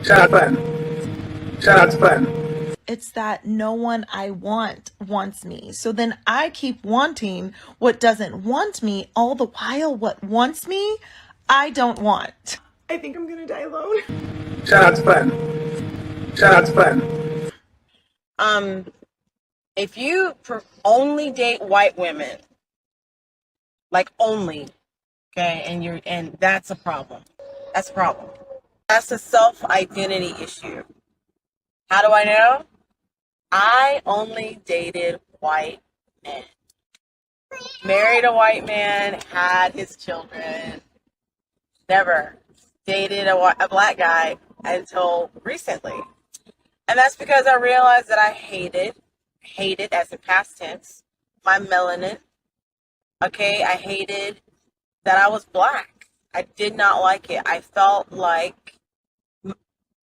Shut up, Shut up, It's that no one I want wants me. So then I keep wanting what doesn't want me, all the while what wants me, I don't want. I think I'm gonna die alone. Shut up, Shut up, If you only date white women, like only, okay, and that's a problem. That's a problem. That's a self-identity issue. How do I know? I only dated white men. Married a white man, had his children, never dated a black guy until recently. And that's because I realized that I hated as in past tense, my melanin. Okay, I hated that I was black. I did not like it. I felt like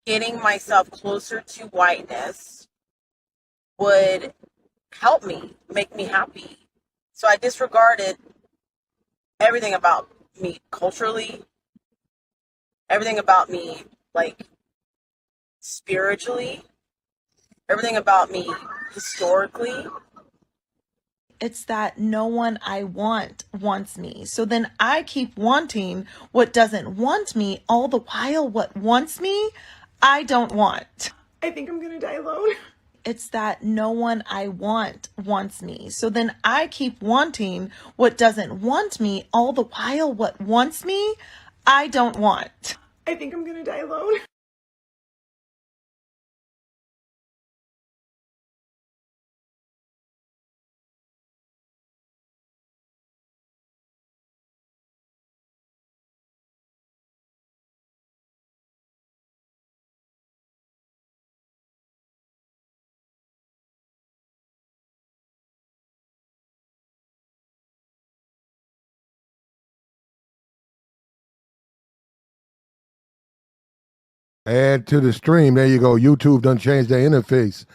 getting myself closer to whiteness would help me, make me happy. So I disregarded everything about me culturally, everything about me, like, spiritually, everything about me historically. It's that no one I want wants me. So then I keep wanting what doesn't want me, all the while what wants me, I don't want. I think I'm gonna die alone. It's that no one I want wants me. So then I keep wanting what doesn't want me, all the while what wants me, I don't want. I think I'm gonna die alone. Add to the stream. There you go. YouTube done changed their interface.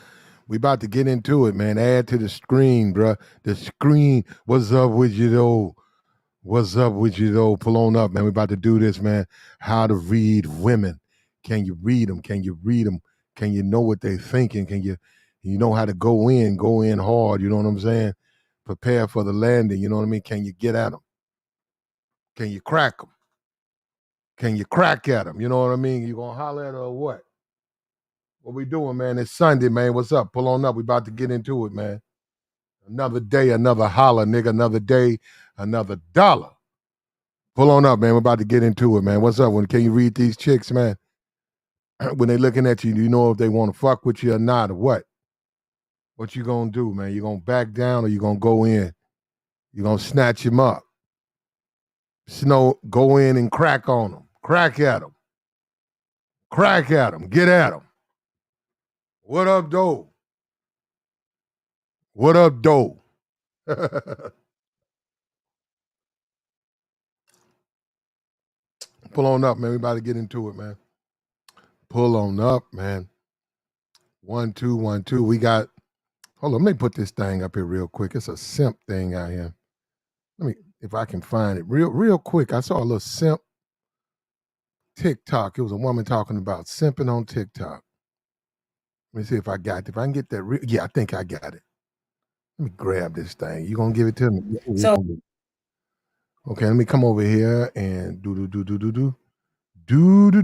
We about to get into it, man. Add to the screen, bruh. The screen. What's up with you, though? What's up with you, though? Pull on up, man. We about to do this, man. How to read women. Can you read them? Can you read them? Can you know what they're thinking? Can you know how to go in hard? You know what I'm saying? Prepare for the landing. You know what I mean? Can you get at them? Can you crack them? Can you crack at them? You know what I mean? You gonna holler at her or what? What we doing, man? It's Sunday, man. What's up? Pull on up. We about to get into it, man. Another day, another holler, nigga. Another day, another dollar. Pull on up, man. We're about to get into it, man. What's up? Can you read these chicks, man? When they looking at you, do you know if they want to fuck with you or not, or what? What you gonna do, man? You gonna back down or you gonna go in? You gonna snatch him up? Go in and crack on them. Crack at them. Crack at them. Get at them. What up, doe? What up, doe? Pull on up, man. We about to get into it, man. Pull on up, man. 1 2 1 2. We got. Hold on, let me put this thing up here real quick. It's a simp thing out here. Let me, if I can find it real quick. I saw a little simp TikTok. It was a woman talking about simping on TikTok. Let me see if I got it. If I can get that. Yeah, I think I got it. Let me grab this thing. You gonna give it to me? So Okay, let me come over here and do. Do do do do do do do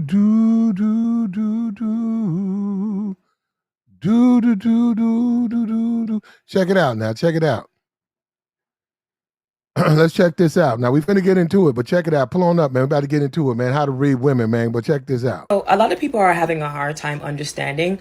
do do do do do do. Check it out now. Check it out. Let's check this out. Now we finna get into it, but check it out. Pull on up, man. We're about to get into it, man. How to read women, man. But check this out. So a lot of people are having a hard time understanding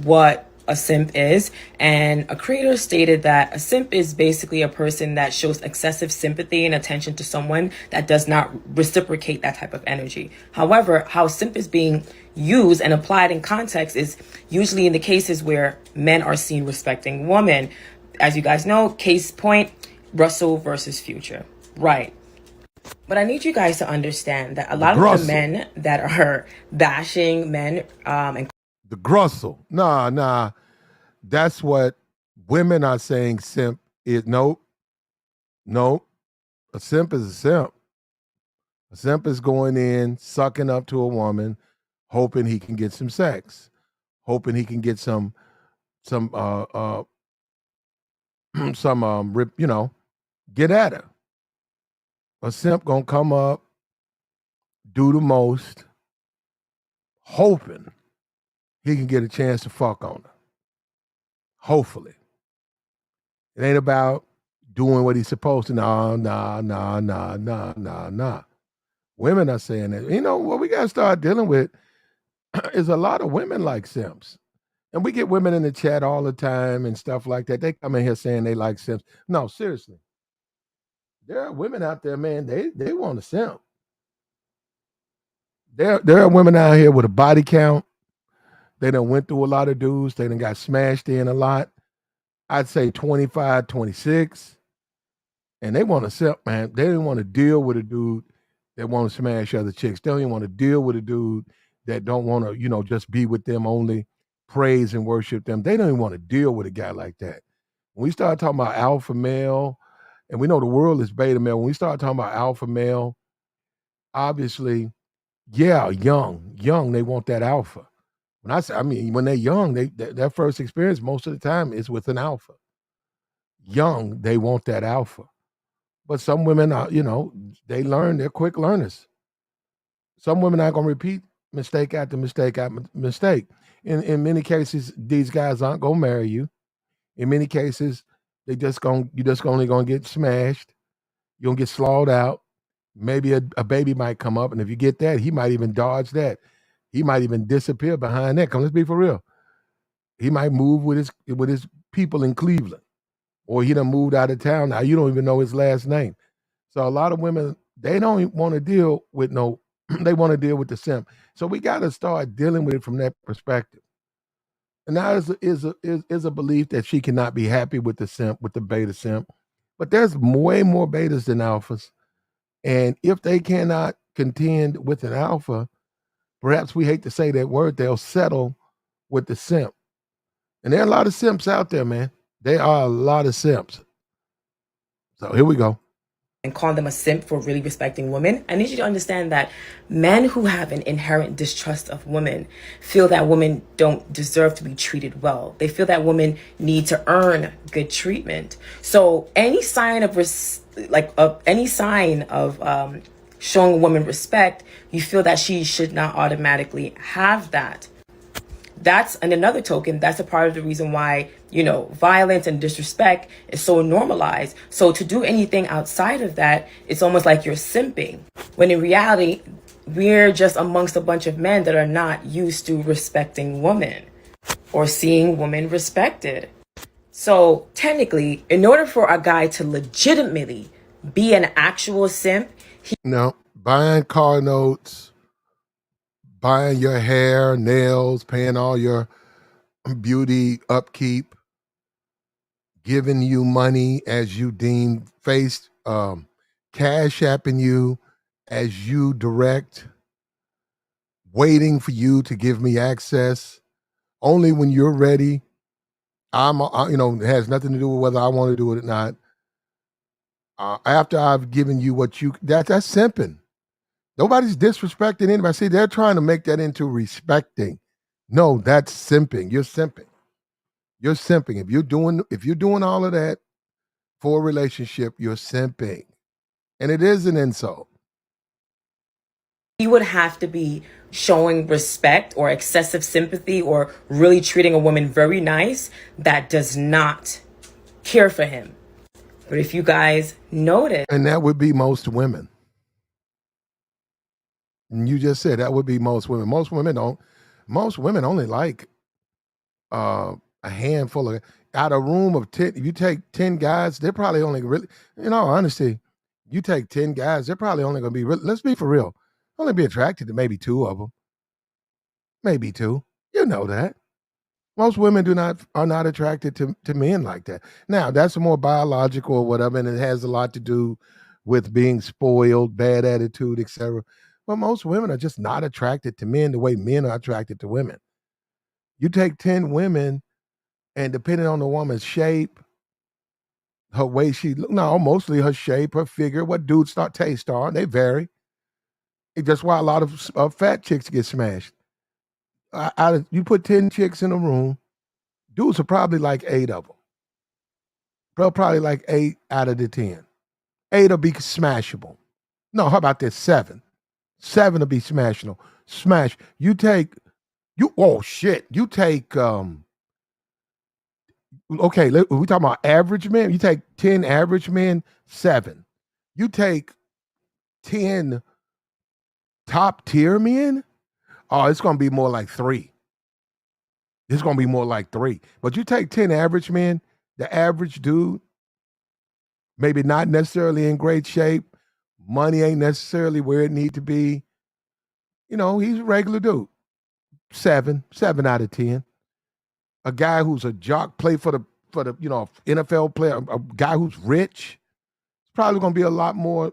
what a simp is, and a creator stated that a simp is basically a person that shows excessive sympathy and attention to someone that does not reciprocate that type of energy. However, how simp is being used and applied in context is usually in the cases where men are seen respecting women. As you guys know, case point, Russell versus Future. Right. But I need you guys to understand that a lot of the men that are bashing men and the Grussel. Nah. That's what women are saying simp is. Nope. A simp is a simp. A simp is going in, sucking up to a woman, hoping he can get some sex, hoping he can get some get at her. A simp gonna come up, do the most, hoping he can get a chance to fuck on her. Hopefully. It ain't about doing what he's supposed to. Nah. Women are saying that. You know, what we got to start dealing with is a lot of women like simps. And we get women in the chat all the time and stuff like that. They come in here saying they like simps. No, seriously. There are women out there, man, they want a simp. There are women out here with a body count. They done went through a lot of dudes. They done got smashed in a lot. I'd say 25, 26. And they want a simp, man. They didn't want to deal with a dude that want to smash other chicks. They don't even want to deal with a dude that don't want to, just be with them only, praise and worship them. They don't even want to deal with a guy like that. When we start talking about alpha male, and we know the world is beta male, when we start talking about alpha male, obviously, yeah, young, they want that alpha. When they're young, their first experience most of the time is with an alpha. Young, they want that alpha. But some women are, they learn, they're quick learners. Some women are going to repeat mistake after mistake after mistake. In many cases, these guys aren't going to marry you. In many cases, you're just only going to get smashed. You're going to get slaughtered out. Maybe a baby might come up, and if you get that, he might even dodge that. He might even disappear behind that. Let's be for real. He might move with his people in Cleveland, or he done moved out of town. Now you don't even know his last name. So a lot of women, they don't want to deal with they want to deal with the simp. So we got to start dealing with it from that perspective. And that is a belief that she cannot be happy with the simp, with the beta simp. But there's way more betas than alphas. And if they cannot contend with an alpha, perhaps we hate to say that word, they'll settle with the simp. And there are a lot of simps out there, man. There are a lot of simps. So here we go. And call them a simp for really respecting women. I need you to understand that men who have an inherent distrust of women feel that women don't deserve to be treated well. They feel that women need to earn good treatment. So any sign of showing a woman respect, you feel that she should not automatically have that. That's another token. That's a part of the reason why, violence and disrespect is so normalized. So to do anything outside of that, it's almost like you're simping. When in reality, we're just amongst a bunch of men that are not used to respecting women or seeing women respected. So technically, in order for a guy to legitimately be an actual simp, buying car notes, buying your hair, nails, paying all your beauty upkeep, giving you money as you deem cash apping you as you direct, waiting for you to give me access. Only when you're ready. It has nothing to do with whether I want to do it or not. After I've given you that's simping. Nobody's disrespecting anybody. See, they're trying to make that into respecting. No, that's simping. You're simping. You're simping. If you're doing all of that for a relationship, you're simping. And it is an insult. He would have to be showing respect or excessive sympathy or really treating a woman very nice that does not care for him. But if you guys notice, and that would be most women. And you just said that would be most women. Most women only like a handful of, out of a room of 10, if you take 10 guys, they're probably only really, in all honesty, you take 10 guys, they're probably only going to be, let's be for real, only be attracted to maybe 2 of them. Maybe 2. You know that. Most women are not attracted to men like that. Now, that's more biological or whatever, and it has a lot to do with being spoiled, bad attitude, etc. But most women are just not attracted to men the way men are attracted to women. You take 10 women, and depending on the woman's shape, her way mostly her shape, her figure, what dudes taste are, they vary. It's just why a lot of fat chicks get smashed. You put 10 chicks in a room, dudes are probably like 8 of them. Probably like 8 out of the 10. 8 will be smashable. No, how about this? 7. 7 will be smashable. Smash. You take you. Oh shit. You take okay. We talking about average men. You take 10 average men. 7. You take 10 top tier men. Oh, it's gonna be more like 3. It's gonna be more like 3. But you take 10 average men. The average dude, maybe not necessarily in great shape. Money ain't necessarily where it need to be. You know, he's a regular dude. 7 out of 10. A guy who's a jock, play for the NFL player, a guy who's rich, it's probably going to be a lot more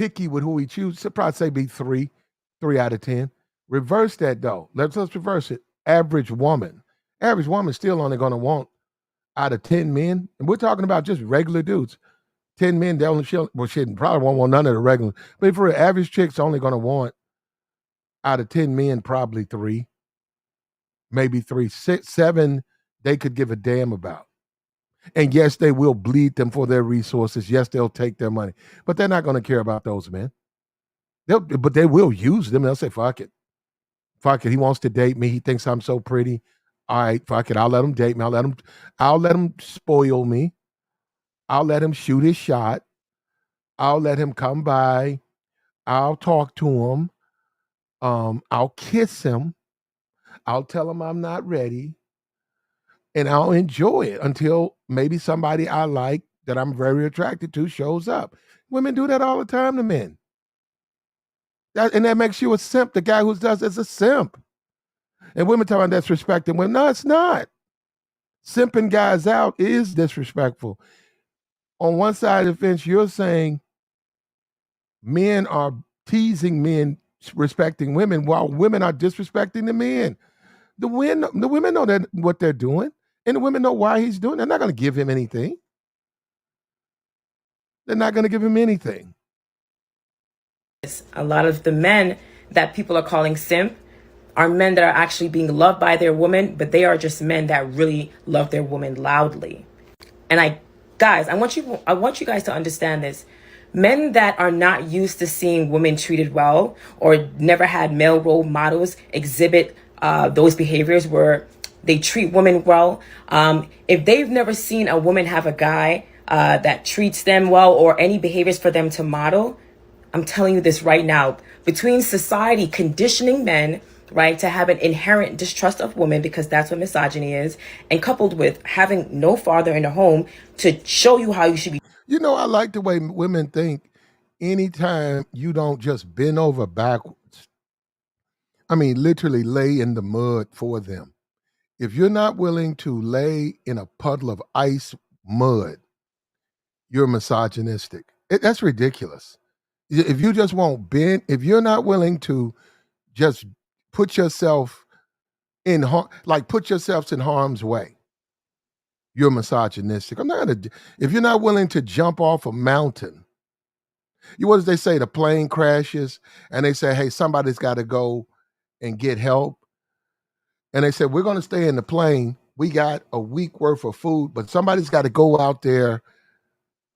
picky with who he chooses. He'll probably say be 3 out of 10. Reverse that though. Let's reverse it. Average woman still only going to want out of 10 men, and we're talking about just regular dudes. 10 men, they only probably won't want none of the regular. But for an average chick's only going to want out of 10 men, probably 3, maybe 3, 6, 7, they could give a damn about. And yes, they will bleed them for their resources. Yes, they'll take their money, but they're not going to care about those men. But they will use them. They'll say, fuck it. Fuck it. He wants to date me. He thinks I'm so pretty. All right, fuck it. I'll let him date me. I'll let him spoil me. I'll let him shoot his shot. I'll let him come by. I'll talk to him. I'll kiss him. I'll tell him I'm not ready. And I'll enjoy it until maybe somebody I like that I'm very attracted to shows up. Women do that all the time to men. And that makes you a simp. The guy who does is a simp. And women talking about disrespecting women. No, it's not. Simping guys out is disrespectful. On one side of the fence, you're saying men are teasing men respecting women while women are disrespecting the men. The women know that what they're doing, and the women know why he's doing it. They're not going to give him anything. They're not going to give him anything. A lot of the men that people are calling simp are men that are actually being loved by their woman, but they are just men that really love their woman loudly. And I want you guys to understand this. Men that are not used to seeing women treated well or never had male role models exhibit those behaviors where they treat women well. If they've never seen a woman have a guy that treats them well or any behaviors for them to model, I'm telling you this right now, between society conditioning men, right, to have an inherent distrust of women because that's what misogyny is, and coupled with having no father in the home to show you how you should be. You know, I like the way women think. Anytime you don't just bend over backwards, I mean, literally lay in the mud for them. If you're not willing to lay in a puddle of ice mud, you're misogynistic. That's ridiculous. If you just won't bend, if you're not willing to just put yourself in put yourselves in harm's way, you're misogynistic. I'm not gonna. If you're not willing to jump off a mountain, what does they say? The plane crashes, and they say, "Hey, somebody's got to go and get help." And they said, "We're going to stay in the plane. We got a week worth of food, but somebody's got to go out there,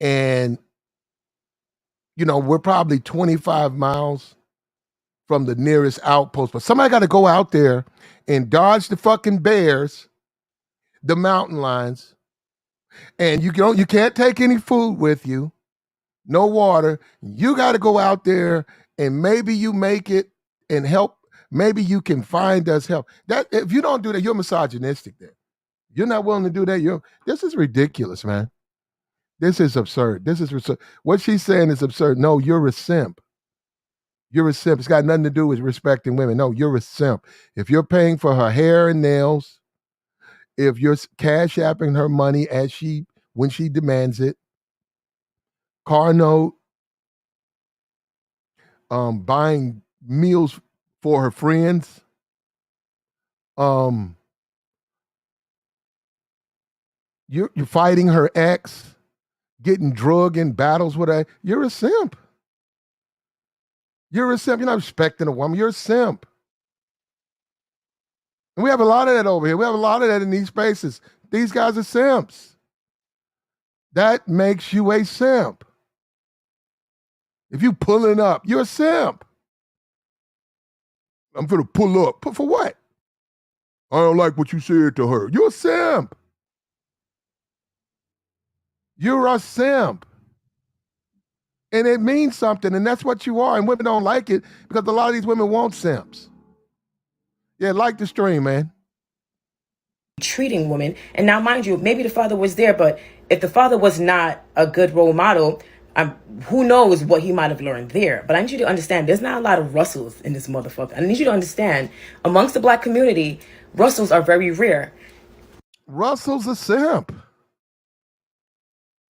and we're probably 25 miles from the nearest outpost, but somebody got to go out there and dodge the fucking bears, the mountain lions, and you can't take any food with you, no water. You got to go out there, and maybe you make it and help. Maybe you can find us help. That if you don't do that, you're misogynistic. Then you're not willing to do that. This is ridiculous, man. This is absurd. What she's saying is absurd. No, you're a simp. You're a simp. It's got nothing to do with respecting women. No, you're a simp. If you're paying for her hair and nails, if you're cash apping her money when she demands it, car note, buying meals for her friends, you're fighting her ex, getting drug in battles with her, you're a simp. You're a simp. You're not respecting a woman. You're a simp. And we have a lot of that over here. We have a lot of that in these spaces. These guys are simps. That makes you a simp. If you pulling up, you're a simp. I'm going to pull up. For what? I don't like what you said to her. You're a simp. You're a simp. And it means something, and that's what you are. And women don't like it because a lot of these women want simps. Yeah, like the stream, man. Treating women. And now, mind you, maybe the father was there, but if the father was not a good role model, who knows what he might have learned there. But I need you to understand, there's not a lot of Russells in this motherfucker. I need you to understand, amongst the black community, Russells are very rare. Russell's a simp.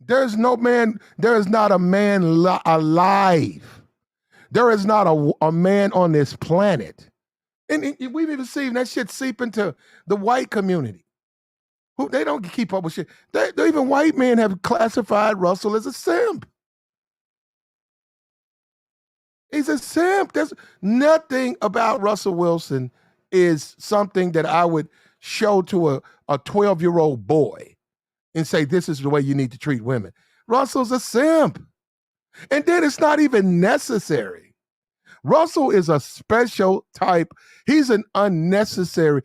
There is not a man alive. There is not a man on this planet. And we've even seen that shit seep into the white community. Who they don't keep up with shit. Even white men have classified Russell as a simp. He's a simp. There's nothing about Russell Wilson is something that I would show to a 12-year-old boy and say, this is the way you need to treat women. Russell's a simp. And then it's not even necessary. Russell is a special type. He's an unnecessary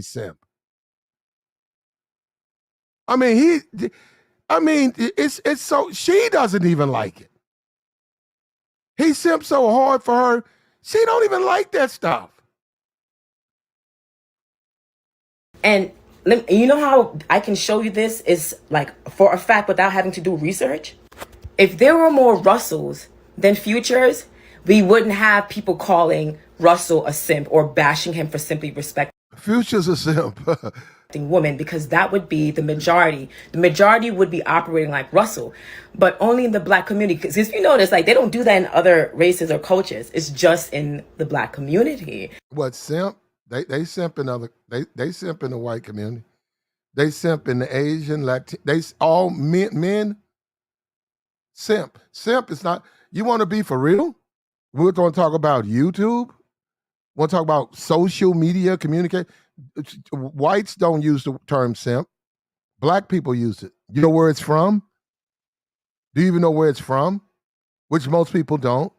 simp. I mean, it's so, she doesn't even like it. He simps so hard for her, she don't even like that stuff. And you know how I can show you this is like for a fact without having to do research? If there were more Russells than Futures, we wouldn't have people calling Russell a simp or bashing him for simply respecting Future's a simp. women, because that would be the majority. The majority would be operating like Russell, but only in the black community. Because if you notice, like, they don't do that in other races or cultures. It's just in the black community. What, simp? They simp in they simp in the white community. They simp in the Asian, Latin. They all men simp. Simp is not. You want to be for real? We're going to talk about YouTube. Want to talk about social media communicate? Whites don't use the term simp. Black people use it. You know where it's from? Do you even know where it's from? Which most people don't.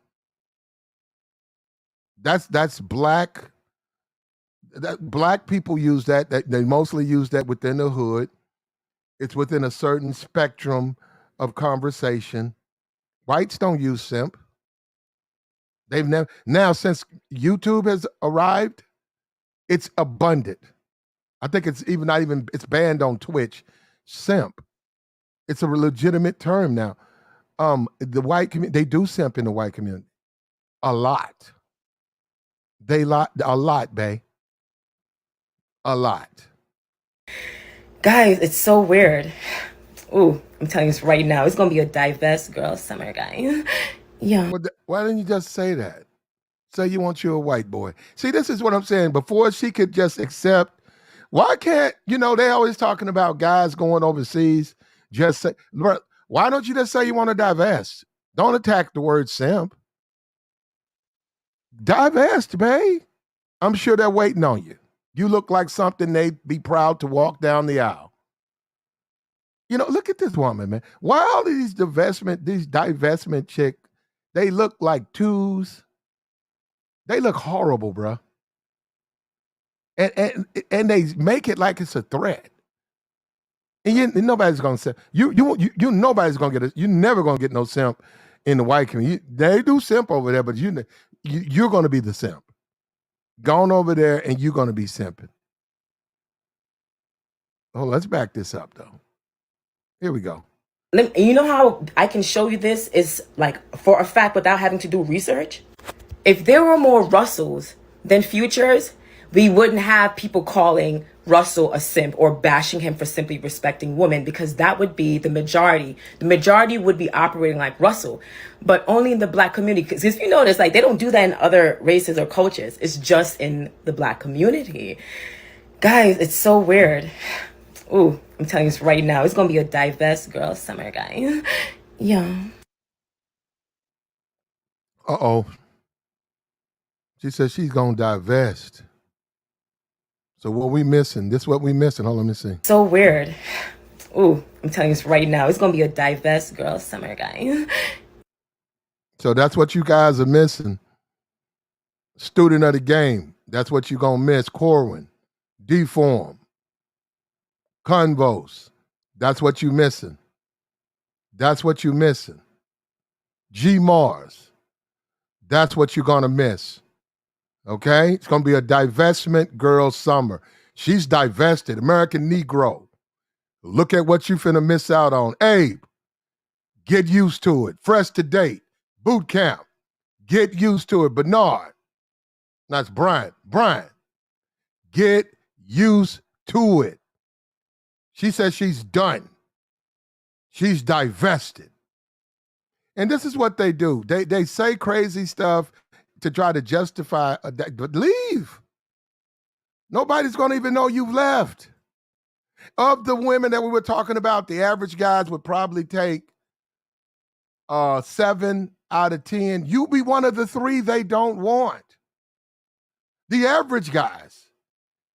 That's black. Black people use that. They mostly use that within the hood. It's within a certain spectrum of conversation. Whites don't use simp. They've never, now since YouTube has arrived, it's abundant. I think it's it's banned on Twitch. Simp. It's a legitimate term now. The white community, they do simp in the white community. A lot. A lot, bae. A lot. Guys, it's so weird. Ooh, I'm telling you this right now. It's going to be a diverse girl summer, guys. Yeah. Why didn't you just say that? Say you want you a white boy. See, this is what I'm saying. Before she could just accept, why can't, they always talking about guys going overseas. Just say, why don't you just say you want to divest? Don't attack the word simp. Divest, babe. I'm sure they're waiting on you. You look like something they'd be proud to walk down the aisle. Look at this woman, man. Why all of these divestment chick, they look like twos. They look horrible, bro. And they make it like it's a threat. And nobody's gonna say you nobody's gonna get it. You're never gonna get no simp in the white community. They do simp over there, but you're gonna be the simp. Gone over there and you're gonna be simping. Oh, let's back this up though. Here we go. You know how I can show you this is like for a fact without having to do research? If there were more Russells than Futures, we wouldn't have people calling Russell a simp or bashing him for simply respecting women, because that would be the majority. The majority would be operating like Russell, but only in the black community. Because if you notice, like, they don't do that in other races or cultures. It's just in the black community. Guys, it's so weird. Ooh, I'm telling you this right now. It's going to be a diverse girl summer, guys. Yeah. Uh-oh. She says she's going to divest. So what we missing? This what we missing. Hold on, let me see. So weird. Ooh, I'm telling you this right now. It's going to be a divest girl summer, guys. So that's what you guys are missing. Student of the game. That's what you're going to miss. Corwin, Deform, Convos. That's what you missing. That's what you missing. G Mars. That's what you're going to miss. Okay? It's going to be a divestment girl summer. She's divested. American Negro. Look at what you finna miss out on. Abe, get used to it. Fresh to date. Boot camp. Get used to it. Bernard. That's Brian. Brian. Get used to it. She says she's done. She's divested. And this is what they do. They say crazy stuff to try to justify, but leave. Nobody's going to even know you've left. Of the women that we were talking about, the average guys would probably take 7 out of 10. You be one of the 3 they don't want. The average guys.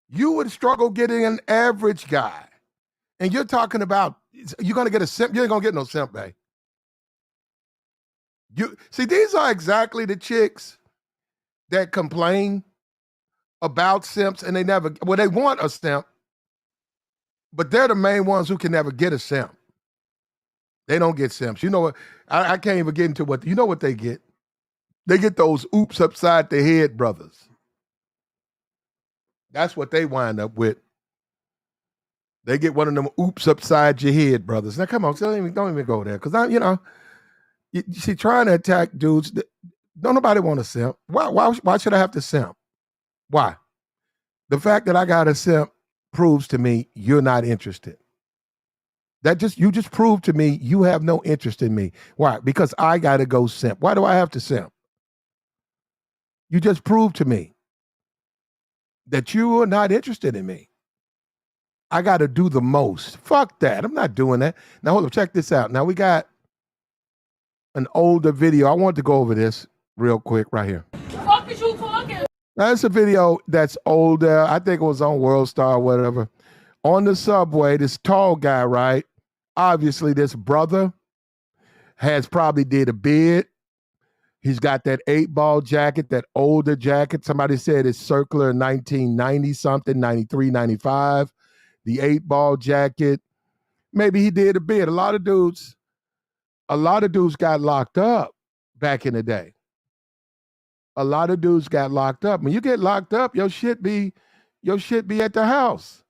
You would struggle getting an average guy. And you're talking about, you're going to get a simp. You ain't going to get no simp, babe. See, these are exactly the chicks that complain about simps and they want a simp, but they're the main ones who can never get a simp. They don't get simps. You know what? I can't even get into what, you know what they get? They get those oops upside the head brothers. That's what they wind up with. They get one of them oops upside your head brothers. Now, come on, don't even go there. Because, you see, trying to attack dudes, don't nobody want a simp. Why should I have to simp? Why? The fact that I got a simp proves to me you're not interested. You just proved to me you have no interest in me. Why? Because I got to go simp. Why do I have to simp? You just proved to me that you are not interested in me. I got to do the most. Fuck that. I'm not doing that. Now, hold on. Check this out. Now, we got an older video. I want to go over this real quick right here. Fuck is you talking? Now, it's a video that's older. I think it was on World Star or whatever. On the subway, this tall guy, right? Obviously, this brother has probably did a bid. He's got that 8-ball jacket, that older jacket. Somebody said it's circular 1990 something, 93, 95. The 8-ball jacket. Maybe he did a bid. A lot of dudes got locked up back in the day. A lot of dudes got locked up. When you get locked up, your shit be at the house.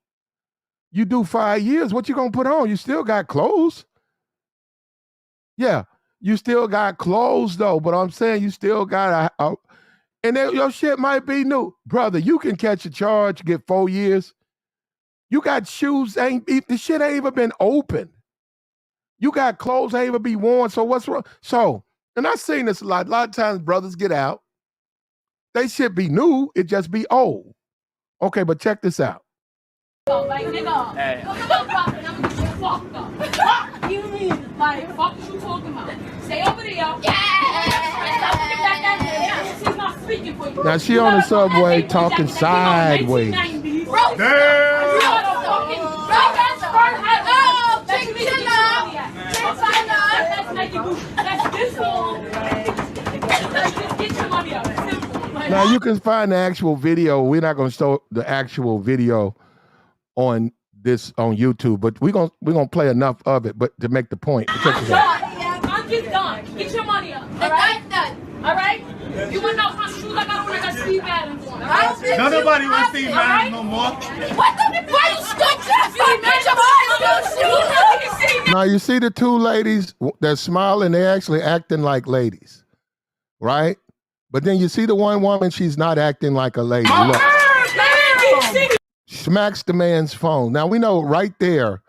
You do 5 years, what you gonna put on? You still got clothes. Yeah, you still got clothes though, but I'm saying you still got and then your shit might be new. Brother, you can catch a charge, get 4 years. You got shoes, the shit ain't even been opened. You got clothes ain't even be worn, so what's wrong? So, and I've seen this a lot of times brothers get out. They should be new, it just be old. Okay, but check this out. Like, nigga, hey. I'm gonna get you fucked up. What you mean? Like, fuck what you talking about? Stay over there. Yeah. She's not speaking for you. Now she on the subway talking sideways. Now you can find the actual video. We're not going to show the actual video on YouTube, but we're gonna play enough of it, but to make the point. I'm just done. Get your money up. All right? All right? You want to know my shoes? I got on like a Steve Adams one. No, nobody wants Steve Adams no more. What the? Why you stood Now you see the 2 ladies that smiling, they're actually acting like ladies, right? But then you see the one woman, she's not acting like a lady. Look. Smacks the man's phone. Now we know right there,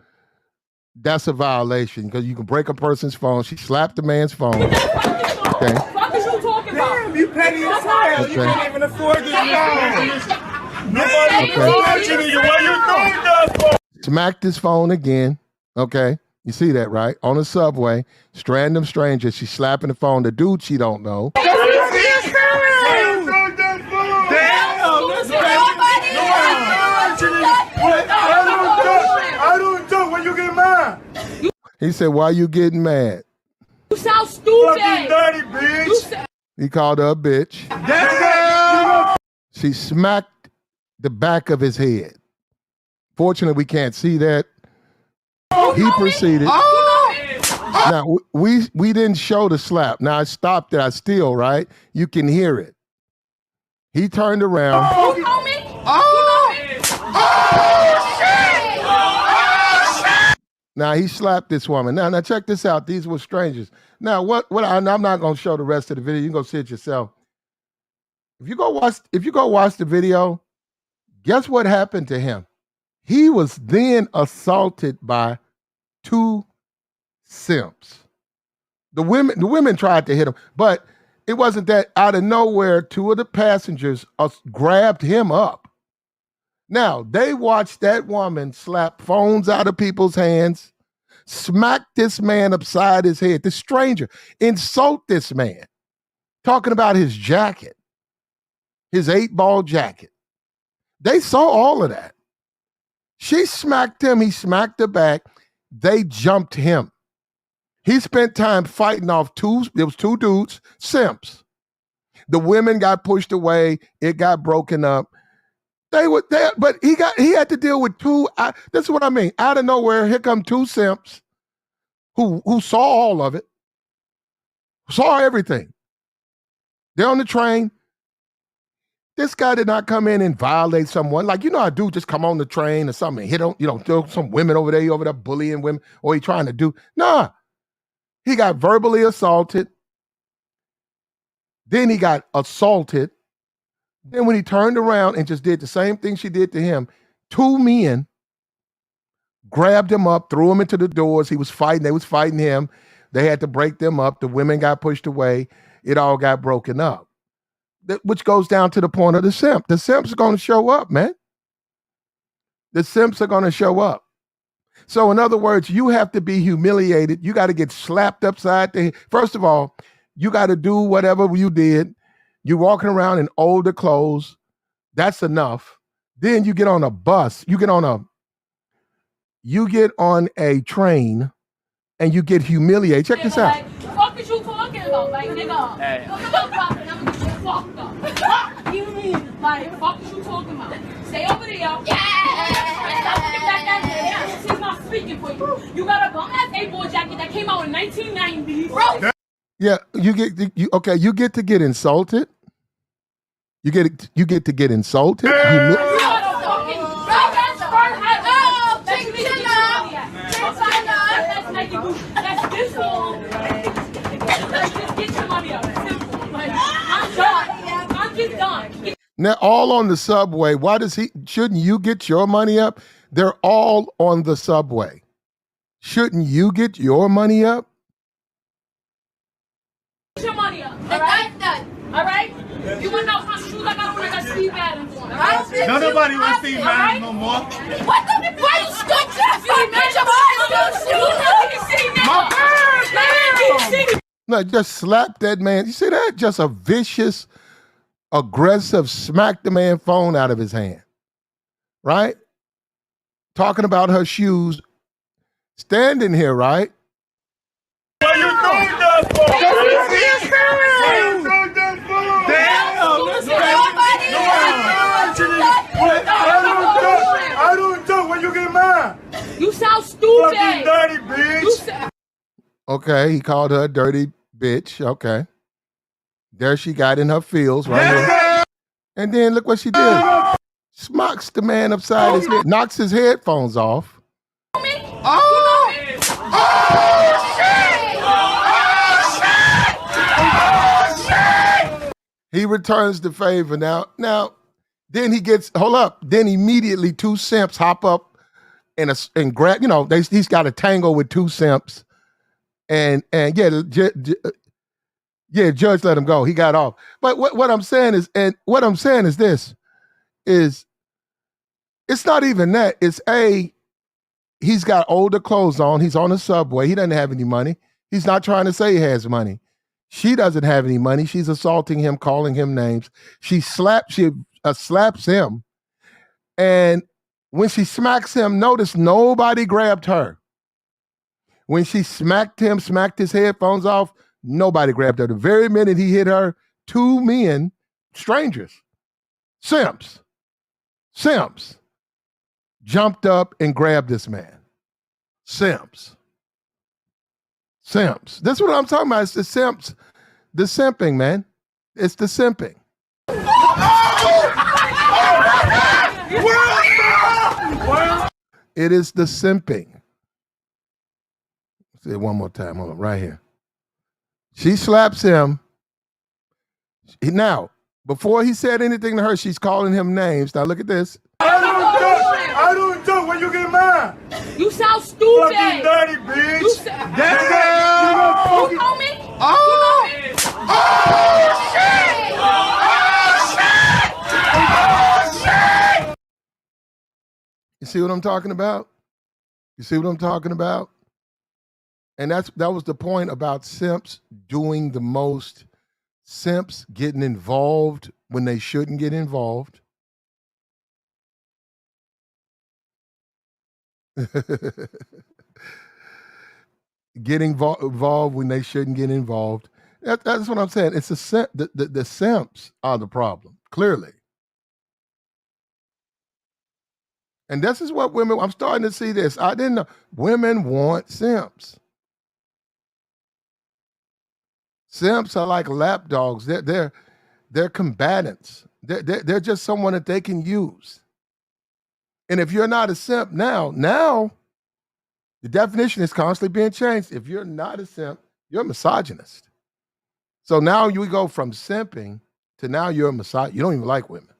that's a violation because you can break a person's phone. She slapped the man's phone. Okay. What is you talking about? Damn, you petty as hell. Okay. You can't even afford this phone. Nobody's Okay. watching you. What you doing that for? Smacked his phone again. Okay. You see that, right? On the subway, random stranger. She's slapping the phone. The dude she don't know. He said, "Why you getting mad?" You sound stupid. Fucking dirty bitch. He called her a bitch. Damn. She smacked the back of his head. Fortunately, we can't see that. He proceeded. Now, we didn't show the slap. Now, I stopped it. I still, right? You can hear it. He turned around. You know me? Now, he slapped this woman. Now, check this out. These were strangers. Now, I'm not going to show the rest of the video. You can go see it yourself. If you go watch the video, guess what happened to him? He was then assaulted by 2 simps. The women tried to hit him, but it wasn't that. Out of nowhere, 2 of the passengers grabbed him up. Now, they watched that woman slap phones out of people's hands, smack this man upside his head, this stranger, insult this man, talking about his jacket, his 8-ball jacket. They saw all of that. She smacked him. He smacked her back. They jumped him. He spent time fighting off 2 dudes, simps. The women got pushed away. It got broken up. They were there, but he had to deal with 2. This is what I mean. Out of nowhere, here come 2 simps who saw all of it, saw everything. They're on the train. This guy did not come in and violate someone. Like, you know, a dude just come on the train or something and hit on, throw some women over there bullying women, or he trying to do. Nah. He got verbally assaulted. Then he got assaulted. Then when he turned around and just did the same thing she did to him, 2 men grabbed him up, threw him into the doors. He was fighting. They was fighting him. They had to break them up. The women got pushed away. It all got broken up. Which goes down to the point of the simp. The simps are going to show up, man. The simps are going to show up. So in other words, you have to be humiliated. You got to get slapped upside the head. First of all, you got to do whatever you did. You're walking around in older clothes. That's enough. Then you get on a bus. You get on a train and you get humiliated. Check this out. Like, fuck is you talking about? Like, nigga. Hey. Talk about popping, I'm gonna get you fucked up. You mean? Like, fuck is you talking about? Stay over there. Yeah. Stop looking back at me. She's not speaking for you. You got a bum ass 8-ball jacket that came out in 1990. Bro. Yeah, you get to get insulted. You get to get insulted. Now, all on the subway. Shouldn't you get your money up? They're all on the subway. Shouldn't you get your money up? Get your money up. All right? All right? You want to know how shoes I got when I got Steve Adams on? Right? No, nobody wants Steve Adams no more. What the? Why you stood just like No, just slap that man. You see that? Just a vicious, aggressive smack the man phone out of his hand. Right? Talking about her shoes. Standing here, right? What you doing that for? What you doing that for? I don't talk when you get mad. You sound stupid. Fucking dirty bitch. Okay, he called her a dirty bitch. Okay. There she got in her feels right here. And then look what she did. Smocks the man upside his head, knocks his headphones off. He returns the favor. Now, then he gets, hold up. Then immediately 2 simps hop up and grab, he's got a tango with 2 simps. And judge let him go. He got off. But what I'm saying is this, it's not even that. It's he's got older clothes on. He's on the subway. He doesn't have any money. He's not trying to say he has money. She doesn't have any money. She's assaulting him, calling him names. She slaps him. And when she smacks him, notice nobody grabbed her. When she smacked his headphones off, nobody grabbed her. The very minute he hit her, two men, strangers, simps, jumped up and grabbed this man. Simps. That's what I'm talking about. It's the simps. The simping, man. It's the simping. It is the simping. Say it one more time. Hold on, right here. She slaps him. Now, before he said anything to her, she's calling him names. Now look at this. I don't joke when you get mad. You sound stupid. Fucking dirty bitch. You sound. You You know me? Oh! You know me? Oh, shit! Oh, shit! You see what I'm talking about? You see what I'm talking about? And that was the point about simps doing the most, simps getting involved when they shouldn't get involved. Getting involved when they shouldn't get involved. That's what I'm saying. It's the simps are the problem, clearly. And this is what women, I'm starting to see this. I didn't know. Women want simps. Simps are like lapdogs. They're combatants. They're just someone that they can use. And if you're not a simp now, the definition is constantly being changed. If you're not a simp, you're a misogynist. So now you go from simping to now you're a misogynist. You don't even like women.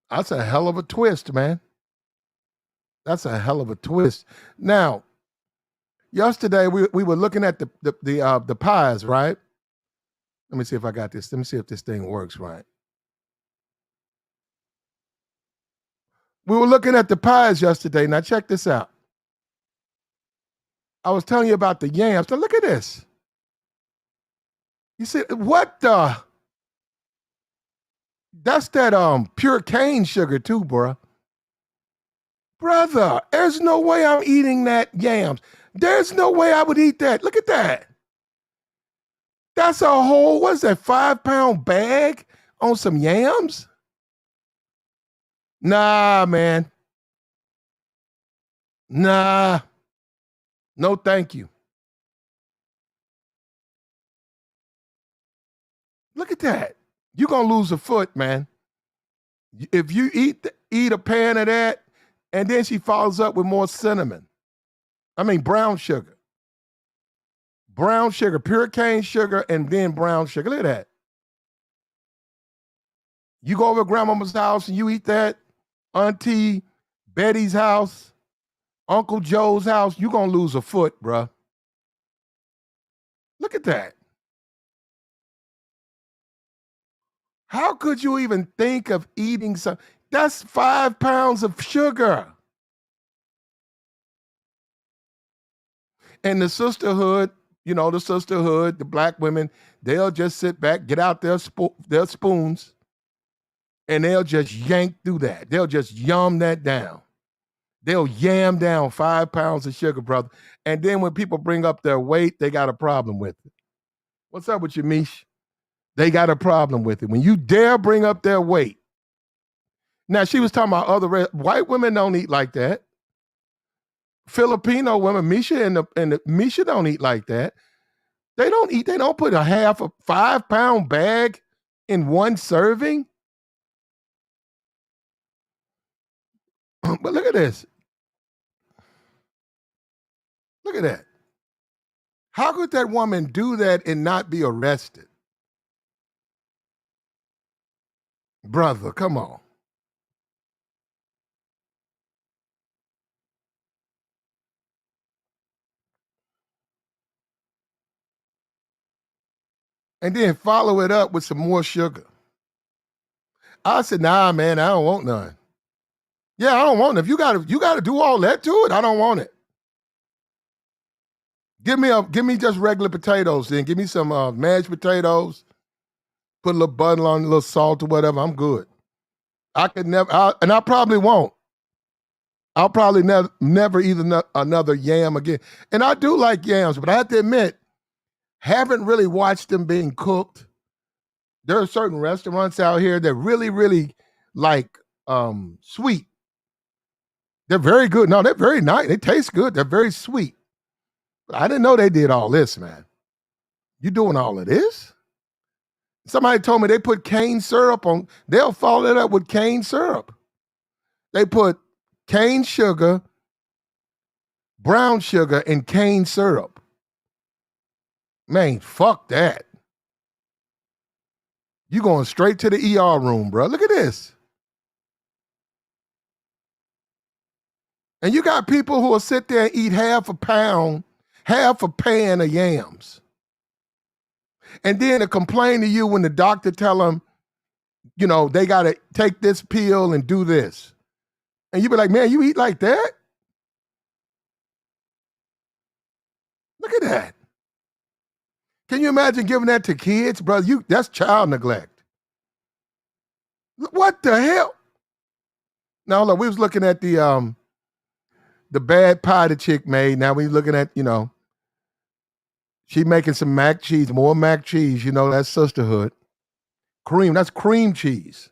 That's a hell of a twist, man. That's a hell of a twist. Now, yesterday we were looking at the pies, right? Let me see if I got this. Let me see if this thing works right. We were looking at the pies yesterday. Now check this out. I was telling you about the yams. Now look at this. You see, what the? That's that pure cane sugar too, bruh. Brother, there's no way I'm eating that yams. There's no way I would eat that. Look at that. That's a whole, what's that, 5-pound bag on some yams? Nah, man. Nah. No, thank you. Look at that. You're going to lose a foot, man. If you eat a pan of that, and then she follows up with more cinnamon. I mean, brown sugar. Brown sugar, pure cane sugar, and then brown sugar. Look at that. You go over to grandmama's house and you eat that, Auntie Betty's house, Uncle Joe's house, you're going to lose a foot, bruh. Look at that. How could you even think of eating some? That's 5 pounds of sugar. And the sisterhood, the black women, they'll just sit back, get out their spoons, and they'll just yank through that. They'll just yum that down. They'll yam down 5 pounds of sugar, brother. And then when people bring up their weight, they got a problem with it. What's up with you, Mish? They got a problem with it. When you dare bring up their weight. Now, she was talking about white women don't eat like that. Filipino women, Misha and the Misha don't eat like that. They don't put a half a 5-pound bag in one serving. But look at this. Look at that. How could that woman do that and not be arrested? Brother, come on. And then follow it up with some more sugar. I said, nah, man, I don't want none. Yeah, I don't want it. If you gotta do all that to it, I don't want it. Give me just regular potatoes then. Give me some mashed potatoes. Put a little butter on, a little salt or whatever. I'm good. I could never, and I probably won't. I'll probably never eat another yam again. And I do like yams, but I have to admit, haven't really watched them being cooked. There are certain restaurants out here that really, really like sweet. They're very good. No, they're very nice. They taste good. They're very sweet. But I didn't know they did all this, man. You doing all of this? Somebody told me they put cane syrup on, they'll follow it up with cane syrup. They put cane sugar, brown sugar, and cane syrup. Man, fuck that. You going straight to the ER room, bro. Look at this. And you got people who will sit there and eat half a pan of yams. And then to complain to you when the doctor tell them, you know, they got to take this pill and do this. And you be like, man, you eat like that? Look at that. Can you imagine giving that to kids, brother? That's child neglect. What the hell? Now, look, we was looking at the bad pie the chick made. Now we looking at, you know, she making some mac cheese, more mac cheese. You know, that's sisterhood. Cream, that's cream cheese.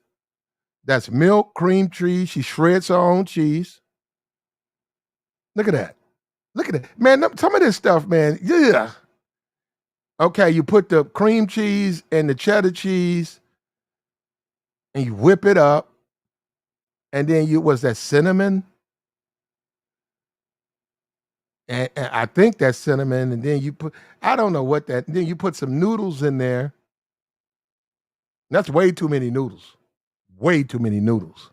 That's milk, cream cheese. She shreds her own cheese. Look at that. Look at that. Man, some of this stuff, man, yeah. Okay, you put the cream cheese and the cheddar cheese and you whip it up. And then what's that, cinnamon? And I think that's cinnamon. And then you put, I don't know what that, then you put some noodles in there. That's way too many noodles. Way too many noodles.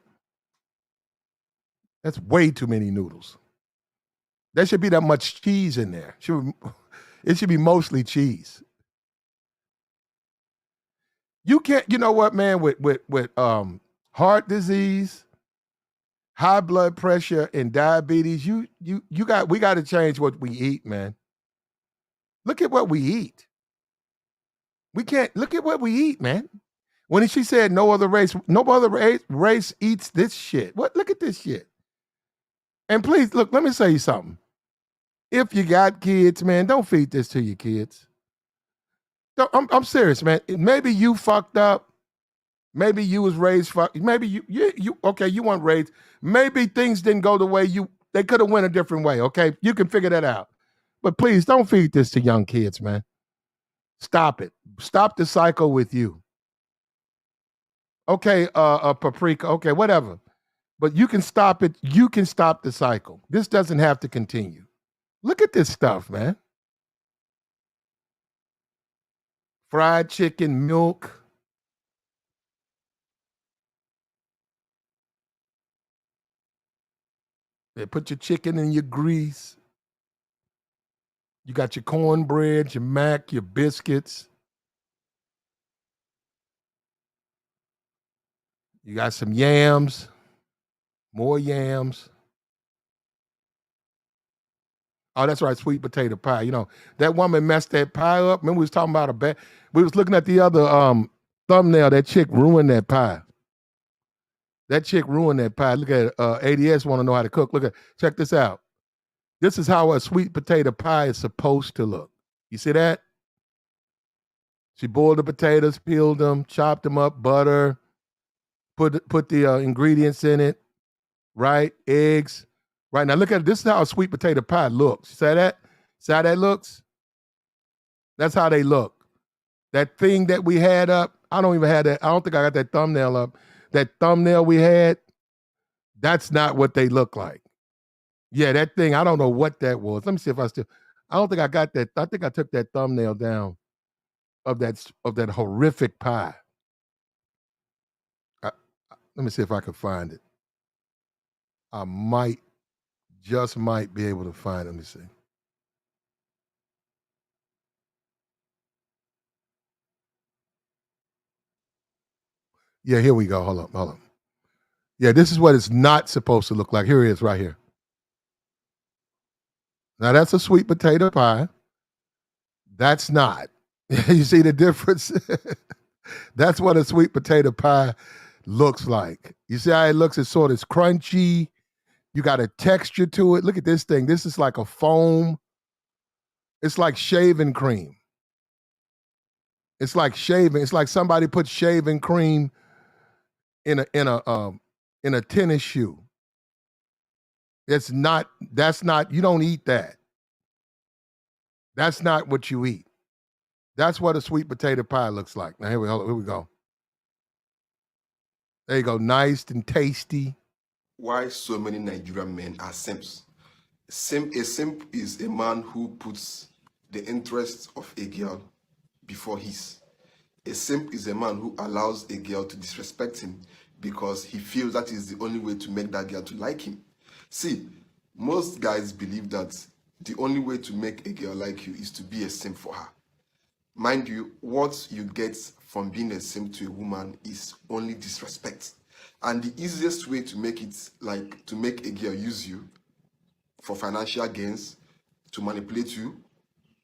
That's way too many noodles. There should be that much cheese in there. It should be mostly cheese. You can't, you know what, man, with heart disease, high blood pressure, and diabetes, we got to change what we eat, man. Look at what we eat. We can't look at what we eat, man. When she said no other race eats this shit. What? Look at this shit. And please, look, let me say you something. If you got kids, man, don't feed this to your kids. I'm serious, man. Maybe you fucked up. Maybe you was raised fucked. Maybe you okay, you weren't raised. Maybe things didn't go the way they could have went a different way, okay? You can figure that out. But please don't feed this to young kids, man. Stop it. Stop the cycle with you. Okay, paprika, okay, whatever. But you can stop it. You can stop the cycle. This doesn't have to continue. Look at this stuff, man. Fried chicken, milk. They put your chicken in your grease. You got your cornbread, your mac, your biscuits. You got some yams, more yams. Oh, that's right, sweet potato pie. You know, that woman messed that pie up. Remember we was talking about we was looking at the other thumbnail. That chick ruined that pie. That chick ruined that pie. Look at ADS want to know how to cook. Check this out. This is how a sweet potato pie is supposed to look. You see that? She boiled the potatoes, peeled them, chopped them up, butter, put the ingredients in it, right? Eggs. Right, now look at it. This is how a sweet potato pie looks. See that? See how that looks? That's how they look. That thing that we had up, I don't even have that. I don't think I got that thumbnail up. That thumbnail we had, that's not what they look like. Yeah, that thing, I don't know what that was. Let me see if I don't think I got that. I think I took that thumbnail down of that horrific pie. Let me see if I can find it. I might be able to find it. Let me see. Yeah, here we go. Hold up. Yeah, this is what it's not supposed to look like. Here it is right here. Now that's a sweet potato pie. That's not. You see the difference? That's what a sweet potato pie looks like. You see how it looks? It's crunchy. You got a texture to it. Look at this thing. This is like a foam. It's like shaving cream. It's like shaving. It's like somebody put shaving cream in a tennis shoe. That's not, you don't eat that. That's not what you eat. That's what a sweet potato pie looks like. Now here we go. There you go. Nice and tasty. Why so many Nigerian men are simps? A simp is a man who puts the interests of a girl before his. A simp is a man who allows a girl to disrespect him because he feels that is the only way to make that girl to like him. See, most guys believe that the only way to make a girl like you is to be a simp for her. Mind you, what you get from being a simp to a woman is only disrespect. And the easiest way to make it, like to make a girl use you for financial gains, to manipulate you,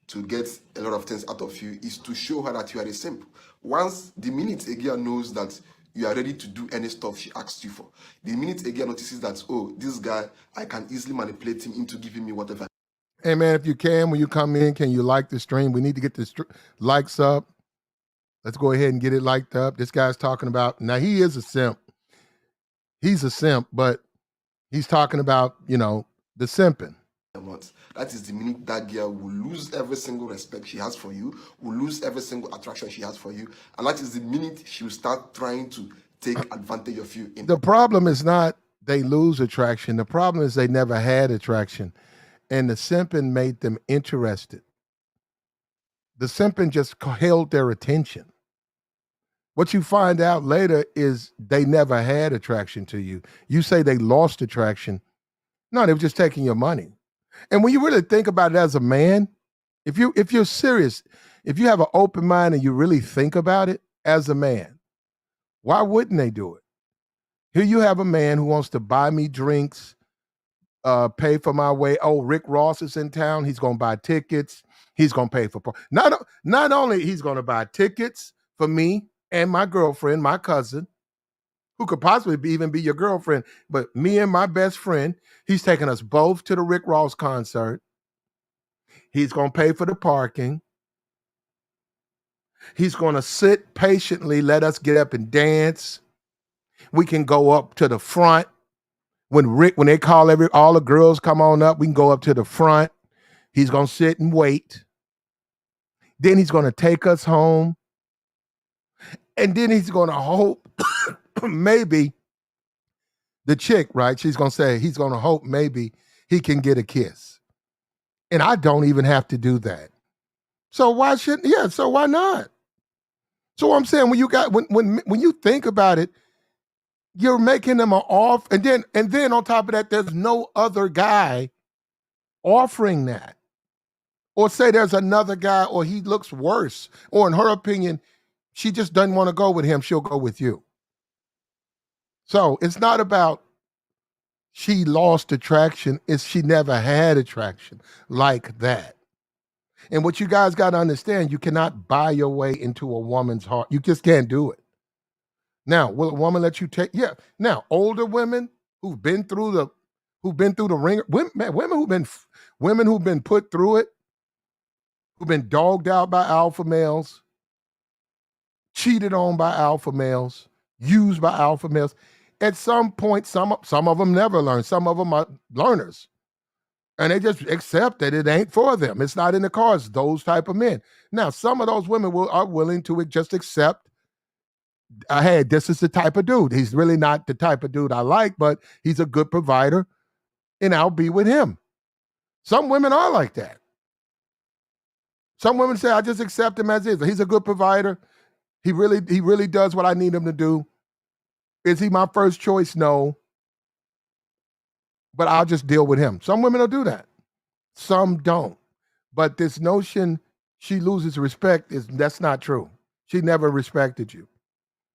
to get a lot of things out of you, is to show her that you are a simp. Once, the minute a girl knows that you are ready to do any stuff she asks you for, the minute a girl notices that, oh, this guy, I can easily manipulate him into giving me whatever. Hey, man, if you can, when you come in, can you like the stream? We need to get the likes up. Let's go ahead and get it liked up. This guy's talking about, now he is a simp. He's a simp, but he's talking about, the simping. That is the minute that girl will lose every single respect she has for you, will lose every single attraction she has for you, and that is the minute she will start trying to take advantage of you. The problem is not they lose attraction. The problem is they never had attraction, and the simping made them interested. The simping just held their attention. What you find out later is they never had attraction to you. You say they lost attraction. No, they were just taking your money. And when you really think about it as a man, if you're serious, if you have an open mind and you really think about it as a man, why wouldn't they do it? Here you have a man who wants to buy me drinks, pay for my way. Oh, Rick Ross is in town. He's going to buy tickets. He's going to pay for not only he's going to buy tickets for me and my girlfriend, my cousin, who could possibly even be your girlfriend, but me and my best friend, he's taking us both to the Rick Ross concert. He's going to pay for the parking. He's going to sit patiently, let us get up and dance. We can go up to the front. When they call all the girls come on up, we can go up to the front. He's going to sit and wait. Then he's going to take us home. And then he's going to hope maybe the chick, right? She's going to say, he's going to hope maybe he can get a kiss. And I don't even have to do that. So why not? So I'm saying when you think about it, you're making them an off, and then on top of that, there's no other guy offering that. Or say there's another guy, or he looks worse, or in her opinion, she just doesn't want to go with him, she'll go with you. So it's not about she lost attraction, it's she never had attraction like that. And what you guys got to understand, you cannot buy your way into a woman's heart. You just can't do it. Now, will a woman let you take? Yeah. Now, older women who've been through the ringer, women who've been put through it, who've been dogged out by alpha males, cheated on by alpha males, used by alpha males. At some point, some of them never learn. Some of them are learners. And they just accept that it ain't for them. It's not in the cards, those type of men. Now, some of those women are willing to just accept, hey, this is the type of dude. He's really not the type of dude I like, but he's a good provider, and I'll be with him. Some women are like that. Some women say, I just accept him as is. He's a good provider. He really does what I need him to do. Is he my first choice? No. But I'll just deal with him. Some women will do that. Some don't. But this notion she loses respect, that's not true. She never respected you.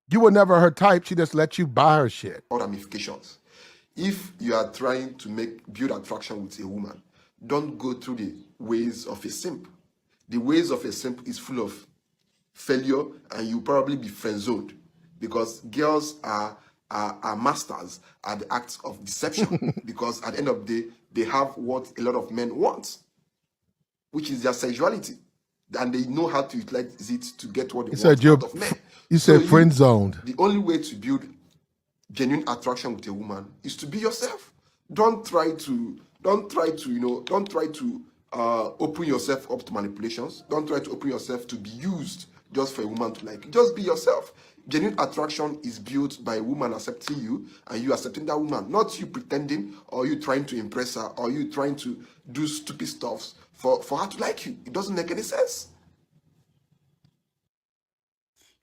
You were never her type. She just let you buy her shit. All ramifications. If you are trying to build attraction with a woman, don't go through the ways of a simp. The ways of a simp is full of failure, and you'll probably be friend-zoned because girls are are masters at the acts of deception because at the end of the day, they have what a lot of men want, which is their sexuality. And they know how to utilize it to get what they want out of men. You said friend zoned. The only way to build genuine attraction with a woman is to be yourself. Don't try to open yourself up to manipulations. Don't try to open yourself to be used just for a woman to like you. Just be yourself. Genuine attraction is built by a woman accepting you and you accepting that woman, not you pretending or you trying to impress her or you trying to do stupid stuff for her to like you. It doesn't make any sense.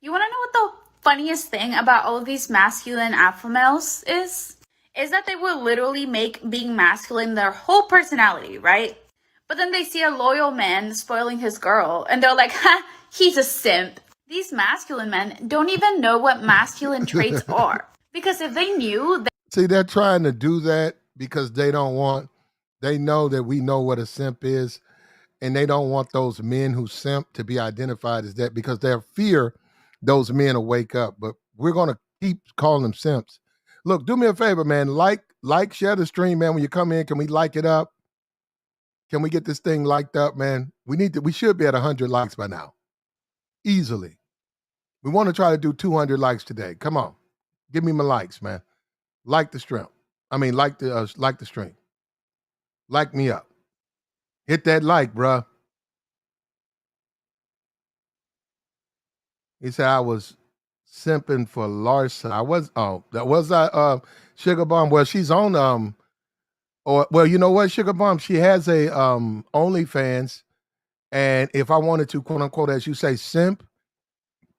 You want to know what the funniest thing about all of these masculine alpha males is? Is that they will literally make being masculine their whole personality, right? But then they see a loyal man spoiling his girl and they're like, ha, he's a simp. These masculine men don't even know what masculine traits are. Because if they knew... See, they're trying to do that because they know that we know what a simp is, and they don't want those men who simp to be identified as that because they fear those men will wake up. But we're going to keep calling them simps. Look, do me a favor, man. Like, share the stream, man. When you come in, can we like it up? Can we get this thing liked up, man? We should be at 100 likes by now. Easily. We want to try to do 200 likes today. Come on. Give me my likes, man. Like the stream. Like the stream. Like me up. Hit that like, bruh. He said I was simping for Larsa. Sugar Bomb. Well, she's on you know what, Sugar Bomb? She has a OnlyFans, and if I wanted to, quote unquote, as you say, simp,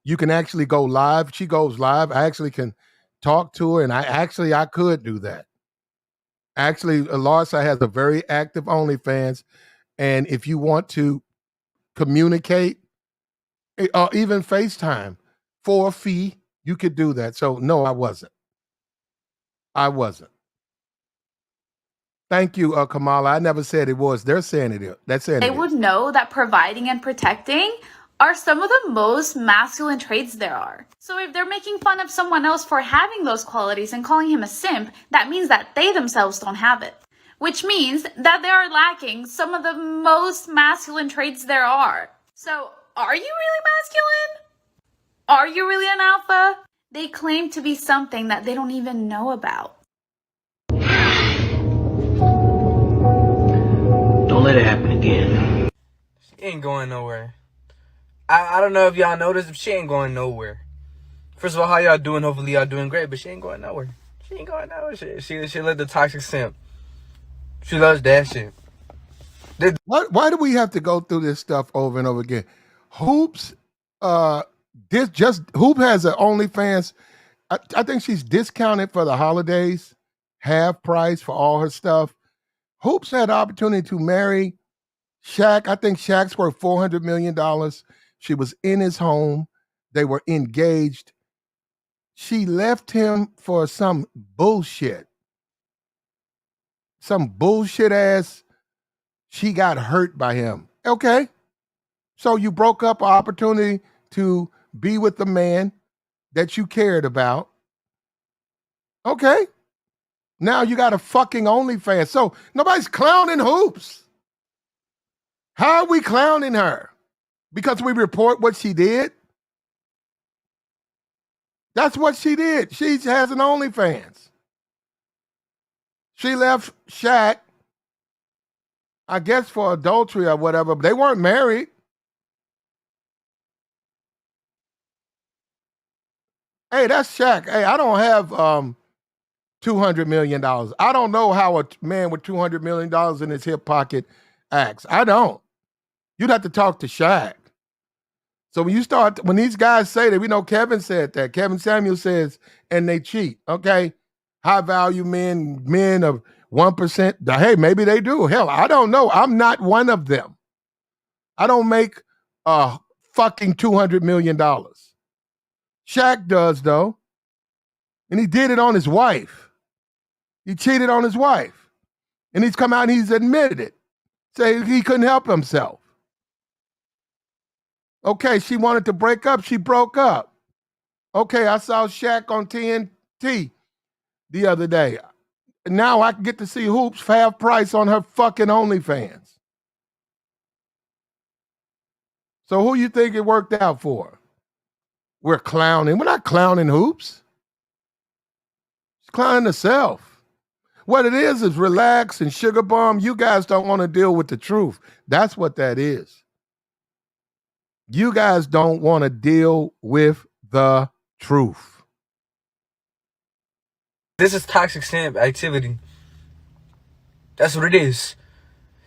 you can actually go live. She goes live. I actually can talk to her, and I could do that. Actually, Larsa has a very active OnlyFans, and if you want to communicate, or even FaceTime for a fee, you could do that. So no, I wasn't. Thank you, Kamala. I never said it was. They're saying it is. That's saying they would know that providing and protecting are some of the most masculine traits there are. So if they're making fun of someone else for having those qualities and calling him a simp, that means that they themselves don't have it. Which means that they are lacking some of the most masculine traits there are. So, are you really masculine? Are you really an alpha? They claim to be something that they don't even know about. Don't let it happen again. She ain't going nowhere. I don't know if y'all noticed, but she ain't going nowhere. First of all, how y'all doing? Hopefully y'all doing great, but she ain't going nowhere. She ain't going nowhere. She let the toxic simp. She loves that shit. Why do we have to go through this stuff over and over again? Hoops, Hoop has an OnlyFans. I think she's discounted for the holidays, half price for all her stuff. Hoops had the opportunity to marry Shaq. I think Shaq's worth $400 million. She was in his home. They were engaged. She left him for some bullshit. Some bullshit ass. She got hurt by him. Okay. So you broke up an opportunity to be with the man that you cared about. Okay. Now you got a fucking OnlyFans. So nobody's clowning Hoops. How are we clowning her? Because we report what she did? That's what she did. She has an OnlyFans. She left Shaq, I guess for adultery or whatever, but they weren't married. Hey, that's Shaq. Hey, I don't have $200 million. I don't know how a man with $200 million in his hip pocket acts. I don't. You'd have to talk to Shaq. So when these guys say that, we know Kevin said that. Kevin Samuel says, and they cheat. Okay. High value men of 1%. Hey, maybe they do. Hell, I don't know. I'm not one of them. I don't make fucking $200 million. Shaq does, though. And he did it on his wife. He cheated on his wife. And he's come out and he's admitted it. Say he couldn't help himself. Okay, she wanted to break up. She broke up. Okay, I saw Shaq on TNT the other day. Now I can get to see Hoops half price on her fucking OnlyFans. So who you think it worked out for? We're clowning. We're not clowning Hoops. She's clowning herself. What it is relax and sugar bomb. You guys don't want to deal with the truth. That's what that is. You guys don't want to deal with the truth. This is toxic simp activity. That's what it is.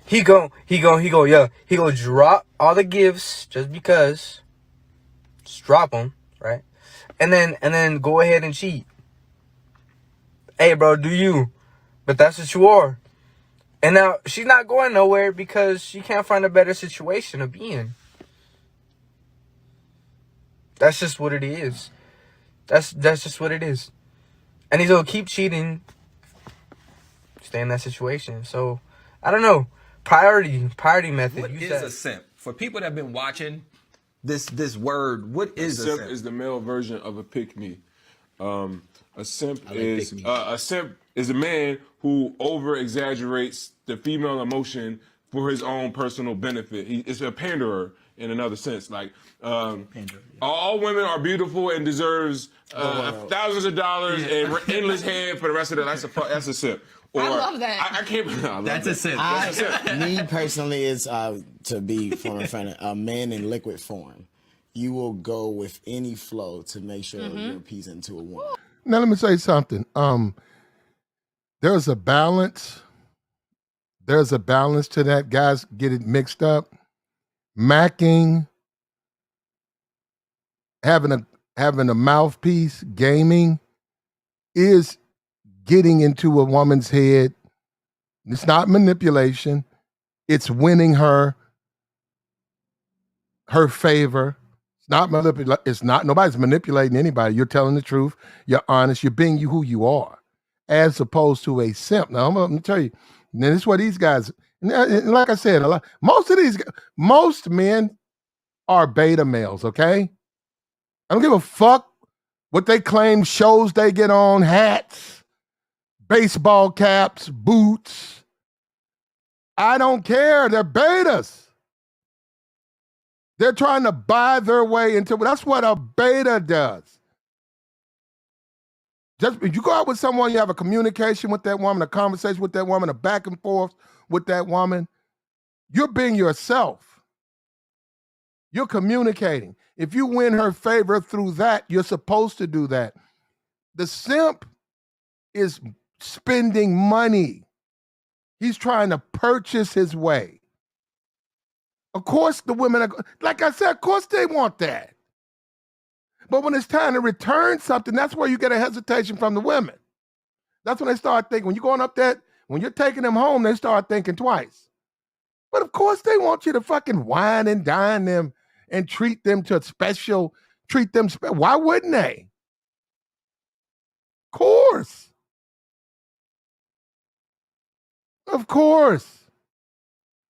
He go drop all the gifts just because. Just drop them, right? And then go ahead and cheat. Hey, bro, do you? But that's what you are. And now she's not going nowhere because she can't find a better situation to be in. That's just what it is. That's just what it is. And he's gonna keep cheating. Stay in that situation. So I don't know. Priority method. What is a simp? For people that have been watching this word, what is a simp? Simp is the male version of a pick-me. A simp is a man who over-exaggerates the female emotion for his own personal benefit. It's a panderer in another sense. Like all women are beautiful and deserves thousands of dollars and endless head for the rest of their life. That's a simp. Or, I love that. I can't. That's a simp. Me personally is to be front a man in liquid form. You will go with any flow to make sure you're appeasing to a woman. Now let me say something. There's a balance. There's a balance to that. Guys get it mixed up. Macking, having a mouthpiece, gaming is getting into a woman's head. It's not manipulation. It's winning her favor. It's not nobody's manipulating anybody. You're telling the truth. You're honest. You're being who you are, as opposed to a simp. Now I'm gonna tell you. And this is what these guys. And like I said, most men are beta males. Okay, I don't give a fuck what they claim shows they get on, hats, baseball caps, boots. I don't care. They're betas. They're trying to buy their way into it. That's what a beta does. Just if you go out with someone, you have a communication with that woman, a conversation with that woman, a back and forth with that woman, you're being yourself. You're communicating. If you win her favor through that, you're supposed to do that. The simp is spending money. He's trying to purchase his way. Of course, the women are, like I said, of course they want that. But when it's time to return something, that's where you get a hesitation from the women. That's when they start thinking, when you're going up there, when you're taking them home, they start thinking twice. But of course they want you to fucking wine and dine them and treat them special. Why wouldn't they? Of course. Of course.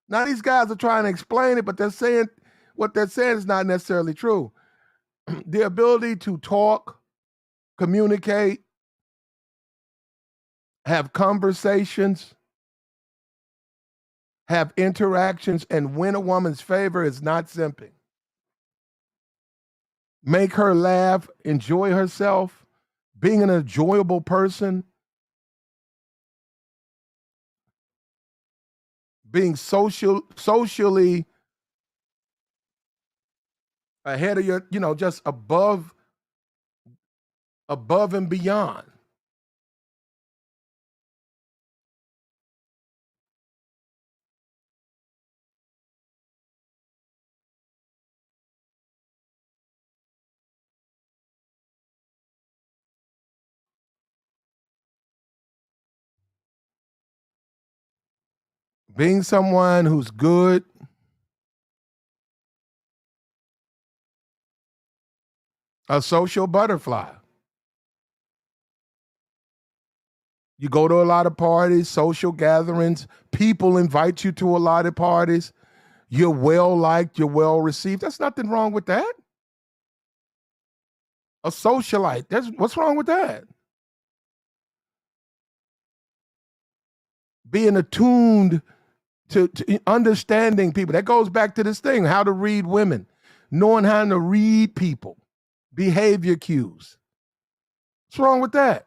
Now these guys are trying to explain it, but they're saying what they're saying is not necessarily true. The ability to talk, communicate, have conversations, have interactions, and win a woman's favor is not simping. Make her laugh, enjoy herself, being an enjoyable person, being socially ahead of your, just above and beyond. Being someone who's good, a social butterfly. You go to a lot of parties, social gatherings, people invite you to a lot of parties. You're well liked, you're well received. There's nothing wrong with that. A socialite, what's wrong with that? being attuned to understanding people. That goes back to this thing, how to read women, knowing how to read people, behavior cues. What's wrong with that?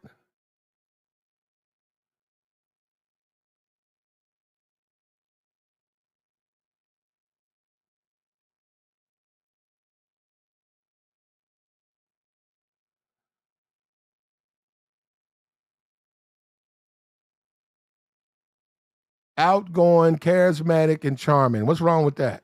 Outgoing, charismatic, and charming. What's wrong with that?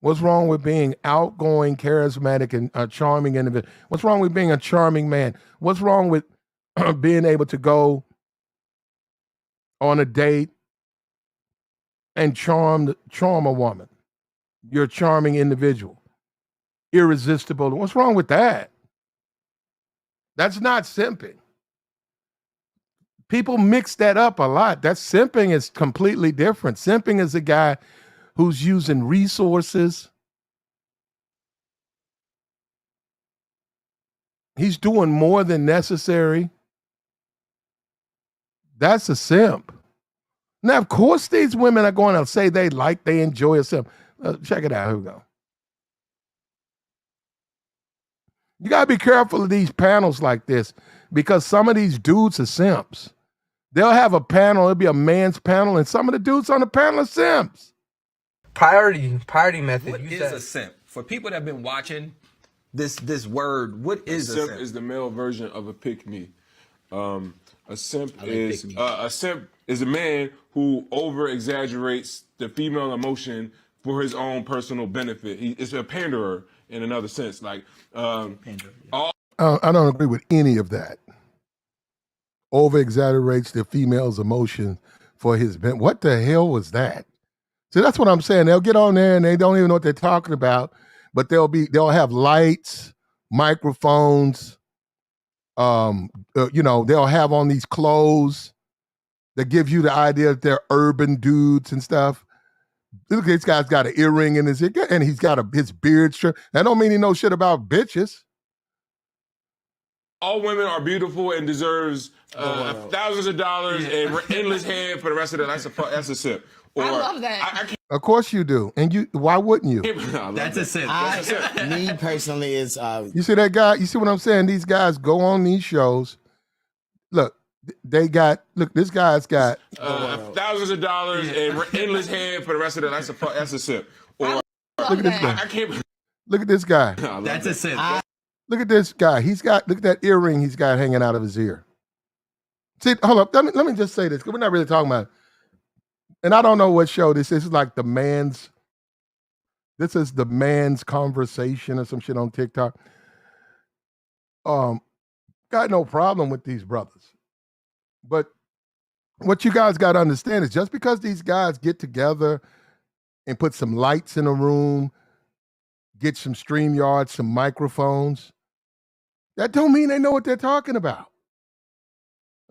What's wrong with being outgoing, charismatic, and a charming individual? What's wrong with being a charming man? What's wrong with being able to go on a date and charm a woman? You're a charming individual, irresistible. What's wrong with that? That's not simping. People mix that up a lot. That simping is completely different. Simping is a guy who's using resources. He's doing more than necessary. That's a simp. Now, of course, these women are going to say they enjoy a simp. Check it out. Here we go. You got to be careful of these panels like this because some of these dudes are simps. They'll have a panel, it'll be a man's panel, and some of the dudes on the panel are simps. Priority method. What is a simp? For people that have been watching this word, what is a simp? Is the male version of a pick-me. A simp is a man who over-exaggerates the female emotion for his own personal benefit. It's a panderer in another sense. Like, I don't agree with any of that. Over-exaggerates the female's emotion for his benefit. What the hell was that? See, that's what I'm saying. They'll get on there and they don't even know what they're talking about, but they'll have lights, microphones, they'll have on these clothes that give you the idea that they're urban dudes and stuff. Look, this guy's got an earring in his ear, and he's got his beard strip. That don't mean he knows shit about bitches. All women are beautiful and deserves thousands of dollars and endless head for the rest of their life. That's a simp. Or, I love that. Of course you do, and why wouldn't you? That's a simp. Me personally is. You see that guy? You see what I'm saying? These guys go on these shows. Look, this guy's got thousands of dollars and endless head for the rest of their life. That's a simp. Or, look at this guy. Look at this guy. That's a simp. Look at this guy. Look at that earring he's got hanging out of his ear. See, hold up. Let me just say this, because we're not really talking about it. And I don't know what show this is. This is like the man's conversation or some shit on TikTok. Got no problem with these brothers. But what you guys got to understand is just because these guys get together and put some lights in a room, get some StreamYards, some microphones, that don't mean they know what they're talking about.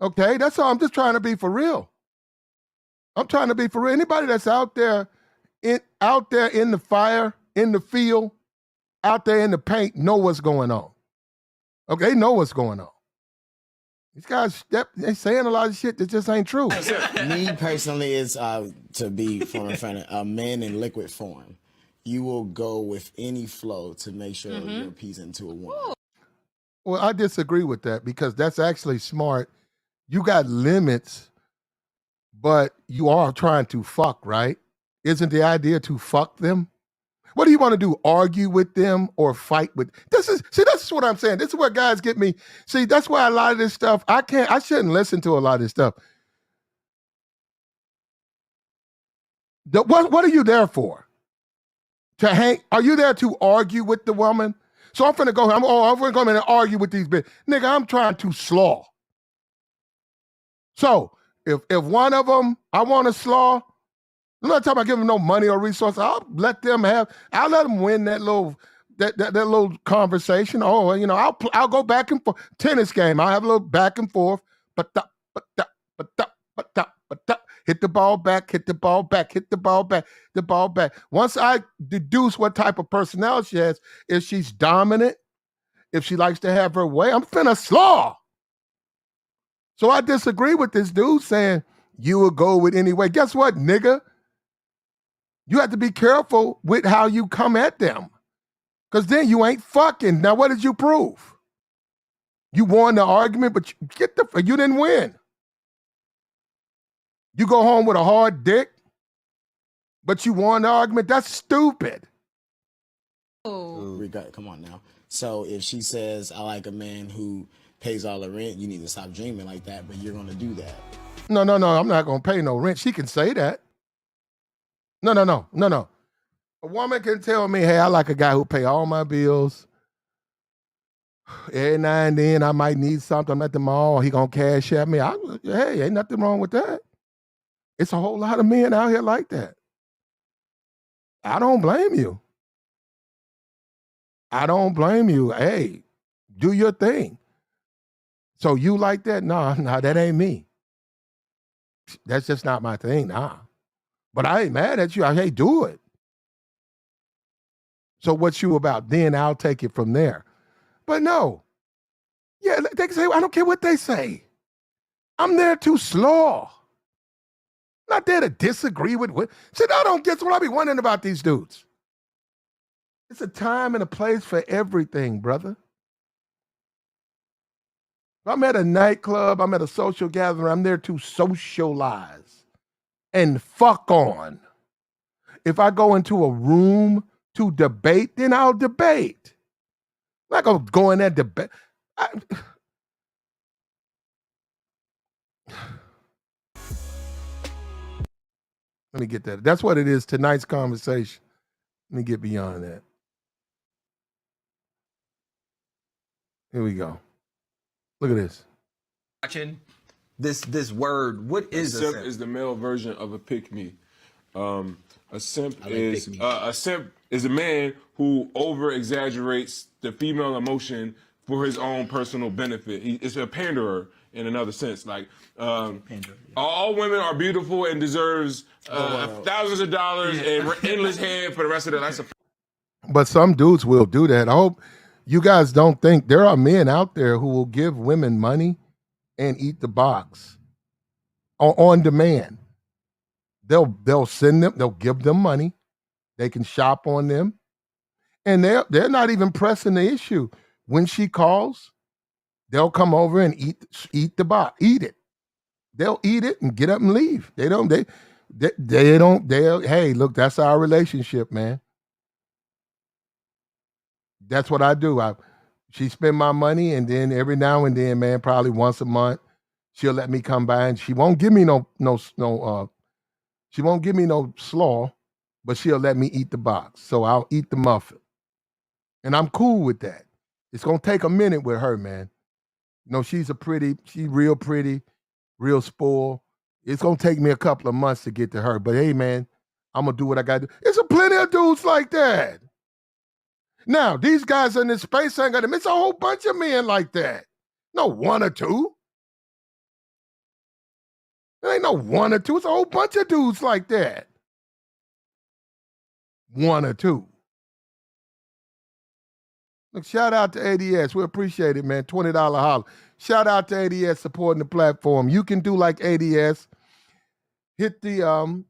Okay, that's all. I'm just trying to be for real. I'm trying to be for real. Anybody that's out there in the fire, in the field, out there in the paint, know what's going on. Okay, they know what's going on. These guys, they saying a lot of shit that just ain't true. Me personally is to be frank, a man in liquid form. You will go with any flow to make sure you're appeasing to a woman. Well, I disagree with that because that's actually smart. You got limits, but you are trying to fuck, right? Isn't the idea to fuck them? What do you want to do? Argue with them or fight with? This is what I'm saying. This is where guys get me. See, that's why a lot of this stuff, I shouldn't listen to a lot of this stuff. What are you there for? To hang? Are you there to argue with the woman? So I'm finna go. I'm gonna go in and argue with these bitches. Nigga, I'm trying to slaw. So if one of them I want to slaw, I'm not talking about giving them no money or resources. I'll let them win that little conversation. Oh, I'll go back and forth. Tennis game. I'll have a little back and forth. Hit the ball back, hit the ball back, hit the ball back, the ball back. Once I deduce what type of personality she has, if she's dominant, if she likes to have her way, I'm finna slaw. So I disagree with this dude saying you will go with anyway. Guess what, nigga? You have to be careful with how you come at them. Because then you ain't fucking. Now, what did you prove? You won the argument, but you didn't win. You go home with a hard dick, but you won the argument. That's stupid. Come on now. So if she says, I like a man who pays all the rent, you need to stop dreaming like that, but you're going to do that. No, I'm not going to pay no rent. She can say that. No. A woman can tell me, hey, I like a guy who pay all my bills. Every now and then I might need something. I'm at the mall. He going to cash at me. Hey, ain't nothing wrong with that. It's a whole lot of men out here like that. I don't blame you. Hey, do your thing. So you like that? No, that ain't me. That's just not my thing, nah. But I ain't mad at you. Hey, do it. So what's you about? Then I'll take it from there. But no. Yeah, they can say, I don't care what they say. I'm there to slaw. Not there to disagree with. Shit, I don't get what I be wondering about these dudes. It's a time and a place for everything, brother. If I'm at a nightclub, I'm at a social gathering, I'm there to socialize and fuck on. If I go into a room to debate, then I'll debate. I'm not going to go in there debate. Let me get that. That's what it is, tonight's conversation. Let me get beyond that. Here we go. Look at this. Watching this word. What is a simp? Is the male version of a pick-me. A simp is a man who over-exaggerates the female emotion for his own personal benefit. It's a panderer in another sense. Like all women are beautiful and deserves thousands of dollars and endless head for the rest of their life. But some dudes will do that. I hope you guys don't think there are men out there who will give women money and eat the box on demand. They'll send them, they'll give them money. They can shop on them. And they're not even pressing the issue. When she calls, they'll come over and eat the box, eat it. They'll eat it and get up and leave. Hey, look, that's our relationship, man. That's what I do. She spend my money, and then every now and then, man, probably once a month, she'll let me come by, and she won't give me no slaw, but she'll let me eat the box. So I'll eat the muffin. And I'm cool with that. It's gonna take a minute with her, man. You know, she's real pretty, real spoiled. It's gonna take me a couple of months to get to her. But hey, man, I'm gonna do what I gotta do. There's a plenty of dudes like that. Now, these guys in this space ain't got them. It's a whole bunch of men like that. No one or two. There ain't no one or two. It's a whole bunch of dudes like that. One or two. Look, shout out to ADS. We appreciate it, man. $20 holler. Shout out to ADS supporting the platform. You can do like ADS. Hit the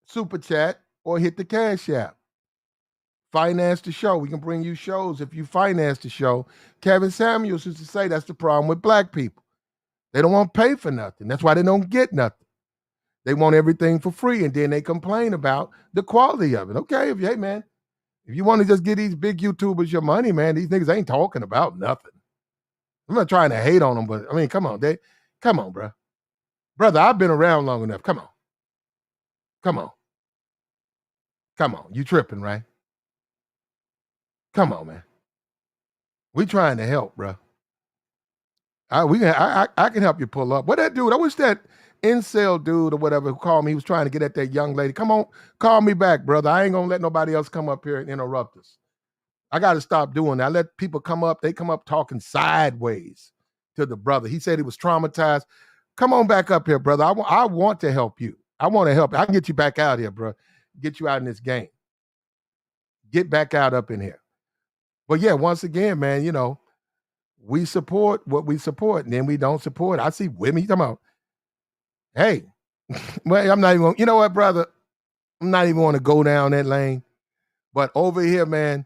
super chat or hit the Cash App. Finance the show. We can bring you shows if you finance the show. Kevin Samuels used to say that's the problem with black people. They don't want to pay for nothing. That's why they don't get nothing. They want everything for free, and then they complain about the quality of it. Okay, if you want to just get these big YouTubers your money, man, these niggas ain't talking about nothing. I'm not trying to hate on them, but I mean, come on, bro. Brother, I've been around long enough. Come on. You tripping, right? Come on, man. We trying to help, bro. I can help you pull up. What that dude? I wish that incel dude or whatever who called me, he was trying to get at that young lady. Come on, call me back, brother. I ain't gonna let nobody else come up here and interrupt us. I got to stop doing that. I let people come up. They come up talking sideways to the brother. He said he was traumatized. Come on back up here, brother. I want to help you. I want to help you. I can get you back out here, bro. Get you out in this game. Get back out up in here. But yeah, once again, man, you know, We support what we support, and then we don't support. I see women, you talking about, hey, well, I'm not even, you know what, brother? I'm not even want to go down that lane. But over here, man,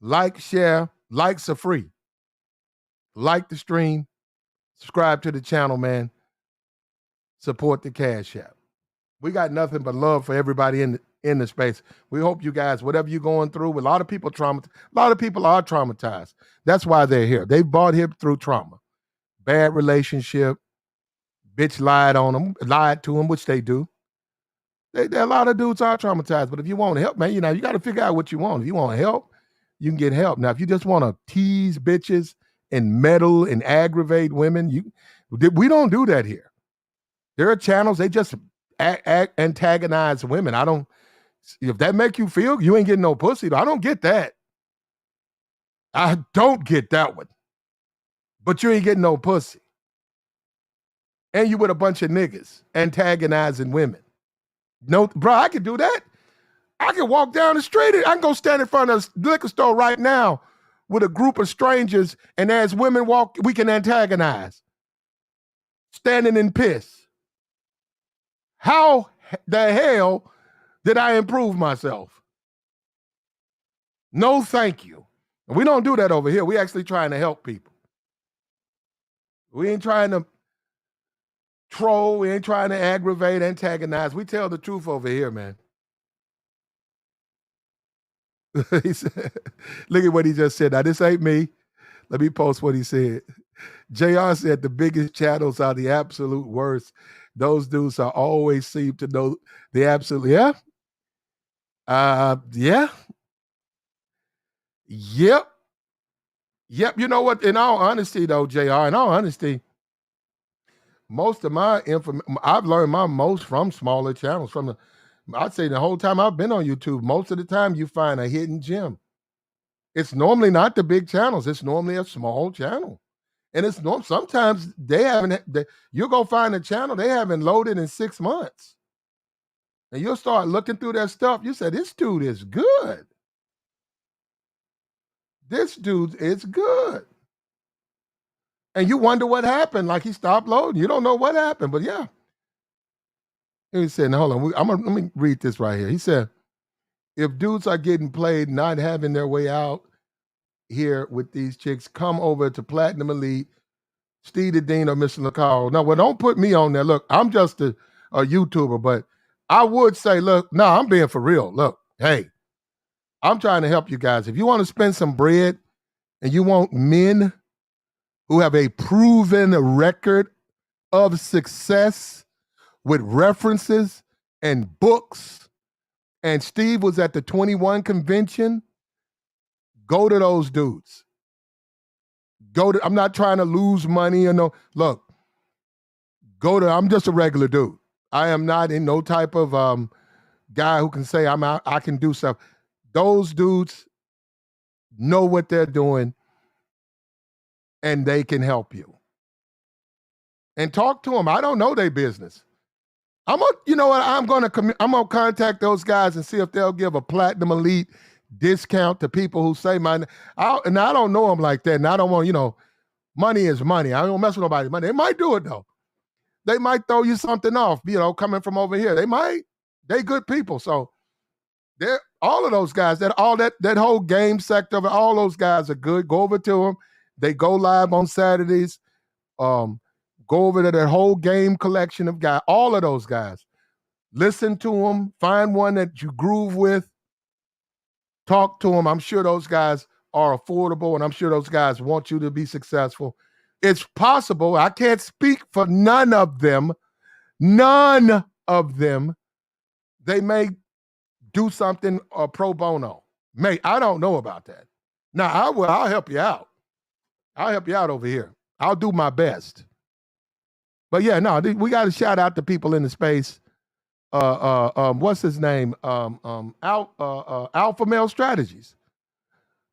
like, share, likes are free. Like the stream, subscribe to the channel, man. Support the Cash App. We got nothing but love for everybody in the space. We hope you guys, whatever you're going through, a lot of people are traumatized. That's why they're here. They bought here through trauma. Bad relationship, bitch lied to them, which they do. A lot of dudes are traumatized, but if you want help, man, you got to figure out what you want. If you want help, you can get help. Now, if you just want to tease bitches and meddle and aggravate women, we don't do that here. There are channels, they just antagonize women. If that make you feel, you ain't getting no pussy. I don't get that. I don't get that one. But you ain't getting no pussy. And you with a bunch of niggas antagonizing women. No, bro, I can do that. I can walk down the street. I can go stand in front of a liquor store right now with a group of strangers, and as women walk, we can antagonize. Standing in piss. How the hell did I improve myself? No, thank you. We don't do that over here. We actually trying to help people. We ain't trying to troll. We ain't trying to aggravate, antagonize. We tell the truth over here, man. He said, look at what he just said. Now, this ain't me. Let me post what he said. JR said the biggest channels are the absolute worst. Those dudes are always seem to know the absolute. Yeah. Yeah. Yep. You know what? In all honesty, though, JR, in all honesty, most of my information, I've learned my most from smaller channels. I'd say the whole time I've been on YouTube, most of the time you find a hidden gem. It's normally not the big channels. It's normally a small channel. And it's sometimes you'll go find a channel they haven't loaded in 6 months. And you'll start looking through their stuff. You say, this dude is good. This dude is good. And you wonder what happened. Like he stopped loading. You don't know what happened, but yeah. He said, now, hold on. Let me read this right here. He said, if dudes are getting played, not having their way out here with these chicks, come over to Platinum Elite, Steve the Dean or Mr. LaCarl. No, well, don't put me on there. Look, I'm just a YouTuber, but I would say, look, no, I'm being for real. Look, hey, I'm trying to help you guys. If you want to spend some bread and you want men who have a proven record of success with references and books, and Steve was at the 21 convention, go to those dudes. I'm not trying to lose money or no. Look, I'm just a regular dude. I am not in no type of guy who can say I'm out, I can do stuff. Those dudes know what they're doing and they can help you. And talk to them. I don't know their business. You know what? I'm gonna contact those guys and see if they'll give a Platinum Elite discount to people who say and I don't know them like that. And I don't want, money is money. I don't mess with nobody's money. They might do it though. They might throw you something off, coming from over here. They good people. So they're all of those guys, that whole game sector of it, all those guys are good. Go over to them. They go live on Saturdays. Go over to their whole game collection of guys, all of those guys. Listen to them. Find one that you groove with. Talk to them. I'm sure those guys are affordable, and I'm sure those guys want you to be successful. It's possible. I can't speak for none of them. None of them. They may do something pro bono. I don't know about that. Now, I'll help you out. I'll help you out over here. I'll do my best. But yeah, no, we got to shout out to people in the space. What's his name? Alpha Male Strategies.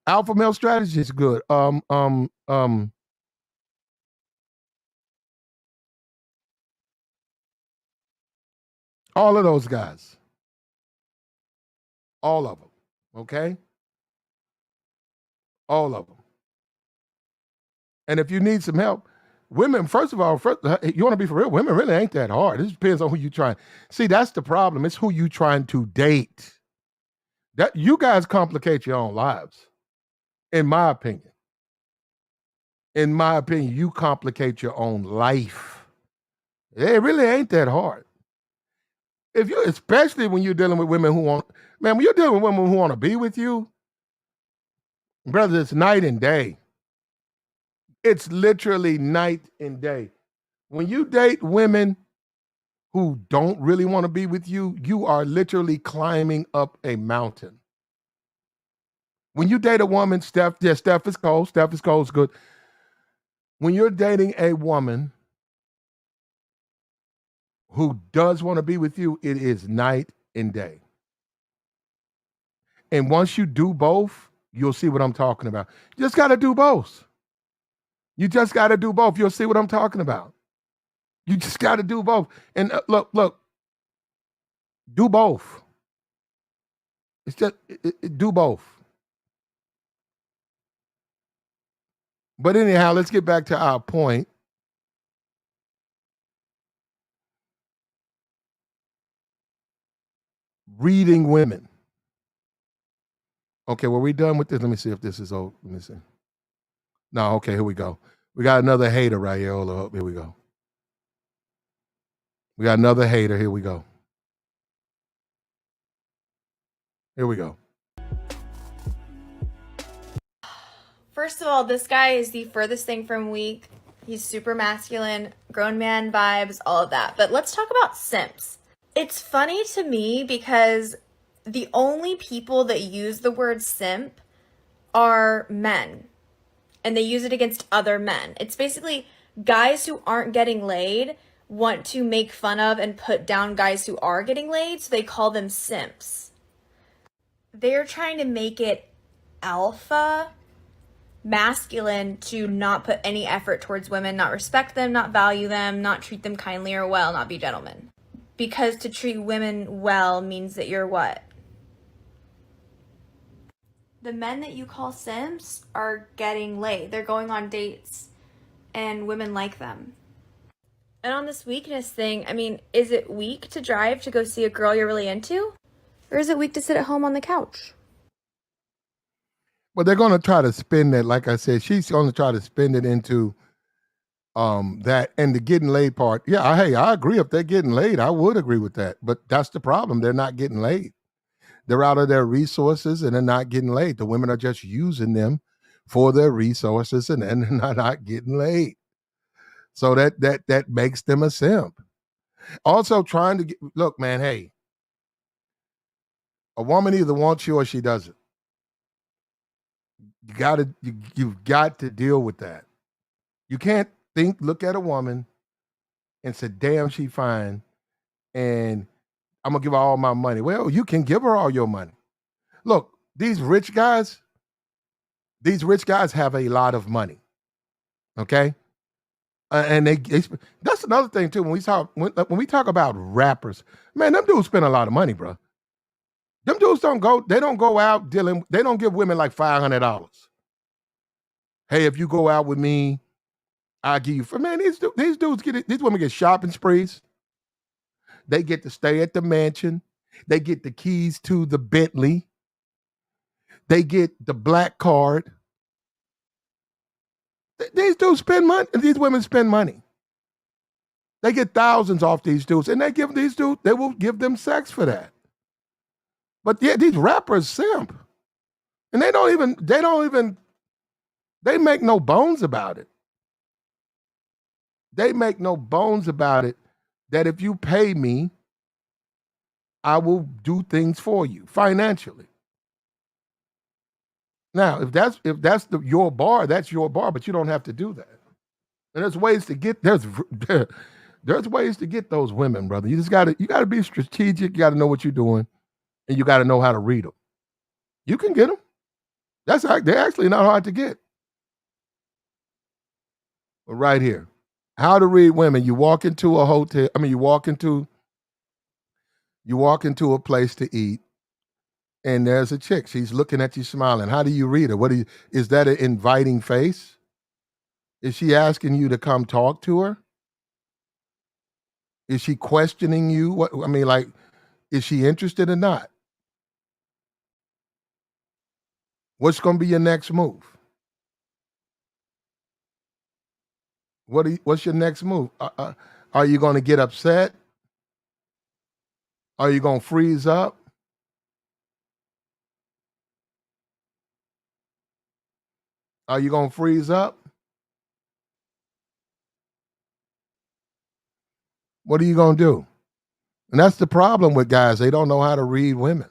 Alpha Male Strategies is good. All of those guys. All of them. Okay? All of them. And if you need some help, women, first of all, you want to be for real, women really ain't that hard. It just depends on who you trying. See, that's the problem. It's who you trying to date. That you guys complicate your own lives, in my opinion. In my opinion, you complicate your own life. It really ain't that hard. If you, especially when you're dealing with women who want, man, when you're dealing with women who want to be with you, brother, it's night and day. It's literally night and day. When you date women who don't really want to be with you, you are literally climbing up a mountain. When you date a woman, Steph is cold. Steph is cold is good. When you're dating a woman who does want to be with you, it is night and day. And once you do both, you'll see what I'm talking about. You just got to do both. You just got to do both. You'll see what I'm talking about. You just got to do both. And look, do both. It's just, do both. But anyhow, let's get back to our point. Reading women. Okay, well, we done with this. Let me see if this is over. Let me see. No, okay, here we go. We got another hater right here. Hold up. Here we go. We got another hater. Here we go. Here we go. First of all, this guy is the furthest thing from weak. He's super masculine, grown man vibes, all of that. But let's talk about simps. It's funny to me because the only people that use the word simp are men. And they use it against other men. It's basically guys who aren't getting laid want to make fun of and put down guys who are getting laid, so they call them simps. They're trying to make it alpha masculine to not put any effort towards women, not respect them, not value them, not treat them kindly or well, not be gentlemen. Because to treat women well means that you're what? The men that you call simps are getting laid. They're going on dates and women like them. And on this weakness thing, I mean, is it weak to drive to go see a girl you're really into? Or is it weak to sit at home on the couch? Well, they're going to try to spin that, like I said, she's going to try to spin it into that and the getting laid part. Yeah, I agree. If they're getting laid, I would agree with that. But that's the problem. They're not getting laid. They're out of their resources and they're not getting laid. The women are just using them for their resources and then they're not getting laid. So that makes them a simp. Also trying to look, man, hey, a woman either wants you or she doesn't. You've got to deal with that. You can't look at a woman and say, damn, she fine, and I'm gonna give her all my money. Well, you can give her all your money. Look, these rich guys have a lot of money. Okay? And they that's another thing too. When we talk about rappers, man, them dudes spend a lot of money, bro. Them dudes don't go out dealing, they don't give women like $500. Hey, if you go out with me, I'll give you these dudes these women get shopping sprees. They get to stay at the mansion. They get the keys to the Bentley. They get the black card. These dudes spend money. These women spend money. They get thousands off these dudes, and they will give them sex for that. But yeah, these rappers simp. And they make no bones about it. They make no bones about it that if you pay me, I will do things for you financially. Now, if that's your bar, that's your bar, but you don't have to do that. And there's ways to get there's ways to get those women, brother. You gotta be strategic. You gotta know what you're doing, and you gotta know how to read them. You can get them. They're actually not hard to get. But right here, how to read women. You walk into a hotel. You walk into a place to eat, and there's a chick. She's looking at you, smiling. How do you read her? Is that an inviting face? Is she asking you to come talk to her? Is she questioning you? What I mean, like, is she interested or not? What's going to be your next move? What's your next move? Are you going to get upset? Are you going to freeze up? Are you going to freeze up? What are you going to do? And that's the problem with guys. They don't know how to read women.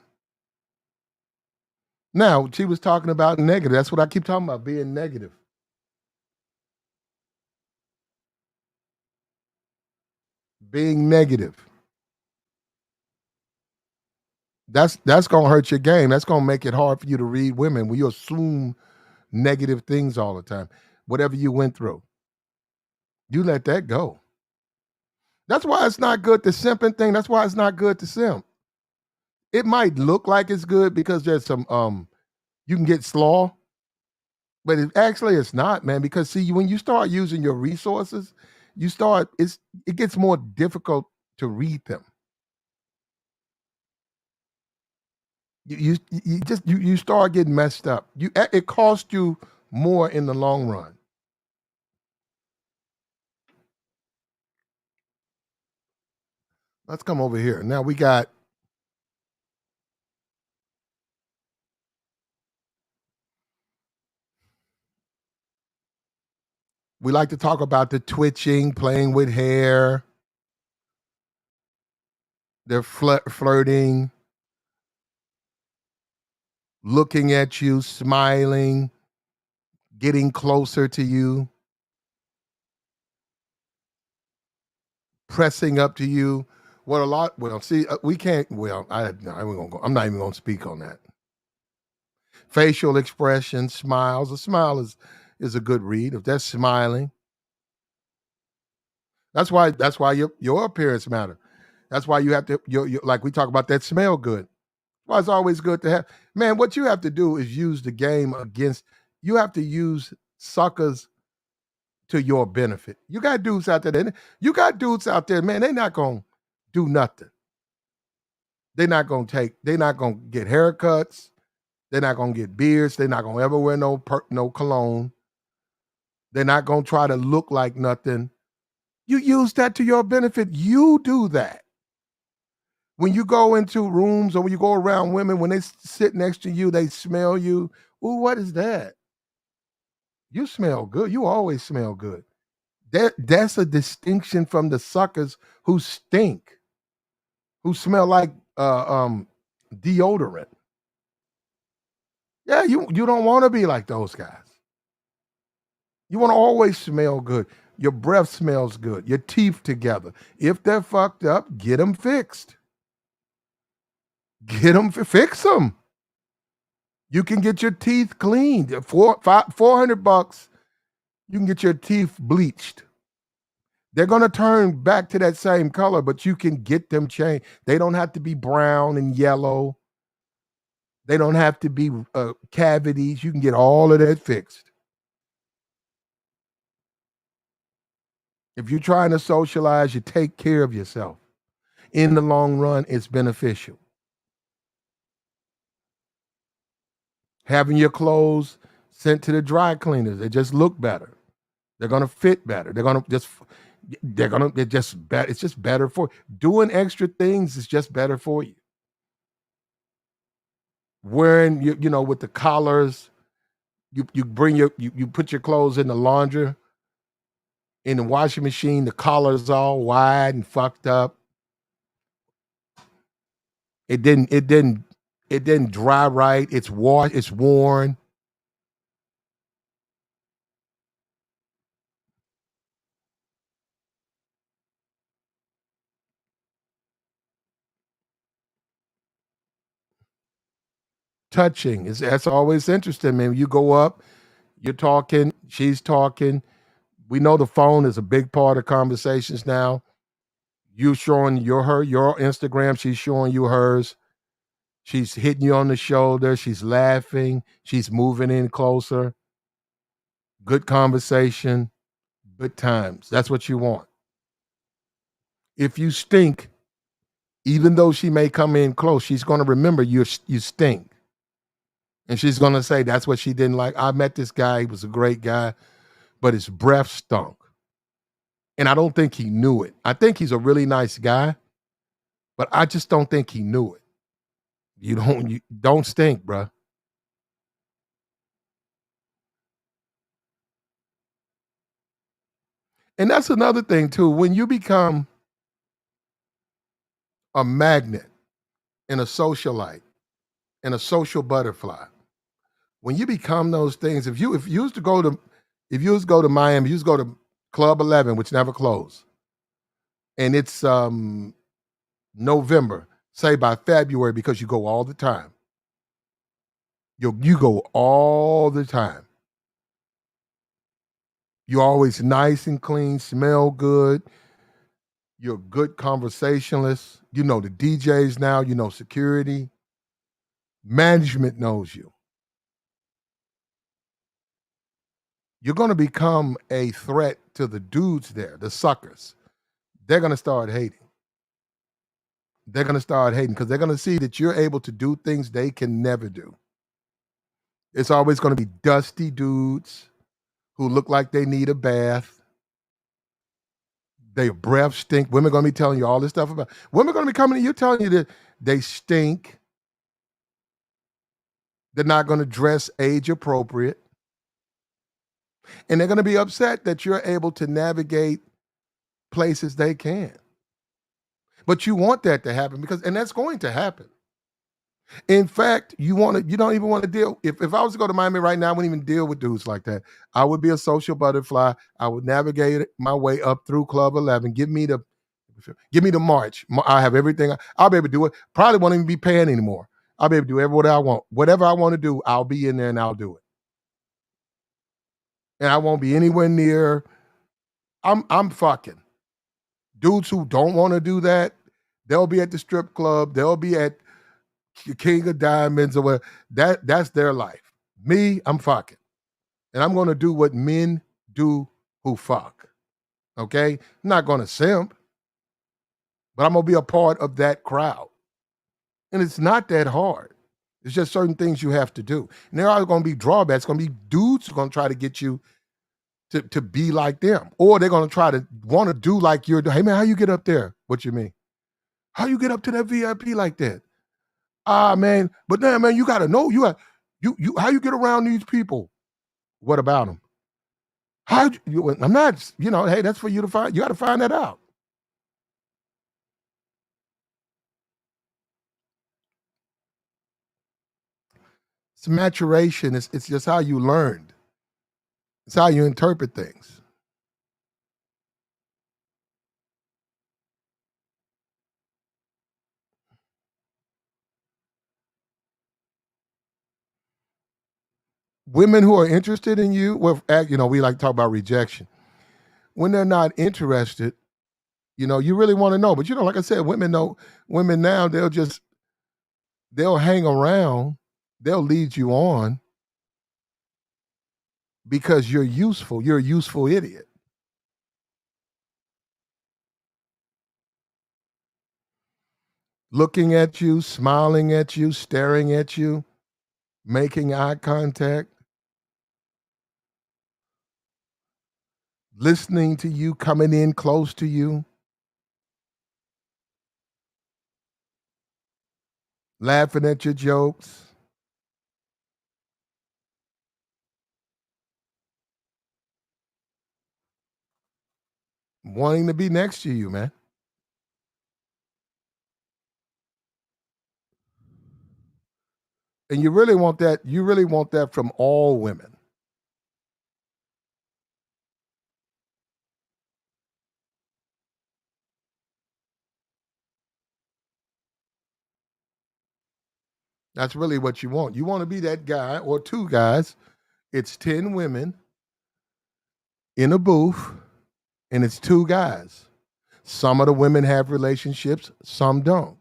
Now, she was talking about negative. That's what I keep talking about, being negative. Being negative. That's going to hurt your game. That's going to make it hard for you to read women when you assume negative things all the time. Whatever you went through, you let that go. That's why it's not good to simping thing. That's why it's not good to simp. It might look like it's good because there's some you can get slaw, but actually it's not, man. Because see, when you start using your resources, it gets more difficult to read them. You start getting messed up. It costs you more in the long run. Let's come over here. Now we like to talk about the twitching, playing with hair. They're flirting, looking at you, smiling, getting closer to you, pressing up to you. We can't. Well, I'm not even going to speak on that. Facial expression, smiles. A smile is a good read. If they're smiling, that's why your appearance matter. That's why you have to. Like we talk about that smell good. Well, it's always good to have. Man, what you have to do is use the game against. You have to use suckers to your benefit. You got dudes out there. Man, they're not gonna do nothing. They're not gonna get haircuts. They're not gonna get beards. They're not gonna ever wear no cologne. They're not gonna try to look like nothing. You use that to your benefit. You do that. When you go into rooms or when you go around women, when they sit next to you, they smell you. Ooh, what is that? You smell good. You always smell good. That's a distinction from the suckers who stink, who smell like deodorant. Yeah, you don't want to be like those guys. You want to always smell good. Your breath smells good. Your teeth together. If they're fucked up, get them fixed. Fix them. You can get your teeth cleaned. $400. You can get your teeth bleached. They're going to turn back to that same color, but you can get them changed. They don't have to be brown and yellow. They don't have to be cavities. You can get all of that fixed. If you're trying to socialize, you take care of yourself. In the long run, it's beneficial. Having your clothes sent to the dry cleaners, they just look better. They're going to fit better. It's just better for doing extra things is just better for you. Wearing with the collars, you put your clothes in the laundry, in the washing machine, the collar's all wide and fucked up. It didn't dry right. It's worn. Touching that's always interesting, man. You go up, you're talking, she's talking. We know the phone is a big part of conversations now. You showing your Instagram, she's showing you hers. She's hitting you on the shoulder, she's laughing, she's moving in closer. Good conversation. Good times. That's what you want. If you stink, even though she may come in close, she's going to remember you stink. And she's going to say that's what she didn't like. I met this guy. He was a great guy, but his breath stunk. And I don't think he knew it. I think he's a really nice guy, but I just don't think he knew it. You don't stink, bruh. And that's another thing too. When you become a magnet and a socialite and a social butterfly, when you become those things, if you used to go to Miami, you used to go to Club 11, which never closed, and it's November, say by February, because you go all the time. You go all the time. You're always nice and clean, smell good. You're a good conversationalist. You know the DJs now, you know security. Management knows you. You're going to become a threat to the dudes there, the suckers. They're going to start hating. They're going to start hating because they're going to see that you're able to do things they can never do. It's always going to be dusty dudes who look like they need a bath. Their breath stink. Women are going to be telling you all this stuff about. Women are going to be coming to you telling you that they stink. They're not going to dress age appropriate. And they're going to be upset that you're able to navigate places they can't. But you want that to happen and that's going to happen. In fact, you don't even want to deal. If I was to go to Miami right now, I wouldn't even deal with dudes like that. I would be a social butterfly. I would navigate my way up through Club 11. Give me the march. I have everything. I'll be able to do it. Probably won't even be paying anymore. I'll be able to do whatever I want. Whatever I want to do, I'll be in there and I'll do it. And I won't be anywhere near. I'm fucking. Dudes who don't want to do that, they'll be at the strip club. They'll be at King of Diamonds or whatever. That's their life. Me, I'm fucking. And I'm going to do what men do who fuck. Okay? I'm not going to simp, but I'm going to be a part of that crowd. And it's not that hard. It's just certain things you have to do. And there are going to be drawbacks. Going to be dudes who are going to try to get you to be like them. Or they're going to try to want to do like you're doing. Hey, man, how you get up there? What you mean? How you get up to that VIP like that? Man, but then, man, you got to know. You how you get around these people? What about them? I'm not, hey, that's for you to find. You got to find that out. It's maturation. It's just how you learned. It's how you interpret things. Women who are interested in you, well, we like to talk about rejection. When they're not interested, you really want to know. But like I said, women now, they'll hang around, they'll lead you on because you're useful. You're a useful idiot. Looking at you, smiling at you, staring at you, making eye contact, listening to you, coming in close to you, laughing at your jokes. Wanting to be next to you, man. And you really want that from all women. That's really what you want. You want to be that guy or two guys. It's 10 women in a booth, and it's two guys. Some of the women have relationships, some don't.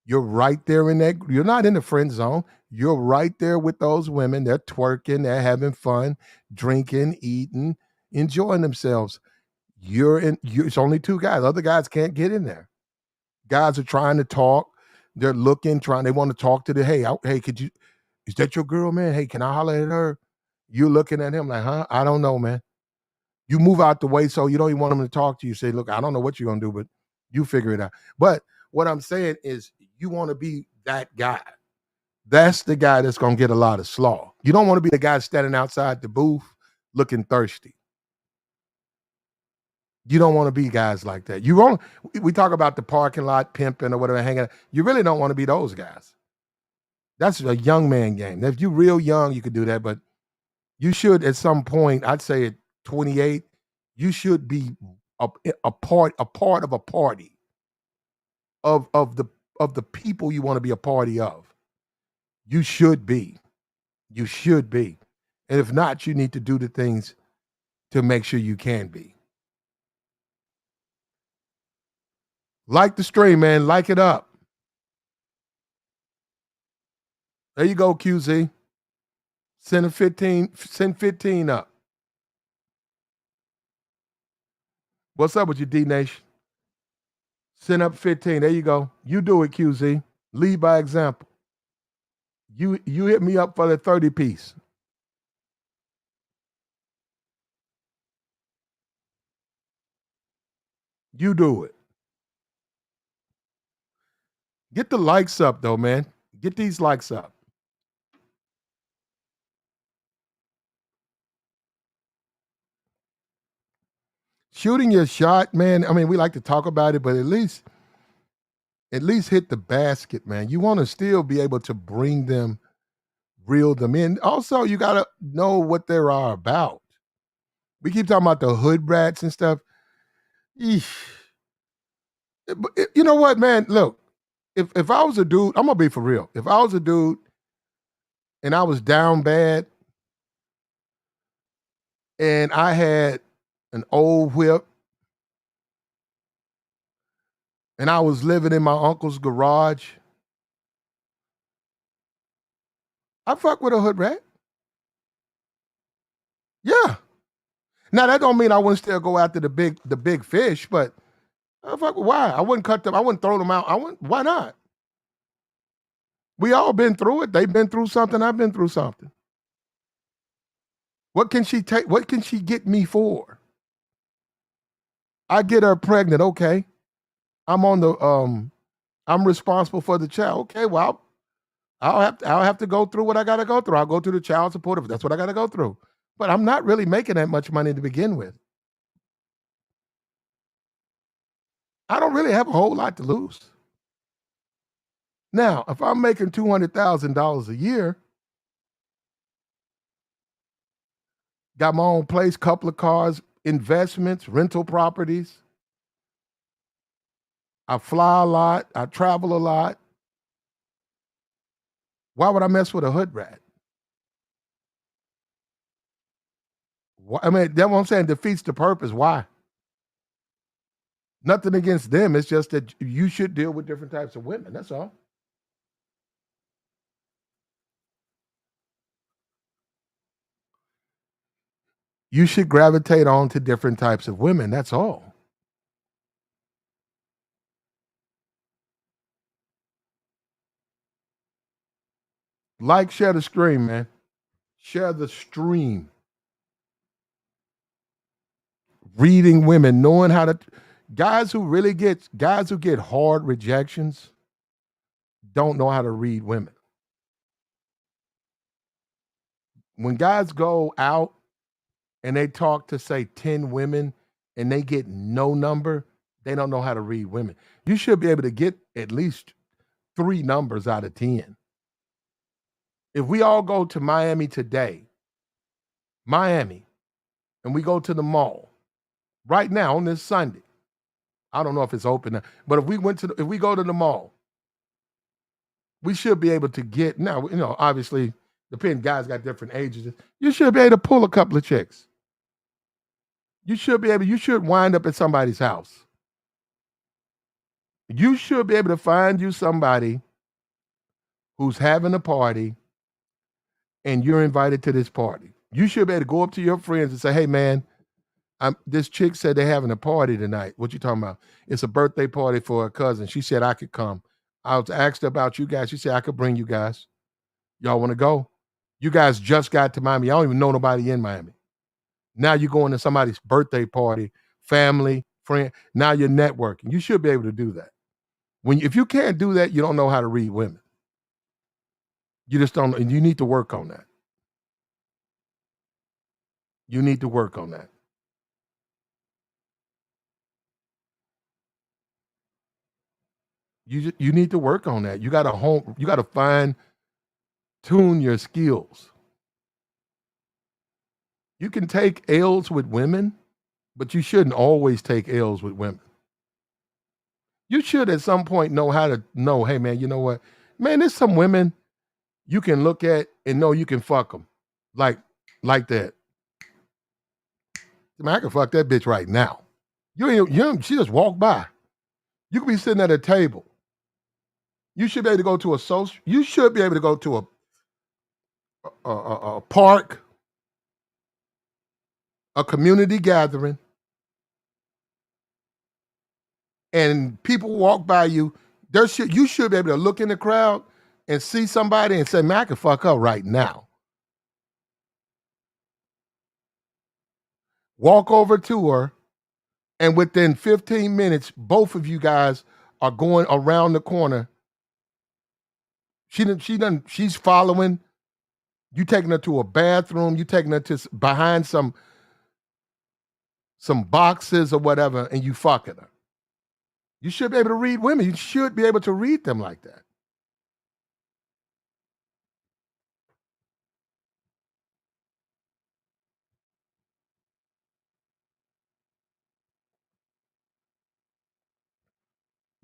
You're right there in that. You're not in the friend zone. You're right there with those women. They're twerking. They're having fun, drinking, eating, enjoying themselves. It's only two guys. Other guys can't get in there. Guys are trying to talk. They're looking, they want to talk to hey, is that your girl, man? Hey, can I holler at her? You're looking at him like, huh? I don't know, man. You move out the way so you don't even want him to talk to you. Say, look, I don't know what you're going to do, but you figure it out. But what I'm saying is you want to be that guy. That's the guy that's going to get a lot of slaw. You don't want to be the guy standing outside the booth looking thirsty. You don't want to be guys like that. We talk about the parking lot pimping or whatever, hanging out. You really don't want to be those guys. That's a young man game. If you're real young, you could do that, but you should at some point, I'd say at 28, you should be a part of a party of the people you want to be a party of. You should be. You should be. And if not, you need to do the things to make sure you can be. Like the stream, man. Like it up. There you go, QZ. Send 15 up. What's up with you, D Nation? Send up 15. There you go. You do it, QZ. Lead by example. You hit me up for the 30 piece. You do it. Get the likes up, though, man. Get these likes up. Shooting your shot, man. I mean, we like to talk about it, but at least hit the basket, man. You want to still be able to bring them, reel them in. Also, you got to know what they are about. We keep talking about the hood rats and stuff. Eesh. You know what, man? Look, if I was a dude, I'm going to be for real. If I was a dude and I was down bad and I had an old whip and I was living in my uncle's garage, I fuck with a hood rat. Yeah. Now that don't mean I wouldn't still go after the big fish, but why? I wouldn't cut them. I wouldn't throw them out. Why not? We all been through it. They've been through something. I've been through something. What can she take? What can she get me for? I get her pregnant. Okay. I'm responsible for the child. Okay, well, I'll have to go through what I gotta go through. I'll go through the child support if that's what I gotta go through. But I'm not really making that much money to begin with. I don't really have a whole lot to lose. Now, if I'm making $200,000 a year, got my own place, couple of cars, investments, rental properties, I fly a lot, I travel a lot, why would I mess with a hood rat? I mean, that's what I'm saying, defeats the purpose. Why? Nothing against them. It's just that you should deal with different types of women. That's all. You should gravitate on to different types of women. That's all. Like, share the stream, man. Share the stream. Reading women, knowing how to. Guys who get hard rejections don't know how to read women. When guys go out and they talk to, say, 10 women and they get no number, they don't know how to read women. You should be able to get at least 3 numbers out of 10. If we all go to Miami today, and we go to the mall right now on this Sunday, I don't know if it's open now, but if we go to the mall, we should be able to get, now, obviously, depending, guys got different ages. You should be able to pull a couple of chicks. You should wind up at somebody's house. You should be able to find you somebody who's having a party and you're invited to this party. You should be able to go up to your friends and say, hey, man, This chick said they're having a party tonight. What you talking about? It's a birthday party for her cousin. She said I could come. I was asked about you guys. She said I could bring you guys. Y'all want to go? You guys just got to Miami. I don't even know nobody in Miami. Now you're going to somebody's birthday party, family, friend. Now you're networking. You should be able to do that. If you can't do that, you don't know how to read women. You just don't. And you need to work on that. You need to work on that. You need to work on that. You got to fine tune your skills. You can take L's with women, but you shouldn't always take L's with women. You should at some point know how to know, hey man, you know what? Man, there's some women you can look at and know you can fuck them. Like that. Man, I can fuck that bitch right now. She just walked by. You could be sitting at a table. You should be able to go to you should be able to go to a park, a community gathering, and people walk by you. You should be able to look in the crowd and see somebody and say, man, I can fuck up right now. Walk over to her, and within 15 minutes, both of you guys are going around the corner. She's following. You taking her to a bathroom. You taking her to behind some boxes or whatever, and you fucking her. You should be able to read women. You should be able to read them like that.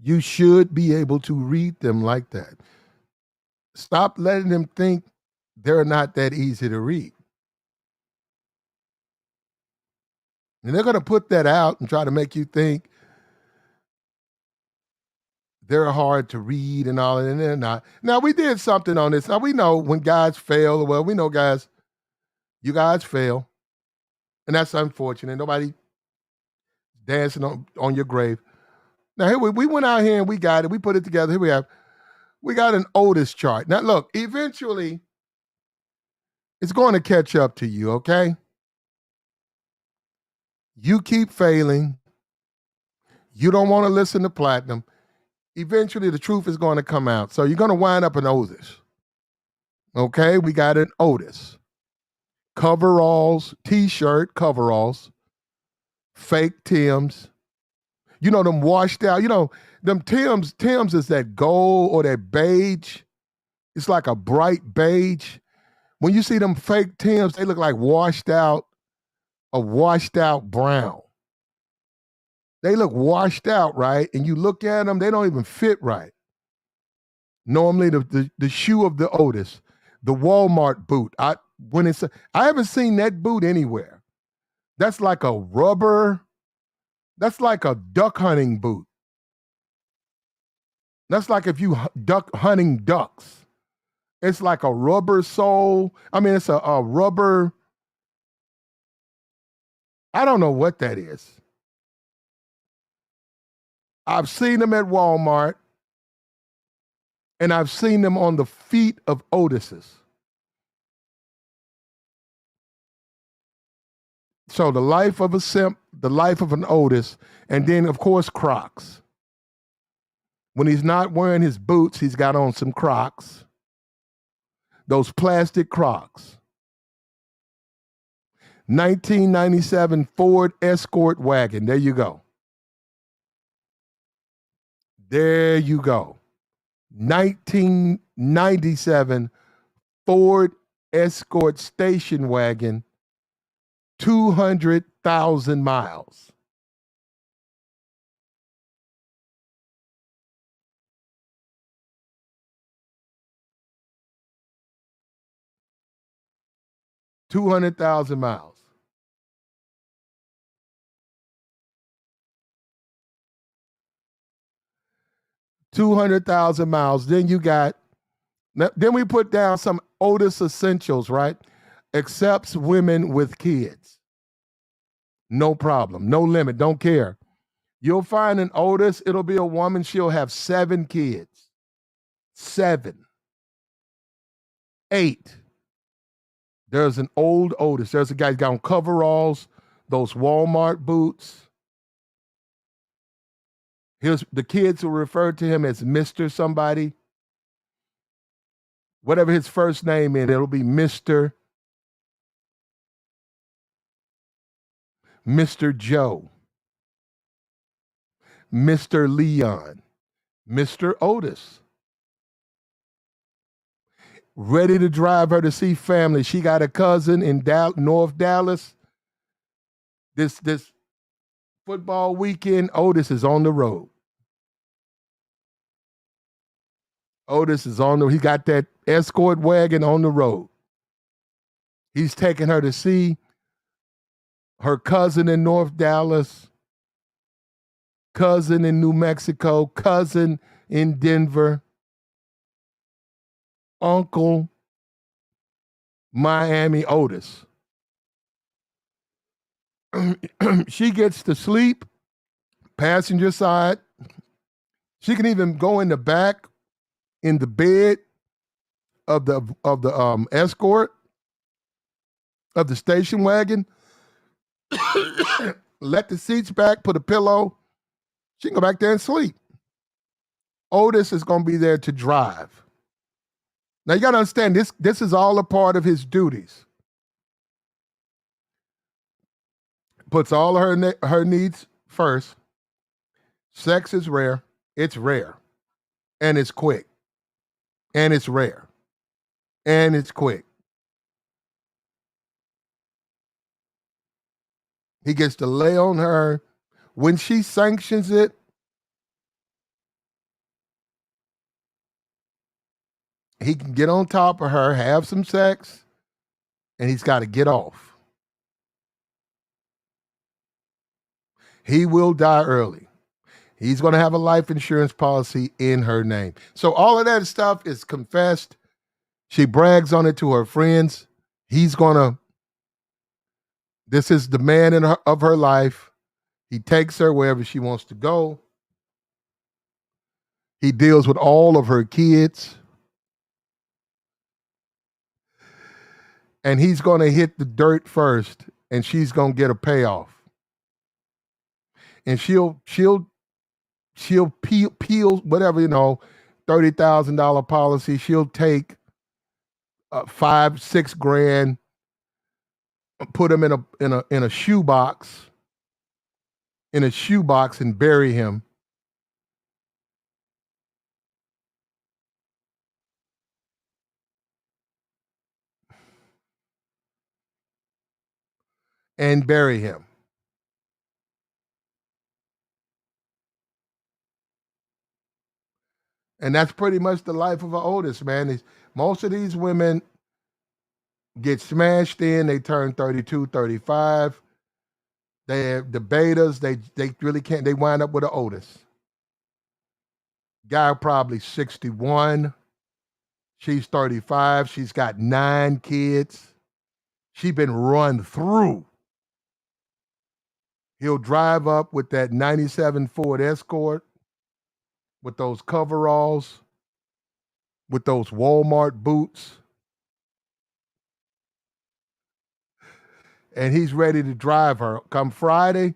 You should be able to read them like that. Stop letting them think they're not that easy to read. And they're going to put that out and try to make you think they're hard to read and all, and they're not. Now, we did something on this. Now, we know when guys fail, well, we know you guys fail. And that's unfortunate. Nobody dancing on your grave. Now, here we went out here and we got it. We put it together. Here we got an Otis chart. Now, look, eventually, it's going to catch up to you, okay? You keep failing. You don't want to listen to platinum. Eventually, the truth is going to come out. So you're going to wind up an Otis. Okay? We got an Otis. Coveralls, T-shirt, coveralls, fake Timbs. You know, them washed out. You know, them Timbs is that gold or that beige. It's like a bright beige. When you see them fake Timbs, they look like washed out brown. They look washed out, right? And you look at them, they don't even fit right. Normally, the shoe of the Otis, the Walmart boot. I haven't seen that boot anywhere. That's like a rubber. That's like a duck hunting boot. That's like if you hunting ducks. It's like a rubber sole. I mean, it's a rubber. I don't know what that is. I've seen them at Walmart, and I've seen them on the feet of Otises. So the life of a simp, the life of an Otis, and then, of course, Crocs. When he's not wearing his boots, he's got on some Crocs. Those plastic Crocs. 1997 Ford Escort wagon. There you go. There you go. 1997 Ford Escort station wagon, 200,000 miles. $200,000 miles. $200,000 miles. Then we put down some Otis essentials, right? Accepts women with kids. No problem. No limit. Don't care. You'll find an Otis, it'll be a woman, she'll have 7 kids. 7. 8. There's an old Otis. There's a guy got on coveralls, those Walmart boots. The kids will refer to him as Mr. somebody. Whatever his first name is, it'll be Mr. Joe, Mr. Leon, Mr. Otis. Ready to drive her to see family. She got a cousin in North Dallas. This football weekend, Otis is on the road. Otis is he got that escort wagon on the road. He's taking her to see her cousin in North Dallas, cousin in New Mexico, cousin in Denver, uncle, Miami, Otis. She gets to sleep, passenger side. She can even go in the back in the bed of the escort of the station wagon. Let the seats back, put a pillow. She can go back there and sleep. Otis is going to be there to drive. Now you got to understand this is all a part of his duties. Puts all of her needs first. Sex is rare. It's rare. And it's quick. And it's rare. And it's quick. He gets to lay on her. When she sanctions it, he can get on top of her, have some sex, and he's got to get off. He will die early. He's going to have a life insurance policy in her name. So all of that stuff is confessed. She brags on it to her friends. This is the man of her life. He takes her wherever she wants to go. He deals with all of her kids. And he's going to hit the dirt first, and she's going to get a payoff. And she'll peel whatever, $30,000 policy. She'll take $5-6 grand, put him in a shoebox, and bury him. And bury him. And that's pretty much the life of an Otis, man. Most of these women get smashed in. They turn 32, 35. They have the betas. They really can't. They wind up with an Otis. Guy probably 61. She's 35. She's got 9 kids. She's been run through. He'll drive up with that 97 Ford Escort, with those coveralls, with those Walmart boots. And he's ready to drive her. Come Friday,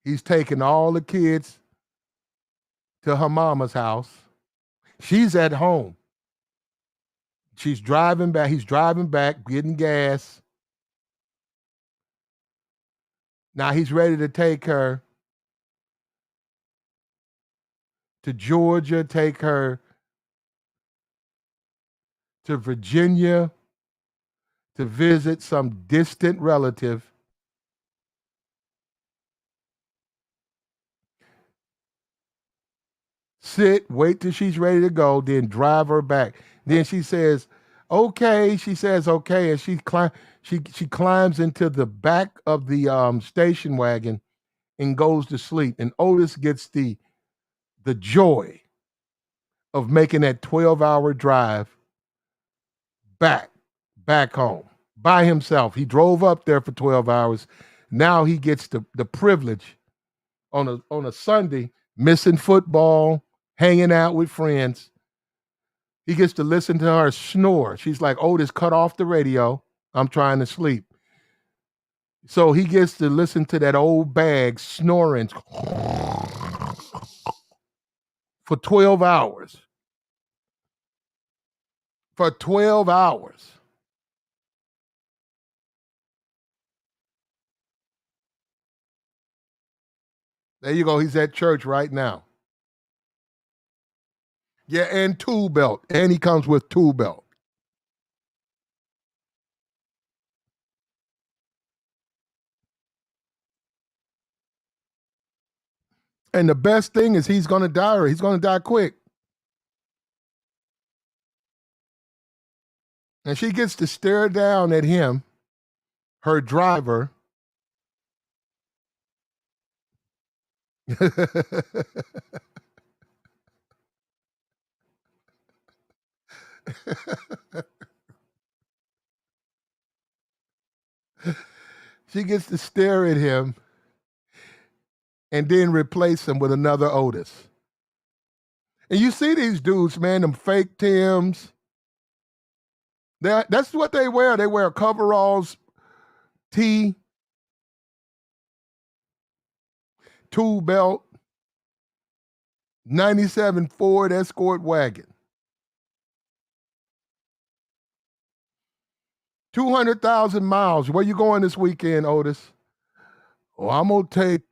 he's taking all the kids to her mama's house. She's at home. She's driving back. He's driving back, getting gas. Now he's ready to take her to Georgia, take her to Virginia to visit some distant relative. Sit, wait till she's ready to go, then drive her back. Then she says, okay. She says, okay. And she climbs into the back of the station wagon and goes to sleep. And Otis gets the joy of making that 12-hour drive back home, by himself. He drove up there for 12 hours. Now he gets the privilege on a Sunday, missing football, hanging out with friends. He gets to listen to her snore. She's like, Otis, cut off the radio. I'm trying to sleep. So he gets to listen to that old bag snoring for 12 hours. For 12 hours. There you go. He's at church right now. Yeah, and tool belt. And he comes with tool belt. And the best thing is he's going to die. He's going to die quick. And she gets to stare down at him, her driver. She gets to stare at him and then replace him with another Otis. And you see these dudes, man, them fake Tims. That's what they wear. They wear coveralls, tee, tool belt, 97 Ford Escort wagon. 200,000 miles. Where you going this weekend, Otis? Oh, I'm gonna take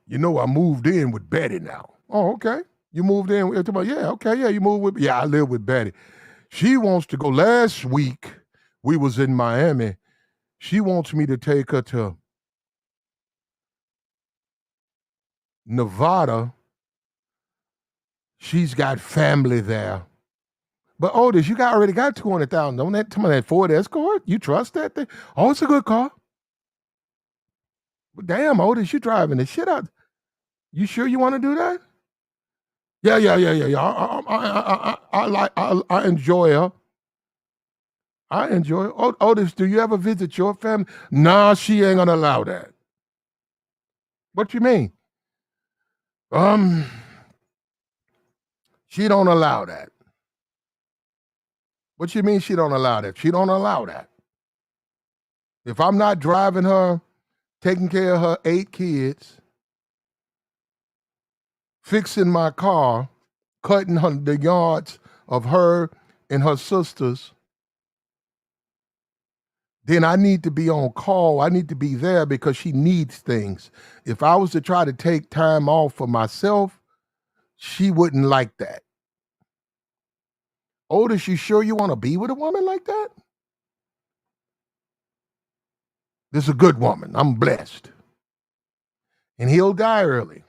you know, I moved in with Betty now. Oh, okay. You moved in with, yeah, okay, yeah, you moved with, yeah, I live with Betty. She wants to go. Last week, we was in Miami. She wants me to take her to Nevada. She's got family there. But Otis, you already got 200,000. Don't that Ford Escort? You trust that thing? Oh, it's a good car. But damn, Otis, you driving the shit out. You sure you want to do that? Yeah. I enjoy her. I enjoy her. Otis, do you ever visit your family? Nah, she ain't gonna allow that. What you mean? She don't allow that. What you mean she don't allow that? She don't allow that. If I'm not driving her, taking care of her 8 kids, fixing my car, cutting the yards of her and her sisters, then I need to be on call. I need to be there because she needs things. If I was to try to take time off for myself, she wouldn't like that. Otis, you sure you want to be with a woman like that? This is a good woman. I'm blessed. And he'll die early.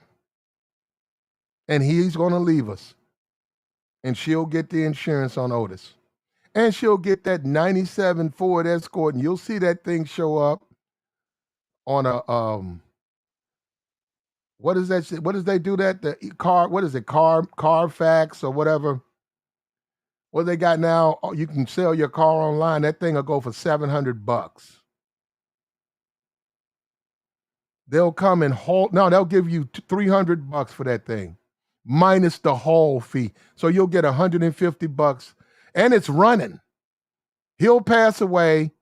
And he's going to leave us. And she'll get the insurance on Otis. And she'll get that 97 Ford Escort, and you'll see that thing show up on a what is that shit? What does they do that? The car, what is it? Carfax or whatever. What they got now, you can sell your car online. That thing will go for $700. They'll come and haul. No, they'll give you $300 for that thing, minus the haul fee. So you'll get $150, and it's running. He'll pass away,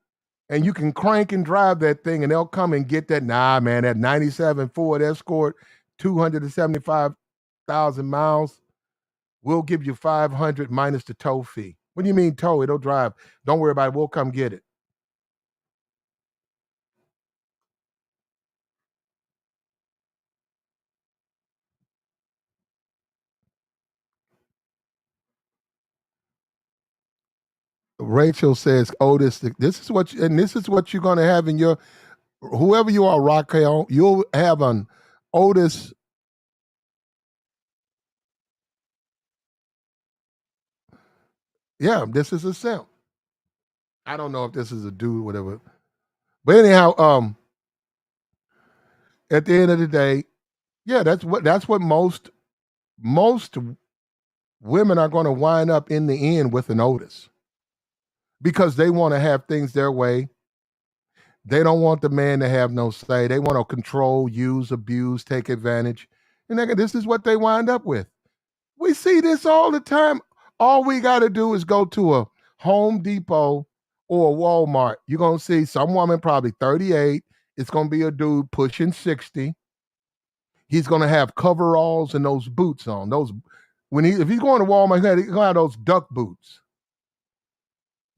and you can crank and drive that thing, and they'll come and get that. Nah, man, that 97 Ford Escort, 275,000 miles. We'll give you $500 minus the tow fee. What do you mean tow? It'll drive. Don't worry about it. We'll come get it. Rachel says, Otis, this is what you're going to have in your, whoever you are, Raquel, you'll have an Otis. Yeah, this is a simp. I don't know if this is a dude, whatever. But anyhow, at the end of the day, Yeah, that's what most women are going to wind up in the end with an Otis because they want to have things their way. They don't want the man to have no say. They want to control, use, abuse, take advantage. And this is what they wind up with. We see this all the time. All we got to do is go to a Home Depot or a Walmart. You're going to see some woman, probably 38. It's going to be a dude pushing 60. He's going to have coveralls and those boots on. If he's going to Walmart, he's going to have those duck boots.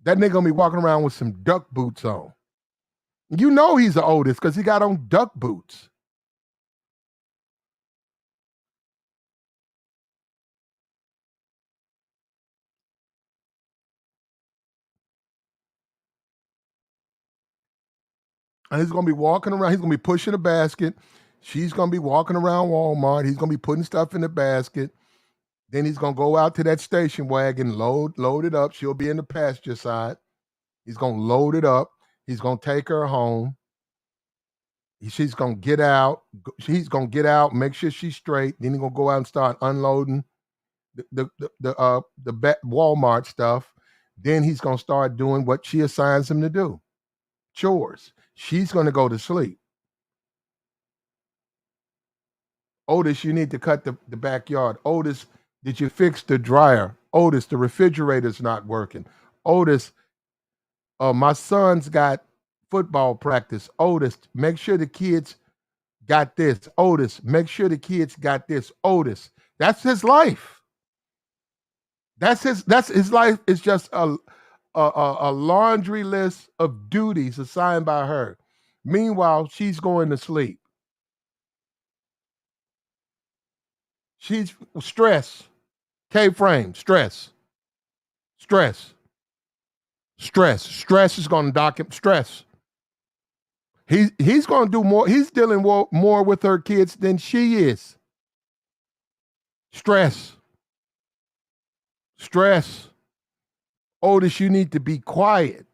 That nigga going to be walking around with some duck boots on. You know he's the oldest because he got on duck boots. And he's going to be walking around. He's going to be pushing a basket. She's going to be walking around Walmart. He's going to be putting stuff in the basket. Then he's going to go out to that station wagon, load it up. She'll be in the passenger side. He's going to load it up. He's going to take her home. She's going to get out. He's going to get out, make sure she's straight. Then he's going to go out and start unloading the Walmart stuff. Then he's going to start doing what she assigns him to do. Chores. She's going to go to sleep. Otis, you need to cut the backyard. Otis, did you fix the dryer? Otis, the refrigerator's not working. Otis, my son's got football practice. Otis, make sure the kids got this. Otis, make sure the kids got this. Otis, that's his life. That's his life. Is just a laundry list of duties assigned by her. Meanwhile, she's going to sleep. She's stress. K-frame, stress. Stress is going to dock him. Stress. He's going to do more. He's dealing more with her kids than she is. Stress. Otis, you need to be quiet.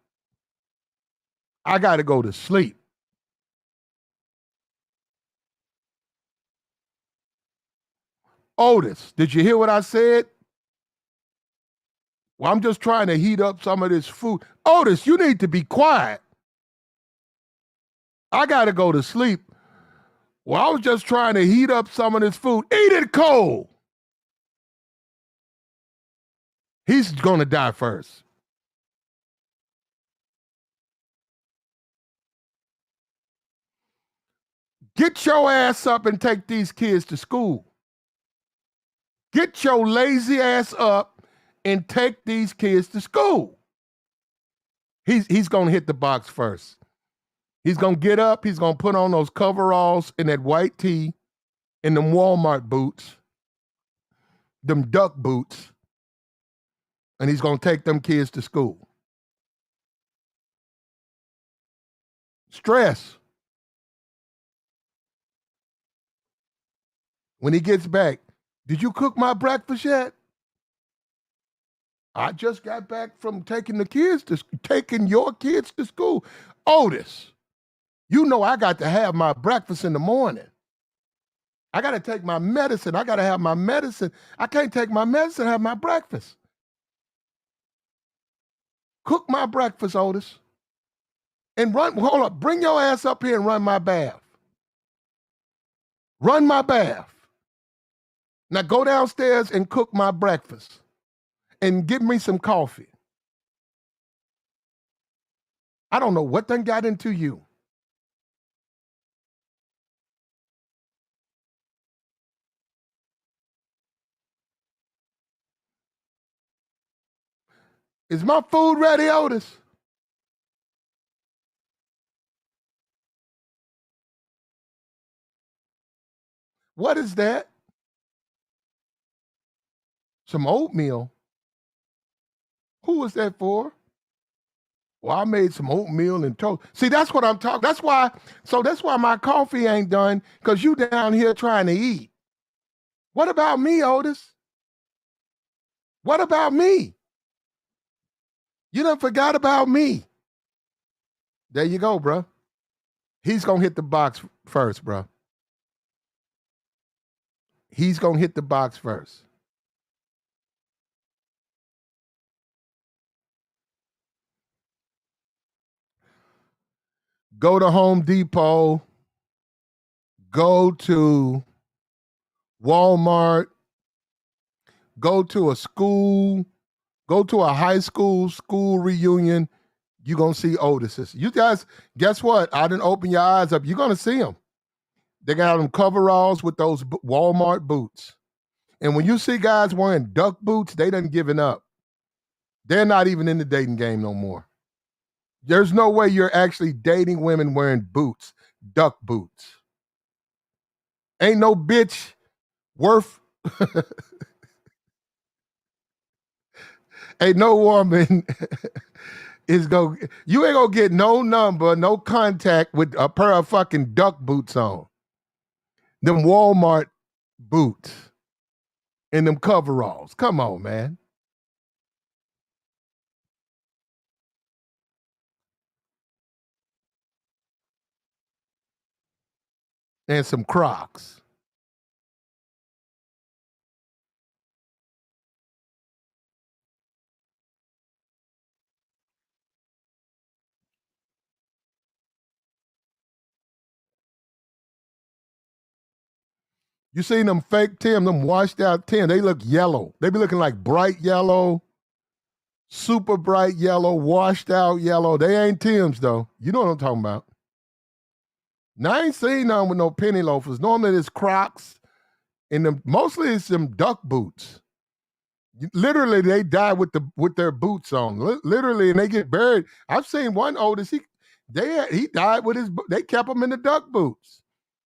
I got to go to sleep. Otis, did you hear what I said? Well, I'm just trying to heat up some of this food. Otis, you need to be quiet. I got to go to sleep. Well, I was just trying to heat up some of this food. Eat it cold. He's going to die first. Get your ass up and take these kids to school. Get your lazy ass up and take these kids to school. He's going to hit the box first. He's going to get up. He's going to put on those coveralls and that white tee and them Walmart boots, them duck boots, and he's going to take them kids to school. Stress. When he gets back, did you cook my breakfast yet? I just got back from taking your kids to school. Otis, you know I got to have my breakfast in the morning. I got to take my medicine. I got to have my medicine. I can't take my medicine and have my breakfast. Cook my breakfast, Otis. And hold up, bring your ass up here and run my bath. Run my bath. Now go downstairs and cook my breakfast and give me some coffee. I don't know what done got into you. Is my food ready, Otis? What is that? Some oatmeal. Who was that for? Well, I made some oatmeal and toast. See, that's what I'm talking. That's why my coffee ain't done, because you down here trying to eat. What about me, Otis? What about me? You done forgot about me. There you go, bro. He's going to hit the box first, bro. He's gonna hit the box first. Go to Home Depot, go to Walmart, go to a school, go to a high school reunion. You're going to see Otis's. You guys, guess what? I didn't open your eyes up. You're going to see them. They got them coveralls with those Walmart boots. And when you see guys wearing duck boots, they done given up. They're not even in the dating game no more. There's no way you're actually dating women wearing boots, duck boots. Ain't no bitch worth, ain't no woman is you ain't gonna get no number, no contact with a pair of fucking duck boots on. Them Walmart boots and them coveralls. Come on, man. And some Crocs. You seen them fake Tim, them washed out Tim, they look yellow. They be looking like bright yellow, super bright yellow, washed out yellow. They ain't Tim's though. You know what I'm talking about. Now I ain't seen none with no penny loafers. Normally it's Crocs and them, mostly it's them duck boots. Literally, they die with their boots on. Literally, and they get buried. I've seen one Otis. He died with his. They kept him in the duck boots.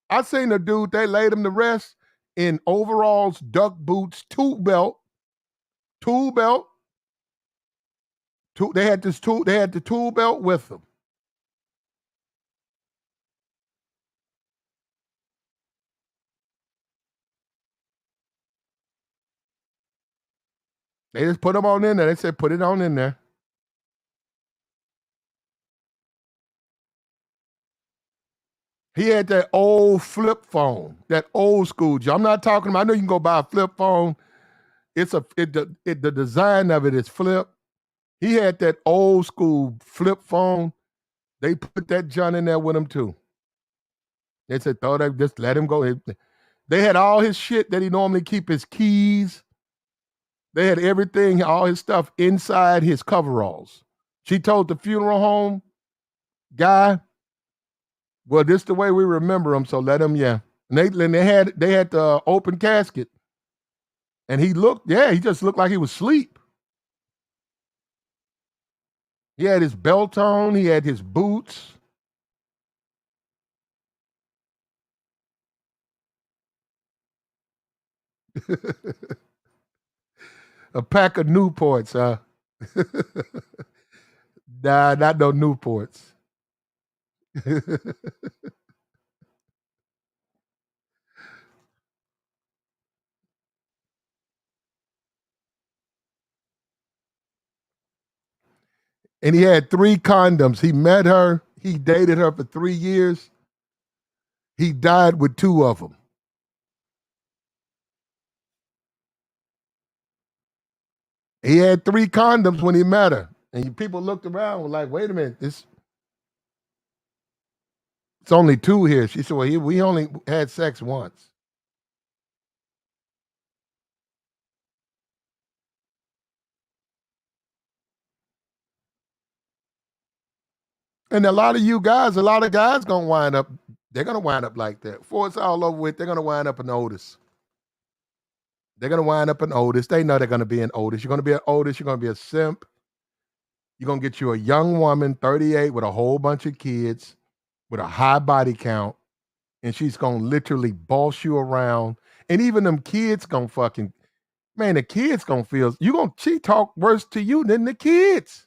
I seen a dude. They laid him to rest in overalls, duck boots, tool belt. They had this tool. They had the tool belt with them. They just put them on in there. They said, put it on in there. He had that old flip phone, that old school. I'm not talking about, I know you can go buy a flip phone. The design of it is flip. He had that old school flip phone. They put that John in there with him too. They said, just let him go. They had all his shit that he normally keep, his keys. They had everything, all his stuff inside his coveralls. She told the funeral home guy, well, this is the way we remember him, so let him, yeah. And they had the open casket. And he just looked like he was asleep. He had his belt on, he had his boots. A pack of Newports, huh? Nah, not no Newports. And he had 3 condoms. He met her. He dated her for 3 years. He died with 2 of them. He had 3 condoms when he met her. And people looked around and were like, wait a minute, it's only 2 here. She said, well, we only had sex once. And a lot of guys gonna wind up, they're gonna wind up like that. Before it's all over with, they're gonna wind up in Otis. They're gonna wind up in Otis. They know they're gonna be in Otis. You're gonna be an Otis, you're gonna be a simp. You're gonna get you a young woman, 38, with a whole bunch of kids, with a high body count, and she's gonna literally boss you around. And even them kids gonna fucking, man, the kids gonna feel, she talk worse to you than the kids.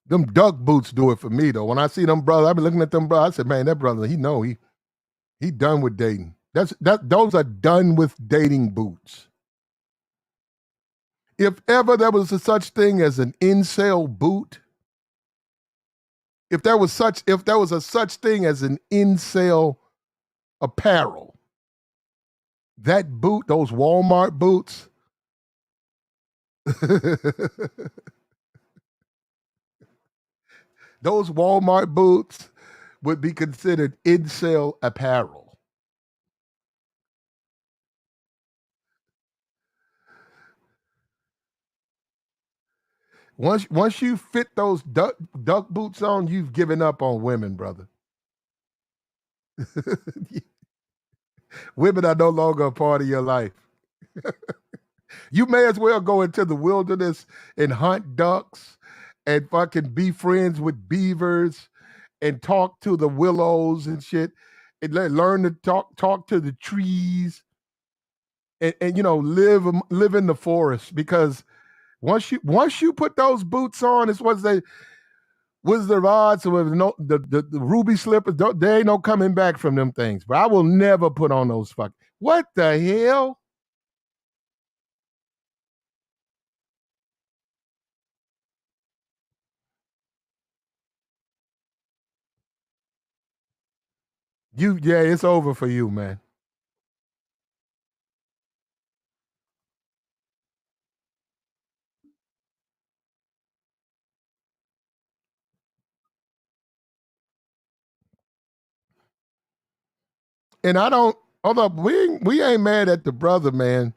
Them duck boots do it for me though. When I see them brothers, I be looking at them brothers. I said, man, that brother, he done with dating. Those are done with dating boots. If ever there was a such thing as an incel boot, if there was a such thing as an incel apparel, that boot, those Walmart boots, those Walmart boots would be considered incel apparel. Once you fit those duck boots on, you've given up on women, brother. Women are no longer a part of your life. You may as well go into the wilderness and hunt ducks and fucking be friends with beavers and talk to the willows and shit and learn to talk to the trees and live in the forest, because once you put those boots on, it's what's the odds with the ruby slippers, there ain't no coming back from them things. But I will never put on those what the hell? It's over for you, man. And I don't hold up. We ain't mad at the brother, man.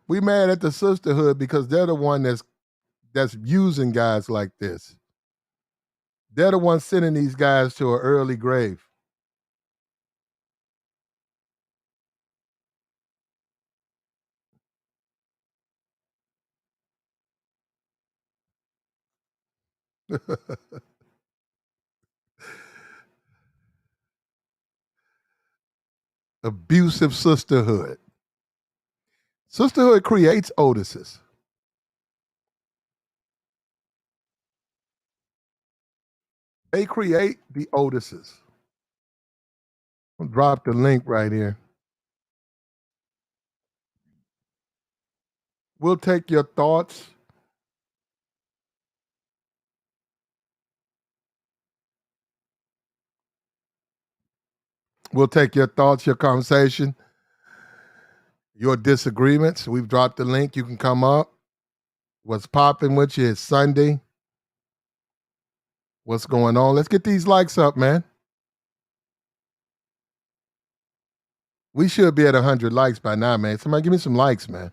We mad at the sisterhood because they're the one that's using guys like this. They're the ones sending these guys to an early grave. Abusive sisterhood. Sisterhood creates Otises. They create the Otises. I'll drop the link right here. We'll take your thoughts. We'll take your thoughts, your conversation, your disagreements. We've dropped the link. You can come up. What's popping with you? It's Sunday. What's going on? Let's get these likes up, man. We should be at 100 likes by now, man. Somebody give me some likes, man.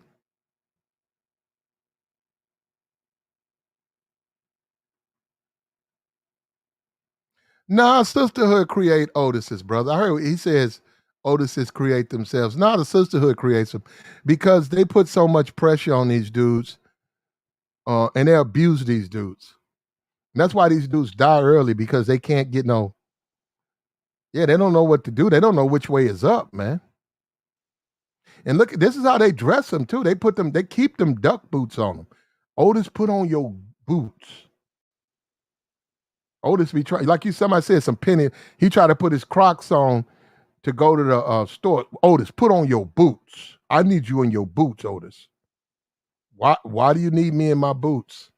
Nah, sisterhood create Otises, brother. I heard he says Otises create themselves. Nah, the sisterhood creates them because they put so much pressure on these dudes and they abuse these dudes. And that's why these dudes die early, because they can't get they don't know what to do. They don't know which way is up, man. And look, this is how they dress them too. They keep them duck boots on them. Otis, put on your boots. Otis be trying, like somebody said, some penny. He tried to put his Crocs on to go to the store. Otis, put on your boots. I need you in your boots, Otis. Why do you need me in my boots?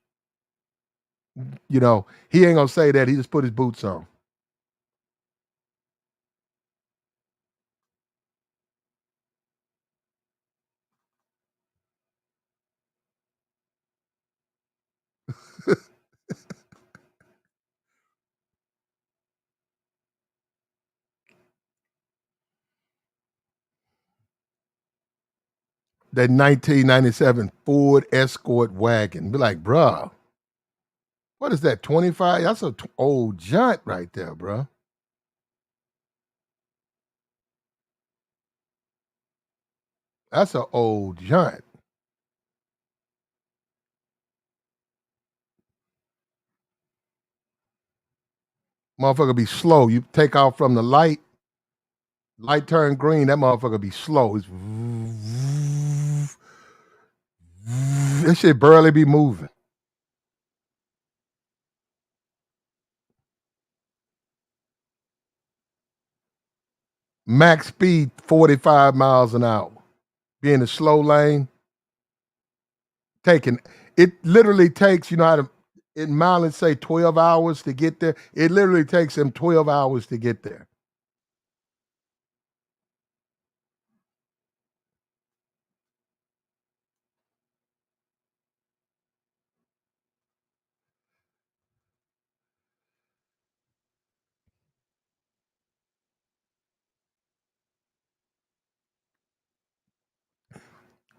He ain't gonna say that. He just put his boots on. That 1997 Ford Escort wagon. Be like, bruh, what is that, 25? That's an old junk right there, bruh. That's an old junk. Motherfucker be slow. You take off from the light turn green, that motherfucker be slow. It's this shit barely be moving. max speed 45 miles an hour. Be in the slow lane. It literally takes, you know how to, in mileage say 12 hours to get there. It literally takes them 12 hours to get there.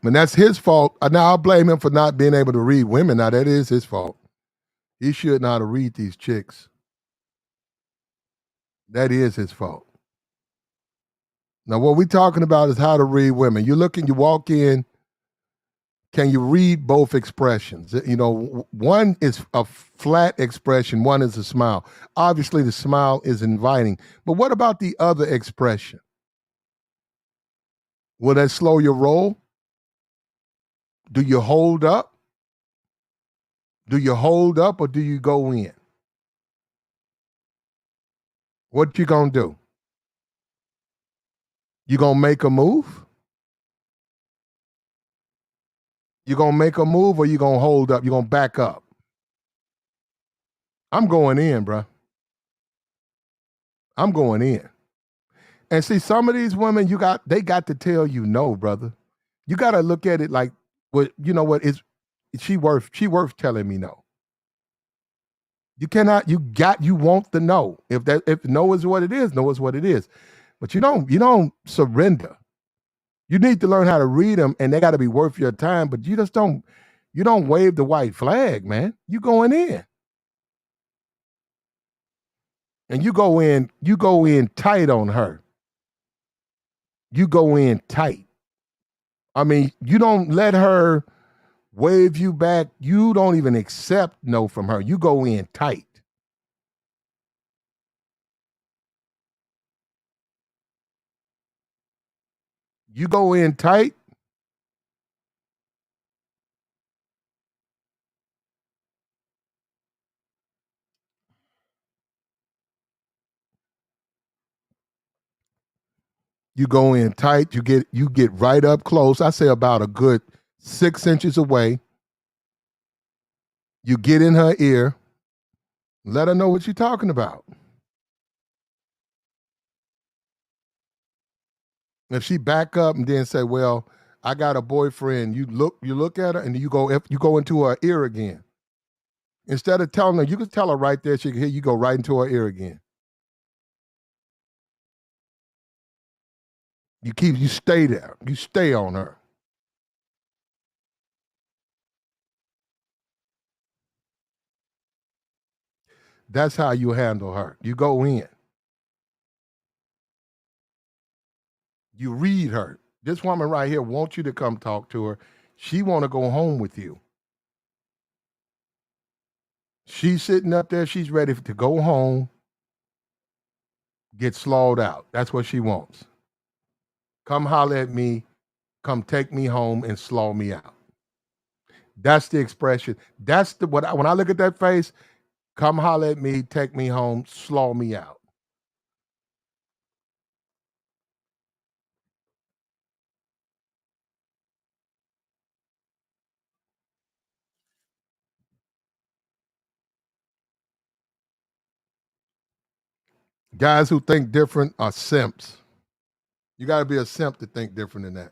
And that's his fault. Now I'll blame him for not being able to read women. Now that is his fault. He should know how to read these chicks. That is his fault. Now what we're talking about is how to read women. You walk in, can you read both expressions? You know, one is a flat expression, one is a smile. Obviously the smile is inviting, but what about the other expression? Will that slow your roll? Do you hold up? Do you hold up or do you go in? What you gonna do? You gonna make a move? You gonna make a move or you gonna hold up? You gonna back up? I'm going in, bro. I'm going in. And see, some of these women, they got to tell you no, brother. You got to look at it like, well, you know what? Is she worth telling me no? You cannot. You want the no. If no is what it is, no is what it is. But you don't surrender. You need to learn how to read them, and they got to be worth your time. But you just don't. You don't wave the white flag, man. You going in, and you go in tight on her. You go in tight. I mean, you don't let her wave you back. You don't even accept no from her. You go in tight. You go in tight. You go in tight. You get right up close. I say about a good 6 inches away. You get in her ear. Let her know what you're talking about. If she back up and then say, "Well, I got a boyfriend," you look at her and you go into her ear again. Instead of telling her, you can tell her right there. She can hear you. Go right into her ear again. You stay there. You stay on her. That's how you handle her. You go in. You read her. This woman right here wants you to come talk to her. She want to go home with you. She's sitting up there. She's ready to go home, get slawed out. That's what she wants. Come holler at me. Come take me home and slaw me out. That's the expression. When I look at that face, come holler at me, take me home, slaw me out. Guys who think different are simps. You got to be a simp to think different than that.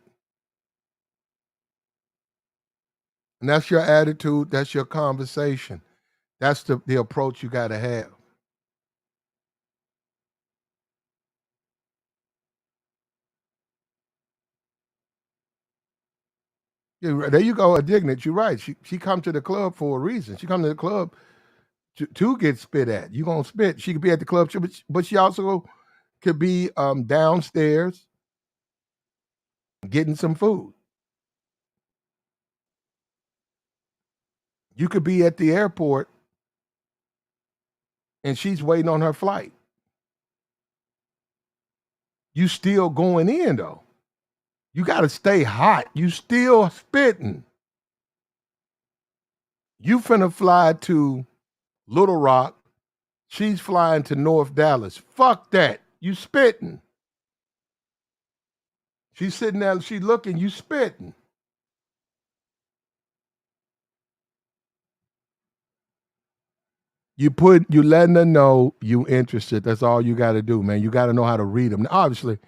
And that's your attitude. That's your conversation. That's the approach you got to have. There you go, indignant. You're right. She come to the club for a reason. She come to the club to get spit at. You gonna spit. She could be at the club, but she also could be downstairs getting some food. You could be at the airport and she's waiting on her flight. You still going in though. You got to stay hot. You still spitting. You finna fly to Little Rock. She's flying to North Dallas. Fuck that. You spitting. She's sitting there, she looking, you spitting. You letting her know you interested. That's all you got to do, man. You got to know how to read them. Now, obviously,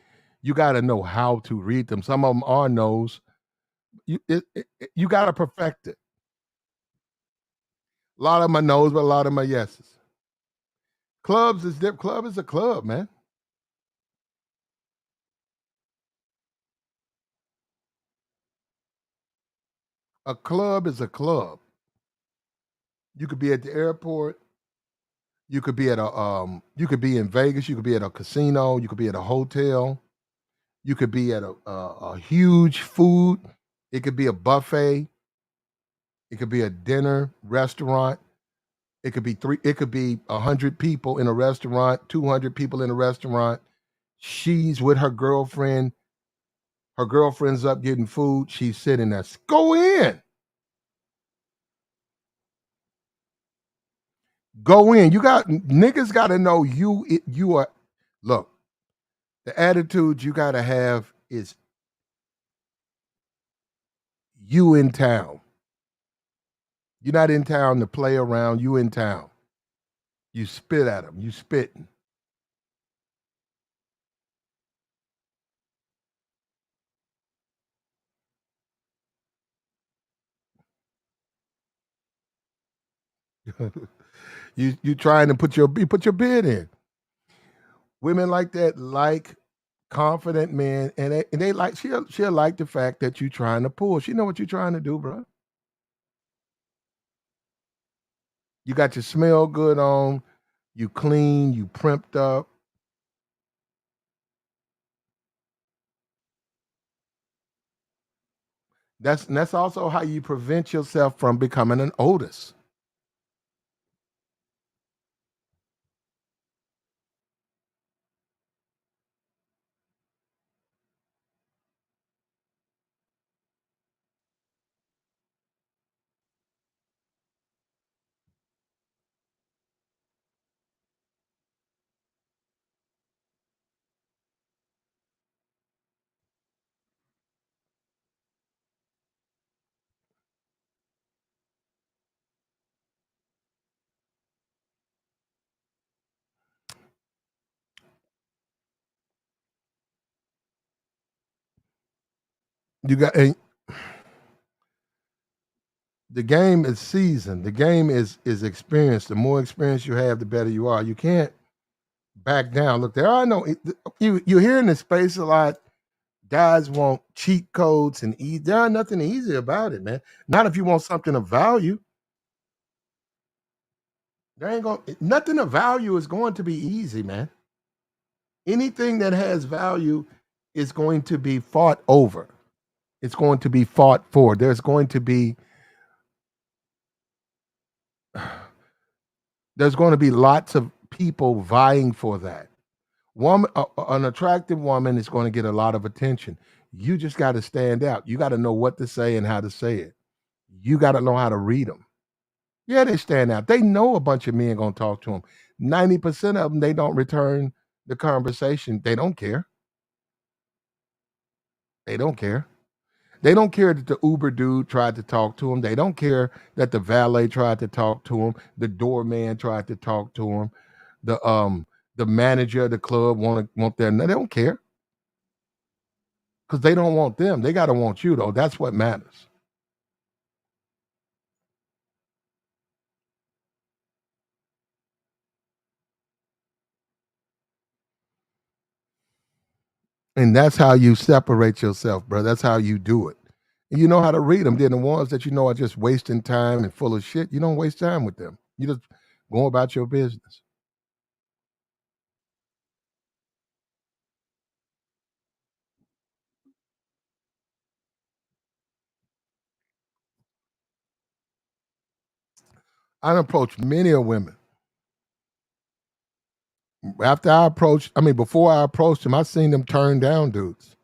you got to know how to read them. Some of them are no's. You got to perfect it. A lot of them are no's, but a lot of them are yeses. Club is a club, man. A club is a club. You could be at the airport. You could be at a you could be in Vegas. You could be at a casino. You could be at a hotel. You could be at a huge food. It could be a buffet. It could be a dinner restaurant. It could be 100 people in a restaurant, 200 people in a restaurant. She's with her girlfriend. Her girlfriend's up getting food. She's sitting there. Go in. Go in. Niggas got to know you are. Look, the attitude you got to have is you in town. You're not in town to play around. You in town. You spit at them. You spitting. you trying to put your bid in. Women like that like confident men, and they like she'll like the fact that you trying to pull. She know what you're trying to do, bro. You got your smell good on. You clean. You primped up. That's also how you prevent yourself from becoming an Otis. You got and the game is seasoned. The game is experienced. The more experience you have, the better you are. You can't back down. Look, there are no you hear in the space a lot. Guys want cheat codes and easy. There are nothing easy about it, man. Not if you want something of value. There ain't going nothing of value is going to be easy, man. Anything that has value is going to be fought over. It's going to be fought for. There's going to be lots of people vying for that. An attractive woman is going to get a lot of attention. You just got to stand out. You got to know what to say and how to say it. You got to know how to read them. Yeah, they stand out. They know a bunch of men going to talk to them. 90% of them, they don't return the conversation. They don't care. They don't care. They don't care that the Uber dude tried to talk to him. They don't care that the valet tried to talk to him. The doorman tried to talk to him. The manager of the club want their. They don't care because they don't want them. They got to want you though. That's what matters. And that's how you separate yourself, bro. That's how you do it. And you know how to read them. Then the ones that you know are just wasting time and full of shit, you don't waste time with them. You just go about your business. I approached many a women. Before I approached them, I seen them turn down dudes.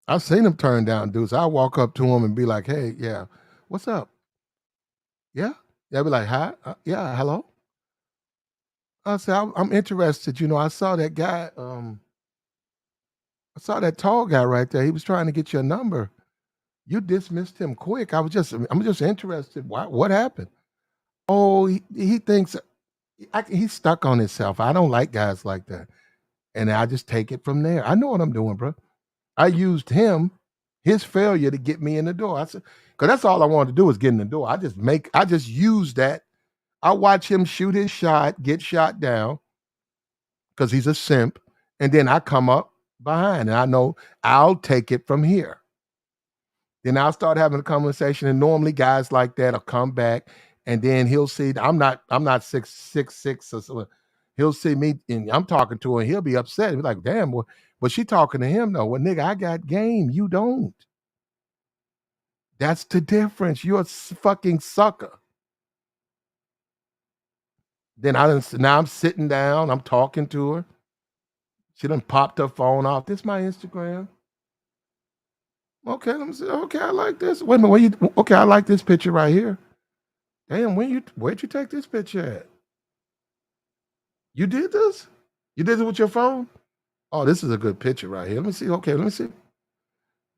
I seen them turn down dudes. I walk up to them and be like, "Hey, yeah, what's up? Yeah." They'll be like, "Hi, yeah, hello." I say, "I'm interested. You know, I saw that guy. I saw that tall guy right there. He was trying to get your number. You dismissed him quick. I'm just interested. What happened? Oh, he thinks he's stuck on himself. I don't like guys like that. And I just take it from there. I know what I'm doing, bro. I used his failure to get me in the door. I said, because that's all I wanted to do is get in the door. I just use that. I watch him shoot his shot, get shot down, because he's a simp. And then I come up behind and I know I'll take it from here. Then I'll start having a conversation. And normally guys like that will come back and then he'll see I'm not 6'6" or so. He'll see me and I'm talking to her and he'll be upset. He'll be like, damn, well, but she talking to him though. Well, nigga, I got game. You don't. That's the difference. You're a fucking sucker. Then now I'm sitting down, I'm talking to her. She done popped her phone off. This my Instagram. Okay, let me see. Okay, I like this. Wait a minute, okay, I like this picture right here. Damn, where'd you take this picture at? You did this? You did it with your phone? Oh, this is a good picture right here. Let me see. Okay, let me see.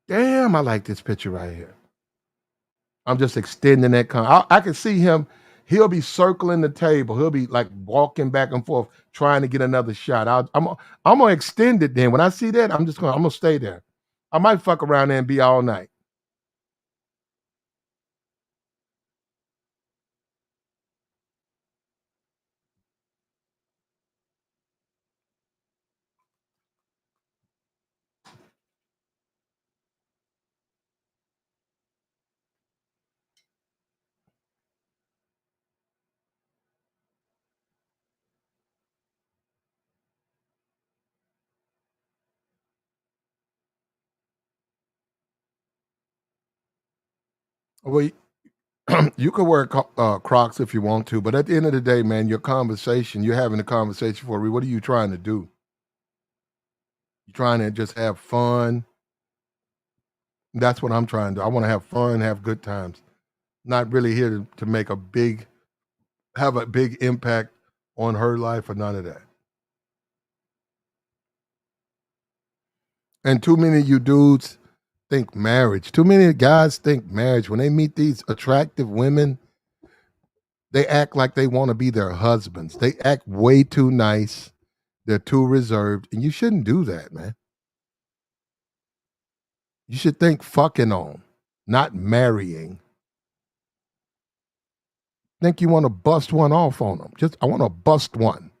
Damn, I like this picture right here. I'm just extending that. I can see him. He'll be circling the table. He'll be like walking back and forth, trying to get another shot. I'm gonna extend it. Then when I see that, I'm gonna stay there. I might fuck around there and be all night. Well, you could wear Crocs if you want to, but at the end of the day, man, you're having a conversation for me. What are you trying to do? You trying to just have fun? That's what I'm trying to do. I want to have fun, have good times. Not really here to have a big impact on her life or none of that. And too many of you dudes think marriage. Too many guys think marriage. When they meet these attractive women, they act like they want to be their husbands. They act way too nice. They're too reserved. And you shouldn't do that, man. You should think fucking on, not marrying. Think you want to bust one off on them. I want to bust one.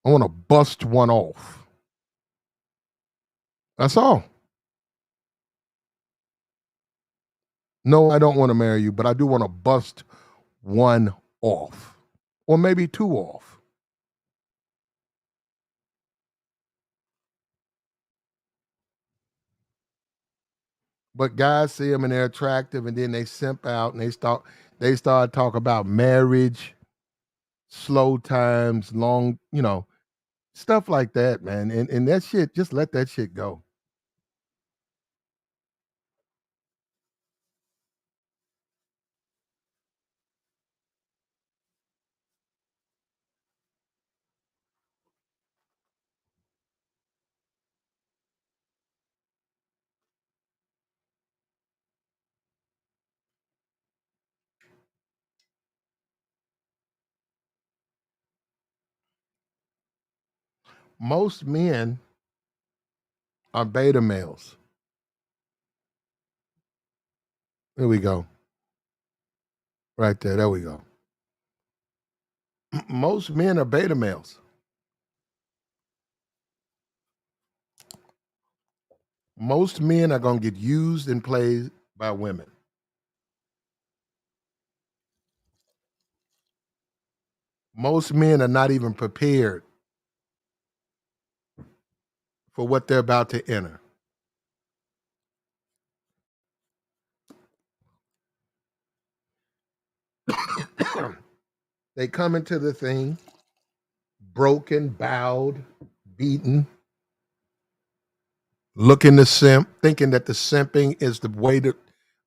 I want to bust one off. That's all. No, I don't want to marry you, but I do want to bust one off. Or maybe two off. But guys see them and they're attractive, and then they simp out and they start talking about marriage, slow times, long, stuff like that, man. And that shit, just let that shit go. Most men are beta males. There we go. Right there. There we go. Most men are beta males. Most men are going to get used and played by women. Most men are not even prepared for what they're about to enter. They come into the thing broken, bowed, beaten, looking to simp, thinking that the simping is the way to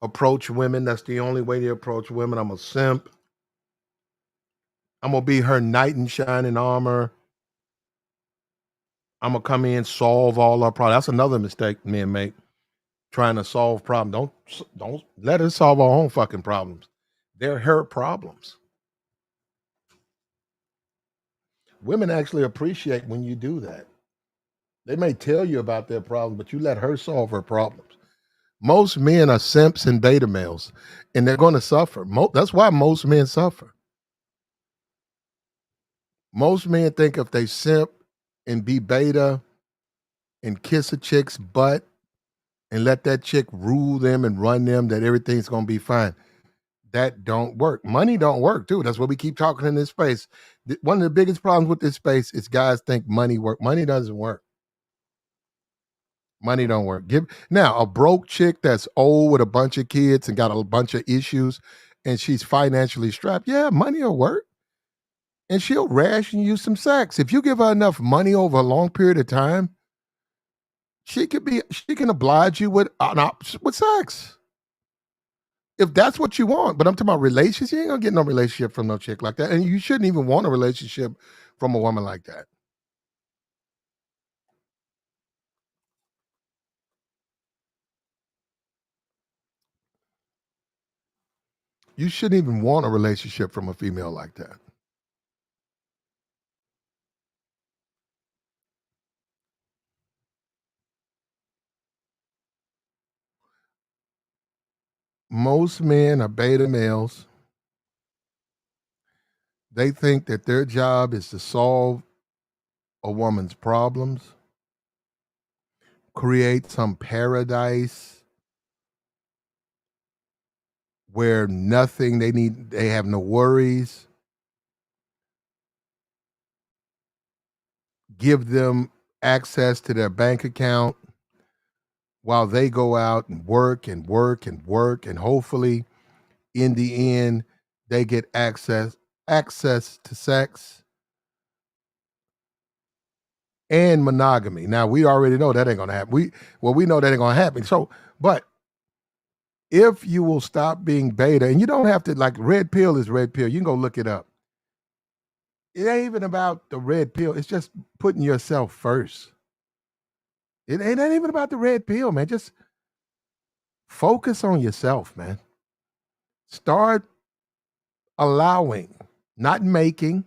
approach women. That's the only way to approach women. I'm a simp. I'm going to be her knight in shining armor. I'm gonna come in, solve all our problems. That's another mistake men make, trying to solve problems. Don't let her solve our own fucking problems. They're her problems. Women actually appreciate when you do that. They may tell you about their problems, but you let her solve her problems. Most men are simps and beta males, and they're going to suffer. That's why most men suffer. Most men think if they simp and be beta and kiss a chick's butt and let that chick rule them and run them, that everything's going to be fine. That don't work. Money don't work too. That's what we keep talking in this space. One of the biggest problems with this space is guys think money work. Money doesn't work. Money don't work. Now a broke chick that's old with a bunch of kids and got a bunch of issues, and she's financially strapped. Yeah, money will work, and she'll ration you some sex. If you give her enough money over a long period of time, she can oblige you with sex. If that's what you want. But I'm talking about relationships. You ain't gonna get no relationship from no chick like that, and you shouldn't even want a relationship from a woman like that. You shouldn't even want a relationship from a female like that. Most men are beta males. They think that their job is to solve a woman's problems, create some paradise where they have no worries, give them access to their bank account while they go out and work and work and work, and hopefully in the end they get access to sex and monogamy. Now we already know that ain't gonna happen. We know that ain't gonna happen. So, but if you will stop being beta, and you don't have to, like, red pill is red pill. You can go look it up. It ain't even about the red pill. It's just putting yourself first. It ain't even about the red pill, man. Just focus on yourself, man. Start allowing, not making,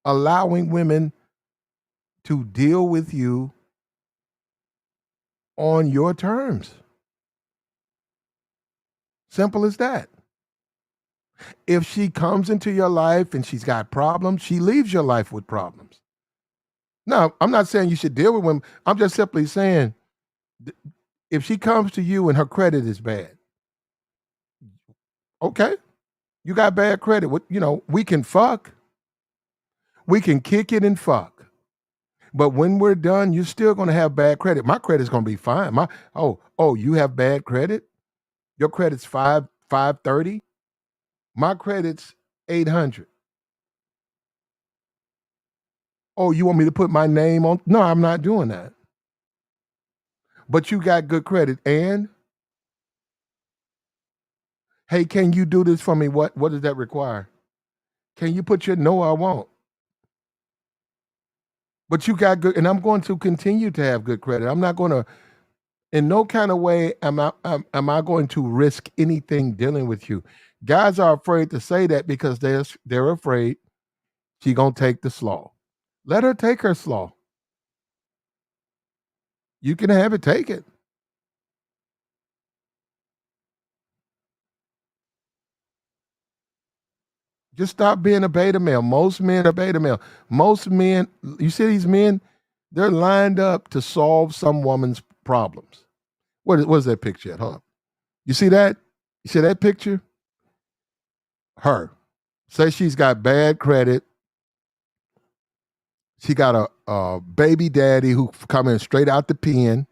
allowing women to deal with you on your terms. Simple as that. If she comes into your life and she's got problems, she leaves your life with problems. No, I'm not saying you should deal with women. I'm just simply saying, if she comes to you and her credit is bad, okay, you got bad credit. We can fuck. We can kick it and fuck. But when we're done, you're still going to have bad credit. My credit's going to be fine. You have bad credit? Your credit's 530? My credit's 800. Oh, you want me to put my name on? No, I'm not doing that. But you got good credit, and hey, can you do this for me? What does that require? Can you put your no, I won't? But you got good, and I'm going to continue to have good credit. I'm not going to, in no kind of way am I going to risk anything dealing with you. Guys are afraid to say that because they're afraid she gonna take the slaw. Let her take her slaw. You can have it, take it. Just stop being a beta male. Most men are beta male. Most men, you see these men, they're lined up to solve some woman's problems. What is that picture at? Hold on. You see that? You see that picture? Her. Say she's got bad credit. She got a baby daddy who coming straight out the pen.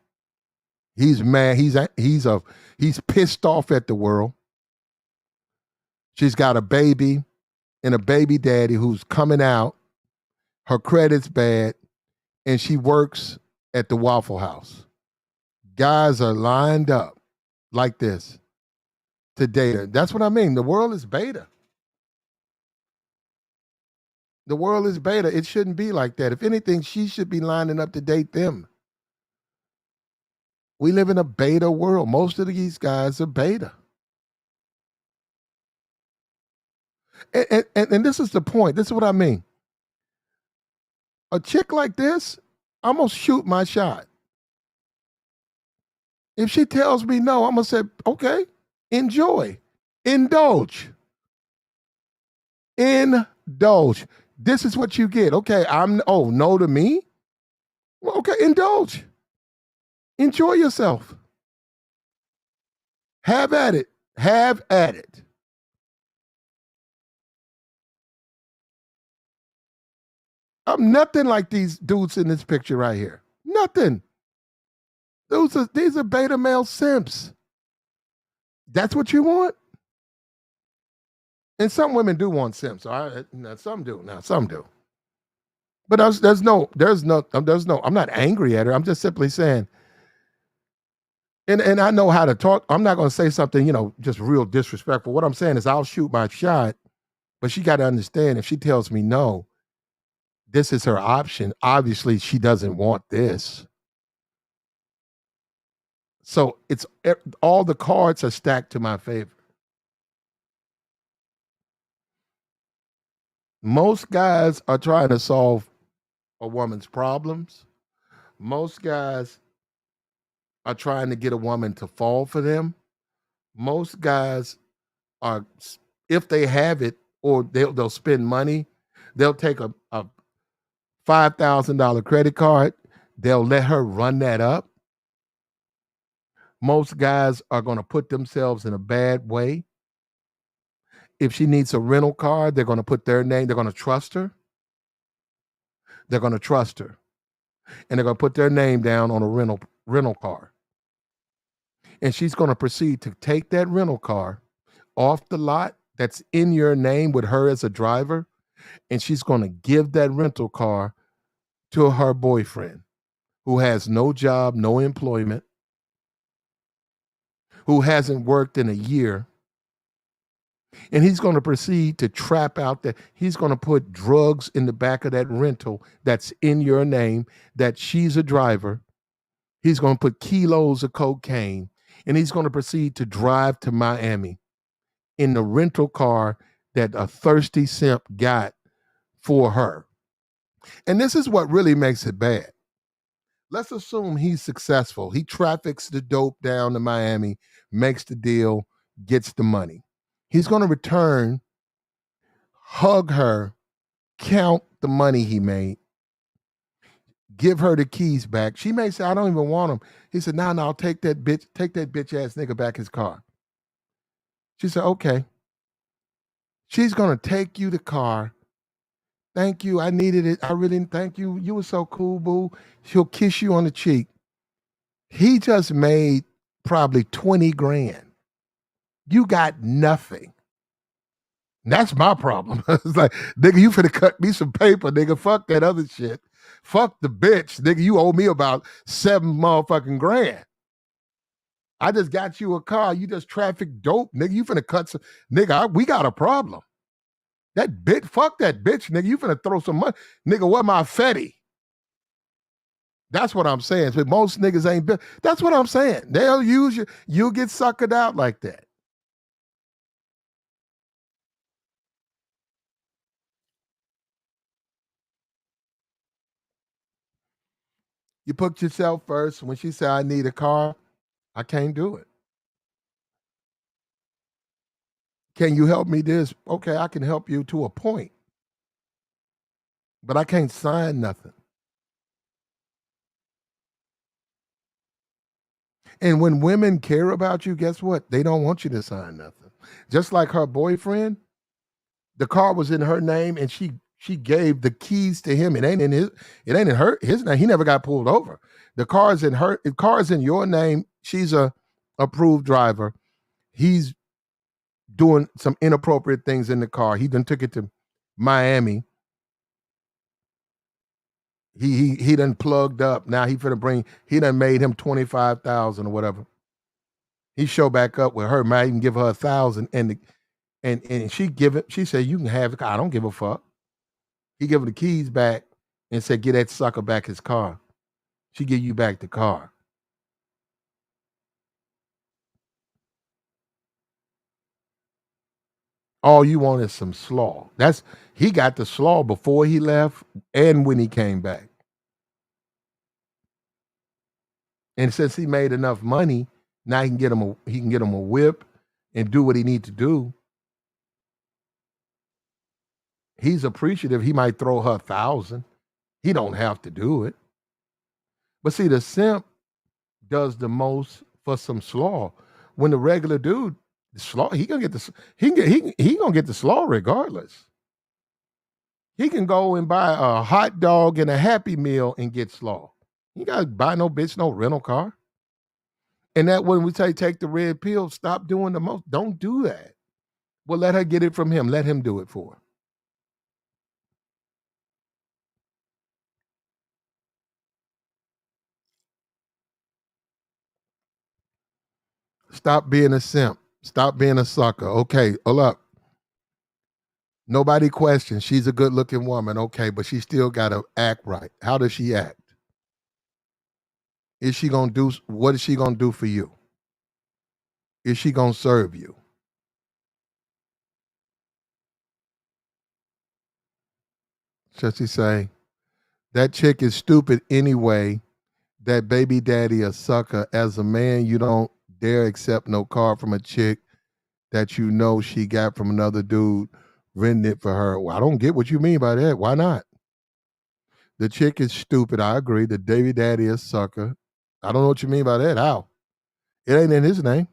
He's mad. He's pissed off at the world. She's got a baby and a baby daddy who's coming out. Her credit's bad, and she works at the Waffle House. Guys are lined up like this to date her. That's what I mean. The world is beta. The world is beta. It shouldn't be like that. If anything, she should be lining up to date them. We live in a beta world. Most of these guys are beta. And this is the point. This is what I mean. A chick like this, I'm going to shoot my shot. If she tells me no, I'm going to say, okay, enjoy, indulge. Indulge. This is what you get. Okay, no to me? Well, okay, indulge. Enjoy yourself. Have at it. Have at it. I'm nothing like these dudes in this picture right here. Nothing. These are beta male simps. That's what you want? And some women do want simps. Some do. Now some do. But there's no. I'm not angry at her. I'm just simply saying. And I know how to talk. I'm not going to say something, just real disrespectful. What I'm saying is I'll shoot my shot, but she got to understand if she tells me no, this is her option. Obviously, she doesn't want this. So it's all the cards are stacked to my favor. Most guys are trying to solve a woman's problems. Most guys are trying to get a woman to fall for them. Most guys are, if they have it, or they'll spend money, they'll take a $5,000 credit card, they'll let her run that up. Most guys are going to put themselves in a bad way. If she needs a rental car, they're going to put their name, they're going to trust her. They're going to trust her. And they're going to put their name down on a rental car. And she's going to proceed to take that rental car off the lot that's in your name with her as a driver, and she's going to give that rental car to her boyfriend who has no job, no employment, who hasn't worked in a year. And he's going to proceed to trap out that he's going to put drugs in the back of that rental that's in your name, that she's a driver. He's going to put kilos of cocaine, and he's going to proceed to drive to Miami in the rental car that a thirsty simp got for her. And this is what really makes it bad. Let's assume he's successful. He traffics the dope down to Miami, makes the deal, gets the money. He's going to return, hug her, count the money he made, give her the keys back. She may say, I don't even want them. He said, no, I'll take that bitch ass nigga back his car. She said, okay. She's going to take you the car. Thank you. I needed it. I really thank you. You were so cool, boo. She'll kiss you on the cheek. He just made probably 20 grand. You got nothing. That's my problem. It's like, nigga, you finna cut me some paper, nigga. Fuck that other shit. Fuck the bitch, nigga. You owe me about 7 motherfucking grand. I just got you a car. You just traffic dope, nigga. You finna cut some, nigga. We got a problem. That bitch, fuck that bitch, nigga. You finna throw some money, nigga. What my fetty? That's what I'm saying. But most niggas ain't. That's what I'm saying. They'll use you. You'll get suckered out like that. You put yourself first. When she said, I need a car, I can't do it. Can you help me this? Okay, I can help you to a point. But I can't sign nothing. And when women care about you, guess what? They don't want you to sign nothing. Just like her boyfriend, the car was in her name and she gave the keys to him. It ain't in his name. He never got pulled over. The car's in her, the car's in your name. She's a approved driver. He's doing some inappropriate things in the car. He done took it to Miami. He done plugged up. Now he done made him 25,000 or whatever. He show back up with her, might even give her 1,000, and she said, you can have it. I don't give a fuck. He give her the keys back and said, "Get that sucker back his car." She give you back the car. All you want is some slaw. He got the slaw before he left and when he came back. And since he made enough money, now he can get him a whip and do what he need to do. He's appreciative. He might throw her 1,000. He don't have to do it. But see, the simp does the most for some slaw. When the regular dude, the slaw, he gonna get the slaw regardless. He can go and buy a hot dog and a Happy Meal and get slaw. You gotta buy no bitch no rental car. And that when we say take the red pill, stop doing the most. Don't do that. Well, let her get it from him. Let him do it for her. Stop being a simp. Stop being a sucker. Okay, hold up. Nobody questions. She's a good looking woman. Okay, but she still got to act right. How does she act? Is she going to do, what is she going to do for you? Is she going to serve you? Should she say, that chick is stupid anyway. That baby daddy a sucker. As a man, you don't dare accept no card from a chick that you know she got from another dude renting it for her. Well, I don't get what you mean by that. Why not? The chick is stupid. I agree. The baby daddy is sucker. I don't know what you mean by that. How? It ain't in his name.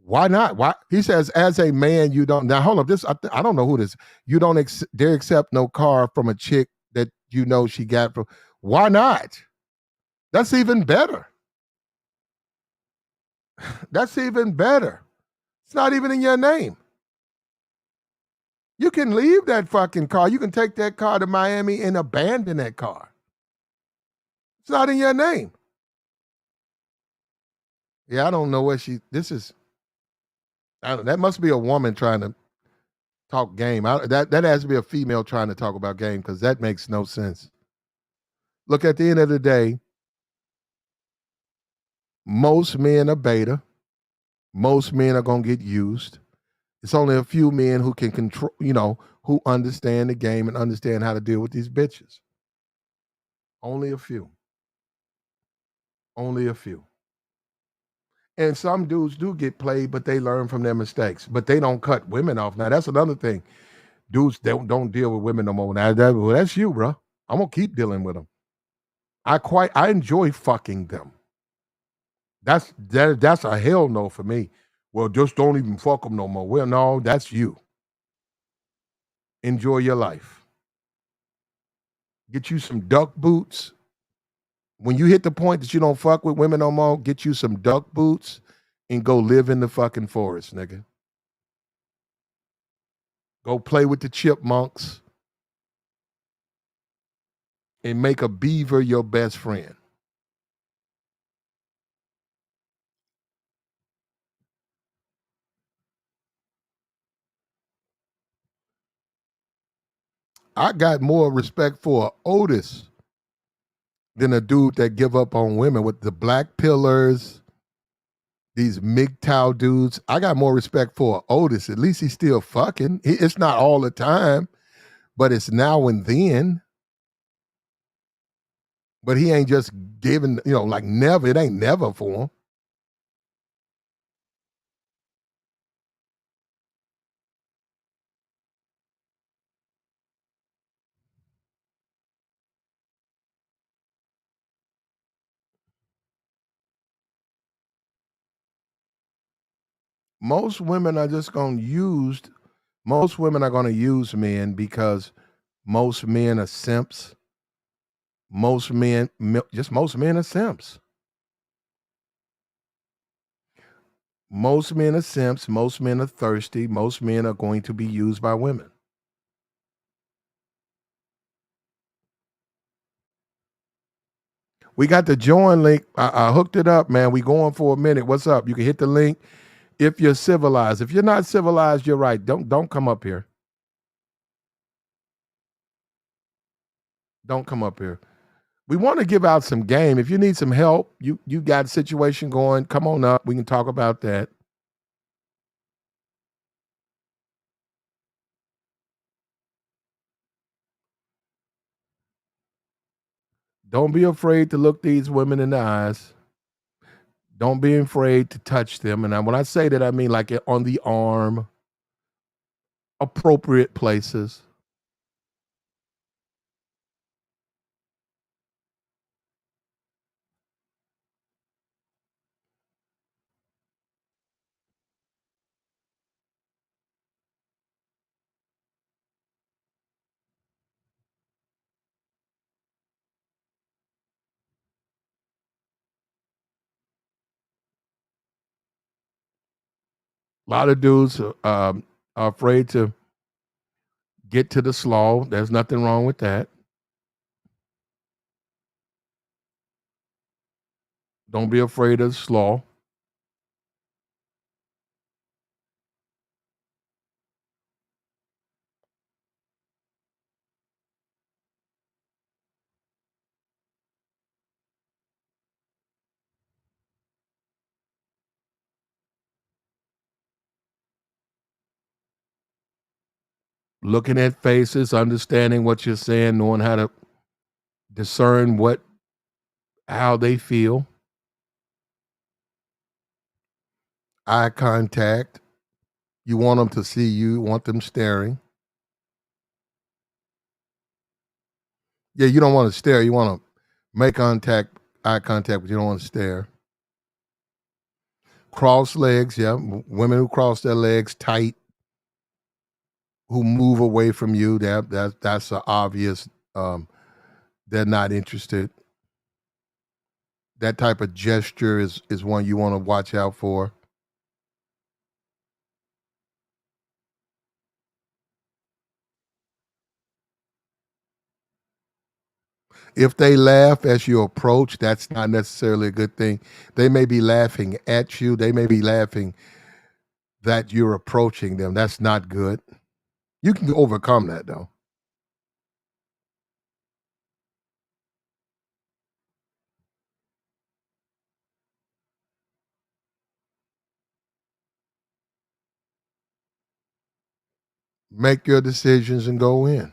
Why not? Why? He says, as a man, you don't. Now, hold up. This I don't know who this. You don't dare accept no car from a chick that you know she got from. Why not? That's even better. That's even better. It's not even in your name. You can leave that fucking car. You can take that car to Miami and abandon that car. It's not in your name. Yeah, I don't know what that must be a woman trying to talk game. That has to be a female trying to talk about game because that makes no sense. Look, at the end of the day, most men are beta. Most men are going to get used. It's only a few men who can control, who understand the game and understand how to deal with these bitches. Only a few. Only a few. And some dudes do get played, but they learn from their mistakes. But they don't cut women off. Now, that's another thing. Dudes don't deal with women no more. Now, that's you, bro. I'm going to keep dealing with them. I enjoy fucking them. That's a hell no for me. Well, just don't even fuck them no more. Well, no, that's you. Enjoy your life. Get you some duck boots. When you hit the point that you don't fuck with women no more, get you some duck boots and go live in the fucking forest, nigga. Go play with the chipmunks and make a beaver your best friend. I got more respect for Otis than a dude that give up on women with the black pillars, these MGTOW dudes. I got more respect for Otis. At least he's still fucking. It's not all the time, but it's now and then. But he ain't just giving, like never. It ain't never for him. Most women are just going to use, most women are going to use men because most men are simps. Most men are simps. Most men are simps. Most men are thirsty. Most men are going to be used by women. We got the join link. I hooked it up, man. We going for a minute. What's up? You can hit the link if you're civilized. If you're not civilized, you're right. Don't come up here. Don't come up here. We want to give out some game. If you need some help, you got a situation going, come on up. We can talk about that. Don't be afraid to look these women in the eyes. Don't be afraid to touch them. And when I say that, I mean like on the arm, appropriate places. A lot of dudes are afraid to get to the slaw. There's nothing wrong with that. Don't be afraid of the slaw. Looking at faces, understanding what you're saying, knowing how to discern how they feel. Eye contact. You want them to see you, want them staring. Yeah, you don't want to stare. You want to make eye contact, but you don't want to stare. Cross legs, yeah. Women who cross their legs tight, who move away from you, that's an obvious. They're not interested. That type of gesture is one you want to watch out for. If they laugh as you approach, that's not necessarily a good thing. They may be laughing at you. They may be laughing that you're approaching them. That's not good. You can overcome that though. Make your decisions and go in.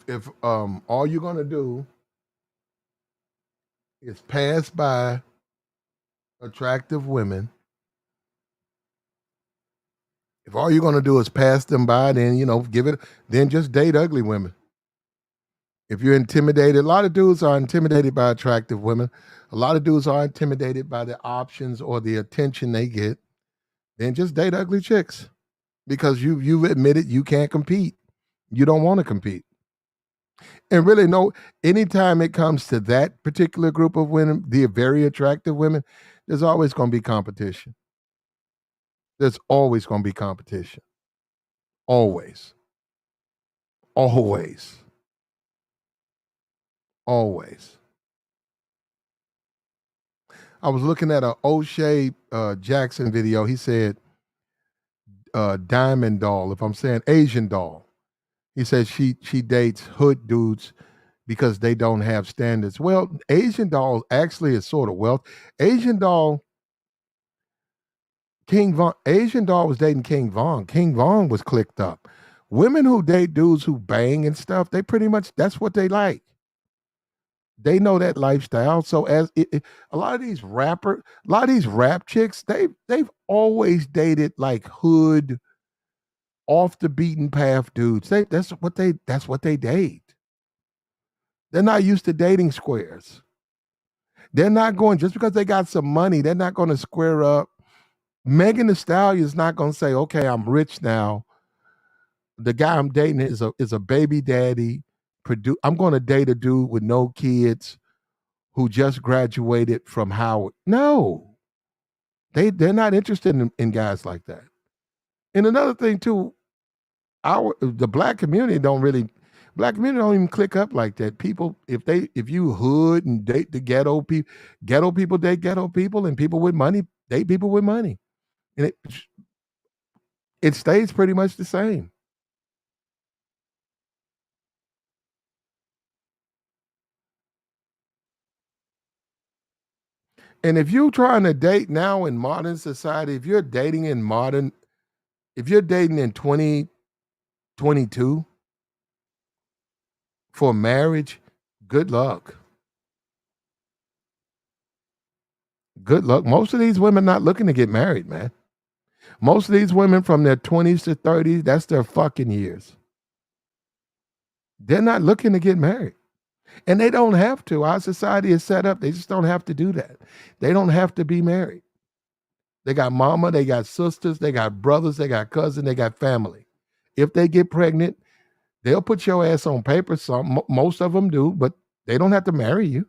If all you're gonna do is pass by attractive women, if all you're gonna do is pass them by, then then just date ugly women. If you're intimidated, a lot of dudes are intimidated by attractive women. A lot of dudes are intimidated by the options or the attention they get. Then just date ugly chicks because you've admitted you can't compete. You don't want to compete. And really, no, anytime it comes to that particular group of women, the very attractive women, there's always going to be competition. There's always going to be competition. Always. Always. Always. I was looking at a O'Shea Jackson video. He said, Diamond Doll, if I'm saying Asian Doll. He says she dates hood dudes because they don't have standards. Well, Asian Doll actually is sort of wealth. Asian Doll Asian Doll was dating King Von. King Von was clicked up. Women who date dudes who bang and stuff, they pretty much that's what they like. They know that lifestyle. So a lot of these rap chicks, they've always dated like hood, off the beaten path dudes. That's what they date. They're not used to dating squares. They're not going just because they got some money. They're not going to square up Megan Thee Stallion is not gonna say, okay, I'm rich now. The guy I'm dating is a baby daddy. I'm gonna date a dude with no kids who just graduated from Howard. No, they're not interested in guys like that. And another thing too, the black community don't even click up like that. People, if you hood and date the ghetto people date ghetto people, and people with money date people with money, and it stays pretty much the same. And if you're trying to date now in modern society, if you're dating in 2022 for marriage, good luck. Good luck. Most of these women not looking to get married, man. Most of these women from their 20s to 30s, that's their fucking years. They're not looking to get married. And they don't have to. Our society is set up. They just don't have to do that. They don't have to be married. They got mama, they got sisters, they got brothers, they got cousins, they got family. If they get pregnant, they'll put your ass on paper. Most of them do, but they don't have to marry you.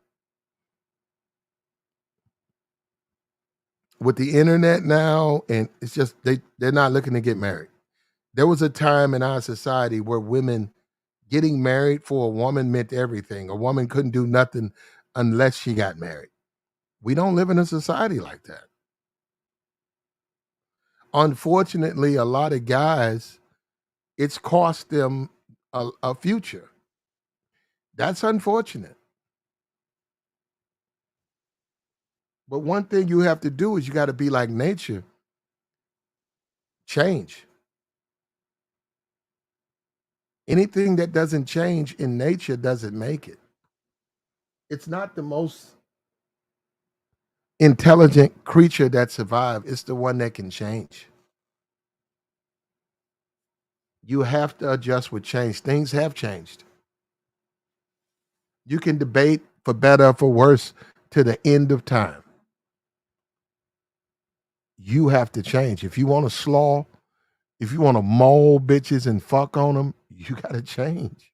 With the internet now, and it's just they're not looking to get married. There was a time in our society where women getting married for a woman meant everything. A woman couldn't do nothing unless she got married. We don't live in a society like that. Unfortunately, a lot of guys, it's cost them a future. That's unfortunate. But one thing you have to do is you got to be like nature. Change. Anything that doesn't change in nature doesn't make it. It's not the most intelligent creature that survived. It's the one that can change. You have to adjust with change. Things have changed. You can debate for better or for worse to the end of time. You have to change. If you want to slaw, if you want to maul bitches and fuck on them, you got to change.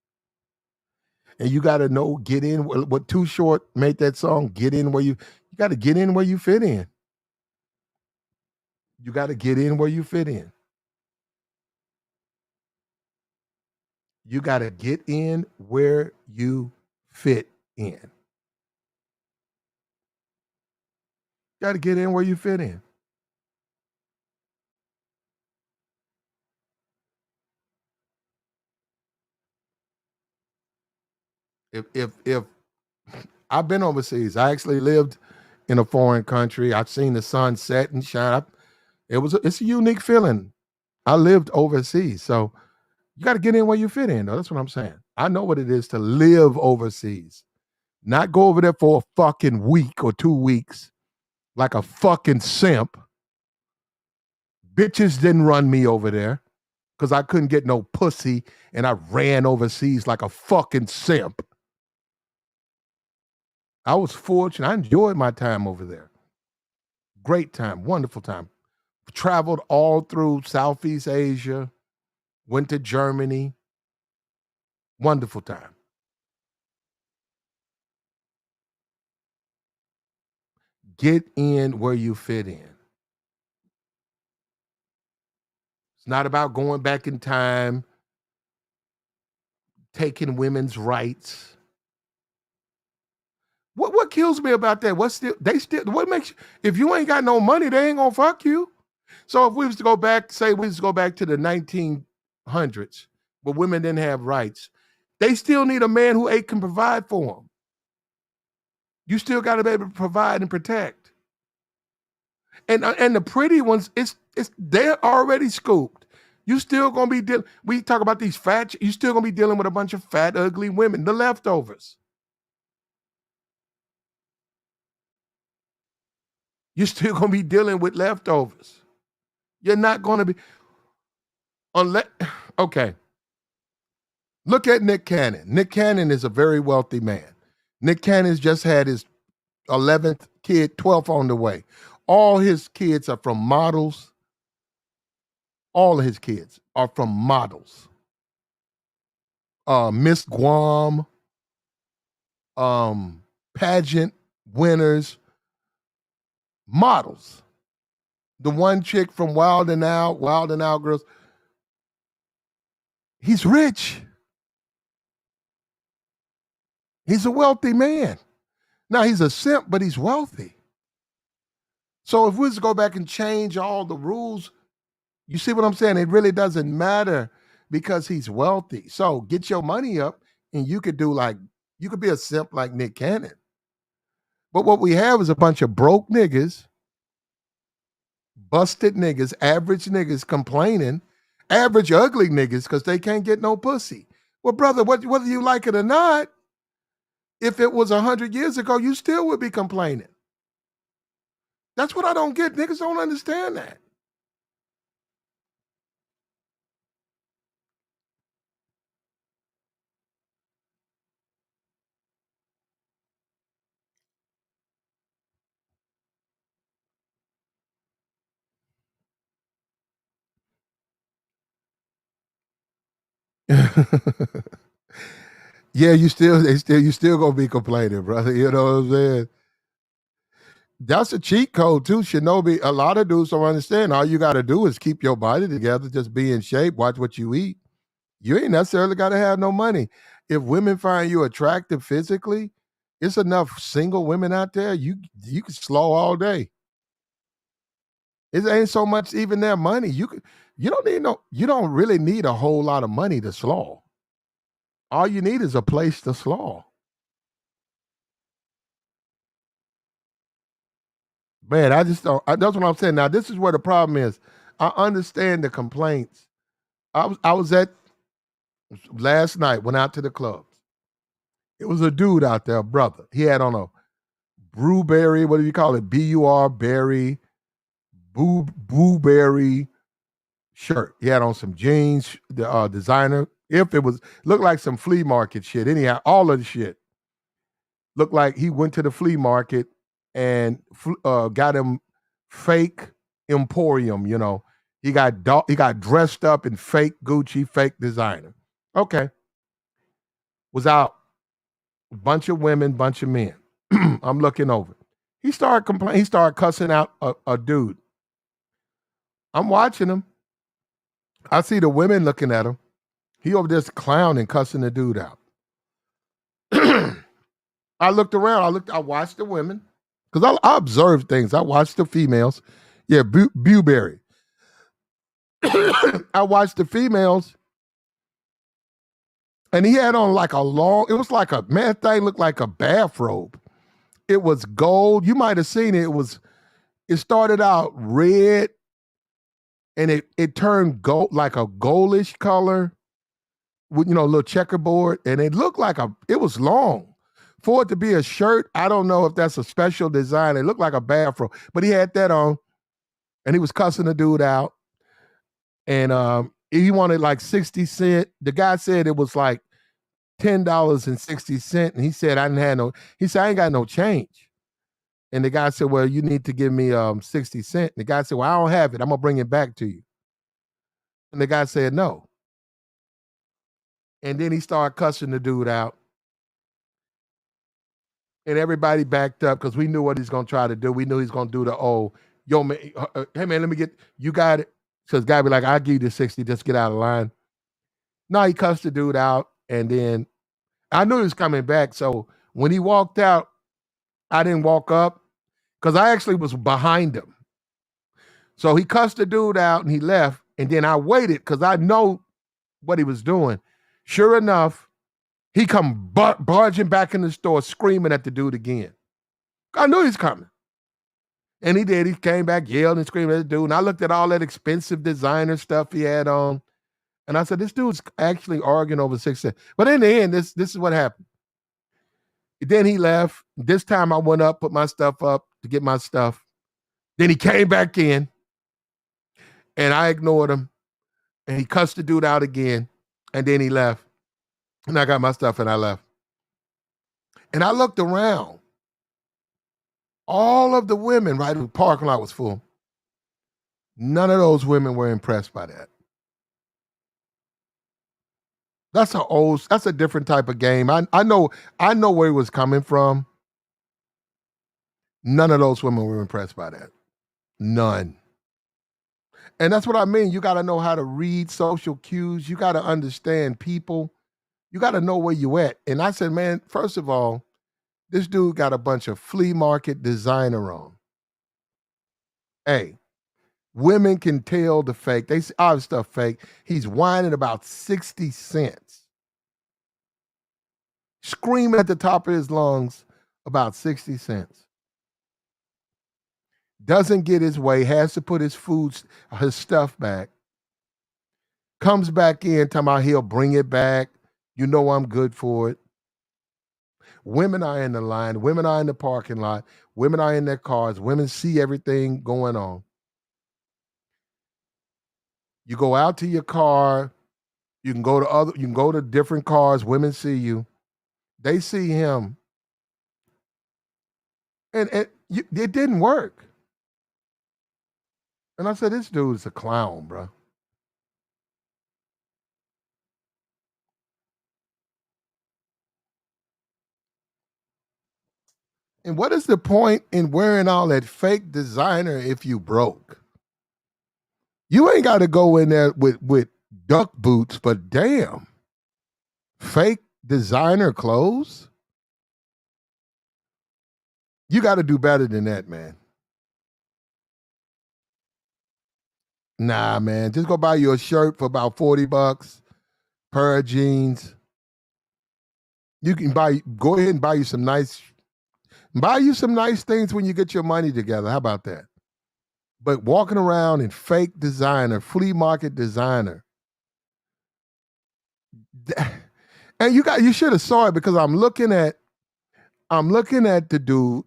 And you got to know, get in. What Too Short made that song, get in where you got to get in where you fit in. You got to get in where you fit in. You got to get in where you fit in. Got to get in where you fit in. If I've been overseas, I actually lived in a foreign country. I've seen the sun set and shine. It's a unique feeling. I lived overseas, so you got to get in where you fit in, though. That's what I'm saying. I know what it is to live overseas, not go over there for a fucking week or 2 weeks like a fucking simp. Bitches didn't run me over there because I couldn't get no pussy, and I ran overseas like a fucking simp. I was fortunate. I enjoyed my time over there. Great time, wonderful time. Traveled all through Southeast Asia, went to Germany. Wonderful time. Get in where you fit in. It's not about going back in time, taking women's rights. What kills me about that? What makes you, if you ain't got no money, they ain't gonna fuck you. So if we was to go back to the 1900s, where women didn't have rights, they still need a man who can provide for them. You still got to be able to provide and protect. And the pretty ones, they're already scooped. You still gonna be dealing. We talk about these fat. You still gonna be dealing with a bunch of fat, ugly women, the leftovers. You're still gonna be dealing with leftovers. You're not gonna be okay. Look at Nick Cannon. Nick Cannon is a very wealthy man. Nick Cannon's just had his 11th kid, 12th on the way. All his kids are from models. All of his kids are from models. Miss Guam, pageant winners, models. The one chick from Wild and Out Girls, he's rich. He's a wealthy man. Now, he's a simp, but he's wealthy. So if we was to go back and change all the rules, you see what I'm saying? It really doesn't matter because he's wealthy. So get your money up and you could be a simp like Nick Cannon. But what we have is a bunch of broke niggas, busted niggas, average niggas complaining, average ugly niggas because they can't get no pussy. Well, brother, whether you like it or not, if it was 100 years ago, you still would be complaining. That's what I don't get. Niggas don't understand that. Yeah, you still gonna be complaining, brother. You know what I'm saying? That's a cheat code too, Shinobi. A lot of dudes don't understand. All you gotta do is keep your body together, just be in shape, watch what you eat. You ain't necessarily gotta have no money. If women find you attractive physically, it's enough single women out there. You can slow all day. It ain't so much even their money. You don't really need a whole lot of money to slow. All you need is a place to slow. Man, I just don't. That's what I'm saying. Now, this is where the problem is. I understand the complaints. I was at last night. Went out to the clubs. It was a dude out there, brother. He had on a Brewberry. What do you call it? Berry, Blueberry shirt. He had on some jeans, the designer. If it was looked like some flea market shit. Anyhow, all of the shit looked like he went to the flea market and got him fake Emporium. You know, he got dressed up in fake Gucci, fake designer. Okay, was out. Bunch of women, bunch of men. I'm looking over. He started complaining. He started cussing out a dude. I'm watching him. I see the women looking at him. He over there clowning, cussing the dude out. I looked around. I watched the women because I observed things. I watched the females. Yeah, Bewberry. I watched the females, and he had on like it was like thing looked like a bathrobe. It was gold. You might have seen it. It started out red, and it turned gold, like a goldish color with, a little checkerboard, and it looked like it was long. For it to be a shirt, I don't know if that's a special design. It looked like a bathrobe, but he had that on, and he was cussing the dude out. And he wanted like 60 cents. The guy said it was like $10.60, and he said I ain't got no change. And the guy said, well, you need to give me 60 cents. The guy said, well, I don't have it. I'm gonna bring it back to you. And the guy said no. And then he started cussing the dude out. And everybody backed up because we knew what he's gonna try to do. We knew he's gonna do yo man, hey man, let me get you got it. So the guy be like, I'll give you the 60, just get out of line. No, he cussed the dude out, and then I knew he was coming back. So when he walked out, I didn't walk up because I actually was behind him. So he cussed the dude out and he left. And then I waited because I know what he was doing. Sure enough, he come barging back in the store screaming at the dude again. I knew he's coming. And he did. He came back, yelled and screamed at the dude. And I looked at all that expensive designer stuff he had on. And I said, this dude's actually arguing over 6 cents. But in the end, this is what happened. Then he left. This time I went up, put my stuff up to get my stuff. Then he came back in. And I ignored him. And he cussed the dude out again. And then he left. And I got my stuff and I left. And I looked around. All of the women, right, the parking lot was full. None of those women were impressed by that. That's a different type of game. I know where he was coming from. None of those women were impressed by that. None. And that's what I mean. You got to know how to read social cues. You got to understand people. You got to know where you at. And I said, man, first of all, this dude got a bunch of flea market designer on. Hey, women can tell the fake. They say, oh, stuff fake. He's whining about 60 cents. Screaming at the top of his lungs about 60 cents. Doesn't get his way, has to put his stuff back. Comes back in, talking about he'll bring it back. You know I'm good for it. Women are in the line. Women are in the parking lot. Women are in their cars. Women see everything going on. You go out to your car. You can go to different cars. Women see you. They see him. And it didn't work. And I said, this dude is a clown, bro. And what is the point in wearing all that fake designer if you broke? You ain't got to go in there with duck boots, but damn, fake designer clothes? You got to do better than that, man. Nah, man, just go buy you a shirt for about $40, pair of jeans. You can go ahead and buy you some nice things when you get your money together. How about that? But walking around in fake designer, flea market designer. And you should have saw it because I'm looking at the dude,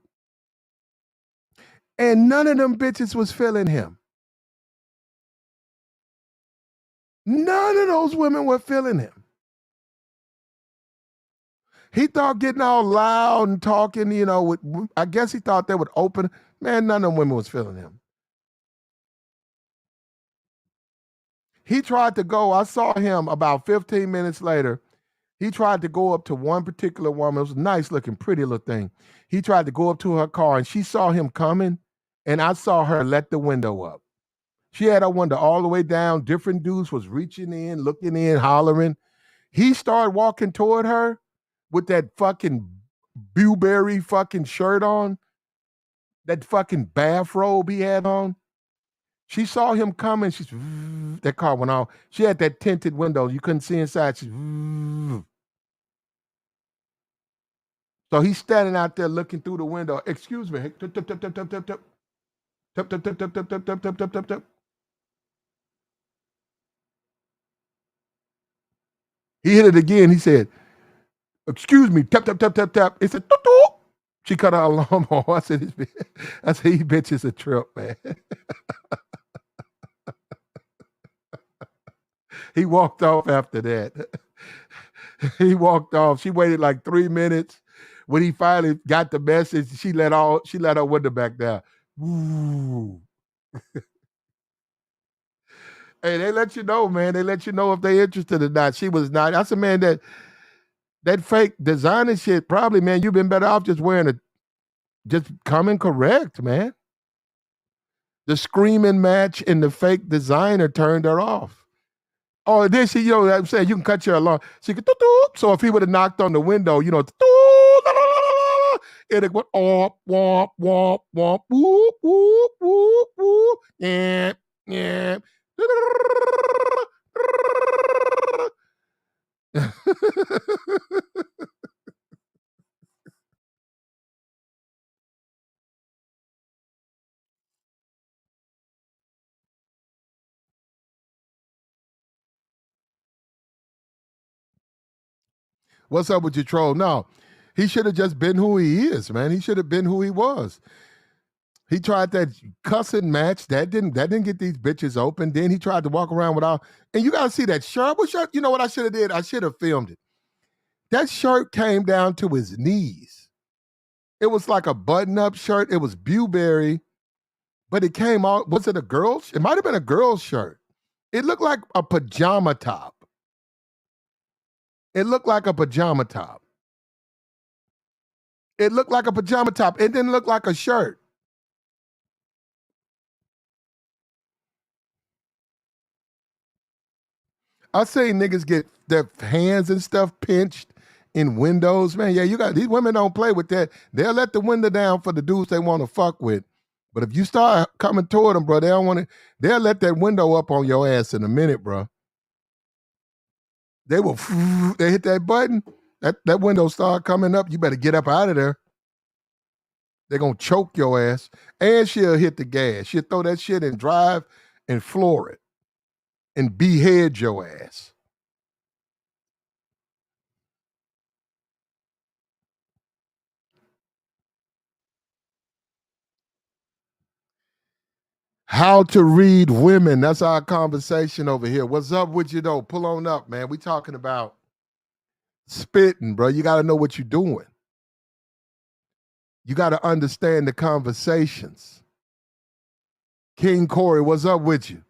and none of them bitches was feeling him. None of those women were feeling him. He thought getting all loud and talking, I guess he thought they would open. Man, none of them women was feeling him. He tried to go, I saw him about 15 minutes later. He tried to go up to one particular woman. It was a nice looking, pretty little thing. He tried to go up to her car and she saw him coming and I saw her let the window up. She had her window all the way down. Different dudes was reaching in, looking in, hollering. He started walking toward her with that fucking blueberry fucking shirt on, that fucking bathrobe he had on. She saw him coming. That car went off. She had that tinted window. You couldn't see inside. So he's standing out there looking through the window. Excuse me. Tap, tap, tap, tap, tap, tap, tap. Tap, tap, tap, tap, tap, tap, tap, tap, tap, tap, tap. He hit it again. He said, excuse me. Tap, tap, tap, tap, tap. He said, toot, toot. She cut her alarm off. I said, he bitch is a trip, man. He walked off after that. He walked off. She waited like 3 minutes. When he finally got the message, she let her window back down. Ooh. Hey, they let you know, man. They let you know if they interested or not. She was not. I said, man, that fake designer shit, probably, man, you've been better off just just coming correct, man. The screaming match and the fake designer turned her off. Oh, then she, I'm saying you can cut your alarm. She could, so if he would have knocked on the window, it would womp, womp, womp, womp, whoop, whoop, whoop, whoop, yeah, yeah. What's up with your troll? No, he should have just been who he is, man. He should have been who he was. He tried that cussing match. That didn't get these bitches open. Then he tried to walk around without. And you got to see that shirt. What shirt? You know what I should have did? I should have filmed it. That shirt came down to his knees. It was like a button-up shirt. It was Bewberry, but it came out. Was it a girl's? It might have been a girl's shirt. It looked like a pajama top. It looked like a pajama top. It looked like a pajama top. It didn't look like a shirt. I seen niggas get their hands and stuff pinched in windows. Man, yeah, you got these women don't play with that. They'll let the window down for the dudes they want to fuck with. But if you start coming toward them, bro, they don't want to. They'll let that window up on your ass in a minute, bro. They will. They hit that button. That window start coming up. You better get up out of there. They're gonna choke your ass, and she'll hit the gas. She'll throw that shit and drive and floor it and behead your ass. How to read women. That's our conversation over here. What's up with you, though? Pull on up, man. We talking about spitting, bro. You got to know what you're doing. You got to understand the conversations. King Corey, what's up with you?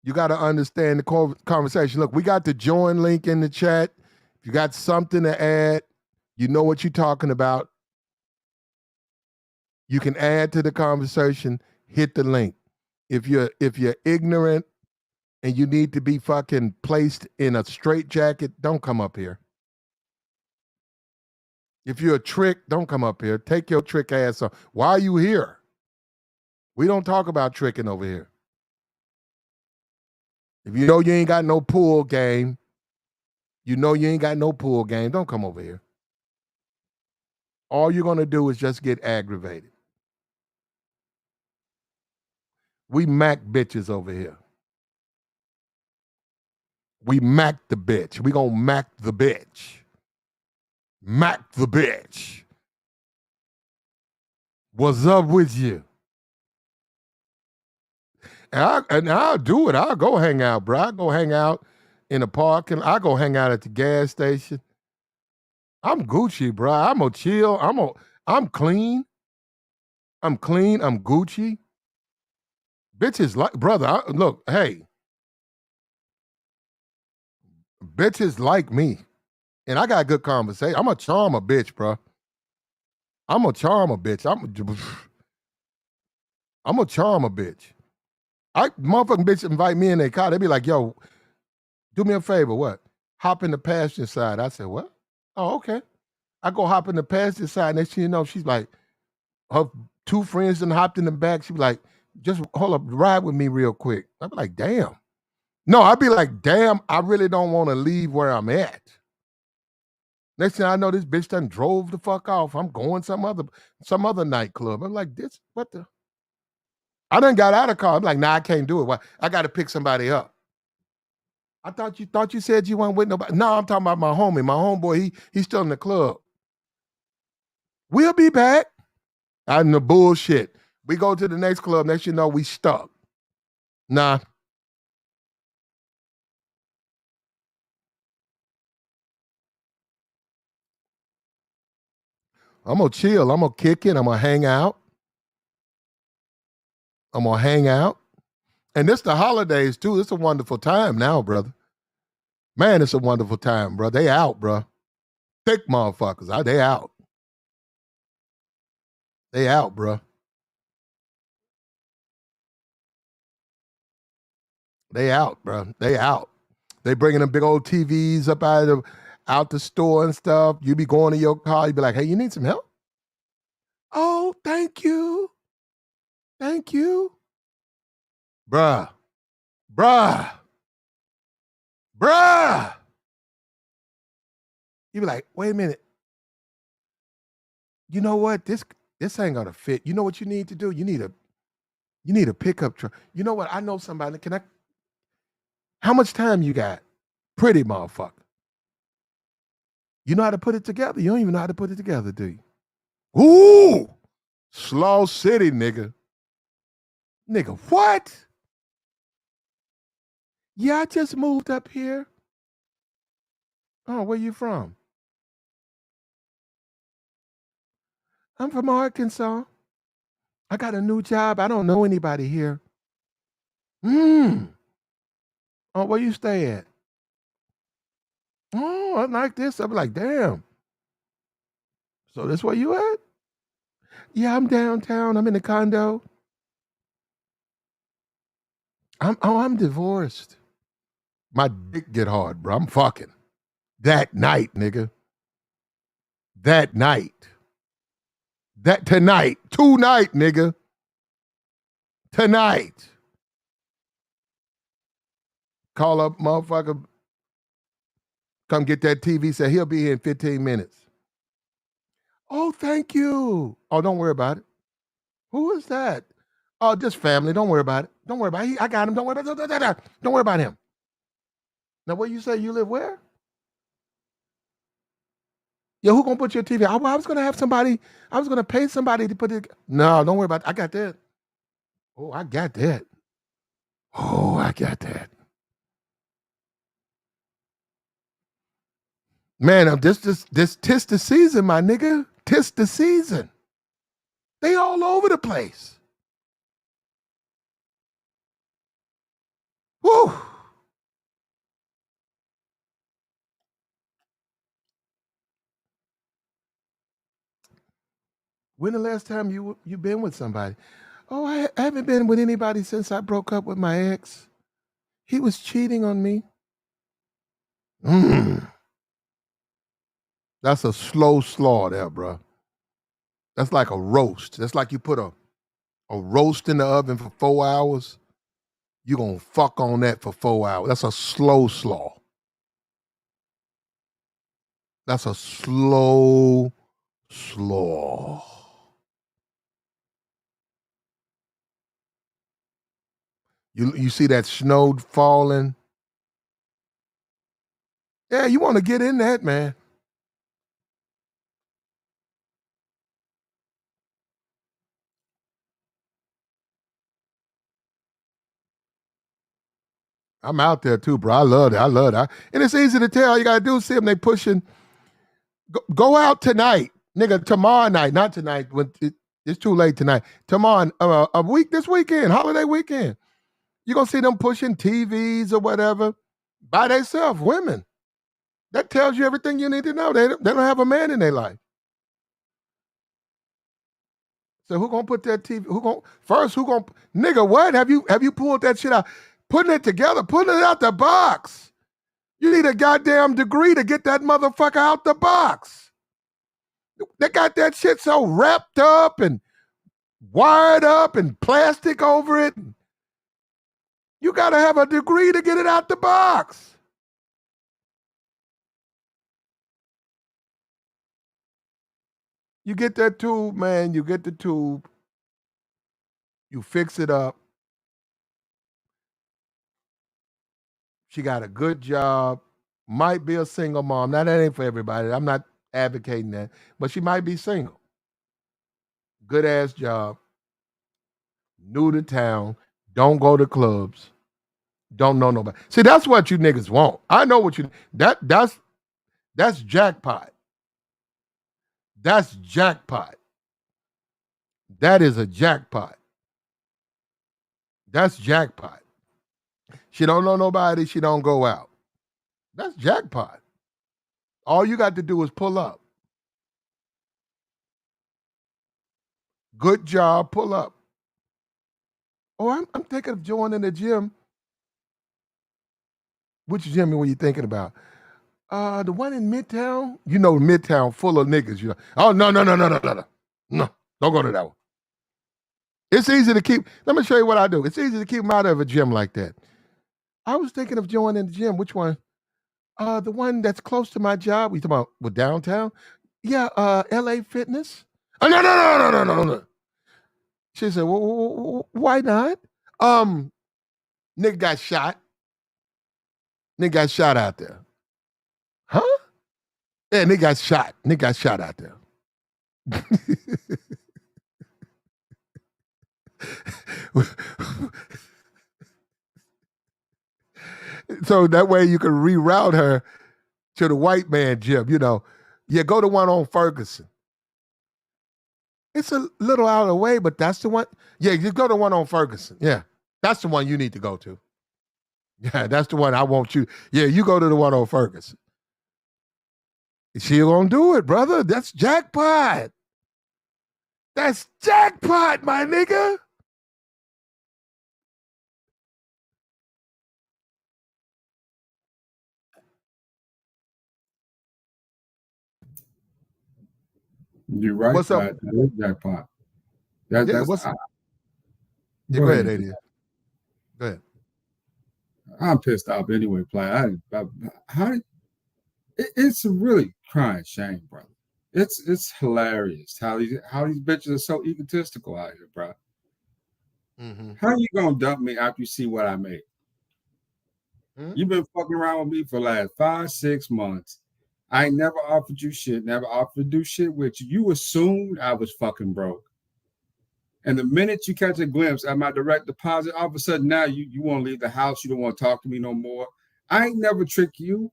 You got to understand the conversation. Look, we got the join link in the chat. If you got something to add, you know what you're talking about. You can add to the conversation, hit the link. If you're ignorant and you need to be fucking placed in a straitjacket, don't come up here. If you're a trick, don't come up here. Take your trick ass off. Why are you here? We don't talk about tricking over here. If you know you ain't got no pool game, don't come over here. All you're going to do is just get aggravated. We Mac bitches over here. We Mac the bitch. We gonna Mac the bitch. Mac the bitch. What's up with you? And I'll do it. I'll go hang out, bro. I'll go hang out in the park and I'll go hang out at the gas station. I'm Gucci, bro. I'm gonna chill. I'm clean. I'm clean. I'm Gucci. Bitches like, brother, look, hey. Bitches like me. And I got good conversation. I'm a charm a bitch, bro. I'm a charm a bitch. I'm a charm a bitch. Motherfucking bitch invite me in their car. They be like, yo, do me a favor, what? Hop in the passenger side. I said, what? Oh, okay. I go hop in the passenger side. Next thing you know, she's like, her two friends done hopped in the back. She be like, just hold up, ride with me real quick. I be like, damn. No, I'd be like, damn, I really don't want to leave where I'm at. Next thing I know, this bitch done drove the fuck off. I'm going some other nightclub. I'm like, this, what the? I done got out of the car. I'm like, nah, I can't do it. Why? I got to pick somebody up. I thought you said you weren't with nobody. No, I'm talking about my homie. My homeboy, he's still in the club. We'll be back. I'm the bullshit. We go to the next club. Next you know, we stuck. Nah. I'm going to chill. I'm going to kick it. I'm going to hang out. And this the holidays, too. It's a wonderful time now, brother. Man, it's a wonderful time, bro. They out, bro. Thick motherfuckers. They out. They out, bro. They out, bro. They out. They bringing them big old TVs up out the store and stuff. You be going to your car. You be like, hey, you need some help? Oh, thank you. Thank you. Bruh. You be like, wait a minute. You know what? This ain't gonna fit. You know what you need to do? You need a pickup truck. You know what? I know somebody. How much time you got? Pretty motherfucker. You know how to put it together? You don't even know how to put it together, do you? Ooh! Slow City, nigga. Nigga, what? Yeah, I just moved up here. Oh, where you from? I'm from Arkansas. I got a new job. I don't know anybody here. Oh, where you stay at? Oh, I like this. I'm like, damn. So this where you at? Yeah, I'm downtown. I'm in a condo. I'm divorced. My dick get hard, bro. I'm fucking. That night, nigga. That night. That tonight. Tonight, nigga. Tonight. Call up motherfucker. Come get that TV. Say he'll be here in 15 minutes. Oh, thank you. Oh, don't worry about it. Who is that? Oh, just family. Don't worry about it. Don't worry about it. I got him. Don't worry about it. Don't worry about him. Now, what you say? You live where? Yeah, who gonna put your TV? I was gonna have somebody. I was gonna pay somebody to put it. No, don't worry about it. I got that. Oh, I got that. Oh, I got that. Man, this tis the season, my nigga. Tis the season. They all over the place. Woo. When the last time you been with somebody? Oh, I haven't been with anybody since I broke up with my ex. He was cheating on me. That's a slow slaw there, bro. That's like a roast. That's like you put a roast in the oven for 4 hours. You're going to fuck on that for 4 hours. That's a slow slaw. That's a slow slaw. You see that snow falling? Yeah, you want to get in that, man. I'm out there too, bro. I love it. I love it. And it's easy to tell. All you got to do is see them. They pushing. Go out tonight. Nigga, tomorrow night. Not tonight. It's too late tonight. Tomorrow, this weekend, holiday weekend. You're going to see them pushing TVs or whatever by themselves, women. That tells you everything you need to know. They don't have a man in their life. So who gonna put that TV? Who gonna nigga? What have you pulled that shit out? Putting it together, putting it out the box. You need a goddamn degree to get that motherfucker out the box. They got that shit so wrapped up and wired up and plastic over it. You gotta have a degree to get it out the box. You get that tube, man. You get the tube. You fix it up. She got a good job. Might be a single mom. Now, that ain't for everybody. I'm not advocating that. But she might be single. Good ass job. New to town. Don't go to clubs. Don't know nobody. See, that's what you niggas want. I know what you that's jackpot. That's jackpot. That is a jackpot. That's jackpot. She don't know nobody. She don't go out. That's jackpot. All you got to do is pull up. Good job, pull up. Oh, I'm thinking of joining the gym. Which gym were you thinking about? The one in Midtown? You know, Midtown full of niggas. You know. Oh, no. No, don't go to that one. It's easy to keep. Let me show you what I do. It's easy to keep them out of a gym like that. I was thinking of joining the gym. Which one? The one that's close to my job. We talking about with downtown? Yeah, LA Fitness. Oh, no. She said, well, why not? Nigga got shot. Nigga got shot out there. Huh? Yeah, nigga got shot. Nigga got shot out there. So that way you can reroute her to the white man gym, you know. Yeah, go to one on Ferguson. It's a little out of the way, but that's the one. Yeah, you go to one on Ferguson. Yeah, that's the one you need to go to. Yeah, that's the one I want you. Yeah, you go to the one on Ferguson. She gonna do it, brother. That's jackpot. That's jackpot, my nigga. You're right, What's up? that is jackpot. Go ahead, AD. Go ahead. I'm pissed off anyway, Platt. It's a really crying shame, brother. It's hilarious how these bitches are so egotistical out here, bro. Mm-hmm. How you gonna dump me after you see what I made? Mm-hmm. You've been fucking around with me for the last 5-6 months. I ain't never offered you shit, never offered to do shit with you. You assumed I was fucking broke. And the minute you catch a glimpse at my direct deposit, all of a sudden now you want to leave the house. You don't want to talk to me no more. I ain't never tricked you.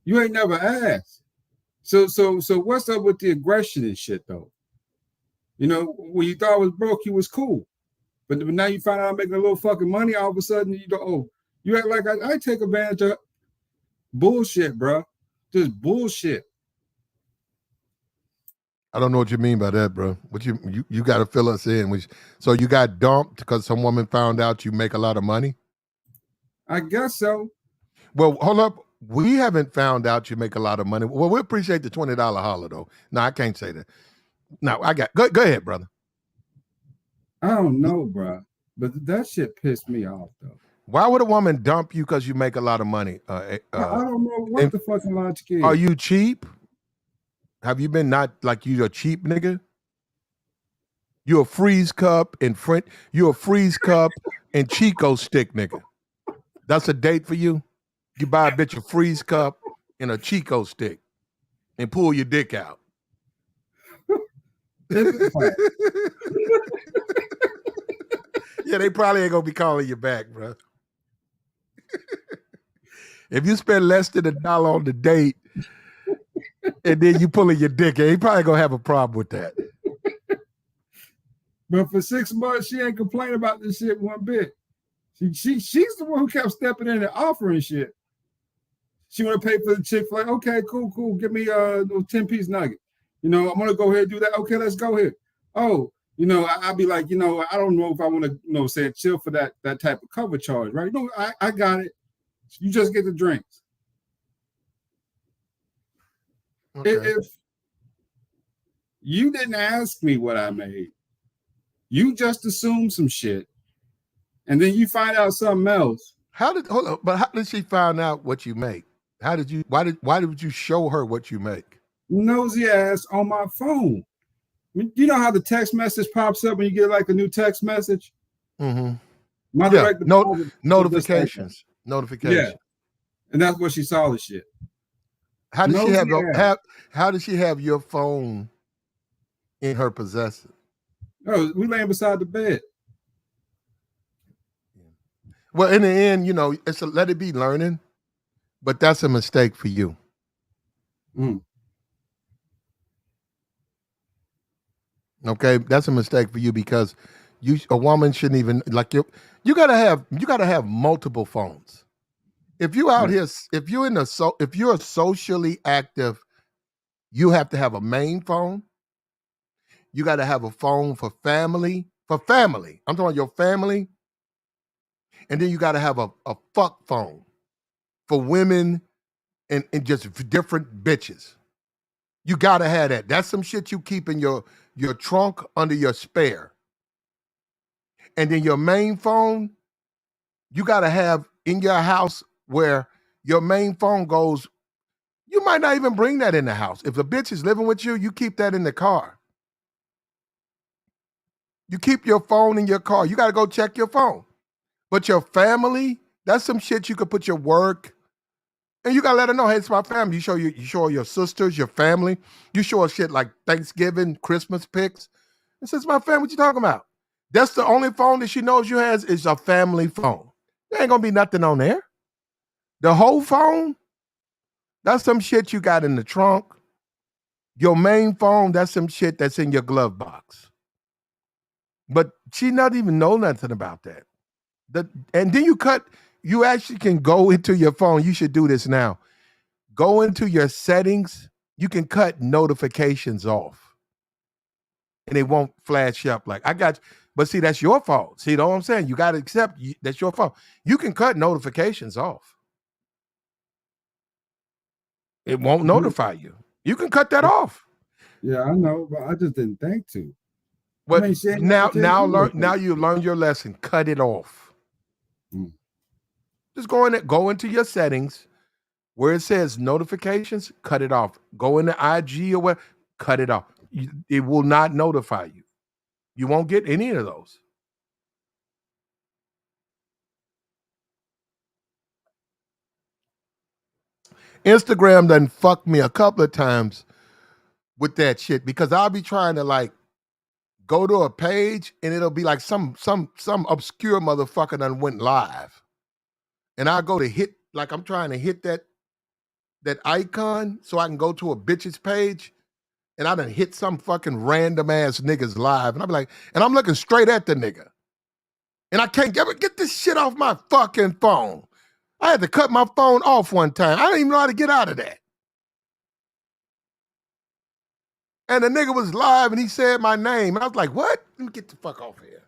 You ain't never asked. So what's up with the aggression and shit though? You know, when you thought I was broke, you was cool. But now you find out I'm making a little fucking money, all of a sudden you go, oh, you act like I take advantage of bullshit, bro. Just bullshit. I don't know what you mean by that, bro. What you got to fill us in. So you got dumped because some woman found out you make a lot of money? I guess so. Well, hold up. We haven't found out you make a lot of money. Well, we appreciate the $20 holler, though. No, I can't say that. No, go ahead, brother. I don't know, bro. But that shit pissed me off, though. Why would a woman dump you because you make a lot of money? I don't know what the fucking logic is. Are you cheap? Have you been not like you a cheap nigga? You a freeze cup and you a freeze cup and Chico stick nigga. That's a date for you? You buy a bitch a freeze cup and a Chico stick and pull your dick out. Yeah, they probably ain't gonna be calling you back, bro. If you spend less than $1 on the date and then you pulling your dick out, he probably gonna have a problem with that. But for 6 months, she ain't complaining about this shit one bit. She's the one who kept stepping in and offering shit. She want to pay for the Chick-fil-A. Okay, cool. Give me a 10-piece nugget. You know, I'm gonna go ahead and do that. Okay, let's go here. Oh, you know, I'll be like, you know, I don't know if I want to, you know, say chill for that type of cover charge, right? No, I got it. You just get the drinks. Okay. If you didn't ask me what I made, you just assumed some shit, and then you find out something else. How did she find out what you make? Why did you show her what you make? Nosy ass on my phone. You know how the text message pops up when you get like a new text message? Mm-hmm. My direct notifications. Yeah. And that's what she saw the shit. How did she have your phone in her possession? Oh, we laying beside the bed. Well, in the end, you know, let it be learning, but that's a mistake for you. Okay, that's a mistake for you because a woman shouldn't even you gotta have multiple phones. If you out here, if you're socially active, you have to have a main phone. You got to have a phone for family. I'm talking about your family. And then you got to have a fuck phone for women and just different bitches. You got to have that. That's some shit you keep in your trunk under your spare. And then your main phone, you got to have in your house where your main phone goes. You might not even bring that in the house. If a bitch is living with you, you keep that in the car. You keep your phone in your car. You got to go check your phone. But your family, that's some shit you could put your work. And you got to let her know, hey, it's my family. You show your sisters, your family. You show her shit like Thanksgiving, Christmas pics. And says, my family, what you talking about? That's the only phone that she knows you has is a family phone. There ain't going to be nothing on there. The whole phone, that's some shit you got in the trunk. Your main phone, that's some shit that's in your glove box. But she not even know nothing about that. And then you actually can go into your phone. You should do this now. Go into your settings. You can cut notifications off. And it won't flash up like I got you. But see, that's your fault. See, you know what I'm saying? You got to accept that's your fault. You can cut notifications off. It won't notify you. You can cut that off. Yeah, I know, but I just didn't think to. But I mean, now you've learned your lesson. Cut it off. Just go into your settings where it says notifications, cut it off. Go into IG or where, cut it off. It will not notify you. You won't get any of those. Instagram done fucked me a couple of times with that shit because I'll be trying to like go to a page and it'll be like some obscure motherfucker done went live. And I go to hit, like I'm trying to hit that icon so I can go to a bitch's page, and I done hit some fucking random ass niggas live. And I'm like, and I'm looking straight at the nigga. And I can't ever get this shit off my fucking phone. I had to cut my phone off one time. I didn't even know how to get out of that. And the nigga was live and he said my name. And I was like, what? Let me get the fuck off here.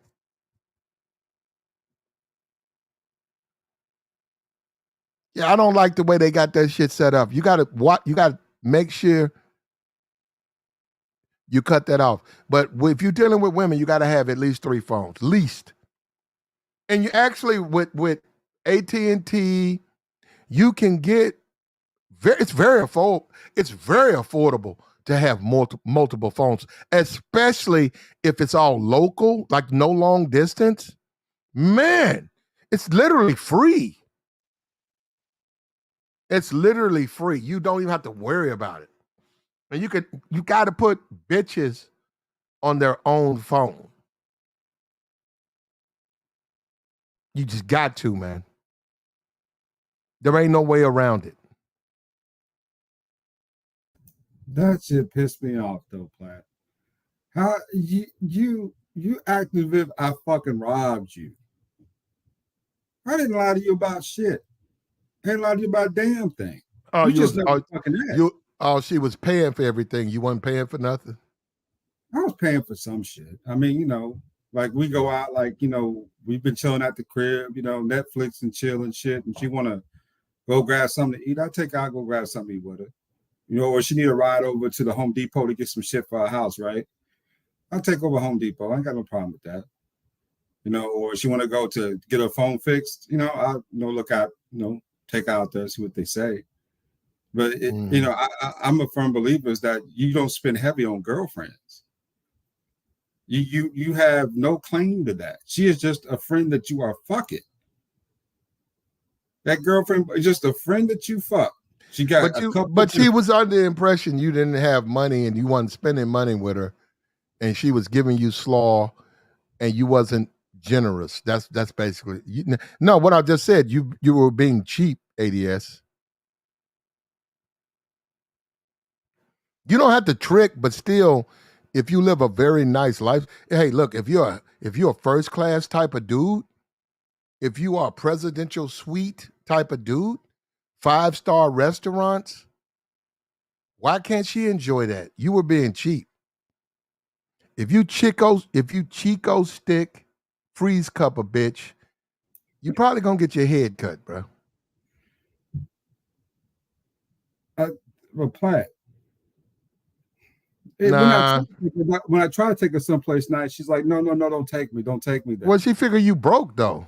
Yeah, I don't like the way they got that shit set up. You gotta make sure you cut that off. But if you're dealing with women, you gotta have at least 3 phones. Least. And you actually with AT&T, you can get it's very affordable to have multiple phones, especially if it's all local, like no long distance. Man, it's literally free. It's literally free. You don't even have to worry about it. And you got to put bitches on their own phone. You just got to, man. There ain't no way around it. That shit pissed me off though, Platt. How you act as if I fucking robbed you. I didn't lie to you about shit. I didn't lie to you about a damn thing. Oh, you just never fucking asked. She was paying for everything. You weren't paying for nothing? I was paying for some shit. I mean, like we go out, like, we've been chilling at the crib, Netflix and chill and shit, and she want to go grab something to eat. I take her out, go grab something to eat with her. Or she need a ride over to the Home Depot to get some shit for her house, right? I'll take over Home Depot. I ain't got no problem with that. Or she want to go to get her phone fixed, I'll look out, take out there, see what they say. But I'm a firm believer is that you don't spend heavy on girlfriends. You have no claim to that. She is just a friend that you are fucking. That girlfriend is just a friend that you fuck. She got but she was under the impression you didn't have money and you wasn't spending money with her, and she was giving you slaw, and you wasn't generous. That's basically no. What I just said, you were being cheap. ADS. You don't have to trick, but still, if you live a very nice life, hey, look, if you're a first class type of dude, if you are a presidential suite type of dude, 5-star restaurants, why can't she enjoy that? You were being cheap. If you Chico stick, freeze cup a bitch, you probably gonna get your head cut, bro. Well, Platt. Nah. When I try to take her someplace nice, she's like, no, don't take me there. Well, she figured you broke though.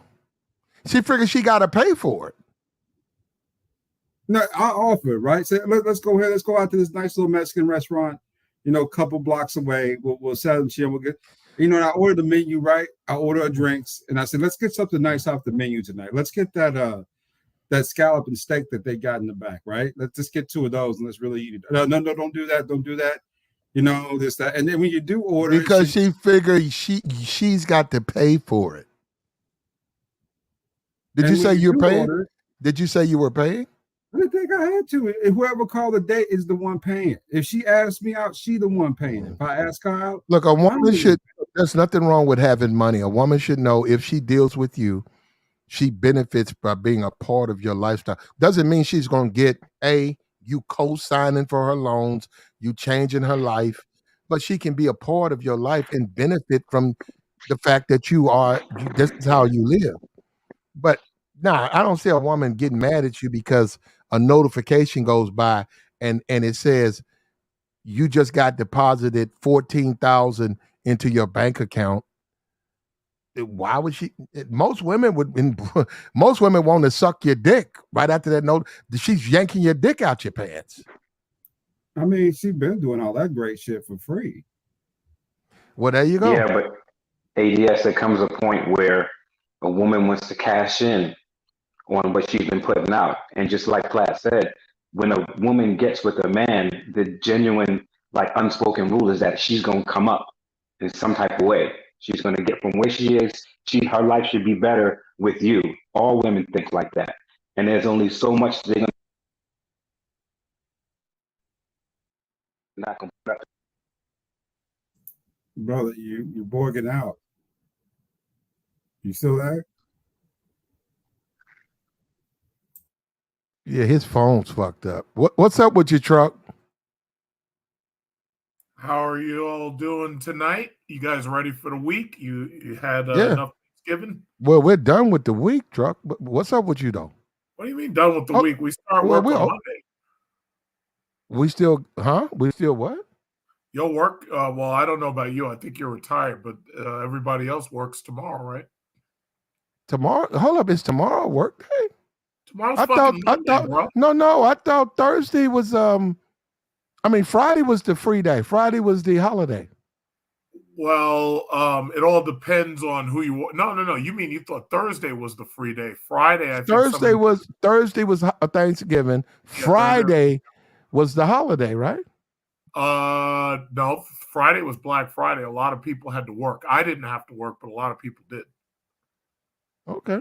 She figured she got to pay for it. No, I offer, right? Say, let's go ahead. Let's go out to this nice little Mexican restaurant, a couple blocks away. We'll sit and chill. We'll get, and I order the menu, right? I order her drinks, and I said, let's get something nice off the menu tonight. Let's get that scallop and steak that they got in the back, right? Let's just get 2 of those and let's really eat it. No, don't do that. Don't do that. This, that. And then when you do order, because she figured she's got to pay for it. Did you say you're paying? Did you say you were paying? I didn't think I had to. Whoever called a date is the one paying. If she asks me out, she the one paying. If I ask her out, look, a woman should. There's nothing wrong with having money. A woman should know if she deals with you, she benefits by being a part of your lifestyle. Doesn't mean she's going to get you co-signing for her loans, you changing her life, but she can be a part of your life and benefit from the fact that this is how you live. But I don't see a woman getting mad at you because a notification goes by and it says you just got deposited 14,000 into your bank account. Why would she? Most women most women want to suck your dick right after that note. She's yanking your dick out your pants. I mean, she's been doing all that great shit for free. Well, there you go. Yeah, but ADS, there comes a point where a woman wants to cash in on what she's been putting out. And just like Platt said, when a woman gets with a man, the genuine, like, unspoken rule is that she's going to come up in some type of way. She's going to get from where she is. Her life should be better with you. All women think like that. And there's only so much they're going to not compare. Brother, you're borging out. You still there? Yeah, his phone's fucked up. What's up with your truck? How are you all doing tonight? You guys ready for the week? You had enough Thanksgiving? Well, we're done with the week, truck. But what's up with you though? What do you mean done with the week? We start work on Monday. We still what? You'll work. Well, I don't know about you. I think you're retired, but everybody else works tomorrow, right? Tomorrow? Hold up, is tomorrow work day? Tomorrow's Monday, bro. No. I thought Thursday was Friday was the free day. Friday was the holiday. Well, it all depends on who you. No. You mean you thought Thursday was the free day? Friday, I think. Thursday was a Thanksgiving. Friday was the holiday, right? No. Friday was Black Friday. A lot of people had to work. I didn't have to work, but a lot of people did. Okay.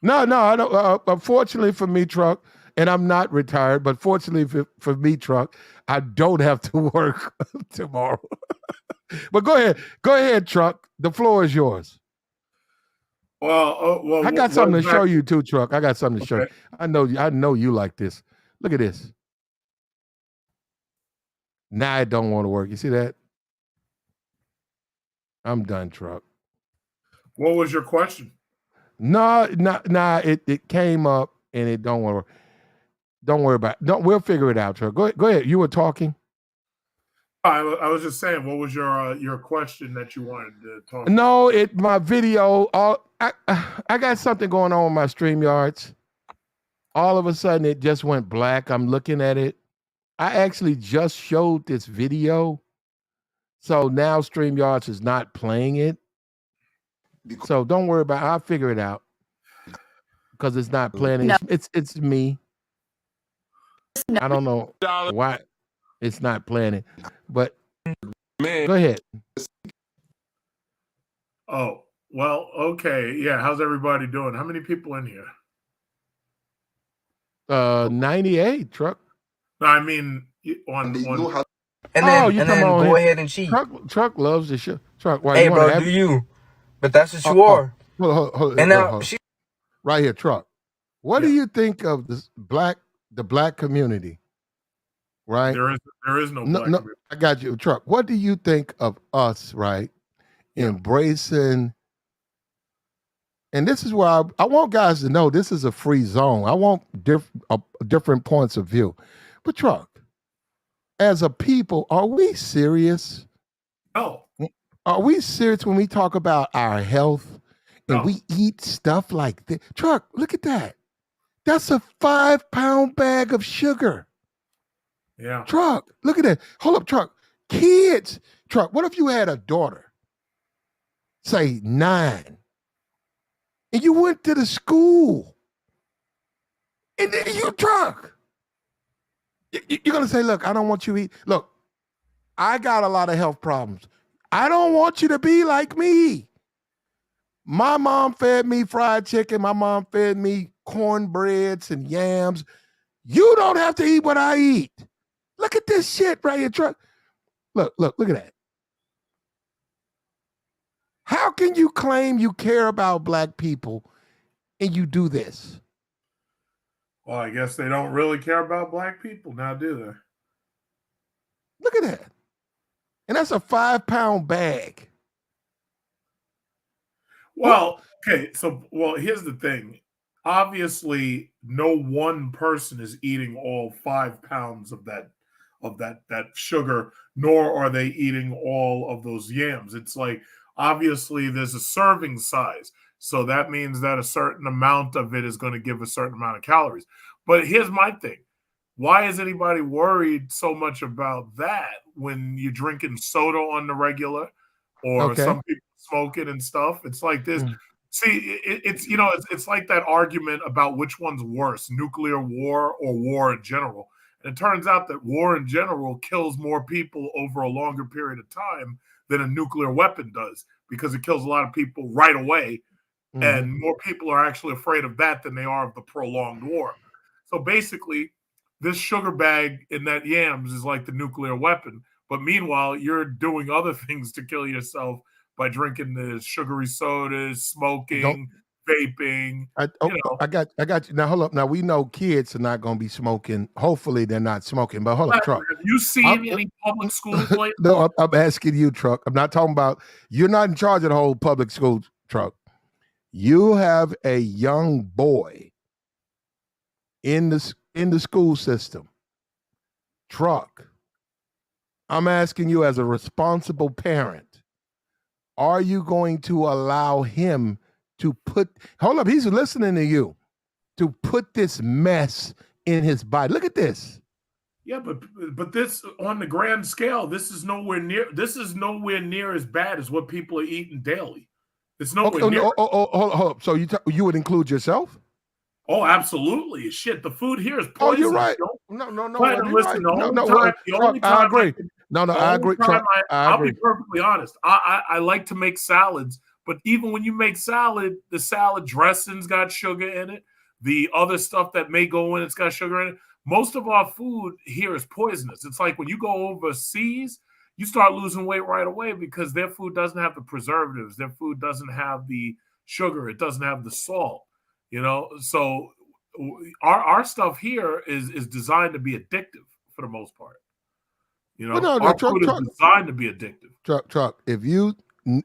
No, I don't. Unfortunately for me, truck, and I'm not retired, but fortunately for me, truck, I don't have to work tomorrow. But go ahead, truck. The floor is yours. Well, I got something to show you too, truck. I got something to show you. I know you like this. Look at this. Now I don't want to work. You see that? I'm done, truck. What was your question? No, it came up and it don't want to work. Don't worry about it. We'll figure it out, truck. Go ahead. You were talking. I was just saying, what was your question that you wanted to talk about? No, my video. I got something going on with my StreamYards. All of a sudden, it just went black. I'm looking at it. I actually just showed this video, so now StreamYards is not playing it. So don't worry about it. I'll figure it out because it's not playing. No. It's me. I don't know why it's not playing it, but go ahead. Oh, well, okay. Yeah, how's everybody doing? How many people in here? 98, truck. No, I mean on. And then go ahead and cheat. Truck loves the show. Truck, why? Hey, bro, do you? But that's what you are. Hold, and now right here, truck. What do you think of the black community? Right? There is no black community. I got you, truck. What do you think of us, right? Embracing, and this is where I want guys to know this is a free zone. I want different points of view. But truck, as a people, are we serious? No. Are we serious when we talk about our health and we eat stuff like this? Truck, look at that. That's a 5-pound bag of sugar. Yeah. Truck, look at that. Hold up, truck. Kids. Truck, what if you had a daughter, say 9, and you went to the school, and then you truck? You're going to say, look, I don't want you to eat. Look, I got a lot of health problems. I don't want you to be like me. My mom fed me fried chicken. My mom fed me cornbreads and yams. You don't have to eat what I eat. Look at this shit right here, Truck. Look at that. How can you claim you care about black people and you do this? Well, I guess they don't really care about black people now, do they? Look at that. And that's a 5-pound bag. Well, okay, so here's the thing. Obviously, no one person is eating all 5 pounds of that sugar, nor are they eating all of those yams. It's like obviously there's a serving size. So that means that a certain amount of it is going to give a certain amount of calories. But here's my thing. Why is anybody worried so much about that when you're drinking soda on the regular or some people smoke it and stuff? It's like this. See, it's like that argument about which one's worse, nuclear war or war in general. And it turns out that war in general kills more people over a longer period of time than a nuclear weapon does because it kills a lot of people right away. And more people are actually afraid of that than they are of the prolonged war. So basically, this sugar bag in that yams is like the nuclear weapon. But meanwhile, you're doing other things to kill yourself by drinking the sugary sodas, smoking, vaping. I got you. Now, hold up. Now, we know kids are not going to be smoking. Hopefully, they're not smoking. But hold up, Truck. Have you seen any public schools lately? No, I'm asking you, Truck. I'm not talking about, you're not in charge of the whole public school, Truck. You have a young boy in the school system. Truck. I'm asking you as a responsible parent, are you going to allow him to hold up, he's listening to you, to put this mess in his body? Look at this. Yeah, but this on the grand scale, this is nowhere near as bad as what people are eating daily. It's nowhere near. Hold up. So you would include yourself? Oh, absolutely. Shit, the food here is poison. Oh, you're right. No. Listen, I agree. I agree. I'll be perfectly honest. I like to make salads, but even when you make salad, the salad dressing's got sugar in it. The other stuff that may go in, it's got sugar in it. Most of our food here is poisonous. It's like when you go overseas, you start losing weight right away because their food doesn't have the preservatives. Their food doesn't have the sugar. It doesn't have the salt. So our stuff here is designed to be addictive for the most part. Our food is designed to be addictive. Truck, if you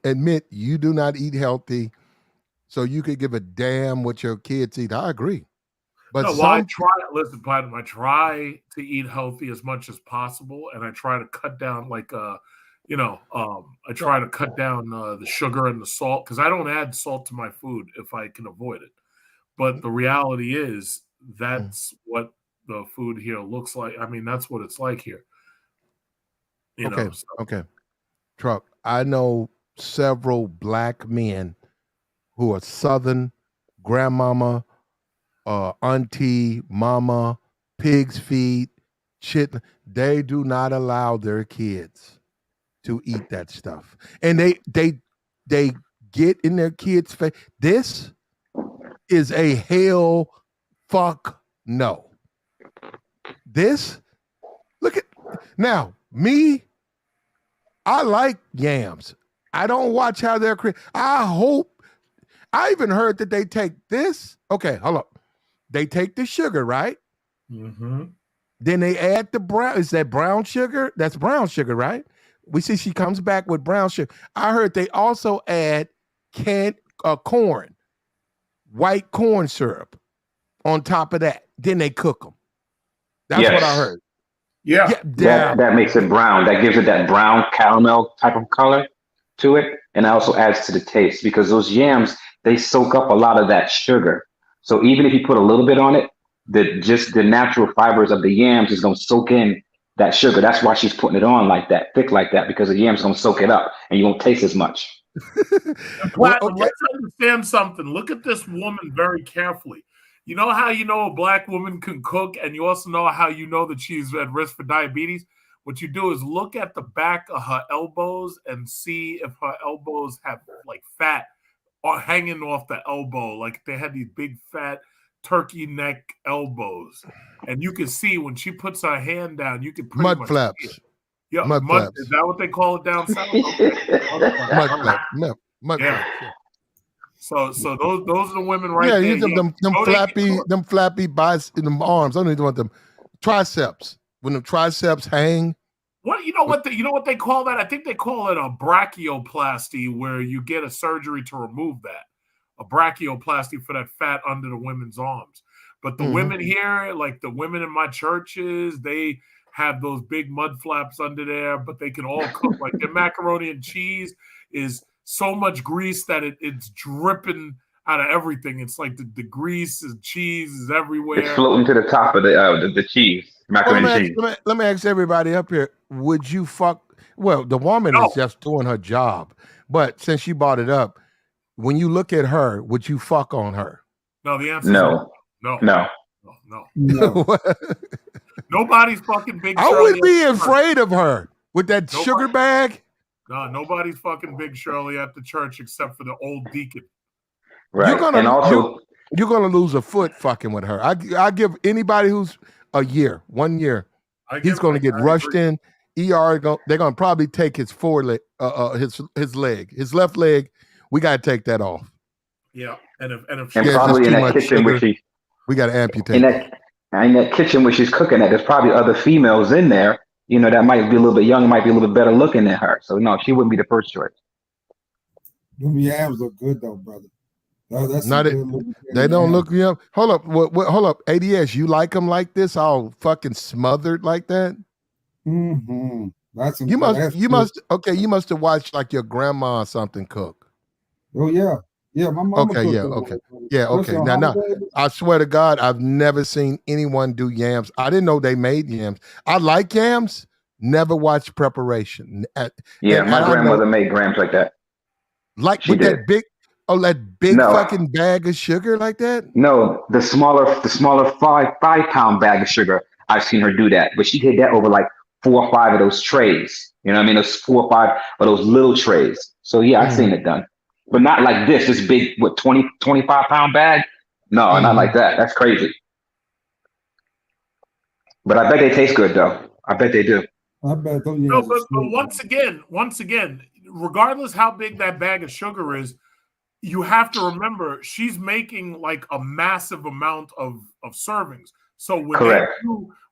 admit you do not eat healthy, so you could give a damn what your kids eat, I agree. But I Platinum, I try to eat healthy as much as possible, and I try to cut down I try to cut down the sugar and the salt because I don't add salt to my food if I can avoid it. But the reality is that's what the food here looks like. I mean, that's what it's like here. Okay. Truck, I know several black men who are Southern, grandmama, auntie, mama, pig's feet, shit. They do not allow their kids to eat that stuff. And they get in their kids' face. This is a hell fuck no. Look at now, me, I like yams. I don't watch how they're created. I even heard that they take this. Okay, hold up. They take the sugar, right? Mm-hmm. Then they add the brown. Is that brown sugar? That's brown sugar, right? We see she comes back with brown sugar. I heard they also add corn, white corn syrup on top of that. Then they cook them. That's what I heard. Yeah. That makes it brown. That gives it that brown caramel type of color to it. And also adds to the taste because those yams, they soak up a lot of that sugar. So even if you put a little bit on it, the natural fibers of the yams is going to soak in that sugar. That's why she's putting it on like that, thick like that, because the yams is going to soak it up and you won't taste as much. Platinum, let's understand something. Look at this woman very carefully. You know how you know a black woman can cook, and you also know how you know that she's at risk for diabetes? What you do is look at the back of her elbows and see if her elbows have like fat or hanging off the elbow. Like they had these big fat turkey neck elbows, and you can see when she puts her hand down, you can pretty Mud much flaps. see it. Yeah, Mud mud. flaps. Is that what they call it down south? Okay. Mud flaps. Mud Yeah. flaps. Yeah. So those are the women right Yeah, there. you them flappy biceps in them arms. I don't even want them triceps. When the triceps hang. What you know what they call that? I think they call it a brachioplasty, where you get a surgery to remove that. A brachioplasty for that fat under the women's arms. But the women here, like the women in my churches, they have those big mud flaps under there, but they can all cook. Like their macaroni and cheese is so much grease that it's dripping out of everything. It's like the grease and cheese is everywhere. It's floating to the top of the cheese, macaroni and cheese. Let me ask everybody up here, would you fuck? Well, the woman is just doing her job. But since she brought it up, when you look at her, would you fuck on her? No, the answer is no. Nobody's fucking Big Shirley. I would be afraid of her with that sugar bag. No, nobody's fucking Big Shirley at the church except for the old deacon. Right. You're gonna lose a foot fucking with her. I give anybody who's 1 year, he's gonna get rushed in. ER. They're gonna probably take his foreleg, his leg, his left leg. We gotta take that off. Yeah, and if and probably in that kitchen where she, we gotta amputate. In that kitchen where she's cooking at, there's probably other females in there, that might be a little bit young, might be a little bit better looking than her. So no, she wouldn't be the first choice. Them yams look good though, brother. That's not it. They don't look. Hold up. Hold up. ADS, you like them like this, all fucking smothered like that? Mm-hmm. You must. Okay, you must have watched like your grandma or something cook. Oh yeah. Yeah, my mom. Okay, yeah, okay. Yeah, okay. Now, I swear to God, I've never seen anyone do yams. I didn't know they made yams. I like yams, never watched preparation. Yeah, my grandmother made grams like that. Like with that big fucking bag of sugar like that? No, the smaller 5-pound bag of sugar, I've seen her do that. But she did that over like 4 or 5 of those trays. You know what I mean? Those 4 or 5 of those little trays. So yeah, I've seen it done. But not like this big, 25-pound bag? No, not like that. That's crazy. But I bet they taste good, though. I bet they do. I bet them. No, but once again, regardless how big that bag of sugar is, you have to remember she's making like a massive amount of servings. So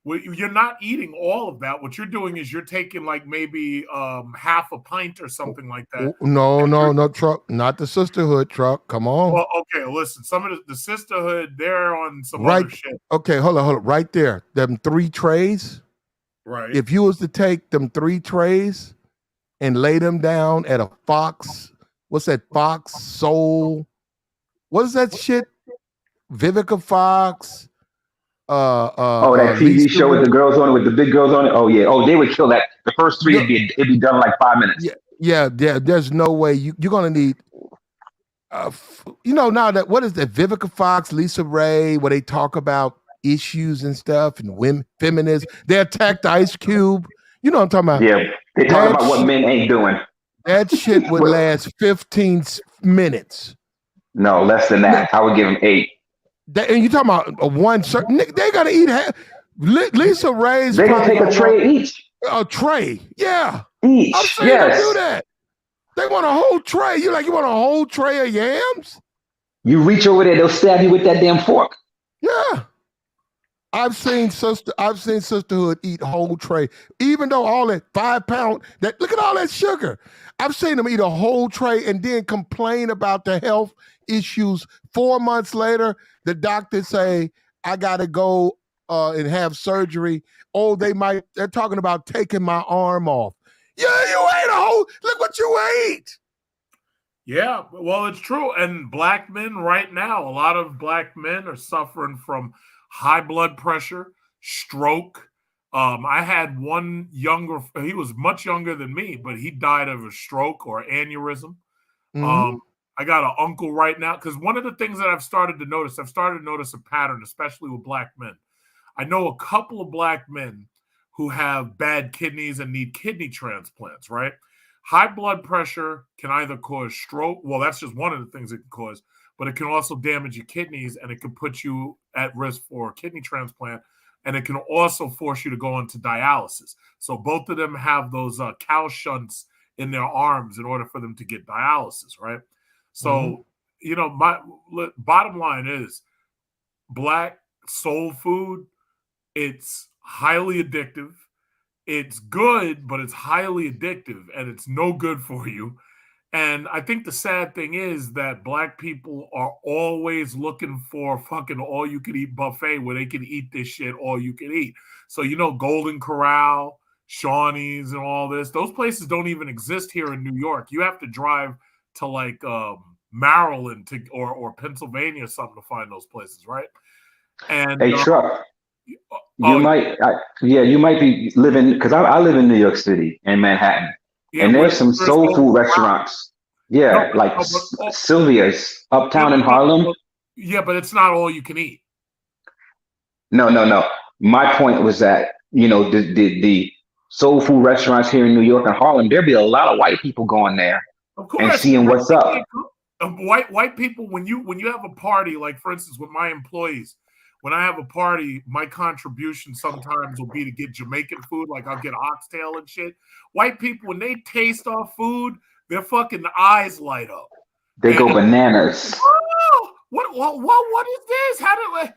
you're not eating all of that. What you're doing is you're taking like maybe half a pint or something like that. No, truck, not the sisterhood truck. Come on. Well, okay, listen. Some of the sisterhood, they're on some other shit. Okay, hold on. Right there, them 3 trays. Right. If you was to take them 3 trays and lay them down at a Fox, what's that Fox Soul? What is that shit? Vivica Fox. That TV show with the girls on it, with the big girls on it. Oh yeah. Oh, they would kill that. The first 3 it'd be done in like 5 minutes. Yeah. There's no way you're gonna need. Now that what is that? Vivica Fox, Lisa Ray, where they talk about issues and stuff and women, feminism. They attacked Ice Cube. You know what I'm talking about? Yeah, they talk about what men ain't doing. That shit would last 15 minutes. No, less than that. I would give them 8. And you talking about one certain? They gotta eat half. Lisa Ray's. They gonna take a tray each. A tray, yeah. Each. I'm saying they do that. They want a whole tray. You want a whole tray of yams? You reach over there, they'll stab you with that damn fork. Yeah. I've seen sisterhood eat whole tray, even though all that 5-pound. Look at all that sugar. I've seen them eat a whole tray and then complain about the health issues. 4 months later, the doctor say, I gotta go and have surgery. Oh, they're talking about taking my arm off. Yeah, you ate a whole, look what you ate. Yeah, well, it's true. And black men right now, a lot of black men are suffering from high blood pressure, stroke. I had one he was much younger than me, but he died of a stroke or aneurysm. I got an uncle right now, because one of the things that I've started to notice a pattern, especially with black men. I know a couple of black men who have bad kidneys and need kidney transplants, right? High blood pressure can either cause stroke. Well, that's just one of the things it can cause. but it can also damage your kidneys, and it can put you at risk for a kidney transplant, and it can also force you to go into dialysis. So both of them have those cow shunts in their arms in order for them to get dialysis, right? So, you know, my bottom line is black soul food, it's highly addictive. It's good, but it's highly addictive, and it's no good for you. And I think the sad thing is that black people are always looking for fucking all-you-can-eat buffet where they can eat this shit all you can eat. So, you know, Golden Corral, Shawnee's, and all this, those places don't even exist here in New York. You have to drive to like Maryland or Pennsylvania or something to find those places, right? And Hey, Truck, you might be living, because I live in New York City in Manhattan. Yeah, and there's some soul food restaurants. Yeah, like Sylvia's uptown in Harlem. Yeah, but it's not all you can eat. No. My point was that, you know, the soul food restaurants here in New York and Harlem, there'd be a lot of white people going there and seeing what's up. White people, when you have a party, like for instance with my employees, when I have a party, my contribution sometimes will be to get Jamaican food, like I'll get oxtail and shit. White people, when they taste our food, their fucking eyes light up. They go bananas. Oh, what is this? How did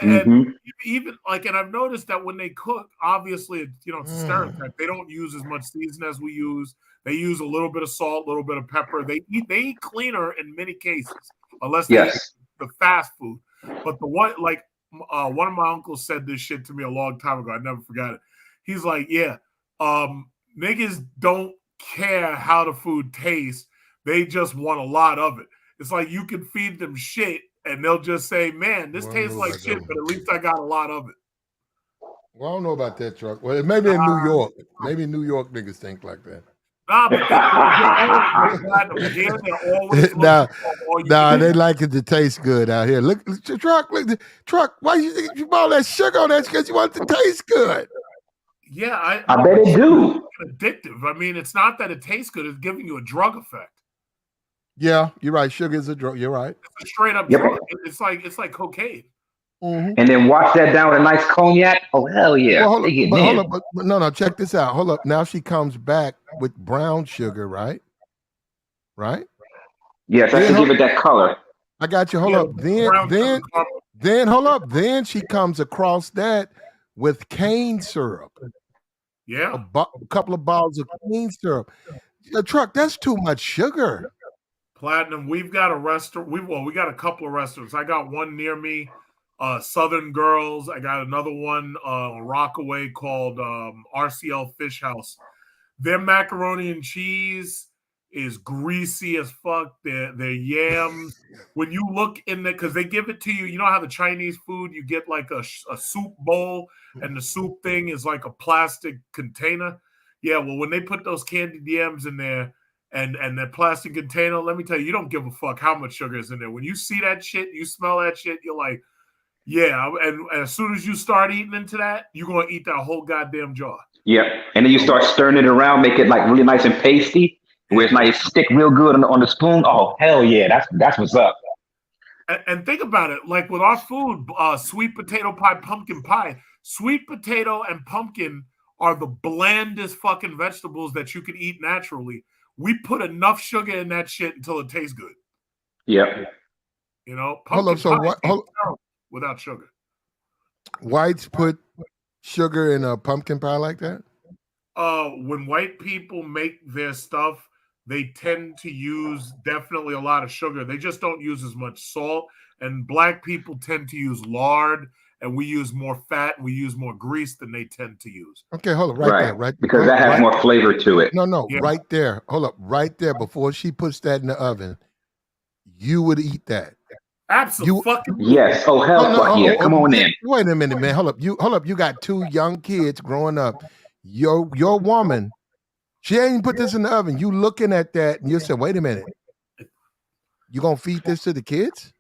and even like, and I've noticed that when they cook, obviously, you know, it's a stereotype. They don't use as much season as we use. They use a little bit of salt, a little bit of pepper. They eat cleaner in many cases, unless they eat the fast food. But the one, like one of my uncles said this shit to me a long time ago. I never forgot it. He's like, yeah, niggas don't care how the food tastes. They just want a lot of it. It's like you can feed them shit and they'll just say, man, this tastes like shit, but at least I got a lot of it. Well, I don't know about that, Truck. Well, maybe in New York. Maybe New York niggas think like that. Nah, but they like it to taste good out here. Look, Truck. Why you think you bought that sugar on that? Because you want it to taste good. Yeah, I bet it do. Addictive. I mean, it's not that it tastes good; it's giving you a drug effect. Yeah, you're right. Sugar is a drug. You're right. It's a straight up drug. It's like cocaine. And then wash that down with a nice cognac. Oh, hell yeah. Well, hold up. No, check this out. Hold up. Now she comes back with brown sugar, right? Right? Yes, that's to give it that color. I got you. Hold up. Then hold up. Then she comes across that with cane syrup. Yeah. A couple of bottles of cane syrup. Truck, that's too much sugar. Platinum, we've got a restaurant. We got a couple of restaurants. I got one near me. Southern Girls. I got another one Rockaway called RCL Fish House. Their macaroni and cheese is greasy as fuck. Their yams. When you look in there, because they give it to you, you know how the Chinese food, you get like a soup bowl and the soup thing is like a plastic container. Yeah, well, when they put those candied yams in there and that plastic container, let me tell you, you don't give a fuck how much sugar is in there. When you see that shit, you smell that shit, you're like, yeah, and as soon as you start eating into that, you're going to eat that whole goddamn jar. Yep. And then you start stirring it around, make it like really nice and pasty, where it's nice, stick real good on the spoon. Oh, hell yeah, that's what's up. And think about it, like with our food, sweet potato pie, pumpkin pie, sweet potato and pumpkin are the blandest fucking vegetables that you can eat naturally. We put enough sugar in that shit until it tastes good. Yep. You know, pumpkin pie without sugar. Whites put sugar in a pumpkin pie like that? When white people make their stuff, they tend to use definitely a lot of sugar. They just don't use as much salt. And black people tend to use lard, and we use more fat, and we use more grease than they tend to use. Okay, hold on, right. Because that has more flavor to it. No, yeah. Right there. Hold up, right there. Before she puts that in the oven, you would eat that. Absolutely. Yes. Oh hell, yeah. Come on in. Wait a minute, man. Hold up. You got two young kids growing up. Your woman, she ain't put this in the oven. You looking at that and you say, wait a minute. You gonna feed this to the kids?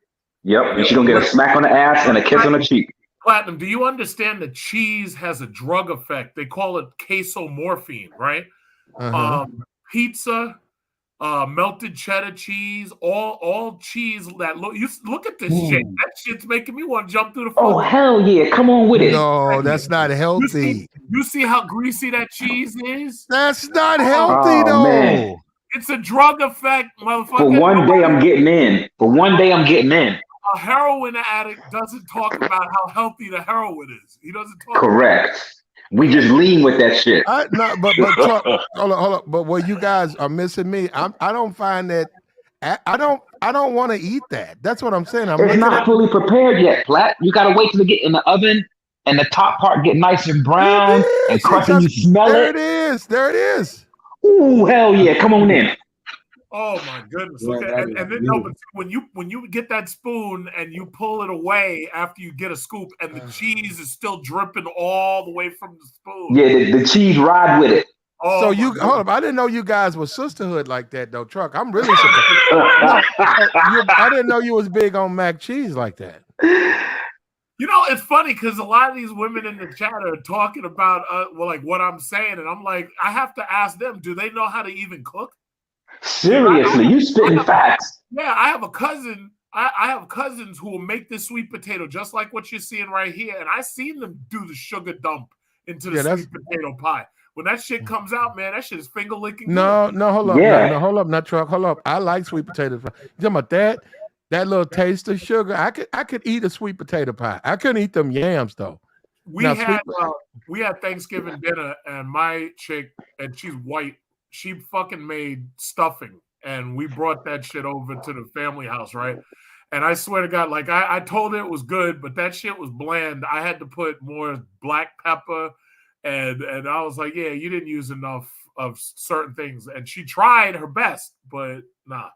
Yep. And she's gonna get a smack on the ass and a kiss on the cheek. Platinum, do you understand that cheese has a drug effect? They call it casomorphine, right? Pizza, melted cheddar cheese, all cheese that look at this shit. That shit's making me want to jump through the Oh, hell yeah. Come on with it. No, that's not healthy. You see how greasy that cheese is? That's not healthy, though. Man. It's a drug effect, motherfucker. For one day, I'm getting in. A heroin addict doesn't talk about how healthy the heroin is. He doesn't talk. Correct. We just lean with that shit. But hold on. But what you guys are missing me. I don't find that. I don't want to eat that. That's what I'm saying. It's not fully prepared yet, Platt. You gotta wait till it get in the oven and the top part get nice and brown and crusty. You smell it. There it is. Ooh, hell yeah! Come on in. Oh my goodness! Okay, and then no, but when you get that spoon and you pull it away after you get a scoop, and the cheese is still dripping all the way from the spoon. Yeah, the cheese ride with it. Oh, so you hold up. I didn't know you guys were sisterhood like that, though. Truck. I'm really surprised. I didn't know you was big on mac cheese like that. You know, it's funny because a lot of these women in the chat are talking about like what I'm saying, and I'm like, I have to ask them, do they know how to even cook? Seriously, you spitting facts. Yeah, I have a cousin. I have cousins who will make this sweet potato just like what you're seeing right here, and I seen them do the sugar dump into the sweet potato pie. When that shit comes out, man, that shit is finger licking. No, hold up, yeah. no, hold up, not Truck, hold up. I like sweet potato pie. You talking about that little taste of sugar? I could eat a sweet potato pie. I couldn't eat them yams though. We had Thanksgiving dinner, and my chick, and she's white, she fucking made stuffing, and we brought that shit over to the family house, right? And I swear to God, like I told her it was good, but that shit was bland. I had to put more black pepper, and I was like, yeah, you didn't use enough of certain things. And she tried her best, but nah.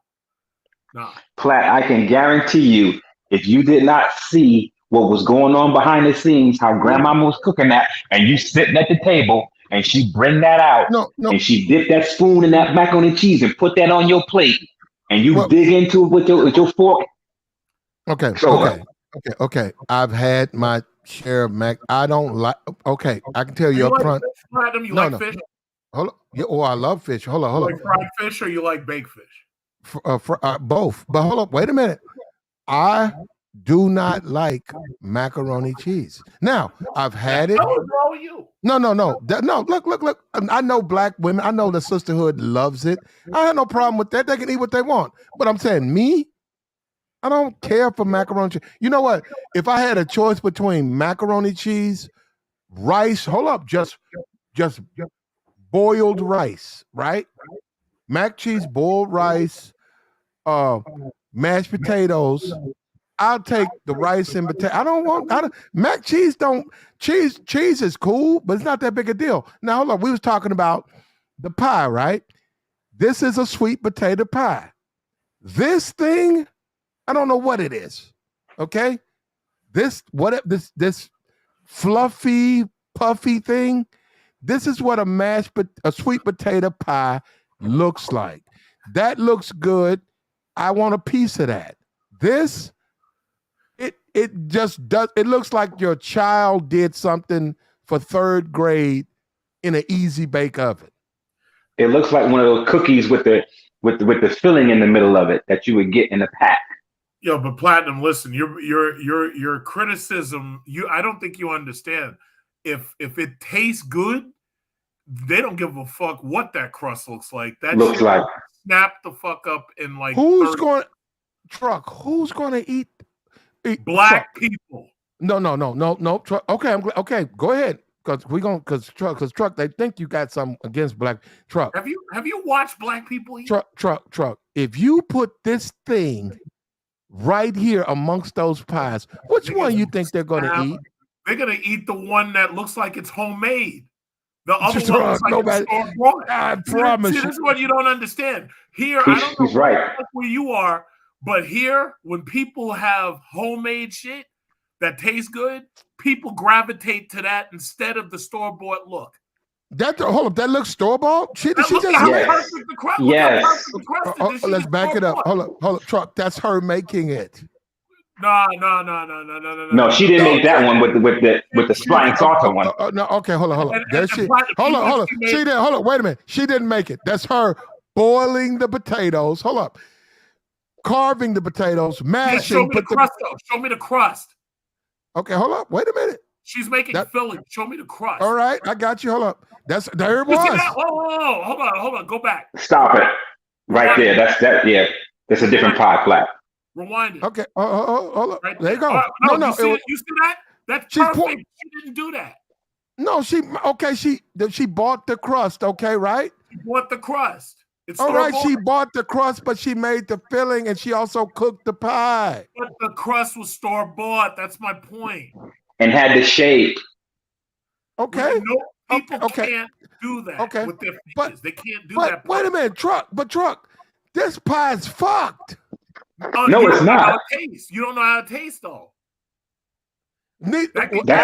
Platt, I can guarantee you, if you did not see what was going on behind the scenes, how grandmama was cooking that, and you sitting at the table, and she bring that out, and she dip that spoon in that macaroni and cheese and put that on your plate, and you dig into it with your fork. Okay. I've had my share of mac. I don't like. Okay, I can tell you up front. You like fish? Hold on. Yeah, I love fish. Hold on. You like fried fish or you like baked fish? Both. But hold up. Wait a minute. I do not like macaroni cheese. Now, I've had it. What's wrong with you? No. Look. I know black women. I know the sisterhood loves it. I have no problem with that. They can eat what they want. But I'm saying me, I don't care for macaroni cheese. You know what? If I had a choice between macaroni cheese, rice, hold up, just boiled rice, right? Mac cheese, boiled rice, mashed potatoes. I'll take the rice and potato. Mac cheese cheese is cool, but it's not that big a deal. Now hold on, we was talking about the pie, right? This is a sweet potato pie. This thing, I don't know what it is. Okay? This fluffy, puffy thing, this is what a sweet potato pie looks like. That looks good. I want a piece of that. This, it just does. It looks like your child did something for third grade in an easy bake oven. It looks like one of those cookies with the filling in the middle of it that you would get in a pack. Yo, but Platinum, listen, your criticism, I don't think you understand. If it tastes good, they don't give a fuck what that crust looks like. That looks shit like snap the fuck up in like who's going to eat black Truck? People. No. Truck. Okay, go ahead. Because Truck, they think you got something against black. Truck. Have you watched black people eat? Truck. If you put this thing right here amongst those pies, which one you think they're going to eat? They're going to eat the one that looks like it's homemade. The other one looks like it's store-bought. I promise. See, this is what you don't understand. Here, I don't know where you are, but here, when people have homemade shit that tastes good, people gravitate to that instead of the store-bought look. Hold up, that looks store-bought? She just yes. Let's back it up. Hold up, Truck. That's her making it. No. No, she didn't make that one with the flying saucer one. No, okay, hold on. Hold on. Wait a minute. She didn't make it. That's her boiling the potatoes. Hold up. Carving the potatoes, mashing. Yeah, show me the crust, though. Show me the crust. Okay, hold up. Wait a minute. She's making filling. Show me the crust. All right, I got you. Hold up. There it You see was. that? Whoa, hold on. Go back. Stop it. Right there. Yeah. That's a different pie flat. Rewind it. Okay. Hold up. Right there you go. No, no. You see that? That's perfect. She didn't do that. No, she bought the crust. Okay, right? She bought the crust. It's all right. She bought the crust, but she made the filling and she also cooked the pie. But the crust was store bought. That's my point. And had the shape. Okay. People can't do that with their fingers. They can't do that. Wait a minute, Truck. This pie's fucked. No, it's not. You don't know how it tastes, though. That's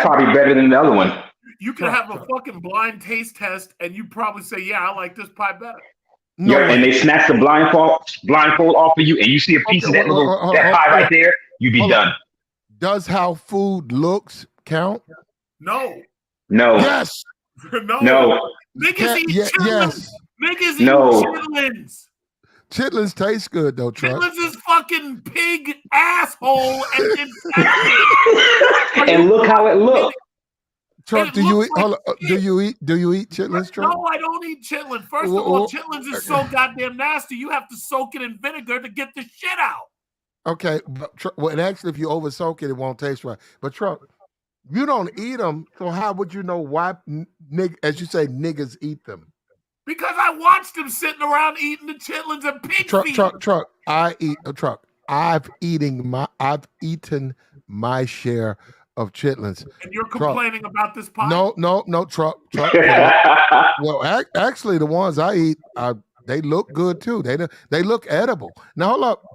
probably better than the other one. You can have a fucking blind taste test, and you probably say, "Yeah, I like this pie better." And they snatch the blindfold off of you, and you see a piece of that pie right there. You be done. Does how food looks count? No. Yes. No. Niggas eat chitlins. Yes. Niggas eat chitlins. Chitlins taste good though, Truck. Chitlins is fucking pig asshole and and look how it looks. Truck, do you eat chitlins, Truck? No, I don't eat chitlins. First of all, chitlins is so goddamn nasty. You have to soak it in vinegar to get the shit out. Okay, and actually, if you over soak it, it won't taste right. But Truck, you don't eat them, so how would you know why, as you say, niggas eat them? Because I watched them sitting around eating the chitlins and pig feet. Truck. I've eaten my share of chitlins. And you're complaining about this pie? No, Truck. Well, actually, the ones I eat, they look good too. They look edible. Now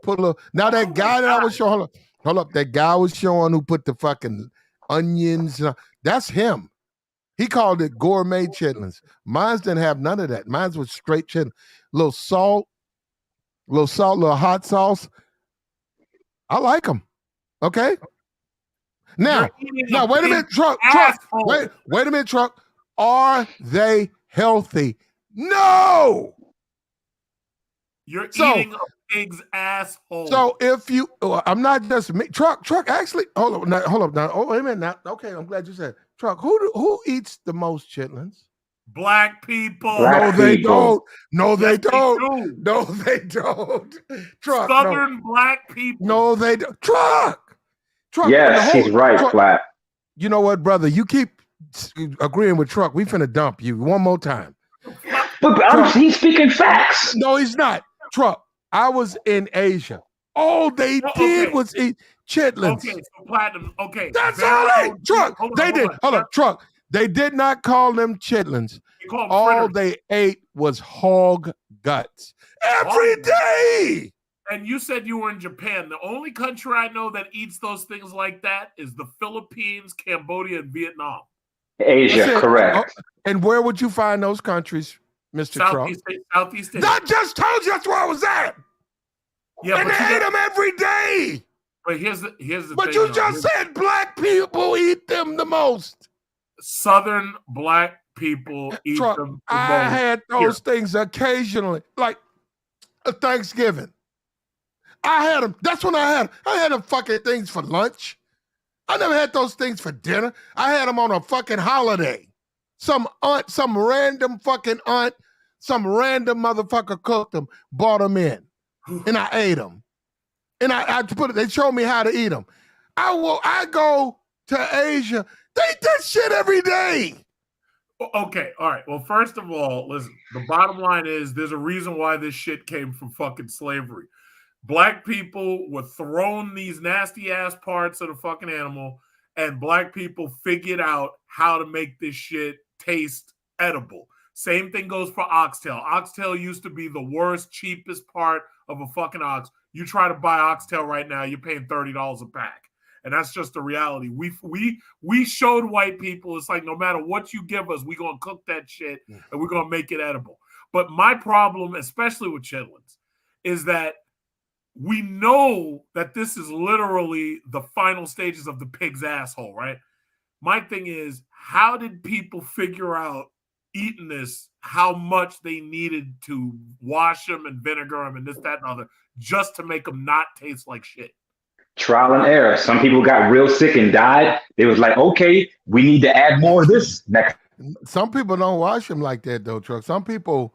hold up, Now that guy that I was showing, hold up, that guy was showing who put the fucking onions. That's him. He called it gourmet chitlins. Mine didn't have none of that. Mine was straight chitlins. Little salt, little hot sauce. I like them. Okay. Now, wait a minute, Truck. Wait a minute, Truck. Are they healthy? No. You're eating a pig's asshole. So if you, I'm not just me. Truck. Actually, hold up. Now, oh, wait a minute. Now, okay, I'm glad you said Truck. Who eats the most chitlins? Black people. No, they don't. Truck. Southern black people. No, they don't. Truck. Yes, he's right, Flat. You know what, brother? You keep agreeing with Truck. We finna dump you one more time. But he's speaking facts. No, he's not. Truck. I was in Asia. All they did was eat chitlins. Okay, so platinum. Okay, that's all they. Truck. Hold up, Truck. They did not call them chitlins. All they ate was hog guts every day. And you said you were in Japan. The only country I know that eats those things like that is the Philippines, Cambodia, and Vietnam. Asia, correct. And where would you find those countries, Mr. Trump? Southeast Asia. I just told you that's where I was at. Yeah, and they ate them every day. But here's the But thing. you just said black people eat them the most. Southern black people eat them the most. I had those things occasionally, like a Thanksgiving. I had them. That's when I had them. I had them fucking things for lunch. I never had those things for dinner. I had them on a fucking holiday. Some random fucking aunt, some random motherfucker cooked them, brought them in, and I ate them. And I put it. They showed me how to eat them. I go to Asia. They eat that shit every day. Okay, all right. Well, first of all, listen. The bottom line is there's a reason why this shit came from fucking slavery. Black people were thrown these nasty ass parts of the fucking animal, and black people figured out how to make this shit taste edible. Same thing goes for oxtail. Oxtail used to be the worst, cheapest part of a fucking ox. You try to buy oxtail right now, you're paying $30 a pack. And that's just the reality. We showed white people, it's like no matter what you give us, we're going to cook that shit and we're going to make it edible. But my problem, especially with chitlins, is that we know that this is literally the final stages of the pig's asshole, right? My thing is, how did people figure out eating this how much they needed to wash them and vinegar them and this, that, and other just to make them not taste like shit. Trial and error. Some people got real sick and died. They was like, okay, we need to add more of this next. Some people don't wash them like that though, Truck. Some people,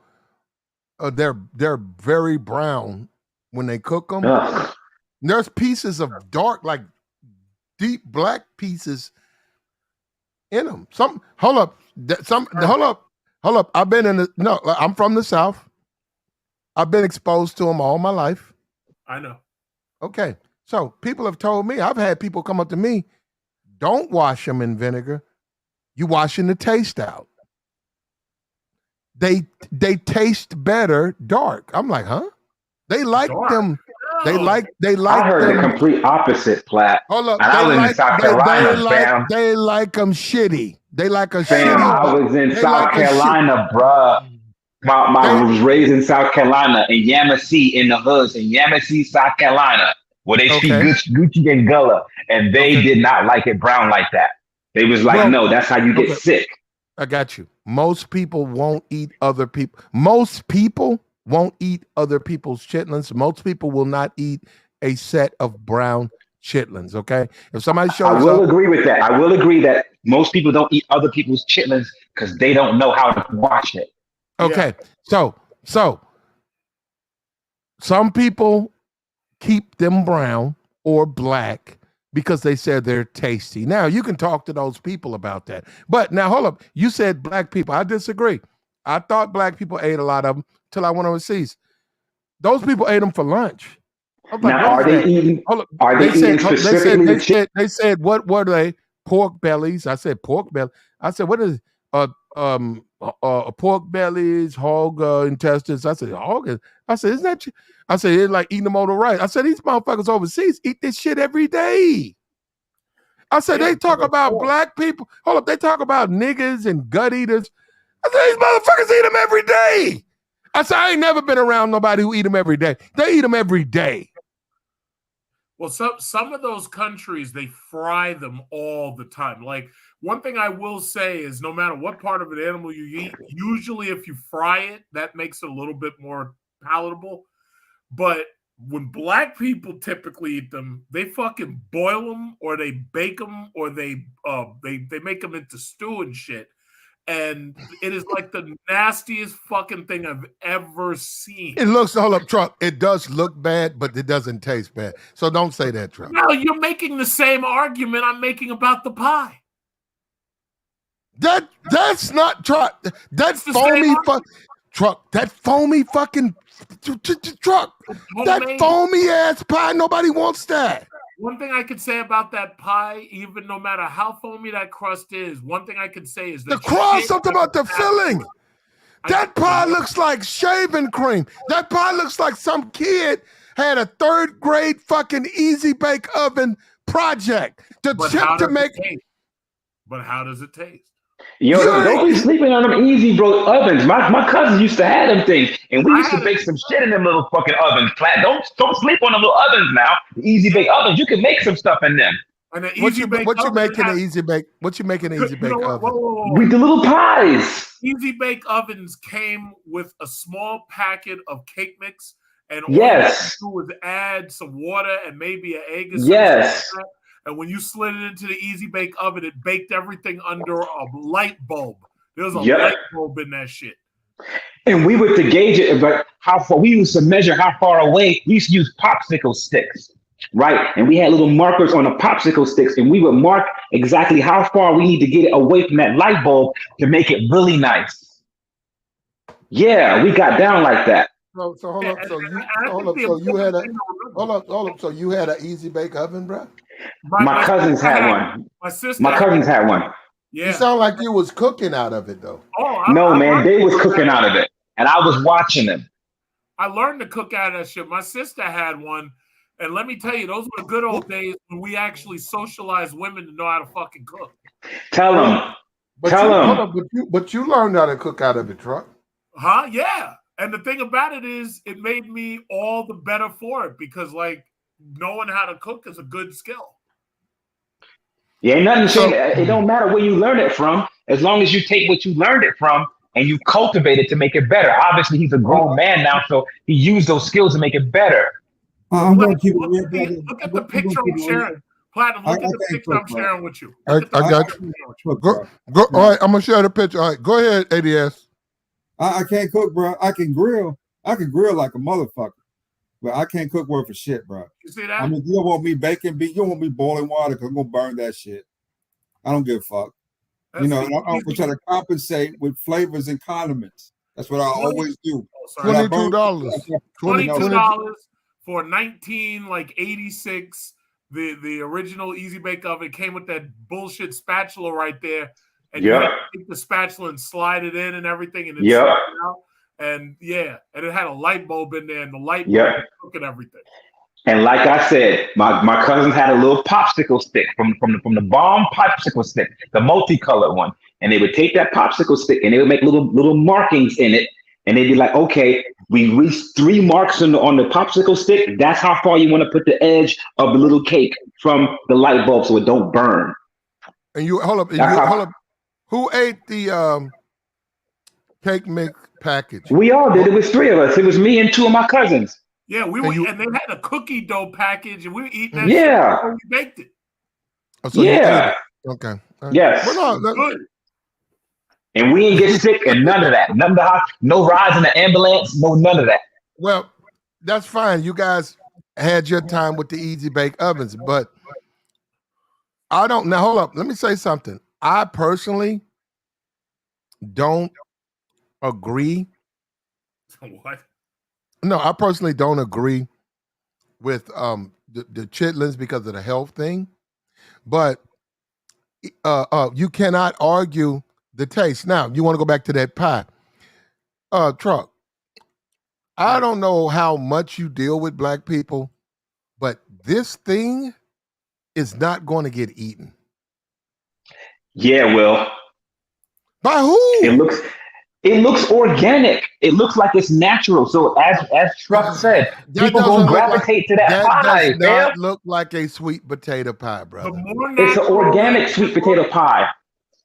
they're very brown when they cook them. Ugh. There's pieces of dark, like deep black pieces in them. Hold up. I've been I'm from the South. I've been exposed to them all my life. I know. Okay. So people have told me, I've had people come up to me, don't wash them in vinegar. You washing the taste out. They taste better dark. I'm like, huh? They like dark. Them. They like I heard them. The complete opposite, Platt. Hold up. And I live in South Carolina, they like them shitty. They like a fam, shitty. I was in South Carolina, bruh. I was raised in South Carolina, in Yamasee, in the hoods, in Yamasee, South Carolina, where they speak Gucci and Gullah, and they did not like it brown like that. They was like, no, that's how you get sick. I got you. Most people won't eat other people. Most people won't eat other people's chitlins. Most people will not eat a set of brown chitlins, okay? If somebody shows I will agree with that. I will agree that most people don't eat other people's chitlins because they don't know how to wash it. Okay, so some people keep them brown or black because they said they're tasty. Now, you can talk to those people about that. But now, hold up. You said black people. I disagree. I thought black people ate a lot of them till I went overseas. Those people ate them for lunch. Like, now, are they eating? Are they eating specifically? They said, what were they? Pork bellies. I said pork belly. I said, what is pork bellies, hog intestines? I said, hog. I said, isn't that? I said, it's like eating them on the rice. I said, these motherfuckers overseas eat this shit every day. I said, they talk about black people. Hold up, they talk about niggas and gut eaters. I said, these motherfuckers eat them every day. I said, I ain't never been around nobody who eat them every day. They eat them every day. Well, some of those countries, they fry them all the time. Like, one thing I will say is no matter what part of an animal you eat, usually if you fry it, that makes it a little bit more palatable. But when black people typically eat them, they fucking boil them or they bake them or they make them into stew and shit. And it is like the nastiest fucking thing I've ever seen. It looks, hold up, Trump. It does look bad, but it doesn't taste bad. So don't say that, Trump. No, you're making the same argument I'm making about the pie. That's not truck. That foamy truck. That foamy fucking truck. That foamy ass pie. Nobody wants that. One thing I could say about that pie, even no matter how foamy that crust is, one thing I could say is the crust. Something about the filling. That pie looks like shaving cream. That pie looks like some kid had a 3rd grade fucking easy bake oven project to make. But how does it taste? Yo, don't be sleeping on them easy bro ovens. My cousins used to have them things, and we used to bake some shit in them little fucking ovens. Platt, don't sleep on them little ovens now. The easy bake ovens, you can make some stuff in them. And what you making an easy bake? What you making an easy bake oven? Whoa. With the little pies. Easy bake ovens came with a small packet of cake mix, and all you had to do was add some water and maybe an egg. Or yes. like that. And when you slid it into the easy bake oven, it baked everything under a light bulb. There was a light bulb in that shit. And we would to gauge it, but how far we used to measure how far away. We used to use popsicle sticks, right? And we had little markers on the popsicle sticks, and we would mark exactly how far we need to get it away from that light bulb to make it really nice. Yeah, we got down like that. So hold up. So you had an easy bake oven, bro? My cousins had one. My cousins had one. Yeah. You sound like you was cooking out of it though. No, man, they was cooking out of it, and I was watching them. I learned to cook out of that shit. My sister had one, and let me tell you, those were the good old days when we actually socialized women to know how to fucking cook. Tell them. But you learned how to cook out of it, truck. Huh? Yeah. And the thing about it is, it made me all the better for it because, like, knowing how to cook is a good skill. Yeah, ain't nothing saying it don't matter where you learn it from, as long as you take what you learned it from and you cultivate it to make it better. Obviously, he's a grown man now, so he used those skills to make it better. I'm going to keep it real. Look at the picture I'm sharing. Platinum, look at the picture I'm sharing with you. I got you. Go. All right, I'm gonna share the picture. All right, go ahead, ADS. I can't cook, bro. I can grill. I can grill like a motherfucker, but I can't cook worth of shit, bro. You see that? I mean, you don't want me baking, you don't want me boiling water because I'm gonna burn that shit. I don't give a fuck. That's you know, and I'm gonna try to compensate with flavors and condiments. That's what I always do. $22. $22 for 1986. The original Easy Bake Oven came with that bullshit spatula right there, and you take the spatula and slide it in and everything, and it out. And and it had a light bulb in there, and the light bulb cooking everything. And like I said, my cousin had a little popsicle stick from the bomb popsicle stick, the multicolored one, and they would take that popsicle stick and they would make little markings in it, and they'd be like, okay, we reached 3 marks on the popsicle stick. That's how far you want to put the edge of the little cake from the light bulb so it don't burn. And you hold up. Who ate the cake mix package? We all did. It was 3 of us. It was me and 2 of my cousins. Yeah, and they had a cookie dough package, and we were eating that shit before we baked it. Oh, so okay. Yes. Well, no, and we ain't get sick and none of that. None of the no rides in the ambulance, none of that. Well, that's fine. You guys had your time with the Easy Bake Ovens, but I don't. Now, hold up. Let me say something. I personally don't agree. What? No, I personally don't agree with the chitlins because of the health thing, but you cannot argue the taste. Now, you want to go back to that pie. Truck, I don't know how much you deal with black people, but this thing is not going to get eaten. Yeah, Will. By who? It looks organic. It looks like it's natural. So as Truck said, people gonna gravitate to that pie. That does not look like a sweet potato pie, brother. It's an organic sweet potato pie.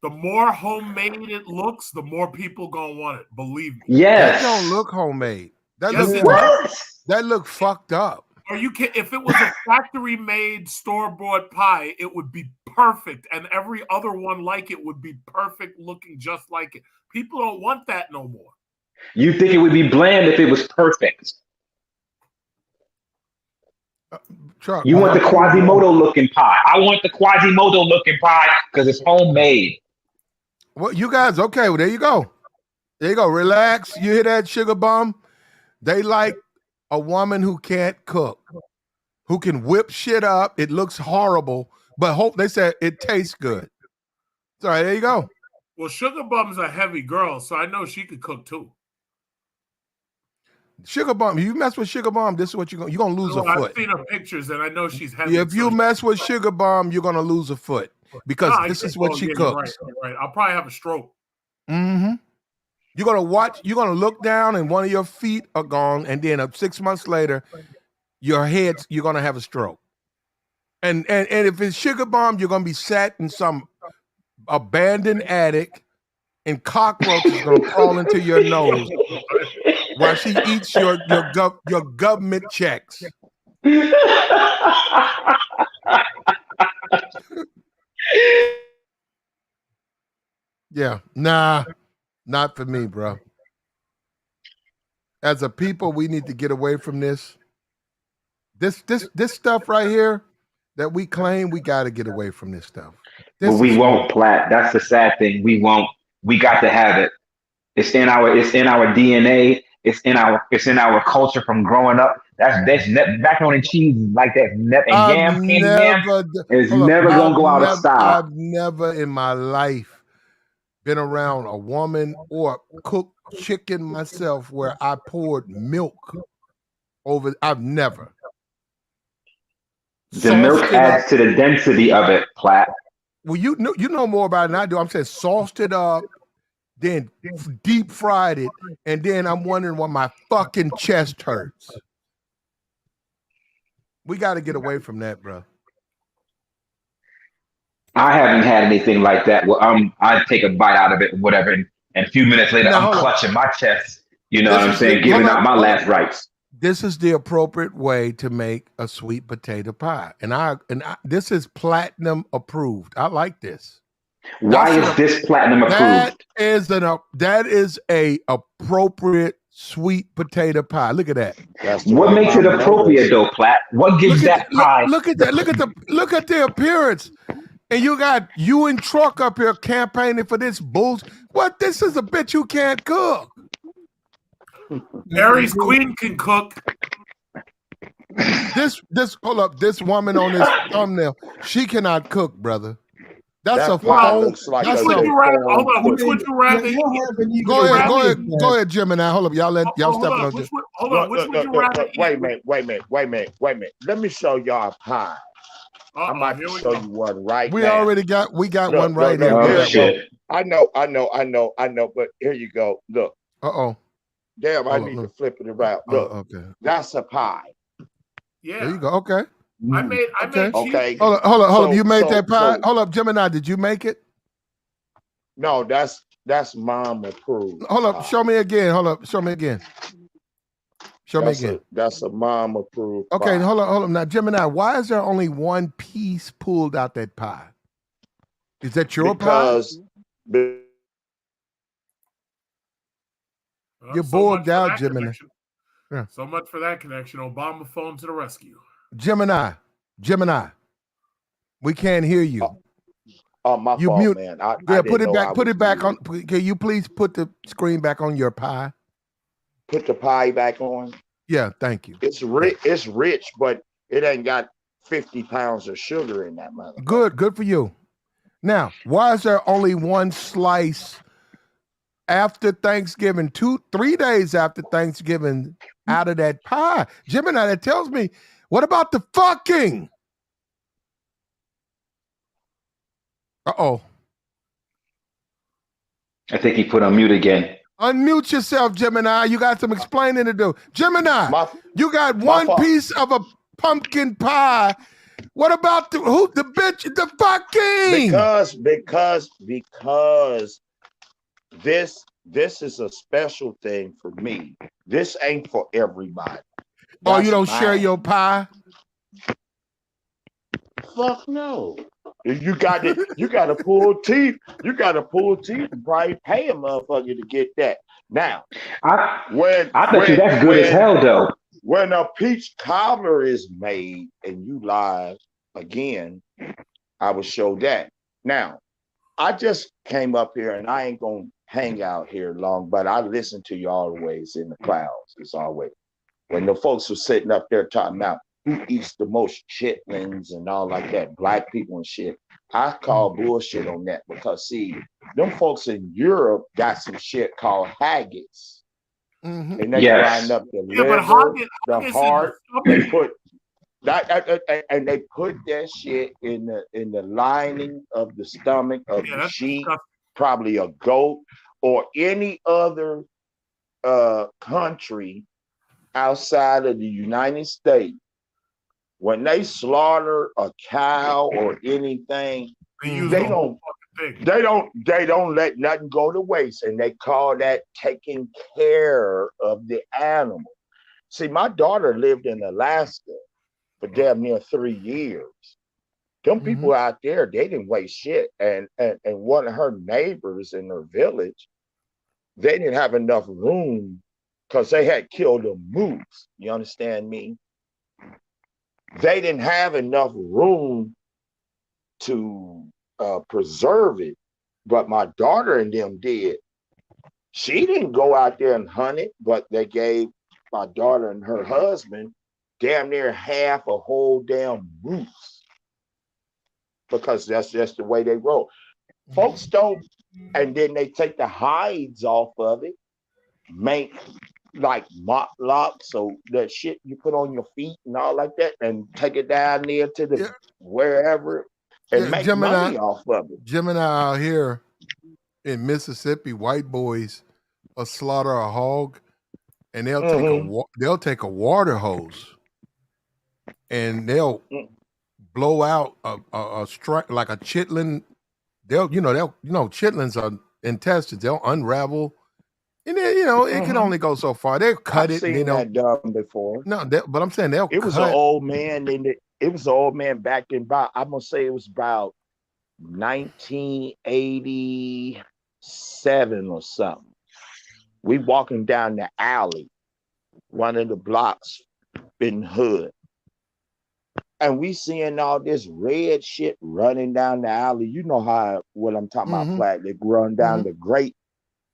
The more homemade it looks, the more people gonna want it. Believe me. Yes. That don't look homemade. That look fucked up. Are you kidding? If it was a factory-made, store-bought pie, it would be perfect, and every other one like it would be perfect, looking just like it. People don't want that no more. You think it would be bland if it was perfect? You want the Quasimodo looking pie. I want the Quasimodo looking pie because it's homemade. Well, you guys, okay, well, there you go. There you go. Relax. You hear that, Sugar Bum? They like a woman who can't cook, who can whip shit up. It looks horrible, but they said it tastes good. All right, there you go. Well, Sugar Bum's a heavy girl, so I know she could cook too. Sugar Bum, you mess with Sugar Bum, this is what you're gonna lose a foot. I've seen her pictures, and I know she's heavy. If you mess with Sugar Bum, you're gonna lose a foot because this is what she cooks. Right. I'll probably have a stroke. Mm-hmm. You're gonna look down, and one of your feet are gone, and then 6 months later, you're gonna have a stroke. And if it's Sugar Bum, you're gonna be sat in some abandoned attic, and cockroaches gonna crawl into your nose while she eats your government checks. Yeah, nah, not for me, bro. As a people, we need to get away from this. This stuff right here that we claim, we got to get away from this stuff. But we won't, Platt. That's the sad thing. We won't. We got to have it. It's in our DNA. It's in our culture from growing up. That's macaroni and cheese like that. And yam, it's never gonna go out of style. I've never in my life been around a woman or cooked chicken myself where I poured milk over. I've never. The milk adds to the density of it, Platt. Well, you know more about it than I do. I'm saying sauced it up, then deep fried it, and then I'm wondering why my fucking chest hurts. We got to get away from that, bro. I haven't had anything like that. Well, I take a bite out of it, whatever, and And a few minutes later, Now, I'm hold up. clutching my chest. You know This what I'm is saying? the- Giving hold out up, my hold last up. rites. This is the appropriate way to make a sweet potato pie, and this is platinum approved. I like this. Why is this platinum approved? That is a appropriate sweet potato pie. Look at that. What makes it appropriate though, Platt? What gives that pie? Look at that. Look at the appearance. And you got you and Truck up here campaigning for this bullshit. What? This is a bitch who can't cook. Mary's Queen can cook. This hold up. This woman on this thumbnail, she cannot cook, brother. That's a phone. Which would you rather? Hold on. Which would you rather? Go ahead, Gemini. Hold up, y'all stepping on this. Hold on. Which would you rather? Wait a minute. Let me show y'all a pie. I'm about to show you one right now. We got one right here. Oh, shit. I know. But here you go. Look. Damn, I need to flip it around. Look. Okay. That's a pie. Yeah. There you go. Okay. I made okay. Hold up. You made that pie? Hold up, Gemini. Did you make it? No, that's mom approved. Hold up. Show me again. Hold up. Show me again. That's a mom approved. Okay, pie. hold up. Now, Gemini, why is there only one piece pulled out that pie? Is that your pie? You're bored out, Gemini. Yeah. So much for that connection. Obama phone to the rescue. Gemini, we can't hear you. My you fault, mute. man. Put it back on. Can you please put the screen back on your pie? Put the pie back on. Yeah, thank you. It's rich, but it ain't got 50 pounds of sugar in that mother. Good for you. Now, why is there only one slice after Thanksgiving, 3 days after Thanksgiving, out of that pie? Gemini, that tells me, what about the fucking? Uh-oh. I think he put on mute again. Unmute yourself, Gemini. You got some explaining to do. Gemini, you got one piece of a pumpkin pie. What about the bitch, the fucking? Because this is a special thing for me. This ain't for everybody. You don't share your pie? Fuck no. You got to pull teeth. You got to pull teeth and probably pay a motherfucker to get that. Now, I bet you that's good as hell though. When a peach cobbler is made and you live again, I will show that. Now, I just came up here and I ain't gonna hang out here long, but I listen to you always in the clouds. It's always when the folks were sitting up there talking about who eats the most chitlins and all like that, black people and shit. I call bullshit on that because see, them folks in Europe got some shit called haggis. Mm-hmm. And they grind up the liver, the heart. They put that and they put that shit in the lining of the stomach of the sheep, probably a goat or any other country outside of the United States. When they slaughter a cow or anything, they don't let nothing go to waste, and they call that taking care of the animal. See, my daughter lived in Alaska for damn near 3 years. Them people out there, they didn't waste shit. And one of her neighbors in her village, they didn't have enough room because they had killed a moose. You understand me? They didn't have enough room to preserve it, but my daughter and them did. She didn't go out there and hunt it, but they gave my daughter and her husband damn near half a whole damn moose because that's just the way they roll. Folks don't, and then they take the hides off of it, make like mop locks, so that shit you put on your feet and all like that, and take it down there to the wherever and make money off of it. Gemini out here in Mississippi, white boys will slaughter a hog, and they'll take a water hose, and they'll blow out a strike like a chitlin. Chitlins are intestines. They'll unravel, and then it can only go so far. They'll cut I've it, and seen that done before. No, but I'm saying they'll It was an cut. old man, it was an old man back in about, I'm gonna say it was about 1987 or something. We walking down the alley, one of the blocks in Hood, and we seeing all this red shit running down the alley. You know what I'm talking about, Flat. They run down the grate.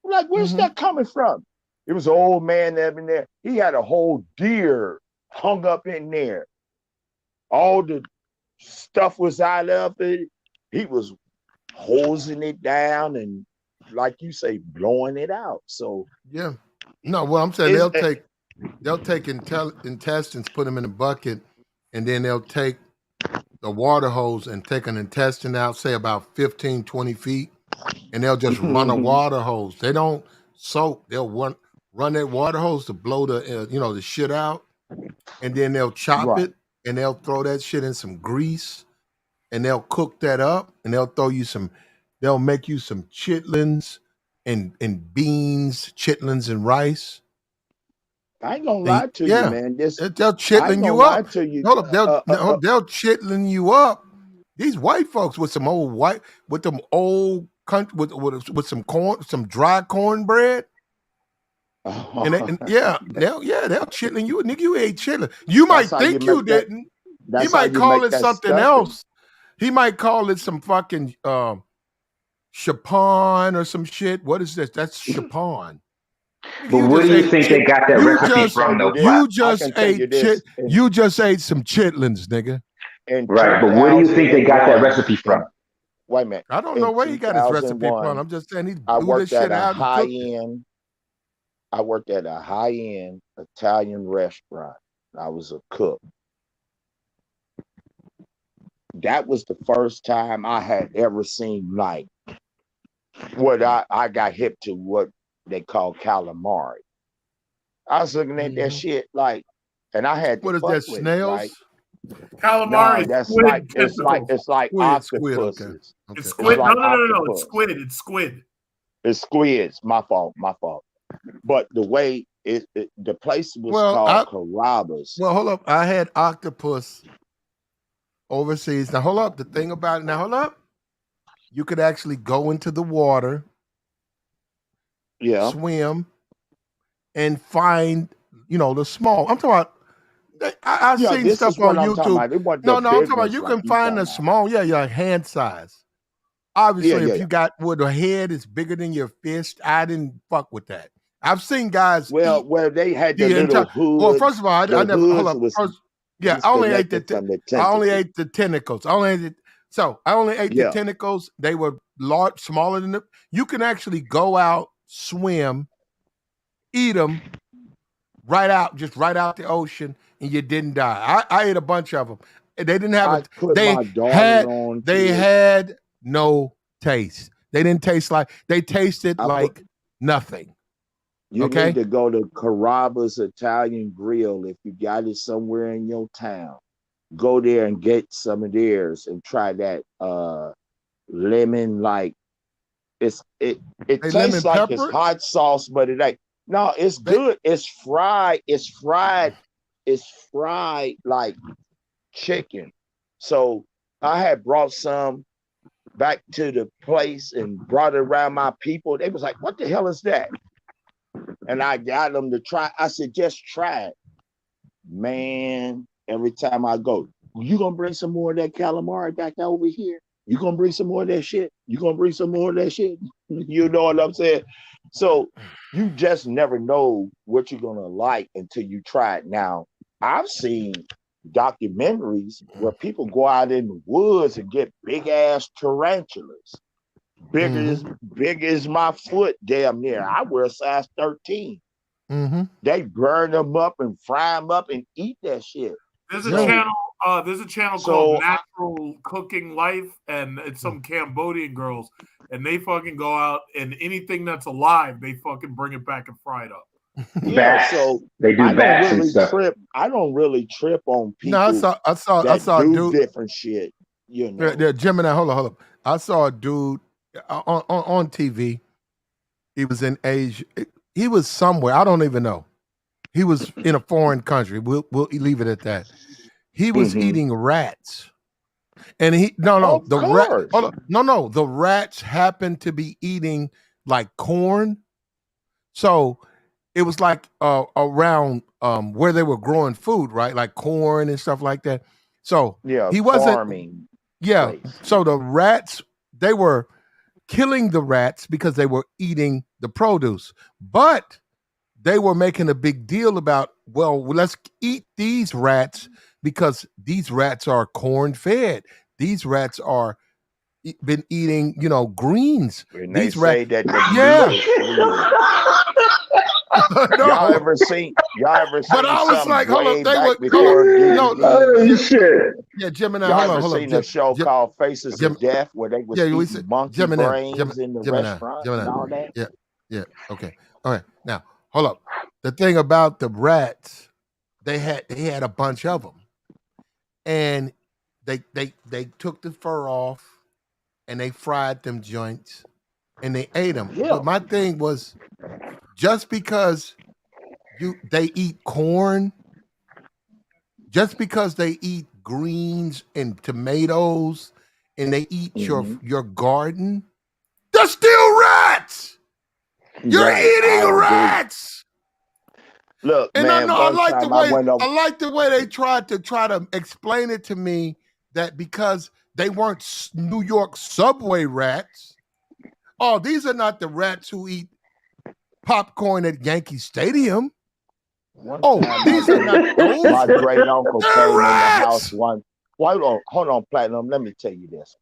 We're like, where's that coming from? It was an old man in there. He had a whole deer hung up in there. All the stuff was out of it. He was hosing it down and, like you say, blowing it out. So yeah, no. What I'm saying, they'll take intestines, put them in a bucket, and then they'll take the water hose and take an intestine out, say about 15, 20 feet, and they'll just run a water hose. They don't soak. They'll run that water hose to blow the the shit out, and then they'll chop it and they'll throw that shit in some grease, and they'll cook that up, and they'll make you some chitlins and beans, chitlins and rice. I ain't gonna lie to you, man. They'll chitlin you up. Hold up, they'll chitlin you up. These white folks with some old with some corn, some dry cornbread. And they'll chitlin you, nigga. You ate chitlin. You might think you didn't. He might call it something else. He might call it some fucking chapon or some shit. What is this? That's chapon. But where do you think they got that recipe from, though? You just ate some chitlins, nigga. Right, but where do you think they got that recipe from? Wait a minute. I don't know where he got his recipe from. I'm just saying he blew this shit out. I worked at a high-end Italian restaurant. I was a cook. That was the first time I had ever seen like what I got hip to what they call calamari. I was looking at that shit like, and I had what is that? Snails? Like, calamari. No, it's like octopuses. Okay. It's squid. No. It's squid. It's squid. It's squids. My fault. But the way the place was called Carrabba's. Well, hold up. I had octopus overseas. Now hold up. The thing about it. Now hold up. You could actually go into the water. Yeah. Swim and find, the small. I'm talking about. I've seen stuff on YouTube. No, I'm talking about you can find the small, like hand size. Obviously, if you got where the head is bigger than your fist, I didn't fuck with that. I've seen guys. Where they had the little hood. Well, first of all, I never. Hold up. I only ate the tentacles. I only ate the tentacles. They were large, smaller than you can actually go out, swim, eat them, right out the ocean. And you didn't die. I ate a bunch of them. They didn't have They had no taste. They didn't taste like. They tasted like nothing. You need to go to Carrabba's Italian Grill if you got it somewhere in your town. Go there and get some of theirs and try that lemon like. It tastes like pepper? It's hot sauce, but it ain't. No, it's good. It's fried. It's fried like chicken. So I had brought some back to the place and brought it around my people. They was like, what the hell is that? And I got them to try. I said, just try it. Man, every time I go, you gonna bring some more of that calamari back over here? You gonna bring some more of that shit? You gonna bring some more of that shit? You know what I'm saying? So you just never know what you're gonna like until you try it. Now, I've seen documentaries where people go out in the woods and get big ass tarantulas, big as my foot, damn near. I wear a size 13. They burn them up and fry them up and eat that shit. There's a channel called Natural Cooking Life, and it's some Cambodian girls, and they fucking go out and anything that's alive, they fucking bring it back and fry it up. So they do bats and stuff. I don't really trip on people. No, I saw a dude different shit. Gemini, hold up. I saw a dude on TV. He was in Asia. He was somewhere. I don't even know. He was in a foreign country. We'll leave it at that. He was eating rats. And the rats happened to be eating like corn. So it was like around where they were growing food, right? Like corn and stuff like that. So he wasn't farming. Yeah. place. So the rats, they were killing the rats because they were eating the produce. But they were making a big deal about, well, let's eat these rats because these rats are corn fed. These rats are been eating, greens. And These they say that the Y'all ever seen But I was like, hold on, they were shit. Yeah, Gemini, Y'all hold ever on. seen a show called Faces of Death where they was eating monkey brains in the restaurant and all that? Yeah. Okay. All right. Now, hold up. The thing about the rats, they had a bunch of them, and they took the fur off, and they fried them joints, and they ate them. Yeah. But my thing was, just because they eat corn, just because they eat greens and tomatoes, and they eat your garden, they're still rats. You're eating rats. Look, And man, I like the way they tried to explain it to me, that because they weren't New York subway rats. Oh, these are not the rats who eat popcorn at Yankee Stadium. These are not those. My great uncle They're came rats! in the house one. Hold on, Platinum. Let me tell you this.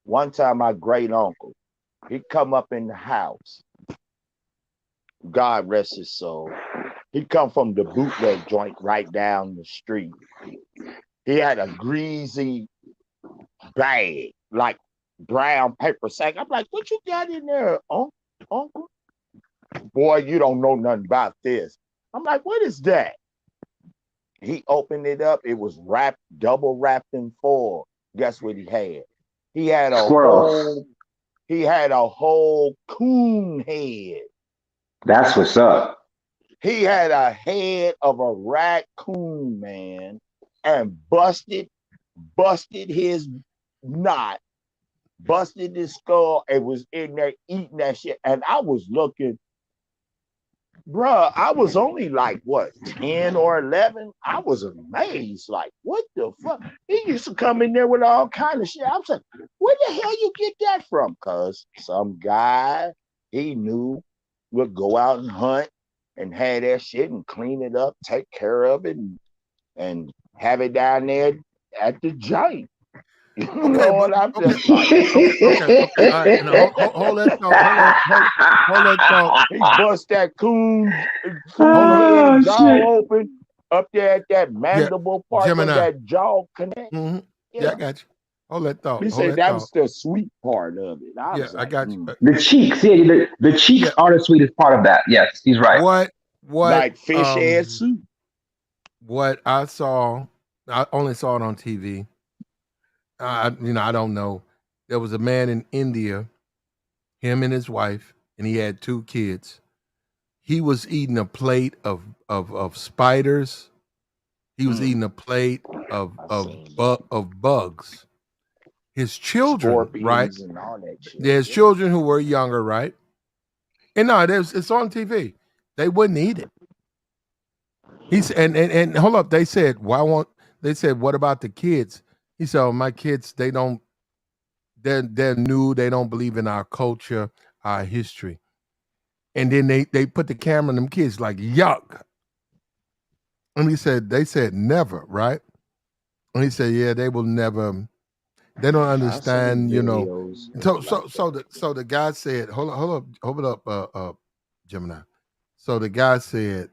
One time, my great uncle, he come up in the house. God rest his soul. He come from the bootleg joint right down the street. He had a greasy bag, like brown paper sack. I'm like, what you got in there, uncle? Boy, you don't know nothing about this. I'm like, what is that? He opened it up. It was double wrapped in foil. Guess what he had? He had a whole coon head. That's what's up. He had a head of a raccoon, man, and busted his knot, busted his skull, and was in there eating that shit. And I was looking, bruh, I was only like, 10 or 11? I was amazed. Like, what the fuck? He used to come in there with all kind of shit. I was like, where the hell you get that from? Because some guy he knew would go out and hunt and have that shit and clean it up, take care of it, and have it down there at the joint. You know what I'm just like? Okay. All right. Now, hold that thought. He bust that coon jaw open up there at that mandible part of that jaw connect. Yeah, I got you. Hold that thought. He said that was the sweet part of it. I got you. The cheeks, the cheeks are the sweetest part of that. Yes, he's right. What like fish head soup? What I saw, I only saw it on TV. I don't know. There was a man in India, him and his wife, and he had 2 kids. He was eating a plate of spiders. He was eating a plate of bugs. His children, Scorpions, right? and all that shit. There's children who were younger, right? And no, it's on TV. They wouldn't eat it. He's and hold up. They said, what about the kids? He said, my kids, they're new. They don't believe in our culture, our history. And then they put the camera on them kids like, yuck. And they said never, right? And he said, yeah, they will never. They don't understand, So the guy said, hold up, Gemini. So the guy said,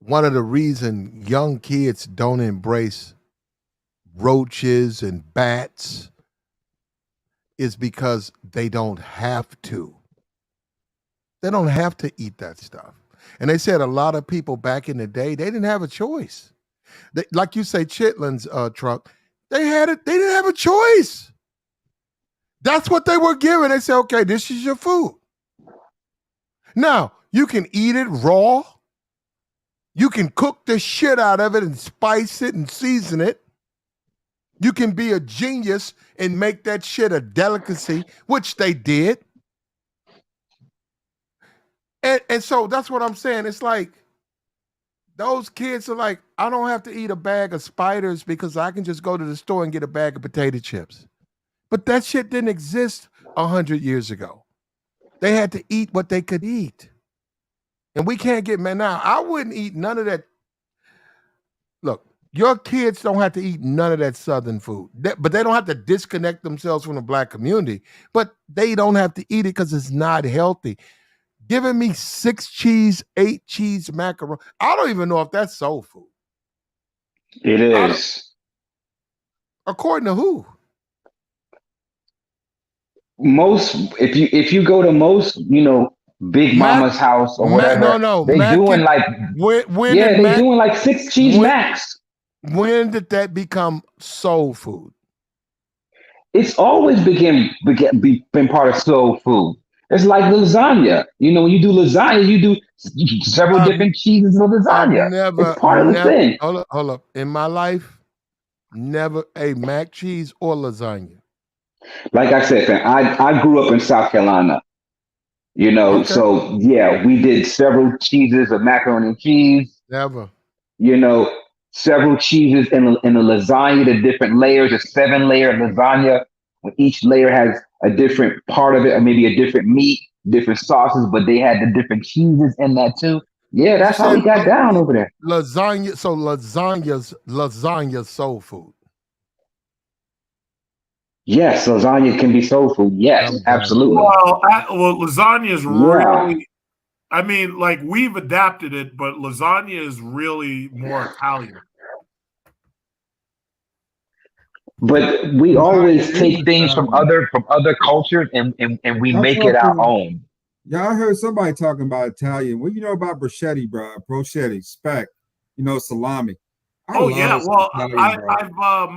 one of the reasons young kids don't embrace roaches and bats is because they don't have to. They don't have to eat that stuff. And they said a lot of people back in the day, they didn't have a choice. Like you say, Chitlins truck, they didn't have a choice. That's what they were given. They said, okay, this is your food. Now, you can eat it raw. You can cook the shit out of it and spice it and season it. You can be a genius and make that shit a delicacy, which they did. And so that's what I'm saying. It's like those kids are like, I don't have to eat a bag of spiders because I can just go to the store and get a bag of potato chips. But that shit didn't exist 100 years ago. They had to eat what they could eat. And we can't get mad. Now, I wouldn't eat none of that. Look, your kids don't have to eat none of that Southern food. But they don't have to disconnect themselves from the Black community. But they don't have to eat it because it's not healthy. Giving me 6 cheese, 8 cheese macaroni. I don't even know if that's soul food. It is. According to who? Most, if you go to most, Big Mama's house or whatever, they doing like they doing like 6 cheese max. When did that become soul food? It's always been part of soul food. It's like lasagna. When you do lasagna, you do several different cheeses of lasagna. It's part of the thing. Hold up. In my life, never a mac cheese or lasagna. Like I said, man, I grew up in South Carolina. So yeah, we did several cheeses of macaroni and cheese. Never. Several cheeses in a lasagna, the different layers, a 7-layer lasagna. When each layer has a different part of it, or maybe a different meat, different sauces, but they had the different cheeses in that too. Yeah, that's how we got down over there. Lasagna. So lasagna's soul food. Yes, lasagna can be soul food. Yes, absolutely. Well, lasagna is really. I mean, like we've adapted it, but lasagna is really more Italian. But we always take things from other cultures and we make it our own. Yeah, I heard somebody talking about Italian. What you know about bruschetti, bro? Bruschetti, speck, salami. Well,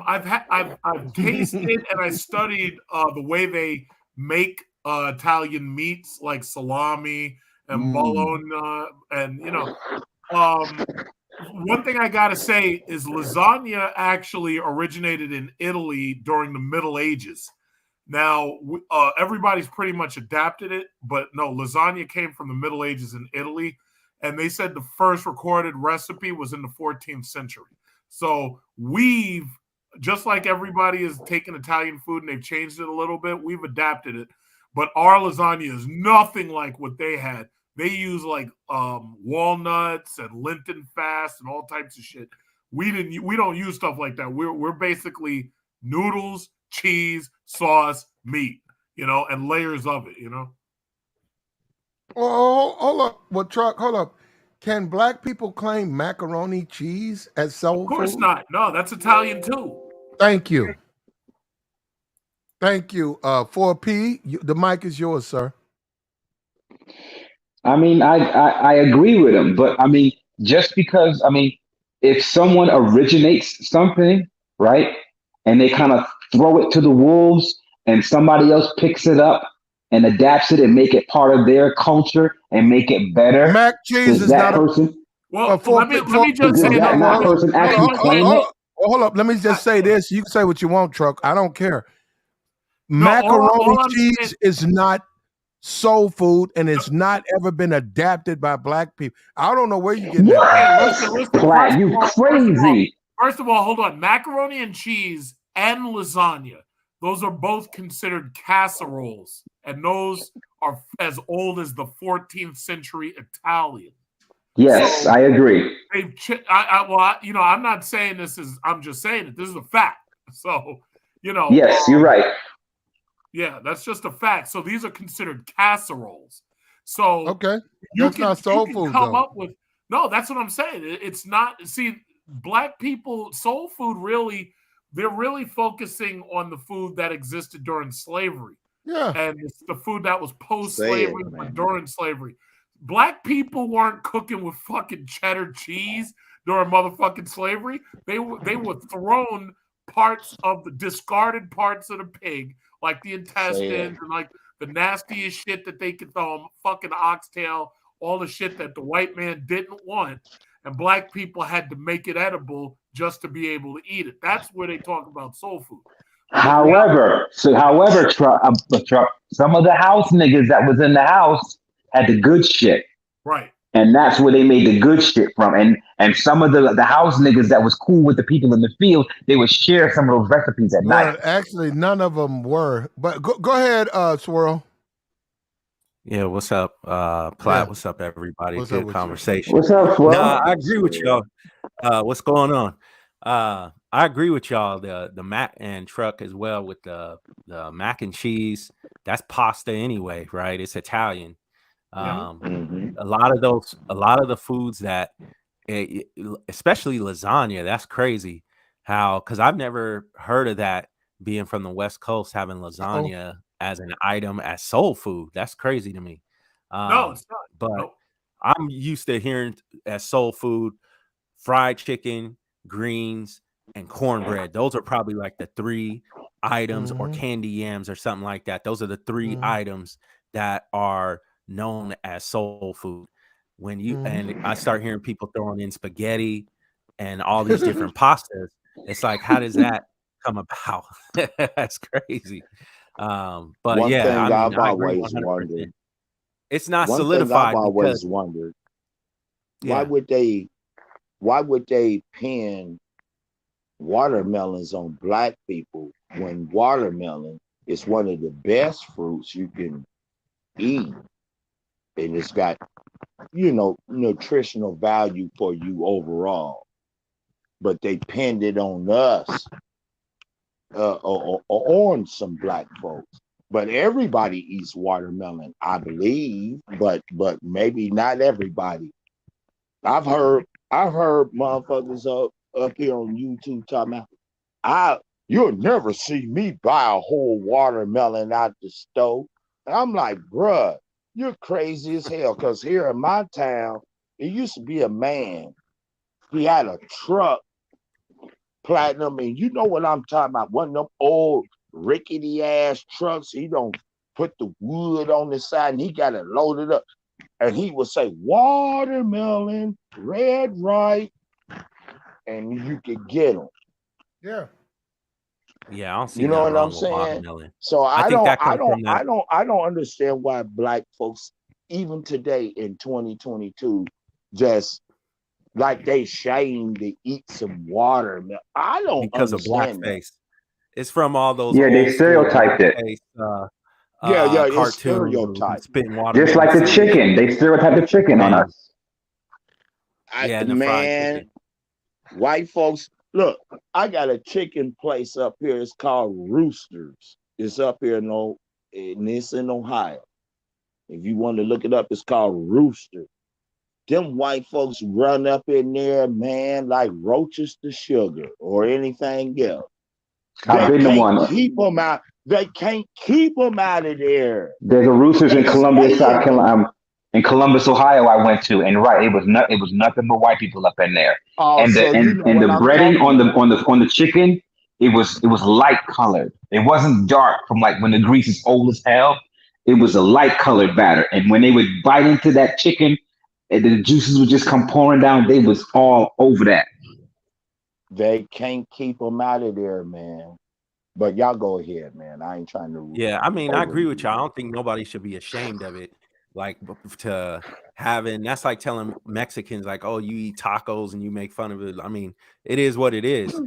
I've tasted and I studied the way they make Italian meats like salami and bologna, and one thing I gotta say is lasagna actually originated in Italy during the Middle Ages. Now everybody's pretty much adapted it, but no, lasagna came from the Middle Ages in Italy, and they said the first recorded recipe was in the 14th century. So we've, just like everybody has taken Italian food and they've changed it a little bit, we've adapted it. But our lasagna is nothing like what they had. They use like walnuts and Lenten fast and all types of shit. We don't use stuff like that. We're basically noodles, cheese, sauce, meat, and layers of it, Oh, hold up. Well, Truck, hold up. Can Black people claim macaroni cheese as soul food? Of course not. No, that's Italian too. Thank you. 4P, the mic is yours, sir. I mean, I agree with him, but I mean, just because, if someone originates something, right, and they kind of throw it to the wolves and somebody else picks it up and adapts it and make it part of their culture and make it better. Mac cheese is not person. Well, let me just say that person actually claim it. Hold up. Let me just say this. You can say what you want, Truck. I don't care. Macaroni cheese is not soul food, and it's not ever been adapted by Black people. I don't know where you get that. Listen, you crazy. First of all, hold on. Macaroni and cheese and lasagna, those are both considered casseroles, and those are as old as the 14th century Italian. Yes, I agree. I'm not saying this is. I'm just saying it. This is a fact. So, Yes, you're right. Yeah, that's just a fact. So these are considered casseroles. So okay, that's not soul food. No, that's what I'm saying. It's not. See, Black people, soul food really, they're really focusing on the food that existed during slavery. Yeah, and it's the food that was post-slavery, but during slavery. Black people weren't cooking with fucking cheddar cheese during motherfucking slavery. They were thrown discarded parts of the pig like the intestines and like the nastiest shit that they could throw them, fucking oxtail, all the shit that the white man didn't want, and black people had to make it edible just to be able to eat it. That's where they talk about soul food. However, some of the house niggas that was in the house had the good shit. Right. And that's where they made the good shit from. And some of the house niggas that was cool with the people in the field, they would share some of those recipes at night. Actually, none of them were. But go ahead, Swirl. Yeah, what's up, Platt? Yeah. What's up, everybody? What's Good up with conversation. you? What's up, Swirl? Nah, I agree with y'all. What's going on? I agree with y'all. The mac and truck as well with the mac and cheese. That's pasta anyway, right? It's Italian. A lot of the foods that, especially lasagna, that's crazy. How? Because I've never heard of that being from the West Coast, having lasagna as an item as soul food. That's crazy to me. No, it's not. But No. I'm used to hearing as soul food, fried chicken, greens, and cornbread. Those are probably like the three items, or candy yams or something like that. Those are the three items that are known as soul food. When you and I start hearing people throwing in spaghetti and all these different pastas, it's like, how does that come about? That's crazy. But One yeah, thing I mean, I've I agree always 100%. wondered. It's not One thing solidified I've always because wondered. yeah. Why would they pin watermelons on black people when watermelon is one of the best fruits you can eat, and it's got, nutritional value for you overall, but they pinned it on us, or on some black folks. But everybody eats watermelon, I believe, but maybe not everybody. I've heard motherfuckers up here on YouTube talking about, you'll never see me buy a whole watermelon out the store. And I'm like, bruh, you're crazy as hell. Because here in my town, it used to be a man. He had a truck, platinum, and you know what I'm talking about. One of them old rickety ass trucks. He don't put the wood on the side, and he got it loaded up. And he would say, watermelon, red ripe, and you could get them. Yeah. Yeah, I don't see You know nothing what I'm wrong with saying? watermelon. So I think that comes from that. I don't understand why black folks, even today in 2022, just like they shame to eat some watermelon. I don't Because of understand that. blackface. It's from all those Yeah, they old school stereotyped it. blackface Yeah, it's cartoons, stereotyped. spitting watermelon Just like the seeds. chicken. They stereotyped the chicken on Man. us. Yeah, and the fried chicken. White folks, look, I got a chicken place up here. It's called Roosters. It's up here and it's in Ohio. If you want to look it up, it's called Rooster. Them white folks run up in there, man, like roaches to sugar or anything else. I've been to one. Keep them out. They can't keep them out of there. There's a Roosters in Columbia, South Carolina. In Columbus, Ohio, I went to, and right, it was nothing but white people up in there. And the breading on the chicken, it was light colored. It wasn't dark from like when the grease is old as hell. It was a light colored batter, and when they would bite into that chicken, and the juices would just come pouring down. They was all over that. They can't keep them out of there, man. But y'all go ahead, man. I ain't trying to. Yeah, I mean, I agree with you. I don't think nobody should be ashamed of it. Like to having, that's like telling Mexicans like, oh, you eat tacos and you make fun of it. I mean, it is what it is.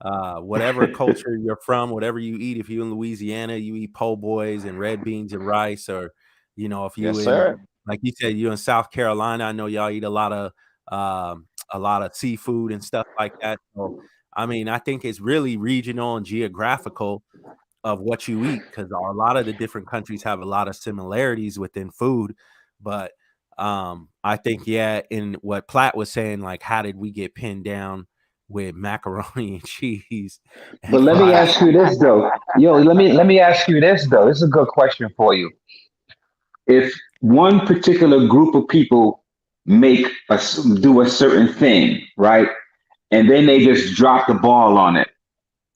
Whatever culture you're from, whatever you eat, if you're in Louisiana, you eat po' boys and red beans and rice, or if you like you said, you're in South Carolina, I know y'all eat a lot of seafood and stuff like that. So I mean, I think it's really regional and geographical of what you eat, because a lot of the different countries have a lot of similarities within food. But I think, in what Platt was saying, like, how did we get pinned down with macaroni and cheese? But let me ask you this though. Let me ask you this though. This is a good question for you. If one particular group of people do a certain thing, right? And then they just drop the ball on it,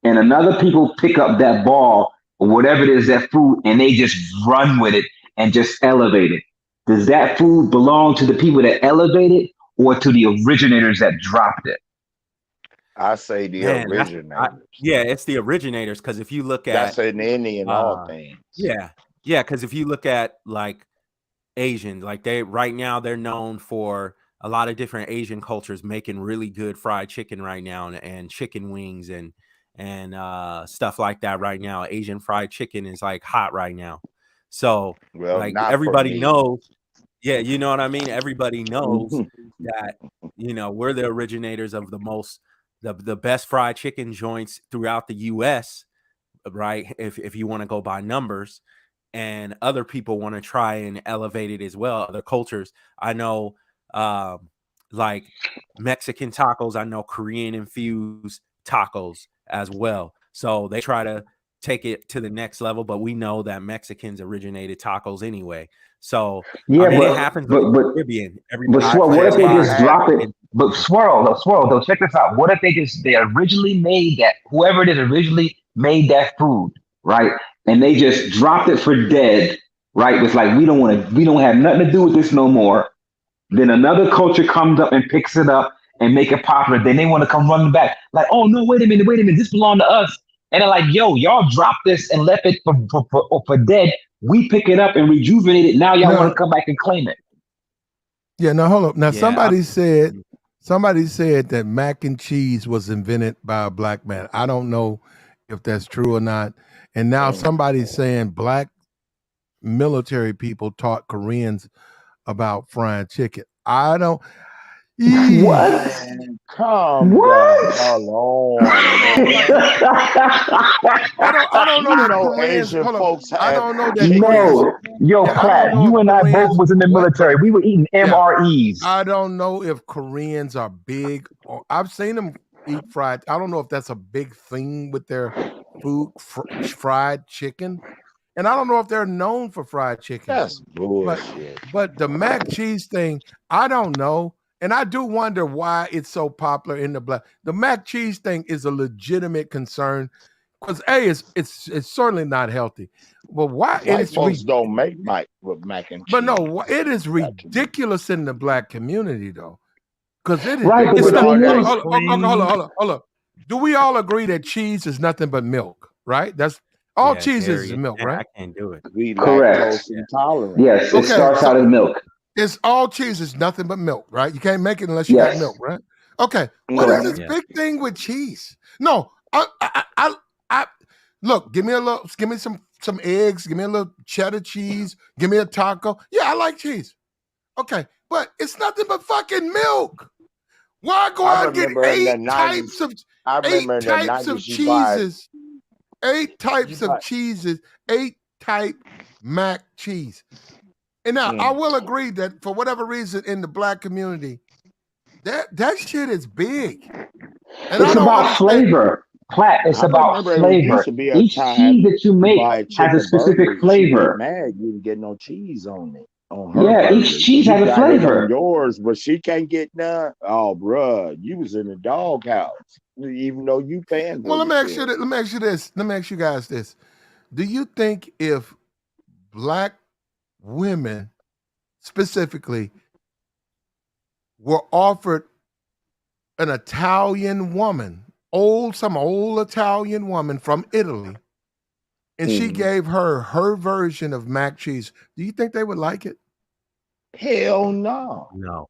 and another people pick up that ball or whatever it is, that food, and they just run with it and just elevate it. Does that food belong to the people that elevate it or to the originators that dropped it? I say the Man, originators. yeah, it's the originators. Because if you look That's at in any and all things. yeah, because if you look at like Asian, like right now they're known for a lot of different Asian cultures making really good fried chicken right now, and chicken wings and stuff like that right now. Asian fried chicken is like hot right now. So Well, like not for everybody me. knows, yeah, you know what I mean? Everybody knows that, we're the originators of the best fried chicken joints throughout the US, right? If you want to go by numbers, and other people want to try and elevate it as well. Other cultures, I know, like Mexican tacos, I know Korean infused tacos as well. So they try to take it to the next level, but we know that Mexicans originated tacos anyway. So Yeah, I mean, it happens in the Caribbean. But Everybody Swirl, what if plants they just live. drop it? But Swirl, though, check this out. What if they originally made that, whoever it is originally made that food, right? And they just dropped it for dead, right? It's like, we don't have nothing to do with this no more. Then another culture comes up and picks it up and make it popular. Then they want to come running back. Like, oh no, wait a minute, this belonged to us. And they're like, yo, y'all dropped this and left it for dead. We pick it up and rejuvenate it. Now y'all want to come back and claim it. Yeah, now hold up. Now Yeah, somebody said that mac and cheese was invented by a black man. I don't know if that's true or not. And now somebody's saying black military people taught Koreans about frying chicken. I don't. What? Calm down. Hold on. I don't know that Koreans. Asian folks I don't know that. No, yo, Platt, you and I both was in the military. We were eating MREs. I don't know if Koreans are big. Or I've seen them eat fried. I don't know if that's a big thing with their food, fried chicken. And I don't know if they're known for fried chicken. That's bullshit. But the mac cheese thing, I don't know. And I do wonder why it's so popular in the black. The mac cheese thing is a legitimate concern because it's certainly not healthy. But why? White folks don't make mac and cheese. But no, it is ridiculous in the black community though, because it is. Right, It's but hold on. Do we all agree that cheese is nothing but milk? Right? That's all cheese is milk, right? I can't do it. We Correct. lactose intolerant. Yes, it starts out as milk. It's all cheese is nothing but milk, right? You can't make it unless you got milk, right? Okay. What is this big thing with cheese? No, I look. Give me some eggs. Give me a little cheddar cheese. Give me a taco. Yeah, I like cheese. Okay, but it's nothing but fucking milk. Why go out and get eight types of cheeses? 8 types of cheeses. 8 type mac cheese. And now I will agree that for whatever reason in the black community, that shit is big. And it's about flavor. Platt, it's about flavor. Each cheese that you make has a specific flavor. Mad you didn't get no cheese on it. Each cheese has a flavor. Yours, but she can't get none. Oh, bruh, you was in the doghouse, even though you paying. Well, let me ask you guys this: do you think if black women specifically were offered an Italian woman, some old Italian woman from Italy, and she gave her version of mac cheese, do you think they would like it? Hell no. No.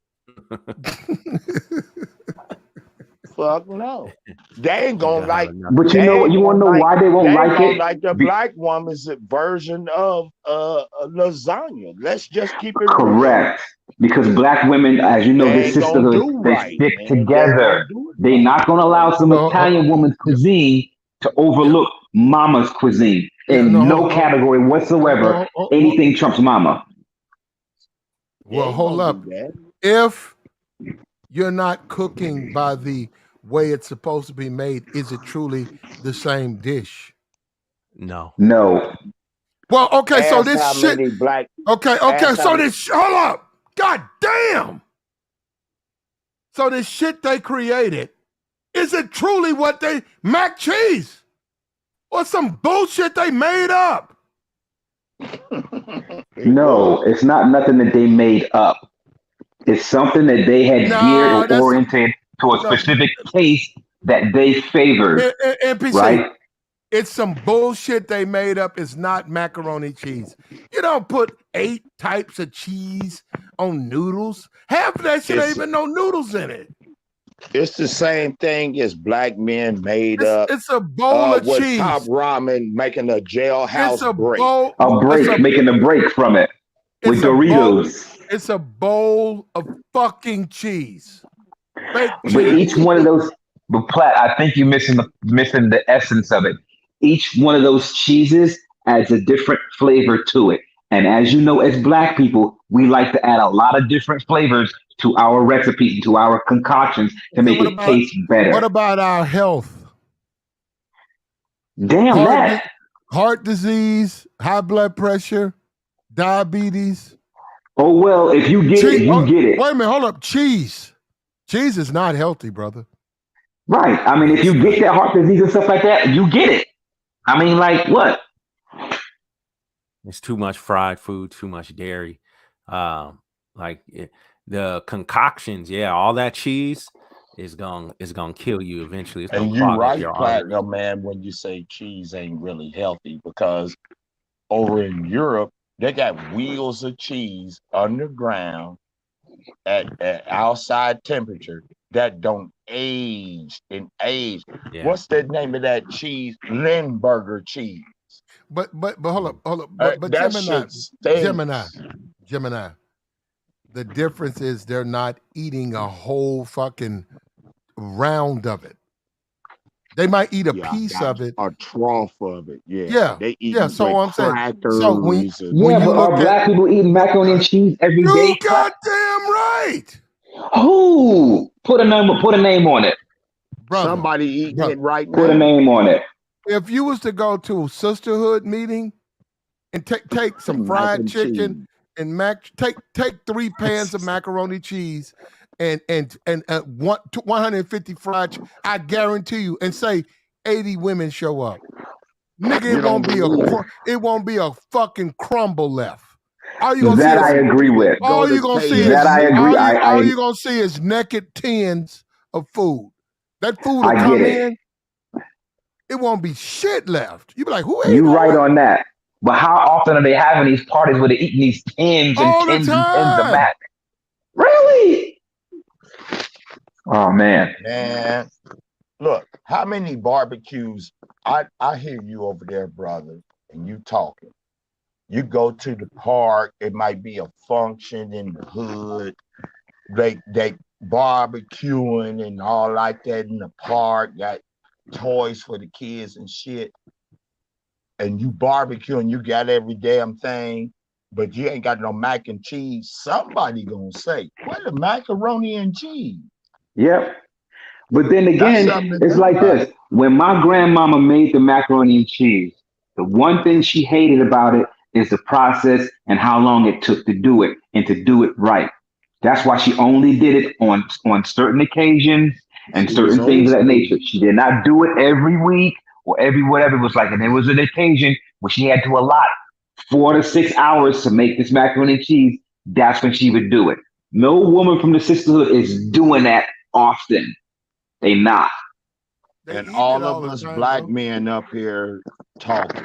Fuck no. They ain't gonna like. But you know what? You want to know why they won't like it? Like the black woman's version of lasagna. Let's just keep it correct. Because black women, as you know, the sisterhood, they stick together. They're not going to allow some Italian woman's cuisine to overlook mama's cuisine in no category whatsoever. Anything trumps mama. Well, hold up. If you're not cooking by the way it's supposed to be made, is it truly the same dish? No. Well, okay, so this shit. Okay, so this. Hold up. God damn. So this shit they created, is it truly what they mac cheese? or some bullshit they made up. No, it's not nothing that they made up. It's something that they had geared or oriented to a specific case that they favored. NPC, right? It's some bullshit they made up. It's not macaroni cheese. You don't put 8 types of cheese on noodles. Half of that shit ain't even no noodles in it. It's the same thing as black men made up. It's a bowl of with cheese. Top Ramen making a jailhouse break. Making a break from it with Doritos. It's a bowl of fucking cheese. But each one of those, but Platt, I think you're missing the essence of it. Each one of those cheeses adds a different flavor to it. And as you know, as black people, we like to add a lot of different flavors to our recipes, to our concoctions to make it taste better. What about our health? Damn heart disease, high blood pressure, diabetes. Oh, well, if you get it, you get it. Wait a minute, hold up. Cheese. Cheese is not healthy, brother. Right. I mean, if you get that heart disease and stuff like that, you get it. I mean, like what? It's too much fried food, too much dairy. The concoctions, all that cheese is gonna kill you eventually. It's And gonna you're right, your Platinum Man, when you say cheese ain't really healthy, because over in Europe, they got wheels of cheese underground at outside temperature that don't age in age. Yeah. What's the name of that cheese? Limburger cheese. But hold up. But that Gemini. The difference is they're not eating a whole fucking round of it. They might eat a piece of it, a trough of it. They eat. So I'm saying. So when but are black people eating macaroni and cheese every day? You goddamn right. Who put a name on it? Brother, somebody eating it right now. Put a name on it. If you was to go to a sisterhood meeting and take some fried chicken and take 3 pans of macaroni cheese and 150 fried, I guarantee you, and say 80 women show up. Nigga, it won't be a fucking crumble left. All you gonna I agree with. All you gonna see is all you gonna see is naked tins of food. That food will come in. It won't be shit left. You be like, who ate You right on that. But how often are they having these parties where they're eating these tins and tins and tins of mac? Really? Oh man. Man, look, how many barbecues? I hear you over there, brother, and you talking. You go to the park, it might be a function in the hood. They barbecuing and all like that in the park, got toys for the kids and shit. And you barbecue and you got every damn thing, but you ain't got no mac and cheese. Somebody gonna say, what the macaroni and cheese? Yep. But then again, it's like this. When my grandmama made the macaroni and cheese, the one thing she hated about it is the process and how long it took to do it and to do it right. That's why she only did it on certain occasions and certain things of that nature. She did not do it every week or every whatever it was like. And there was an occasion where she had to allot 4 to 6 hours to make this macaroni and cheese. That's when she would do it. No woman from the sisterhood is doing that often. They not. And all of us black men up here talking,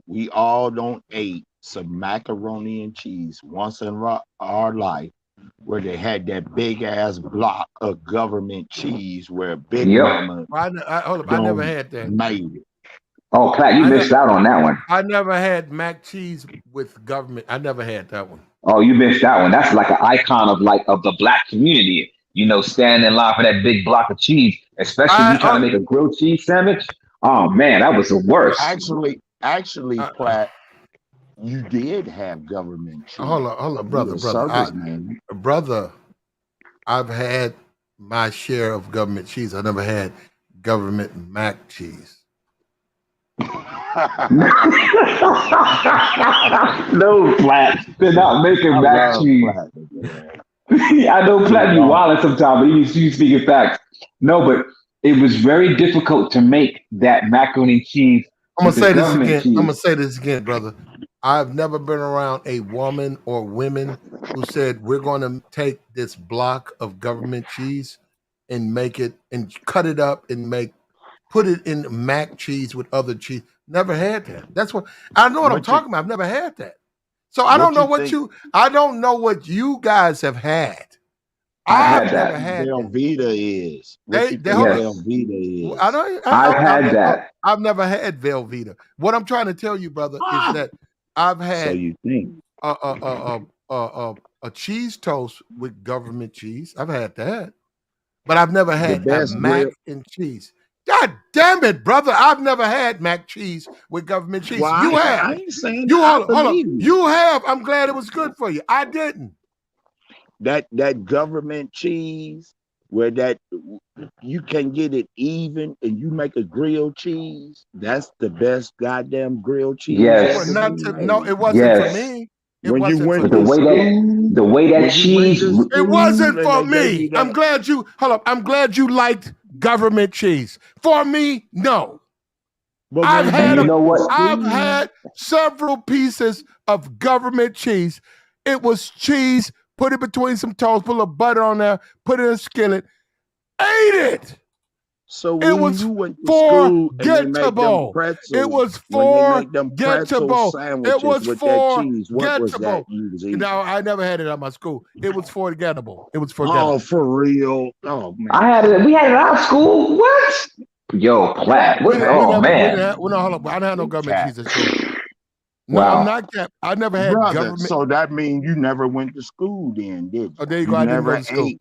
we all don't ate some macaroni and cheese once in our life, where they had that big ass block of government cheese where Big Mama I never had that. Made it. Oh, Pat, you missed out on that one. I never had mac cheese with government. I never had that one. Oh, you missed that one. That's like an icon of the black community. You know, standing in line for that big block of cheese, especially if you're trying to make a grilled cheese sandwich. Oh man, that was the worst. Actually, Platt, you did have government cheese. Hold on, brother. I've had my share of government cheese. I never had government mac cheese. No, Platt, they're not making mac cheese. I know Platt be wilding sometimes, but you speaking facts. No, but it was very difficult to make that macaroni and cheese gonna say this government again. cheese. I'm gonna say this again, brother. I've never been around a woman or women who said we're going to take this block of government cheese and make it and cut it up and put it in mac cheese with other cheese. Never had that. That's what I know what I'm talking about. I've never had that. So I don't know I don't know what you guys have had. I've never had Velveeta is. They Velveeta is. I've had that. I've never had Velveeta. What I'm trying to tell you, brother, is that I've had So you think a cheese toast with government cheese. I've had that, but I've never had a mac and cheese. God damn it, brother! I've never had mac cheese with government cheese. Well, you have. I ain't saying you that. hold on. You have. I'm glad it was good for you. I didn't. That government cheese where that you can get it even and you make a grilled cheese. That's the best goddamn grilled cheese. Yes. No, it wasn't for me. It when wasn't you went for the me. way that cheese. It wasn't for me. I'm glad you I'm glad you liked government cheese. For me, no. I've had several pieces of government cheese. It was cheese. Put it between some toast, put a little butter on there, put it in a skillet, ate it. So it was forgettable. It was forgettable. It was forgettable. No, I never had it at my school. It was forgettable. It was forgettable. Oh, for real? Oh man, We had it at our school. What? Yo, Platt. Man. Hold on. I don't have no government cheese at school. No, wow. I'm not capped. I never had government. So that means you never went to school then, did you? Oh, there you go. I didn't go to school.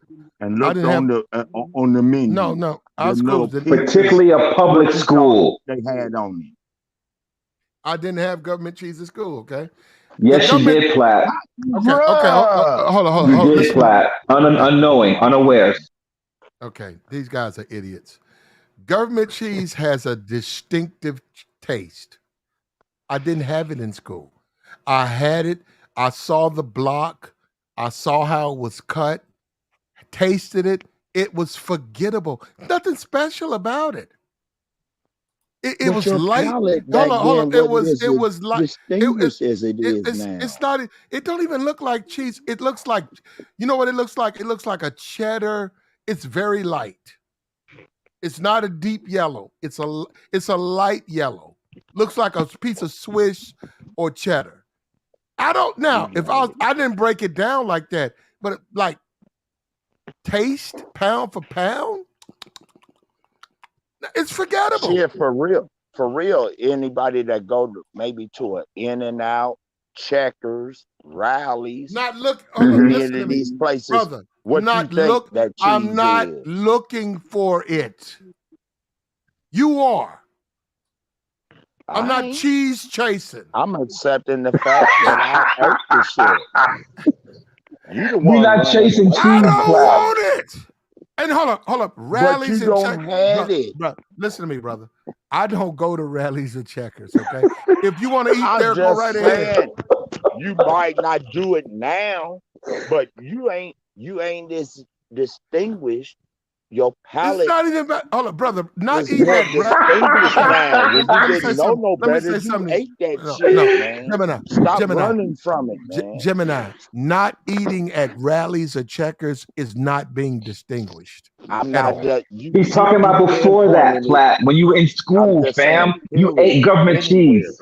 And looked on the menu. No. Our schools didn't. Particularly a public school. They had on it. I didn't have government cheese at school, okay? Yes, you did, Platt. Okay. Hold on. You did, Platt. Unknowing, unawares. Okay, these guys are idiots. Government cheese has a distinctive taste. I didn't have it in school. I had it. I saw the block. I saw how it was cut. Tasted it. It was forgettable. Nothing special about it. It was light. Hold on. It was light. Distinguished as it is now. It's not. It don't even look like cheese. It looks like. You know what it looks like? It looks like a cheddar. It's very light. It's not a deep yellow. It's a light yellow. Looks like a piece of Swiss or cheddar. I don't know if I didn't break it down like that, but like taste pound for pound, it's forgettable. Yeah, for real. Anybody that go maybe to an In-N-Out, Checkers, Rallies, any of these places, brother. what not you think look. that cheese I'm not is? looking for it. You are. I'm not cheese chasing. I'm accepting the fact that I ate this shit. You the one. We're not chasing cheese. I don't want it. And hold up. Rallies but you don't have it. Listen to me, brother. I don't go to Rallies or Checkers, okay? If you want to eat there, go right ahead. You might not do it now, but you ain't this distinguished. Your palate. It's not even about. Hold up, brother. Not even. Let me say something. Ate that shit, man. Gemini. Stop running from it, man. Gemini. Not eating at Rallies or Checkers is not being distinguished. I'm not. He's talking about before that, Platt. When you were in school, fam, you ate government cheese.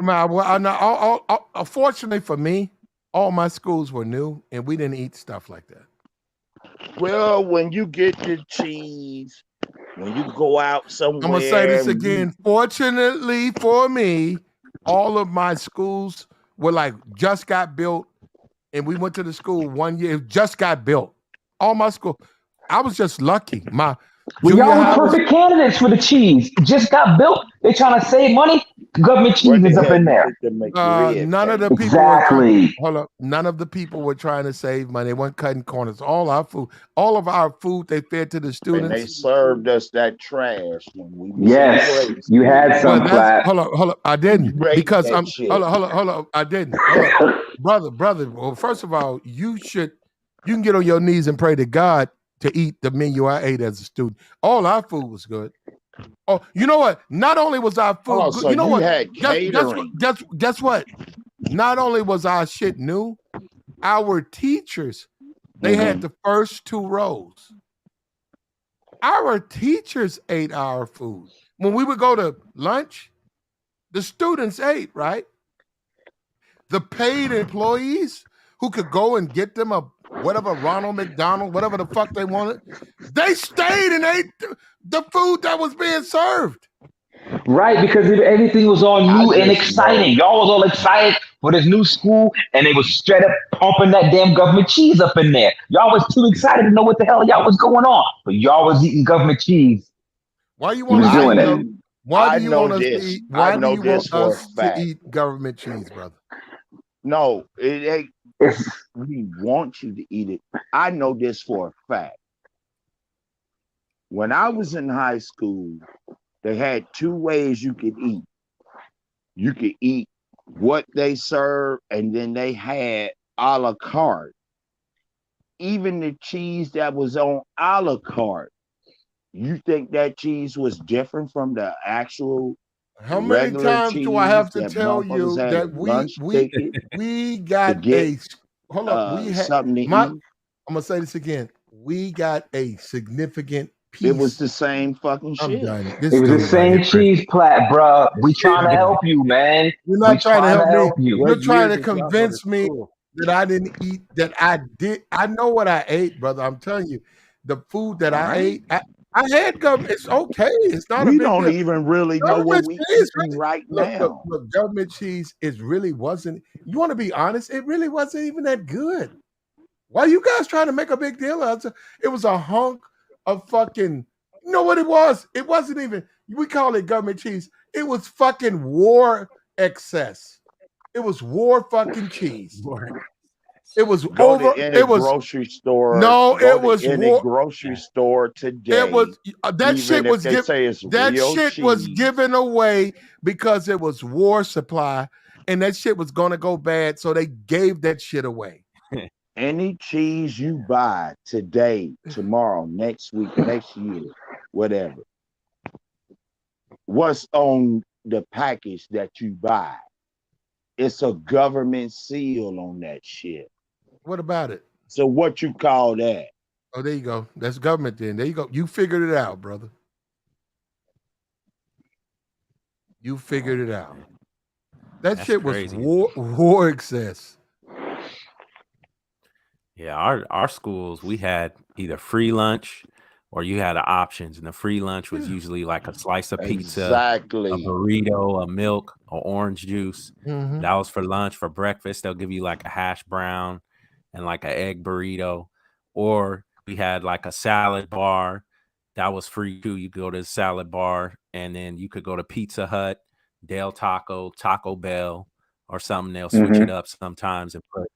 Fortunately for me, all my schools were new, and we didn't eat stuff like that. Well, when you get the cheese, when you go out somewhere. I'm going to say this again. Fortunately for me, all of my schools were like just got built, and we went to the school 1 year. It just got built. All my school. I was just lucky. Y'all were perfect candidates for the cheese. Just got built. They trying to save money. Government cheese is up in there. None of the people none of the people were trying to save money. They weren't cutting corners. All of our food they fed to the students. And they served us that trash when we yes, you had some. Hold up. I didn't because I'm. Hold up. I didn't. Brother. Well, first of all, you can get on your knees and pray to God to eat the menu I ate as a student. All our food was good. Oh, you know what? Not only was our food Oh, good, so you know you what? had catering. Guess what? Not only was our shit new, our teachers, they had the first 2 rows. Our teachers ate our food. When we would go to lunch, the students ate, right? The paid employees who could go and get them a whatever Ronald McDonald, whatever the fuck they wanted, they stayed and ate the food that was being served. Right, because everything was all new and exciting. Y'all was all excited for this new school, and they was straight up pumping that damn government cheese up in there. Y'all was too excited to know what the hell y'all was going on, but y'all was eating government cheese. Why you want want doing to it? Why do you want us to eat? Why do you want us to eat government cheese, brother? No, it ain't. We want you to eat it. I know this for a fact. When I was in high school, they had 2 ways you could eat. You could eat what they serve, and then they had a la carte. Even the cheese that was on a la carte, you think that cheese was different from the actual How many regular times do I cheese have to that tell motherfuckers you had that a lunch ticket we to got get hold up, we had something to I'm eat? gonna say this again. We got a significant piece. It was the same fucking I'm shit. done. It This was the dude right same here. cheese plat, bro. We trying to help you, man. You're We not trying to help me. help you. You're trying to convince me that I didn't eat, that I did. I know what I ate, brother. I'm telling you, the food that I ate, I had government. It's okay. It's not a We big don't deal. even really know what Government we cheese, eating right look, now. government cheese is really wasn't. You want to be honest? It really wasn't even that good. Why you guys trying to make a big deal of it? It was a hunk of fucking. You know what it was? It wasn't even. We call it government cheese. It was fucking war excess. It was war fucking cheese. It was Go over. to any It was grocery store. no. Go It to was any war. grocery store today. It was that shit even if was they say it's that real shit was cheese. given away because it was war supply, and that shit was gonna go bad, so they gave that shit away. Any cheese you buy today, tomorrow, next week, next year, whatever, what's on the package that you buy? It's a government seal on that shit. What about it? So what you call that? Oh, there you go. That's government then. There you go. You figured it out, brother. You figured it out. That That's shit was crazy. war excess. Yeah, our schools, we had either free lunch or you had the options, and the free lunch was usually like a slice of pizza, Exactly. a burrito, a milk, or orange juice. Mhm. That was for lunch. For breakfast, they'll give you like a hash brown and like an egg burrito. Or we had like a salad bar. That was free too. You could go to the salad bar, and then you could go to Pizza Hut, Del Taco, Taco Bell, or something. They'll switch it up sometimes and put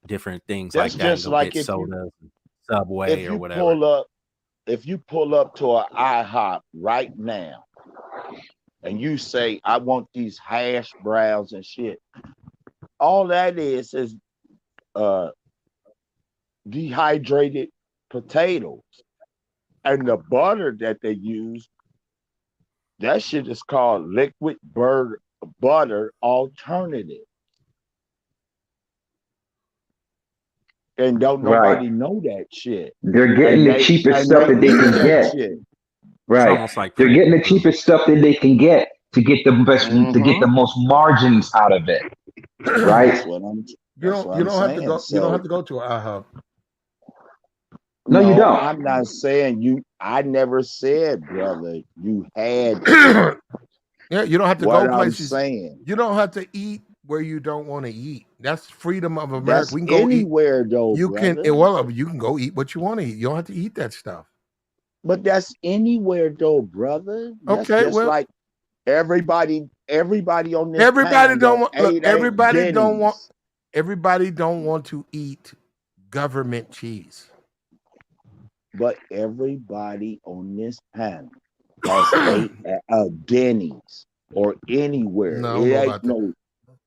different things That's like that and just go like get if you sodas, Subway, or whatever. if you pull up to an IHOP right now and you say, I want these hash browns and shit, all that is dehydrated potatoes. And the butter that they use, that shit is called liquid butter alternative. And don't nobody know that shit. They're getting the cheapest stuff that they can get. Right. almost like They're getting the cheapest stuff that they can get to get the best, to get the most margins out of it. Right. That's what I'm. You don't have to go. You don't have to go to an IHOP. No, you don't. I'm not saying you. I never said, brother, you had to. Yeah, you don't have to What go I'm places. saying. You don't have to eat where you don't want to eat. That's freedom of America. That's We can go anywhere though, you brother. can well, you can go eat what you want to eat. You don't have to eat that stuff. But that's anywhere though, brother. That's Okay, just well, like everybody on this everybody panel don't want. Look, eat everybody don't want. Denny's. Everybody don't want to eat government cheese. But everybody on this panel has ate at a Denny's or anywhere. No, I It don't know ain't about no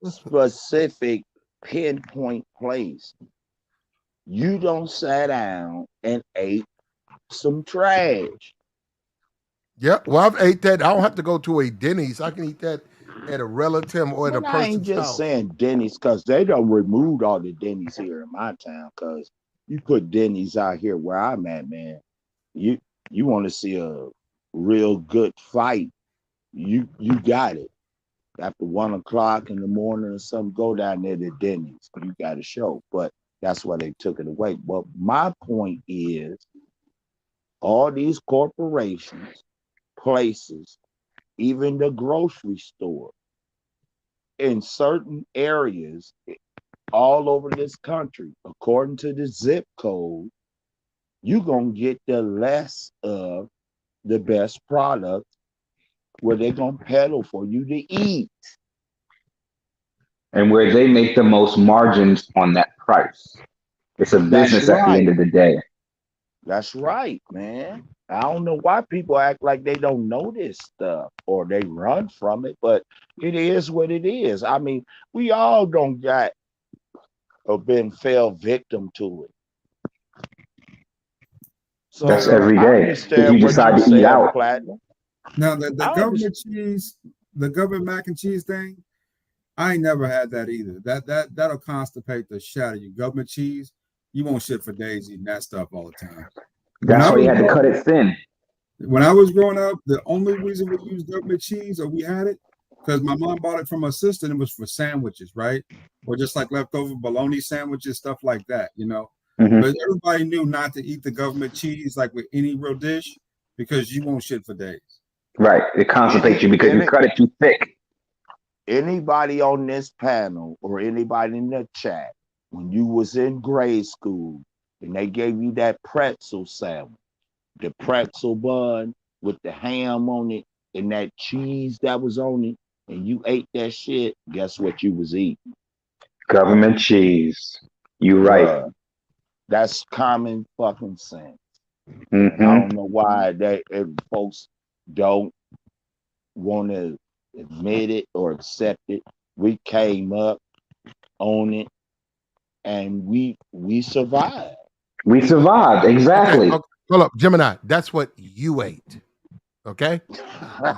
specific pinpoint place. You don't sit down and ate some trash. Yeah, well, I've ate that. I don't have to go to a Denny's. I can eat that at a relative or at a But I ain't person's just house. saying Denny's because they done removed all the Denny's here in my town. Because you put Denny's out here where I'm at, man. You you want to see a real good fight? You got it. After 1 o'clock in the morning or something, go down there to Denny's. You got a show. But that's why they took it away. But my point is, all these corporations, places, even the grocery store, in certain areas all over this country, according to the zip code, you're going to get the less of the best product where they're going to peddle for you to eat. And where they make the most margins on that price. It's a business at the end of the day. That's right, man. I don't know why people act like they don't know this stuff or they run from it, but it is what it is. I mean, we all don't got or fell victim to it. So that's every I day. understand If you what decide you're to eat saying, out. Platinum. Now the government cheese, the government mac and cheese thing, I ain't never had that either. That'll constipate the shit out of you. Government cheese, you won't shit for days eating that stuff all the time. That's why you had to cut it thin. When I was growing up, the only reason we used government cheese or we had it because my mom bought it from her sister and it was for sandwiches, right? Or just like leftover bologna sandwiches, stuff like that, you know. Mm-hmm. But everybody knew not to eat the government cheese like with any real dish because you won't shit for days. Right. It constipates you because you cut it too thick. Anybody on this panel or anybody in the chat, when you was in grade school and they gave you that pretzel sandwich, the pretzel bun with the ham on it and that cheese that was on it, and you ate that shit, guess what you was eating? Government cheese. You right. That's common fucking sense. Mm-hmm. I don't know why folks don't want to admit it or accept it. We came up on it and we survived. We survived, exactly. Okay. Hold up, Gemini. That's what you ate. Okay?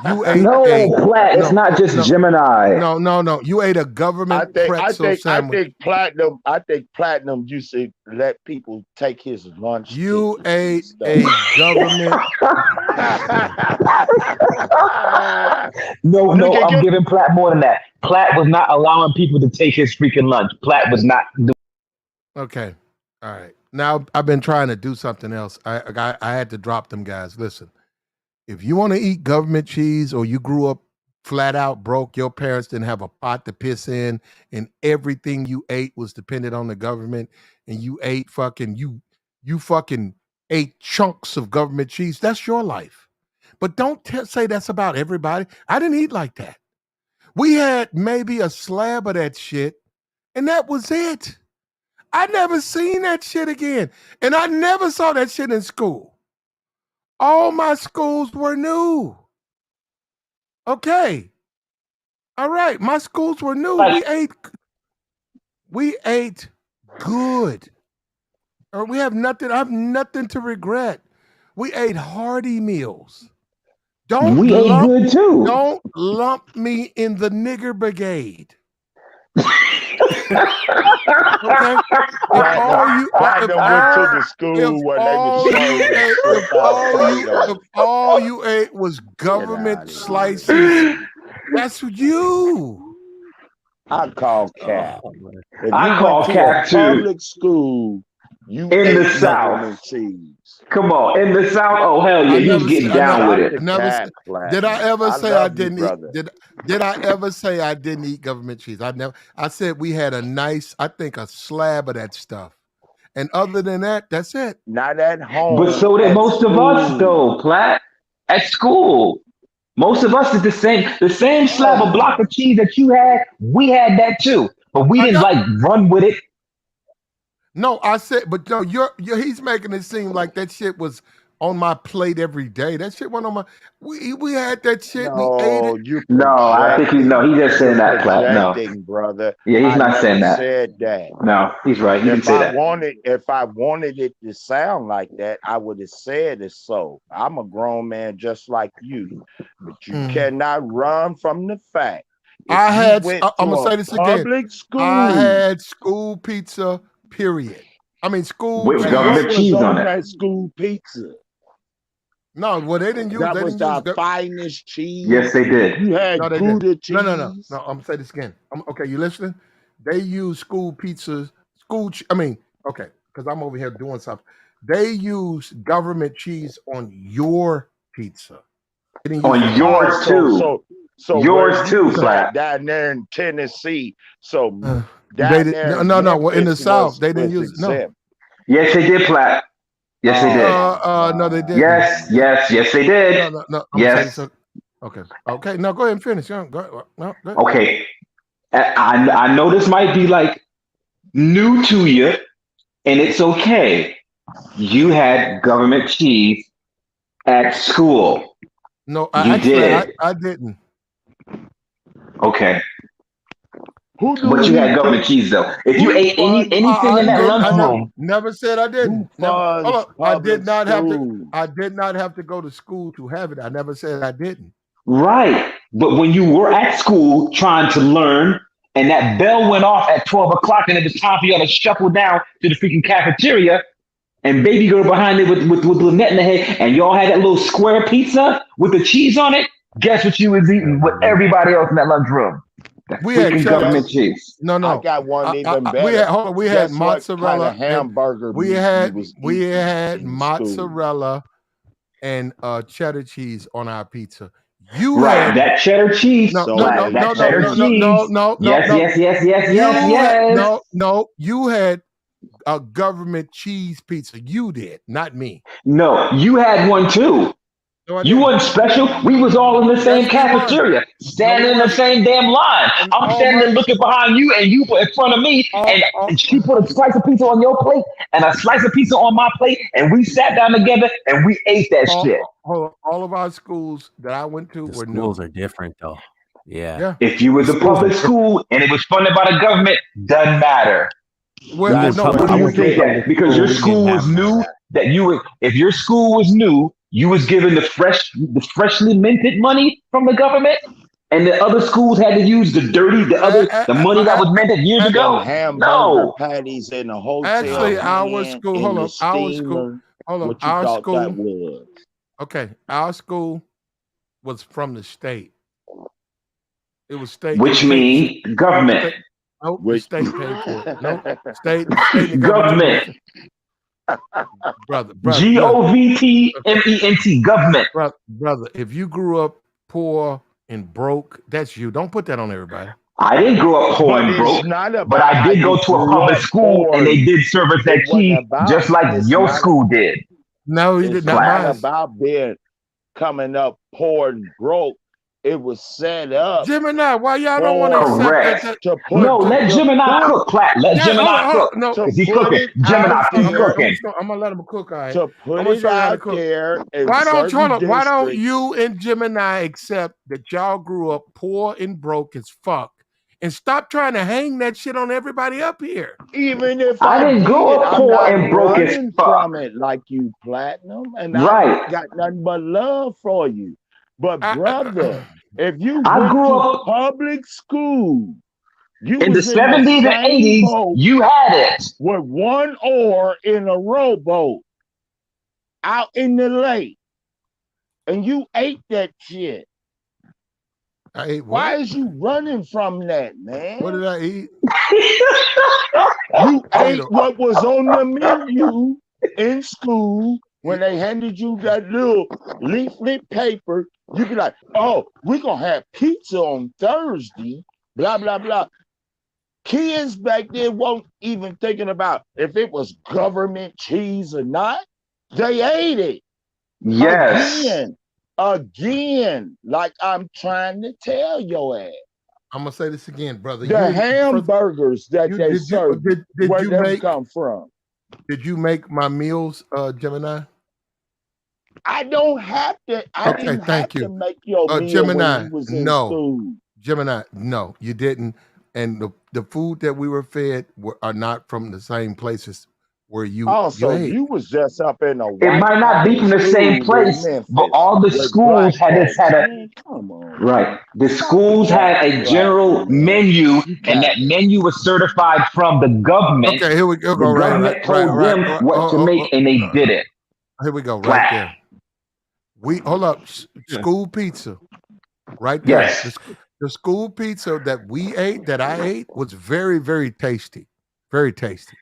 You ate Platt, it's not just Gemini. No. You ate a government pretzel sandwich. I think Platinum used to let people take his lunch. You ate a government. No, I'm giving Platt more than that. Platt was not allowing people to take his freaking lunch. Platt was not doing. Okay. All right. Now I've been trying to do something else. I had to drop them guys. Listen, if you want to eat government cheese or you grew up flat out broke, your parents didn't have a pot to piss in, and everything you ate was dependent on the government, and you ate you fucking ate chunks of government cheese, that's your life. But don't say that's about everybody. I didn't eat like that. We had maybe a slab of that shit, and that was it. I never seen that shit again. And I never saw that shit in school. All my schools were new. Okay. All right. My schools were new. We ate good. Or I have nothing to regret. We ate hearty meals. We ate good too. Don't lump me in the nigger brigade. Okay. If all you ate was government slices, that's you. I call cap. If I call cap too. Public school, you in the South. Cheese. Come on, in the South. Oh hell yeah, you getting down with it. Did I ever say I didn't eat? Did I ever say I didn't eat government cheese? I said we had a slab of that stuff, and other than that, that's it. Not at home. But so did most of us, though, Platt. At school, most of us did the same slab of block of cheese that you had. We had that too, but we didn't run with it. No, I said, but no, he's making it seem like that shit was on my plate every day. That shit went on my. We had that shit. We ate No, it. you No, I think he's just saying that, Plat. No. projecting, brother. Yeah, he's I not never saying that. said that. No, he's right. He didn't say that. If I wanted it to sound like that, I would have said it so. I'm a grown man just like you, but you cannot run from the fact. I'm gonna say this again. Public school. I had school pizza. Period. I mean school with cheese. government cheese on it. That school pizza. No, well they didn't use. That they was didn't the use finest cheese. Yes, they did. You had no, they Gouda didn't. cheese. No. I'm gonna say this again. Okay, you listening? They use school pizzas. Okay, because I'm over here doing something. They use government cheese on your pizza. On yours too. So yours too, Flat. Down there in Tennessee. So no. Well, in the South, they didn't use no. Yes, they did, Plat. Yes, they did. No, they didn't. Yes, they did. No. Yes. Okay. No, go ahead and finish. Go ahead. Okay. I know this might be like new to you, and it's okay. You had government cheese at school. No, I didn't. Okay. But you had government cheese though. If you ate anything in that lunchroom, never said I didn't. I did not have to. I did not have to go to school to have it. I never said I didn't. Right. But when you were at school trying to learn, and that bell went off at 12 o'clock, and it was time for y'all to shuffle down to the freaking cafeteria, and baby girl behind it with Lynette in the head, and y'all had that little square pizza with the cheese on it. Guess what you was eating with everybody else in that lunchroom? We had government cheese. No. I got one even better. We had mozzarella. Kind of hamburger. We had mozzarella and cheddar cheese on our pizza. You had that cheddar cheese. No. Yes. No. You had a government cheese pizza. You did, not me. No, you had one too. No, you wasn't special. We was all in the same cafeteria, standing in the same damn line. I'm standing there looking behind you, and you in front of me, and she put a slice of pizza on your plate and a slice of pizza on my plate, and we sat down together and we ate that shit. All of our schools that I went to were new. Schools are different though. Yeah. If you was a public school and it was funded by the government, doesn't matter. Well, what do you think that? Because your school was new, if your school was new, you was given the freshly minted money from the government, and the other schools had to use the money that was minted years ago. Hamburger patties in a hotel. Actually, our school. Hold on. Our school. Our school. Okay, our school was from the state. It was state. Which means government. Nope, the state paid for it. Nope, state government. Brother. GOVTMENT, government. Brother, if you grew up poor and broke, that's you. Don't put that on everybody. I didn't grow up poor and broke, but I did go to a public school and they did serve us that cheese just like your school did. No, you did not. It's not about being coming up poor and broke. It was set up. Gemini, why y'all don't want to accept that? No, let Gemini cook, Platt. Let Gemini cook. No, because he's cooking. Gemini, keep cooking. I'm gonna let him cook. All right. To put it out there. Why don't you and Gemini accept that y'all grew up poor and broke as fuck, and stop trying to hang that shit on everybody up here? Even if I didn't grow up poor and broke as fuck from it like you, Platinum, and I got nothing but love for you. But brother, if you went to public school, you in the 70s and 80s, you had it with one oar in a rowboat out in the lake, and you ate that shit. I ate what? Why is you running from that, man? What did I eat? You ate what was on the menu in school. When they handed you that little leaflet paper, you be like, oh, we're going to have pizza on Thursday, blah, blah, blah. Kids back then weren't even thinking about if it was government cheese or not. They ate it. Yes. Again, like I'm trying to tell your ass. I'm going to say this again, brother. The hamburgers that they serve, where they come from? Did you make my meals, Gemini? I don't have to. I Okay, didn't have thank to you. make your meal when Gemini, you was in no. school. Gemini, no, you didn't. And the food that we were fed are not from the same places where you Also, ate. you was just up in a It white might not be from the same school in place, but Memphis all the with black schools had folks. a Man, come on. right. The Stop the schools had capping, a Platinum, general man. menu, You and that capping. menu was certified from the government. Okay, here we go. The government told them what to make, and they did it. Here we go, right Flat. there. Hold up, school pizza, right there. Yes. The school pizza that I ate, was very, very tasty. Very tasty.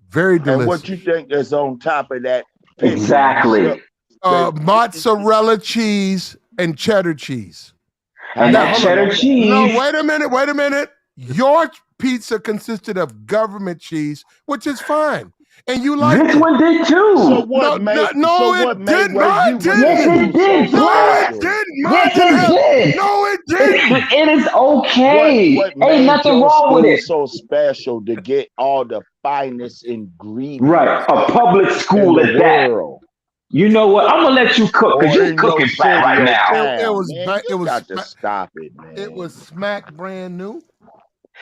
Very delicious. And what you think is on top of that? Exactly. Mozzarella cheese and cheddar cheese. And that cheddar cheese. No, wait a minute. Your pizza consisted of government cheese, which is fine. And you like this one did too. So what made? it didn't. Mine didn't. Yes, it did. No, it didn't. Yes, it did. No, it didn't. It is okay. What Ain't made nothing your wrong with school it. so special to get all the finest ingredients? Right, a public school in at the that. world. You know what? I'm gonna let you cook because Or you in cooking your flat right city or now. town, It was got to stop it, man. It was smack brand new.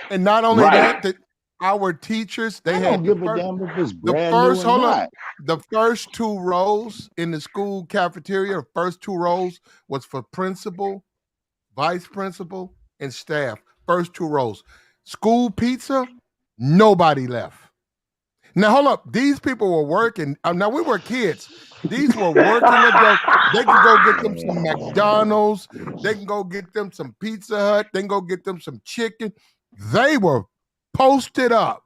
And not only Right. that our teachers, they I had don't give a damn if it's brand new or hold not. up. The first 2 rows in the school cafeteria, the first 2 rows was for principal, vice principal, and staff. First 2 rows. School pizza, nobody left. Now hold up. These people were working. Now we were kids. These were working adults. They can go get them some McDonald's. They can go get them some Pizza Hut. They can go get them some chicken. They were posted up.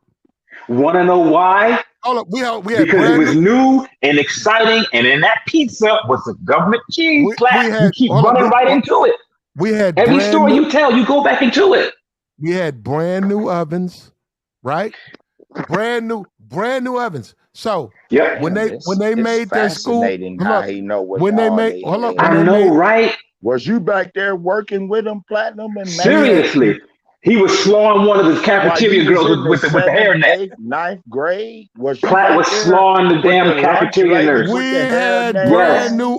Want to know why? Hold up. We had Because it was new and exciting, and in that pizza was a government cheese flat. You keep running right into it. We had every story you tell, you go back into it. We had brand new ovens, right? Brand new ovens. So when they made their school, when they made, right? Was you back there working with them, Platinum and seriously? He was slawing one of his cafeteria girls with the hairnet. 9th grade. Platt was slawing the damn cafeteria nurse. We had brand new.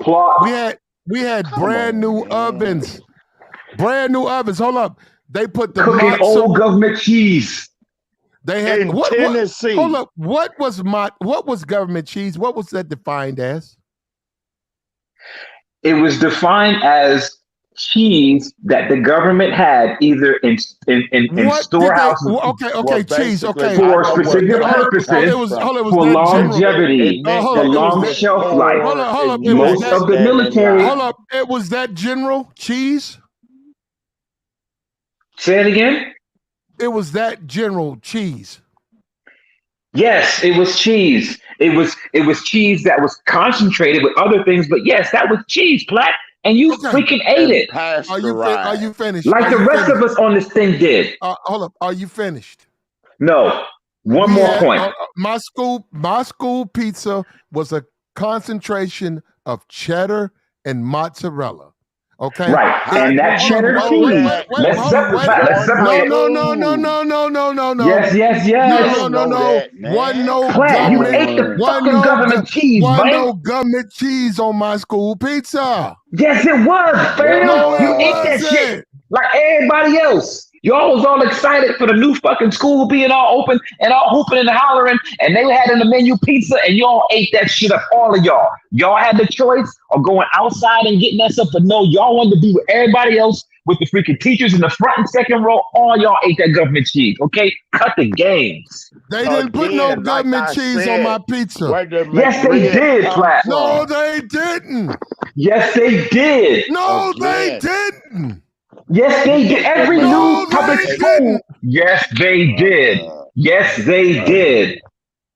We had brand new ovens. Brand new ovens. Hold up. They put the cooking old government cheese. They had in Tennessee. Hold up. What was government cheese? What was that defined as? It was defined as cheese that the government had either in storehouses. Cheese. Okay, for specific purposes, for longevity, for long shelf life. Hold up. Most of the military. Hold up. It was that general cheese. Say it again. It was that general cheese. Yes, it was cheese. It was cheese that was concentrated with other things, but yes, that was cheese, Platt, and you freaking ate it. Are you finished? Like the rest of us on this thing did. Hold up. Are you finished? No. One more point. My school pizza was a concentration of cheddar and mozzarella. Okay. Right. And that cheddar cheese. Let's separate. No. Yes. No. One no Platt, you ate the fucking government cheese, One man. no government cheese on my school pizza. Yes, it was, fam. You ate that shit like everybody else. Y'all was all excited for the new fucking school being all open and all hooping and hollering, and they had in the menu pizza, and y'all ate that shit up, all of y'all. Y'all had the choice of going outside and getting that stuff, but no, y'all wanted to be with everybody else, with the freaking teachers in the front and second row. All y'all ate that government cheese, okay? Cut the games. They didn't put no government cheese on my pizza. Yes, they did, Platt. No, they didn't. Yes, they did. No, they didn't. Yes, they did. Every new public school. Yes, they did. Yes, they did.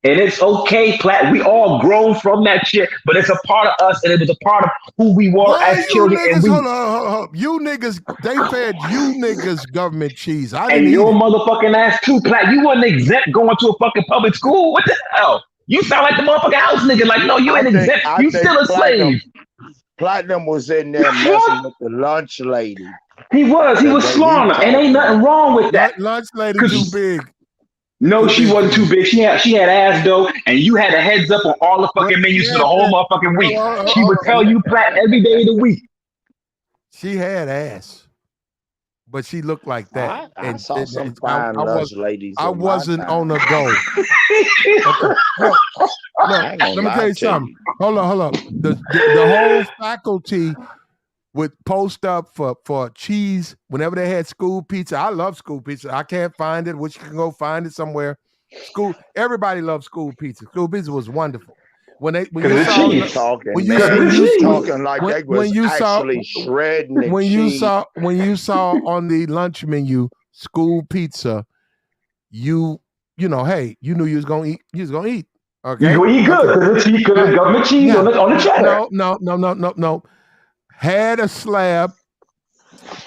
And it's okay, Platt. We all grown from that shit, but it's a part of us, and it was a part of who we were as children. Niggas, and we, hold on. You niggas, they fed you niggas government cheese. and your motherfucking ass too, Platt. You wasn't exempt going to a fucking public school. What the hell? You sound like the motherfucking house nigga. Like, no, you ain't exempt. You still a slave. Platinum was in there messing with the lunch lady. He was slawing them, and ain't nothing wrong with that. Lunch lady too big. No, she wasn't too big. She had ass though, and you had a heads up on all the fucking menus for the whole motherfucking week. She would tell you Platt every day of the week. She had ass, but she looked like that. I saw some fine ladies. I in my wasn't time. on the go. Okay. Look, let me tell you something. Hold on. The whole faculty would post up for cheese whenever they had school pizza. I love school pizza. I can't find it. Which you can go find it somewhere. Everybody loves school pizza. School pizza was wonderful. When you saw shredding when you saw on the lunch menu school pizza, you know, hey, you knew you was gonna eat. You was gonna eat. Okay, you eat good because it's government cheese on the cheddar. No. Had a slab,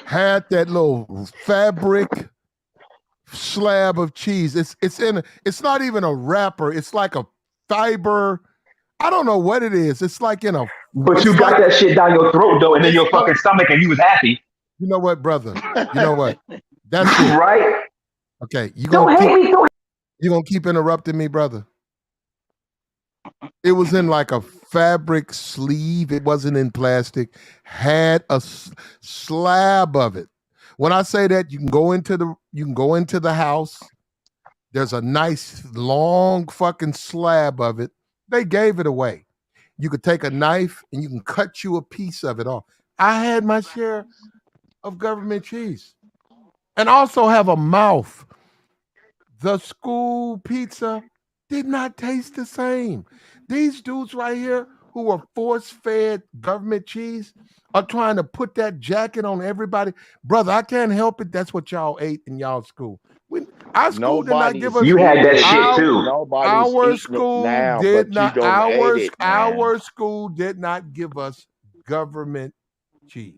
had that little fabric slab of cheese. It's not even a wrapper. It's like a fiber. I don't know what it is. It's like in a. But you got that shit down your throat though, and in your fucking stomach, and you was happy. You know what, brother? You know what? That's it. Right? Okay, you gonna keep interrupting me, brother? It was in like a fabric sleeve. It wasn't in plastic. Had a slab of it. When I say that, you can go into the house. There's a nice long fucking slab of it. They gave it away. You could take a knife and you can cut you a piece of it off. I had my share of government cheese, and also have a mouth. The school pizza did not taste the same. These dudes right here who are force-fed government cheese are trying to put that jacket on everybody. Brother, I can't help it. That's what y'all ate in y'all school. Our school did not give us. You had that shit too. Our school did not. Our school did not give us government cheese.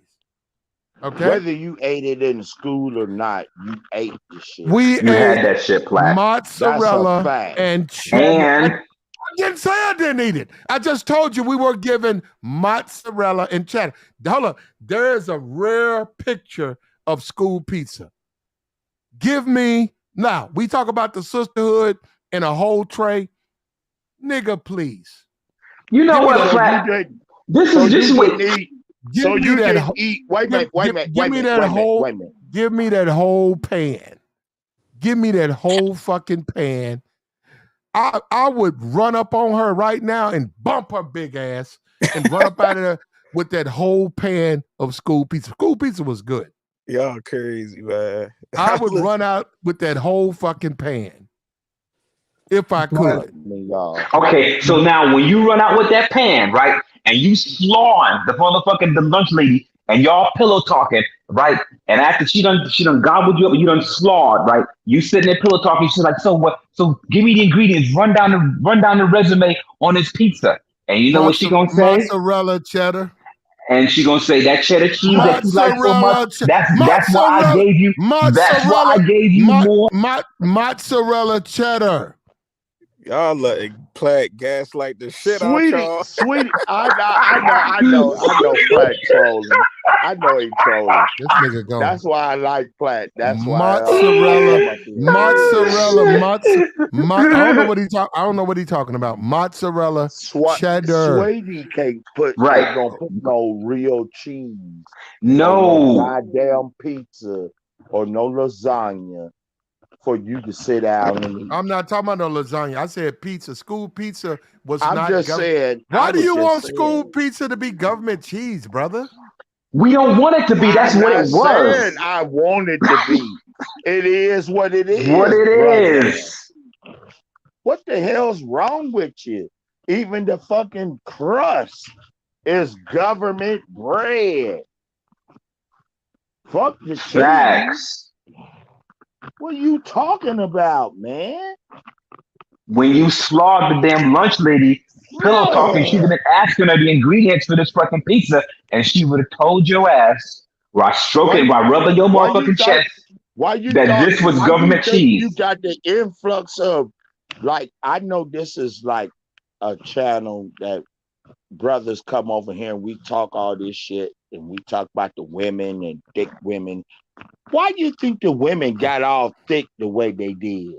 Okay. Whether you ate it in school or not, you ate the shit. We had that shit, Platt. Mozzarella and cheddar. I didn't say I didn't eat it. I just told you we were given mozzarella and cheddar. Hold on. There is a rare picture of school pizza. Give me now. We talk about the sisterhood and a whole tray. Nigga, please. You know what, Platt? This is just what. So you didn't eat. Wait a minute. Give me that whole pan. Give me that whole fucking pan. I would run up on her right now and bump her big ass and run up out of there with that whole pan of school pizza. School pizza was good. Y'all crazy, man. I would run out with that whole fucking pan if I could. Okay, so now when you run out with that pan, right, and you slawing the lunch lady, and y'all pillow talking, right, and after she done gobbled you up and you done slawed, right, you sitting there pillow talking, she's like, so what? So give me the ingredients, run down the resume on this pizza, and you know what she gonna say? Mozzarella cheddar. And she gonna say that cheddar cheese that you like so much. That's why I gave you. That's why I gave you more. Mozzarella cheddar. Y'all letting Platt gaslight the shit out y'all. Sweetie, I know Platt trolling. I know he trolling. This nigga going. That's why I like Platt. That's why mozzarella. I don't know what he's talking about. Mozzarella cheddar. Sweetie can't put gonna put no real cheese. No goddamn pizza or no lasagna. For you to sit down and eat. I'm not talking about no lasagna. I said pizza. School pizza was I'm not. Just saying. Why do you want school pizza to be government cheese, brother? We don't want it to be. That's what it was. I want it to be. It is what it is. What it is. What the hell's wrong with you? Even the fucking crust is government bread. Fuck the cheese. What are you talking about, man? When you slaughtered the damn lunch lady, pillow talking, she would have asking her the ingredients for this fucking pizza, and she would have told your ass while stroking, while rubbing your motherfucking chest, that this was government cheese. You got the influx of, like, I know this is like a channel that brothers come over here and we talk all this shit, and we talk about the women and thick women. Why do you think the women got all thick the way they did?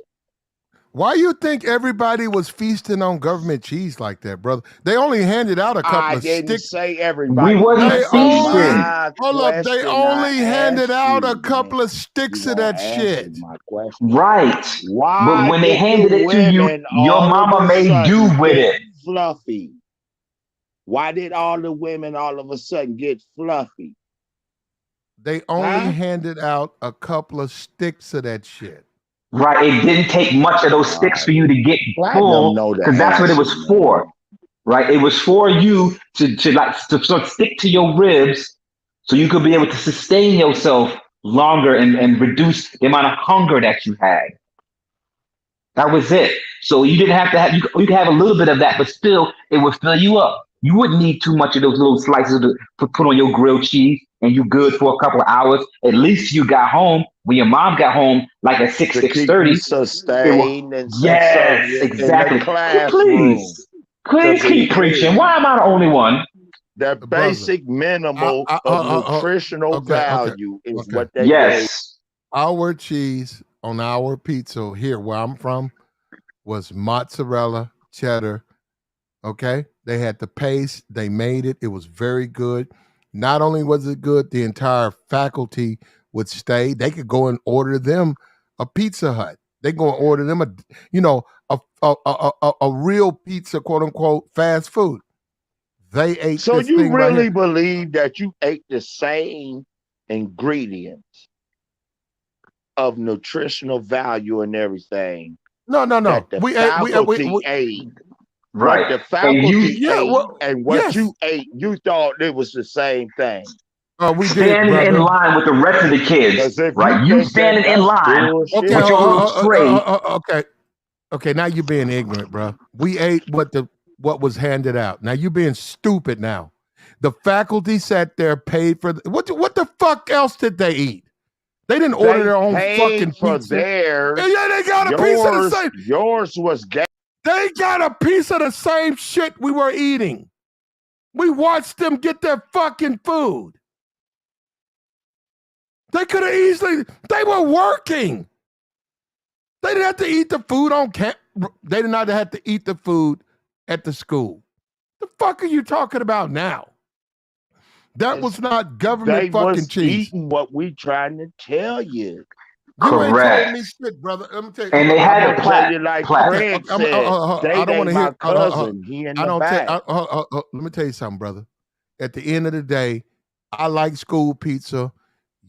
Why you think everybody was feasting on government cheese like that, brother? They only handed out a couple I of didn't sticks. say We everybody. wasn't They Answer only feasting. my hold up. They question. I only handed asked out a you, man. couple of You sticks of gonna that answer shit. my question? Right. But Why when they did the handed it to you, women your all of mama a made do sudden with get it. fluffy? Why did all the women all of a sudden get fluffy? They only Huh? handed out a couple of sticks of that shit. Right. It didn't take much of those sticks for you to get Platinum full, know the because that's what it answer, was man. for. Right. It was for you to sort of stick to your ribs so you could be able to sustain yourself longer and reduce the amount of hunger that you had. That was it. So you didn't have to have, you could have a little bit of that, but still it would fill you up. You wouldn't need too much of those little slices to put on your grilled cheese and you good for a couple of hours. At least you got home when your mom got home, like at To keep you 6:30. It was, sustained and yes, subservient in the exactly. classroom Please, to please keep preaching. behave. Why am I the only one? The Brother, basic minimal of nutritional value is okay. what they gave. Yes. Our cheese on our pizza here where I'm from was mozzarella, cheddar. Okay. They had the paste. They made it. It was very good. Not only was it good, the entire faculty would stay. They could go and order them a Pizza Hut. They go and order them a real pizza, quote unquote, fast food. They ate So this you thing right really here. believe that you ate the same ingredients of nutritional value and everything No. that the faculty ate? Right. What the And you faculty ate and what yes. you ate, you thought it was the same thing. We did, standing in brother. line with the rest of the kids, Because if right? you You think that, standing in that's line bullshit. Okay, with your little tray. okay. Now you're being ignorant, bro. We ate what was handed out. Now you're being stupid. Now, the faculty sat there, paid for what the fuck else did they eat? They didn't order They their own paid fucking for pizza. theirs. Yeah, they got a piece of the same. Yours was gay. They got a piece of the same shit we were eating. We watched them get their fucking food. They could have easily. They were working. They didn't have to eat the food on camp. They did not have to eat the food at the school. The fuck are you talking about now? That was not government fucking cheese. Eating what we trying to tell you. You ain't Correct. told me shit, brother. Let me tell you. And they I'm had gonna a tell you like Craig said. I don't want to my hear. cousin. He in I the don't back. let me tell you something, brother. At the end of the day, I like school pizza.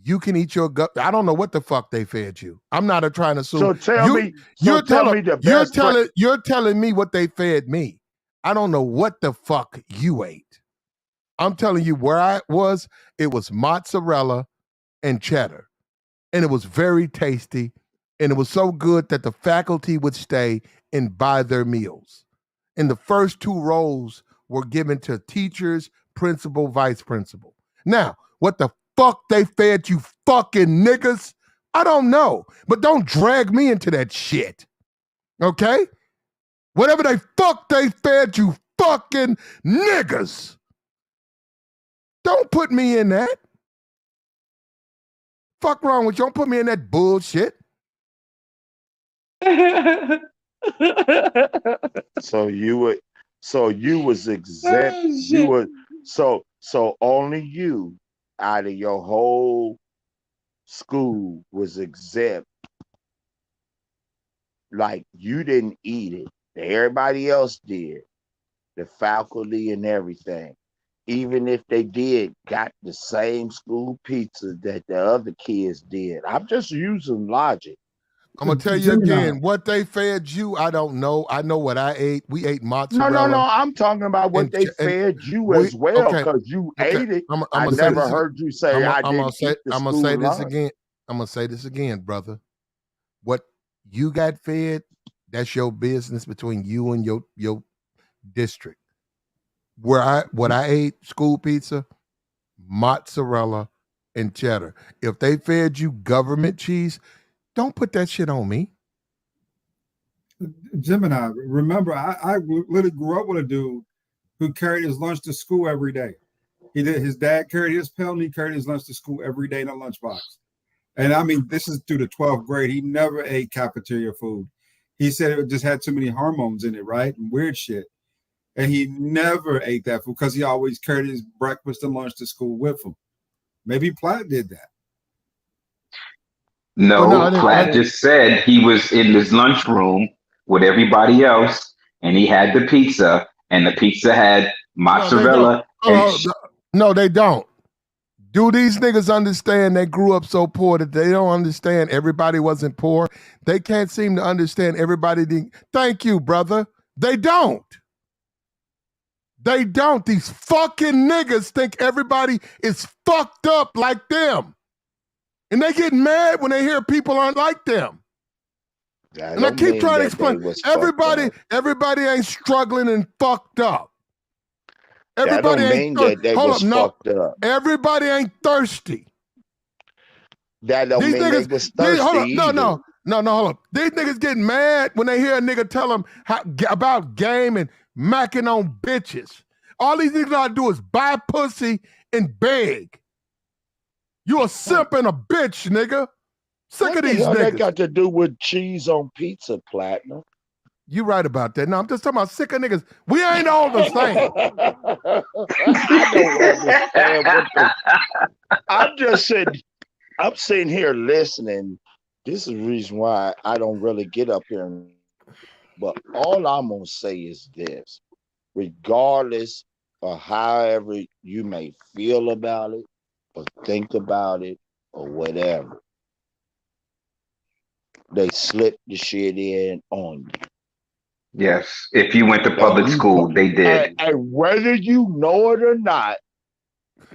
You can eat your gut. I don't know what the fuck they fed you. I'm not trying to assume. So tell me. You're You're telling me what they fed me. I don't know what the fuck you ate. I'm telling you where I was. It was mozzarella and cheddar, and it was very tasty, and it was so good that the faculty would stay and buy their meals. And the first 2 rows were given to teachers, principal, vice principal. Now, what the fuck they fed you fucking niggas? I don't know, but don't drag me into that shit. Okay? Whatever they fed you fucking niggas. Don't put me in that. Fuck wrong with you? Don't put me in that bullshit. So you was exempt. You were so only you out of your whole school was exempt. Like you didn't eat it. Everybody else did. The faculty and everything. Even if they got the same school pizza that the other kids did. I'm just using logic. I'm gonna tell you again, what they fed you, I don't know. I know what I ate. We ate mozzarella. No. I'm talking about what they fed you as well, because you ate it. I never heard you say I didn't eat the school lunch. I'm gonna say this again, brother. What you got fed, that's your business between you and your district. What I ate, school pizza, mozzarella, and cheddar. If they fed you government cheese, don't put that shit on me. Gemini, remember, I literally grew up with a dude who carried his lunch to school every day. His dad carried his pill and he carried his lunch to school every day in a lunchbox. And I mean, this is through the 12th grade. He never ate cafeteria food. He said it just had too many hormones in it, right? And weird shit. And he never ate that food because he always carried his breakfast and lunch to school with him. Maybe Platt did that. No, Platt just said he was in his lunchroom with everybody else, and he had the pizza, and the pizza had mozzarella. No, they don't. Do these niggas understand they grew up so poor that they don't understand everybody wasn't poor? They can't seem to understand everybody didn't. Thank you, brother. They don't. They don't. These fucking niggas think everybody is fucked up like them. And they get mad when they hear people aren't like them. And I keep trying to explain. Everybody ain't struggling and fucked up. Everybody ain't fucked up. Everybody ain't thirsty. That don't mean they was thirsty. Hold up. These niggas get mad when they hear a nigga tell them about game and macking on bitches. All these niggas gotta do is buy pussy and beg. You a simp and a bitch, nigga. Sick of these niggas. That got to do with cheese on pizza, Platinum. You right about that. No, I'm just talking about sick of niggas. We ain't all the same. I don't understand. I'm sitting here listening. This is the reason why I don't really get up here. But all I'm going to say is this. Regardless of however you may feel about it or think about it or whatever, they slip the shit in on you. Yes, if you went to public school, they did. And whether you know it or not,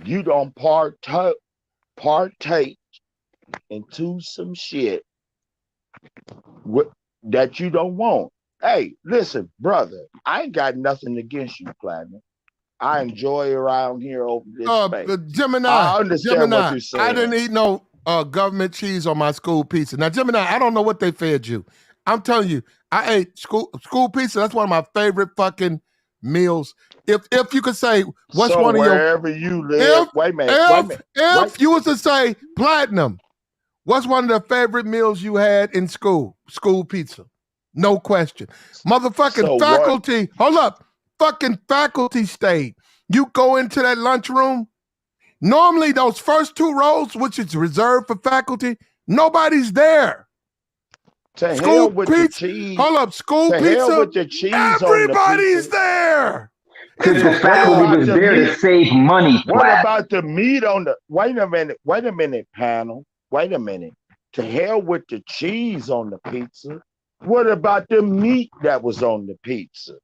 you don't partake into some shit that you don't want. Hey, listen, brother, I ain't got nothing against you, Platinum. I enjoy around here over this space. Gemini, I understand what you're saying. I didn't eat no government cheese on my school pizza. Now, Gemini, I don't know what they fed you. I'm telling you, I ate school pizza. That's one of my favorite fucking meals. If you could say, what's one of your... wherever you live... Wait a minute. If you was to say, Platinum, what's one of the favorite meals you had in school? School pizza. No question. Motherfucking faculty... Hold up. Fucking faculty stayed. You go into that lunchroom. Normally, those first 2 rows, which is reserved for faculty, nobody's there. To school hell with pizza. The cheese. Hold up, school to pizza. Hell with the cheese. Everybody's there. Because the faculty was there to save money. What about the meat on the? Wait a minute, panel. Wait a minute. To hell with the cheese on the pizza. What about the meat that was on the pizza?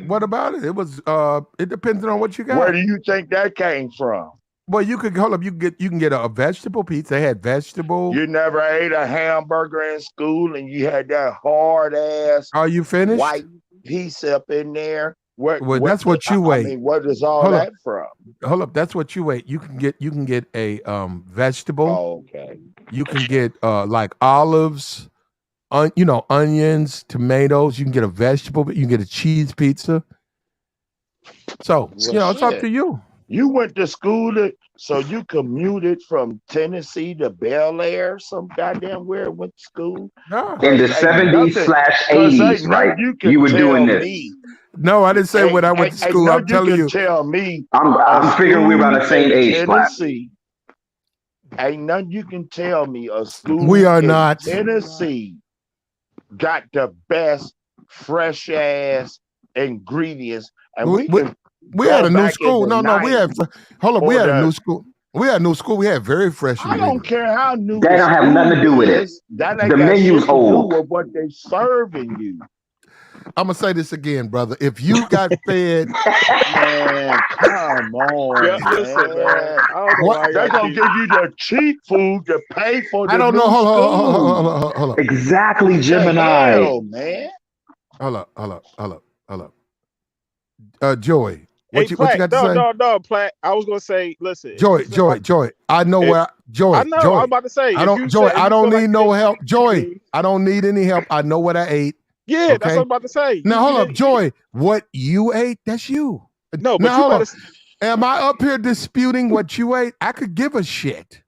What about it? It was. It depends on what you got. Where do you think that came from? Well, you could hold up. You can get a vegetable pizza. They had vegetable. You never ate a hamburger in school, and you had that hard ass. Are you finished? White piece up in there. That's what you ate. I mean, what is all that from? Hold up, that's what you ate. You can get a vegetable. Oh, okay. You can get like olives, onions, tomatoes. You can get a vegetable, but you can get a cheese pizza. So it's up to you. You went to school, so you commuted from Tennessee to Bel Air, some goddamn where went to school? In the 70s/80s, right? You were doing this. No, I didn't say when I went to school. I'm telling you. Tell me. I'm figuring we're about the same age, Tennessee. Ain't nothing you can tell me a school we are not. Tennessee got the best fresh ass ingredients, and we had a new school. No, we had. Hold up, we had a new school. We had a new school. We had very fresh. I don't care how new. That don't have nothing to do with it. That ain't the menu's old. With what they serving you. I'm gonna say this again, brother. If you got fed, man, come on, man. They're gonna give you the cheap food to pay for the I don't know. Hold up. Exactly, Gemini. Hell, man. Hold up. Joy. What you got to say? No, Platt. I was gonna say, listen. Joy. I know where. Joy. I know. Joy. I'm about to say. I don't. Joy. I don't need no help. Joy. I don't need any help. I know what I ate. Yeah, okay? that's what I'm about to say. Now hold up, Joy. What you ate? That's you. No, but now, hold up. Am I up here disputing what you ate? I could give a shit.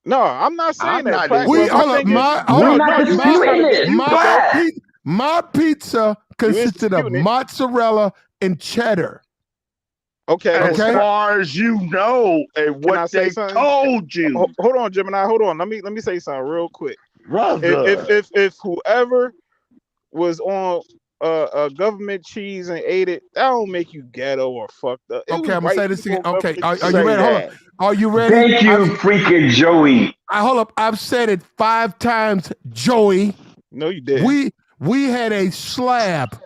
No, I'm not saying I'm that. not Platt, We but my hold up, thing is, We're not you just gotta disputing be. it. You just gotta. my pizza You ain't consisted of disputing it. mozzarella and cheddar. Okay. as Okay. far as you know and Can I what say they something? told you, Hold on, Gemini. Hold on. Let me say something real quick. brother. If whoever was on government cheese and ate it, that don't make you ghetto or fucked up. It Okay, was I'm gonna white say this again. people Okay, government are you cheese. ready? Hold on. Are you ready? Thank you, freaking Joey. Hold up. I've said it 5 times, Joey. No, you didn't. We had a slab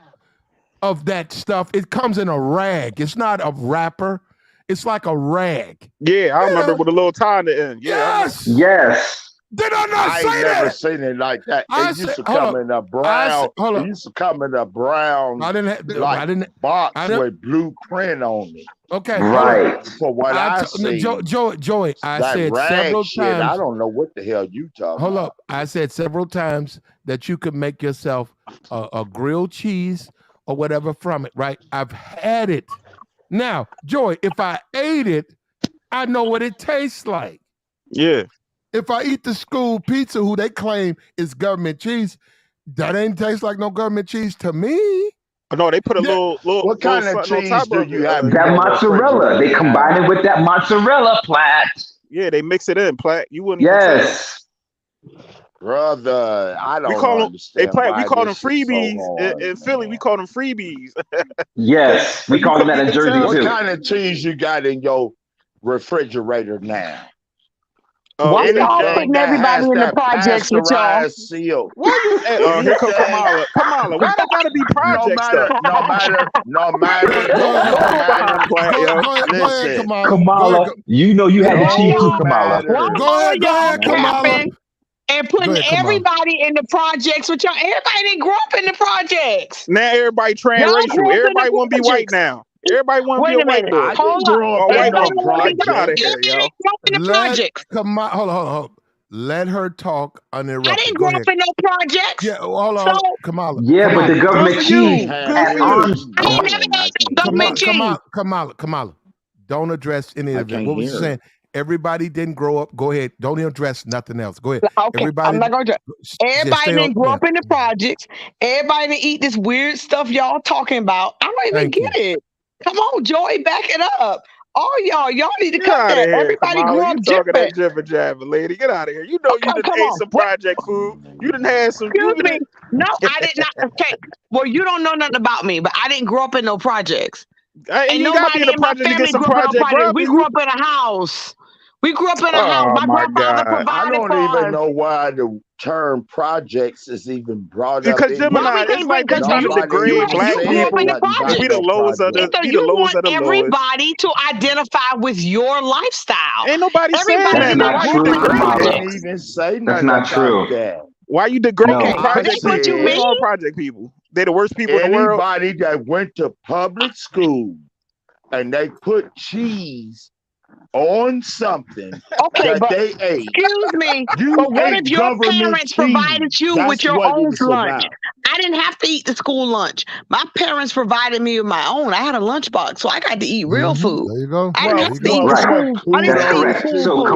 of that stuff. It comes in a rag. It's not a wrapper. It's like a rag. Yeah, I remember with a little tie in the end. Yeah, yes. Yes. Did I not I say ain't never that? seen it like that. I It used said- to hold come up. in a brown. hold It up. used to come in a brown I didn't box with blue print on it. Okay, right. For what I see, Joey, I that said rag several shit, times. I don't know what the hell you talking Hold about. up. I said several times that you could make yourself a grilled cheese or whatever from it, right? I've had it. Now, Joey, if I ate it, I know what it tastes like. Yeah. If I eat the school pizza, who they claim is government cheese, that ain't taste like no government cheese to me. No, they put a little. What kind of something on cheese top do of you it. have? That mozzarella. They combine it with that mozzarella, Platt. Yeah, they mix it in, Platt. You wouldn't Yes. Brother, I don't We call them. Hey, understand Platt, we why call them this is so freebies hard. in Philly. We call them freebies. Yes, we call them that in Jersey What too. kind of cheese you got in your refrigerator now? Why y'all Anything putting that everybody has in the that projects with y'all? pasteurized seal. Why you? Oh, here come Anything- Kamala. Kamala, why they gotta be project stuff? No matter. Platt, yo. Go ahead, Kamala. Kamala, you know you had to Why cheat too, y'all- Kamala. Why Go ahead, y'all Kamala. capping and putting Go ahead, Kamala. everybody in the projects with y'all? Everybody didn't grow up in the projects. Now everybody transracial. Everybody want to be white now. Everybody want to be Wait a a white minute. boy. Hold up. All white Everybody on wanna be Get out of here, yo. Grow up in the projects. Kamala, hold on. Let her talk uninterrupted. I didn't Go grow ahead. up in no projects. Yeah, hold on, So Kamala. Yeah, but the government Good for you. cheese Good had for you. arms. I ain't never had no government cheese. Kamala. Don't address any of it. can't What was you hear saying? Everybody didn't grow up. Go ahead. Don't address nothing else. Go ahead. Okay, Everybody. I'm not going to. Everybody stay on- didn't grow up in the projects. Everybody didn't eat this weird stuff y'all talking about. I don't even Thank get it. Come on, Joey, back it up. All y'all need to Get cut out of that. here, Everybody Kamala. grew You up talking that different. jibber jabber, lady. Get out of here. You know you done come ate on. some project food. You done had some. Excuse me. No, I did not. Okay. Well, you don't know nothing about me, but I didn't grow up in no projects. And you gotta be in Nobody a in my project to get family some grew up in no project projects. grub. We grew up in a house. We grew up in a house. Oh My my grandfather God. I provided don't for even us. know why the term projects is even brought up. Because in Gemini, here. it's like they because trying to Nobody degrade even black said grew up in people the nothing about to be projects. the no lowest of the project. So be the you lowest want of the lowest. everybody to identify with your lifestyle. Ain't nobody saying Everybody that. That's did But not not why grow you true, up in the degrading I it? Kamala. didn't even say That's nothing not about true. that. Why you degrading No. the but project that's what people? you What's mean. wrong with project people? They the worst people in the world. Anybody that went to public school and they put cheese on something Okay, that but they ate. excuse me. You But what ate if your government parents cheese. provided you That's with your what own it's lunch? about. I didn't have to eat the school lunch. My parents provided me with my own. I had a lunchbox, so I got to eat real food. There you go. I didn't Well, have to eat the Right. school. I didn't That's have to eat the correct. school So food.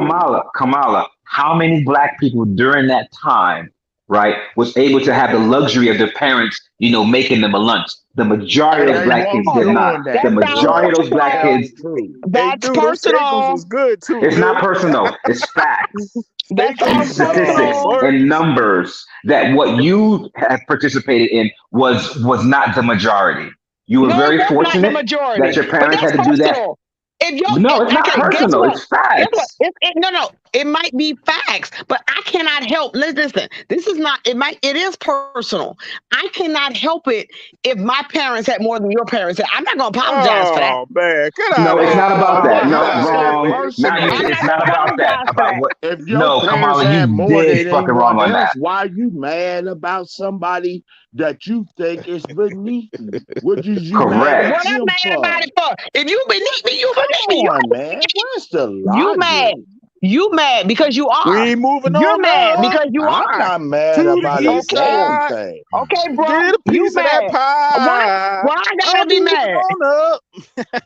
Kamala, how many black people during that time, right, was able to have the luxury of their parents, making them a lunch? The majority of those black kids did not. That The sounds majority of those black personal. kids. Hey, That's dude, them steak boots personal. was good too. It's Dude. not personal. It's facts That Steak and sounds boots, statistics personal. and numbers that what you have participated in was not the majority. You were No, it very was not the fortunate that majority. your But parents that's had to do that. personal. If you No, it's not okay, guess personal. what? It's Guess what? facts. No. It might be facts, but I cannot help. Listen, this is not. It is personal. I cannot help it if my parents had more than your parents had. I'm not gonna apologize for that. Oh man, get out No, of it's here. not about that. How No, is that wrong. personal? I'm It's not not gonna about that. apologize for About that. what? If your No, parents Kamala, had you more did than fucking wrong anyone on else, that. why are you mad about somebody that you think is beneath you? What is you mad at What Correct. I'm them mad for? about it for? If you beneath me, you Come beneath me. on, man. Where's the You logic? mad. You mad because you are. We moving You're on mad up because you I'm are. not mad to the about a east Okay. damn side. thing. Okay, bro. Get a You piece of that mad. pie. Why I gotta I'm be moving mad? on up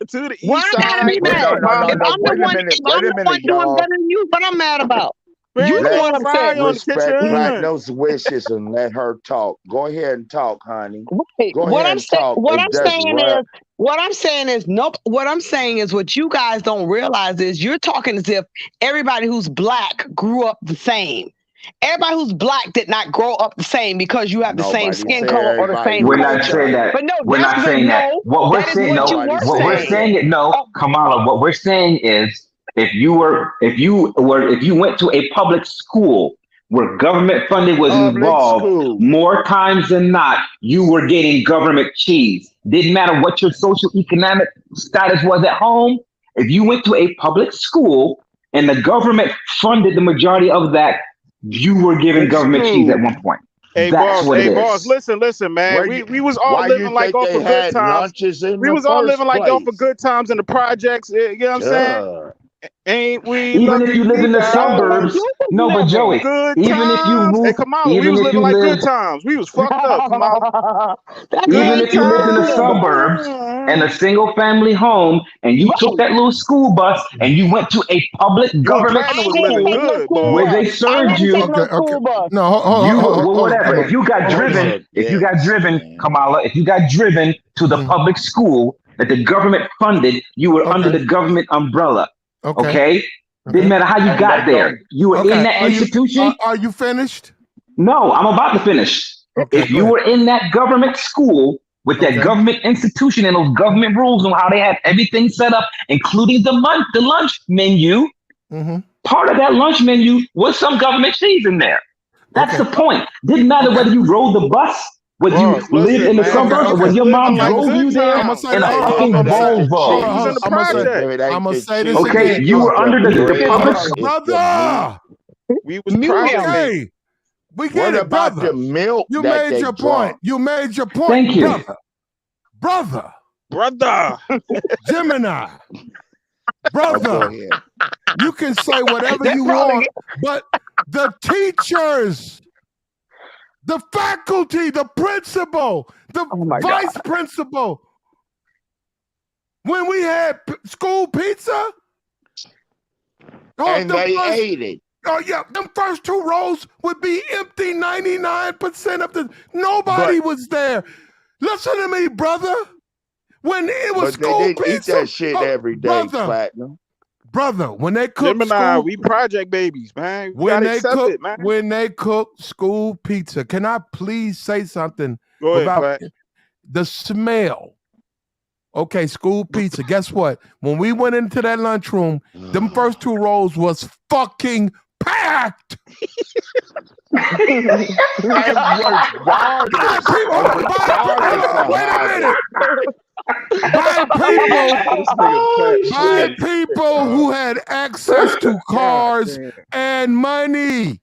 to the Why east I gotta side. be Well, mad? no. If I'm the Wait a one, minute. if I'm Wait a the one minute, doing y'all. better than you, what I'm mad about? Man, You the ain't one upset. fire on the kitchen. Respect Platinum's wishes and let her talk. Go ahead and talk, honey. Wait, Go ahead and talk. what It I'm just saying run. is what I'm saying is nope. What I'm saying is what you guys don't realize is you're talking as if everybody who's black grew up the same. Everybody who's black did not grow up the same because you have the same Nobody skin said color or the everybody same We're was not the culture. saying same. that. But no, We're that's not what saying that. no, What we're that is saying, what you no. were What we're saying. saying it, no, Kamala. What we're saying is, if you went to a public school where government funding was Public involved, school. more times than not, you were getting government cheese. Didn't matter what your social economic status was at home. If you went to a public school and the government funded the majority of that, you were giving It's government cheese at true. one point. Hey That's boss, what it hey boss, is. listen, man. We was all Why you living like think off they of good had times. lunches in We the was all first living like off of place? good times in the projects. You know what I'm saying? Duh. Ain't we Even if lucky you lived we in the got suburbs, no, but Joey, good even if you times? Hey, moved, Kamala, we even was if living you like good lived, times. We was fucked up, Kamala. even Good if you lived in the times. suburbs and a single family home and you took that little school bus and you went to a public You and government Platinum was living school good, where boy. they served you, No, you well, hold on, whatever. come on. If you got Bunch driven, of if you got dense, driven, man. Kamala, if you got driven to the public school that the government funded, you were under the government umbrella. Okay? Didn't matter how you And they got there. don't. You were in that Are institution. you finished? No, I'm about to finish. Okay, If go you ahead. were in that government school with that government institution and those government rules on how they had everything set up, including the lunch menu, part of that lunch menu was some government cheese in there. That's the point. Didn't matter whether you rode the bus, whether you Boss, lived listen, in the man. suburbs, or We whether was your living mom like drove good you there I'm gonna times. say in a this. fucking If it ain't the Volvo. We was in cheese, the I'm gonna say. if project. it ain't I'm gonna the say this cheese, Okay, again. you were under the public. bread, it's the meat. Brother. We was project baby. Okay, we What get it, about brother. the milk You that made they your drunk? point. You made your point, Thank you. brother. Brother. Gemini, Oh, brother. go ahead. You can say whatever That's you probably want, but the teachers, the faculty, the principal, the vice principal, when we had school pizza, And they ate it. Oh yeah, them first two rows would be empty 99% of the. Nobody was there. Listen to me, brother. When it was But they school didn't eat pizza, that shit every day, brother. Platinum. When they cook Gemini, school, we project babies, man. We when gotta they accept cook, it, man. when they cook school pizza, can I please say something Go ahead, about Plat. the smell? Okay, school pizza. Guess what? When we went into that lunchroom, them first two rows was fucking packed. And was regardless. Wait a minute. By people who had access to cars and money.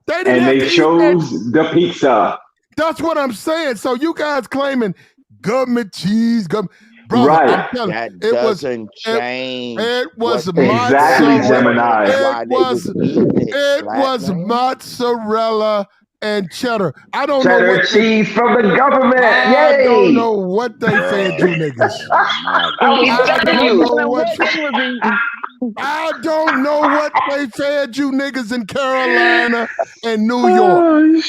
They didn't And have they to eat chose the pizza. That's what I'm saying. So you guys claiming government cheese, brother, Right. I'm telling That you, doesn't change. it was what they Exactly, did Gemini. and why they was eating it was Platinum. mozzarella and cheddar. I don't know Cheddar what cheese from the government. I Yay! don't know what they fed you niggas. I was telling you. I don't know what they fed you niggas in Carolina and New York.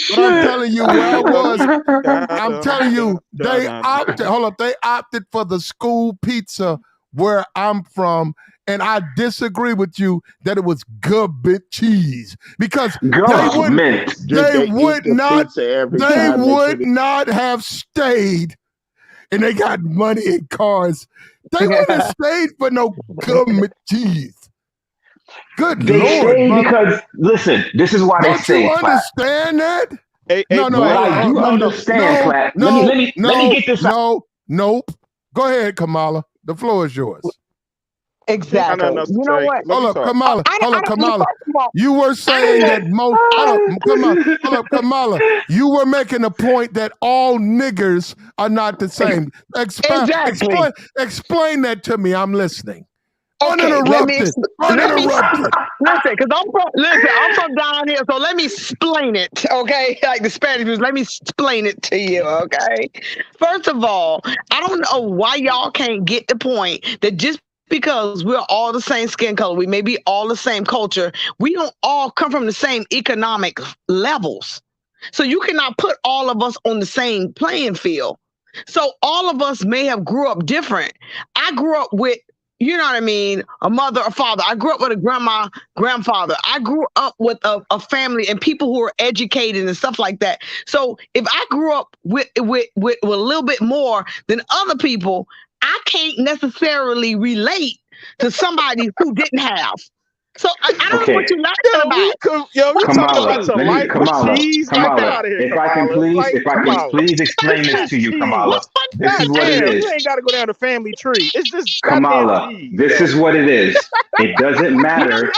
But I'm telling you where I was. I'm telling you, they opted. Hold up, they opted for the school pizza where I'm from, and I disagree with you that it was government cheese because Government. they would not have stayed, and they got money and cars. They wouldn't have stayed for no government cheese. Good They Lord, stayed brother. because, listen, this is why they Don't stayed, you Platt. understand that? What I do understand, Platt. Let me get this out. Nope. Go ahead, Kamala. The floor is yours. Exactly. You know what? Hold up, Kamala. You were saying that most. Hold up, Kamala. You were making a point that all niggers are not the same. Explain that to me. I'm listening. Okay, Uninterrupted. Listen, because I'm from down here, so let me explain it, okay? Like the Spanish people, let me explain it to you, okay? First of all, I don't know why y'all can't get the point that just because we're all the same skin color, we may be all the same culture, we don't all come from the same economic levels. So you cannot put all of us on the same playing field. So all of us may have grew up different. I grew up with, you know what I mean, a mother, a father. I grew up with a grandma, grandfather. I grew up with a family and people who are educated and stuff like that. So if I grew up with a little bit more than other people, I can't necessarily relate to somebody who didn't have. So I don't know what you're laughing about. We talking about some light Kamala, cheese. Kamala, Get out of here, if I can please explain this to you, Kamala. This is what it is. You ain't got to go down the family tree. It's just Kamala, this is what it is. It doesn't matter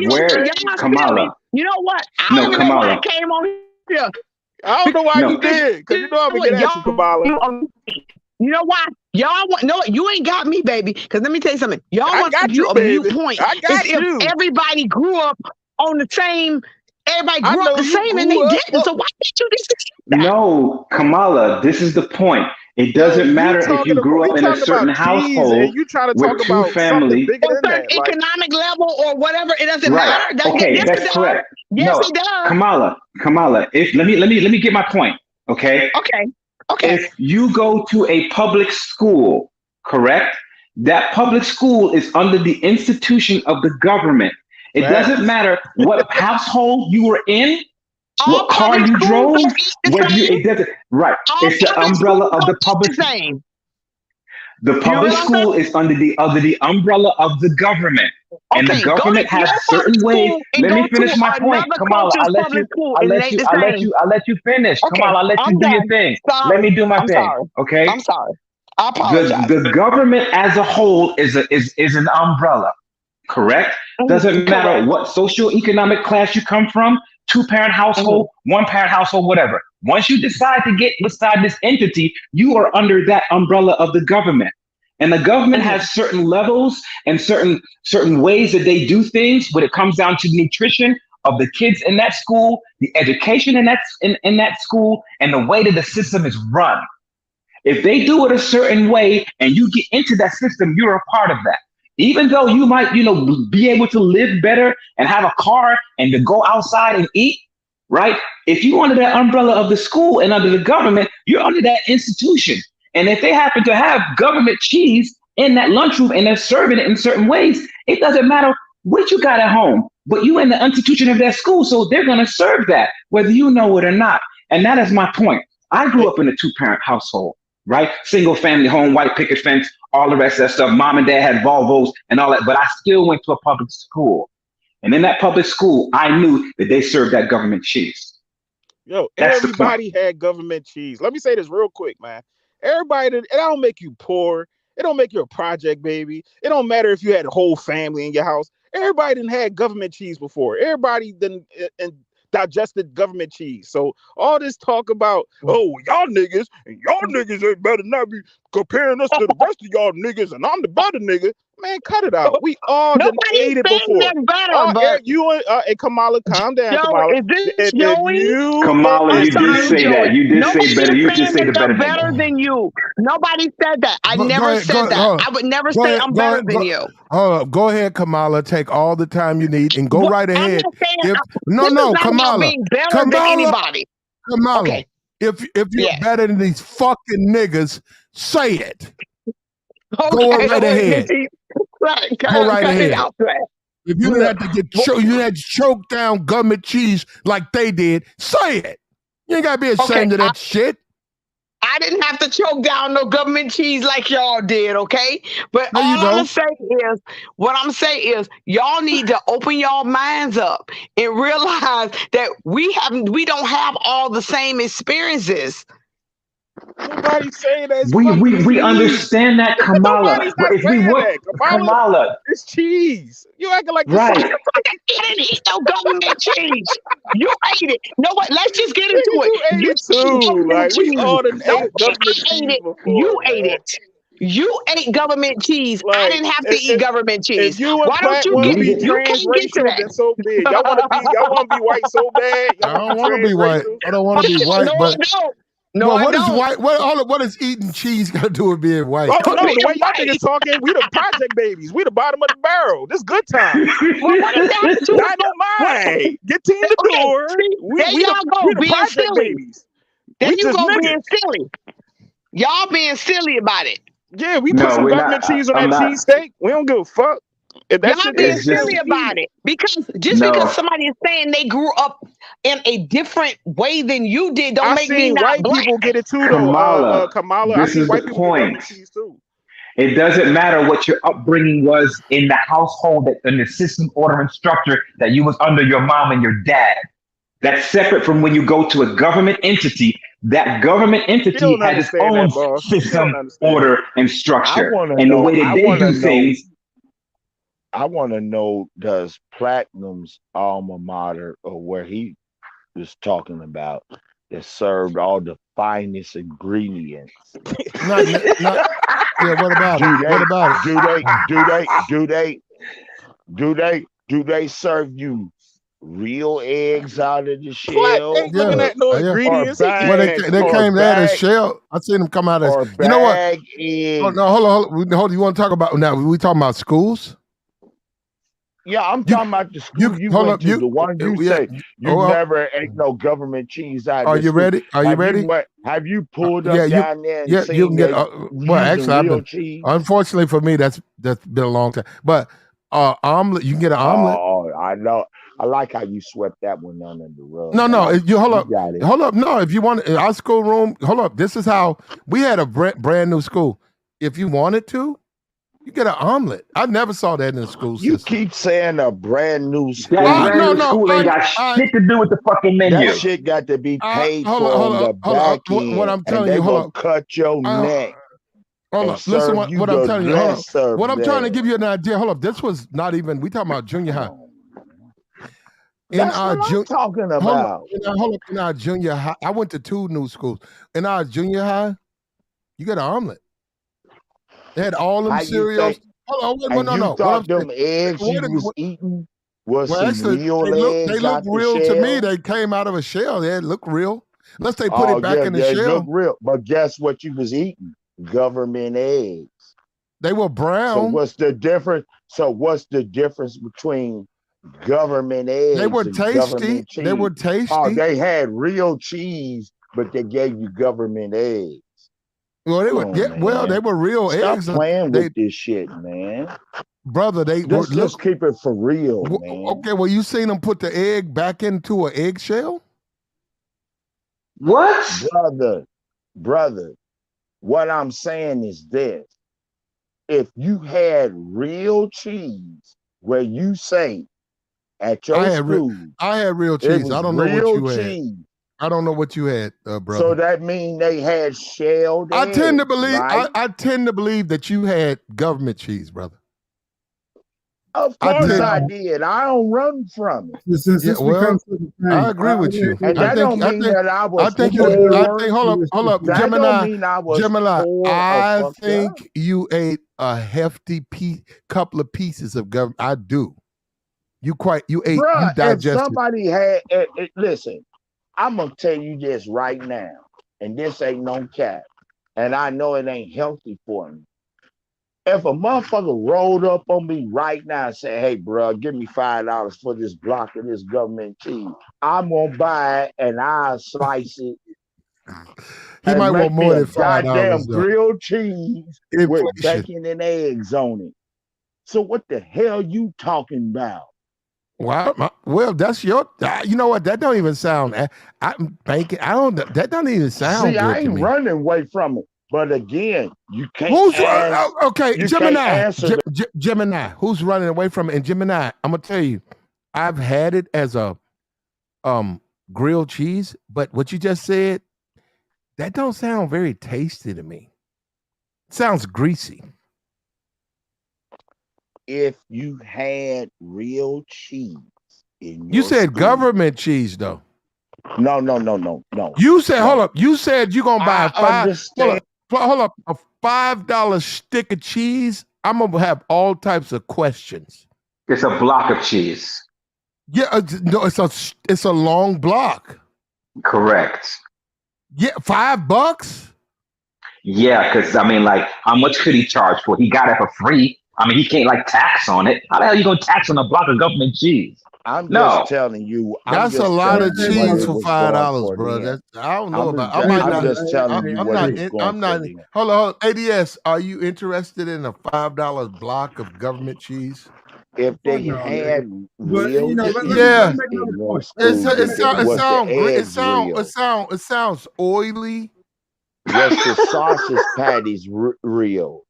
where, Kamala. You know what? I No, don't even know why Kamala. I came on here. I don't know why No. you did, because you know I'm gonna get at you, Kamala. You know why? Y'all want no, you ain't got me, baby. Because let me tell you something. Y'all I want got to you, view a baby. mute point. I got It's you. if everybody grew up on the same, everybody I grew know up the you same and grew they up- didn't. So why did you just No, Kamala, this is the point. It doesn't matter if you grew up in a certain household and you trying to with talk two about something family. bigger on than certain that? Like, economic level or whatever? It doesn't Right. matter. Okay, Yes, that's it does. correct. Yes, No, it does. Kamala. If let me get my point. Okay. Okay. If you go to a public school, correct? That public school is under the institution of the government. It Facts. doesn't matter what household you were in, All what car public you schools drove, don't eat the whether you same. it doesn't right. All It's the public umbrella schools of the don't eat public. the same. The You know public what I'm school is under the umbrella of the government, and the Okay, go government to has your certain public ways. school and Let go me finish to my point, another Kamala. culture's public school and it ain't the same. I'll let you finish, Okay, Kamala. I'll let you I'm do your done. thing. Sorry. Let me do my I'm thing, sorry. okay? I'm sorry. I The apologize. the government as a whole is an umbrella, correct? Doesn't matter Correct. what socioeconomic class you come from, two-parent household, one-parent household, whatever. Once you decide to get beside this entity, you are under that umbrella of the government. And the government has certain levels and certain ways that they do things when it comes down to nutrition of the kids in that school, the education in that school, and the way that the system is run. If they do it a certain way and you get into that system, you're a part of that. Even though you might, be able to live better and have a car and to go outside and eat, right? If you're under that umbrella of the school and under the government, you're under that institution. And if they happen to have government cheese in that lunchroom and they're serving it in certain ways, it doesn't matter what you got at home, but you in the institution of that school, so they're going to serve that, whether you know it or not. And that is my point. I grew up in a two-parent household, right? Single family home, white picket fence, all the rest of that stuff. Mom and dad had Volvos and all that, but I still went to a public school. And in that public school, I knew that they served that government cheese. Yo, That's the everybody had government cheese. Let me say this real quick, man. Everybody, it don't make you poor. It don't make you a project baby. It don't matter if you had a whole family in your house. Everybody done had government cheese before. Everybody done and digested government cheese. So all this talk about, oh, y'all niggas ain't better not be comparing us to the rest of y'all niggas and I'm the better nigga. Man, cut it out. We all done ate it before. You and Kamala, calm down, Joey, Kamala. is this Joey? Kamala, you did say that. You did Nobody say better. You did say the better better nigga. than you. Nobody said that. I Go never ahead, said that. I would never say I'm better than you. Hold up. Go ahead, Kamala. Take all the time you need and go What? right I'm ahead. not saying If, this is not about Kamala. being better than anybody. Kamala. Okay. If you're better than these fucking niggas, say it. Okay. Go right ahead. Right, Go right cut ahead. it out, man. If you didn't have to you didn't have to choke down government cheese like they did, say it. You ain't gotta be ashamed of that shit. I didn't have to choke down no government cheese like y'all did, okay? But There you all I'm go. gonna say is, what I'm saying is, y'all need to open y'all minds up and realize that we don't have all the same experiences. Nobody's saying that. We understand that, Kamala. Nobody's But not if we saying would, that. Kamala, it's cheese. You acting like right? I didn't eat no government cheese. You ate it. No, what? Let's just get into You it. ate You it too. Like, we all done Don't ate think government I ate cheese it. before, You man. ate it. You ate government cheese. I Like, didn't have to eat government cheese. If you and Why don't Platt you want to get? be You can't get to transracial, then so be it. Y'all want to be white so bad. Y'all I don't want to be be white. transracial. I don't want to be white, but No, well, I what is don't. white? What is eating cheese got to do with being white? Oh no, the way y'all Right. niggas talking, we the project babies. We the bottom of the barrel. This good time. Well, what does that have to do I with don't what? mind. Get team the Okay, door. see, We there we the y'all go we the being project silly. babies. There We you just go niggas. being silly. Y'all being silly about it. Yeah, we No, put some we're government not. cheese on I'm that not. cheesesteak. We don't give a fuck. If that Y'all shit being tastes It's good, just silly we eat about it. it because just because no. somebody is saying they grew up in a different way than you did, don't I make me seen not white black. people get it too, though. Kamala, Kamala, I this seen is the white people get point. government cheese too. It doesn't matter what your upbringing was in the household, that in the system, order, and structure that you was under your mom and your dad. That's separate from when you go to a government entity. That government She entity don't has its understand own that, boss. She system, don't understand order, that. and I structure. want to And the know. way that they do things, I want to know. Does Platinum's alma mater, or where he was talking about, that served all the finest ingredients? Not. Yeah. What about it? What about it? Do they serve you real eggs out of the Platt shell, ain't looking at no Yeah. or ingredients. He Well, bag, eating that they shit. or came there as bag, shell. I seen them come out as. or You know what? bag Oh eggs? no, hold on. You want to talk about now? We talking about schools? Yeah, I'm talking about the school you hold went up. to, the one you Yeah. say you never ate no government cheese out of Are the you school. ready? Are you ready? Have you pulled Yeah, up down there and you seen can get. they Well, using actually, I've real been. cheese? Unfortunately for me, that's been a long time. But omelet, you can get an omelet. Oh, I know. I like how you swept that one under the rug. No. You hold up. Got it. Hold up. No, if you want in our school room, hold up. This is how we had a brand new school. If you wanted to, you get an omelet. I never saw that in the school You system. keep saying a brand new school. that brand new school ain't got shit to do with the fucking menu. That shit got to be paid hold for on, on the back end. What I'm telling and you, they hold gonna up. cut your neck Hold and up. Listen serve you what I'm the telling you. Hold up. less of What I'm trying to that. give you an idea. Hold up. This was not even, we talking about junior high. That's what I'm talking about. In our junior high, I went to 2 new schools. In our junior high, you get an omelet. They had all them How you cereals. think? Hold on, And you no. What thought I'm them eggs wait you a minute. was eating was Well, some actually, real they eggs look out the real to me. shell? They came out of a shell. They look real. Unless they put Oh it back yeah, in the they look shell. real. But guess what you was eating? Government eggs. They were brown. So what's the difference? Between government eggs They were and tasty. government cheese? They were tasty. Oh, they had real cheese, but they gave you government eggs. Well, they were man. they were real Stop eggs. playing with this shit, man. Brother, Let's keep it for real, man. Okay, well, you seen them put the egg back into an eggshell? What? Brother, what I'm saying is this. If you had real cheese where you say at your school, I had real it cheese. was I don't know what real you had. cheese. I don't know what you had, brother. So that means they had shelled I tend to eggs, believe right? I tend to believe that you had government cheese, brother. Of course I did. I don't run from it. I agree with you. And that don't mean that I was poor. Hold up, That Gemini. don't mean I was poor. I think you ate a hefty couple of pieces of government. I do. You ate. Bruh, you digested. if somebody had, listen, I'm gonna tell you this right now, and this ain't no cap, and I know it ain't healthy for me. If a motherfucker rolled up on me right now and said, "Hey, bro, give me $5 for this block of this government cheese," I'm gonna buy it and I'll slice it. He might want more than $5. Goddamn grilled cheese with Inflation. bacon and eggs on it. So what the hell you talking about? Well, that's your. You know what? That don't even sound. I'm banking. I don't. That don't even sound See, good I to ain't me. running away from it. But again, you can't. Okay, you Gemini. can't answer Gemini. Who's running away from it? And Gemini, I'm gonna tell you, I've had it as a grilled cheese, but what you just said, that don't sound very tasty to me. It sounds greasy. If you had real cheese in You your said school, government cheese though. No. You said, hold up. You said you're gonna buy understand. Hold up, a $5 stick of cheese. I'm gonna have all types of questions. It's a block of cheese. Yeah, no, it's a long block. Correct. Yeah, $5. Yeah, because I mean, like, how much could he charge for it? He got it for free. I mean, he can't like tax on it. How the hell are you gonna tax on a block of government cheese? I'm No. just telling you. That's a lot of cheese for $5, bro. That's I don't know about. I might I'm not. just telling you I'm what not. it was going I'm not. for then. Hold on. ADS, are you interested in a $5 block of government cheese? If they no, had but real let cheese me make in another your point. school, It sounds oily. Was the sausage patties real?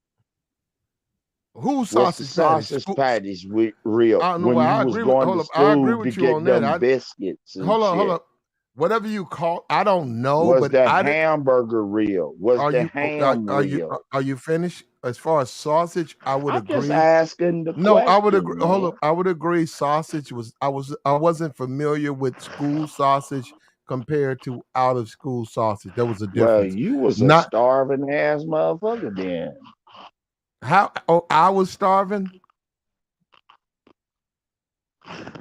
Whose Was the sausage sausage patties real? I don't know. When you I was agree with. going Hold to up. I agree school to with you get on that. them biscuits and Hold shit. up. Whatever you call, I don't know. Was but the I didn't. hamburger real? Was Are the you ham real? are you finished? As far as sausage, I would I'm just agree. asking the No, I would question, agree. Hold man. up, I would agree. Sausage I wasn't familiar with school sausage compared to out of school sausage. There was a Well, difference. you was a Not starving ass motherfucker then. how. Oh, I was starving.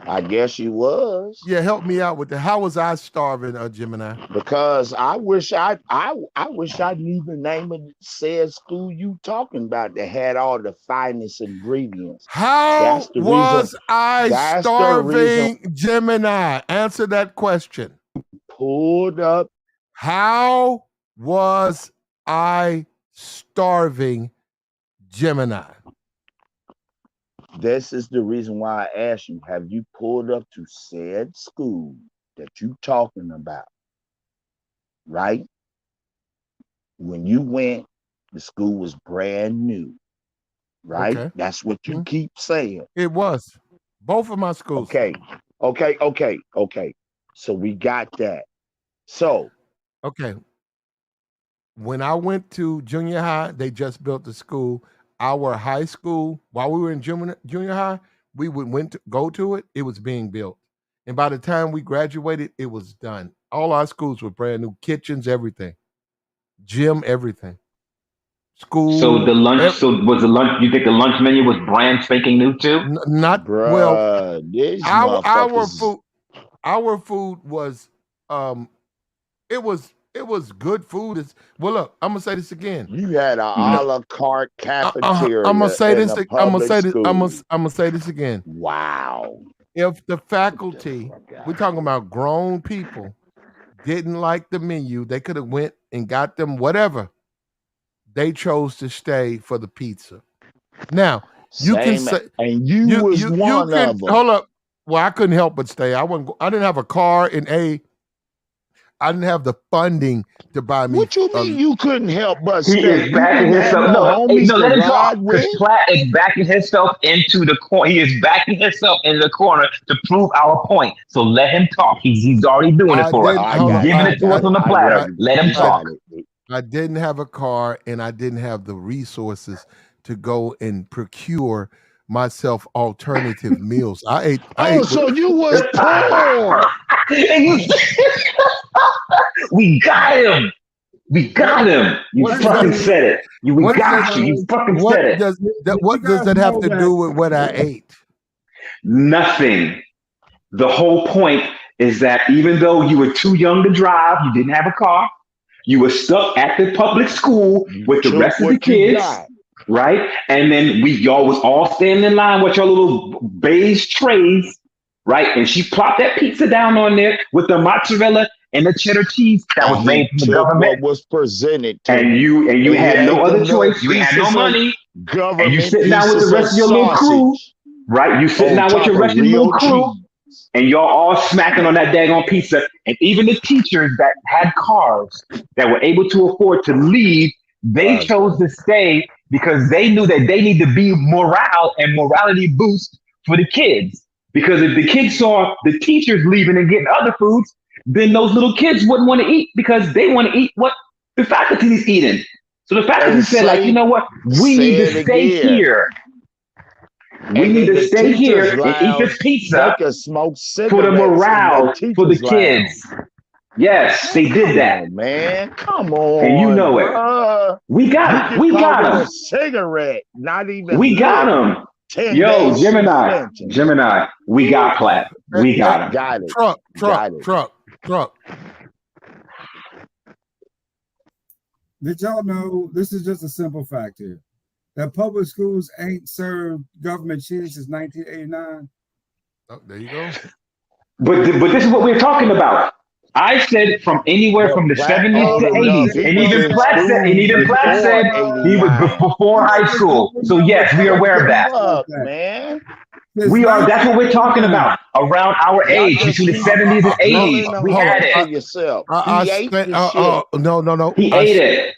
I guess you was. Yeah, help me out with that. How was I starving, Gemini? Because I wish I knew the name of said school you talking about that had all the finest ingredients. How was I That's the reason. starving, Gemini? Answer that question. Pulled up. How was I starving, Gemini? This is the reason why I asked you, have you pulled up to said school that you talking about? Right? When you went, the school was brand new. Right? Okay. That's what you keep saying. It was. Both of my schools. Okay. So we got that. So. Okay. When I went to junior high, they just built the school. Our high school, while we were in junior high, we would go to it. It was being built. And by the time we graduated, it was done. All our schools were brand new, kitchens, everything, gym, everything. School. So the lunch. So was the lunch? You think the lunch menu was brand spanking new too? Not Bruh, well. These Our motherfuckers. food was it was good food. Well, look, I'm gonna say this again. You had a a la carte cafeteria. I'm gonna say this. I'm gonna say this. School. I'm gonna say this again. Wow. If the faculty, we're talking about grown people, didn't like the menu, they could have went and got them whatever. They chose to stay for the pizza. Now you can say, and you was one of them. Hold up. Well, I couldn't help but stay. I didn't have a car, and I didn't have the funding to buy me. What you mean you couldn't help but stay? He is backing himself. No, let him talk. Because Platt is backing himself into the corner. He is backing himself into the corner to prove our point. So let him talk. He's already doing it for us. He's giving it to us on the platter. Let him talk. I didn't have a car, and I didn't have the resources to go and procure myself alternative meals. I ate. So you was poor. We got him. We got him. You fucking said it. We got you. You fucking said it. What does that have to do with what I ate? Nothing. The whole point is that even though you were too young to drive, you didn't have a car, you were stuck at the public school with the rest of the kids, right? And then y'all was all standing in line with your little beige trays, right? And she plopped that pizza down on there with the mozzarella and the cheddar cheese that was made from the government. What was presented to and you had no other choice. You had no money. And you sitting down with the rest of your little crew, right? You sitting down with your rest of your little crew, and y'all all smacking on that daggone pizza. And even the teachers that had cars that were able to afford to leave, they chose to stay because they knew that they need to be morale and morality boost for the kids. Because if the kids saw the teachers leaving and getting other foods, then those little kids wouldn't want to eat because they want to eat what the faculty is eating. So the faculty said, like, you know what? We need to stay here. We need to stay here and eat this pizza for the morale for the kids. Yes, they did that. Man, come on. And you know it. We got him. A cigarette, not even. We got him. Yo, Gemini, we got Platt. We got him. Got it. Truck. Did y'all know, this is just a simple fact here, that public schools ain't served government cheese since 1989? Oh, there you go. But this is what we're talking about. I said from anywhere from the 70s to 80s, and even Platt said he was before high school. So yes, we are aware of that. Fuck, man. We are. That's what we're talking about. Around our age, between the 70s and 80s, we had it. Yourself. No. He ate it.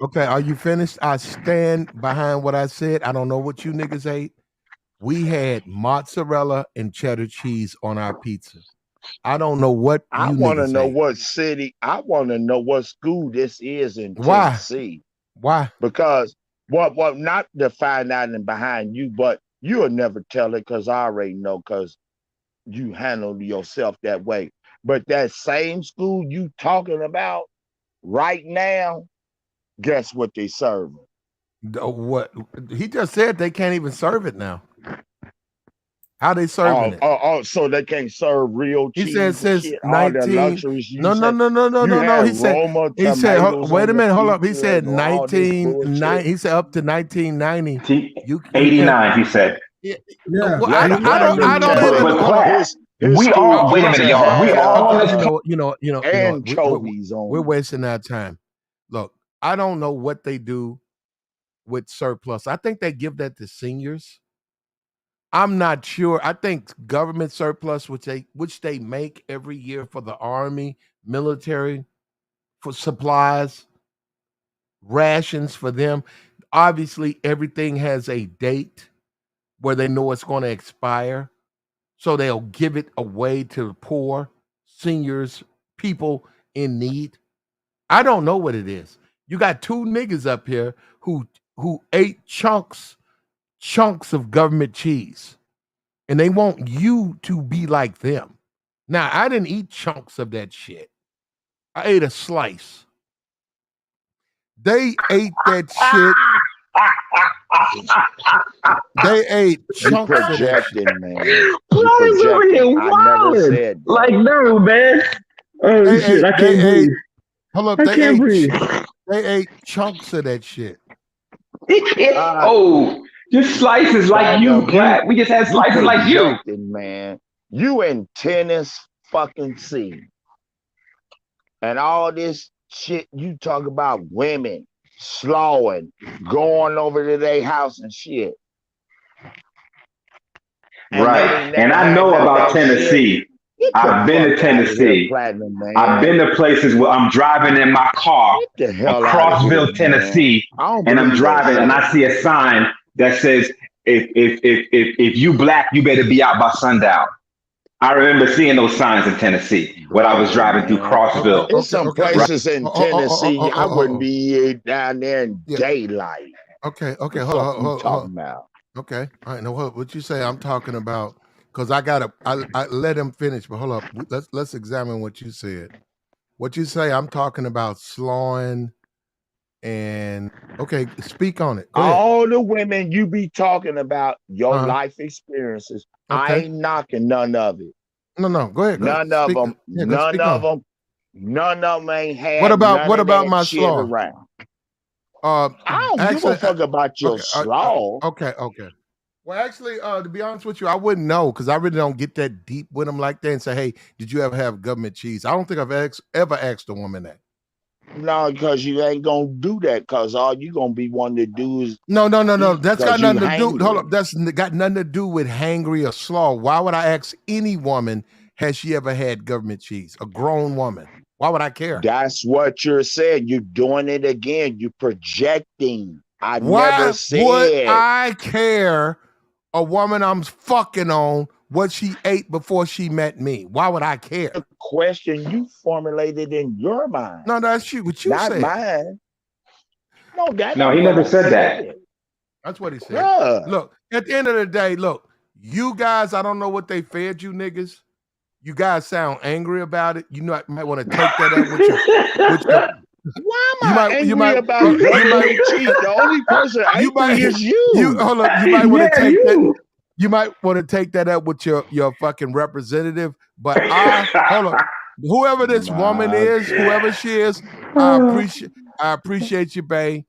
Okay, are you finished? I stand behind what I said. I don't know what you niggas ate. We had mozzarella and cheddar cheese on our pizza. I don't know what I want to know what city. I want to know what school this is in Tennessee. Why? Because what not to find out and behind you, but you'll never tell it because I already know because you handle yourself that way. But that same school you talking about right now, guess what they serve? What he just said, they can't even serve it now. How they serving it? So they can't serve real cheese. He said since shit, 19. No. He said. Wait a minute. Hold up. He said 1990. He said up to 1990. 89. He said. Yeah. Well, I don't. We all. Wait a minute, y'all. We all on this. Anchovies on. We're wasting our time. Look, I don't know what they do with surplus. I think they give that to seniors. I'm not sure. I think government surplus, which they make every year for the army, military, for supplies, rations for them. Obviously, everything has a date where they know it's going to expire. So they'll give it away to the poor, seniors, people in need. I don't know what it is. You got two niggas up here who ate chunks of government cheese, and they want you to be like them. Now, I didn't eat chunks of that shit. I ate a slice. They ate that shit. They ate chunks of that shit. Man. I never said that. Like, no, man. Oh, shit, I can't breathe. Hold up, I can't breathe. They ate chunks of that shit. Just slices like you, Platt. We just had slices like you. Man, you in Tennessee, and all this shit you talk about women slowing, going over to their house and shit. Right, and I know about Tennessee. I've been to Tennessee. I've been to places where I'm driving in my car Crossville, Tennessee, and I'm driving and I see a sign that says, if you black, you better be out by sundown. I remember seeing those signs in Tennessee when I was driving through Crossville. There's some places in Tennessee I wouldn't be down there in daylight. Okay, hold on. Okay, all right. Now what you say? I'm talking about, because I let him finish, but hold up. Let's examine what you said. What you say? I'm talking about slawing. And okay, speak on it. All the women you be talking about, your life experiences, I ain't knocking none of it. No, go ahead. None of them. None of them ain't had. What about my slaw? Around. I don't give a fuck about your slaw. Okay. Well, actually, to be honest with you, I wouldn't know because I really don't get that deep with them like that and say, hey, did you ever have government cheese? I don't think I've ever asked a woman that. No, because you ain't gonna do that. Because all you gonna be wanting to do is no. That's got nothing to do. Hold up, that's got nothing to do with hangry or slaw. Why would I ask any woman has she ever had government cheese? A grown woman. Why would I care? That's what you're saying. You're doing it again. You're projecting. Why never said. Would I care? A woman I'm fucking on what she ate before she met me. Why would I care? The question you formulated in your mind. No, that's what you said. Not mine. No, he never said that. That's what he said. Yeah. Look, at the end of the day, look, you guys, I don't know what they fed you niggas. You guys sound angry about it. You might want to take that up with your why am I angry about government cheese? The only person angry is you. Hold up. You might want to take that. You might want to take that up with your fucking representative. But hold up. whoever this woman is, whoever she is, I appreciate you, babe.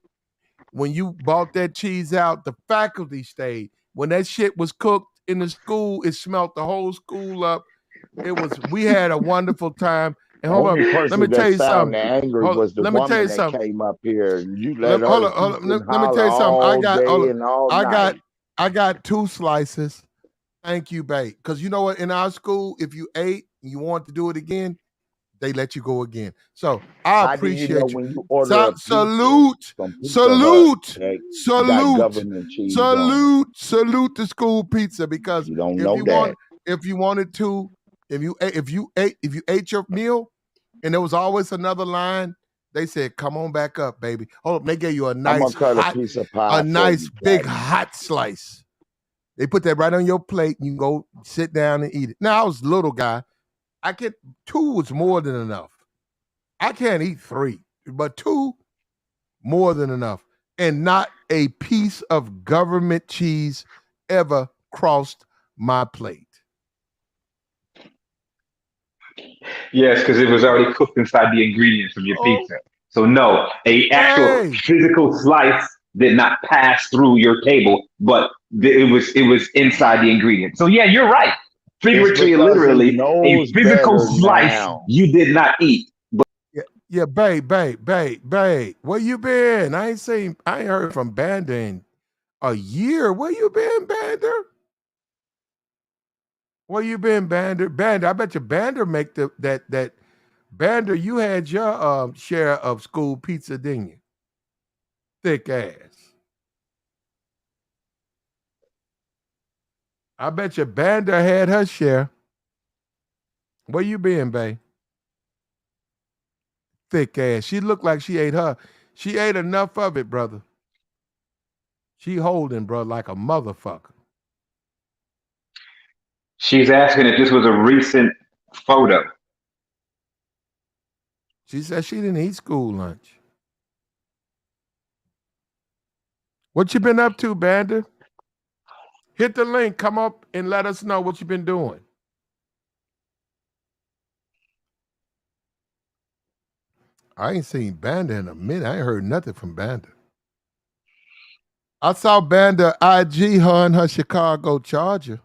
When you bought that cheese out, the faculty stayed. When that shit was cooked in the school, it smelled the whole school up. We had a wonderful time. And hold Only up, let person me that tell you sounded something. angry was the Let me tell you woman that something. came up here, and you let Hold her on, hoot and let me holler tell you something. all day and all night. I got 2 slices. Thank you, babe. Because you know what? In our school, if you ate and you want to do it again, they let you go again. So I How do you know appreciate you. when you order a pizza Salute, from Pizza salute, Hut, that got government cheese on it? salute the school pizza, because You don't know that. if you wanted to, if you ate your meal and there was always another line, they said, "Come on back up, baby." Hold up, they gave you a I'm nice gonna cut a piece of pie a for nice you, big Jack. hot slice. They put that right on your plate, and you can go sit down and eat it. Now I was a little guy. 2 was more than enough. I can't eat 3, but 2 more than enough. And not a piece of government cheese ever crossed my plate. Yes, because it was already cooked inside the ingredients of your pizza. So no, a actual physical slice did not pass through your table, but it was inside the ingredient. So yeah, you're right. Figuratively, It's because he literally, a knows physical better slice now. you did not eat. But Yeah, babe. Where you been? I ain't heard from Banda in a year. Where you been, Banda? Where you been, Banda? Banda, I bet you Banda make that Banda, you had your share of school pizza, didn't you? Thick ass. I bet you Banda had her share. Where you been, babe? Thick ass. She looked like she ate her. She ate enough of it, brother. She holding, bro, like a motherfucker. she's asking if this was a recent photo. She said she didn't eat school lunch. What you been up to, Banda? Hit the link. Come up and let us know what you've been doing. I ain't seen Banda in a minute. I ain't heard nothing from Banda. I saw Banda IG her and her Chicago Charger.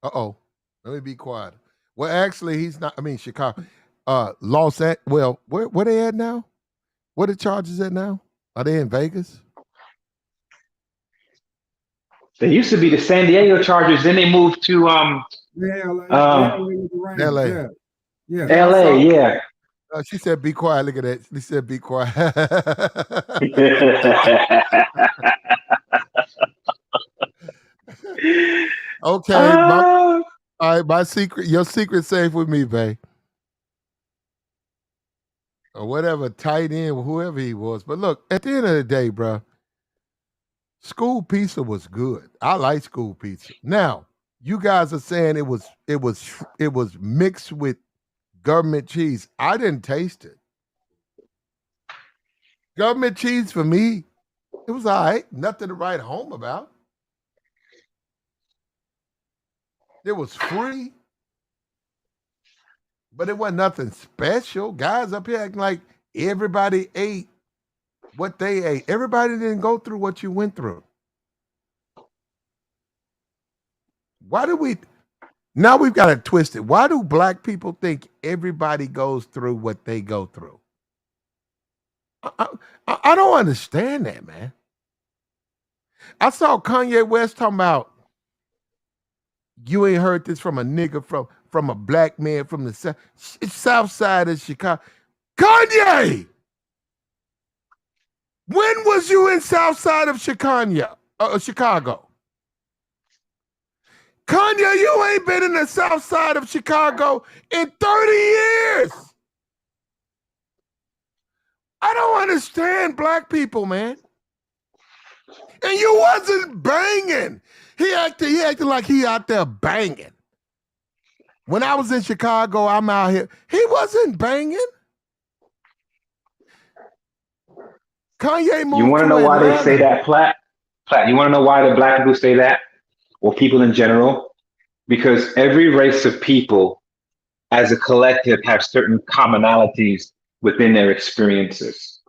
Uh-oh. Let me be quiet. Well, actually, he's not. I mean, Chicago. Los Angeles. Well, where they at now? Where the Chargers at now? Are they in Vegas? They used to be the San Diego Chargers, then they moved to LA. LA, yeah. She said, "Be quiet." Look at that. She said, "Be quiet." Okay, all right. Your secret safe with me, babe. Or whatever, tight end, whoever he was. But look, at the end of the day, bro, school pizza was good. I like school pizza. Now, you guys are saying it was mixed with government cheese. I didn't taste it. Government cheese for me, it was all right. Nothing to write home about. It was free, but it wasn't nothing special. Guys up here acting like everybody ate what they ate. Everybody didn't go through what you went through. Now we've got it twisted. Why do black people think everybody goes through what they go through? I don't understand that, man. I saw Kanye West talking about, you ain't heard this from a nigga from a black man from the south side of Chicago. Kanye! When was you in south side of Chicago? Kanye, you ain't been in the south side of Chicago in 30 years. I don't understand black people, man. And you wasn't banging. He acted like he out there banging. When I was in Chicago, I'm out here. He wasn't banging. Kanye moved. You want to know why they say that, Platt? Platt, you want to know why the black people say that? Or people in general? Because every race of people as a collective have certain commonalities within their experiences.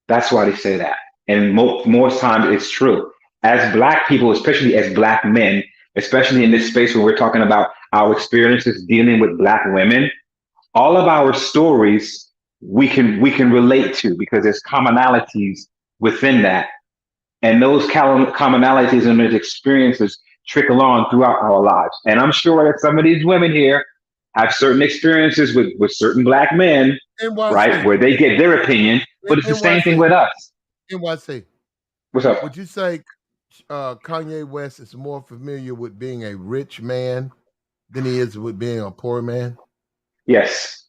That's why they say that. And most times it's true. As Black people, especially as Black men, especially in this space where we're talking about our experiences dealing with Black women, all of our stories we can relate to because there's commonalities within that. And those commonalities and those experiences trickle on throughout our lives. And I'm sure that some of these women here have certain experiences with certain Black men, right, where they get their opinion, but it's the same thing with us. NYC. What's up? Would you say Kanye West is more familiar with being a rich man than he is with being a poor man? Yes.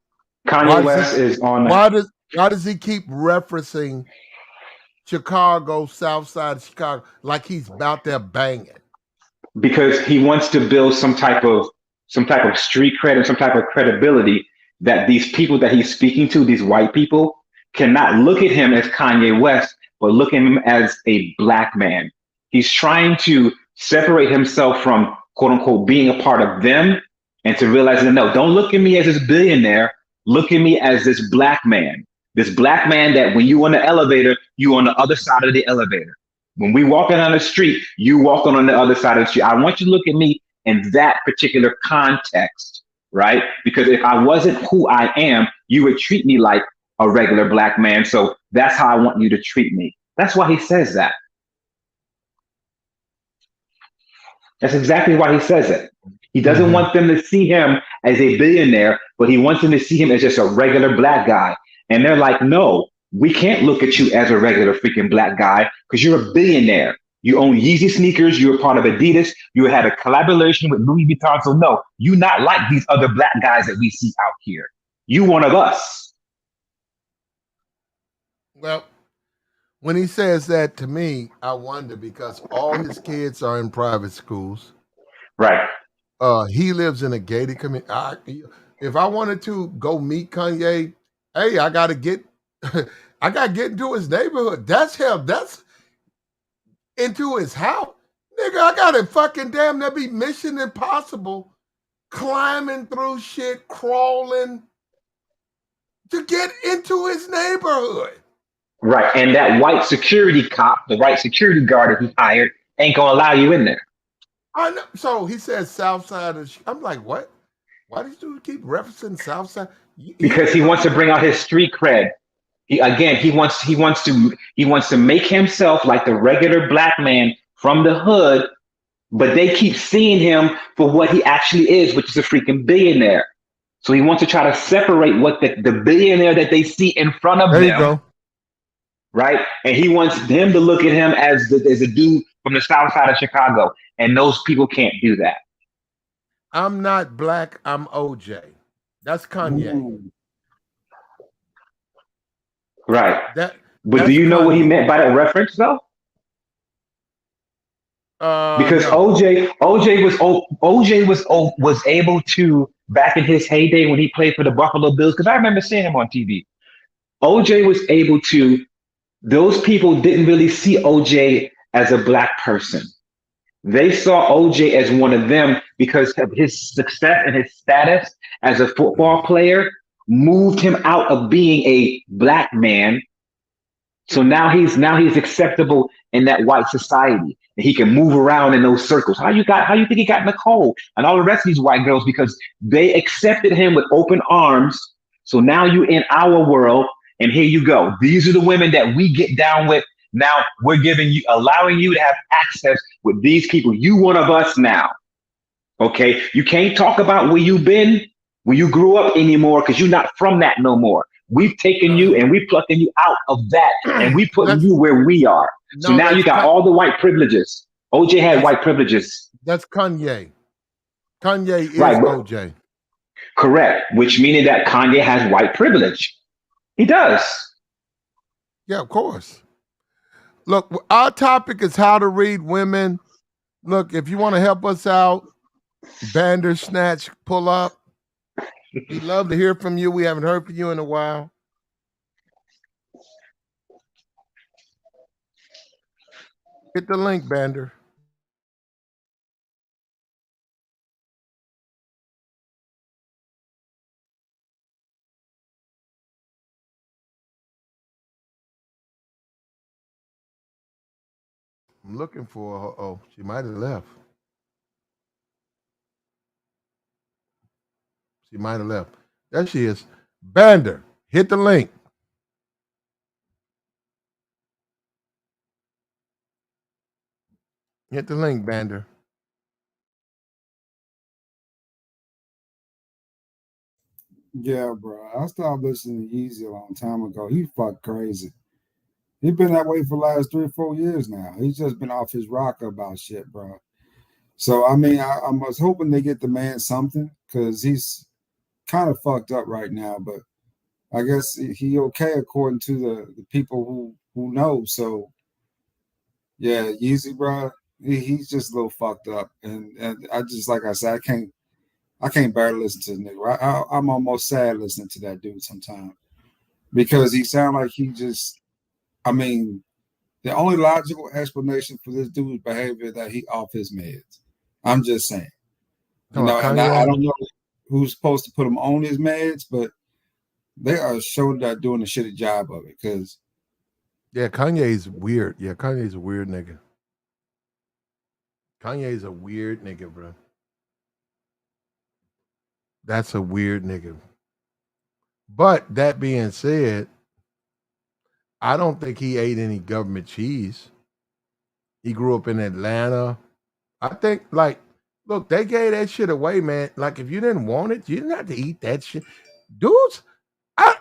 Kanye West is on. Why does he keep referencing Chicago, South Side of Chicago, like he's out there banging? Because he wants to build some type of street cred and some type of credibility that these people that he's speaking to, these white people, cannot look at him as Kanye West, but look at him as a Black man. He's trying to separate himself from quote unquote being a part of them and to realize that no, don't look at me as this billionaire. Look at me as this Black man. This Black man that when you on the elevator, you on the other side of the elevator. When we walking on the street, you walking on the other side of the street. I want you to look at me in that particular context, right? Because if I wasn't who I am, you would treat me like a regular Black man. So that's how I want you to treat me. That's why he says that. That's exactly why he says it. He doesn't want them to see him as a billionaire, but he wants them to see him as just a regular Black guy. And they're like, no, we can't look at you as a regular freaking Black guy because you're a billionaire. You own Yeezy sneakers. You're a part of Adidas. You had a collaboration with Louis Vuitton. So no, you're not like these other Black guys that we see out here. You one of us. Well, when he says that to me, I wonder because all his kids are in private schools. Right. He lives in a gated community. If I wanted to go meet Kanye, hey, I gotta get into his neighborhood. That's him. That's into his house. Nigga, I gotta fucking damn near be Mission Impossible, climbing through shit, crawling to get into his neighborhood. Right. And that white security cop, the white security guard that he hired, ain't gonna allow you in there. I know. So he says South Side of. I'm like, what? Why did you keep referencing South Side? Because he wants to bring out his street cred. He wants to make himself like the regular Black man from the hood, but they keep seeing him for what he actually is, which is a freaking billionaire. So he wants to try to separate what the billionaire that they see in front of them. There you go. Right? And he wants them to look at him as a dude from the South Side of Chicago. And those people can't do that. I'm not Black, I'm OJ. That's Kanye. Ooh. Right. But do you know what he meant by that reference though? Because no. OJ was able to, back in his heyday when he played for the Buffalo Bills, because I remember seeing him on TV. OJ was able to, those people didn't really see OJ as a Black person. They saw OJ as one of them because of his success and his status as a football player moved him out of being a Black man. So now he's acceptable in that white society. And he can move around in those circles. How you think he got Nicole and all the rest of these white girls? Because they accepted him with open arms. So now you're in our world, and here you go. These are the women that we get down with. Now we're allowing you to have access with these people. You one of us now. Okay. You can't talk about where you've been, where you grew up anymore, because you're not from that no more. We've taken you and we're plucking you out of that, and we putting you where we are. So now you got all the white privileges. OJ had white privileges. That's Kanye. Kanye is right, OJ. Correct. Which meaning that Kanye has white privilege. He does. Yeah, of course. Look, our topic is how to read women. Look, if you want to help us out, Bandersnatch, pull up. We'd love to hear from you. We haven't heard from you in a while. Hit the link, Bander. I'm looking for her. Oh, she might have left. She might have left. There she is. Bander, hit the link. Hit the link, Bander. Yeah, bro. I stopped listening to Yeezy a long time ago. He fuck crazy. He been that way for the last 3 or 4 years now. He's just been off his rocker about shit, bro. So I mean, I was hoping they get the man something because he's kind of fucked up right now. But I guess he okay according to the people who know. So yeah, Yeezy, bro, he's just a little fucked up, and I just like I said, I can't bear to listen to the nigga. I'm almost sad listening to that dude sometimes because he sound like he just. I mean, the only logical explanation for this dude's behavior is that he off his meds. I'm just saying, you know, and I don't know who's supposed to put him on his meds, but they are sure that doing a shitty job of it because. Yeah, Kanye's weird. Yeah, Kanye's a weird nigga. Kanye's a weird nigga, bro. That's a weird nigga. But that being said, I don't think he ate any government cheese. He grew up in Atlanta. I think, like, look, they gave that shit away, man. Like, if you didn't want it, you didn't have to eat that shit. Dudes,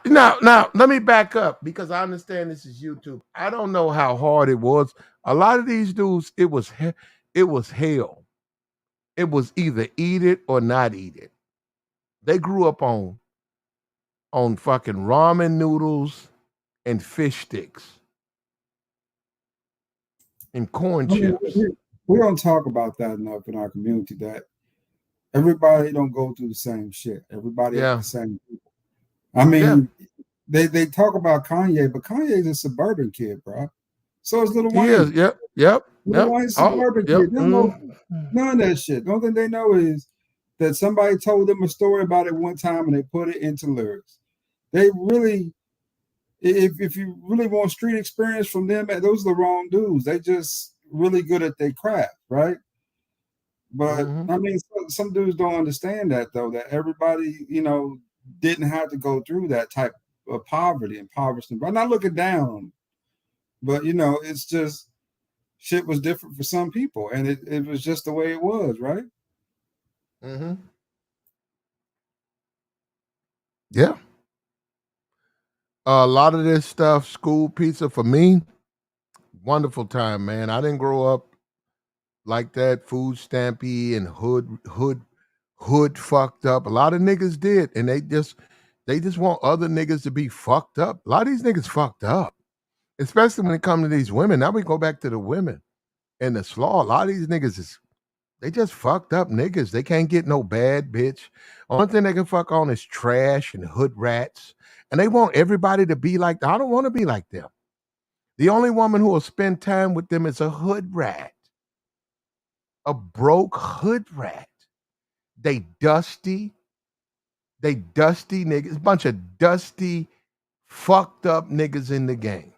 now, let me back up because I understand this is YouTube. I don't know how hard it was. A lot of these dudes, it was hell. It was either eat it or not eat it. They grew up on fucking ramen noodles and fish sticks and corn chips. We don't talk about that enough in our community. That everybody don't go through the same shit. Everybody ain't the same people. I mean, they talk about Kanye, but Kanye's a suburban kid, bro. So is Lil Wayne. He is. Yep. Lil Wayne's a suburban kid. They don't know none of that shit. The only thing they know is that somebody told them a story about it one time and they put it into lyrics. They really, if you really want street experience from them, those are the wrong dudes. They just really good at their craft, right? But I mean, some dudes don't understand that though. That everybody, you know, didn't have to go through that type of poverty and impoverishment. I'm not looking down, but you know, it's just shit was different for some people, and it was just the way it was, right? Mm-hmm. Yeah. A lot of this stuff, school pizza for me, wonderful time, man. I didn't grow up like that, food stampy and hood fucked up. A lot of niggas did, and they just want other niggas to be fucked up. A lot of these niggas fucked up, especially when it comes to these women. Now we go back to the women and the slaw. A lot of these niggas they just fucked up niggas. They can't get no bad bitch. Only thing they can fuck on is trash and hood rats. And they want everybody to be like them. I don't want to be like them. The only woman who will spend time with them is a hood rat. A broke hood rat. They dusty niggas. A bunch of dusty, fucked up niggas in the game.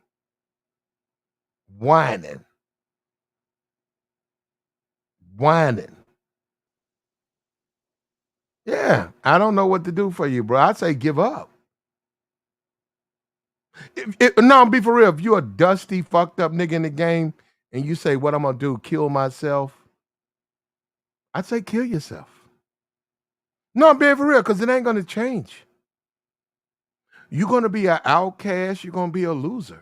Whining. Yeah, I don't know what to do for you, bro. I'd say give up. No, be for real. If you're a dusty, fucked up nigga in the game and you say, what I'm going to do, kill myself, I'd say kill yourself. No, I'm being for real because it ain't going to change. You're going to be an outcast. You're going to be a loser.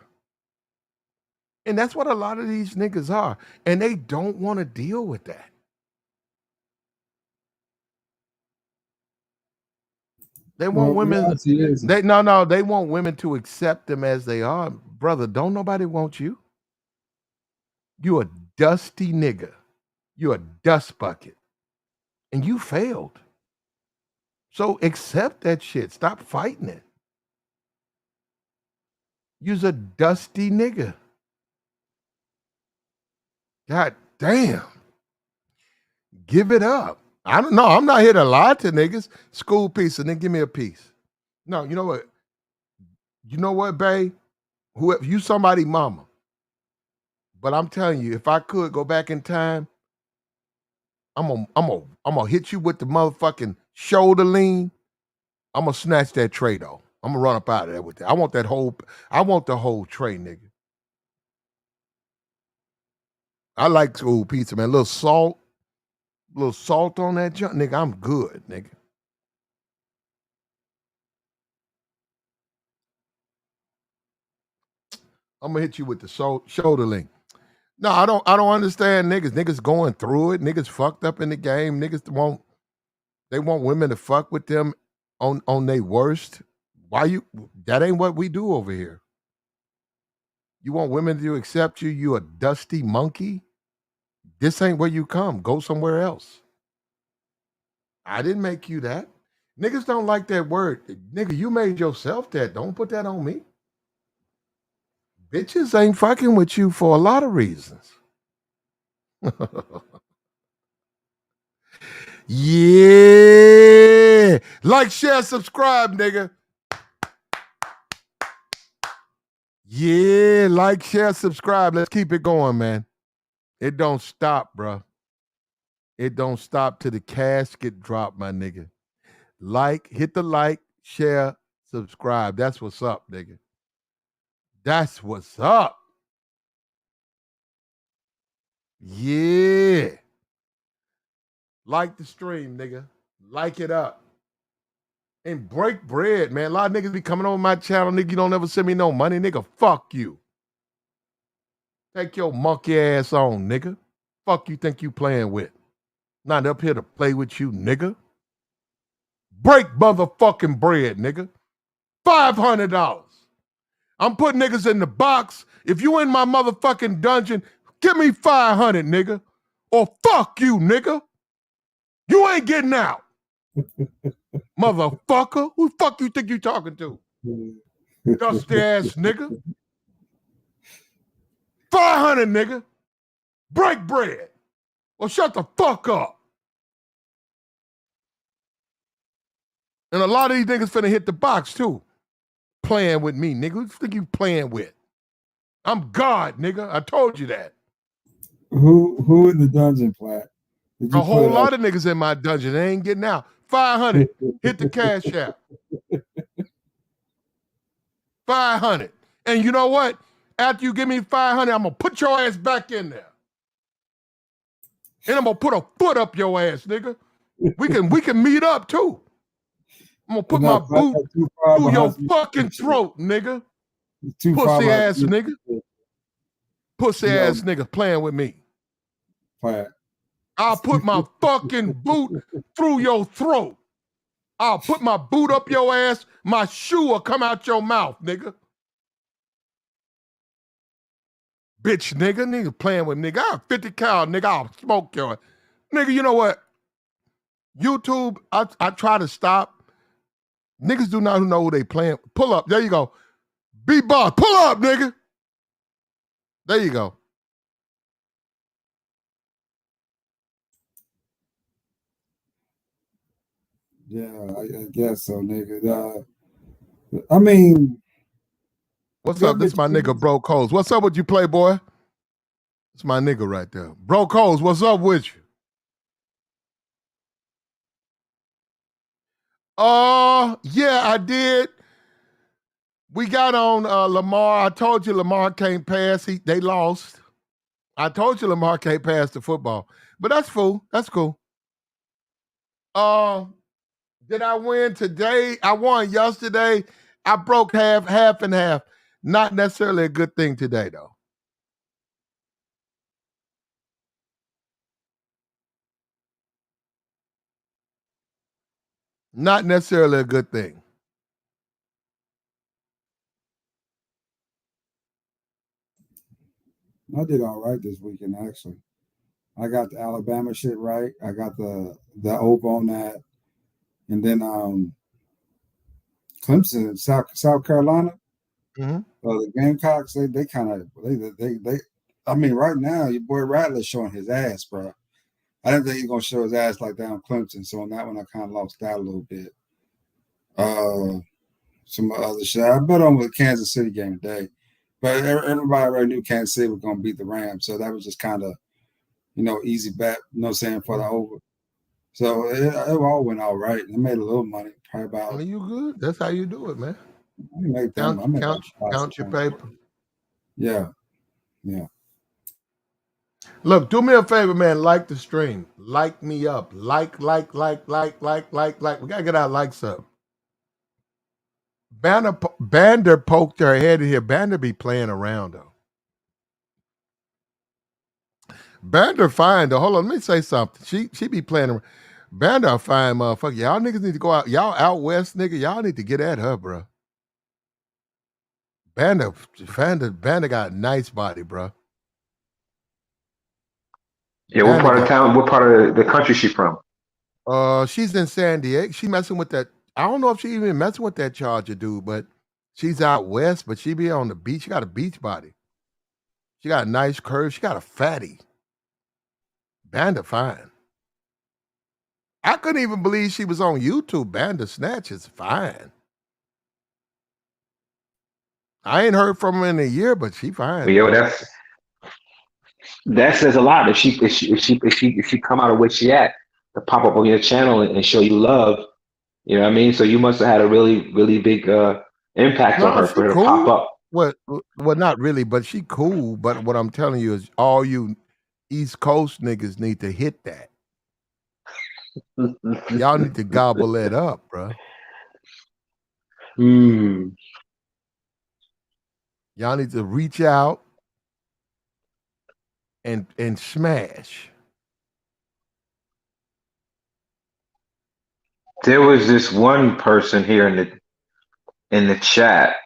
And that's what a lot of these niggas are. And they don't want to deal with that. They want women. They want women to accept them as they are. Brother, don't nobody want you. You a dusty nigga. You a dust bucket. And you failed. So accept that shit. Stop fighting it. You's a dusty nigga. God damn. Give it up. I don't know. I'm not here to lie to niggas. School piece and then give me a piece. No, you know what? You know what, bae? Whoever you somebody mama. But I'm telling you, if I could go back in time, I'm gonna hit you with the motherfucking shoulder lean. I'm gonna snatch that tray though. I'm gonna run up out of there with that. I want the whole tray, nigga. I like old pizza, man. A little salt on that junk, nigga. I'm good, nigga. I'm gonna hit you with the shoulder lean. No, I don't understand niggas. Niggas going through it. Niggas fucked up in the game. Niggas want women to fuck with them on their worst. That ain't what we do over here. You want women to accept you, you a dusty monkey? This ain't where you come. Go somewhere else. I didn't make you that. Niggas don't like that word. Nigga, you made yourself that. Don't put that on me. Bitches ain't fucking with you for a lot of reasons. Yeah. Like, share, subscribe, nigga. Yeah, like, share, subscribe. Let's keep it going, man. It don't stop, bro. It don't stop till the casket drop, my nigga. Hit the like, share, subscribe. That's what's up, nigga. That's what's up. Yeah. Like the stream, nigga. Like it up. And break bread, man. A lot of niggas be coming on my channel, nigga. You don't ever send me no money, nigga. Fuck you. Take your monkey ass on, nigga. Fuck you think you playing with. Not up here to play with you, nigga. Break motherfucking bread, nigga. $500. I'm putting niggas in the box. If you in my motherfucking dungeon, give me 500, nigga. Or fuck you, nigga. You ain't getting out. Motherfucker. Who the fuck you think you talking to? Dusty ass nigga. 500, nigga. Break bread. Or shut the fuck up. And a lot of these niggas finna hit the box too. Playing with me, nigga. Who you think you playing with? I'm God, nigga. I told you that. Who in the dungeon, Plat? A whole lot of niggas in my dungeon. They ain't getting out. 500. Hit the cash app. 500. And you know what? After you give me 500, I'm gonna put your ass back in there. And I'm gonna put a foot up your ass, nigga. We can meet up too. I'm gonna put my boot through your fucking throat, nigga. Pussy ass nigga. Pussy ass nigga playing with me. I'll put my fucking boot through your throat. I'll put my boot up your ass. My shoe will come out your mouth, nigga. Bitch, nigga. Nigga playing with nigga. I'll 50 cal, nigga. I'll smoke your nigga. You know what? YouTube, I try to stop. Niggas do not know who they playing. Pull up. There you go. Be boss. Pull up, nigga. There you go. Yeah, I guess so, nigga. I mean, what's up? This is my nigga, Bro Coles. What's up with you, Playboy? It's my nigga right there. Bro Coles, what's up with you? Yeah, I did. We got on Lamar. I told you Lamar can't pass. They lost. I told you Lamar can't pass the football. But that's cool. That's cool. Did I win today? I won yesterday. I broke half and half. Not necessarily a good thing today, though. Not necessarily a good thing. I did all right this weekend, actually. I got the Alabama shit right. I got the over on that. And then Clemson, South Carolina, the Gamecocks, they kind of they. I mean, right now your boy Rattler's showing his ass, bro. I didn't think he was gonna show his ass like that on Clemson. So on that one, I kind of lost that a little bit. Some other shit. I bet on the Kansas City game today, But everybody already knew Kansas City was going to beat the Rams. So that was just kind of, easy bet, saying for the over. So it all went all right. They made a little money, probably about. You good? That's how you do it, man. I made Count your paper. Yeah. Look, do me a favor, man. Like the stream. Like me up. Like. We gotta get our likes up. Bander poked her head in here. Bander be playing around though. Bander fine though. Hold on, let me say something. She be playing around. Bander a fine motherfucker. Y'all niggas need to go out. Y'all out west, nigga. Y'all need to get at her, bro. Bander got a nice body, bro. Yeah, what part of town? What part of the country she from? She's in San Diego. She messing with that. I don't know if she even messing with that Charger dude, but she's out west. But she be on the beach. She got a beach body. She got a nice curve. She got a fatty. Banda fine. I couldn't even believe she was on YouTube. Banda Snatch is fine. I ain't heard from her in a year, but she fine. Yo, that says a lot. If she come out of where she at to pop up on your channel and show you love, you know what I mean? So you must have had a really, really big impact on her for her to pop up. Well, not really, but she cool. But what I'm telling you is all you East Coast niggas need to hit that. Y'all need to gobble that up, bro. Y'all need to reach out and smash. There was this one person here in the chat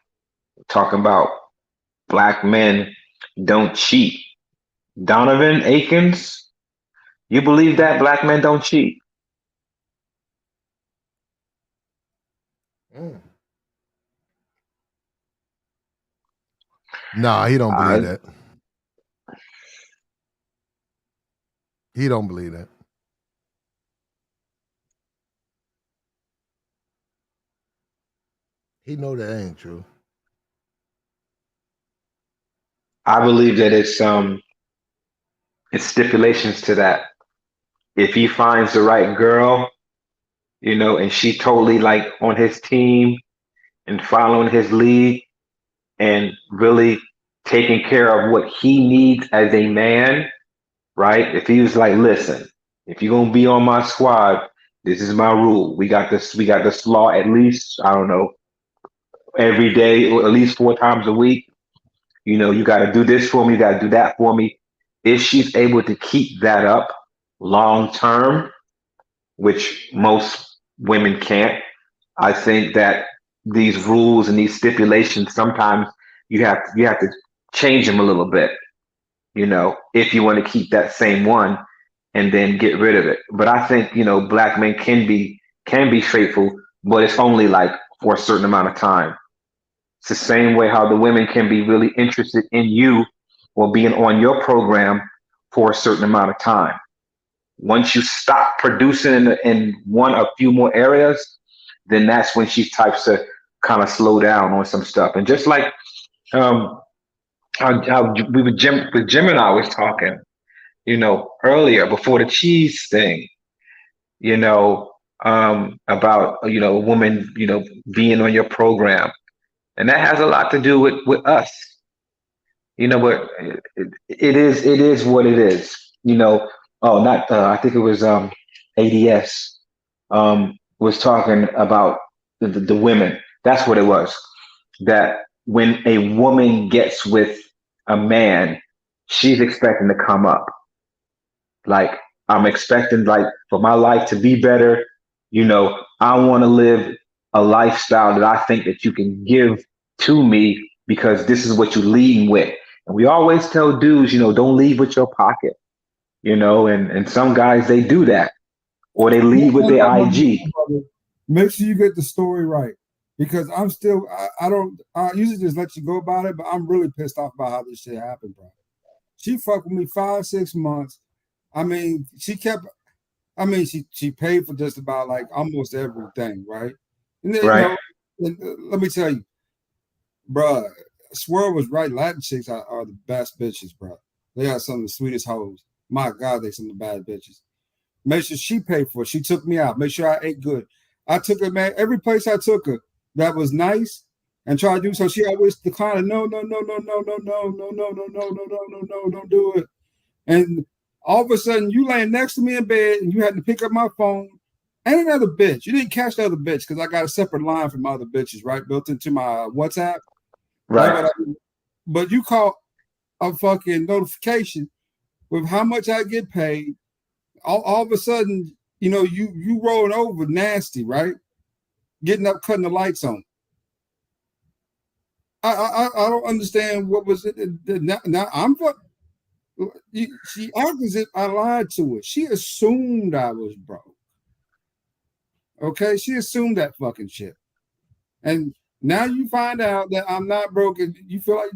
talking about black men don't cheat. Donovan Akins, you believe that black men don't cheat? Nah, he don't believe that. He don't believe that. He know that ain't true. I believe that it's stipulations to that. If he finds the right girl, and she totally like on his team and following his lead and really taking care of what he needs as a man, right? If he was like, listen, if you're gonna be on my squad, this is my rule. We got this law at least, I don't know, every day, or at least 4 times a week. You got to do this for me, you got to do that for me. If she's able to keep that up long term, which most women can't, I think that these rules and these stipulations, sometimes you have to change them a little bit, if you want to keep that same one and then get rid of it. But I think, black men can be faithful, but it's only like for a certain amount of time. It's the same way how the women can be really interested in you or being on your program for a certain amount of time. Once you stop producing in a few more areas, then that's when she types to kind of slow down on some stuff. And just like how Jim and I was talking, earlier before the cheese thing, about a woman, being on your program. And that has a lot to do with us, but it is what it is, I think it was ADS was talking about the women. That's what it was. That when a woman gets with a man, she's expecting to come up. Like, I'm expecting for my life to be better. I want to live a lifestyle that I think that you can give to me because this is what you're leading with. And we always tell dudes, don't lead with your pocket, and some guys, they do that, or they lead with their IG. Make sure you get the story right, because I'm still, I usually just let you go about it, but I'm really pissed off about how this shit happened, bro. She fucked with me 5-6 months. I mean, she paid for just about like almost everything, right? And then, right. Let me tell you, bruh, Swerve was right. Latin chicks are the best bitches, bro. They are some of the sweetest hoes. My God, they some of the bad bitches. Make sure she paid for it. She took me out. Make sure I ate good. I took her, man. Every place I took her that was nice and tried to do so, she always declined. No, don't do it. And all of a sudden, you laying next to me in bed, and you had to pick up my phone and another bitch. You didn't catch the other bitch because I got a separate line from my other bitches, right, built into my WhatsApp. Right. But you caught a fucking notification with how much I get paid. All of a sudden, you rolling over nasty, right? Getting up, cutting the lights on. I don't understand what was it. Now I'm she acted as if I lied to her. She assumed I was broke. Okay, she assumed that fucking shit. And now you find out that I'm not broke, and you feel like,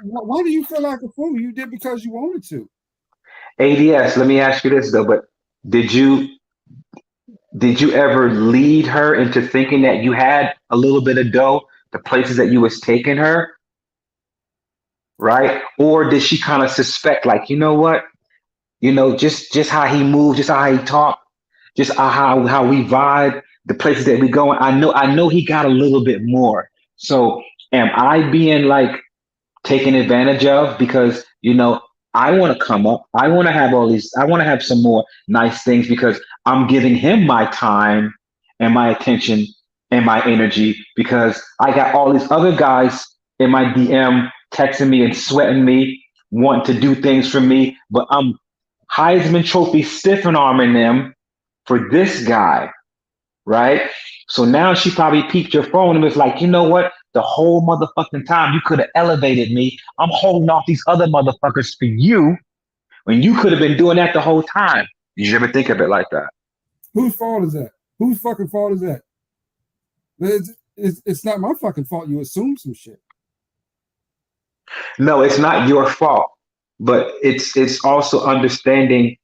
why do you feel like a fool? You did because you wanted to. ADS, let me ask you this though, but did you ever lead her into thinking that you had a little bit of dough, the places that you was taking her, right? Or did she kind of suspect, like, you know what, just how he moved, just how he talked, just how we vibe, the places that we going. I know he got a little bit more. So am I being like taken advantage of because I want to come up, I want to have I want to have some more nice things because I'm giving him my time and my attention and my energy because I got all these other guys in my DM texting me and sweating me, wanting to do things for me, but I'm Heisman Trophy stiffing arming them for this guy, right? So now she probably peeped your phone and was like, you know what? The whole motherfucking time you could have elevated me. I'm holding off these other motherfuckers for you when you could have been doing that the whole time. Did you ever think of it like that? Whose fault is that? Whose fucking fault is that? It's not my fucking fault. You assume some shit. No, it's not your fault, but it's also understanding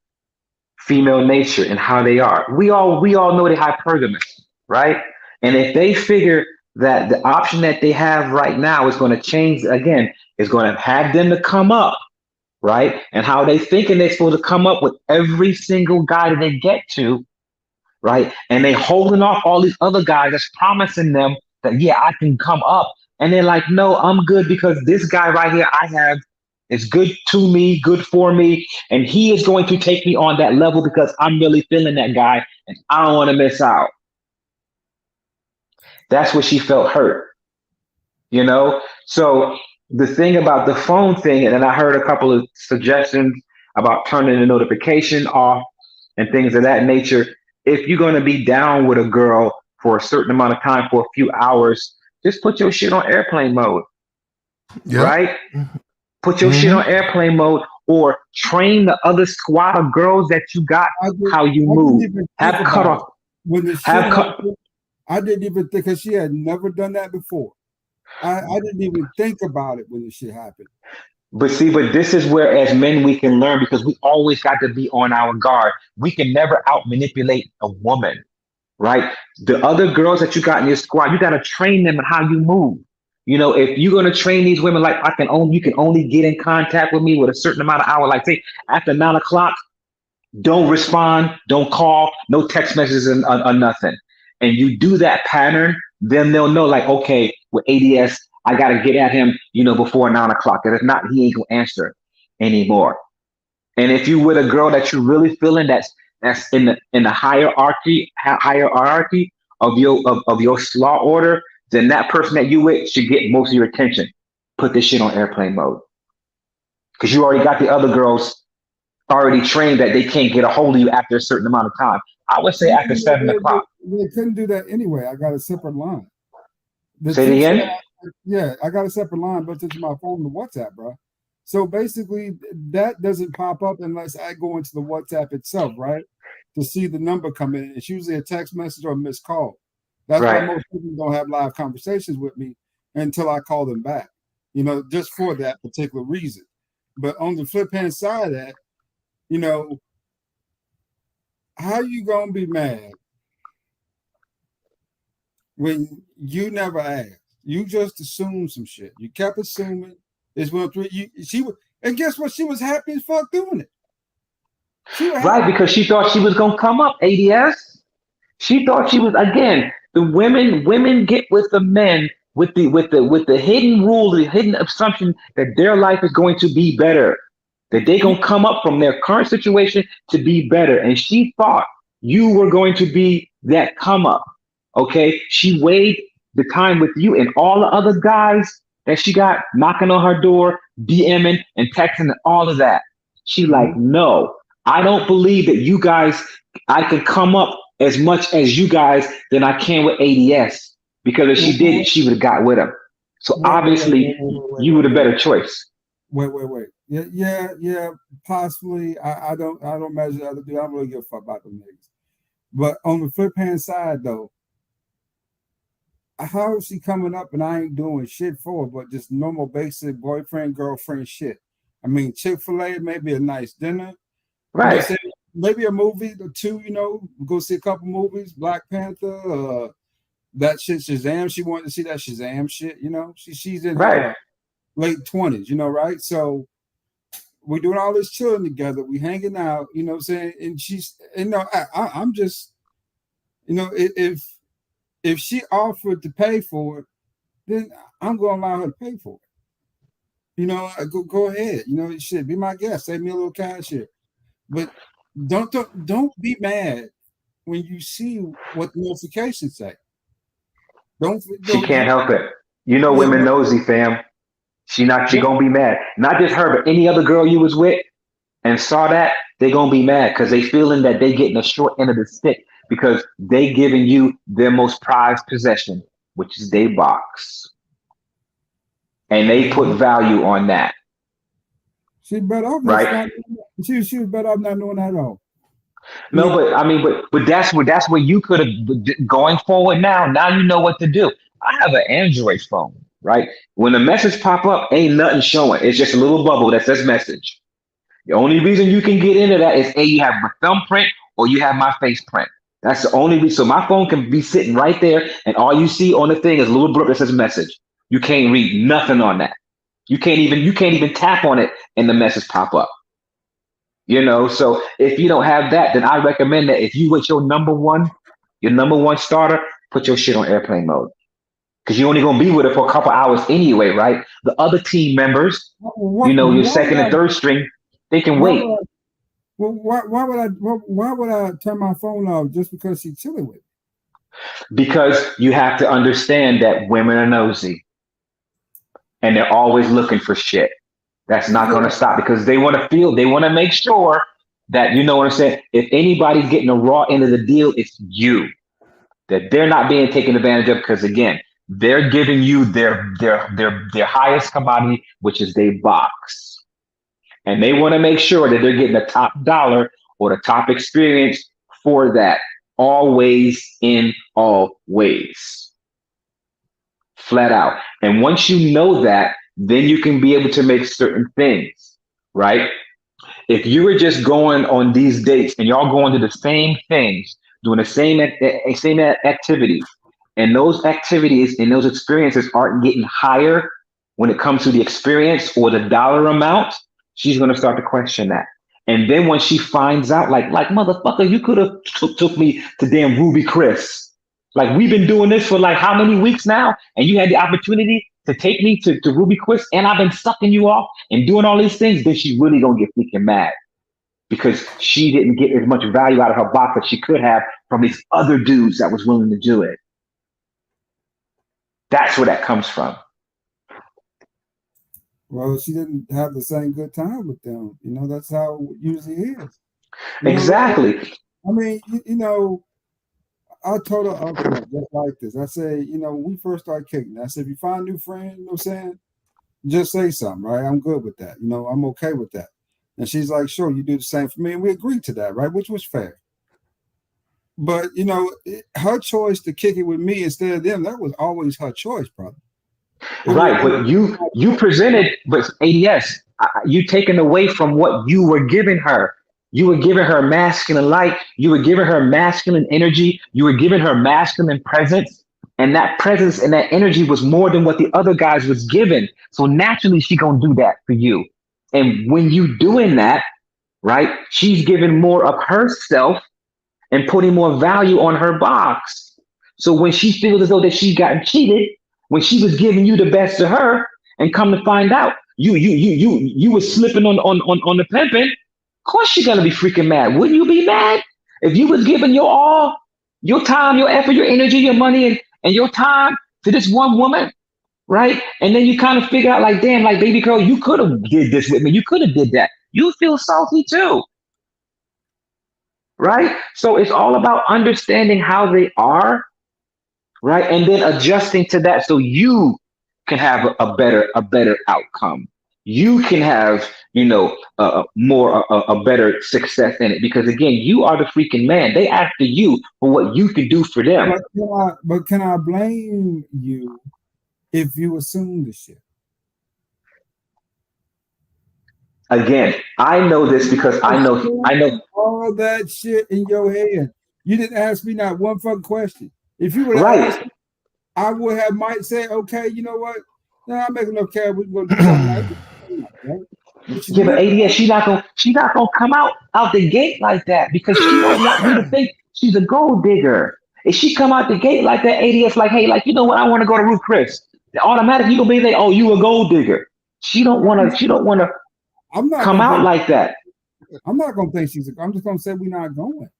female nature and how they are. We all know they're hypergamous, right? And if they figure that the option that they have right now is going to change again, is going to have them to come up, right? And how they thinking they're supposed to come up with every single guy that they get to, right? And they holding off all these other guys that's promising them that, yeah, I can come up. And they're like, no, I'm good because this guy right here I have is good to me, good for me. And he is going to take me on that level because I'm really feeling that guy and I don't want to miss out. That's where she felt hurt, So the thing about the phone thing, and I heard a couple of suggestions about turning the notification off and things of that nature. If you're going to be down with a girl for a certain amount of time, for a few hours, just put your shit on airplane mode, right? Put your shit on airplane mode or train the other squad of girls that you got how you move. Have cut off. When the shit happened, I didn't even think, because she had never done that before. I didn't even think about it when the shit happened. But this is where, as men, we can learn because we always got to be on our guard. We can never out manipulate a woman, right? The other girls that you got in your squad, you got to train them on how you move. If you're going to train these women, like you can only get in contact with me with a certain amount of hours. Like say after 9 o'clock, don't respond, don't call, no text messages or nothing. And you do that pattern, then they'll know like, okay, with ADS, I got to get at him, before 9 o'clock. And if not, he ain't gonna answer anymore. And if you with a girl that you're really feeling that's in the hierarchy of your slaw order, then that person that you with should get most of your attention. Put this shit on airplane mode. Because you already got the other girls already trained that they can't get a hold of you after a certain amount of time. I would say after 7 o'clock. They couldn't do that anyway. I got a separate line. Say it again? Yeah, I got a separate line built into my phone to WhatsApp, bro. So basically, that doesn't pop up unless I go into the WhatsApp itself, right? To see the number come in. It's usually a text message or a missed call. That's why most people don't have live conversations with me until I call them back, just for that particular reason. But on the flip hand side of that, how you going to be mad when you never asked? You just assumed some shit. You kept assuming. It's one three. And guess what? She was happy as fuck doing it. Right, because she thought she was gonna come up. ADS. She thought she was again. The women get with the men with the hidden rule, the hidden assumption that their life is going to be better, that they gonna come up from their current situation to be better. And she thought you were going to be that come up. Okay, she weighed the time with you and all the other guys that she got knocking on her door, DMing and texting and all of that. She like, no, I don't believe that you guys, I can come up as much as you guys than I can with ADS. Because if she did, she would have got with him. So obviously, you were the better choice. Wait. Yeah, possibly. I don't measure other dudes. I don't really give a fuck about them niggas. But on the flip hand side, though, how is she coming up and I ain't doing shit for her, but just normal basic boyfriend, girlfriend shit? I mean, Chick-fil-A, maybe a nice dinner. Right. Maybe a movie or two, go see a couple movies, Black Panther, that shit, Shazam. She wanted to see that Shazam shit, She's in her late 20s, right? So we're doing all this chilling together. We hanging out, you know what I'm saying? And I'm just, if she offered to pay for it, then I'm going to allow her to pay for it. Go ahead. Shit, be my guest. Save me a little cash here. But don't be mad when you see what the notifications say. She can't help it. Women nosy, fam. She gonna be mad. Not just her, but any other girl you was with and saw that, they gonna be mad because they feeling that they getting a short end of the stick because they giving you their most prized possession, which is their box. And they put value on that. She's better off right? She was better off not knowing that at all. No, but that's where you could have going forward now you know what to do. I have an Android phone, right? When the message pop up, ain't nothing showing. It's just a little bubble that says message. The only reason you can get into that is you have my thumbprint or you have my face print. That's the only reason. So my phone can be sitting right there and all you see on the thing is a little blurb that says message. You can't read nothing on that. You can't even tap on it and the message pop up. So if you don't have that, then I recommend that if you with your number one starter, put your shit on airplane mode. Because you're only gonna be with it for a couple hours anyway, right? The other team members, your second and third string, they can wait. Why would I turn my phone off just because she's chilling with me? Because you have to understand that women are nosy. And they're always looking for shit. That's not going to stop because they want to make sure that, you know what I'm saying? If anybody's getting the raw end of the deal, it's you. That they're not being taken advantage of because, again, they're giving you their highest commodity, which is their box. And they want to make sure that they're getting the top dollar or the top experience for that. Always in all ways. Flat out. And once you know that, then you can be able to make certain things, right? If you were just going on these dates and y'all going to the same things, doing the same activities, and those activities and those experiences aren't getting higher when it comes to the experience or the dollar amount, she's going to start to question that. And then when she finds out, like motherfucker, you could have took me to damn Ruby Chris. Like, we've been doing this for like how many weeks now? And you had the opportunity to take me to Ruby Chris and I've been sucking you off and doing all these things, then she's really going to get freaking mad because she didn't get as much value out of her box as she could have from these other dudes that was willing to do it. That's where that comes from. Well, she didn't have the same good time with them. That's how it usually is. Exactly. I mean, I told her upfront just like this. I said, when we first started kicking, I said, if you find a new friend, you know what I'm saying, just say something, right? I'm good with that. I'm okay with that. And she's like, sure, you do the same for me. And we agreed to that, right? Which was fair. But, her choice to kick it with me instead of them, that was always her choice, brother. Right, but you presented, but ADS, you taken away from what you were giving her. You were giving her masculine light. You were giving her masculine energy. You were giving her masculine presence. and that presence and that energy was more than what the other guys was given. So naturally, she gonna do that for you. And when you doing that, right, she's giving more of herself and putting more value on her box. So when she feels as though that she's gotten cheated, when she was giving you the best of her, and come to find out you was slipping on the pimping, of course you're gonna be freaking mad. Wouldn't you be mad if you was giving your all, your time, your effort, your energy, your money, and your time to this one woman, right? And then you kind of figure out like, damn, like baby girl, you could have did this with me. You could have did that. You feel salty too. Right? So it's all about understanding how they are, right? And then adjusting to that so you can have a better outcome. You can have, you know, a better success in it, because again, you are the freaking man. They after you for what you can do for them. But can I blame you if you assume the shit? Again, I know this because I know all that shit in your head. You didn't ask me not one fucking question. If you would have right, asked me, I would have might say, okay, you know what? No, I'm making enough cash. We're gonna do something like that. Yeah, but ADS, she's not gonna come out the gate like that, because she don't want you to think she's a gold digger. If she come out the gate like that, ADS, like, hey, like, you know what? I want to go to Ruth Chris. Automatically, you gonna be like, oh, you a gold digger. She don't wanna I'm not come out like that. I'm not gonna think I'm just gonna say we're not going.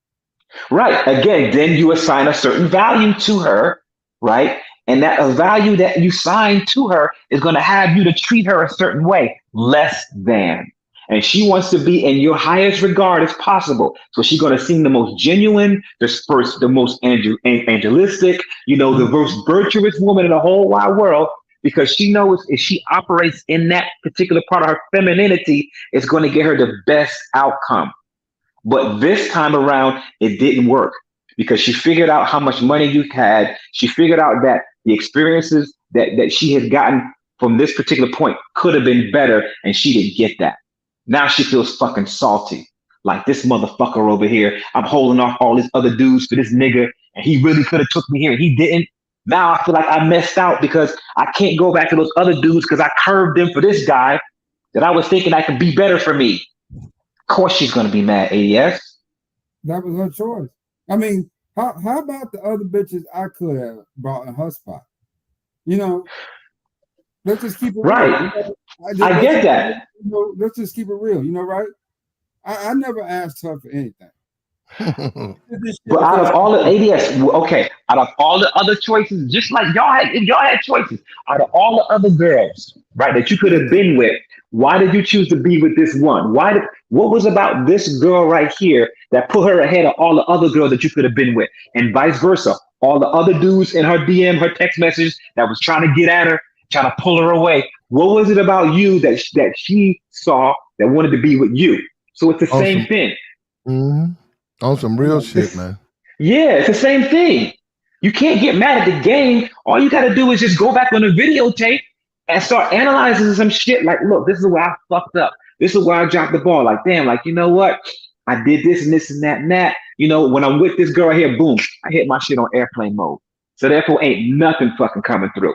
Right. Again, then you assign a certain value to her, right? And that a value that you sign to her is going to have you to treat her a certain way, less than. And she wants to be in your highest regard as possible. So she's going to seem the most genuine, the most angelistic, you know, the most virtuous woman in the whole wide world, because she knows if she operates in that particular part of her femininity, it's going to get her the best outcome. But this time around, it didn't work, because she figured out how much money you had. She figured out that the experiences that she had gotten from this particular point could have been better, and she didn't get that. Now she feels fucking salty. Like, this motherfucker over here, I'm holding off all these other dudes for this nigga, and he really could have took me here, and he didn't. Now I feel like I messed out because I can't go back to those other dudes because I curved them for this guy that I was thinking I could be better for me. Of course she's going to be mad, ADS. That was her choice. I mean, how about the other bitches I could have brought in her spot? You know, let's just keep it right. Real. You know, I get that. You know, let's just keep it real. You know, right? I never asked her for anything. But out of all the ADS, okay, out of all the other choices, just like y'all had choices, out of all the other girls, right, that you could have been with, why did you choose to be with this one? What was about this girl right here that put her ahead of all the other girls that you could have been with, and vice versa? All the other dudes in her DM, her text messages that was trying to get at her, trying to pull her away. What was it about you that she saw that wanted to be with you? So it's the same thing. Mm-hmm. On some real shit, man. Yeah, it's the same thing. You can't get mad at the game. All you got to do is just go back on the videotape and start analyzing some shit. Like, look, this is where I fucked up. This is where I dropped the ball. Like, damn, like, you know what? I did this and this and that and that. You know, when I'm with this girl here, boom, I hit my shit on airplane mode. So therefore ain't nothing fucking coming through.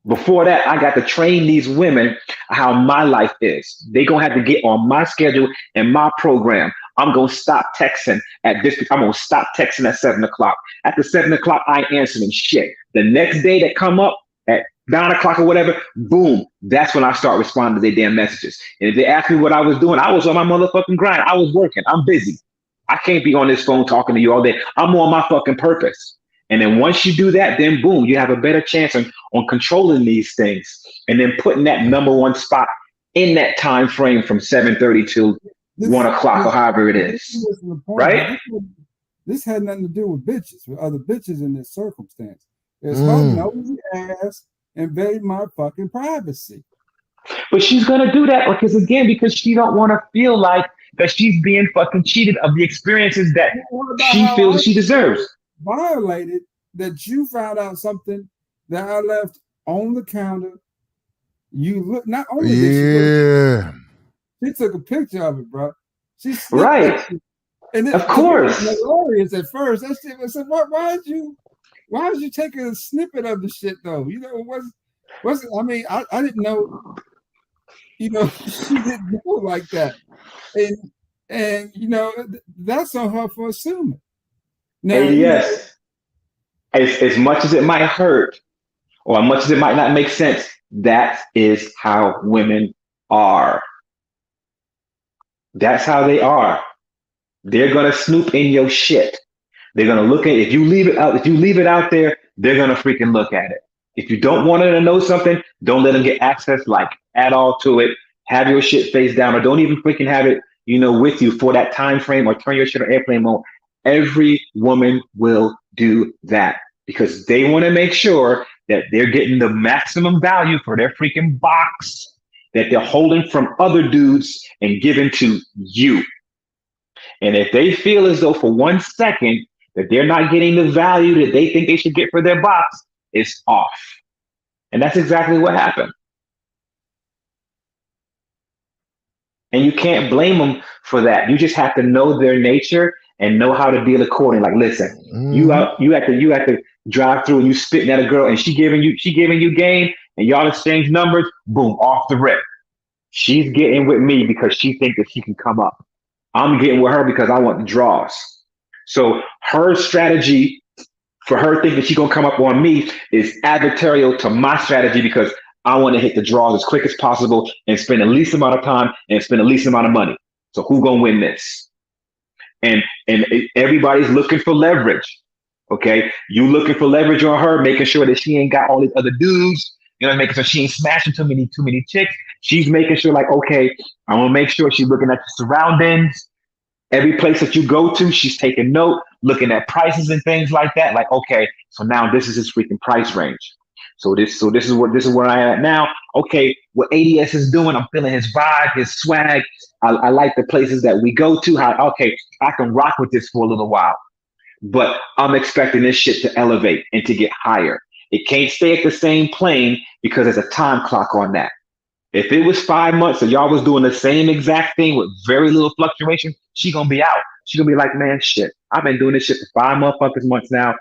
Before that, I got to train these women how my life is. They gonna have to get on my schedule and my program. I'm gonna stop texting at this. I'm gonna stop texting at 7 o'clock. After 7 o'clock, I ain't answering shit. The next day that come up at 9 o'clock or whatever, boom, that's when I start responding to their damn messages. And if they ask me what I was doing, I was on my motherfucking grind. I was working. I'm busy. I can't be on this phone talking to you all day. I'm on my fucking purpose. And then once you do that, then boom, you have a better chance on controlling these things, and then putting that number one spot in that time frame from 7:30 to 1 o'clock or however it is. Right? This had nothing to do with bitches, with other bitches in this circumstance. It's her nosy ass invade my fucking privacy. But she's gonna do that because she don't want to feel like that she's being fucking cheated of the experiences that she feels she deserves. Violated that you found out something that I left on the counter. You look, not only did she took a picture of it, bro. She right, and of course, hilarious at first. That shit was why'd you? why did you take a snippet of the shit though? You know, was I mean, I didn't know, you know, she didn't know like that. And you know, that's on her for assuming. Now, you know, ADS, as much as it might hurt, or as much as it might not make sense, that is how women are. That's how they are. They're gonna snoop in your shit. They're gonna look at if you leave it out. If you leave it out there, they're gonna freaking look at it. If you don't want them to know something, don't let them get access like at all to it. Have your shit face down, or don't even freaking have it, you know, with you for that time frame, or turn your shit on airplane mode. Every woman will do that because they want to make sure that they're getting the maximum value for their freaking box that they're holding from other dudes and giving to you. And if they feel as though for 1 second that they're not getting the value that they think they should get for their box, it's off. And that's exactly what happened. And you can't blame them for that. You just have to know their nature and know how to deal accordingly. Like, listen, you have to drive through and you spitting at a girl and she giving you game and y'all exchange numbers, boom, off the rip. She's getting with me because she thinks that she can come up. I'm getting with her because I want the draws. So her strategy for her thinking she's gonna come up on me is adversarial to my strategy because I want to hit the draws as quick as possible and spend the least amount of time and spend the least amount of money. So who gonna win this? And everybody's looking for leverage. Okay, you looking for leverage on her, making sure that she ain't got all these other dudes. You know, making sure she ain't smashing too many chicks. She's making sure, like, okay, I'm gonna make sure she's looking at the surroundings. Every place that you go to, she's taking note, looking at prices and things like that. Like, okay, so now this is his freaking price range. So this is where I am at now. Okay, what ADS is doing, I'm feeling his vibe, his swag. I like the places that we go to. Okay, I can rock with this for a little while. But I'm expecting this shit to elevate and to get higher. It can't stay at the same plane because there's a time clock on that. If it was 5 months and y'all was doing the same exact thing with very little fluctuation, she gonna be out. She gonna be like, man, shit, I've been doing this shit for 5 motherfucking months now.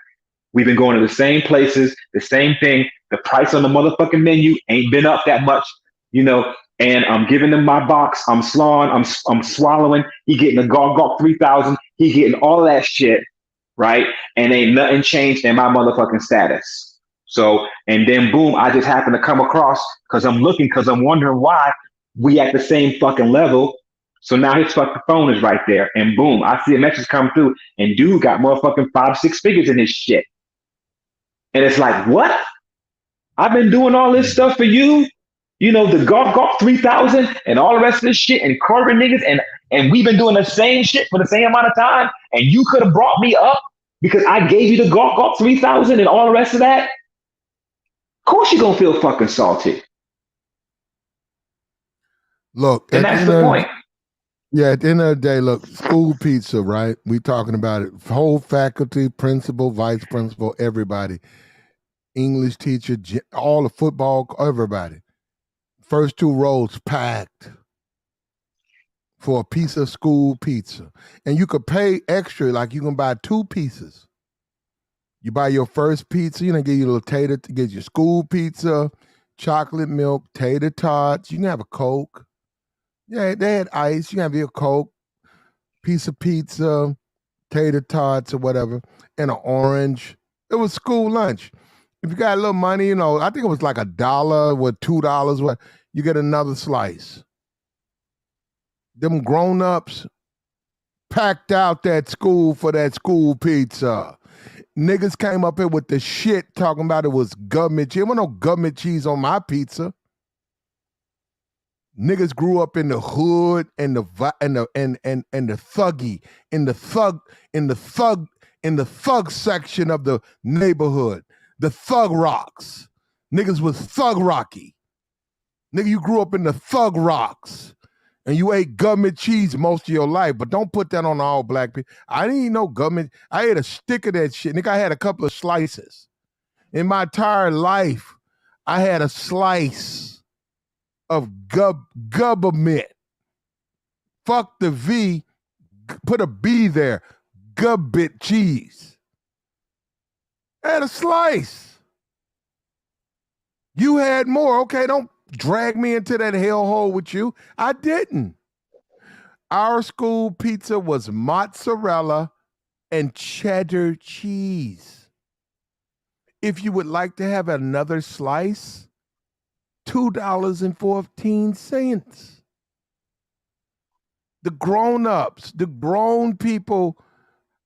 We've been going to the same places, the same thing. The price on the motherfucking menu ain't been up that much, you know, and I'm giving him my box. I'm swallowing. He getting a Gawk 3000. He getting all that shit, right? And ain't nothing changed in my motherfucking status. So, and then boom, I just happen to come across because I'm wondering why we at the same fucking level. So now his fucking phone is right there. And boom, I see a message come through and dude got motherfucking 5-6 figures in his shit. And it's like, what? I've been doing all this stuff for you. You know, the Gawk 3000 and all the rest of this shit and Corbin niggas. And we've been doing the same shit for the same amount of time. And you could have brought me up because I gave you the Gawk 3000 and all the rest of that. Of course you're gonna feel fucking salty. Look, and that's the point. Yeah, at the end of the day, look, school pizza, right? We talking about it. Whole faculty, principal, vice principal, everybody. English teacher, all the football, everybody. First 2 rows packed for a piece of school pizza. And you could pay extra, like you can buy 2 pieces. You buy your first pizza, you know, give you a little tater, get your school pizza, chocolate milk, tater tots. You can have a Coke. Yeah, they had ice. You can have your Coke, piece of pizza, tater tots or whatever, and an orange. It was school lunch. If you got a little money, you know, I think it was like $1 with $2, what you get another slice. Them grown-ups packed out that school for that school pizza. Niggas came up here with the shit talking about it was government cheese. There wasn't no government cheese on my pizza. Niggas grew up in the hood and the thuggy, in the thug section of the neighborhood. The thug rocks. Niggas was thug rocky. Nigga, you grew up in the thug rocks. And you ate government cheese most of your life, but don't put that on all black people. I didn't eat no government. I ate a stick of that shit. Nigga, I had a couple of slices. In my entire life, I had a slice of government. Fuck the V, put a B there. Gubbit cheese. I had a slice. You had more. Okay, don't drag me into that hellhole with you. I didn't. Our school pizza was mozzarella and cheddar cheese. If you would like to have another slice, $2.14. The grown-ups, the grown people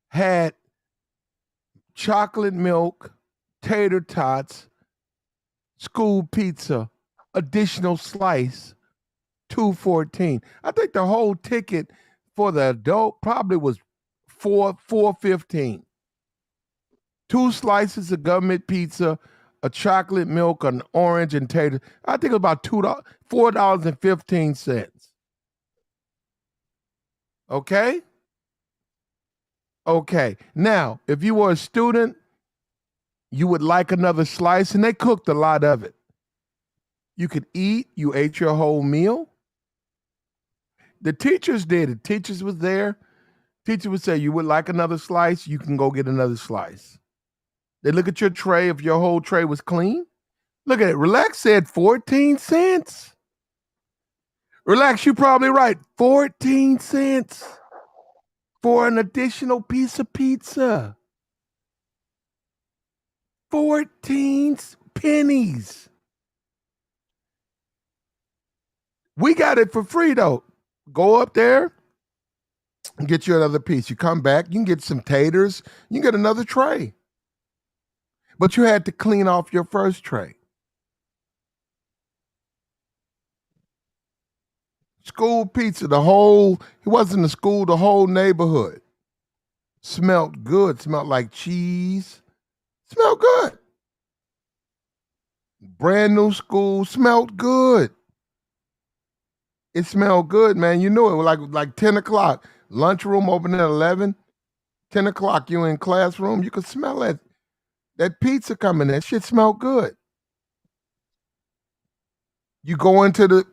had chocolate milk, tater tots, school pizza, additional slice, $2.14. I think the whole ticket for the adult probably was $4.15. 2 slices of government pizza, a chocolate milk, an orange, and tater. I think about $4.15. Okay? Okay. Now, if you were a student, you would like another slice, and they cooked a lot of it. You could eat. You ate your whole meal. The teachers did it. Teachers was there. Teacher would say, you would like another slice? You can go get another slice. They look at your tray. If your whole tray was clean, look at it. Relax said 14 cents. Relax, you're probably right. 14 cents for an additional piece of pizza. 14 pennies. We got it for free, though. Go up there and get you another piece. You come back, you can get some taters, you can get another tray. But you had to clean off your first tray. School pizza, it wasn't the school, the whole neighborhood. Smelled good, smelled like cheese. Smelled good. Brand new school, smelled good. It smelled good, man. You knew it was like 10 o'clock. Lunchroom open at 11. 10 o'clock, you in classroom. You could smell that pizza coming. That shit smelled good. You go into the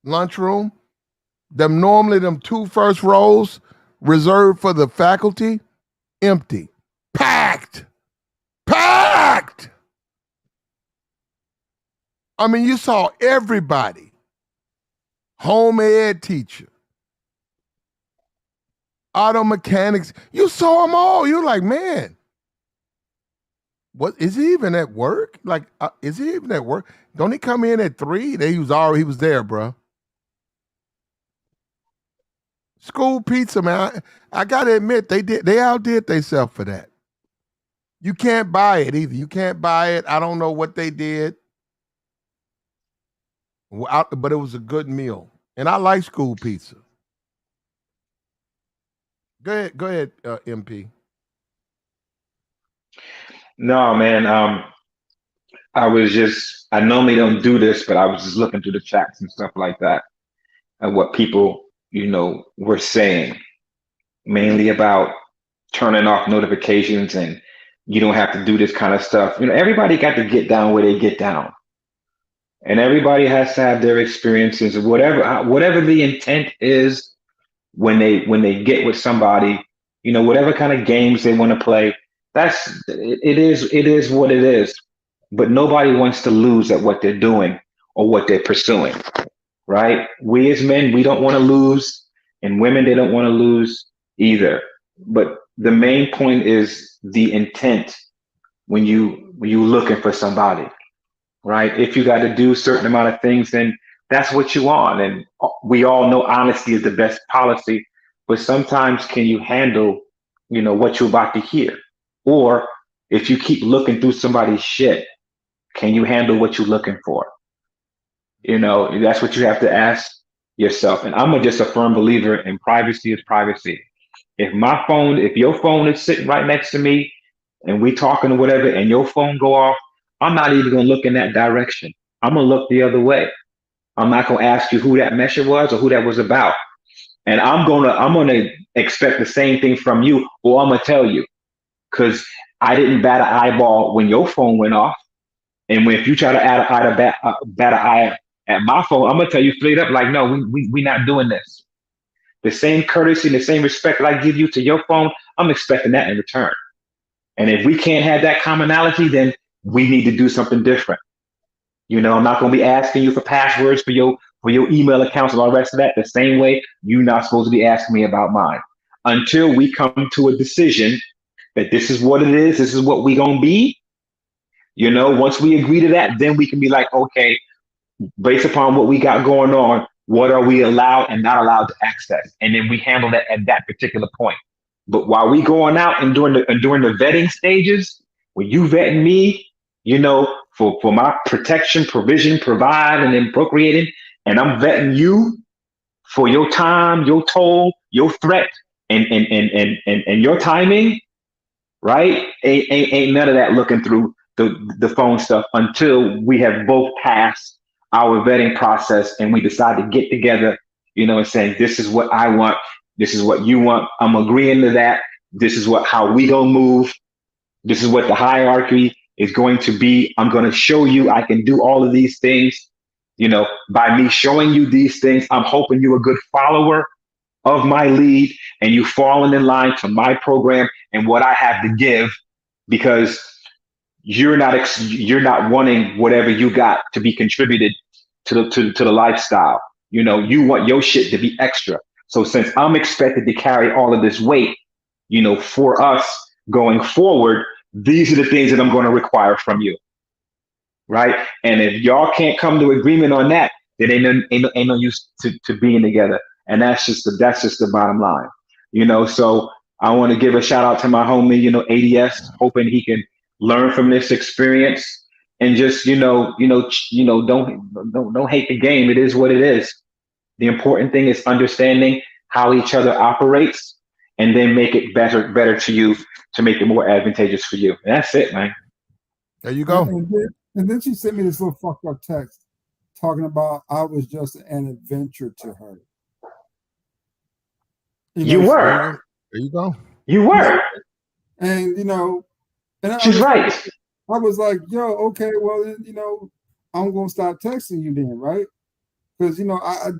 lunchroom. Normally them 2 first rows reserved for the faculty, empty. Packed. I mean, you saw everybody. Home ed teacher, auto mechanics. You saw them all. You're like, man, what is he even at work? Like, is he even at work? Don't he come in at 3? He was there, bro. School pizza, man. I gotta admit, they outdid themselves for that. You can't buy it either. You can't buy it. I don't know what they did, but it was a good meal. And I like school pizza. Go ahead, MP. No, man. I normally don't do this, but I was just looking through the chats and stuff like that and what people, were saying, mainly about turning off notifications and you don't have to do this kind of stuff. Everybody got to get down where they get down. And everybody has to have their experiences, whatever the intent is when they get with somebody, whatever kind of games they want to play. It is what it is. But nobody wants to lose at what they're doing or what they're pursuing, right? We as men, we don't want to lose, and women, they don't want to lose either. But the main point is the intent when you looking for somebody. Right? If you got to do a certain amount of things, then that's what you want. And we all know honesty is the best policy, but sometimes can you handle, what you're about to hear? Or if you keep looking through somebody's shit, can you handle what you're looking for? That's what you have to ask yourself. And I'm just a firm believer in privacy is privacy. If your phone is sitting right next to me and we talking or whatever, and your phone go off, I'm not even going to look in that direction. I'm going to look the other way. I'm not going to ask you who that message was or who that was about. And I'm going to expect the same thing from you, or I'm going to tell you, because I didn't bat an eyeball when your phone went off. And if you try to bat an eye at my phone, I'm going to tell you straight up, like, no, we're not doing this. The same courtesy and the same respect that I give you to your phone, I'm expecting that in return. And if we can't have that commonality, then we need to do something different. You know, I'm not going to be asking you for passwords for your email accounts and all the rest of that. The same way you're not supposed to be asking me about mine. Until we come to a decision that this is what it is, this is what we gonna be. You know, once we agree to that, then we can be like, okay, based upon what we got going on, what are we allowed and not allowed to access? And then we handle that at that particular point. But while we going out and during the vetting stages, when you vetting me, you know, for my protection, provision, provide, and then procreating, and I'm vetting you for your time, your toll, your threat, and your timing, right? Ain't none of that looking through the phone stuff until we have both passed our vetting process and we decide to get together, you know, and saying, this is what I want, this is what you want, I'm agreeing to that, this is how we gonna move, this is what the hierarchy is going to be. I'm gonna show you I can do all of these things. You know, by me showing you these things, I'm hoping you're a good follower of my lead and you falling in line to my program and what I have to give, because you're not wanting whatever you got to be contributed to the lifestyle. You know, you want your shit to be extra. So since I'm expected to carry all of this weight, you know, for us going forward, these are the things that I'm going to require from you. Right. And if y'all can't come to agreement on that, then ain't no use to being together. And that's just the bottom line, you know. So I want to give a shout out to my homie, you know, ADS, hoping he can learn from this experience and just, don't hate the game. It is what it is. The important thing is understanding how each other operates and then make it better to you, to make it more advantageous for you. And that's it, man. There you go. And then she sent me this little fucked up text talking about I was just an adventure to her. You were. There you go. You were. And, you know, and she's right. I was like, yo, okay, well, then, you know, I'm going to stop texting you then, right? Because, you know, I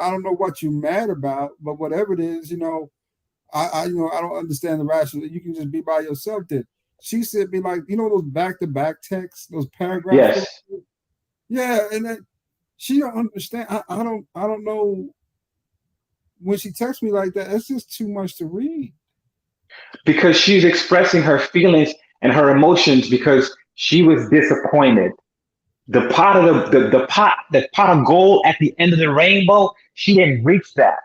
don't know what you're mad about, but whatever it is, you know, I don't understand the rationale. You can just be by yourself then. She sent me like, you know, those back-to-back texts, those paragraphs. Yes. Yeah, and then she don't understand. I don't know. When she texts me like that, it's just too much to read. Because she's expressing her feelings and her emotions because she was disappointed. The pot of gold at the end of the rainbow, she didn't reach that.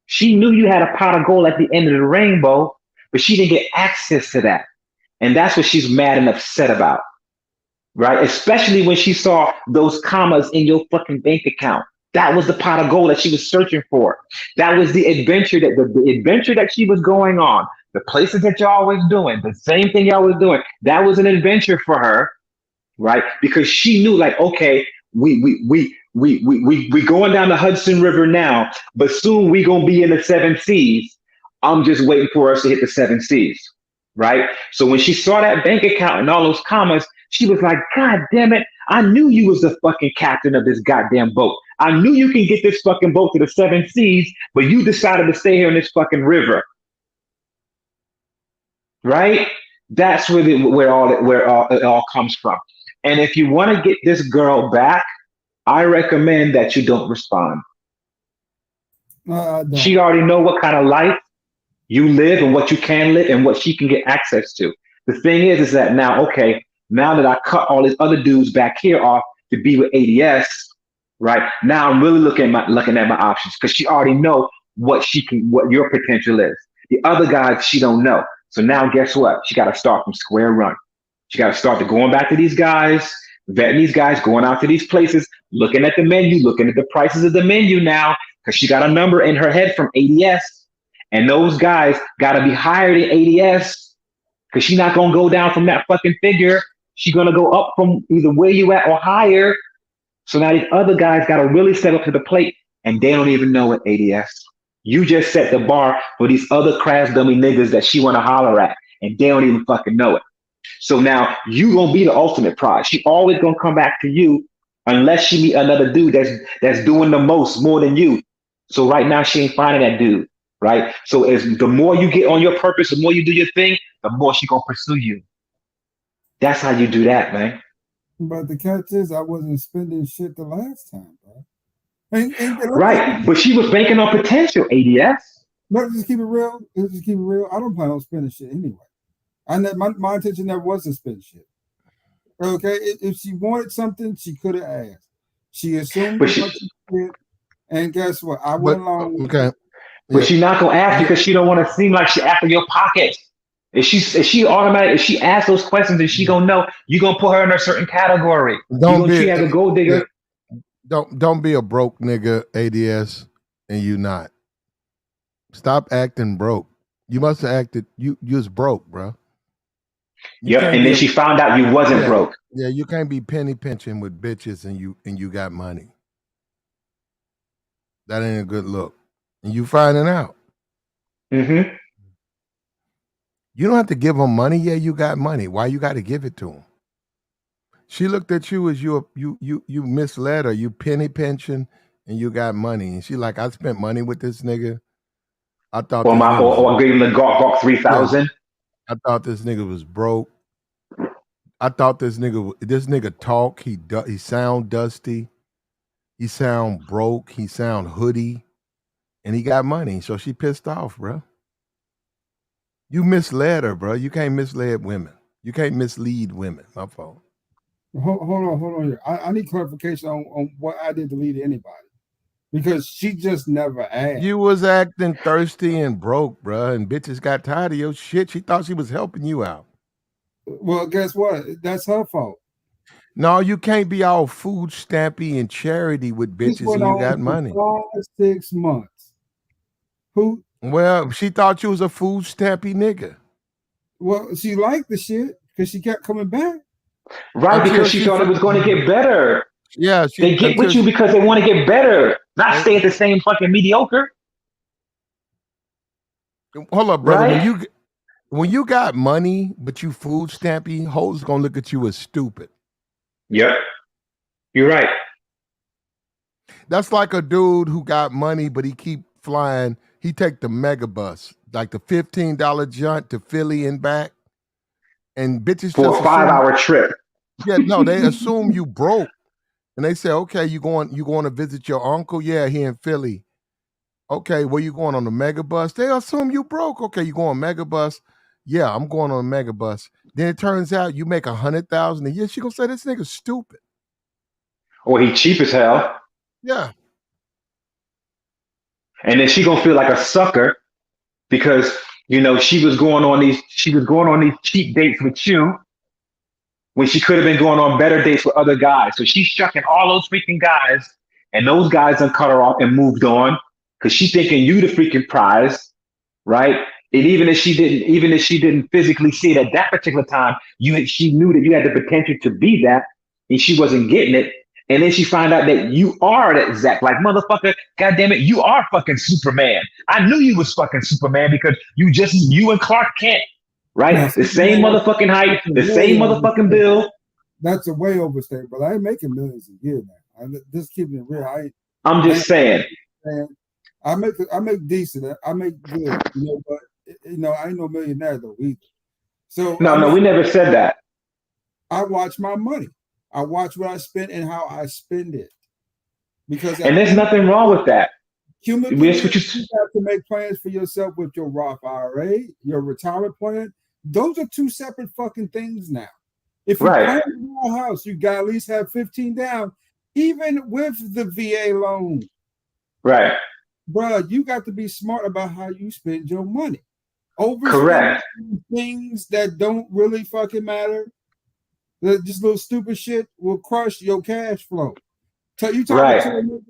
She knew you had a pot of gold at the end of the rainbow, but she didn't get access to that. And that's what she's mad and upset about, right? Especially when she saw those commas in your fucking bank account. That was the pot of gold that she was searching for. That was the adventure the adventure that she was going on. The places that y'all was doing, the same thing y'all was doing. That was an adventure for her, right? Because she knew, like, okay, we going down the Hudson River now, but soon we gonna be in the 7 seas. I'm just waiting for us to hit the 7 seas. Right? So when she saw that bank account and all those commas, she was like, God damn it, I knew you was the fucking captain of this goddamn boat. I knew you can get this fucking boat to the 7 seas, but you decided to stay here in this fucking river. Right? That's where it all comes from. And if you want to get this girl back, I recommend that you don't respond. She already know what kind of life you live and what you can live and what she can get access to. The thing is that now that I cut all these other dudes back here off to be with ADS, right? Now I'm really looking at my options because she already know what your potential is. The other guys, she don't know. So now guess what? She got to start from square one. She got to start going back to these guys, vetting these guys, going out to these places, looking at the menu, looking at the prices of the menu now, because she got a number in her head from ADS. And those guys got to be higher than ADS because she's not going to go down from that fucking figure. She's going to go up from either where you at or higher. So now these other guys got to really step up to the plate and they don't even know it, ADS. You just set the bar for these other crash dummy niggas that she want to holler at and they don't even fucking know it. So now you going to be the ultimate prize. She always going to come back to you unless she meet another dude that's doing the most, more than you. So right now she ain't finding that dude. Right. So as the more you get on your purpose, the more you do your thing, the more she gonna pursue you. That's how you do that, man. But the catch is, I wasn't spending shit the last time, bro. And Right, but she was banking on potential. ADS. Let's just keep it real. Let's just keep it real. I don't plan on spending shit anyway. My intention never was to spend shit. Okay, if she wanted something, she could have asked. She assumed what she did, and guess what? I went along with it. But she's not gonna ask because she don't want to seem like she after your pocket. If she asks those questions, and she gonna know you gonna put her in a certain category. Don't be treat her as a gold digger. Don't be a broke nigga, ADS, and you not. Stop acting broke. You must have acted. You was broke, bro. Yep, and then she found out you wasn't broke. Yeah, you can't be penny pinching with bitches and you got money. That ain't a good look. And you finding out. Mm-hmm. You don't have to give them money. Yeah, you got money. Why you got to give it to them? She looked at you as you misled her. You penny pinching and you got money. And she like, I spent money with this nigga. I thought Or gave him the Gawk 3000. I thought this nigga was broke. I thought this nigga talk. He sound dusty. He sound broke. He sound hoodie. And he got money. So she pissed off, bro. You misled her, bro. You can't mislead women. You can't mislead women. My fault. Hold on here. I need clarification on what I did to lead anybody. Because she just never asked. You was acting thirsty and broke, bro, and bitches got tired of your shit. She thought she was helping you out. Well, guess what? That's her fault. No, you can't be all food stampy and charity with bitches and you got money. 6 months. Who? Well, she thought you was a food stampy nigga. Well, she liked the shit because she kept coming back. Right, because she thought it was going to get better. Yeah, they get with you because they want to get better, not stay at the same fucking mediocre. Hold up, brother. Right? When you got money, but you food stampy, hoes gonna look at you as stupid. Yep, you're right. That's like a dude who got money, but he keep flying. He take the mega bus, like the $15 jaunt to Philly and back, and bitches for just a 5-hour trip. Yeah, no, they assume you broke. And they say, okay, you going to visit your uncle? Yeah, he in Philly. Okay, where you going on the mega bus? They assume you broke. Okay, you going on mega bus? Yeah, I'm going on a mega bus. Then it turns out you make $100,000 a year. She gonna say this nigga's stupid. Or he cheap as hell. Yeah. And then she gonna feel like a sucker because she was going on these cheap dates with you. When she could have been going on better dates with other guys. So she's shucking all those freaking guys, and those guys done cut her off and moved on because she's thinking you the freaking prize, right? And even if she didn't physically see it at that particular time, she knew that you had the potential to be that, and she wasn't getting it. And then she found out that you are that exact, like, motherfucker, goddamn it, you are fucking Superman. I knew you was fucking Superman because you and Clark Kent. Right? Now, the same motherfucking height, the same motherfucking build. That's a way overstatement, but I ain't making millions a year now. I'm just keeping it real. I'm just saying. I make decent. I make good, but I ain't no millionaire though either. So no, we never said that. I watch my money. I watch what I spend and how I spend it. And there's nothing wrong with that. Human beings, you have to make plans for yourself with your Roth IRA, your retirement plan. Those are two separate fucking things now. If you plan a small house, you got to at least have 15 down, even with the VA loan. Right. Bruh, you got to be smart about how you spend your money. Correct. Things that don't really fucking matter. Just little stupid shit will crush your cash flow. So you talking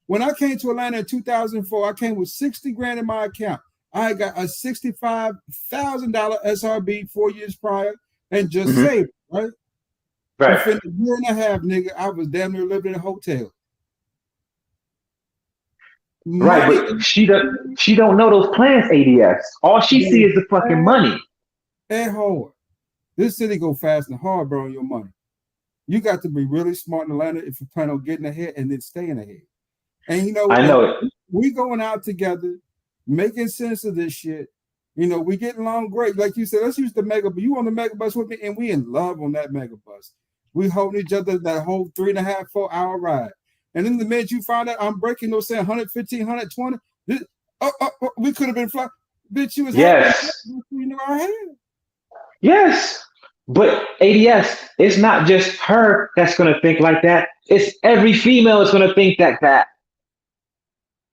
when I came to Atlanta in 2004, I came with 60 grand in my account. I got a $65,000 SRB 4 years prior and just saved, right? Right. Within a year and a half, nigga, I was damn near living in a hotel. Right, but she don't know those plans, ADS. All she see is the fucking money. And hard. This city go fast and hard, bro, on your money. You got to be really smart in Atlanta if you plan on getting ahead and then staying ahead. And I know it. We going out together, making sense of this shit. You know, we getting along great. Like you said, let's use the mega bus. You on the mega bus with me, and we in love on that mega bus. We holding each other that whole 3.5, 4 hour ride. And then the minute you find out I'm breaking those 115, 120, we could have been flying. Bitch, you was Yes. happy. You know I had. Yes. But ADS, it's not just her that's going to think like that. It's every female is going to think that.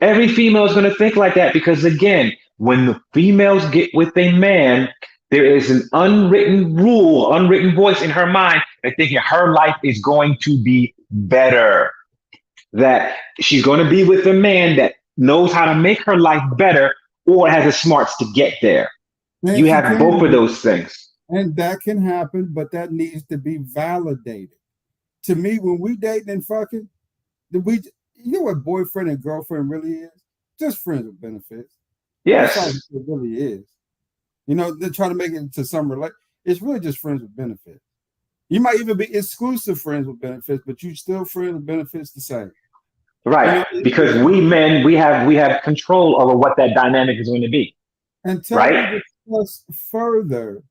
Every female is going to think like that because, again, when the females get with a man, there is an unwritten rule, unwritten voice in her mind that thinking her life is going to be better. That she's going to be with a man that knows how to make her life better or has the smarts to get there. And you have both of those things. And that can happen, but that needs to be validated. To me, when we dating and fucking, you know what boyfriend and girlfriend really is? Just friends with benefits. Yes. That's all it really is. You know, they're trying to make it into some it's really just friends with benefits. You might even be exclusive friends with benefits, but you still friends with benefits the same. Right. You know, because we men, we have control over what that dynamic is going to be. Until we discuss further,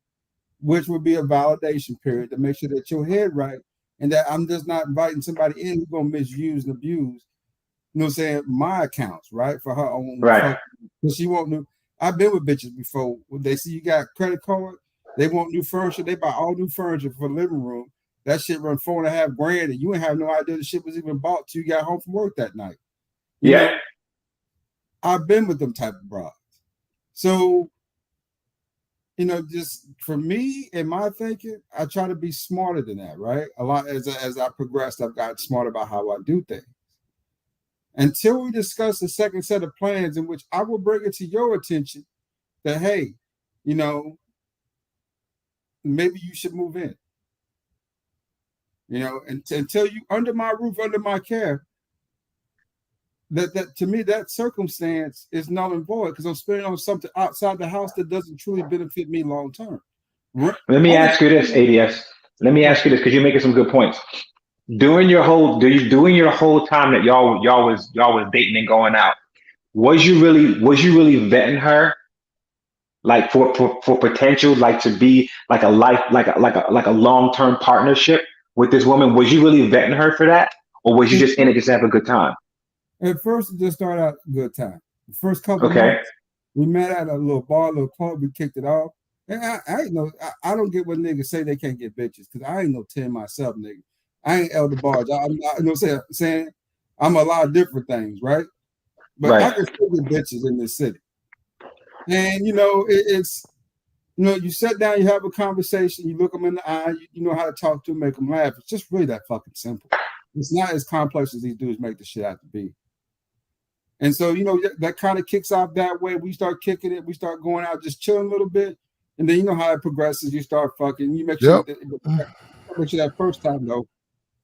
which would be a validation period to make sure that your head right and that I'm just not inviting somebody in who's going to misuse and abuse, you know what I'm saying, my accounts, right? For her own. Right. Because she won't know. I've been with bitches before. When they see you got credit card, they want new furniture. They buy all new furniture for the living room. That shit run $4.5 grand, and you ain't have no idea the shit was even bought till you got home from work that night. You know, I've been with them type of broads. So, you know, just for me and my thinking, I try to be smarter than that, right? A lot as I progressed, I've gotten smarter about how I do things. Until we discuss the second set of plans in which I will bring it to your attention that, hey, you know, maybe you should move in. You know, and until you under my roof, under my care, that to me, that circumstance is null and void because I'm spending on something outside the house that doesn't truly benefit me long term. Let me ask you this, ADS. Let me ask you this because you're making some good points. During your whole time that y'all was dating and going out, was you really vetting her, like for potential, like to be like a life, like a long-term partnership with this woman? Was you really vetting her for that, or was you just in it just to have a good time? At first, it just started out a good time. The first couple of months, we met at a little bar, little club. We kicked it off. And I don't get what niggas say they can't get bitches because I ain't no 10 myself, nigga. I ain't Elder Barge. I'm not, you know what I'm saying? I'm a lot of different things, right? But I can still get bitches in this city. And, you know, it's, you know, you sit down, you have a conversation, you look them in the eye, you know how to talk to them, make them laugh. It's just really that fucking simple. It's not as complex as these dudes make the shit out to be. And so, you know, that kind of kicks off that way. We start kicking it. We start going out, just chilling a little bit. And then you know how it progresses. You start fucking. You make sure, that first time, though,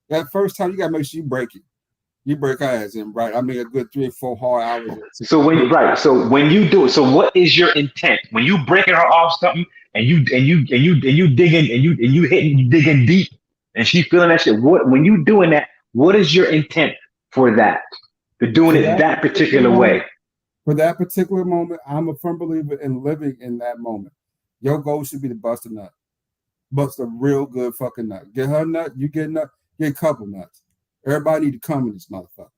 that first time, you got to make sure you break it. You break her ass in, right? I mean, a good 3 or 4 hard hours. So when you do it, so what is your intent when you breaking her off something and you digging and you digging deep and she feeling that shit? When you doing that, what is your intent for that? For doing it that particular way. For that particular moment, I'm a firm believer in living in that moment. Your goal should be to bust a nut. Bust a real good fucking nut. Get her nut, you get a nut, get a couple nuts. Everybody need to come in this motherfucker.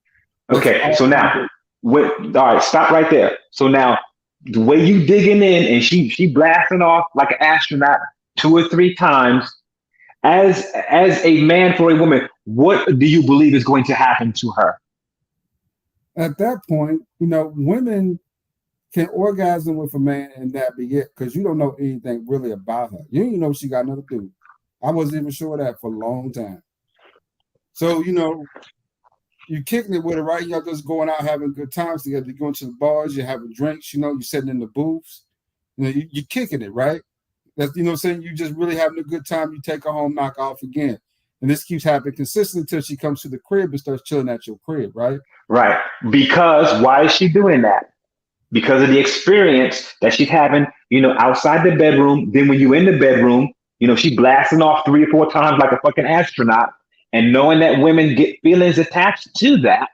Okay, so now, all right, stop right there. So now, the way you digging in and she blasting off like an astronaut 2 or 3 times, as a man for a woman, what do you believe is going to happen to her? At that point, you know, women can orgasm with a man and that be it because you don't know anything really about her. You don't even know she got another dude. I wasn't even sure of that for a long time. So, you know, you're kicking it with her, right? Y'all just going out having good times together. You're going to the bars, you're having drinks, you know, you're sitting in the booths. You know, you're kicking it, right? That's, you know what I'm saying? You just really having a good time. You take her home, knock off again. And this keeps happening consistently until she comes to the crib and starts chilling at your crib, right? Right. Because why is she doing that? Because of the experience that she's having, you know, outside the bedroom. Then when you in the bedroom, you know, she blasting off 3 or 4 times like a fucking astronaut. And knowing that women get feelings attached to that,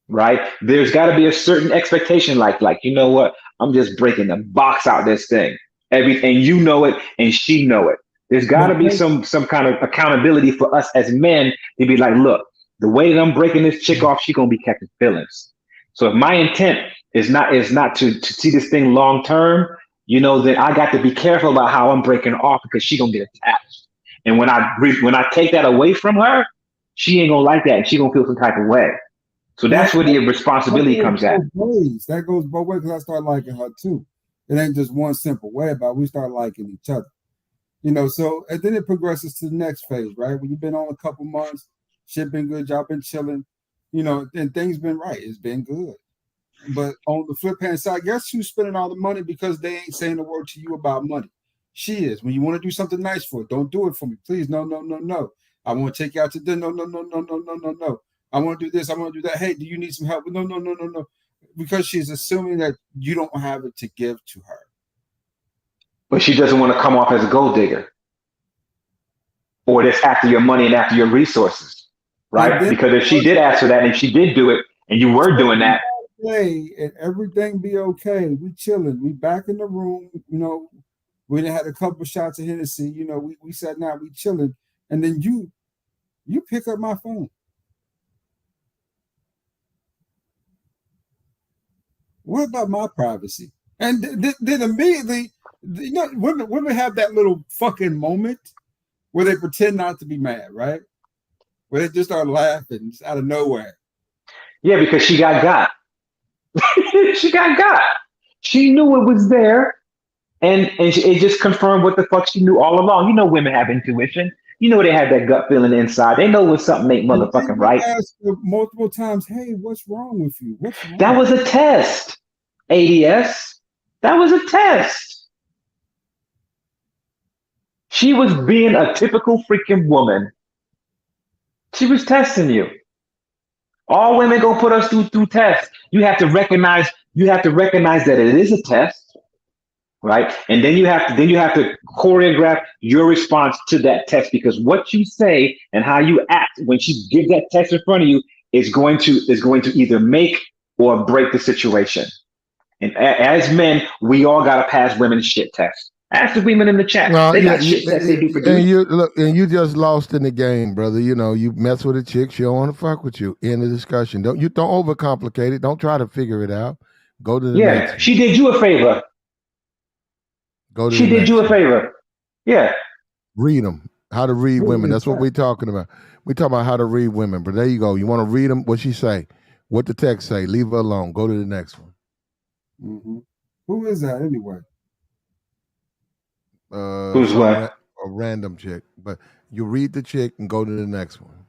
right? There's got to be a certain expectation, like you know what? I'm just breaking the box out this thing. Everything you know it, and she know it. There's got to be some kind of accountability for us as men to be like, look, the way that I'm breaking this chick off, she gonna be catching feelings. So if my intent is not to see this thing long term, you know, then I got to be careful about how I'm breaking off because she gonna get attached. And when I take that away from her, she ain't gonna like that, and she gonna feel some type of way. So that's where the responsibility comes at. That goes both ways because I start liking her too. It ain't just one simple way about it. We start liking each other. You know, so and then it progresses to the next phase, right? When you've been on a couple months, shit been good, y'all been chilling, you know, and things been right. It's been good. But on the flip hand side, guess who's spending all the money because they ain't saying a word to you about money? She is. When you want to do something nice for her, don't do it for me. Please, no, no, no, no. I want to take you out to dinner. No, no, no, no, no, no, no, no. I want to do this. I want to do that. Hey, do you need some help? No, no, no, no, no. Because she's assuming that you don't have it to give to her. But she doesn't want to come off as a gold digger. Or that's after your money and after your resources. Right? Because if she did ask for that and she did do it and you were doing that. And everything be okay. We chilling. We back in the room. You know, we done had a couple of shots of Hennessy. You know, we sat down, we chilling. And then you pick up my phone. What about my privacy? And then immediately, you know, women have that little fucking moment where they pretend not to be mad, right? Where they just start laughing just out of nowhere. Yeah, because she got. She got. She knew it was there, and it just confirmed what the fuck she knew all along. You know, women have intuition. You know, they have that gut feeling inside. They know when something ain't motherfucking right. Ask her multiple times, hey, what's wrong with you? What's wrong? That was a test. ADS. That was a test. She was being a typical freaking woman. She was testing you. All women gonna put us through tests. You have to recognize that it is a test, right? And then you have to choreograph your response to that test, because what you say and how you act when she gives that test in front of you is going to either make or break the situation. And as men, we all gotta pass women's shit tests. Ask the women in the chat. They got shit tests they do for dudes. And you just lost in the game, brother. You know, you mess with a chick, she don't want to fuck with you. End of discussion. Don't overcomplicate it. Don't try to figure it out. Go to the next one. She did you a favor. She did you a favor. Yeah. Read them. How to read women. That's what we're talking about. We're talking about how to read women. But there you go. You want to read them? What she say? What the text say? Leave her alone. Go to the next one. Mm-hmm. Who is that anyway? Who's what? A random chick. But you read the chick and go to the next one.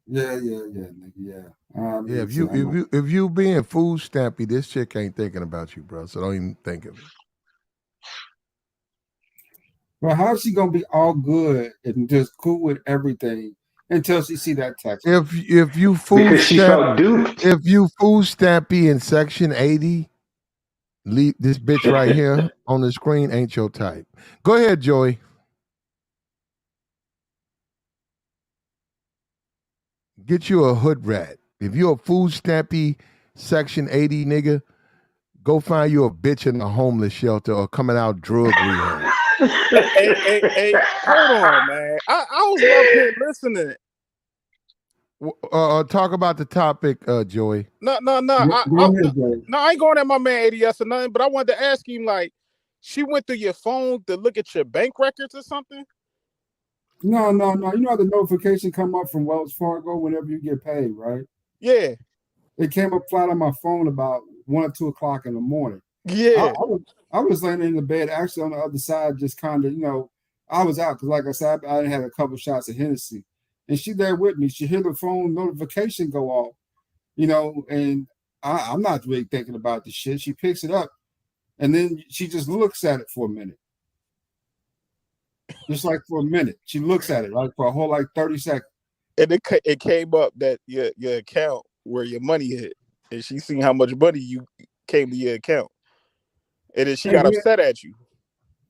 Yeah, nigga, yeah. If you being food stampy, this chick ain't thinking about you, bro. So don't even think of it. Well, how's she gonna be all good and just cool with everything until she see that text? If you food stampy in section 80, leave this bitch right here on the screen ain't your type. Go ahead, Joey. Get you a hood rat. If you're a food stampy section 80 nigga, go find you a bitch in a homeless shelter or coming out drug rehab. Hey, hold on, man. I was up here listening. Talk about the topic, Joey. No. I ain't going at my man ADS or nothing, but I wanted to ask him, like, she went through your phone to look at your bank records or something? No. You know how the notification come up from Wells Fargo whenever you get paid, right? Yeah. It came up flat on my phone about 1 or 2 o'clock in the morning. Yeah. I was laying in the bed, actually on the other side, just kind of, you know, I was out because, like I said, I had a couple shots of Hennessy. And she there with me. She hear the phone notification go off, you know, and I'm not really thinking about the shit. She picks it up, and then she just looks at it for a minute. Just like for a minute. She looks at it, like for a whole, like 30 seconds. And it came up that your account where your money hit, and she seen how much money you came to your account. And then she got upset at you.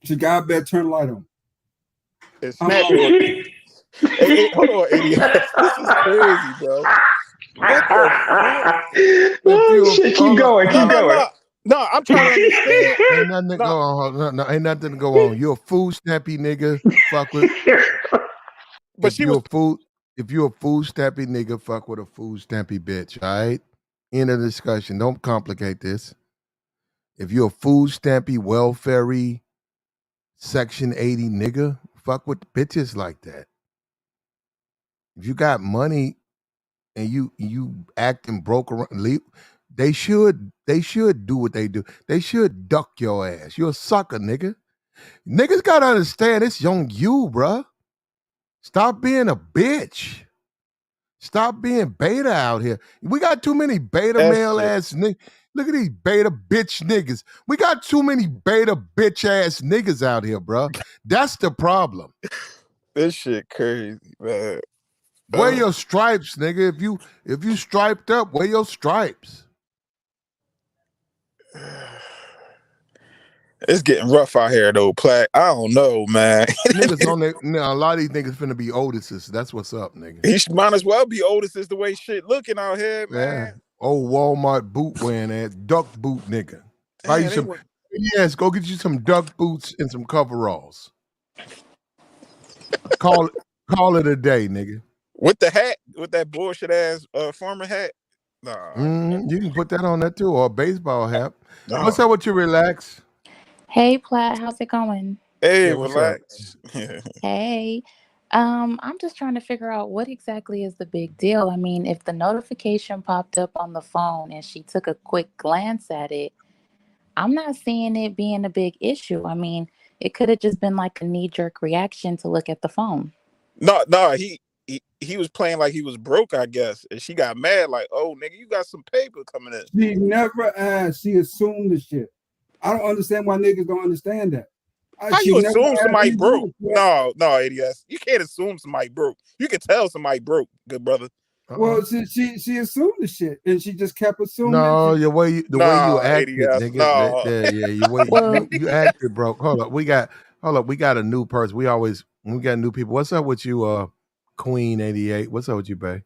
She got up there, turned the light on. And smacked you. Hey, hold on, ADS. This is crazy, bro. What the fuck? Oh, shit, keep going, keep going. No, I'm trying to understand. Ain't nothing to go on. No, ain't nothing to go on. You're a food stampy nigga. Fuck with. But if she you're was a food, if you're a food stampy nigga, fuck with a food stampy bitch. All right. End of discussion. Don't complicate this. If you're a food stampy, welfare Section 80 nigga, fuck with bitches like that. If you got money and you acting broke around, they should do what they do. They should duck your ass. You're a sucker, nigga. Niggas gotta understand it's on you, bruh. Stop being a bitch. Stop being beta out here. We got too many beta male ass niggas. Look at these beta bitch niggas. We got too many beta bitch ass niggas out here, bruh. That's the problem. This shit crazy, man. Wear your stripes, nigga. If you striped up, wear your stripes. It's getting rough out here though, Plaque. I don't know, man. Niggas on there. Now, a lot of these niggas finna be Otises. That's what's up, nigga. He might as well be Otis is the way shit looking out here, man. Yeah. Old Walmart boot wearing ass, duck boot nigga. Buy you some. Yes, go get you some duck boots and some coveralls. Call it a day, nigga. With the hat, with that bullshit ass farmer hat. Nah. You can put that on there too, or a baseball hat. What's up with you, Relax? Hey, Platt, how's it going? Hey, Yeah, what's relax. Hey, I'm just trying to figure out what exactly is the big deal. I mean, if the notification popped up on the phone and she took a quick glance at it, I'm not seeing it being a big issue. I mean, it could have just been like a knee-jerk reaction to look at the phone. No, he was playing like he was broke, I guess, and she got mad, like, "Oh, nigga, you got some paper coming in." She never asked. She assumed the shit. I don't understand why niggas don't understand that. How you assume somebody broke? No, ADS. You can't assume somebody broke. You can tell somebody broke, good brother. Well, she assumed the shit, and she just kept assuming. No, the way you acted, ADS, nigga. You acted broke. Hold up, we got a new person. We got new people. What's up with you, Queen 88? What's up with you, babe?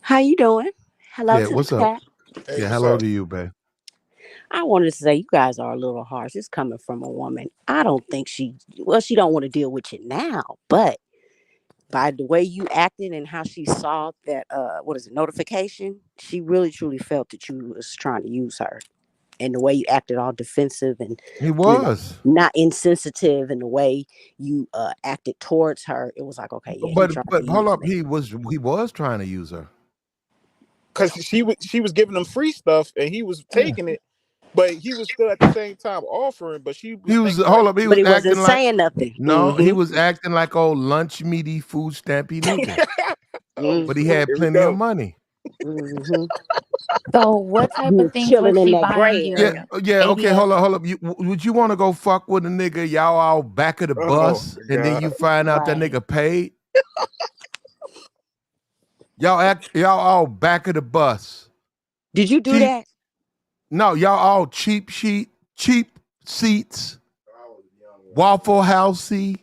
How you doing? Hello. Yeah, to what's the up? chat. Yeah, hello to you, babe. I wanted to say you guys are a little harsh. It's coming from a woman. I don't think she don't want to deal with you now, but by the way you acted and how she saw that notification, she really truly felt that you was trying to use her. And the way you acted all defensive and he was not insensitive, and the way you acted towards her, it was like, okay, yeah. But hold up, he was trying to use her. Cause she was giving him free stuff and he was taking it, but he was still at the same time offering. But he was he wasn't saying nothing. No, he was acting like old lunch meaty food stampy nigga. But he had plenty of money. So what type of things was she buying you? Yeah, okay, hold up. Would you want to go fuck with a nigga, y'all all back of the bus, and then you find out that nigga paid? Y'all all back of the bus. Did you do that? No, y'all all cheap seats, Waffle Housey,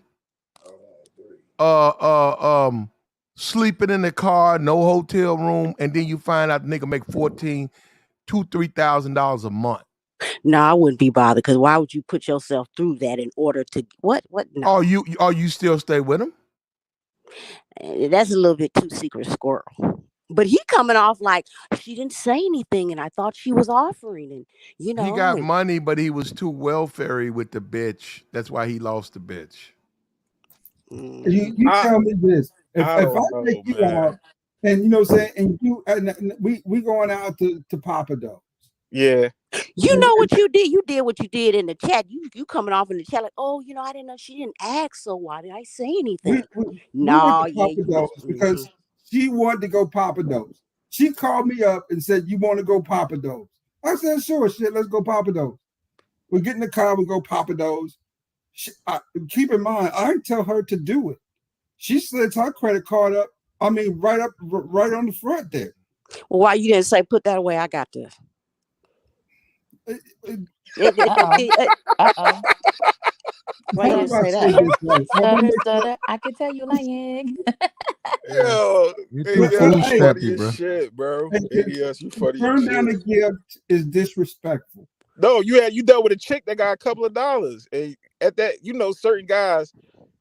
sleeping in the car, no hotel room, and then you find out the nigga make $3,000 a month. No, I wouldn't be bothered, because why would you put yourself through that in order to what? No. You still stay with him? That's a little bit too secret squirrel. But he coming off like she didn't say anything, and I thought she was offering, and He got money, but he was too welfare-y with the bitch. That's why he lost the bitch. You tell me this. If I take you out, and you know what I'm saying, and we going out to Papa Do's. Yeah. You know what you did? You did what you did in the chat. You coming off in the chat like, oh, I didn't know, she didn't ask, so why did I say anything? Because she wanted to go Papa Do's. She called me up and said, "You want to go Papa Do's?" I said, "Sure, shit, let's go Papa Do's." We get in the car, we go Papa Do's. Keep in mind, I didn't tell her to do it. She slits her credit card up. I mean, right on the front there. Well, why you didn't say, put that away? I got this. Why you say say that? this right? Stutter, stutter. I can tell you lying. Yo, You too ADS, food you Hey, funny stampy, as bro. shit, bro. hey, ADS, you funny as turn down a shit. gift is disrespectful. No, you dealt with a chick that got a couple of dollars, and at that, certain guys,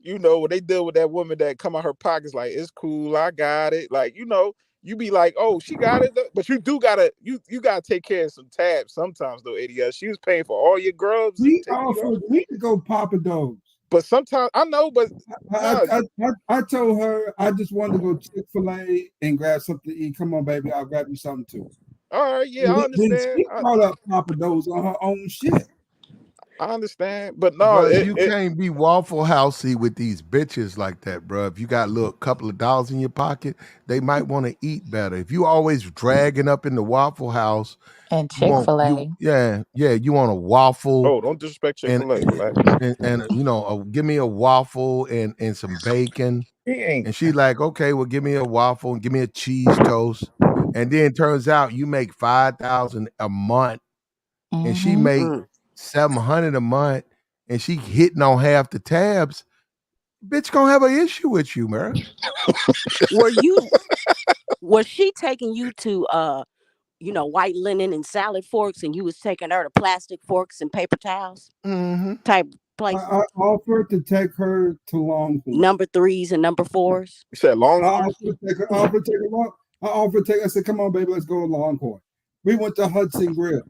when they deal with that woman that come out her pockets, like it's cool, I got it, like you be like, oh, she got it, but you do gotta you gotta take care of some tabs sometimes though. ADS, she was paying for all your grubs and We taking you out, offered me to go Papa Do's. but sometimes I know, but I, no, I told her I just wanted to go Chick-fil-A and grab something to eat. Come on, baby, I'll grab you something too. all right, yeah, I Then understand, she brought up Papa Do's on her own shit. I understand, but no, Bro, you can't be Waffle Housey with these bitches like that, bro. If you got a little couple of dollars in your pocket, they might want to eat better. If you always dragging up in the Waffle House, And you want Chick-fil-A. you want a waffle. Oh, don't disrespect and Chick-fil-A, relax. give me a waffle and some bacon. He ain't. And she's like, okay, well, give me a waffle and give me a cheese toast. And then turns out you make 5,000 a month, and she Mm-hmm. make 700 a month, and she hitting on half the tabs. Bitch gonna have an issue with you, man. Was she taking you to white linen and salad forks, and you was taking her to plastic forks and paper towels type places? I offered to take her to Longhorn. Number 3s and number 4s. You said I Longhorn? offered to take her. I said, come on, baby, let's go to Longhorn. We went to Hudson Grill.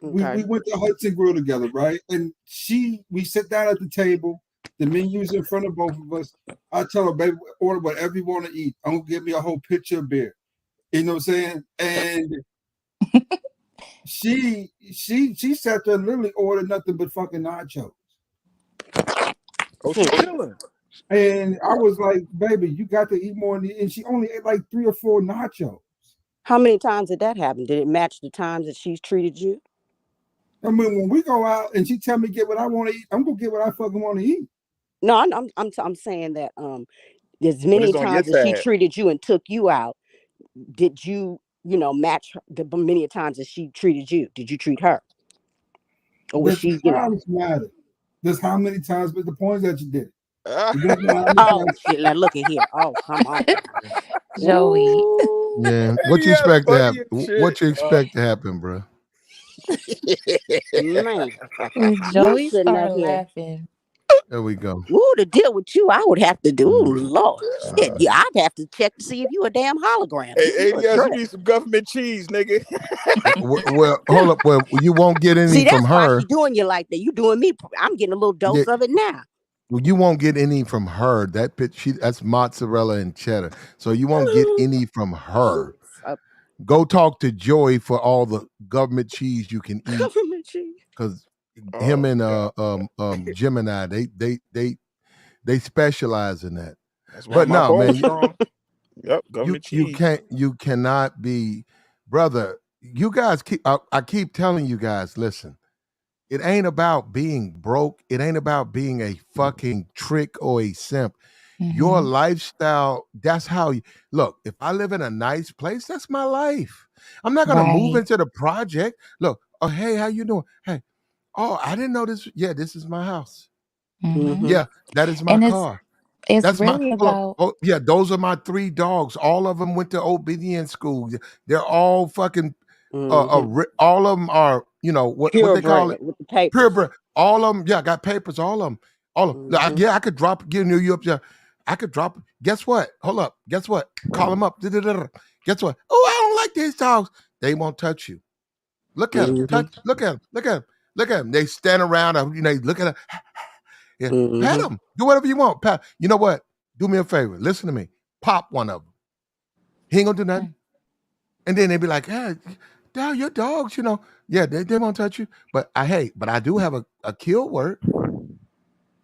Okay. We went to Hudson Grill together, right? And we sit down at the table. The menu's in front of both of us. I tell her, baby, order whatever you want to eat. I'm gonna give me a whole pitcher of beer. You know what I'm saying? And she sat there and literally ordered nothing but fucking nachos. Oh, she's chilling. And I was like, baby, you got to eat more. And she only ate like 3 or 4 nachos. How many times did that happen? Did it match the times that she's treated you? I mean, when we go out and she tell me get what I want to eat, I'm gonna get what I fucking want to eat. No, I'm saying that as many times as she treated you and took you out, did you match the many times that she treated you? Did you treat her? Or was she, times matter. Just how many times, but the point is that you did it. Oh shit! Now look at here. Oh, come on, Joey. Yeah. What you expect to happen? What you expect to happen, bro? Man, When Joey sitting up started here. laughing. There we go. Ooh, to deal with you, I would have to do. Lord, shit, yeah, I'd have to check to see if you a damn hologram. Hey, ADS, you need some government cheese, nigga. Well, hold up. Well, you won't get any See, from that's why her. she doing you like that. You doing me. I'm getting a little dose of it now. Well, you won't get any from her. That's mozzarella and cheddar. So you won't get any from her. Go talk to Joey for all the government cheese you can eat. Government cheese. Because him and Gemini, they specialize in that. That's why But my no, bone man, strong. Yep, government cheese. you cannot be, brother. You guys I keep telling you guys, listen. It ain't about being broke. It ain't about being a fucking trick or a simp. Your lifestyle, that's how you look. If I live in a nice place, that's my life. I'm not gonna move into the project. Look, oh hey, how you doing? Hey, oh, I didn't know this. Yeah, this is my house. Yeah, that is my And car. it's That's really about yeah, those are my 3 dogs. All of them went to obedience school. They're all fucking all of them are, what they call it? With the papers. Purebred. All of them, yeah, got papers, all of them. All of them. Yeah, I could give New York. Yeah, I could drop. Guess what? Hold up. Guess what? Call them up. Guess what? Oh, I don't like these dogs. They won't touch you. Look at them. Look at them. Look at them. Look at them. They stand around. Look at them. Yeah. Pat them. Do whatever you want. Pat. You know what? Do me a favor. Listen to me. Pop one of them. He ain't gonna do nothing. And then they be like, hey, Dad, your dogs, yeah, they won't touch you. But I do have a kill word.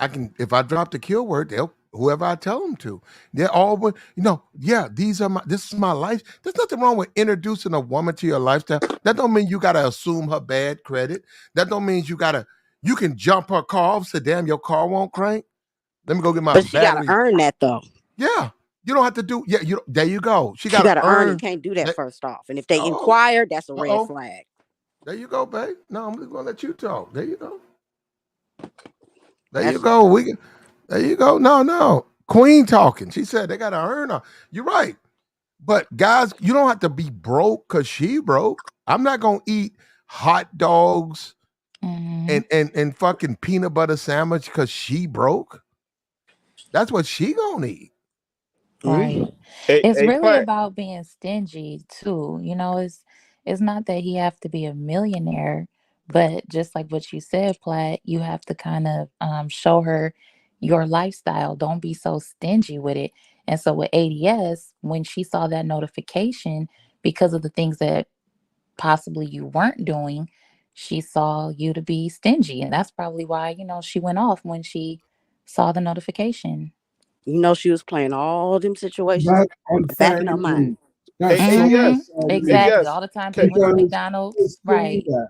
If I drop the kill word, whoever I tell them to, they're all, yeah, this is my life. There's nothing wrong with introducing a woman to your lifestyle. That don't mean you got to assume her bad credit. That don't mean you can jump her car off, say, damn, your car won't crank. Let me go get my battery. But she got to earn that though. Yeah. You don't have to do, there you go. She got to earn and can't do that first off. And if they inquire, that's a red flag. There you go, babe. No, I'm just going to let you talk. There you go. There you go. There you go. No. Queen talking. She said they got to earn her. You're right. But guys, you don't have to be broke because she broke. I'm not gonna eat hot dogs and fucking peanut butter sandwich because she broke. That's what she gonna eat. Right. Hey, It's hey, really Platt. about being stingy too. You know, it's not that he have to be a millionaire, but just like what you said, Platt, you have to kind of show her your lifestyle. Don't be so stingy with it. And so with ADS, when she saw that notification because of the things that possibly you weren't doing, she saw you to be stingy. And that's probably why, she went off when she saw the notification. You know, she was playing all them situations That back in her unfair mind. That's so ADS, Exactly. ADS, All the times they went to because McDonald's. saying Right. that.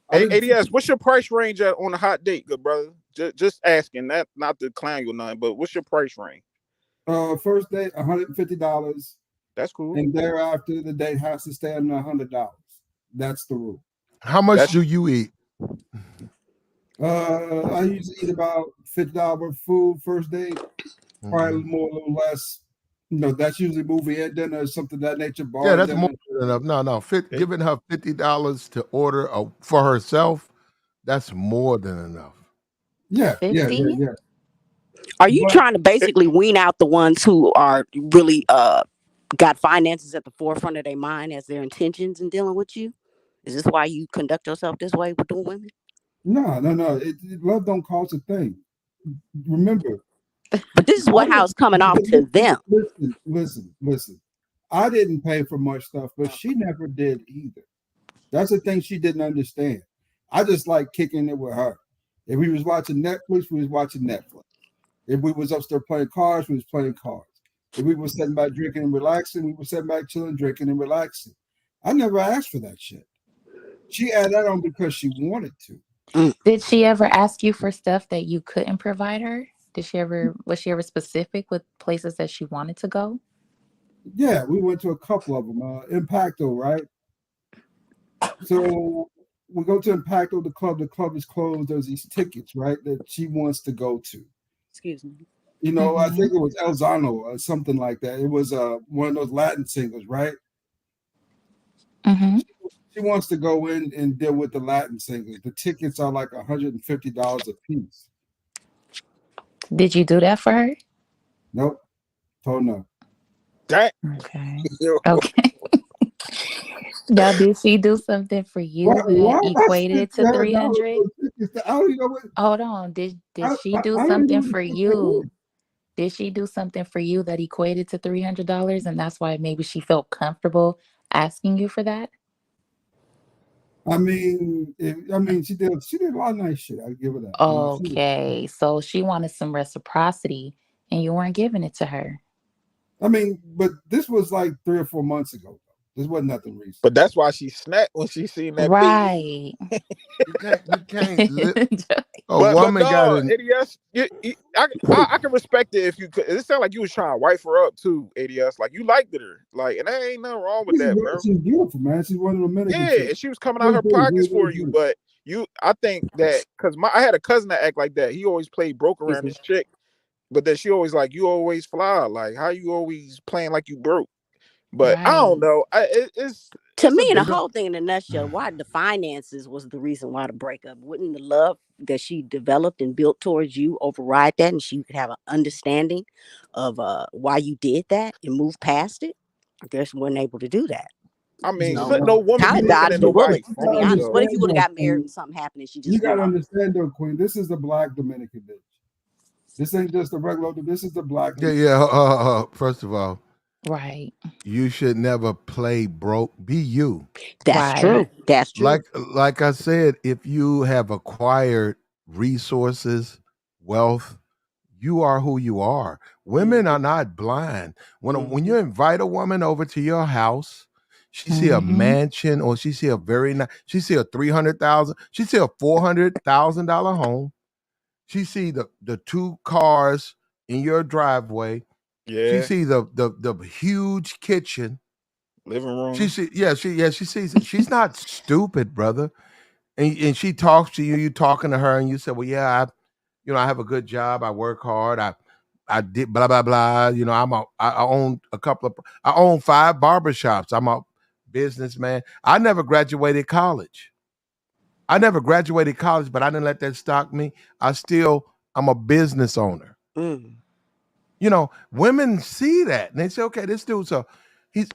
I didn't ADS. What's your price range on a hot date, good brother? Just asking. That not to clown you or nothing, but what's your price range? First date, $150. That's cool. And thereafter, the date has to stay under $100. That's the rule. How much do you eat? I usually eat about $50 worth of food first date, probably a little more, a little less. That's usually movie and dinner or something of that nature. Bar Yeah, that's dinner. more than enough. No. Giving her $50 to order for herself, that's more than enough. Yeah. Are you But trying to basically wean out the ones who are really got finances at the forefront of their mind as their intentions in dealing with you? Is this why you conduct yourself this way with the women? No. Love don't cost a thing. Remember. But this is how it's coming off to them. Listen. I didn't pay for much stuff, but she never did either. That's the thing she didn't understand. I just like kicking it with her. If we was watching Netflix, we was watching Netflix. If we was upstairs playing cards, we was playing cards. If we were sitting back drinking and relaxing, we were sitting back chilling, drinking and relaxing. I never asked for that shit. She added that on because she wanted to. Did she ever ask you for stuff that you couldn't provide her? Was she ever specific with places that she wanted to go? Yeah, we went to a couple of them. Impacto, right? So we go to Impacto, the club. The club is closed. There's these tickets, right, that she wants to go to. Excuse me. I think it was El Zano or something like that. It was one of those Latin singers, right? She wants to go in and deal with the Latin singers. The tickets are like $150 a piece. Did you do that for her? Nope. Told no. That okay. Okay. Now, did she do something for you that equated to 300? Hold on. Did she do something for you? Did she do something for you that equated to $300, and that's why maybe she felt comfortable asking you for that? I mean, she did a lot of nice shit. I give her that. Okay, so she wanted some reciprocity, and you weren't giving it to her. I mean, but this was like 3 or 4 months ago. This wasn't nothing recent. But that's why she snapped when she seen that. Right. You can't live. But no, ADS, I can respect it if you could. It sounded like you was trying to wife her up too, ADS. Like you liked her, like, and there ain't nothing wrong with that, bro. She's beautiful, man. She's one of the men. Yeah, and she was coming out her pockets for you, but I think that because I had a cousin that act like that. He always played broke around his chick, but then she always like, you always fly. Like, how you always playing like you broke? But I don't know. It's to me, the whole thing in a nutshell, why the finances was the reason why the breakup. Wouldn't the love that she developed and built towards you override that, and she could have an understanding of why you did that and move past it? I guess she wasn't able to do that. I mean, no woman kind of dodged the bullet, to be honest. What if you would have got married and something happened and she just you gotta understand though, Queen, this is the black Dominican bitch. This ain't just the regular, this is the black. Yeah. First of all, right. You should never play broke. Be you. That's true. That's true. Like I said, if you have acquired resources, wealth, you are who you are. Women are not blind. When you invite a woman over to your house, she see a mansion or she see a she see a $300,000, she see a $400,000 home. She see the 2 cars in your driveway. Yeah. She see the huge kitchen, living room. She sees it. She's not stupid, brother. And she talks to you. You talking to her, and you say, "Well, yeah, I have a good job. I work hard. I did blah blah blah. I own I own 5 barbershops. I'm a businessman. I never graduated college. But I didn't let that stop me. I'm a business owner. Mm. Women see that and they say, okay, this dude. So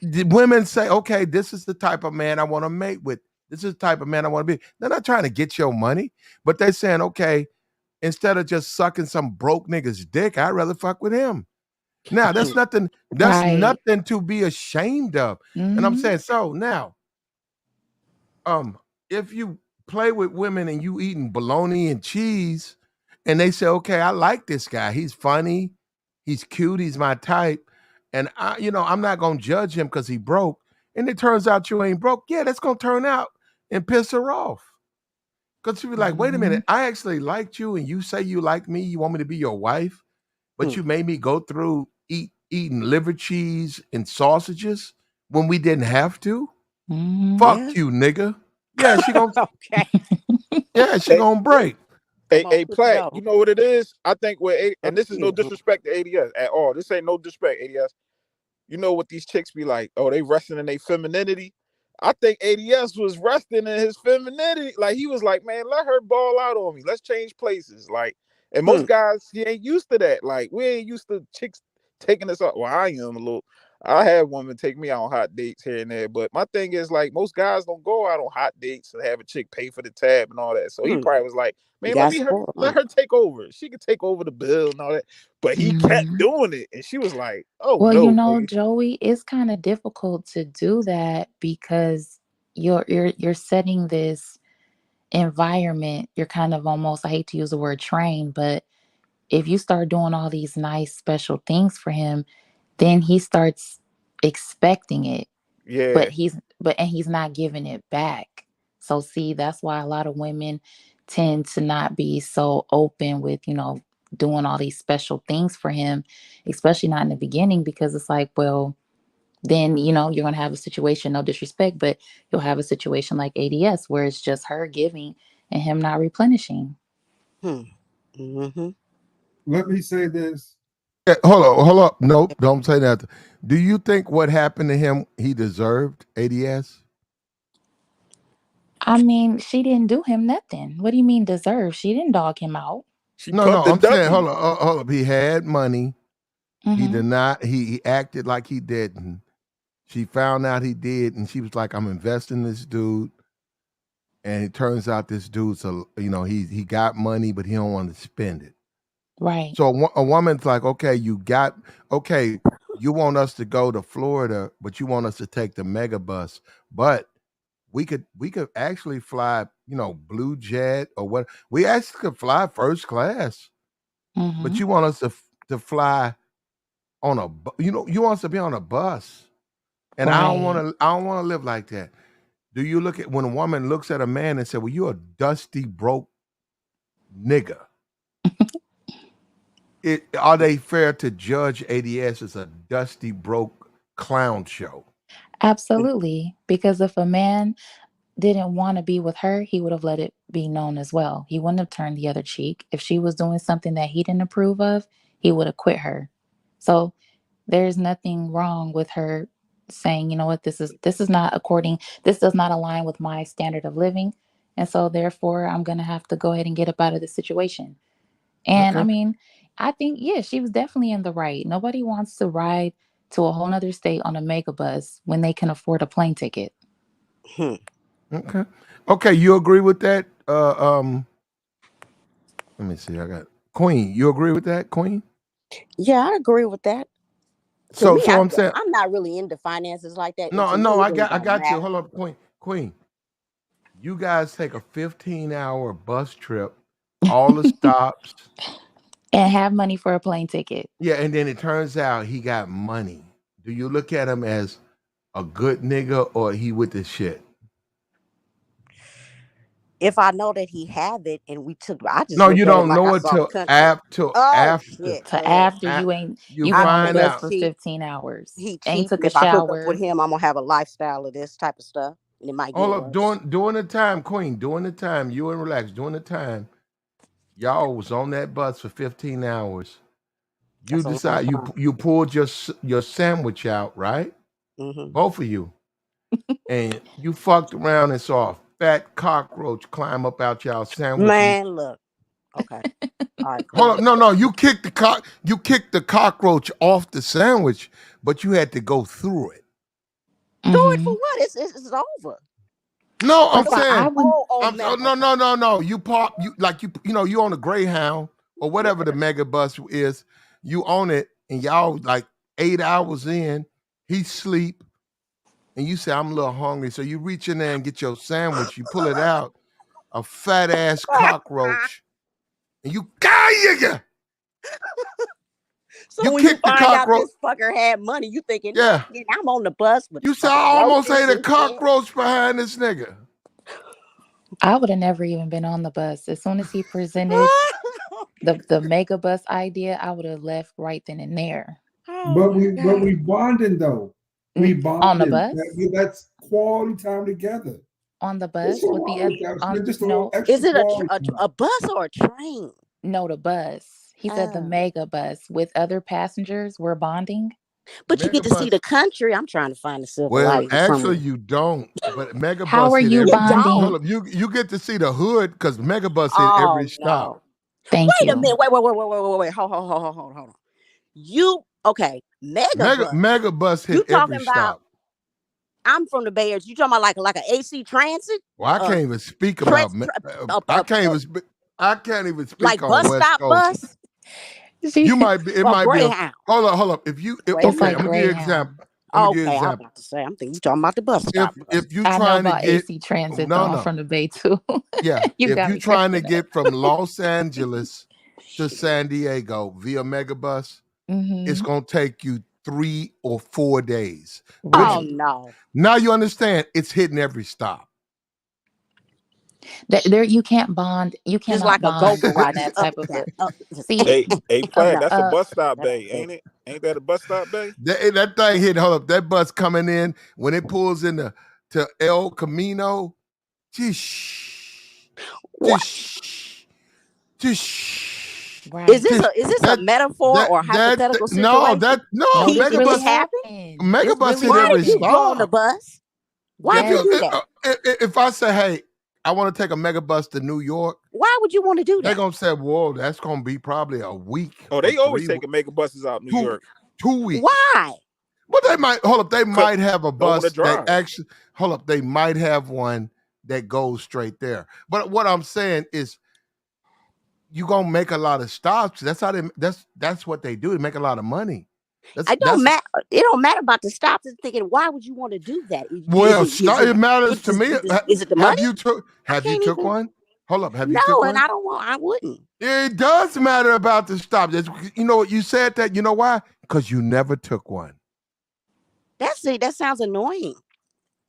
the women say, okay, this is the type of man I want to mate with. This is the type of man I want to be. They're not trying to get your money, but they're saying, okay, instead of just sucking some broke nigga's dick, I'd rather fuck with him. Now that's nothing. That's Right. nothing to be ashamed of. And I'm Mhm. saying, so now, if you play with women and you eating bologna and cheese, and they say, okay, I like this guy. He's funny, he's cute, he's my type, and I'm not gonna judge him because he broke. And it turns out you ain't broke. Yeah, that's gonna turn out and piss her off. Because she'll be like, wait a minute, I actually liked you, and you say you like me, you want me to be your wife, but you made me go through eating liver cheese and sausages when we didn't have to. Fuck Yeah. you, nigga. Yeah, she gonna Okay. yeah, she gonna break. Hey, Platt, you know what it is? I think and this is no Yeah. disrespect to ADS at all. This ain't no disrespect, ADS. You know what these chicks be like? Oh, they resting in their femininity. I think ADS was resting in his femininity. Like he was like, man, let her ball out on me. Let's change places. Like, and most guys, he ain't used to that. Like, we ain't used to chicks taking us up. Well, I am a little. I had women take me out on hot dates here and there, but my thing is like most guys don't go out on hot dates and have a chick pay for the tab and all that. So he probably was like, You man, got let her take over. She can take over the bill and all that. But he kept doing it, and she was like, oh Well, no, nigga. Joey, it's kind of difficult to do that because you're setting this environment. You're kind of almost, I hate to use the word train, but if you start doing all these nice special things for him, then he starts expecting it. Yeah. But he's not giving it back. So see, that's why a lot of women tend to not be so open with, doing all these special things for him, especially not in the beginning, because it's like, well, then you're gonna have a situation, no disrespect, but you'll have a situation like ADS where it's just her giving and him not replenishing. Mm-hmm. Let me say this. Yeah, hold up. Nope, don't say that. Do you think what happened to him he deserved ADS? I mean, she didn't do him nothing. What do you mean deserve? She didn't dog him out. She No, caught the I'm saying W. hold up. He had money. He Mm-hmm. did not. He acted like he didn't. She found out he did, and she was like, "I'm investing in this dude." And it turns out this dude's he got money, but he don't want to spend it. Right. So a woman's like, okay, you want us to go to Florida, but you want us to take the mega bus, but we could actually fly, Blue Jet or what? We actually could fly first class, Mm-hmm. but you want us to fly on you want us to be on a bus, and I don't want Right. to. I don't want to live like that. Do you look at when a woman looks at a man and say, "Well, you're a dusty broke nigga"? Are they fair to judge ADS as a dusty broke clown show? Absolutely. Because if a man didn't want to be with her, he would have let it be known as well. He wouldn't have turned the other cheek. If she was doing something that he didn't approve of, he would have quit her. So there's nothing wrong with her saying, you know what, this does not align with my standard of living. And so therefore I'm gonna have to go ahead and get up out of this situation. And I Okay. mean, I think, yeah, she was definitely in the right. Nobody wants to ride to a whole nother state on a mega bus when they can afford a plane ticket. Okay. Okay. You agree with that? Let me see. I got Queen. You agree with that, Queen? Yeah, I agree with that. To So me, so I'm saying I'm not really into finances like that, and no, to me, no. it I really got don't you. matter. Hold up, Queen. You guys take a 15-hour bus trip, all the stops. And have money for a plane ticket. Yeah, and then it turns out he got money. Do you look at him as a good nigga or he with the shit? If I know that he have it, and I just No, look you at it don't like I know it saw the till country. Oh after. shit, To man. after you ain't You you been on the find He bus out. for cheap. 15 hours. He Ain't cheap, took and a if I hook up with shower. him, I'm gonna have a lifestyle of this type of stuff, and it might get Hold up, worse. during the time, Queen, during the time, you and relax, during the time, Y'all was on that bus for 15 hours. You That's a long decide time. you pulled your sandwich out, right? Mm-hmm. Both of you. And you fucked around and saw a fat cockroach climb up out y'all sandwich. Man, look. Okay. All right. Hold Cool. up, no, you kicked the cockroach off the sandwich, but you had to go through it. Do it for what? It's over. No, I'm But the saying, whole old map. no. You on a Greyhound or whatever the mega bus is. You own it, and y'all like 8 hours in. He sleep, and you say, "I'm a little hungry," so you reach in there and get your sandwich. You pull it out, a fat ass cockroach, and you So you when you kick the find out cockroach. this fucker had money, you thinking, Yeah. "Man, I'm on the bus with You the said fucking I almost roaches ate a and shit." cockroach behind this nigga. I would have never even been on the bus. As soon as he presented the mega bus idea, I would have left right then and there. But we bonding though. We On the bonding. bus? That's quality time together. On the It's bus with the quality time. on Just a little no. extra Is it quality time. a bus or a train? No, the bus. He said the mega bus with other passengers. We're bonding. But you get to see the country. I'm trying to find the silver Well, lining from actually, it. you don't. But How Megabus are hit you every. bonding? Hold up, you get to see the hood because Megabus hit every Oh stop. no. Thank Wait a you. minute. Wait. Hold on. You okay? Megabus You hit every talking about? stop. I'm from the Bay Area. You talking about like an AC transit? Well, I can't even speak about. I can't even speak like on bus West stop Coast. bus You might be. It or might be a. Greyhound. Hold up. If you Wait a okay, minute. I'm gonna give you an example. Okay, I was about to say. I'm thinking you talking about the bus stop. If you I know trying to about get AC transit though. I'm from the Bay too. Yeah, You if got you me trying to cracking up. get from Los Angeles to San Diego via Megabus, it's gonna take you 3 or 4 days. Oh no. Now you understand it's hitting every stop. There you can't bond. You Just cannot like a bond go-go on ride, that just up type and of down. a see. Hey, Platt, that's a bus stop That's bay, ain't it? Ain't that a bus stop bay? That thing hit. Hold up, that bus coming in when it pulls into to El Camino. Is this a metaphor or a hypothetical situation? No, Can this really Megabus happen? Megabus hit Why every do you go on the stop. bus? Why do you do that? If I say, hey, I want to take a Megabus to New York, Why would you want to do they're that? gonna say, "Whoa, that's gonna be probably a week." Oh, they or always 3 taking mega buses out New York. 2 weeks. Why? But they might hold up. They might have a Don't wanna bus that drive. actually hold up. They might have one that goes straight there. But what I'm saying is, you gonna make a lot of stops. That's how they. That's what they do. They make a lot of money. It don't matter. It don't matter about the stops. It's thinking, why would you want to do that? Well, it matters to me. Is it the money? Have you took one? Hold up. Have you No, took and one? I don't want. I wouldn't. It does matter about the stop. You know what you said that. You know why? Because you never took one. That sounds annoying.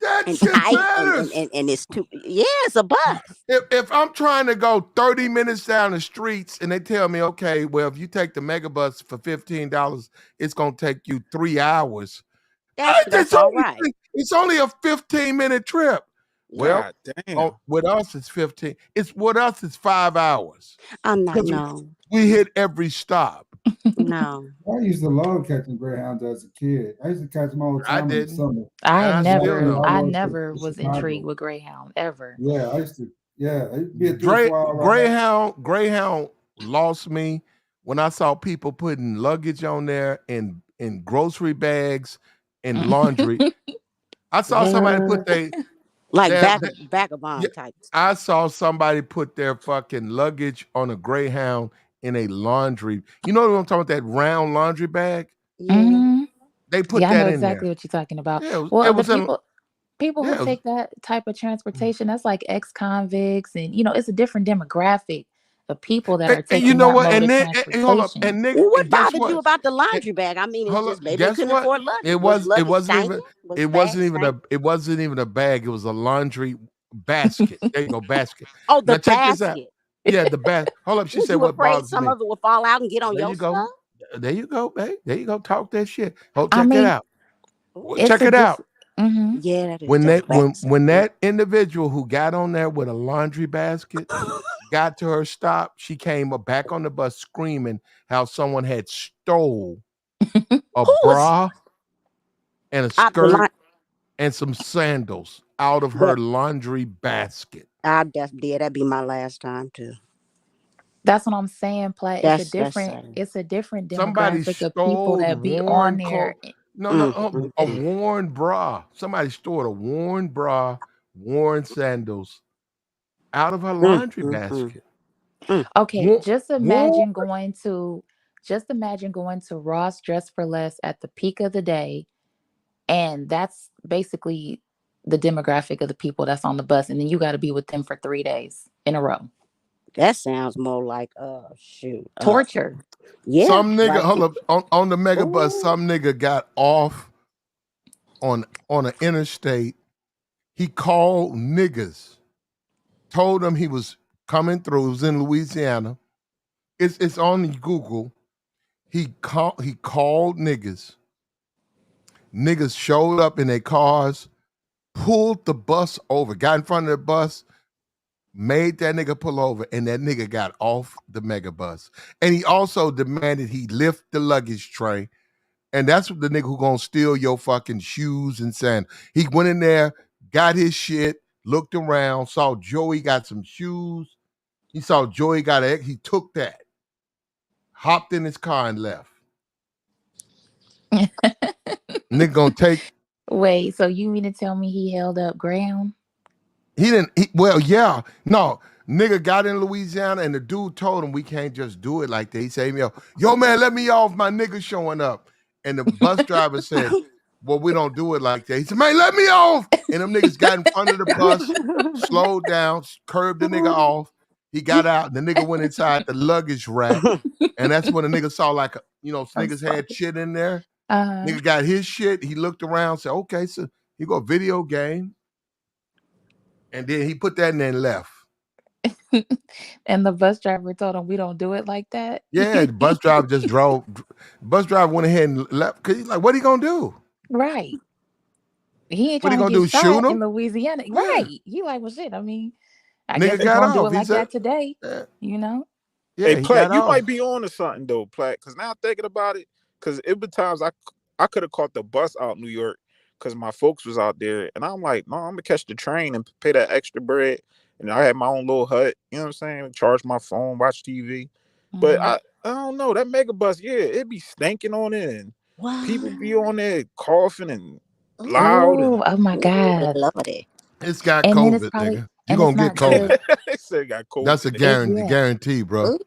That and shit tight matters. and it's too. Yeah, it's a bus. If I'm trying to go 30 minutes down the streets and they tell me, okay, well, if you take the Megabus for $15, it's gonna take you 3 hours. That's all right. It's only a 15-minute trip. Well, God damn. with us it's 15. With us it's 5 hours. I'm not. No. We hit every stop. No. I used to love catching Greyhounds as a kid. I used to catch them all the time in the summer. I still never to was Chicago. intrigued with Greyhound ever. Yeah, I used to. Yeah, it'd be a 3 or 4 hour ride. Greyhound lost me when I saw people putting luggage on there in grocery bags and laundry. I saw somebody put vagabond type. I saw somebody put their fucking luggage on a Greyhound in a laundry. You know what I'm talking about? That round laundry bag? Mm-hmm. They put I that know in exactly there. what you're talking about. Yeah, Well, the people who yeah, take that type of transportation, that's like ex-convicts, and it's a different demographic of people that are And taking you know that what? mode And of then hold up. transportation. And Nick, Well, what guess bothered what? you about the laundry bag? I mean, it's Hold just up. maybe they Guess couldn't what? afford luggage. It wasn't even a bag. It was a laundry basket. There you go, basket. Oh, the Now check this out. basket. Yeah, the basket. Hold up. She Was said you what afraid bothers some me. of it would fall out and get on There your you go. stuff? There you go, babe. There you go. Talk that shit. Oh, I check it mean, out. it's Check a it out. different. Yeah, that is. When That's when bad. when that individual who got on there with a laundry basket got to her stop, she came back on the bus screaming how someone had stole a bra and a skirt and some sandals out of her laundry basket. I definitely that'd be my last time too. That's what I'm saying, Plat. It's a different Somebody demographic of people stole that be on worn there. a worn bra. Somebody stole a worn bra, worn sandals out of her laundry basket. Okay, just Worn. imagine going to Ross Dress for Less at the peak of the day, and that's basically the demographic of the people that's on the bus, and then you got to be with them for 3 days in a row. That sounds more like torture. Yeah. Some nigga, hold up, on the mega bus, some nigga got off on an interstate. He called niggas, told them he was coming through. It was in Louisiana. It's on Google. He called niggas. Niggas showed up in their cars, pulled the bus over, got in front of the bus, made that nigga pull over, and that nigga got off the mega bus. And he also demanded he lift the luggage tray. And that's what the nigga who gonna steal your fucking shoes and sand. He went in there, got his shit, looked around, saw Joey got some shoes. He saw Joey he took that, hopped in his car and left. Nigga gonna take. Wait, so you mean to tell me he held up ground? He didn't. Well, yeah. No, nigga got in Louisiana and the dude told him we can't just do it like that. He said, yo, man, let me off. My nigga showing up. And the bus driver said, well, we don't do it like that. He said, man, let me off. And them niggas got in front of the bus, slowed down, curbed the nigga off. He got out. And the nigga went inside the luggage rack. And that's when the nigga saw niggas had shit in there. Nigga got his shit. He looked around, said, okay, so he got a video game. And then he put that in there and left. And the bus driver told him we don't do it like that. Yeah, the bus driver just drove. Bus driver went ahead and left because he's like, what are you gonna do? Right. He ain't What trying he to gonna get do? Shoot shot him? in Louisiana. Yeah. Right. He like, well, shit. I mean, I Nigga guess we're got gonna do it off. He like said- that today. You know? Yeah, Hey, he Platt, got you off. might be on to something though, Platt. Because now thinking about it, because it been times I could have caught the bus out New York because my folks was out there, and I'm like, no, I'm gonna catch the train and pay that extra bread. And I had my own little hut, you know what I'm saying? Charge my phone, watch TV. But I don't know, that mega bus, yeah, it be stinking on it, and people be on there coughing and loud. Oh my God. Lordy. It's got And then COVID, it's probably- nigga. You and gonna it's get not good. COVID. They said got COVID. That's a yeah. guarantee, bro.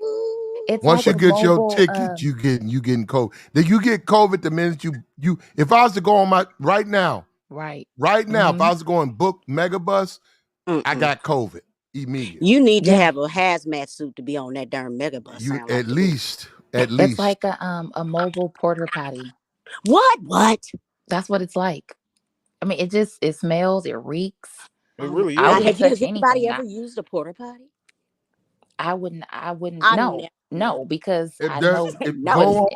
It's Once like you the get your mobile, ticket, you getting COVID. Then you get COVID the minute you. If I was to go on my right now, right now, if I was to go and book Megabus, I got COVID immediately. You need to have a hazmat suit to be on that darn mega bus. You sound at like least. It's like a mobile porta potty. What? That's what it's like. I mean, it smells, it reeks. It really Now, is. have touch anybody anything. ever used a porta potty? I wouldn't. I No, because If I there- know. if No, go on,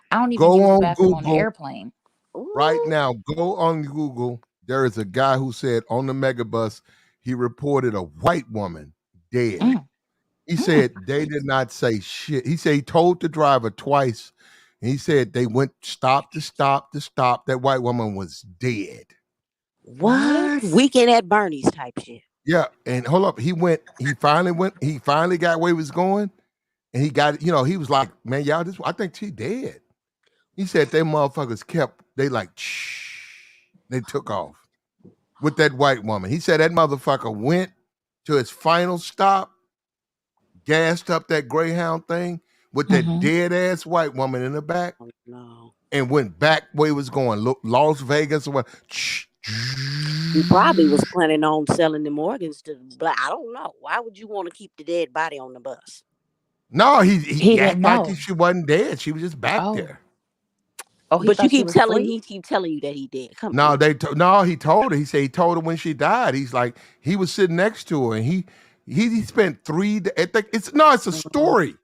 I don't even go use the on bathroom on the Google. airplane. Right now, go on Google. There is a guy who said on the Megabus, he reported a white woman dead. He said they did not say shit. He said he told the driver twice. And he said they went stop to stop to stop. That white woman was dead. What? Weekend at Bernie's type shit. Yeah, and hold up. He finally got where he was going. And he got, he was like, man, y'all, I think she dead. He said they motherfuckers they like, shh. They took off with that white woman. He said that motherfucker went to his final stop, gassed up that Greyhound thing with that dead ass white woman in the back, and went back where he was going. Look, Las Vegas or what? He probably was planning on selling them organs to black. I don't know. Why would you want to keep the dead body on the bus? No, he didn't acted know. like she wasn't dead. She was just back there. Oh, he But you thought she keep was telling free? he keep telling you that he did. Come No, on. he told her. He said he told her when she died. He's like, he was sitting next to her and he spent 3 days. It's a story.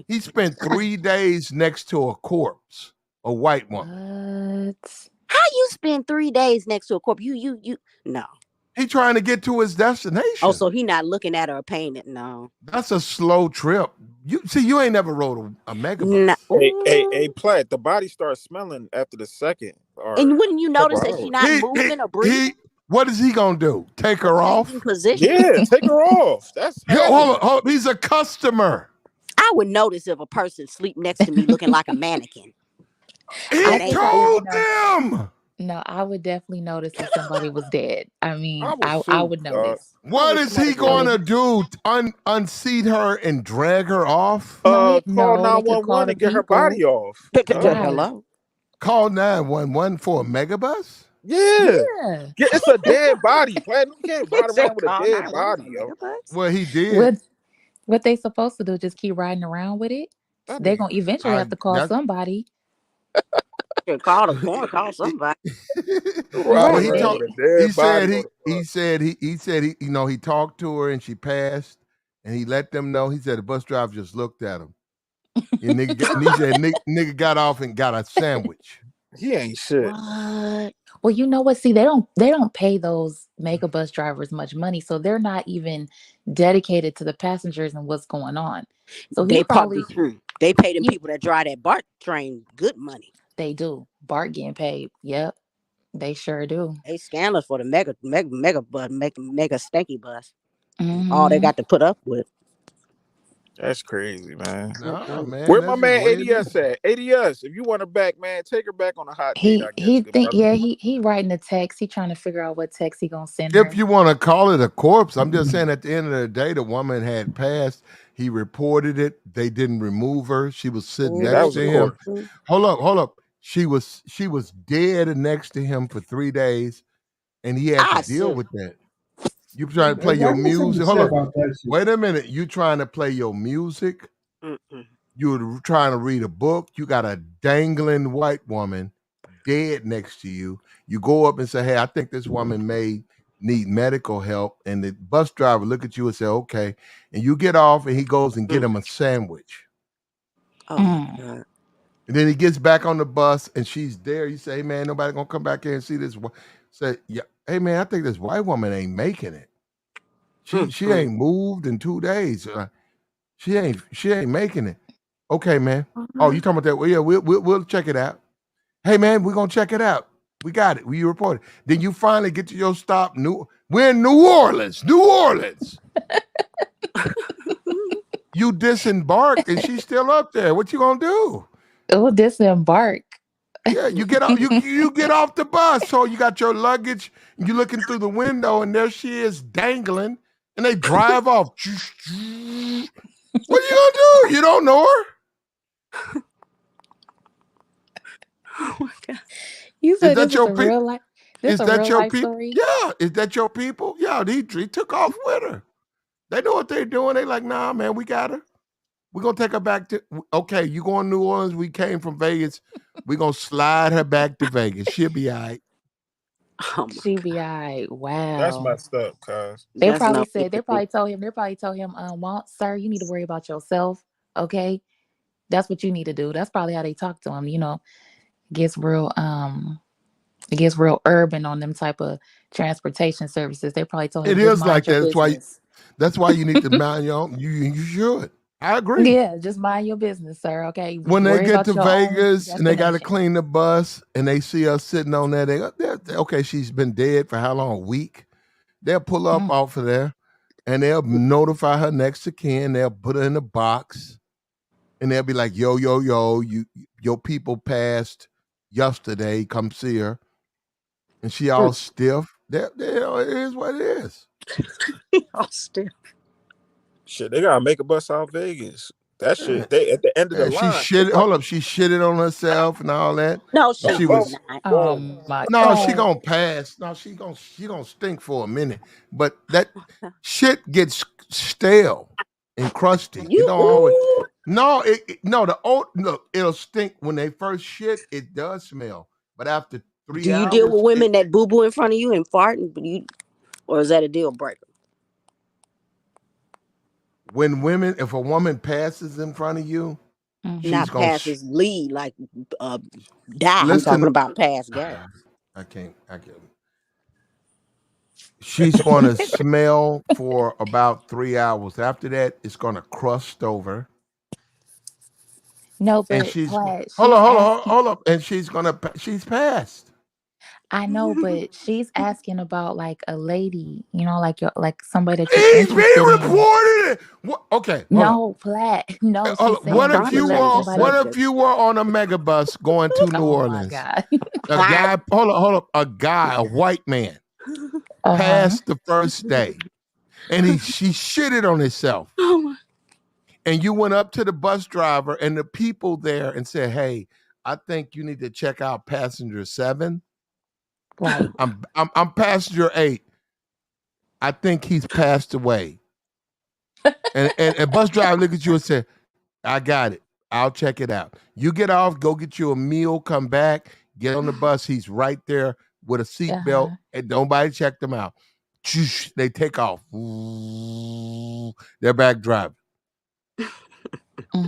He spent 3 days next to a corpse, a white woman. What? How you spend 3 days next to a corpse? You no. He trying to get to his destination. Oh, so he not looking at her or paying it. No. That's a slow trip. You ain't never rode a megabus. No. Hey, Platt, the body starts smelling after the second. Or And wouldn't you couple notice that she hours. not moving or breathing? What is he gonna do? Take her off? Position. Yeah, take her off. That's Hold on, he's a customer. I would notice if a person sleep next to me looking like a mannequin. He told them. No, I would definitely notice if somebody was dead. I mean, I assume, would notice. What is he going to do? Unseat her and drag her off? Call they could call 911 the and get her people. body off. Hello. Call 911 for a megabus? Yeah. It's a dead body. Platinum can't ride around with a dead body, yo. Well, he did. What they supposed to do? Just keep riding around with it? They're gonna eventually have to call somebody. Call the corn. Call somebody. Well, he said he you know, he talked to her and she passed, and he let them know. He said the bus driver just looked at him. And nigga got off and got a sandwich. He ain't shit. What? Well, you know what? See, they don't pay those mega bus drivers much money, so they're not even dedicated to the passengers and what's going on. So they pay them people that drive that BART train good money. They do. BART getting paid. Yep, they sure do. They scandalous for the mega bus, mega stanky bus. All they got to put up with. That's crazy, man. Nah, man. Where my man ADS at? ADS, if you want her back, man, take her back on a hot date. He writing a text. He trying to figure out what text he gonna send her. If you want to call it a corpse, I'm just saying at the end of the day, the woman had passed. He reported it. They didn't remove her. She was sitting next to him. Hold up. She was dead next to him for 3 days, and he had to deal with that. You trying to play your music? Hold up. Wait a minute. You trying to play your music? You're trying to read a book. You got a dangling white woman dead next to you. You go up and say, "Hey, I think this woman may need medical help." And the bus driver look at you and say, "Okay." And you get off, and he goes and get him a sandwich. Oh my God. And then he gets back on the bus, and she's there. You say, "Hey, man, nobody gonna come back here and see this." Say, "Yeah, hey, man, I think this white woman ain't making it. She ain't moved in 2 days. She ain't making it." Okay, man. Oh, you talking about that? Well, yeah, we'll check it out. Hey, man, we're gonna check it out. We got it. We report it. Then you finally get to your stop. We're in New Orleans. New Orleans. You disembark, and she's still up there. What you gonna do? Oh, disembark. Yeah, you get off. You get off the bus. So you got your luggage. And you're looking through the window, and there she is dangling. And they drive off. What are you gonna do? You don't know her. Oh my God. You said Is that your real life? Is that your people? Story? Yeah. Is that your people? Yeah. He took off with her. They know what they're doing. They like, nah, man, we got her. We're gonna take her back to. Okay, you going to New Orleans? We came from Vegas. We're gonna slide her back to Vegas. She'll be all right. She be all right. Wow. That's messed up, cuz. They probably told him, well, sir, you need to worry about yourself. Okay. That's what you need to do. That's probably how they talk to him. You know, it gets real urban on them type of transportation services. They probably told him It is like that. Business. That's why you need to mind your own. You should. I agree. Yeah, just mind your business, sir. Okay. When they get to Vegas and they got to clean the bus and they see us sitting on there, they're okay, she's been dead for how long? A week. They'll pull up off of there and they'll notify her next of kin. They'll put her in the box and they'll be like, yo, your people passed yesterday. Come see her. And she all stiff. It is what it is. All stiff. Shit, they gotta make a bus out Vegas. That shit, they at the end of the line. She shitted on herself and all that. No, she was not. Oh my No, God. she gonna pass. No, she gonna stink for a minute. But that shit gets stale and crusty. It don't always. No, look, it'll stink when they first shit. It does smell, but after 3 hours. Do you deal with women that boo boo in front of you and fart, or is that a deal breaker? If a woman passes in front of you, she's not gonna passes lead like die. Listen, I'm talking about pass gas. I can't. She's going to smell for about 3 hours. After that, it's going to crust over. No, And but she's Plaid, hold she's on, asking. hold up. And she's passed. I know, but she's asking about like a lady, like like somebody that you're He's being interested in. reported. What? Okay, hold up. No, Plaid. No, Hold she's up. What saying if would you you let were? somebody? What if you were on a megabus going to New Oh my Orleans? God. A guy, hold up. A guy, a white man, Uh-huh. passed the first day, and she shitted on himself. And you went up to the bus driver and the people there and said, "Hey, I think you need to check out passenger 7. Right. I'm passenger 8. I think he's passed away." And a bus driver look at you and say, "I got it. I'll check it out." You get off, go get you a meal, come back, get on the bus. He's right there with a seatbelt, Uh-huh. and nobody checked them out. They take off. They're back driving.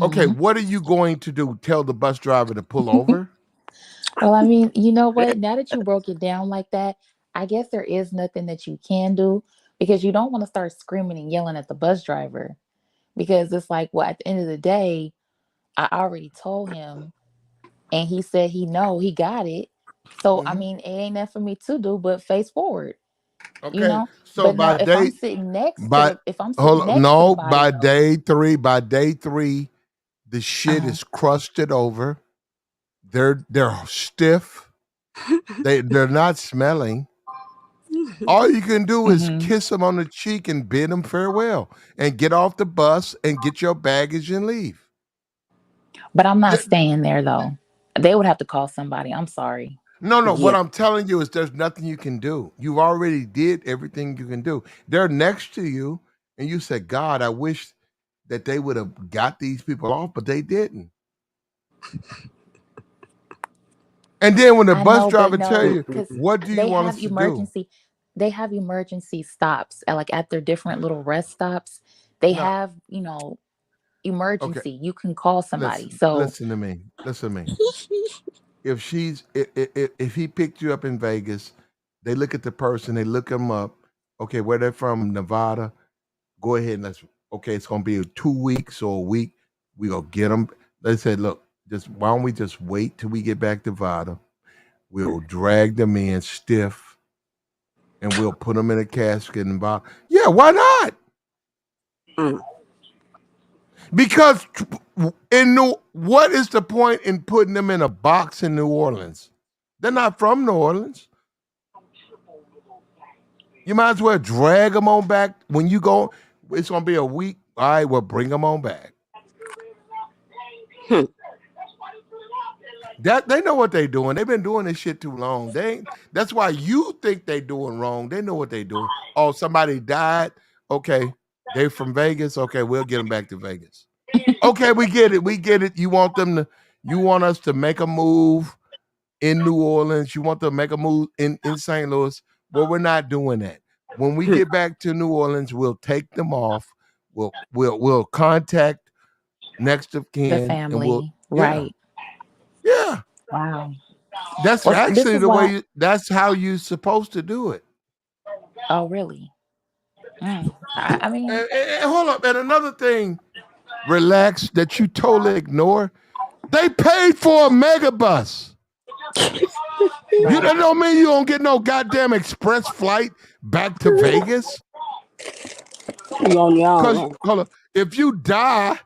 Okay, Mm-hmm. what are you going to do? Tell the bus driver to pull over? Well, I mean, you know what? Now that you broke it down like that, I guess there is nothing that you can do because you don't want to start screaming and yelling at the bus driver because it's like, well, at the end of the day, I already told him and he said he got it. So, I Mhm. mean, it ain't nothing for me to do but face forward, Okay, so But now by day, if I'm sitting hold on, next to no, somebody else, by day 3, the shit uh-huh. is crusted over. They're stiff. They're not smelling. All you can do is Mm-hmm. kiss them on the cheek and bid them farewell, and get off the bus and get your baggage and leave. But I'm not Yeah, staying there though. They would have to call somebody. I'm sorry. no. What Yeah. I'm telling you is there's nothing you can do. You already did everything you can do. They're next to you, and you said, "God, I wish that they would have got these people off, but they didn't." And then when the I bus know, but driver tell no, you, because "What do you they want have us to do?" emergency stops at their different little rest stops. They No, have, okay. emergency. You can call somebody. So Listen to me. Listen to me. If he picked you up in Vegas, they look at the person, they look them up. Okay, where they're from, Nevada. Go ahead and let's. Okay, it's gonna be 2 weeks or a week. We gonna get them. They said, look, just why don't we just wait till we get back to Nevada? We'll drag them in stiff, and we'll put them in a casket and box. Yeah, why not? Mm. Because what is the point in putting them in a box in New Orleans? They're not from New Orleans. You might as well drag them on back when you go. It's gonna be a week. All right, well, bring them on back. That they know what they're doing. They've been doing this shit too long. That's why you think they're doing wrong. They know what they're doing. Oh, somebody died. Okay, they from Vegas. Okay, we'll get them back to Vegas. Okay, we get it. We get it. You want us to make a move in New Orleans. You want to make a move in St. Louis. Well, we're not doing that. When we get back to New Orleans, we'll take them off. We'll contact next of the kin, and family, yeah, right? yeah. Wow. That's Well, this actually is the why. way. That's how you're supposed to do it. Oh, really? I mean, And hold up. And another thing, relax, that you totally ignore. They paid for a megabus. You right. that don't mean you don't get no goddamn express flight back to Vegas. You on your Cause own. hold up, if you die,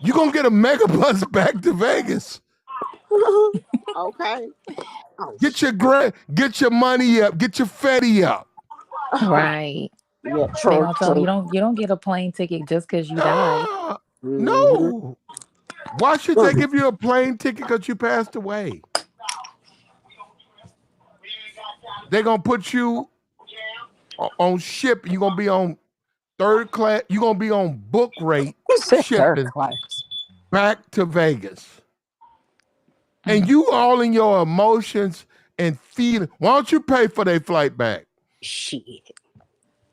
you gonna get a megabus back to Vegas. Okay. Oh, Get your money up, get your fetty up. Right. yeah, They true, gonna tell them true. you don't get a plane ticket just because you died. Ah, Mm-hmm. no. Why should they give you a plane ticket because you passed away? They're gonna put you on ship. You're gonna be on third class. You're gonna be on book rate Third shipping class. back to Vegas. And Mm, you all in your emotions and feeling. Why don't you pay for their flight back? Shit.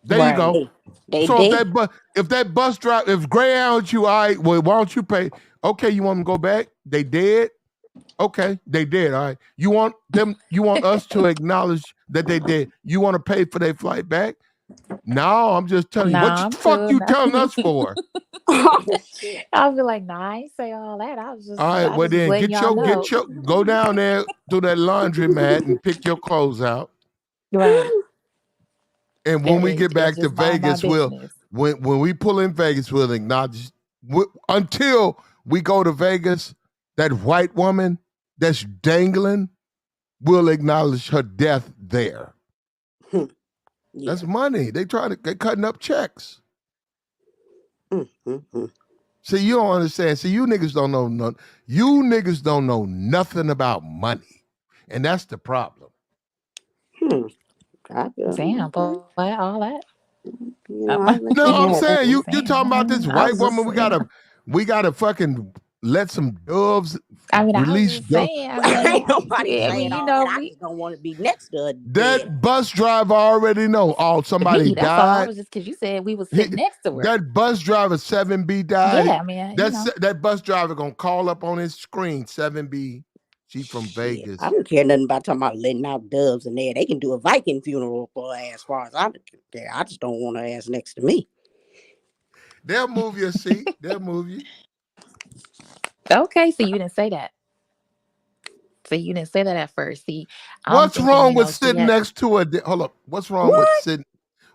There you right. go. They So did. if that bus driver, if Greyhound you, all right, well, why don't you pay? Okay, you want them to go back? They dead? Okay, they did. All right. You want them? You want us to acknowledge that they did? You want to pay for their flight back? No, I'm just telling you. What Nah, the I'm fuck cool. you telling us for? I'll be like, nah, I ain't say all that. I was All right. I Well just was then, letting y'all know. go down there to that laundry mat and pick your clothes out. Right. And when we get And back to just mind my Vegas, business. when we pull in Vegas, we'll acknowledge until we go to Vegas, that white woman that's dangling, we'll acknowledge her death there. That's money. They cutting up checks. See, you don't understand. See, you niggas don't know you niggas don't know nothing about money. And that's the problem. Damn, boy, all that. No, I'm saying you talking about this I white was just, woman. We gotta fucking let some doves I mean, I was release just doves. saying. I mean, Ain't nobody yeah, I saying mean, you all know, that. I just don't want to be next to a dead. That bus driver already know. Oh, somebody me. That's all. I died. was just because you said we was sitting next to her. That bus driver 7B died. Yeah, I mean, you know. That bus driver gonna call up on his screen 7B. She from Shit, Vegas. I don't care nothing about talking about letting out doves in there. They can do a Viking funeral for her as far as I care. I just don't want her ass next to me. They'll move your seat. They'll move you. Okay, so you didn't say that. So you didn't say that at first. See, I'm What's thinking, wrong with she sitting had. next to a hold up? What's wrong with sitting?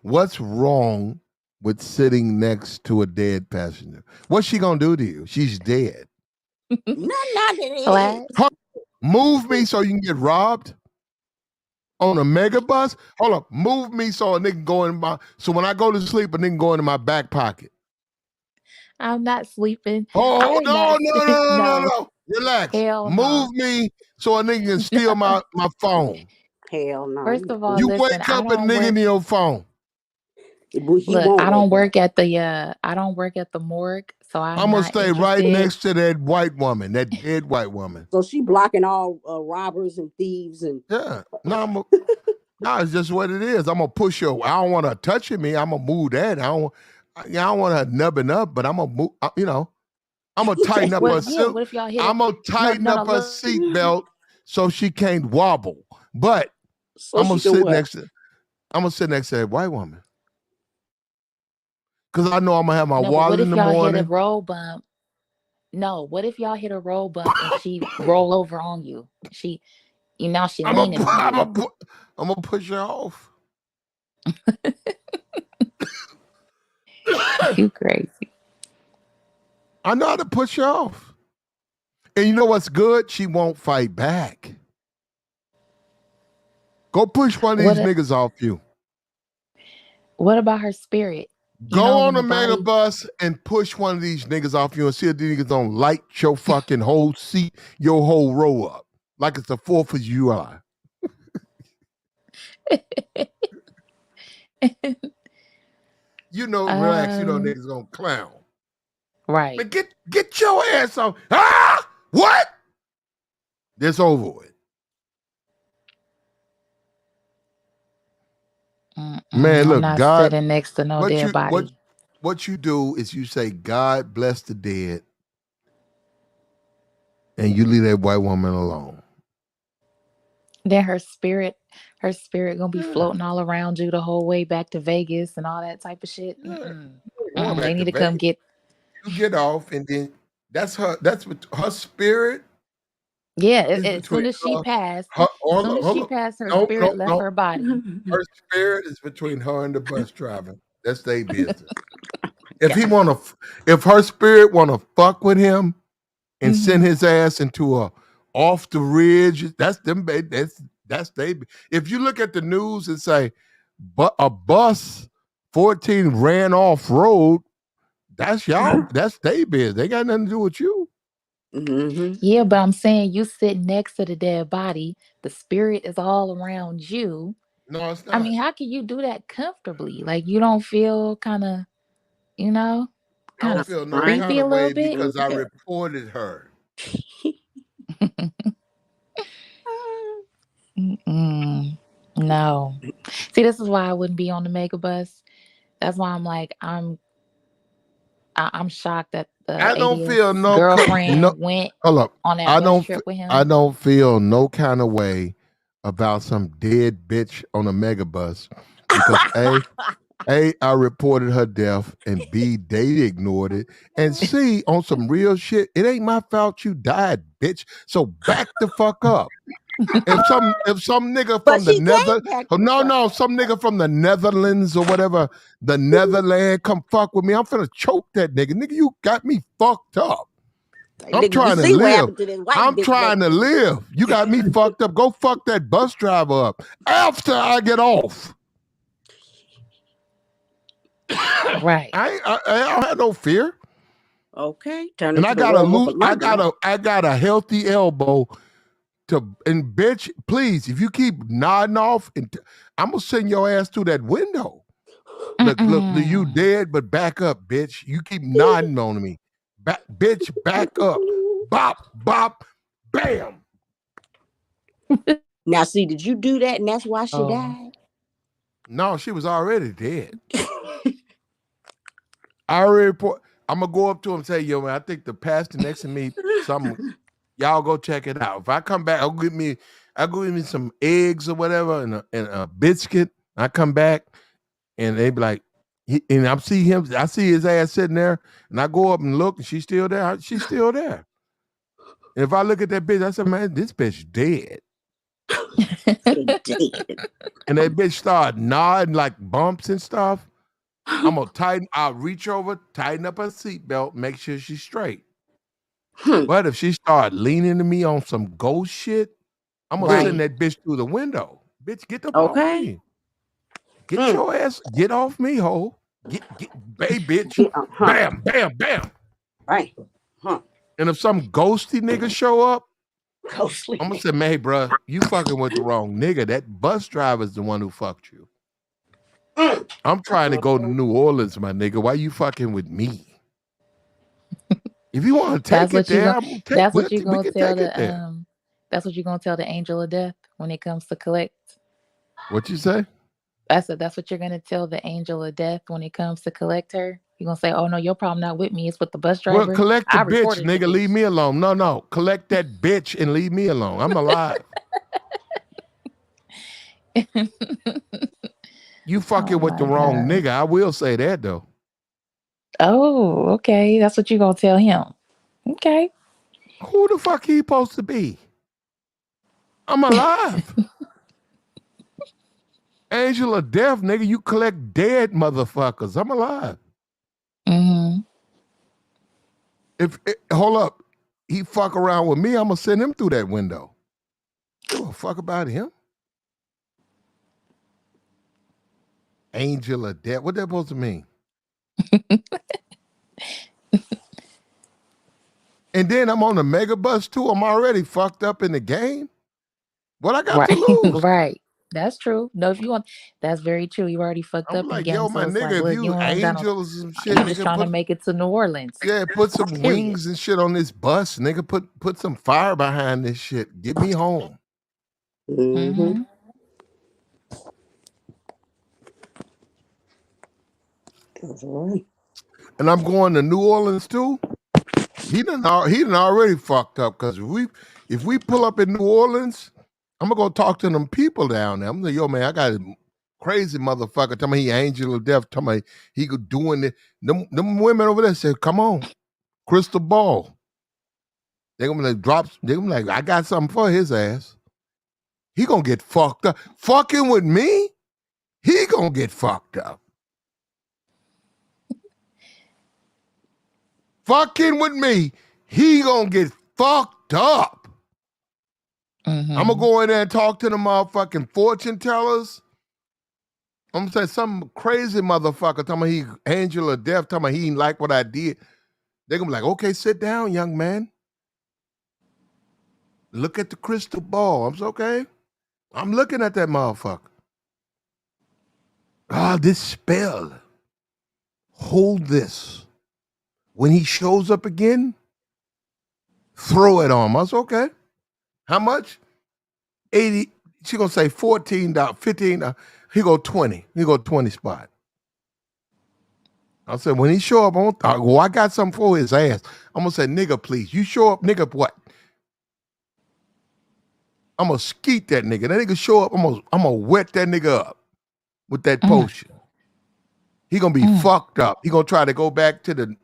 What's wrong with sitting next to a dead passenger? What's she gonna do to you? She's dead. Flash. Move me so you can get robbed on a mega bus. Hold up, move me so a nigga go in my. So when I go to sleep, a nigga go into my back pocket. I'm not sleeping. Oh no! Relax. Hell Move no. me so a nigga can steal my phone. Hell no. First of all, You listen, wake I up and don't nigga work. in your phone. Look, I don't work at the morgue, so I'm gonna not stay right interested. next to that white woman, that dead white woman. So she blocking all robbers and thieves and Yeah. No, it's just what it is. I'm gonna push her. I don't want her touching me. I'm gonna move that. I don't want her nubbing up, but I'm gonna move. I'm gonna tighten up her seat. What if y'all hit I'm gonna tighten up her seatbelt so she can't wobble. But I'm gonna sit next to that white woman. Cause I know I'm gonna have my No, but wallet what in if the y'all hit a morning. road bump? No, what if y'all hit a road bump and she roll over on you? She leaning on you. I'm gonna push her off. You crazy. I know how to push her off. And you know what's good? She won't fight back. Go push one of these niggas off you. What about her spirit? Go on when a the mega body. bus and push one of these niggas off you and see if these niggas don't light your fucking whole seat, your whole row up. Like it's the 4th of July. Relax, niggas gonna clown. Right. Man, get your ass on. Ah! What? This over with. Man, look, I'm not God, sitting next to no dead body. what you do is you say, God bless the dead, and you leave that white woman alone. Then her spirit gonna be floating all around you the whole way back to Vegas and all that type of shit. They need to come get. You get off, and then that's her. That's what her spirit. Yeah, as soon as she passed, her spirit left her body. Her spirit is between her and the bus driver. That's their business. If her spirit wanna fuck with him and send his ass into a off the ridge, that's them. That's they. If you look at the news and say, but a bus 14 ran off road, that's y'all. That's they business. They got nothing to do with you. Yeah, but I'm saying you sit next to the dead body. The spirit is all around you. No, it's not. I mean, how can you do that comfortably? Like you don't feel kind of, I don't feel no creepy kind a of little way bit. because I reported her. No. See, this is why I wouldn't be on the mega bus. That's why I'm like, I'm I'm shocked that I the don't feel ADS no girlfriend went hold up. on that I bus don't trip with him. I don't feel no kind of way about some dead bitch on a megabus because I reported her death, and B, they ignored it, and C, on some real shit, it ain't my fault you died, bitch. So back the fuck up. If some nigga But from the she Nether, came back. no, some nigga from the Netherlands or whatever, the Netherland come fuck with me, I'm finna choke that nigga. Nigga, you got me fucked up. I'm Nigga, you trying to see what live. happened to this white I'm bitch trying to back there. live. You got me fucked up. Go fuck that bus driver up after I get off. Right. I don't have no fear. Okay, turn And into I the got a werewolf loose, of London. I got a healthy elbow and bitch, please, if you keep nodding off, I'm gonna send your ass through that window. Look, you dead, but back up, bitch. You keep nodding on me. Bitch, back up. Bop, bop, bam. Now, see, did you do that, and that's why she died? No, she was already dead. I already report. I'm gonna go up to him and say, yo, man, I think the pastor next to me, y'all go check it out. If I come back, I'll go get me some eggs or whatever and a biscuit. I come back and they be like, I see his ass sitting there, and I go up and look, and she's still there. She's still there. And if I look at that bitch, I said, man, this bitch dead. And that bitch start nodding like bumps and stuff. I'm gonna I'll reach over, tighten up her seatbelt, make sure she's straight. But if she start leaning to me on some ghost shit, I'm gonna send that bitch through the window. Bitch, get up off me. Get your ass, get off me, ho. Get, bitch. Bam, bam, bam. Right. Huh. And if some ghosty nigga show up, Ghostly. I'm gonna say, man, hey, bro, you fucking with the wrong nigga. That bus driver's the one who fucked you. I'm trying to go to New Orleans, my nigga. Why you fucking with me? If you want to take it there, that's what you're gonna tell the angel of death when it comes to collect. What you say? I said that's what you're gonna tell the angel of death when it comes to collect her. You're gonna say, "Oh no, your problem not with me; it's with the bus driver." Well, collect the bitch, nigga. The Leave me alone. No, collect that bitch and leave me alone. I'm alive. You fucking with the wrong nigga. I will say that though. Oh, okay. That's what you're gonna tell him. Okay. Who the fuck he supposed to be? I'm alive. Angel of death, nigga. You collect dead motherfuckers. I'm alive. Mm-hmm. Hold up, he fuck around with me, I'm gonna send him through that window. Give a fuck about him. Angel of death. What that supposed to mean? And then I'm on the mega bus too. I'm already fucked up in the game. What I got to lose? Right. That's true. No, if you want, that's very true. You already fucked I'm up in the like, game. yo, So my it's nigga, like, if look, you you don't got no. angels and shit, You just nigga, trying to make it to New Orleans. Yeah, put some Period. wings and shit on this bus, nigga. Put some fire behind this shit. Get me home. Mm-hmm. That's all right. And I'm going to New Orleans too. He done already fucked up because if we pull up in New Orleans, I'm gonna go talk to them people down there. I'm like, yo, man, I got a crazy motherfucker. Tell me he angel of death. Tell me he could doing it. Them women over there said, come on, crystal ball. They're gonna like drop. They're gonna like, I got something for his ass. He gonna get fucked up. Fucking with me, he gonna get fucked up. Fucking with me, he gonna get fucked up. I'm gonna go in there and talk to the motherfucking fortune tellers. I'm gonna say some crazy motherfucker talking about he angel of death, talking about he didn't like what I did. They're gonna be like, okay, sit down, young man. Look at the crystal ball. I'm okay. I'm looking at that motherfucker. This spell. Hold this. When he shows up again, throw it on him. I was okay. How much? 80. She gonna say $14, $15. He go 20. He go 20 spot. I said, when he show up, I got something for his ass. I'm gonna say, nigga, please. You show up, nigga, what? I'm gonna skeet that nigga. That nigga show up, I'm gonna wet that nigga up with that potion. He gonna be fucked up. He gonna try to go back to the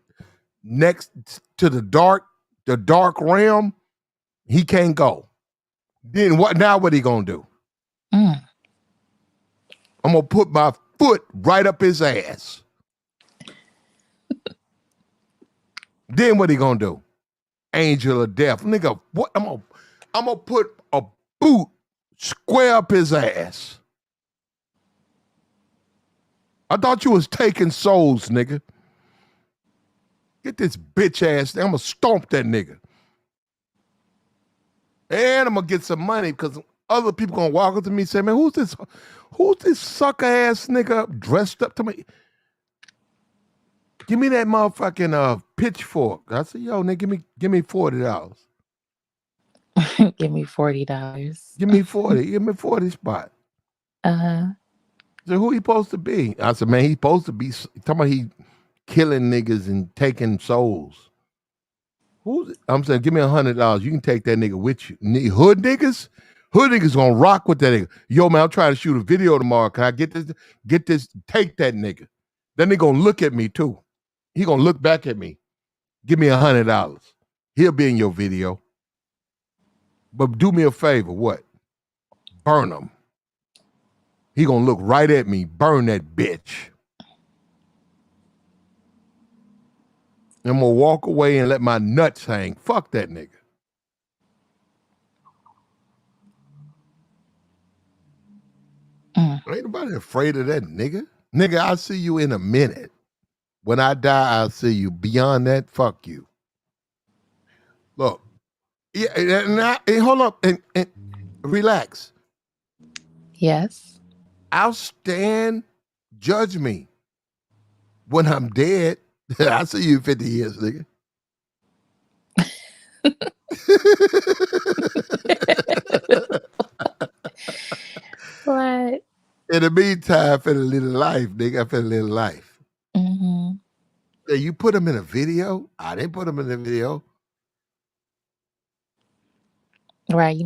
dark realm. He can't go. Then what? Now what he gonna do? I'm gonna put my foot right up his ass. Then what he gonna do? Angel of death, nigga. What? I'm gonna put a boot square up his ass. I thought you was taking souls, nigga. Get this bitch ass. I'm gonna stomp that nigga. And I'm gonna get some money because other people gonna walk up to me and say, man, who's this sucker ass nigga dressed up to me? Give me that motherfucking pitchfork. I said, yo, nigga, give me $40. Give me $40. Give me 40. Give me 40 spot. So who he supposed to be? I said, man, he supposed to be talking about he killing niggas and taking souls. I'm saying, give me $100. You can take that nigga with you. Hood niggas gonna rock with that nigga. Yo, man, I'm trying to shoot a video tomorrow. Can I get this? Take that nigga. Then they gonna look at me too. He gonna look back at me. Give me $100. He'll be in your video. But do me a favor. What? Burn him. He gonna look right at me. Burn that bitch. I'm gonna walk away and let my nuts hang. Fuck that nigga. Ain't nobody afraid of that nigga. Nigga, I'll see you in a minute. When I die, I'll see you. Beyond that, fuck you. Look. Yeah, and hold up and relax. Yes. I'll stand, judge me. When I'm dead, I'll see you in 50 years, nigga. What? In the meantime, for the little life, nigga, for the little life. Yeah, you put him in a video? I didn't put him in a video. Right.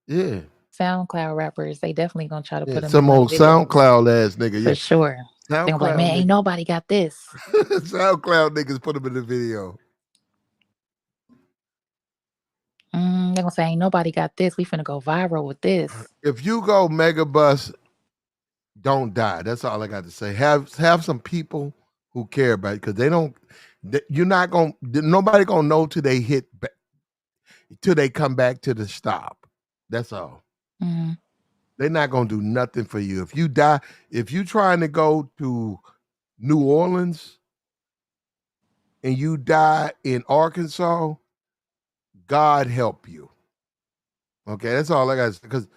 Yeah. SoundCloud rappers, they definitely gonna try to put them some in like old videos. SoundCloud ass nigga. For Yeah. sure. They're gonna be like, man, ain't nobody got this. SoundCloud niggas put him in the video. They're gonna say, ain't nobody got this. We finna go viral with this. If you go mega bus, don't die. That's all I got to say. Have some people who care about it because they don't. You're not gonna. Nobody gonna know till they hit. Till they come back to the stop. That's all. They're not gonna do nothing for you. If you die, if you trying to go to New Orleans and you die in Arkansas, God help you. Okay, that's all I got to say. Because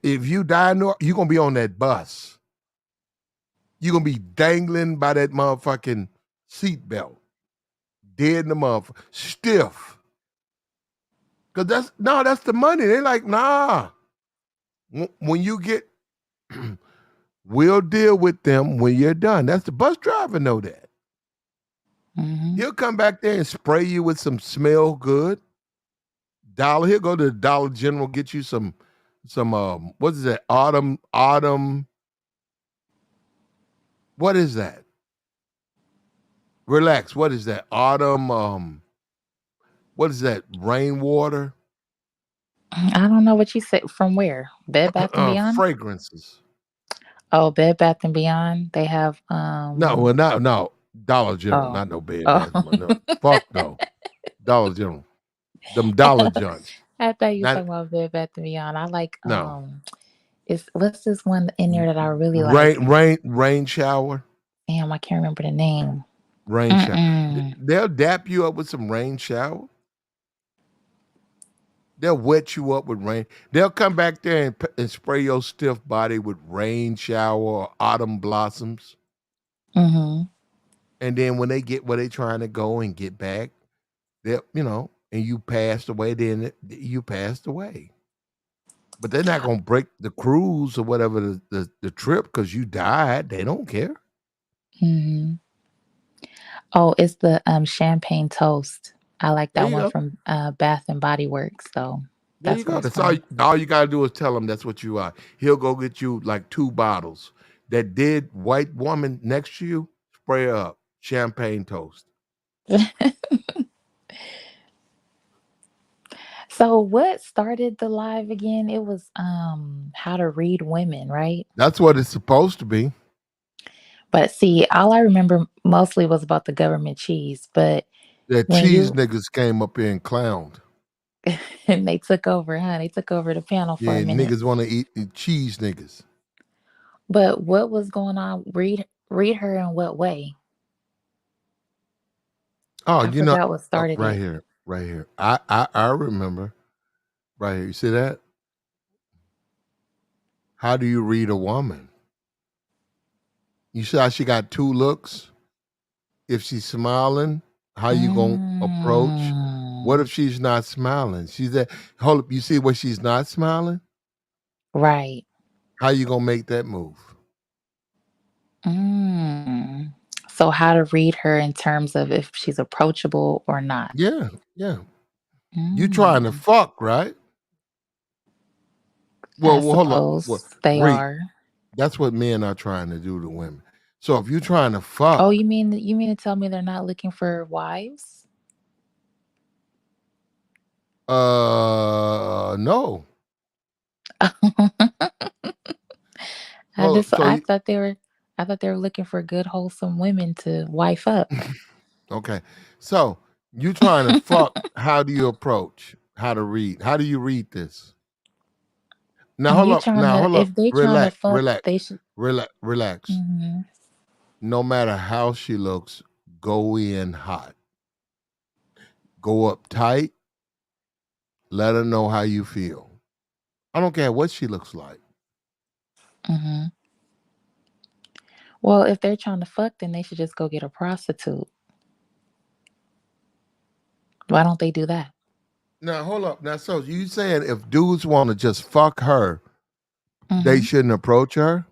if you die, you're gonna be on that bus. You're gonna be dangling by that motherfucking seatbelt, dead in the motherfucker, stiff. Because that's the money. They're like, nah. When you get, we'll deal with them when you're done. That's the bus driver know that. He'll come back there and spray you with some smell good. He'll go to the Dollar General, get you some what is that? Autumn. What is that? Relax. What is that? Autumn. What is that? Rainwater. I don't know what you said. From where? Bed Bath and Beyond? Fragrances. Oh, Bed Bath and Beyond. They have No. Dollar General, not no Bed Bath. No. Fuck no. Dollar General. Them dollar joints. I thought you were talking about Bed Bath and Beyond. I like No. What's this one in there that I really like? Rain shower. Damn, I can't remember the name. Rain shower. They'll dap you up with some rain shower. They'll wet you up with rain. They'll come back there and spray your stiff body with rain shower or autumn blossoms. And then when they get where they trying to go and get back, they'll, and you passed away, then you passed away. But they're not gonna break the cruise or whatever the trip because you died. They don't care. Hmm. Oh, it's the champagne toast. I like There that you one go. from Bath and Body Works. So There you that's what go. it's That's all. from. All you gotta do is tell him that's what you are. He'll go get you like 2 bottles. That dead white woman next to you, spray her up. Champagne toast. So what started the live again? It was how to read women, right? That's what it's supposed to be. But see, all I remember mostly was about the government cheese. But That when cheese you niggas came up here and clowned. and they took over, huh? They took over the panel for a Yeah, minute. niggas want to eat the cheese niggas. But what was going on? Read her in what way? Oh, I you know, forgot what started right it. here, right here. I remember. Right here. You see that? How do you read a woman? You see how she got 2 looks? If she's smiling, how you gonna approach? What if she's not smiling? She's at hold up. You see where she's not smiling? Right. How you gonna make that move? Mm. So how to read her in terms of if she's approachable or not. Yeah, yeah. You trying to Mm. fuck, right? I Well, hold up. Well, suppose they read. are. That's what men are trying to do to women. So if you're trying to Oh, fuck, you mean to tell me they're not looking for wives? no. I Hold up. just I thought they were looking for good wholesome women to wife up. Okay. So you trying to fuck, how do you approach? How to read? How do you read this? Now hold You up. trying Now to hold up. if they trying to Relax. fuck, Relax. they should. Relax. Relax. Hmm. No matter how she looks, go in hot. Go up tight. Let her know how you feel. I don't care what she looks like. Hmm. Well, if they're trying to fuck, then they should just go get a prostitute. Why don't they do that? Now hold up. Now so you saying if dudes want to just fuck her, they Hmm. shouldn't approach her?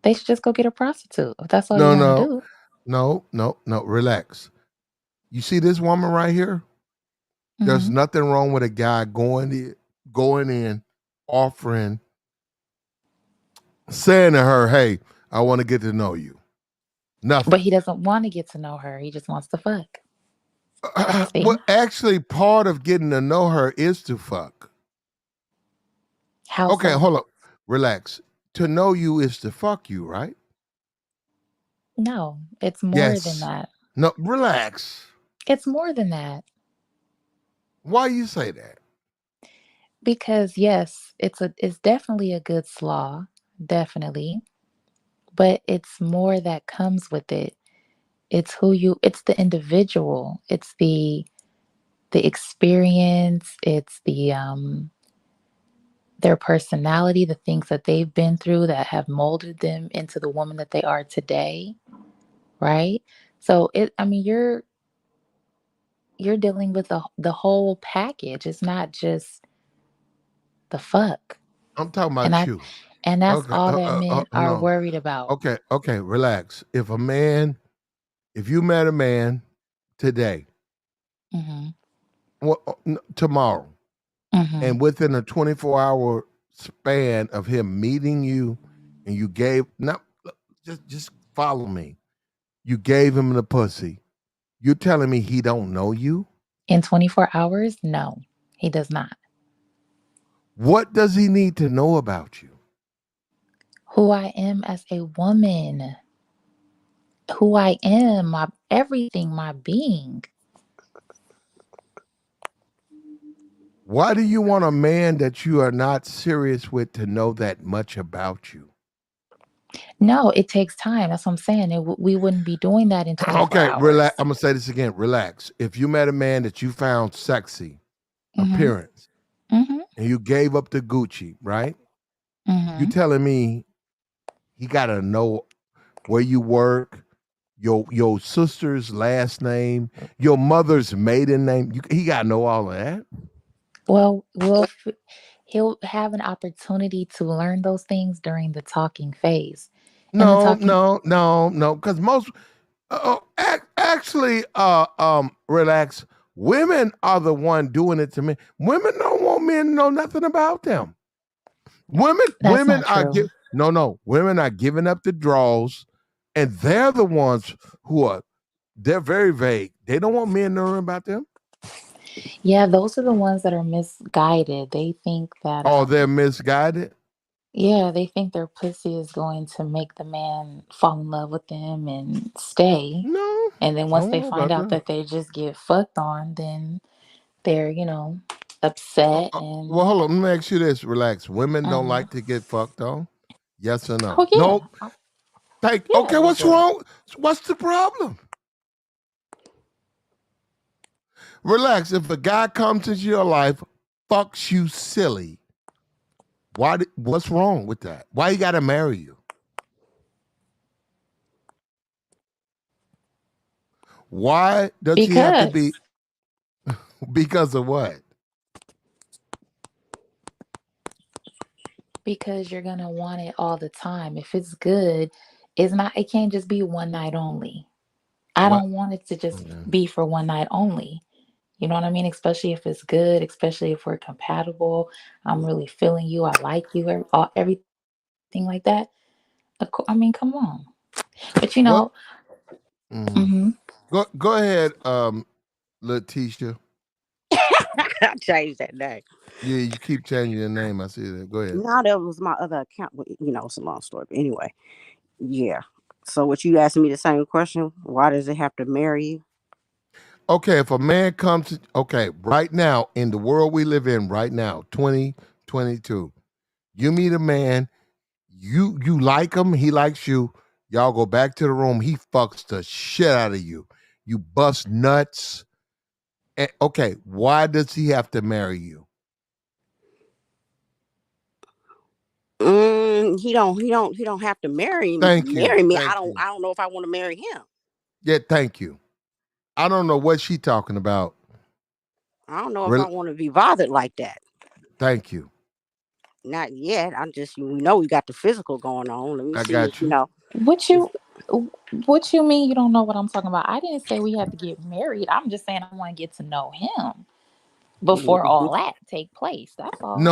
They should just go get a prostitute if that's all you No, want to no, do. no, no, no. Relax. You see this woman right here? There's Hmm. nothing wrong with a guy going in, offering, saying to her, "Hey, I want to get to know you." But Nothing. he doesn't want to get to know her. He just wants to fuck. Well, See? actually, part of getting to know her is to fuck. How Okay, so? hold up. Relax. To know you is to fuck you, right? No, it's more than Yes. that. No, relax. It's more than that. Why you say that? Because yes, it's definitely a good slaw, definitely. But it's more that comes with it. It's the individual. It's the experience, it's their personality, the things that they've been through that have molded them into the woman that they are today, right? So I mean you're dealing with the whole package. It's not just the fuck. I'm talking And about I you. and that's Okay, all that men are no. worried about. Okay, okay, relax. If you met a man today, Mhm. tomorrow, Mhm. and within a 24-hour span of him meeting you, and you gave not just follow me. You gave him the pussy. You're telling me he don't know you? In 24 hours? No. He does not. What does he need to know about you? Who I am as a woman. Who I am, my everything, my being. Why do you want a man that you are not serious with to know that much about you? No, it takes time. That's what I'm saying. We wouldn't be doing that in 24 Okay, relax. hours. I'm gonna say this again. Relax. If you met a man that you found sexy Mhm. appearance Mhm. and you gave up the Gucci, right? You Mhm. telling me he gotta know where you work, your sister's last name, your mother's maiden name. He gotta know all of that. Well, he'll have an opportunity to learn those things during the talking phase. in the No, talking. no, no, no. Because most, actually, relax. Women are the one doing it to me. Women don't want men to know nothing about them. That's Women not are true. no. Women are giving up the draws, and they're the ones who are. They're very vague. They don't want men to know about them. Yeah, those are the ones that are misguided. They think that Oh, they're misguided. yeah, they think their pussy is going to make the man fall in love with them and stay. No, And then I once don't they know find about out that. that they just get fucked on, then they're, upset and Well, hold on. Let me ask you this. Relax. Women don't uh like to get fucked on. Yes or no? oh yeah. Nope. Okay, Yeah, they what's do. wrong? What's the problem? Relax. If a guy comes into your life, fucks you silly, what's wrong with that? Why you gotta marry you? Why does he have to be? Because Because of what? because you're gonna want it all the time. If it's good, it can't just be one night only. I What? don't want it to just Okay. be for one night only. You know what I mean? Especially if it's good, especially if we're compatible. I'm really feeling you. I like you. Everything like that. I mean, come on. But What? Mm. mhm. Go ahead, Letitia. I changed that name. Yeah, you keep changing your name. I see that. Go ahead. No, that was my other account. It's a long story. But anyway, yeah. So what you asking me the same question? Why does it have to marry you? Okay, if a man comes to, okay, right now in the world we live in right now, 2022, you meet a man, you like him, he likes you, y'all go back to the room, he fucks the shit out of you. You bust nuts. Okay, why does he have to marry you? He don't have to marry Thank you. me. Thank you. I don't know if I want to marry him. Yeah, thank you. I don't know what she talking about. I don't know if I want to be bothered like that. Thank you. Not yet. I'm just we got the physical going on. Let me I see got you. What you what you mean you don't know what I'm talking about? I didn't say we have to get married. I'm just saying I want to get to know him before all that take place. That's all.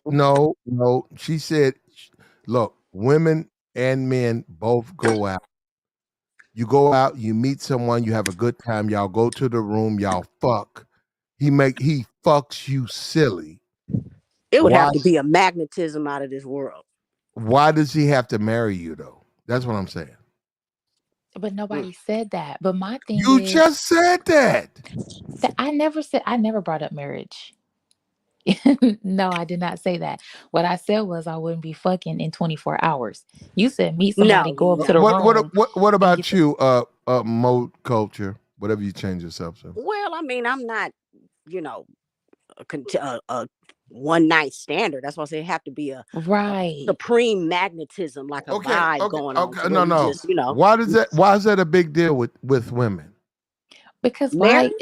No. She said, look, women and men both go out. You go out, you meet someone, you have a good time, y'all go to the room, y'all fuck. He fucks you silly. It would Why have to be a magnetism out of this world. why does he have to marry you though? That's what I'm saying. But nobody said that. But my thing You is just said that. that I never brought up marriage. No, I did not say that. What I said was I wouldn't be fucking in 24 hours. You said meet somebody, No, go up to the What room and get about to you, mode culture, whatever you change yourself to? well, I mean, I'm not, you know, a one night standard. That's why I say it have to be a right. supreme magnetism, like a vibe going on to Okay. where we No. just, Why is that a big deal with women? Because why? marriage.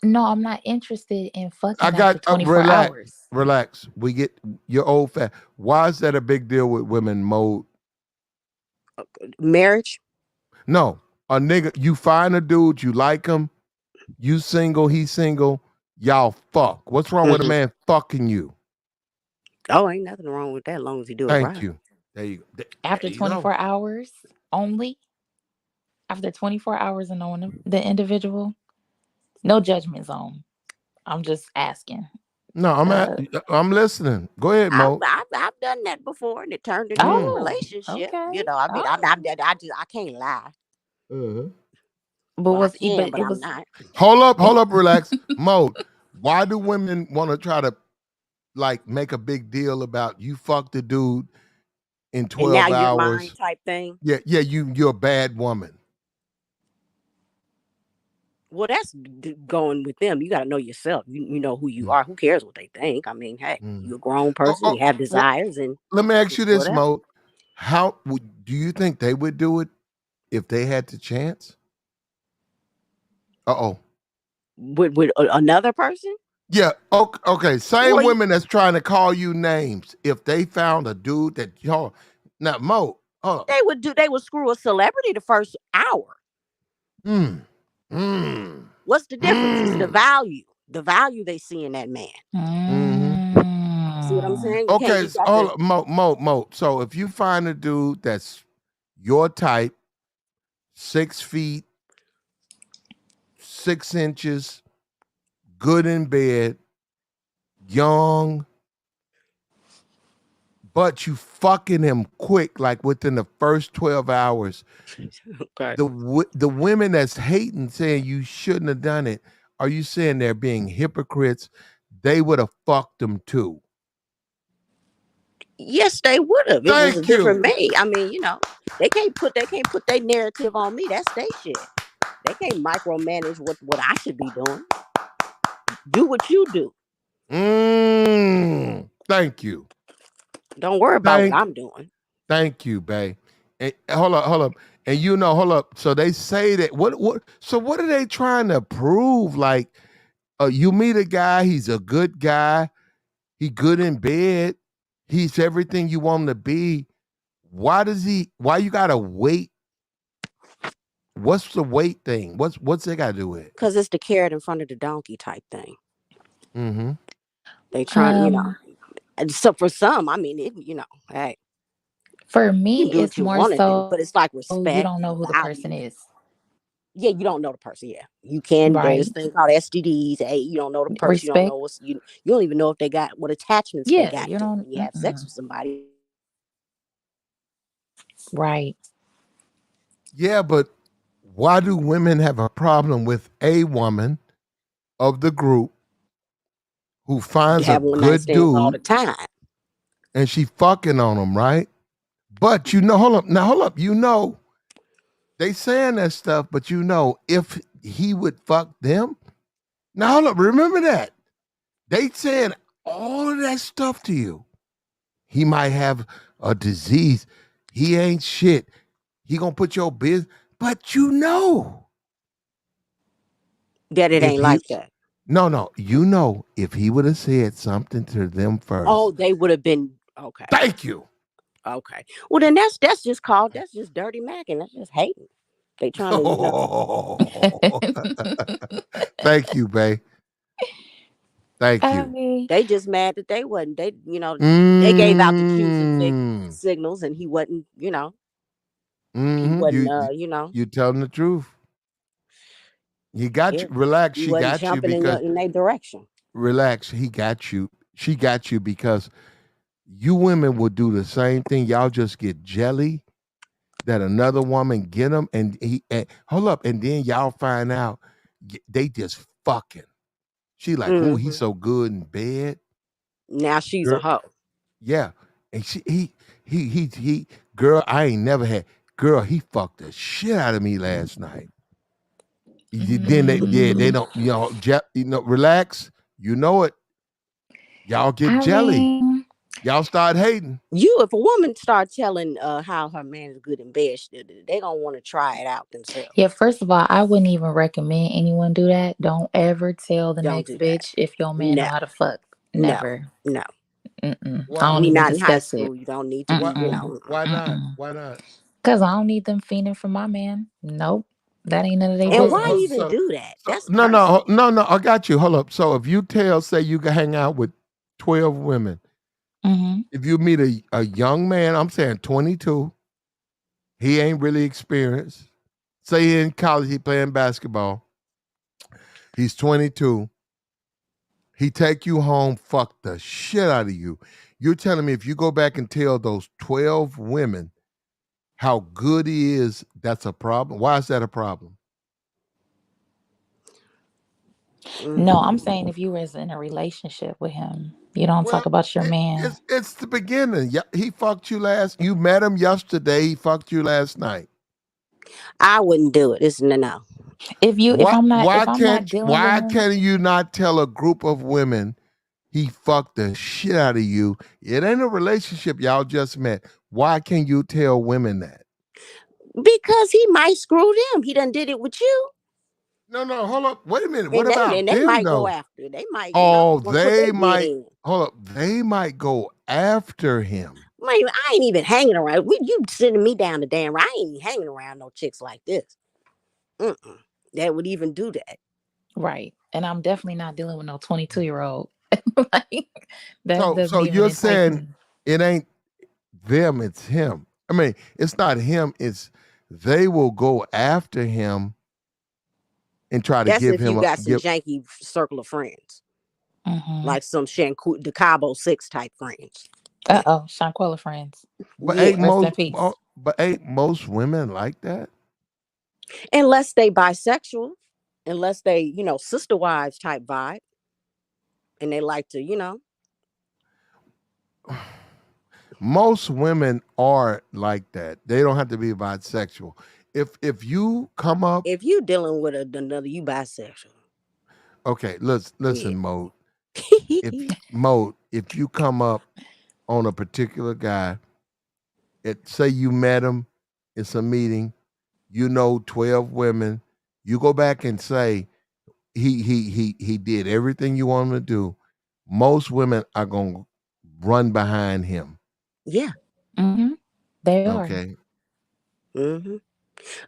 No, I'm not interested in I fucking after got 24 hours. relax. We get your old fat. Why is that a big deal with women mode? Marriage. No, a nigga, you find a dude, you like him, you single, he single, y'all fuck. What's wrong with a man fucking you? Oh, ain't nothing wrong with that, as long as you do it Thank right. you. There you go. After There you go. 24 hours only? After 24 hours and knowing the individual? No judgment zone. I'm just asking. No, Uh, I'm listening. Go ahead, Mo. I've done that before, and it turned into a Mm. oh, relationship. okay. I mean, Oh. I can't lie. But Well, I was can, but but it I'm was not. Hold up, relax. Mo, why do women want to try to like make a big deal about you fucked a dude in And now 12 you're mine, hours? type thing. Yeah, you're a bad woman. Well, that's going with them. You got to know yourself. You know who you are. Who cares what they think? I mean, hey, you're a grown person. You have Well, desires, and let me ask you this, whatever. Mo. Do you think they would do it if they had the chance? Uh-oh. With another person? Yeah, okay. Same Well, women that's trying to call you names. If they found a dude that y'all now, Mo, They would screw a celebrity the first hour. What's the difference? It's the value they see in that man. See what I'm saying? Okay, so, hold on, Mo. So if you find a dude that's your type, 6 feet, 6 inches, good in bed, young, but you fucking him quick, like within the first 12 hours. Okay. The women that's hating, saying you shouldn't have done it, are you saying they're being hypocrites? They would have fucked them too. Yes, they would have. It was a Thank you. different me. I mean, they can't put their narrative on me. That's their shit. They can't micromanage what I should be doing. Do what you do. Thank you. Don't worry about what I'm doing. Thank you, babe. And hold up. And hold up. So they say that so what are they trying to prove? Like, you meet a guy, he's a good guy, he good in bed, he's everything you want him to be. Why you gotta wait? What's the wait thing? What's they gotta do with it? Because it's the carrot in front of the donkey type thing. Mm-hmm. They trying, So for some, I mean, hey. For me, you can do it's what you more want to do, so but it's like respect. you don't know who the person is. Yeah, you don't know the person. Yeah, you can. Right. There's a thing called STDs. Hey, you don't know the person. Respect. You don't know you don't even know if they got what attachments they got. You don't. When you have sex with somebody. Right. Yeah, but why do women have a problem with a woman of the group who finds a good dude all the time, and she fucking on him, right? But hold up, they saying that stuff, but if he would fuck them, now hold up, remember that they saying all of that stuff to you. He might have a disease. He ain't shit. He gonna put your business, but that it ain't like that. No, if he would have said something to them first. Oh, they would have been okay. Thank you. Okay. Well, then that's just dirty macking. That's just hating. They trying to, Thank you, babe. Thank you. They just mad that they wasn't. They gave out the cues and signals, and he wasn't. He wasn't. You telling the truth. He got you. Relax. She got you because in their direction. Relax. He got you. She got you because you women will do the same thing. Y'all just get jelly that another woman get him, and hold up, and then y'all find out they just fucking. She like, oh, he's so good in bed. Now she's a hoe. Yeah, and he girl, I ain't never had. Girl, he fucked the shit out of me last night. Then they don't, relax. You know it. Y'all get jelly. Y'all start hating. If a woman start telling how her man is good in bed, they gonna want to try it out themselves. Yeah, first of all, I wouldn't even recommend anyone do that. Don't ever tell the next bitch if your man know how to fuck. Never. No. I don't even not in high discuss school. it. You don't need to. Why not? Why not? Because I don't need them fiending for my man. Nope. That ain't none of their And business. why even do that? That's no. I got you. Hold up. So if you say you can hang out with 12 women, if you meet a young man, I'm saying 22, he ain't really experienced. Say he in college, he playing basketball. He's 22. He take you home, fuck the shit out of you. You're telling me if you go back and tell those 12 women how good he is, that's a problem? Why is that a problem? No, I'm saying if you was in a relationship with him, you don't talk about your man. It's the beginning. He fucked you you met him yesterday, he fucked you last night. I wouldn't do it. It's no. Why can you not tell a group of women he fucked the shit out of you? It ain't a relationship, y'all just met. Why can't you tell women that? Because he might screw them. He done did it with you. No, hold up. Wait a minute. And what about them? They might go after. They might. they might. Hold up. They might go after him. I ain't even hanging around. You sending me down the damn. I ain't even hanging around no chicks like this. That would even do that. Right. And I'm definitely not dealing with no 22-year-old. Like, that doesn't So even you're entice saying me. it ain't them, it's him. I mean, it's not him, it's they will go after him and try to That's give if you him got some janky circle of friends, like some the Cabo 6 type friends. Uh-oh, Shanquella friends. but Yeah, ain't Rest in most peace. but ain't most women like that? unless they bisexual, unless they sister wives type vibe, and they like to. Most women are like that. They don't have to be bisexual. If you come up, If you dealing with another, you bisexual. okay, listen, Yeah. Mode. If you come up on a particular guy, say you met him, it's a meeting, 12 women, you go back and say he did everything you want him to do. Most women are gonna run behind him. Yeah. They are. Okay.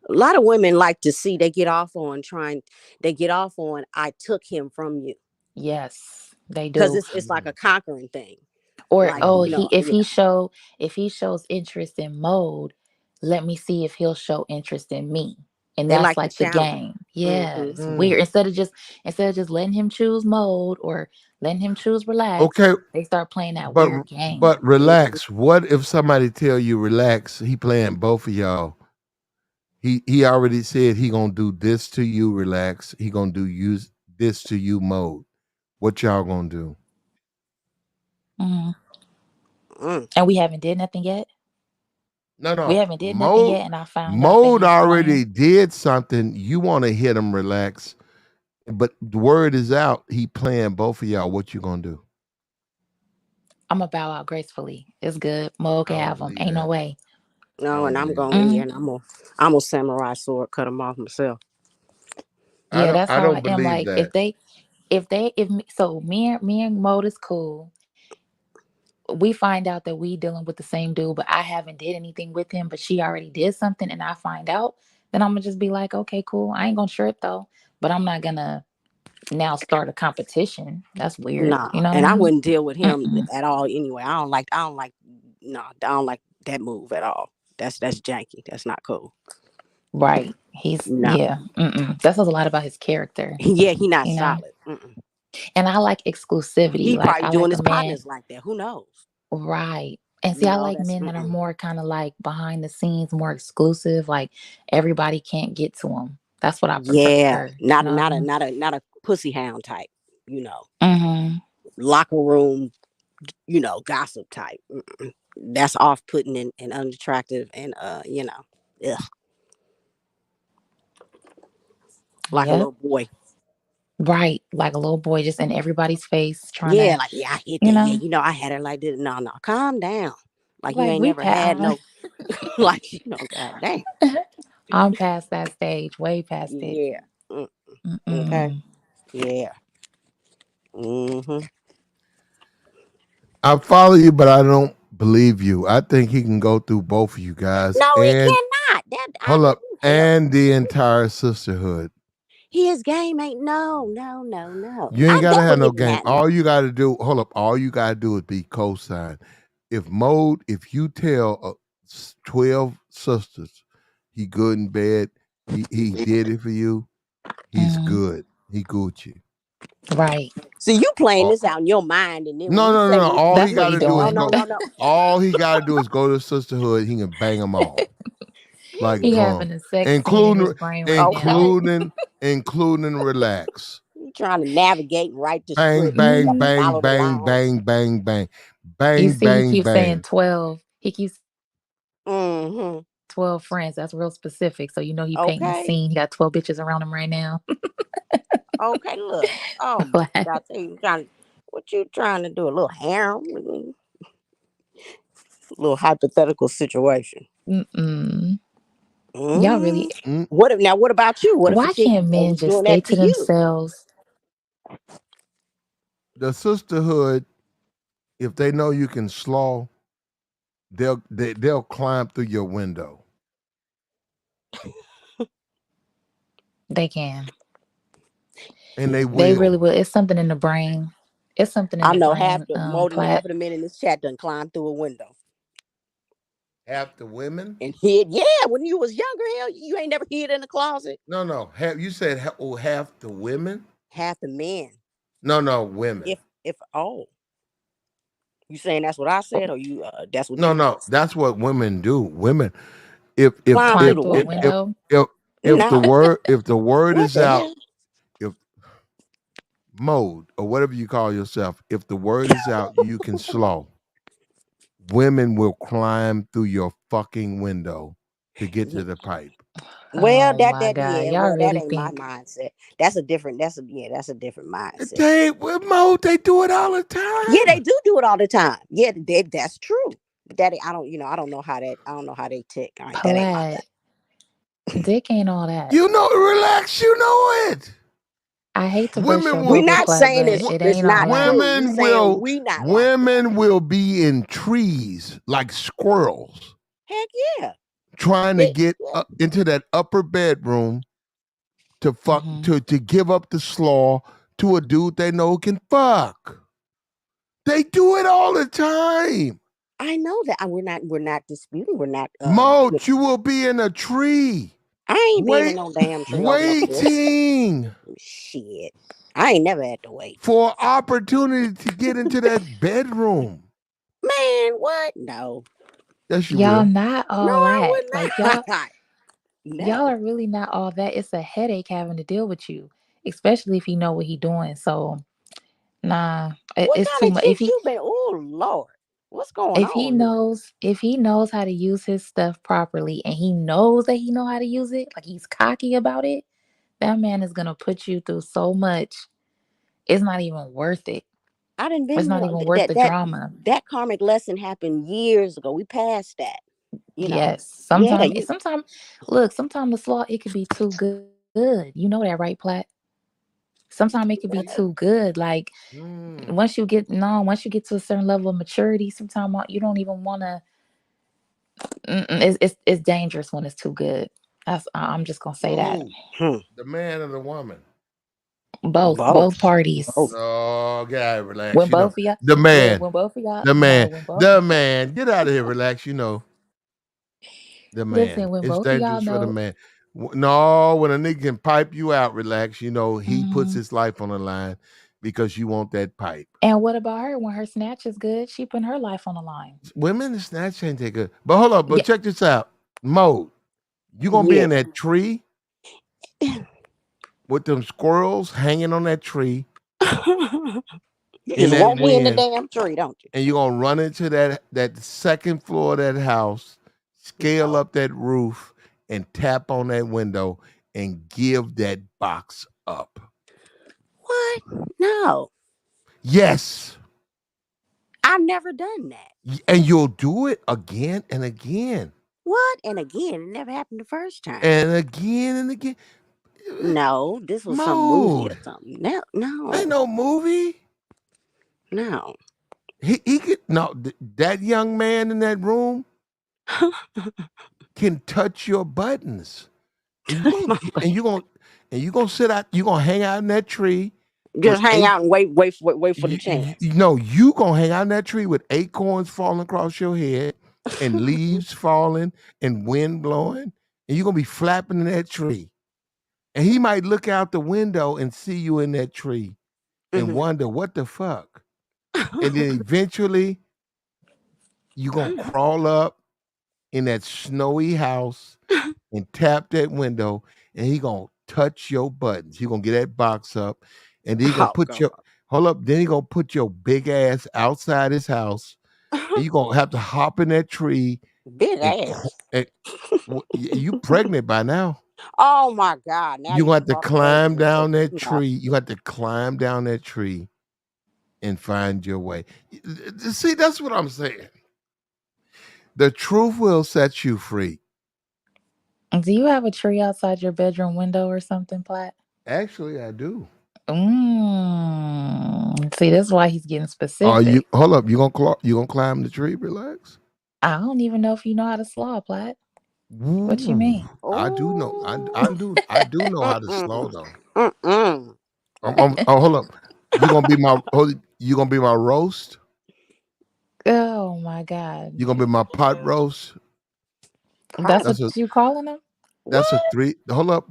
A lot of women like to see they get off on I took him from you. Yes, they Because do. it's like a conquering thing. Or Like, if he shows interest in Mode, let me see if he'll show interest in me. And they that's like to like the challenge. game. Yeah, it's weird. Instead of just letting him choose Mode or letting him choose relax, Okay, they start playing that but weird game. but relax. What if somebody tell you relax? He playing both of y'all. He already said he gonna do this to you, relax. He gonna do this to you, Mode. What y'all gonna do? And we haven't did nothing yet. We No. haven't did nothing yet, and I found out that Mode he's already playing. did something. You want to hit him, relax. But the word is out. He playing both of y'all. What you gonna do? I'm gonna bow out gracefully. It's good. Mode can have him. Ain't no way. No, and I'm going Mhm. and I'm a samurai sword, cut him off myself. Yeah, that's I how I don't am. believe Like that. me and Mode is cool. We find out that we dealing with the same dude, but I haven't did anything with him, but she already did something, and I find out, then I'm gonna just be like, okay, cool. I ain't gonna trip though, but I'm not gonna now start a competition. That's weird. Nah, You know what I and I mean? wouldn't deal with him Mm-mm. at all anyway. I don't like that move at all. That's janky. That's not cool. Right. He's No. yeah. That says a lot about his character. Yeah, he not You know. solid. And I like exclusivity. He Like probably I doing like a his man. partners like that. Who knows? Right. And see, I like That's men that are more kind of like behind the scenes, more exclusive. Like everybody can't get to them. That's what I yeah, prefer. You not know what I not a mean? not a not a pussy hound type. You know, Mm-hmm. locker room. Gossip type. That's off putting and unattractive and ugh, like a Yep. little boy. Right. Like a little boy just in everybody's face trying Yeah, to, like I hit you that. Yeah, know, I had her like this. No, calm down. Like you like ain't we never had past. no, like god damn. I'm past that stage, way past it. Yeah. Okay. Mm-mm. Yeah. I follow you, but I don't believe you. I think he can go through both of you guys No, he and cannot. hold up, Hello. and the entire sisterhood. His game ain't no. You I ain't gotta have definitely no give him game. that. All you gotta do, hold up, all you gotta do is be co-signed. If you tell 12 sisters he good in bed, he did it for you, he's good. He Gucci. Right. So you playing Oh, this out in your mind, and then when no, he no, no, say no. he, All he That's what he gotta do is no, doing. no, go. no, no. All he gotta do is go to sisterhood. He can bang them all like He drum, having a sex scene in his including brain right now. Okay. including relax. You trying to navigate and write the Bang, script. You bang, got to bang, follow the bang, lines. bang, bang, bang, You bang, see, he bang, keeps saying bang. 12. He keeps Mm-hmm. 12 friends. That's real specific. So you know he painting a Okay. scene. He got 12 bitches around him right now. Okay. Look. Oh my Like, God. What you trying to do? A little harem? A little hypothetical situation. mm-mm. Y'all really. Mm. What about you? What if a Why chick can't men was just doing stay that to to you? themselves? The sisterhood, if they know you can slaw, they'll climb through your window. They can. And they will. They really will. It's something in the brain. It's something in I the know brain, more than half Platt. of the men in this chat done climbed through a window. Half the women? And hid. Yeah, when you was younger, hell, you ain't never hid in the closet. No. You said half the women? Half the men. No, women. If you saying that's what I said, or you that's what No, that's what women do. Women, if climb through the window. if the word What is the out, hell? if mode or whatever you call yourself, if the word is out, you can slow. Women will climb through your fucking window to get to the pipe. Well, Oh my God. yeah. Y'all Well, that really ain't think my mindset. That's a different mindset. They do it all the time. Yeah, they do it all the time. Yeah, that's true. But that I don't know how they tick. All right, that ain't my Platt. Dick ain't all that. You know, relax. You know it. I hate to burst Women your will. bubble, We're not Platt, saying but it's it ain't not all that. true. Women will be in trees like squirrels. Heck yeah. Trying to get into that upper bedroom to fuck to give up the slaw to a dude they know can fuck. They do it all the time. I know that. We're not disputing. We're not. Moat, you will be in a tree. I ain't been in no damn tree waiting. Shit. I ain't never had to wait. For opportunity to get into that bedroom. Man, what? No. Yes, you Y'all will. not all No, I that. would Like not. y'all are really not all that. It's a headache having to deal with you, especially if you know what he doing. So nah, What it's kind too of much. chicks you been? Oh Lord, what's going If he on? knows how to use his stuff properly, and he knows that he know how to use it, like he's cocky about it, that man is gonna put you through so much. It's not even worth it. I didn't It's been not even worth the drama. that karmic lesson happened years ago. We passed that. You know. Yes. Yeah, Sometimes sometimes the slaw, it could be too good. You know that, right, Platt? Sometimes it could be too good. Like once you get to a certain level of maturity, sometimes you don't even want to. It's dangerous when it's too good. I'm just gonna say that. The man or the woman? Both parties. Oh, God, relax. When You know, both of y'all, the man, when both of y'all, the man, when both, the man. Get out of here, relax. You know, the man. listen, when It's both of y'all dangerous for the know, man. No, when a nigga can pipe you out, relax. You know, he puts his life on the line because you want that pipe. and what about her? When her snatch is good, she putting her life on the line. Women, the snatch ain't that good. But hold up, but check this out. Mo, you gonna be in that tree with them squirrels hanging on that tree. You just want me in the damn tree, don't you? And you're gonna run into that second floor of that house, scale up that roof, and tap on that window and give that box up. What? No. Yes. I've never done that. And you'll do it again and again. What? And again, it never happened the first time. And again and again. No, this was some movie or something. No. Ain't no movie. No. He could that young man in that room can touch your buttons. And you're gonna sit out, you're gonna hang out in that tree. Just hang out and wait for the chance. You gonna hang out in that tree with acorns falling across your head and leaves falling and wind blowing, and you're gonna be flapping in that tree. And he might look out the window and see you in that tree and wonder what the fuck. And then eventually you're gonna crawl up in that snowy house and tap that window, and he gonna touch your buttons. He gonna get that box up, and then he gonna put then he gonna put your big ass outside his house, and you gonna have to hop in that tree. Big ass. You pregnant by now. Oh my God! Now You have to brought the climb baby down into- that tree. You have to climb down that tree and find your way. See, that's what I'm saying. The truth will set you free. Do you have a tree outside your bedroom window or something, Platt? Actually, I do. See, that's why he's getting specific. Hold up? You gonna climb the tree? Relax. I don't even know if you know how to slaw, Platt. What you Ooh, mean? I do know. I do know how to slow though. Mm-mm. Oh, hold up. You gonna be my roast? Oh my God. You gonna be my pot roast? That's what That's a you calling them? that's a three. Hold up,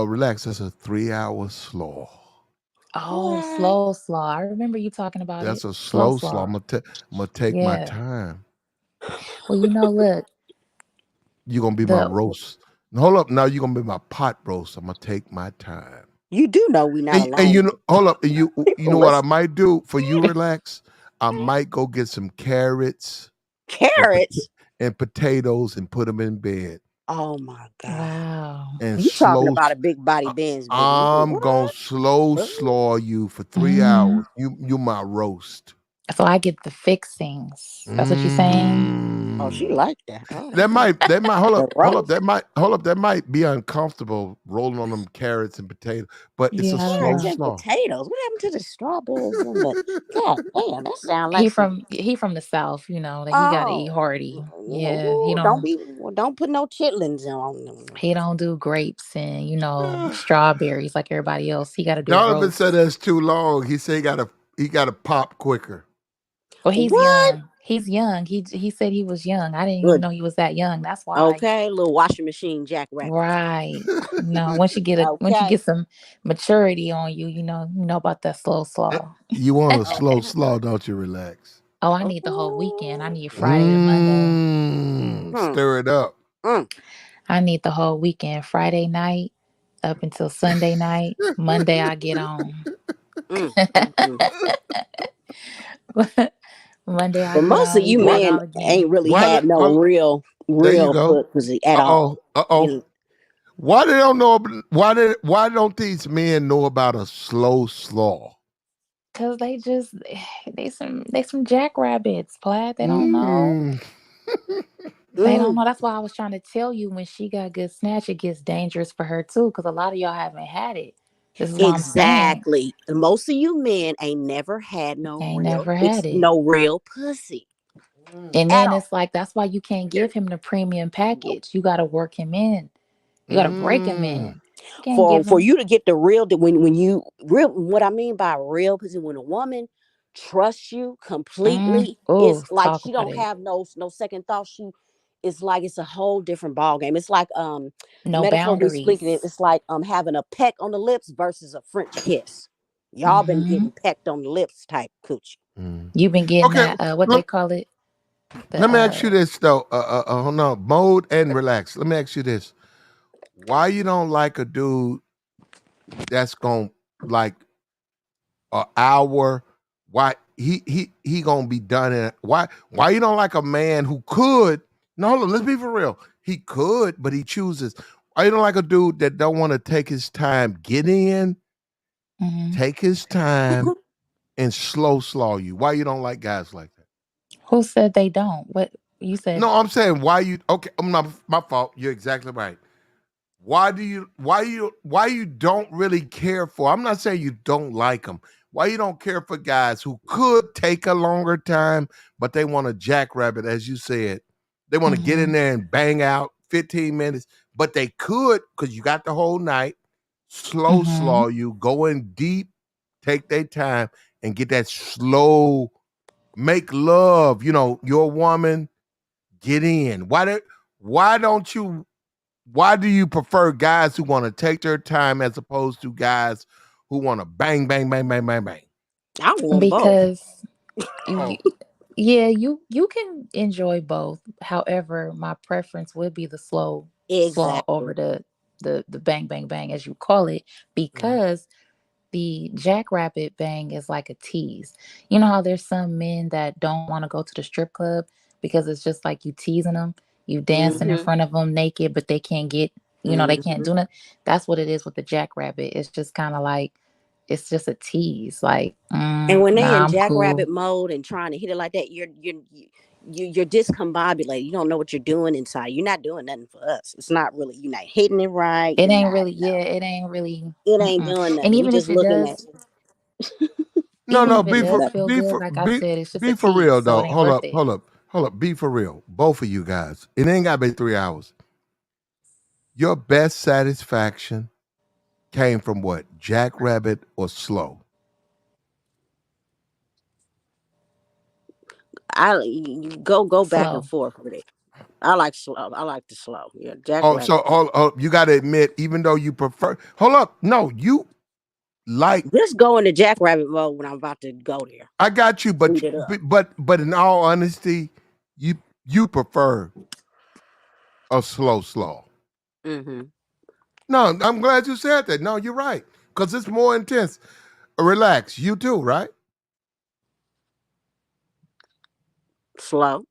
relax. That's a 3 hour slaw. Oh, slow slaw. I remember you talking about it. That's a Slow slow slaw. slaw. I'm gonna take my Yeah. time. Well, you know, look, You gonna be my the roast. Hold up, now you gonna be my pot roast. I'm gonna take my time. You do know we're not And you alone. know, hold up, and you know what I Listen. might do for you, relax. I might go get some carrots and Carrots. and potatoes and put them in bed Oh my God. wow. and You talking slow. about a big body Benz, baby. I'm gonna What? slow slaw you for 3 hours. Mm. You my roast. So I get the fixings. That's what you're saying? Oh, she Mm. like that. Oh, That okay. might hold The up, roast. that might be uncomfortable rolling on them carrots and potatoes, but it's a Yeah, I don't slow Carrots know. and slaw. potatoes. What happened to the strawberries and the God damn, that sound like He some from the South, you know, like he gotta eat oh hearty. Yeah, ooh, don't put no chitlins on them. he don't do grapes and, you know, strawberries like everybody else. He gotta do a Donovan said roast. that's too long. He said he gotta pop quicker. Well, he's What? young. He's young. He said he was young. I didn't even Look, know he was that young. That's why. okay, little washing machine jackrabbit. Right. No, once you Okay. get some maturity on you, you know about that slow slaw. You want a slow Okay. slaw, don't you? Relax. Oh, I need the whole weekend. I need Friday to Monday. Hmm. Stir it up. Mm. I need the whole weekend. Friday night up until Sunday night. Monday I get on. Mm. Mm. Mm. Monday I But get most on. of We you do it men all again. ain't really Why? had no There you real go. pussy at Uh all. You oh. know, Why they don't know? Why don't these men know about a slow slaw? Cause they some jackrabbits, Plaid. They don't know. Mm. They don't mm, know. That's why I was trying to tell you when she got good snatch, it gets dangerous for her too. Cause a lot of y'all haven't had it. This is what I'm saying. exactly. Most of you men ain't never had no Ain't real never had it. no real pussy And at then all. it's like that's why you can't give him the premium Nope. package. You gotta work him in. You gotta break him Mm. in. You can't give For him. you to get the real when you real what I mean by real pussy when a woman trusts you completely, Oh, it's like talk she about don't it. have no second thought. She it's like it's a whole different ball game. It's like No metaphorically speaking, boundaries. it's like having a peck on the lips versus a French kiss. Y'all been Hmm. getting pecked on the lips type coochie. Mm. You've been getting Okay, that. What they let, call it? let The me ask you this though. Hold on, mode and relax. Let me ask you this: why you don't like a dude that's gonna like an hour? Why he gonna be done in? Why you don't like a man who could? No, hold on, let's be for real. He could, but he chooses. Why you don't like a dude that don't want to take his time get in, Mhm. take his time, and slow slaw you? Why you don't like guys like that? Who said they don't? What you said? No, I'm saying why you okay, I'm not my fault. You're exactly right. Why you don't really care for? I'm not saying you don't like them. Why you don't care for guys who could take a longer time, but they want to jackrabbit, as you said. They want to get in Mhm. there and bang out 15 minutes, but they could because you got the whole night. Slow slaw Mhm. you, go in deep, take their time, and get that slow make love. Your woman, get in. Why don't you why do you prefer guys who want to take their time as opposed to guys who want to bang, bang, bang, bang, bang, bang? I want both. Because you, Oh, yeah, you can enjoy both. However, my preference would be the slow slaw Exactly. over the bang bang bang as you call it because the jackrabbit bang is like a tease. You know how there's some men that don't want to go to the strip club because it's just like you teasing them, you dancing in Mm-hmm. front of them naked, but they can't get, they can't Mm-hmm. do nothing. That's what it is with the jackrabbit. It's just kind of like, it's just a tease. Like, And when they nah, in I'm jackrabbit cool. mode and trying to hit it like that, you're discombobulated. You don't know what you're doing inside. You're not doing nothing for us. It's not really. You're not hitting it right. It You're ain't not. really, No, yeah, it ain't really. it ain't Mm-mm. doing And nothing. We even just if it looking at does, no, even no, if it be does for nothing. feel be good, for like I be said, it's just a be for tease, real so though. it ain't worth it. Hold up. Hold up, be for real. Both of you guys. It ain't gotta be 3 hours. Your best satisfaction came from what? Jackrabbit or slow? You go back and Slow. forth with it. I like slow. I like the slow. Yeah, Oh, Jackrabbit. so you gotta admit, even though you prefer hold up, no, you like Just go into Jackrabbit mode when I'm about to go there. I got you, but Speed it up. but in all honesty, you prefer a slow. Mm-hmm. No, I'm glad you said that. No, you're right. Because it's more intense. Relax. You too, right? Slow.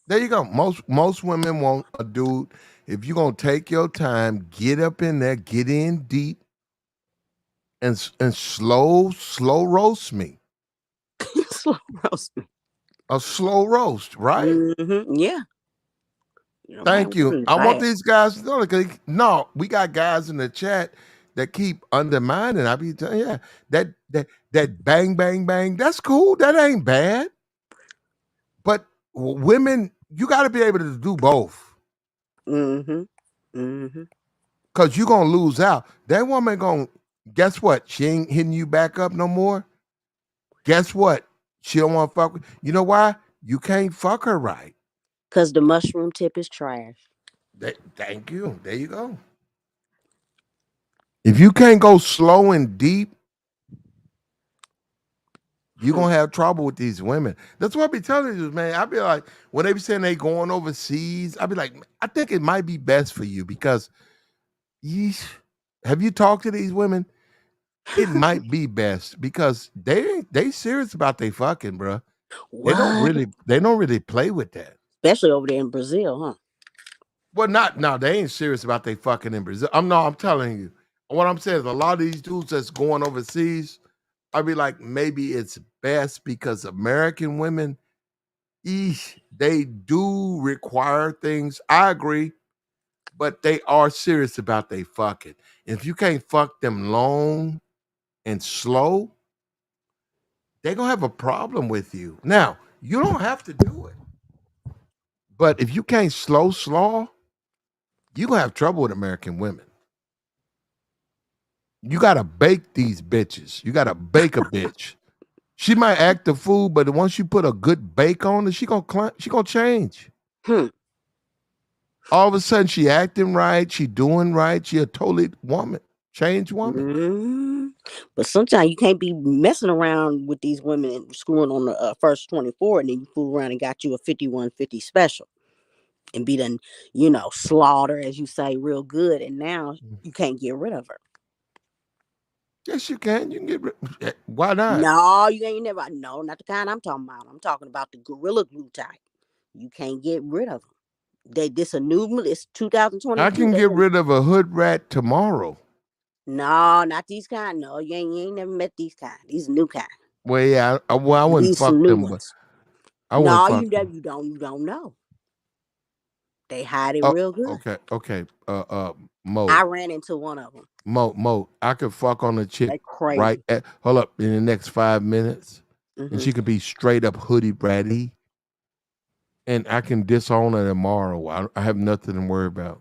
There you go. Most women want a dude. If you're gonna take your time, get up in there, get in deep, and slow roast me. Slow roast me. A slow roast, right? Mm-hmm. Yeah. Thank you. I want these guys to know because no, we got guys in the chat that keep undermining. I be telling you, yeah, that bang bang bang. That's cool. That ain't bad. But women, you got to be able to do both. Mm-hmm. Mm-hmm. Cause you're gonna lose out. That woman gonna guess what? She ain't hitting you back up no more. Guess what? She don't want to fuck with you. Know why? You can't fuck her right. Cause the mushroom tip is trash. Thank you. There you go. If you can't go slow and deep, you're gonna have trouble with these women. That's what I be telling you, man. I be like, when they be saying they going overseas, I be like, I think it might be best for you because have you talked to these women? It might be best because they serious about they fucking, bro. They What? don't really play with that. Especially over there in Brazil, huh? Well, no, they ain't serious about they fucking in Brazil. I'm telling you. What I'm saying is a lot of these dudes that's going overseas, I be like, maybe it's best because American women, they do require things. I agree, but they are serious about they fucking. If you can't fuck them long and slow, they're gonna have a problem with you. Now, you don't have to do it. But if you can't slow, you're gonna have trouble with American women. You gotta bake these bitches. You gotta bake a bitch. She might act a fool, but once you put a good bake on her, she gonna change. All of a sudden, she acting right, she doing right, she a totally woman, changed woman. Mm-hmm. But sometimes you can't be messing around with these women and screwing on the first 24, and then you fool around and got you a 5150 special and be done, slaughter, as you say, real good, and now you can't get rid of her. Yes, you can. You can get rid. Why not? No, you ain't never. No, not the kind I'm talking about. I'm talking about the Gorilla Glue type. You can't get rid of them. This a new. It's 2022. I can get rid of a hood rat tomorrow. No, not these kind. No, you ain't never met these kind. These new kind. Well, yeah, I wouldn't These fuck some new them, ones. but I wouldn't No, fuck you them. don't know. They hide it real good. Okay. Mo. I ran into one of them. Mo. I could fuck on a chick They crazy. right at hold up in the next 5 minutes, and Mhm. she could be straight up hoodie bratty, and I can disown her tomorrow. I have nothing to worry about.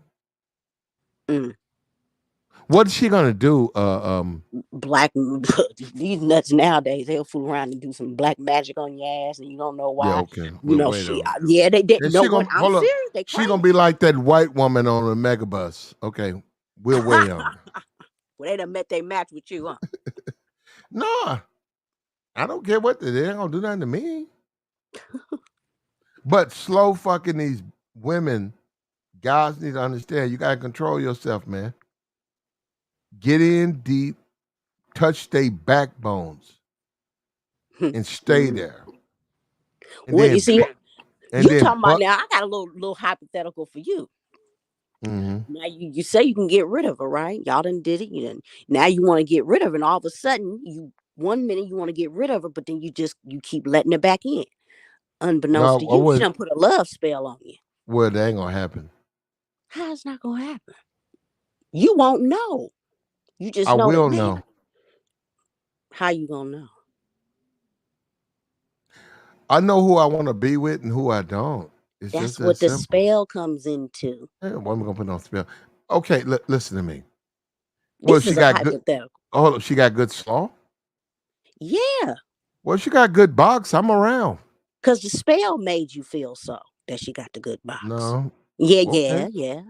What is she gonna do? Black these nuts nowadays, they'll fool around and do some black magic on your ass, and you don't know why. Yeah, okay. Well, wait She, a minute. yeah, they And know she what gonna I'm hold up. serious. They She crazy. gonna be like that white woman on a megabus. Okay, we'll wait on her. Well, they done met they match with you, huh? No, I don't care what they ain't gonna do nothing to me. But slow fucking these women, guys need to understand you gotta control yourself, man. Get in deep, touch their backbones, and stay there. And Well, then, you see, and you then talking about now. I got a little hypothetical for you. Now you say you can get rid of her, right? Y'all done did it. Now you want to get rid of her, and all of a sudden, 1 minute you want to get rid of her, but then you keep letting her back in. Unbeknownst to No, I you, she wouldn't. done put a love spell on you. Well, that ain't gonna happen. How it's not gonna happen? You won't know. You just I know that, will man. know. How you gonna know? I know who I want to be with and who I don't. It's That's just that what the simple. spell comes into. What am I gonna put on spell? Okay, listen to me. Well, This she is a got good. hypothetical. Hold up, she got good slaw. Yeah, Well, she got good box. I'm around. because the spell made you feel so that she got the good box. No. Yeah, Okay. yeah.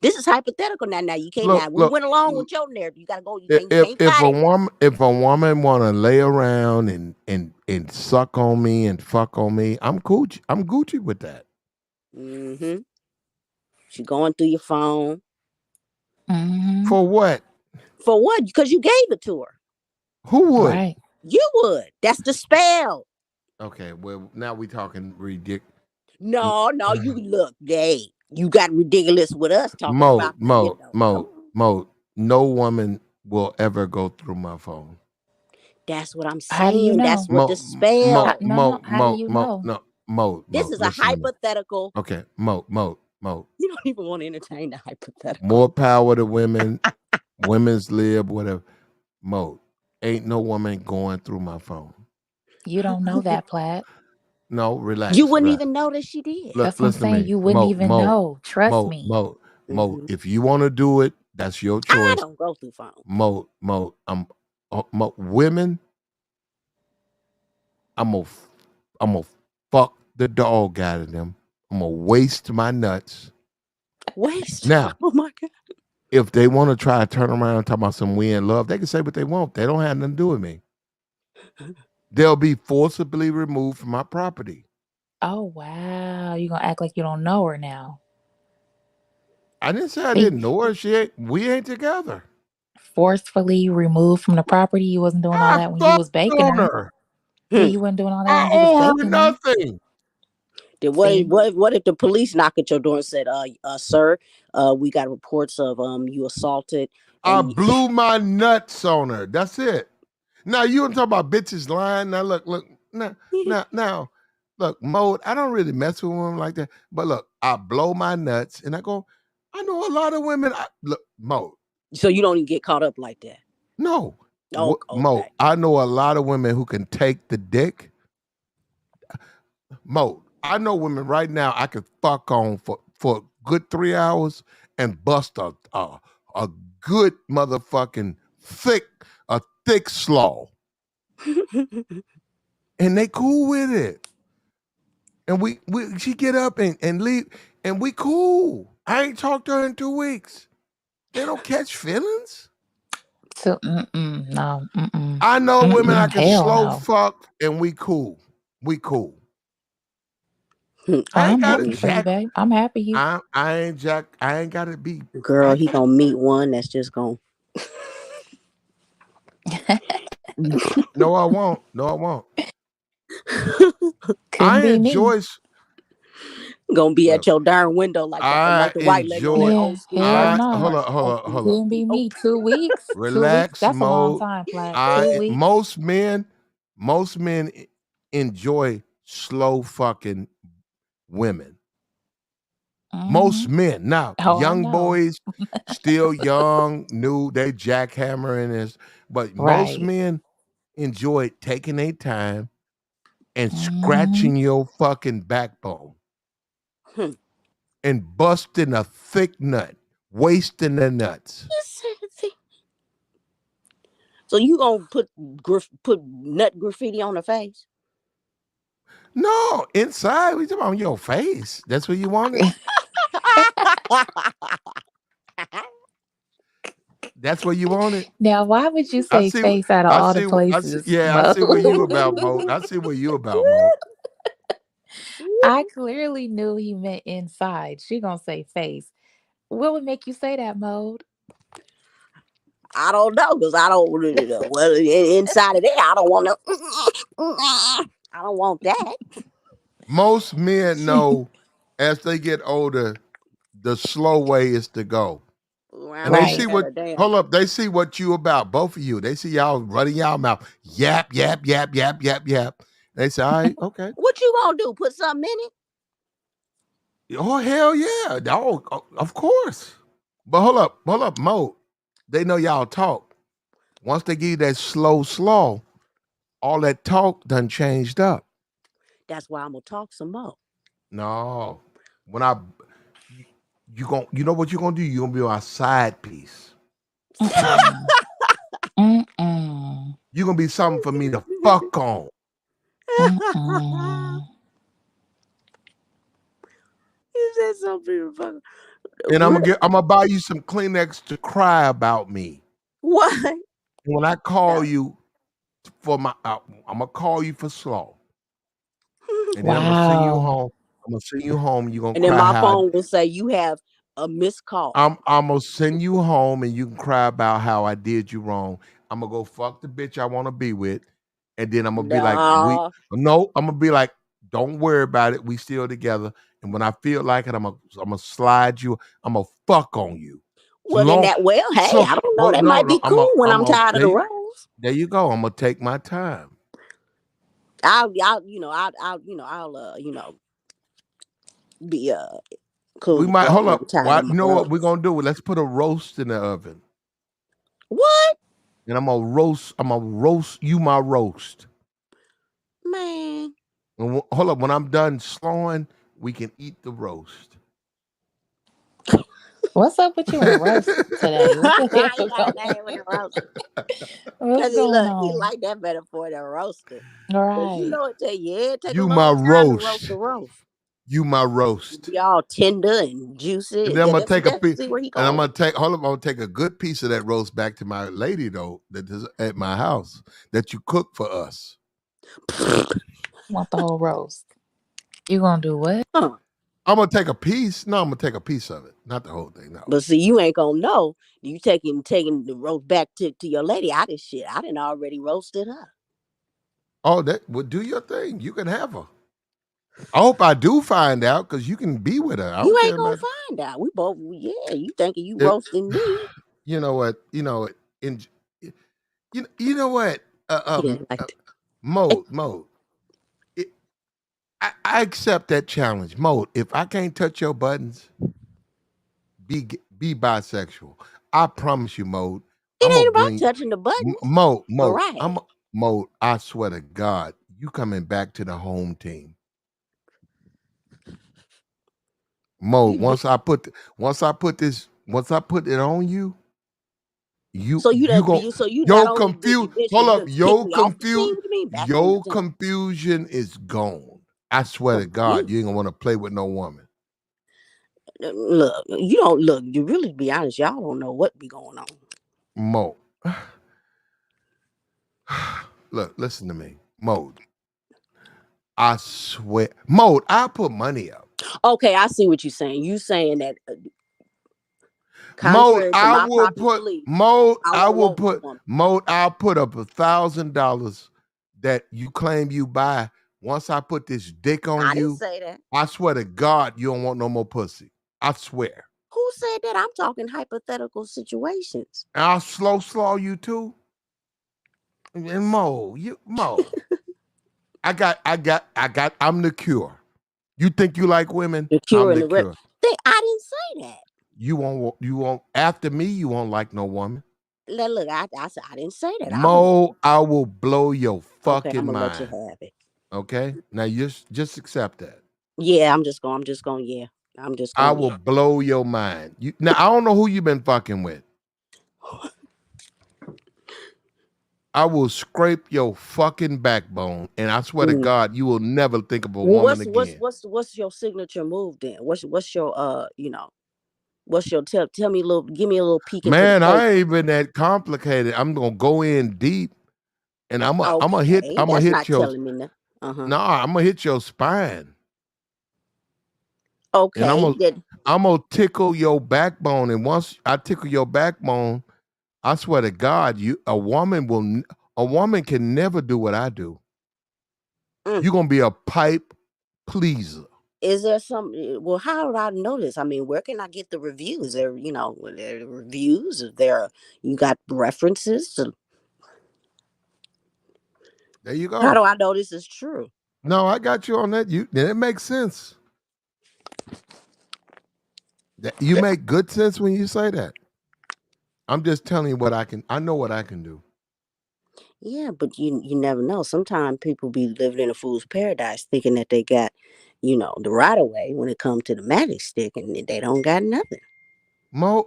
This is hypothetical now. Now you can't. Look, Now we look. went along with your narrative. You gotta go. You If can't if fight a it. woman want to lay around and suck on me and fuck on me, I'm Gucci. I'm Gucci with that. Mm-hmm. She going through your phone. Mm-hmm. For what? For what? Because you gave it to her. Who would? Right. You would. That's the spell. Okay. Well, now we talking ridiculous. No, you look, hey, you got ridiculous with us talking about the, Mo. No woman will ever go through my phone. That's what I'm How do you saying. That's know? what the spell. No. How do you know? This is a Listen to me. hypothetical. Okay, Mo. You don't even want to entertain the hypothetical. More power to women. Women's lib, whatever. Mo, ain't no woman going through my phone. You don't know that, Platt. No, relax. You wouldn't relax. even know that she did. That's what I'm Listen to saying. me. You wouldn't even know. Trust me. Mo. If you want to do it, that's your choice. I don't go through phone. Mo. Women. I'm gonna fuck the dog out of them. I'm gonna waste my nuts. Waste. Now, Oh my God. if they want to try to turn around and talk about some we in love, they can say what they want. They don't have nothing to do with me. They'll be forcibly removed from my property. Oh wow. You gonna act like you don't know her now. I didn't say I didn't know her. We ain't together. Forcefully removed from the property. You wasn't doing all that when you was baking her. Yeah, you wasn't doing all that when you was I owe her baking her. nothing. Then what if the police knock at your door and said, sir, we got reports of you assaulted. I blew my nuts on her. That's it. Now you want to talk about bitches lying? Now look, now, look, Mo, I don't really mess with women like that. But look, I blow my nuts and I go, I know a lot of women. Look, Mo. So you don't even get caught up like that. No. Oh, okay. Mo, I know a lot of women who can take the dick. Mo, I know women right now I could fuck on for a good 3 hours and bust a good motherfucking thick slaw. And they cool with it. And she get up and leave and we cool. I ain't talked to her in 2 weeks. They don't catch feelings. So no. I know women I can slow no. fuck and we cool. We cool. I'm happy for you, babe. I'm happy you. I ain't got to be. Girl, he gonna meet one that's just gonna. No, I won't. Couldn't be me. Gonna be at your darn window like the white lady on that old school. Hell no. Hold on. Couldn't be me. 2 weeks. Relax, 2 weeks. That's a long Mo. time, Platt. 2 weeks. Most men enjoy slow fucking women. Most men. Now, young boys, still young, new, they jackhammering this. But most men enjoy taking their time and scratching your fucking backbone. And busting a thick nut, wasting the nuts. So you gonna put nut graffiti on her face? No, inside. We talking about your face. That's what you wanted. That's what you wanted. Now, why would you say face out of all the places? I see what you about, Mo. I see what you about, Mo. I clearly knew he meant inside. She gonna say face. What would make you say that, Mode? I don't know, because I don't. Well, inside of there, I don't want to. I don't want that. Most men know as they get older, the slow way is to go. And they see what. Hold up, they see what you about. Both of you. They see y'all running y'all mouth. Yap. They say, all right, okay. What you gonna do? Put something in it? Oh hell yeah! Of course. But hold up, Mo. They know y'all talk. Once they give you that slow, all that talk done changed up. That's why I'm gonna talk some more. No, when you know what you're gonna do? You're gonna be my side piece. Mm-mm. You're gonna be something for me to fuck on. Mm-mm. You said something. And I'm gonna buy you some Kleenex to cry about me. What? When I call you for I'm gonna call you for slow, and then I'm gonna send you Wow. home. I'm gonna send you home. You're gonna And then cry my how phone will say you have a missed call. I'm gonna send you home, and you can cry about how I did you wrong. I'm gonna go fuck the bitch I want to be with, and then I'm gonna be like, Nah. no, I'm gonna be like, don't worry about it. We still together. And when I feel like it, I'm gonna slide you. I'm gonna fuck on you. Well, then hey, I don't know. That might be cool when I'm tired of the rose. There you go. I'm gonna take my time. I'll be cool. We might hold up. You You know what we're gonna do? Let's put a roast in the oven. What? And I'm gonna roast you my roast. Man. And hold up, when I'm done slowing, we can eat the roast. What's up with you and roast today? What the hell What's going on? He like that metaphor than roaster. Right. You know it take You a my long time to roast. roast the roast. You my roast. Be all tender and juicy. And then I'm gonna take a piece. See where he And I'm going. gonna take a good piece of that roast back to my lady though, that is at my house that you cook for us. Want the whole roast? You gonna do what? Huh. I'm gonna take a piece. No, I'm gonna take a piece of it, not the whole thing. No. But see, you ain't gonna know. You taking the roast back to your lady. I didn't already roasted her. Oh, well, do your thing. You can have her. I hope I do find out because you can be with her. You ain't gonna find out. We both, you thinking you roasting me. You know what? You know what? You know what? Mode. I accept that challenge. Mode, if I can't touch your buttons, be bisexual. I promise you, Mode. It ain't about touching the buttons. Mode. Right. Mode, I swear to God, you coming back to the home team. Mode, once I put it on you, confusion is gone. I swear to God, you ain't gonna want to play with no woman. Look, you don't look. You really be honest, y'all don't know what be going on. Mo, look, listen to me, Mode. I swear, Mode. I put money up. Okay, I see what you're saying. You saying that. Mode, I will put I'll put up $1,000 that you claim you buy. Once I put this dick on you, didn't say that. I swear to God, you don't want no more pussy. I swear. Who said that? I'm talking hypothetical situations. And I'll slow you too. And Mo. I'm the cure. You think you like women? The cure I'm and the cure. I didn't say that. You won't after me, you won't like no woman. Look, I said I didn't say that. Mo, I will blow your fucking I'm gonna mind. let you have it. Okay? Now you just accept that. Yeah, I'm just going, I will blow your mind. Now I don't know who you've been fucking with. I will scrape your fucking backbone, and I swear to God, you will never think of a woman again. What's your signature move then? What's your what's your tell me a little, give me a little peek into Man, the I ain't even that complicated. I'm gonna go in deep, and I'm gonna hit your. Telling me that. Nah, I'm gonna hit your spine. Okay. And I'm gonna tickle your backbone, and once I tickle your backbone, I swear to God, a woman can never do what I do. You're gonna be a pipe pleaser. Is there some? Well, how would I know this? I mean, where can I get the reviews? There, reviews. Is there? You got references? There you go. How do I know this is true? No, I got you on that. Then it makes sense. You make good sense when you say that. I'm just telling you what I can. I know what I can do. Yeah, but you never know. Sometimes people be living in a fool's paradise thinking that they got, the right of way when it comes to the magic stick, and they don't got nothing. Mode,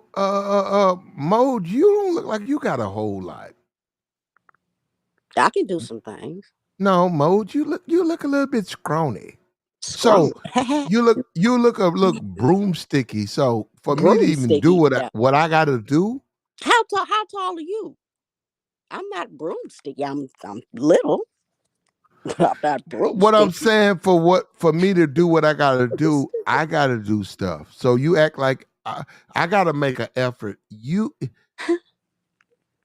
you don't look like you got a whole lot. I can do some things. No, Mode, you look a little bit scrawny. Scrawny. So you look a look broomsticky. So for me to even do Broomsticky. what I got to do, How tall are you? I'm not broomsticky. I'm little. I'm not what I'm broomsticky. saying for me to do what I got to do, I got to do stuff. So you act like I got to make an effort.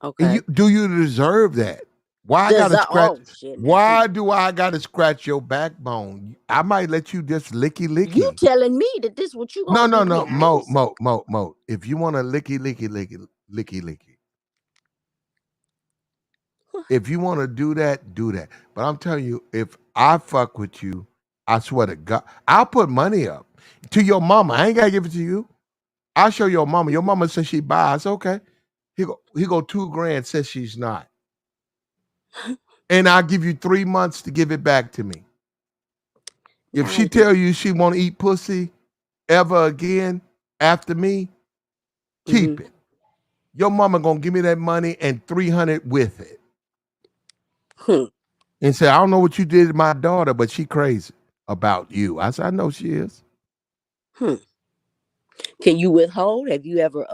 Okay. Do you deserve that? Why I gotta scratch? Oh shit! Why do I gotta scratch your backbone? I might let you just licky. You telling me that this what you No, gonna do? Mo. If you want to licky. If you want to do that, do that. But I'm telling you, if I fuck with you, I swear to God, I'll put money up to your mama. I ain't gotta give it to you. I'll show your mama. Your mama says she buys. Okay, he go $2,000. Says she's not. And I'll give you 3 months to give it back to me. If she tell you she won't eat pussy ever again after me, keep it. Your mama gonna give me that money and 300 with it. And say, I don't know what you did to my daughter, but she crazy about you. I said, I know she is. Can you withhold? Have you ever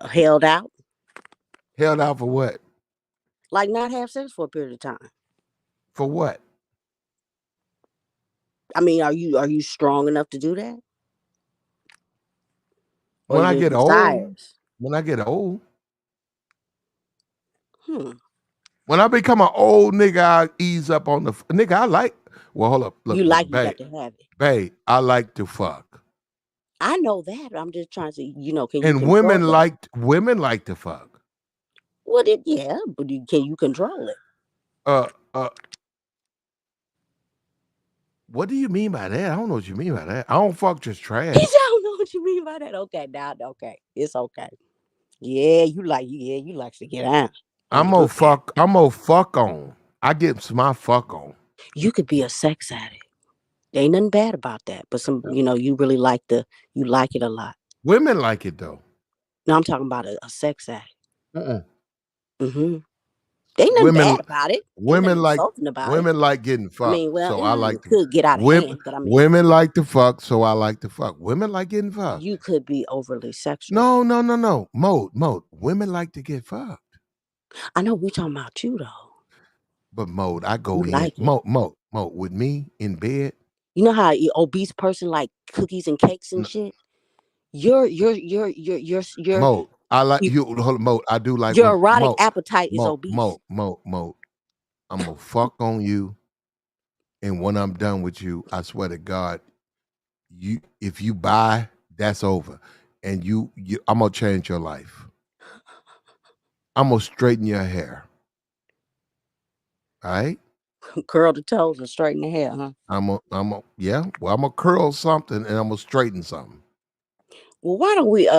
held out? Held out for what? Like not have sex for a period of time. For what? I mean, are you strong enough to do that? When I get desires? old. When I get old. When I become an old nigga, I ease up on the nigga. I like. Well, hold up. Look, you babe, got to have it. Babe, I like to fuck. I know that. I'm just trying to, can you? And women like to fuck. Well, yeah, but can you control it? What do you mean by that? I don't know what you mean by that. I don't fuck just trash. I don't know what you mean by that. Okay, now, okay, it's okay. Yeah, you like to get out. I'm gonna fuck on. I get my fuck on. You could be a sex addict. Ain't nothing bad about that. But you really like it a lot. Women like it though. No, I'm talking about a sex addict. Ain't nothing bad about it. Women like getting fucked. I mean, so I like to could get out of hand, but I mean, women like to fuck, so I like to fuck. Women like getting fucked. You could be overly sexual. No. Mode. Women like to get fucked. I know we talking about you though. But Mode, I go in. Mode, with me in bed. You know how an obese person like cookies and cakes and shit? You're Mode. I like you. Mode. I do like your erotic appetite is obese. Mode. I'm gonna fuck on you, and when I'm done with you, I swear to God, if you buy, that's over, and I'm gonna change your life. I'm gonna straighten your hair. All right. Curl the toes and straighten the hair, huh? I'm gonna curl something and I'm gonna straighten something. Well, why don't we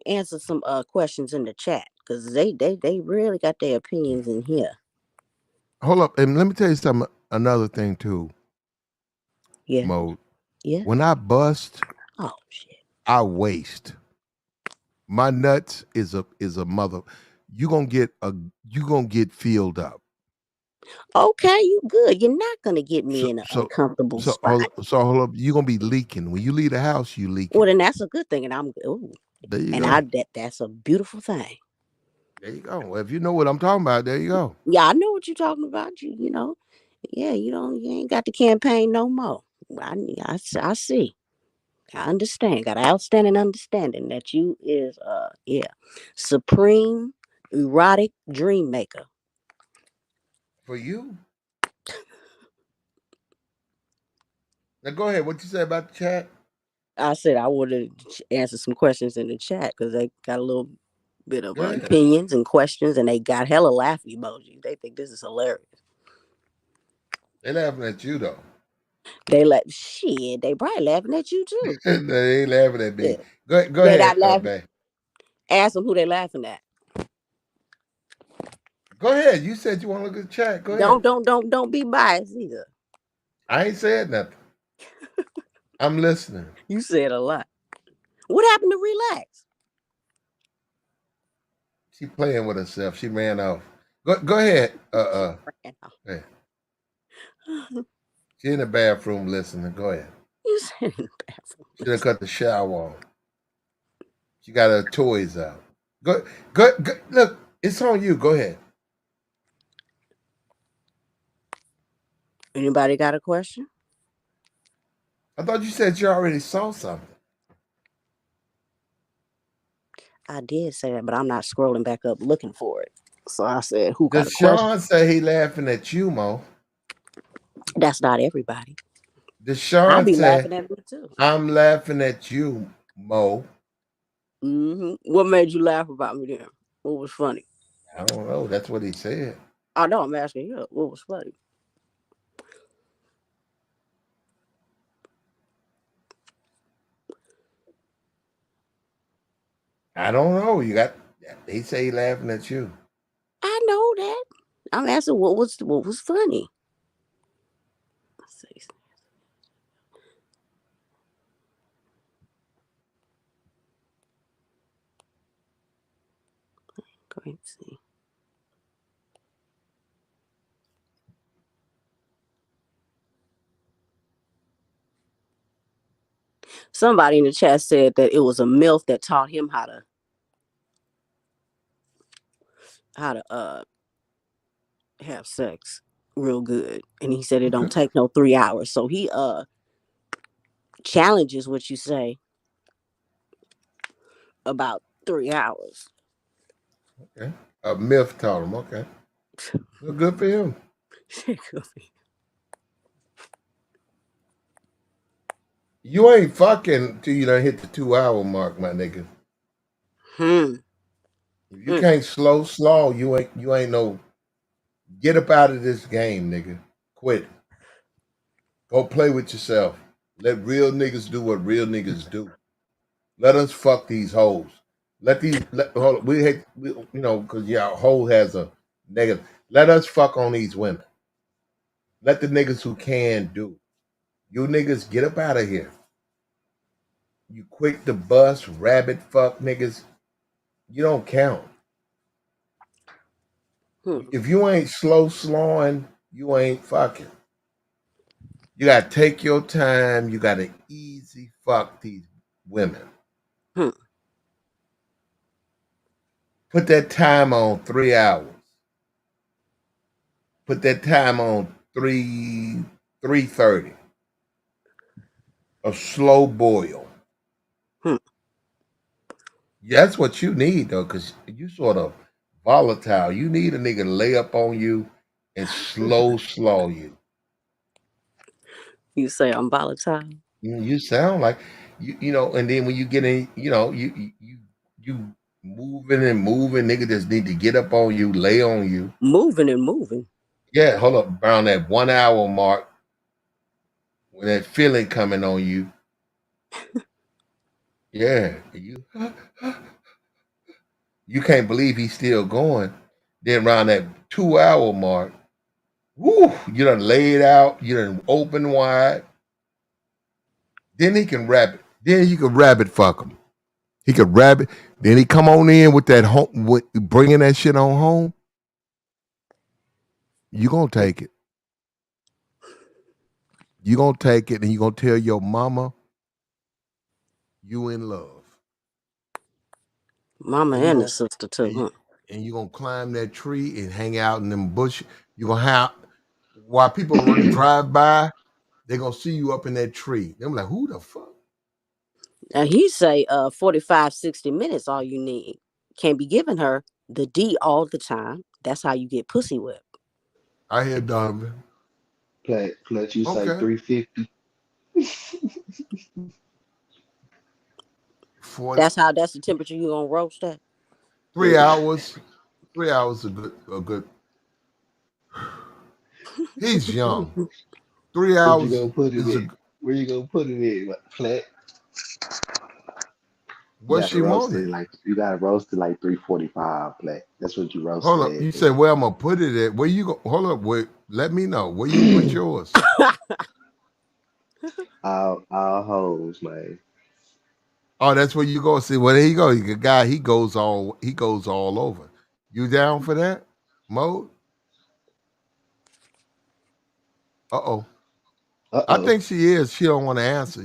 answer some questions in the chat? Because they really got their opinions in here. Hold up, and let me tell you something. Another thing too. Yeah. Mode. Yeah. When I bust, oh shit, I waste. My nuts is a mother. You gonna get filled up. Okay, you good. You're not gonna get me in an uncomfortable spot. Hold up. You're gonna be leaking. When you leave the house, you leak. Well, then that's a good thing. And I'm there you go. That's a beautiful thing. There you go. Well, if you know what I'm talking about, there you go. Yeah, I know what you're talking about. Yeah, you ain't got the campaign no more. I see. I understand. Got an outstanding understanding that you is supreme erotic dream maker. For you? Now go ahead. What you say about the chat? I said I wanted to answer some questions in the chat because they got a little bit of opinions and questions, and they got hella laugh emojis. They think this is hilarious. They laughing at you though. They shit. They probably laughing at you too. They ain't laughing at me. Yeah. Go ahead, babe. Ask them who they laughing at. Go ahead. You said you want to look at the chat. Go ahead. Don't be biased either. I ain't said nothing. I'm listening. You said a lot. What happened to relax? She playing with herself. She ran off. Go ahead. Hey. She in the bathroom listening. Go ahead. You said in the bathroom. Should have cut the shower on. She got her toys out. Go. Look, it's on you. Go ahead. Anybody got a question? I thought you said you already saw something. I did say that, but I'm not scrolling back up looking for it. So I said, who got Does a question? Sean say he laughing at you, Mo? That's not everybody. Does Sean I'll be say, laughing at me too. I'm laughing at you, Mo? What made you laugh about me then? What was funny? I don't know. That's what he said. I know, I'm asking you. What was funny? I don't know. He say he laughing at you. I know that. I'm asking what was funny. Let's see. Going to see. Somebody in the chat said that it was a MILF that taught him how to have sex real good, and he said it don't take no 3 hours. So he challenges what you say about 3 hours. Okay. A myth taught him. Okay. Well, good for him. You ain't fucking till you done hit the 2 hour mark, my nigga. If you can't slow, you ain't no. Get up out of this game, nigga. Quit. Go play with yourself. Let real niggas do what real niggas do. Let us fuck these hoes. We hate, because a hoe has a negative. Let us fuck on these women. Let the niggas who can do. You niggas get up out of here. You quick to bust, rabbit fuck niggas. You don't count. If you ain't slowing, you ain't fucking. You gotta take your time. You gotta easy fuck these women. Put that time on 3 hours. Put that time on 3:30. A slow boil. That's what you need though, because you sort of volatile. You need a nigga to lay up on you and slow you. You say I'm volatile. You sound like and then when you get in, you moving and moving, nigga just need to get up on you, lay on you. Moving and moving. Yeah, hold up, around that 1 hour mark, when that feeling coming on you. Yeah, you can't believe he's still going. Then around that 2 hour mark, woo, you done laid out, you done open wide. Then he can rabbit. Then you can rabbit fuck him. He could rabbit. Then he come on in with that home, with bringing that shit on home. You gonna take it. You gonna take it, and you gonna tell your mama you in love. Mama and the sister too. And you gonna climb that tree and hang out in them bushes. You gonna have while people drive by, they gonna see you up in that tree. They're like, who the fuck? Now he say 45, 60 minutes all you need. Can't be giving her the D all the time. That's how you get pussy whipped. I hear Donovan. Clutch, you say 350. That's the temperature you gonna roast at. 3 hours. 3 hours a good. He's young. 3 hours. Where you gonna put it in? Flat. What she wanted? Like you gotta roast it like 345 black. That's what you roast Hold up. it You at. said where I'm gonna put it at? Where you go? Hold up. Wait. Let me know where you put yours. All hoes, man. Oh, that's where you go. See, well, there you go. The guy, he goes all over. You down for that, Mo? I think she is. She don't want to answer.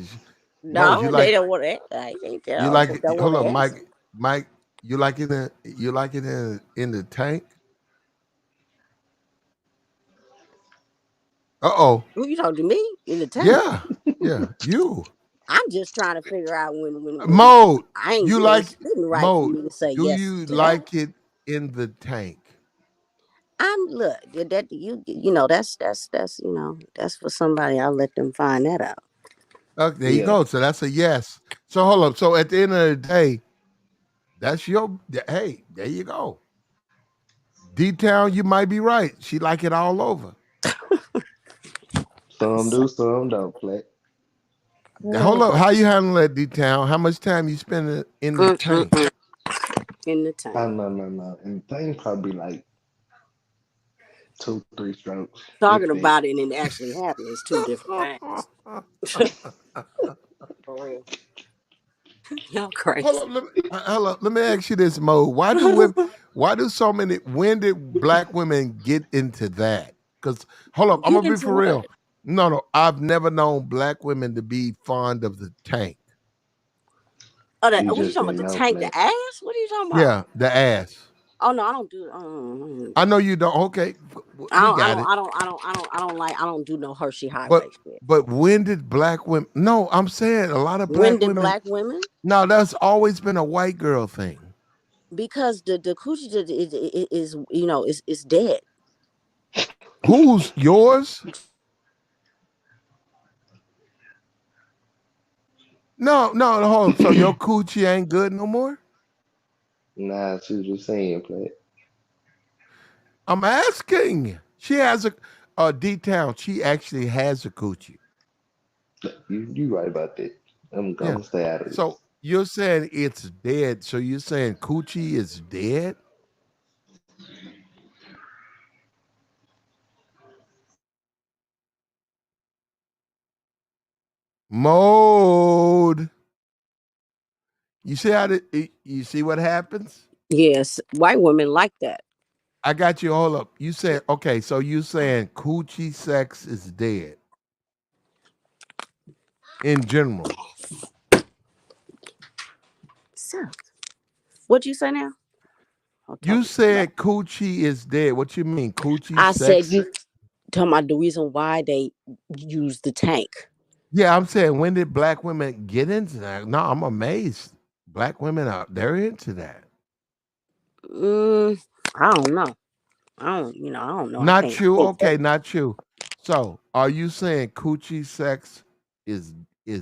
Mo, you No, they like don't want to. I think they you all like just it? don't want Hold to up, answer. Mike. You like it in the tank? Who you talking to me in the tank? Yeah, you. I'm just trying to figure out when Mo, I ain't, you you know, like it's been right for Mo? me to say Do yes you to that. like it in the tank? Look that you know that's that's for somebody. I'll let them find that out. Okay, there you go. So that's a yes. So hold up. So at the end of the day, that's your. Hey, there you go. D-Town, you might be right. She like it all over. Some do, some don't, black. Hold up. How you handle that, D-Town? How much time you spend in the tank? In the tank. Oh, no. And the thing probably like 2-3 strokes. Talking If that. about it and it actually happening is two different things. For real. Y'all crazy. Hold up. Let me ask you this, Mo. Why do so many? When did black women get into that? Because hold up, I'm Get gonna be into for real. what? No. I've never known black women to be fond of the tank. Oh, You what you just talking about? didn't The know, tank, black. the ass? What are you talking about? Yeah, the ass. Oh no, I don't do. I know you don't. Okay, we got it. I don't do no Hershey But highway shit. but when did black women? No, I'm saying a lot of When black did women. black women? No, that's always been a white girl thing. Because the coochie is you know is dead. Who's yours? No, hold on. So your coochie ain't good no more? Nah, she was just saying, black. I'm asking. She has a D-Town. She actually has a coochie. You right about that. I'm Yeah. gonna stay out of So this. you're saying it's dead. So you're saying coochie is dead? Mode. You see you see what happens? Yes, white women like that. I got you. Hold up. You said okay. So you saying coochie sex is dead in general? So, what'd you say now? I'm You talking too loud. said coochie is dead. What you mean? Coochie I said sex? you talking about the reason why they use the tank. Yeah, I'm saying when did black women get into that? No, I'm amazed. Black women they're into that. I don't know. I don't know. I Not can't. you. Okay, not you. So are you saying coochie sex is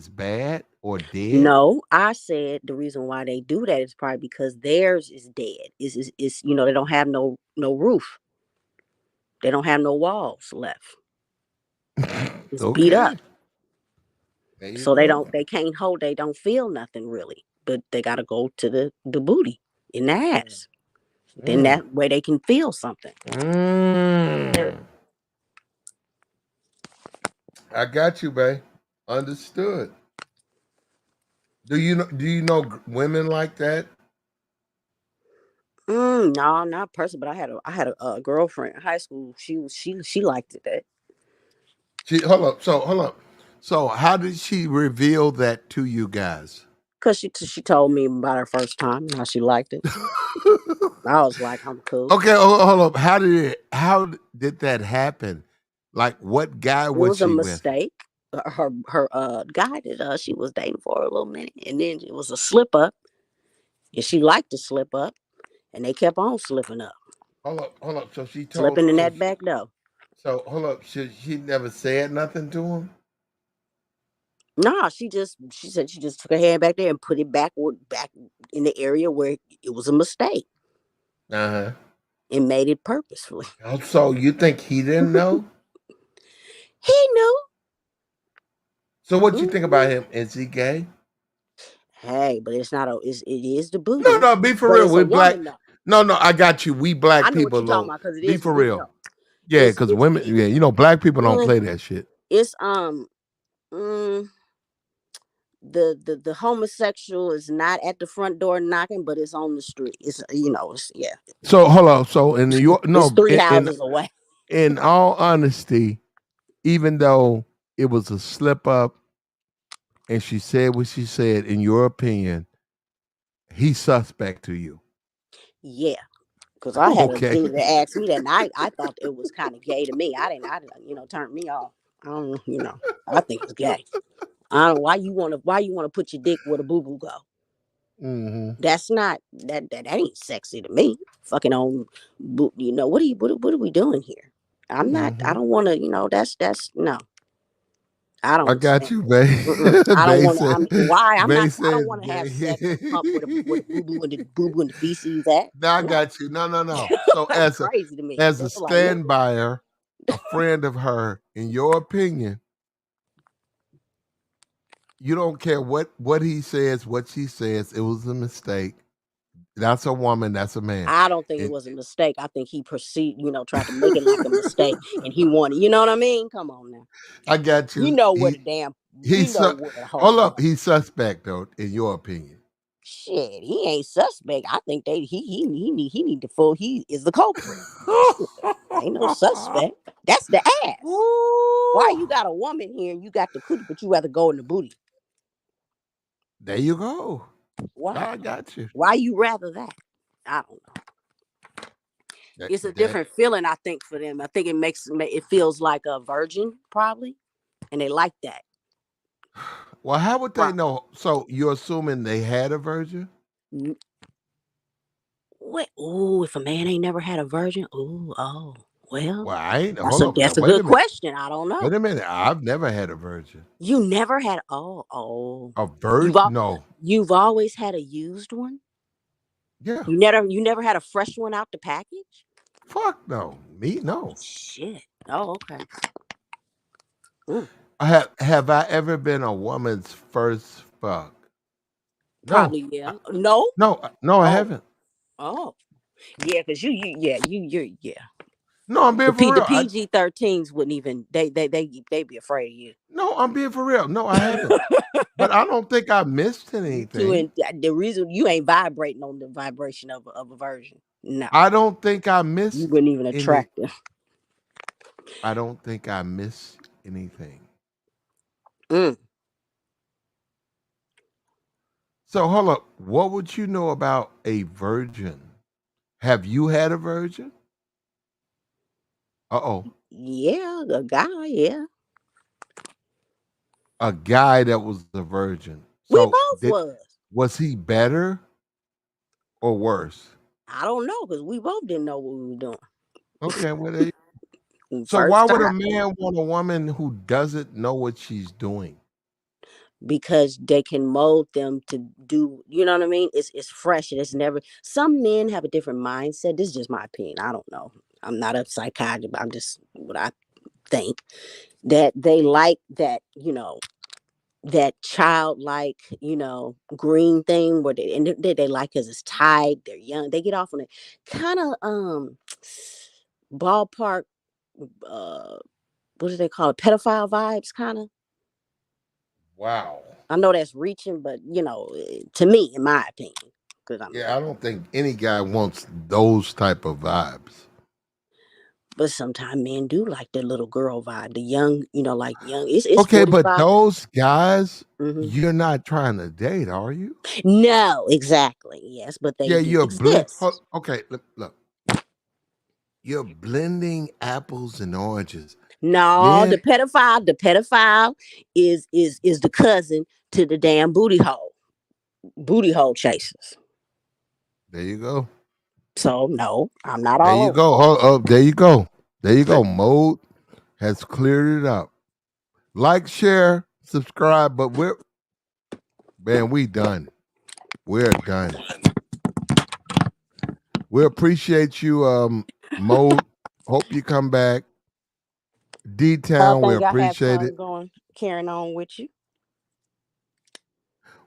bad or dead? No, I said the reason why they do that is probably because theirs is dead. Is they don't have no roof. They don't have no walls left. It's beat up. Okay. There you So go. they can't hold, they don't feel nothing really. But they gotta go to the booty in the ass. Then that way they can feel something. I got you, babe. Understood. Do you know women like that? No, not person, but I had a girlfriend in high school. She liked it that. Hold up. So how did she reveal that to you guys? Cause she told me about her first time and how she liked it. I was like, I'm cool. Okay, hold up. How did that happen? Like what guy It was was a she with? mistake. Her guy that she was dating for a little minute, and then it was a slip up, and she liked to slip up, and they kept on slipping up, Hold up. So she told slipping in that back door. so hold up. She never said nothing to him? Nah, she said she just took her hand back there and put it back in the area where it was a mistake Uh-huh. and made it purposefully. So you think he didn't know? He knew. So what you think about him? Is he gay? Hey, but it's not it is the booty. No, be for But real. it's a We black. woman though. No, I got you. We black I know what people you're talking though. about because it Be is the for booty real. hole. Yeah, because women. Yeah, you know, black people don't play that shit. It's the homosexual is not at the front door knocking, but it's on the street. It's yeah. So hold on. So in New York, no, It's 3 houses away. In all honesty, even though it was a slip up, and she said what she said, in your opinion, he's suspect to you. Yeah. Because I had a Okay. dude that asked me that, and I thought it was kind of gay to me. I didn't turned me off. I don't, I think it's gay. I don't know why you want to put your dick where the boo boo go. Mm-hmm. That's not that ain't sexy to me. Fucking on, what are we doing here? I'm not. I don't want to. That's no. I don't. I got you, babe. I don't want Bae to. Why? I'm not. I don't said, want to have sex or pump where the boo boo and the feces at. No, I got you. No. So That's crazy to me. as a Like, stand-byer, a friend of her, in your opinion, you don't care what he says, what she says. It was a mistake. That's a woman. That's a man. I don't think it was a mistake. I think he tried to make it like a mistake, and he wanted. You know what I mean? Come on now. I got you. You know where the damn. Hold up. He's suspect though, in your opinion. Shit, he ain't suspect. I think he need to full. He is the culprit. Ain't no suspect. That's the ass. Why you got a woman here and you got the cootie, but you rather go in the booty? There you go. Why? I got you. Why you rather that? I don't know. It's a different feeling, I think, for them. I think it feels like a virgin, probably, and they like that. Well, how would they know? So you're assuming they had a virgin? What? Oh, if a man ain't never had a virgin, well. Well, I ain't. That's a good question. I don't know. Wait a minute. I've never had a virgin. You never had? A virgin? No. You've always had a used one? Yeah. You never had a fresh one out the package? Fuck no. Me no. Shit. Oh, okay. Have I ever been a woman's first fuck? No. Probably, yeah. No, I haven't. Oh, yeah, because you. No, I'm being for real. The PG-13s wouldn't even. They'd be afraid of you. No, I'm being for real. No, I haven't. But I don't think I missed anything. The reason you ain't vibrating on the vibration of a virgin. No, I don't think I missed. You wouldn't even attract them. I don't think I missed anything. So hold up. What would you know about a virgin? Have you had a virgin? Yeah, the guy. Yeah, a guy that was a virgin. So we both was. Was he better or worse? I don't know because we both didn't know what we were doing. Okay, well, so why would a man want a woman who doesn't know what she's doing? Because they can mold them to do, you know what I mean? It's fresh and it's never. Some men have a different mindset. This is just my opinion. I don't know. I'm not a psychiatrist, but I'm just what I think. That they like that, that childlike, green thing where they like because it's tight, they're young, they get off on it. Kind of ballpark, what do they call it? Pedophile vibes, kind of. Wow. I know that's reaching, but to me, in my opinion, I don't think any guy wants those type of vibes. But sometimes men do like the little girl vibe, the young, like young. It's okay, 45. But those guys, you're not trying to date, are you? No, exactly. Yes, but they you're exist. Okay, look. You're blending apples and oranges. No, the pedophile is the cousin to the damn booty hole chasers. There you go. So no, I'm not there all. There you go. There you go. Mode has cleared it up. Like, share, subscribe. But we done. We're done. We appreciate you, Mode. Hope you come back. D-Town, we appreciate it. Carrying on with you.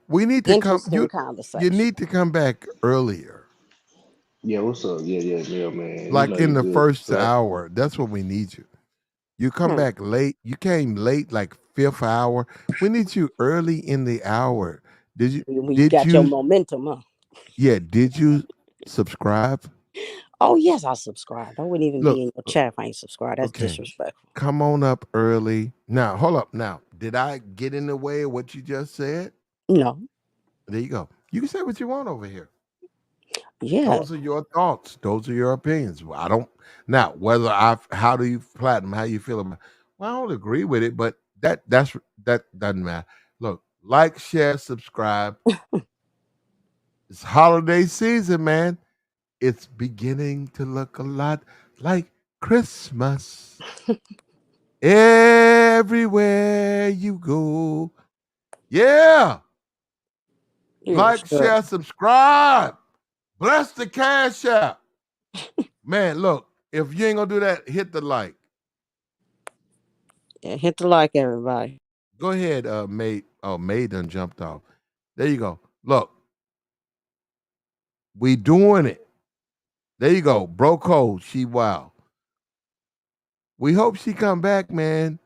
We need to come. Interesting You conversation. need to come back earlier, Yeah, what's up? Yeah, man. You like know in you the good, first Black. hour. That's when we need you. You come Hmm. back late. You came late, like fifth hour. We need you early in the hour. Did you? When you Did got your you? momentum, huh? Yeah. Did you subscribe? Oh yes, I subscribed. I wouldn't even be Look. in your chat if I ain't subscribed. That's Okay. disrespectful. Come on up early. Now, hold up. Now, did I get in the way of what you just said? No. There you go. You can say what you want over here. Yeah. Those are your thoughts. Those are your opinions. I don't now whether how do you platinum, how you feel about well, I don't agree with it, but that doesn't matter. Look, like, share, subscribe. It's holiday season, man. It's beginning to look a lot like Christmas. Everywhere you go. Yeah. Yeah, Like, sure. share, subscribe. Bless the cash app. Man, look, if you ain't gonna do that, hit the like. Yeah, hit the like, everybody. Go ahead, mate. Oh, May done jumped off. There you go. Look, we doing it. There you go. Bro code. She wow. We hope she come back, man.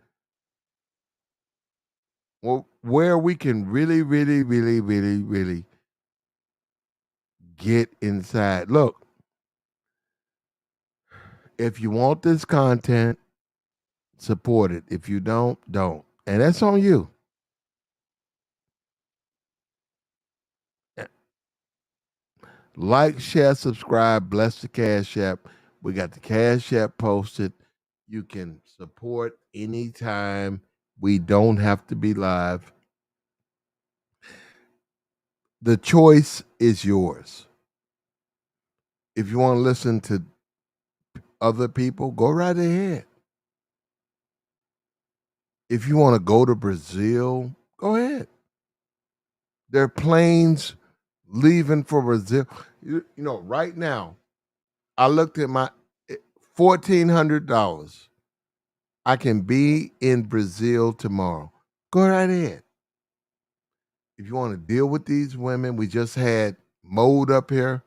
Well, where we can really, really, really, really, really get inside. Look, if you want this content, support it. If you don't, don't. And that's on you. Like, share, subscribe, bless the Cash App. We got the Cash App posted. You can support anytime. We don't have to be live. The choice is yours. If you want to listen to other people, go right ahead. If you want to go to Brazil, go ahead. There are planes leaving for Brazil. You know, right now, I looked at my $1,400. I can be in Brazil tomorrow. Go right ahead. If you want to deal with these women, we just had Mode up here.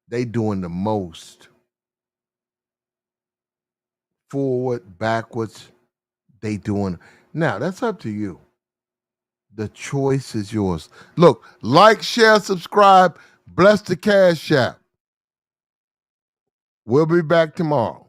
They doing the most. Forward, backwards, they doing. Now, that's up to you. The choice is yours. Look, like, share, subscribe, bless the Cash App. We'll be back tomorrow.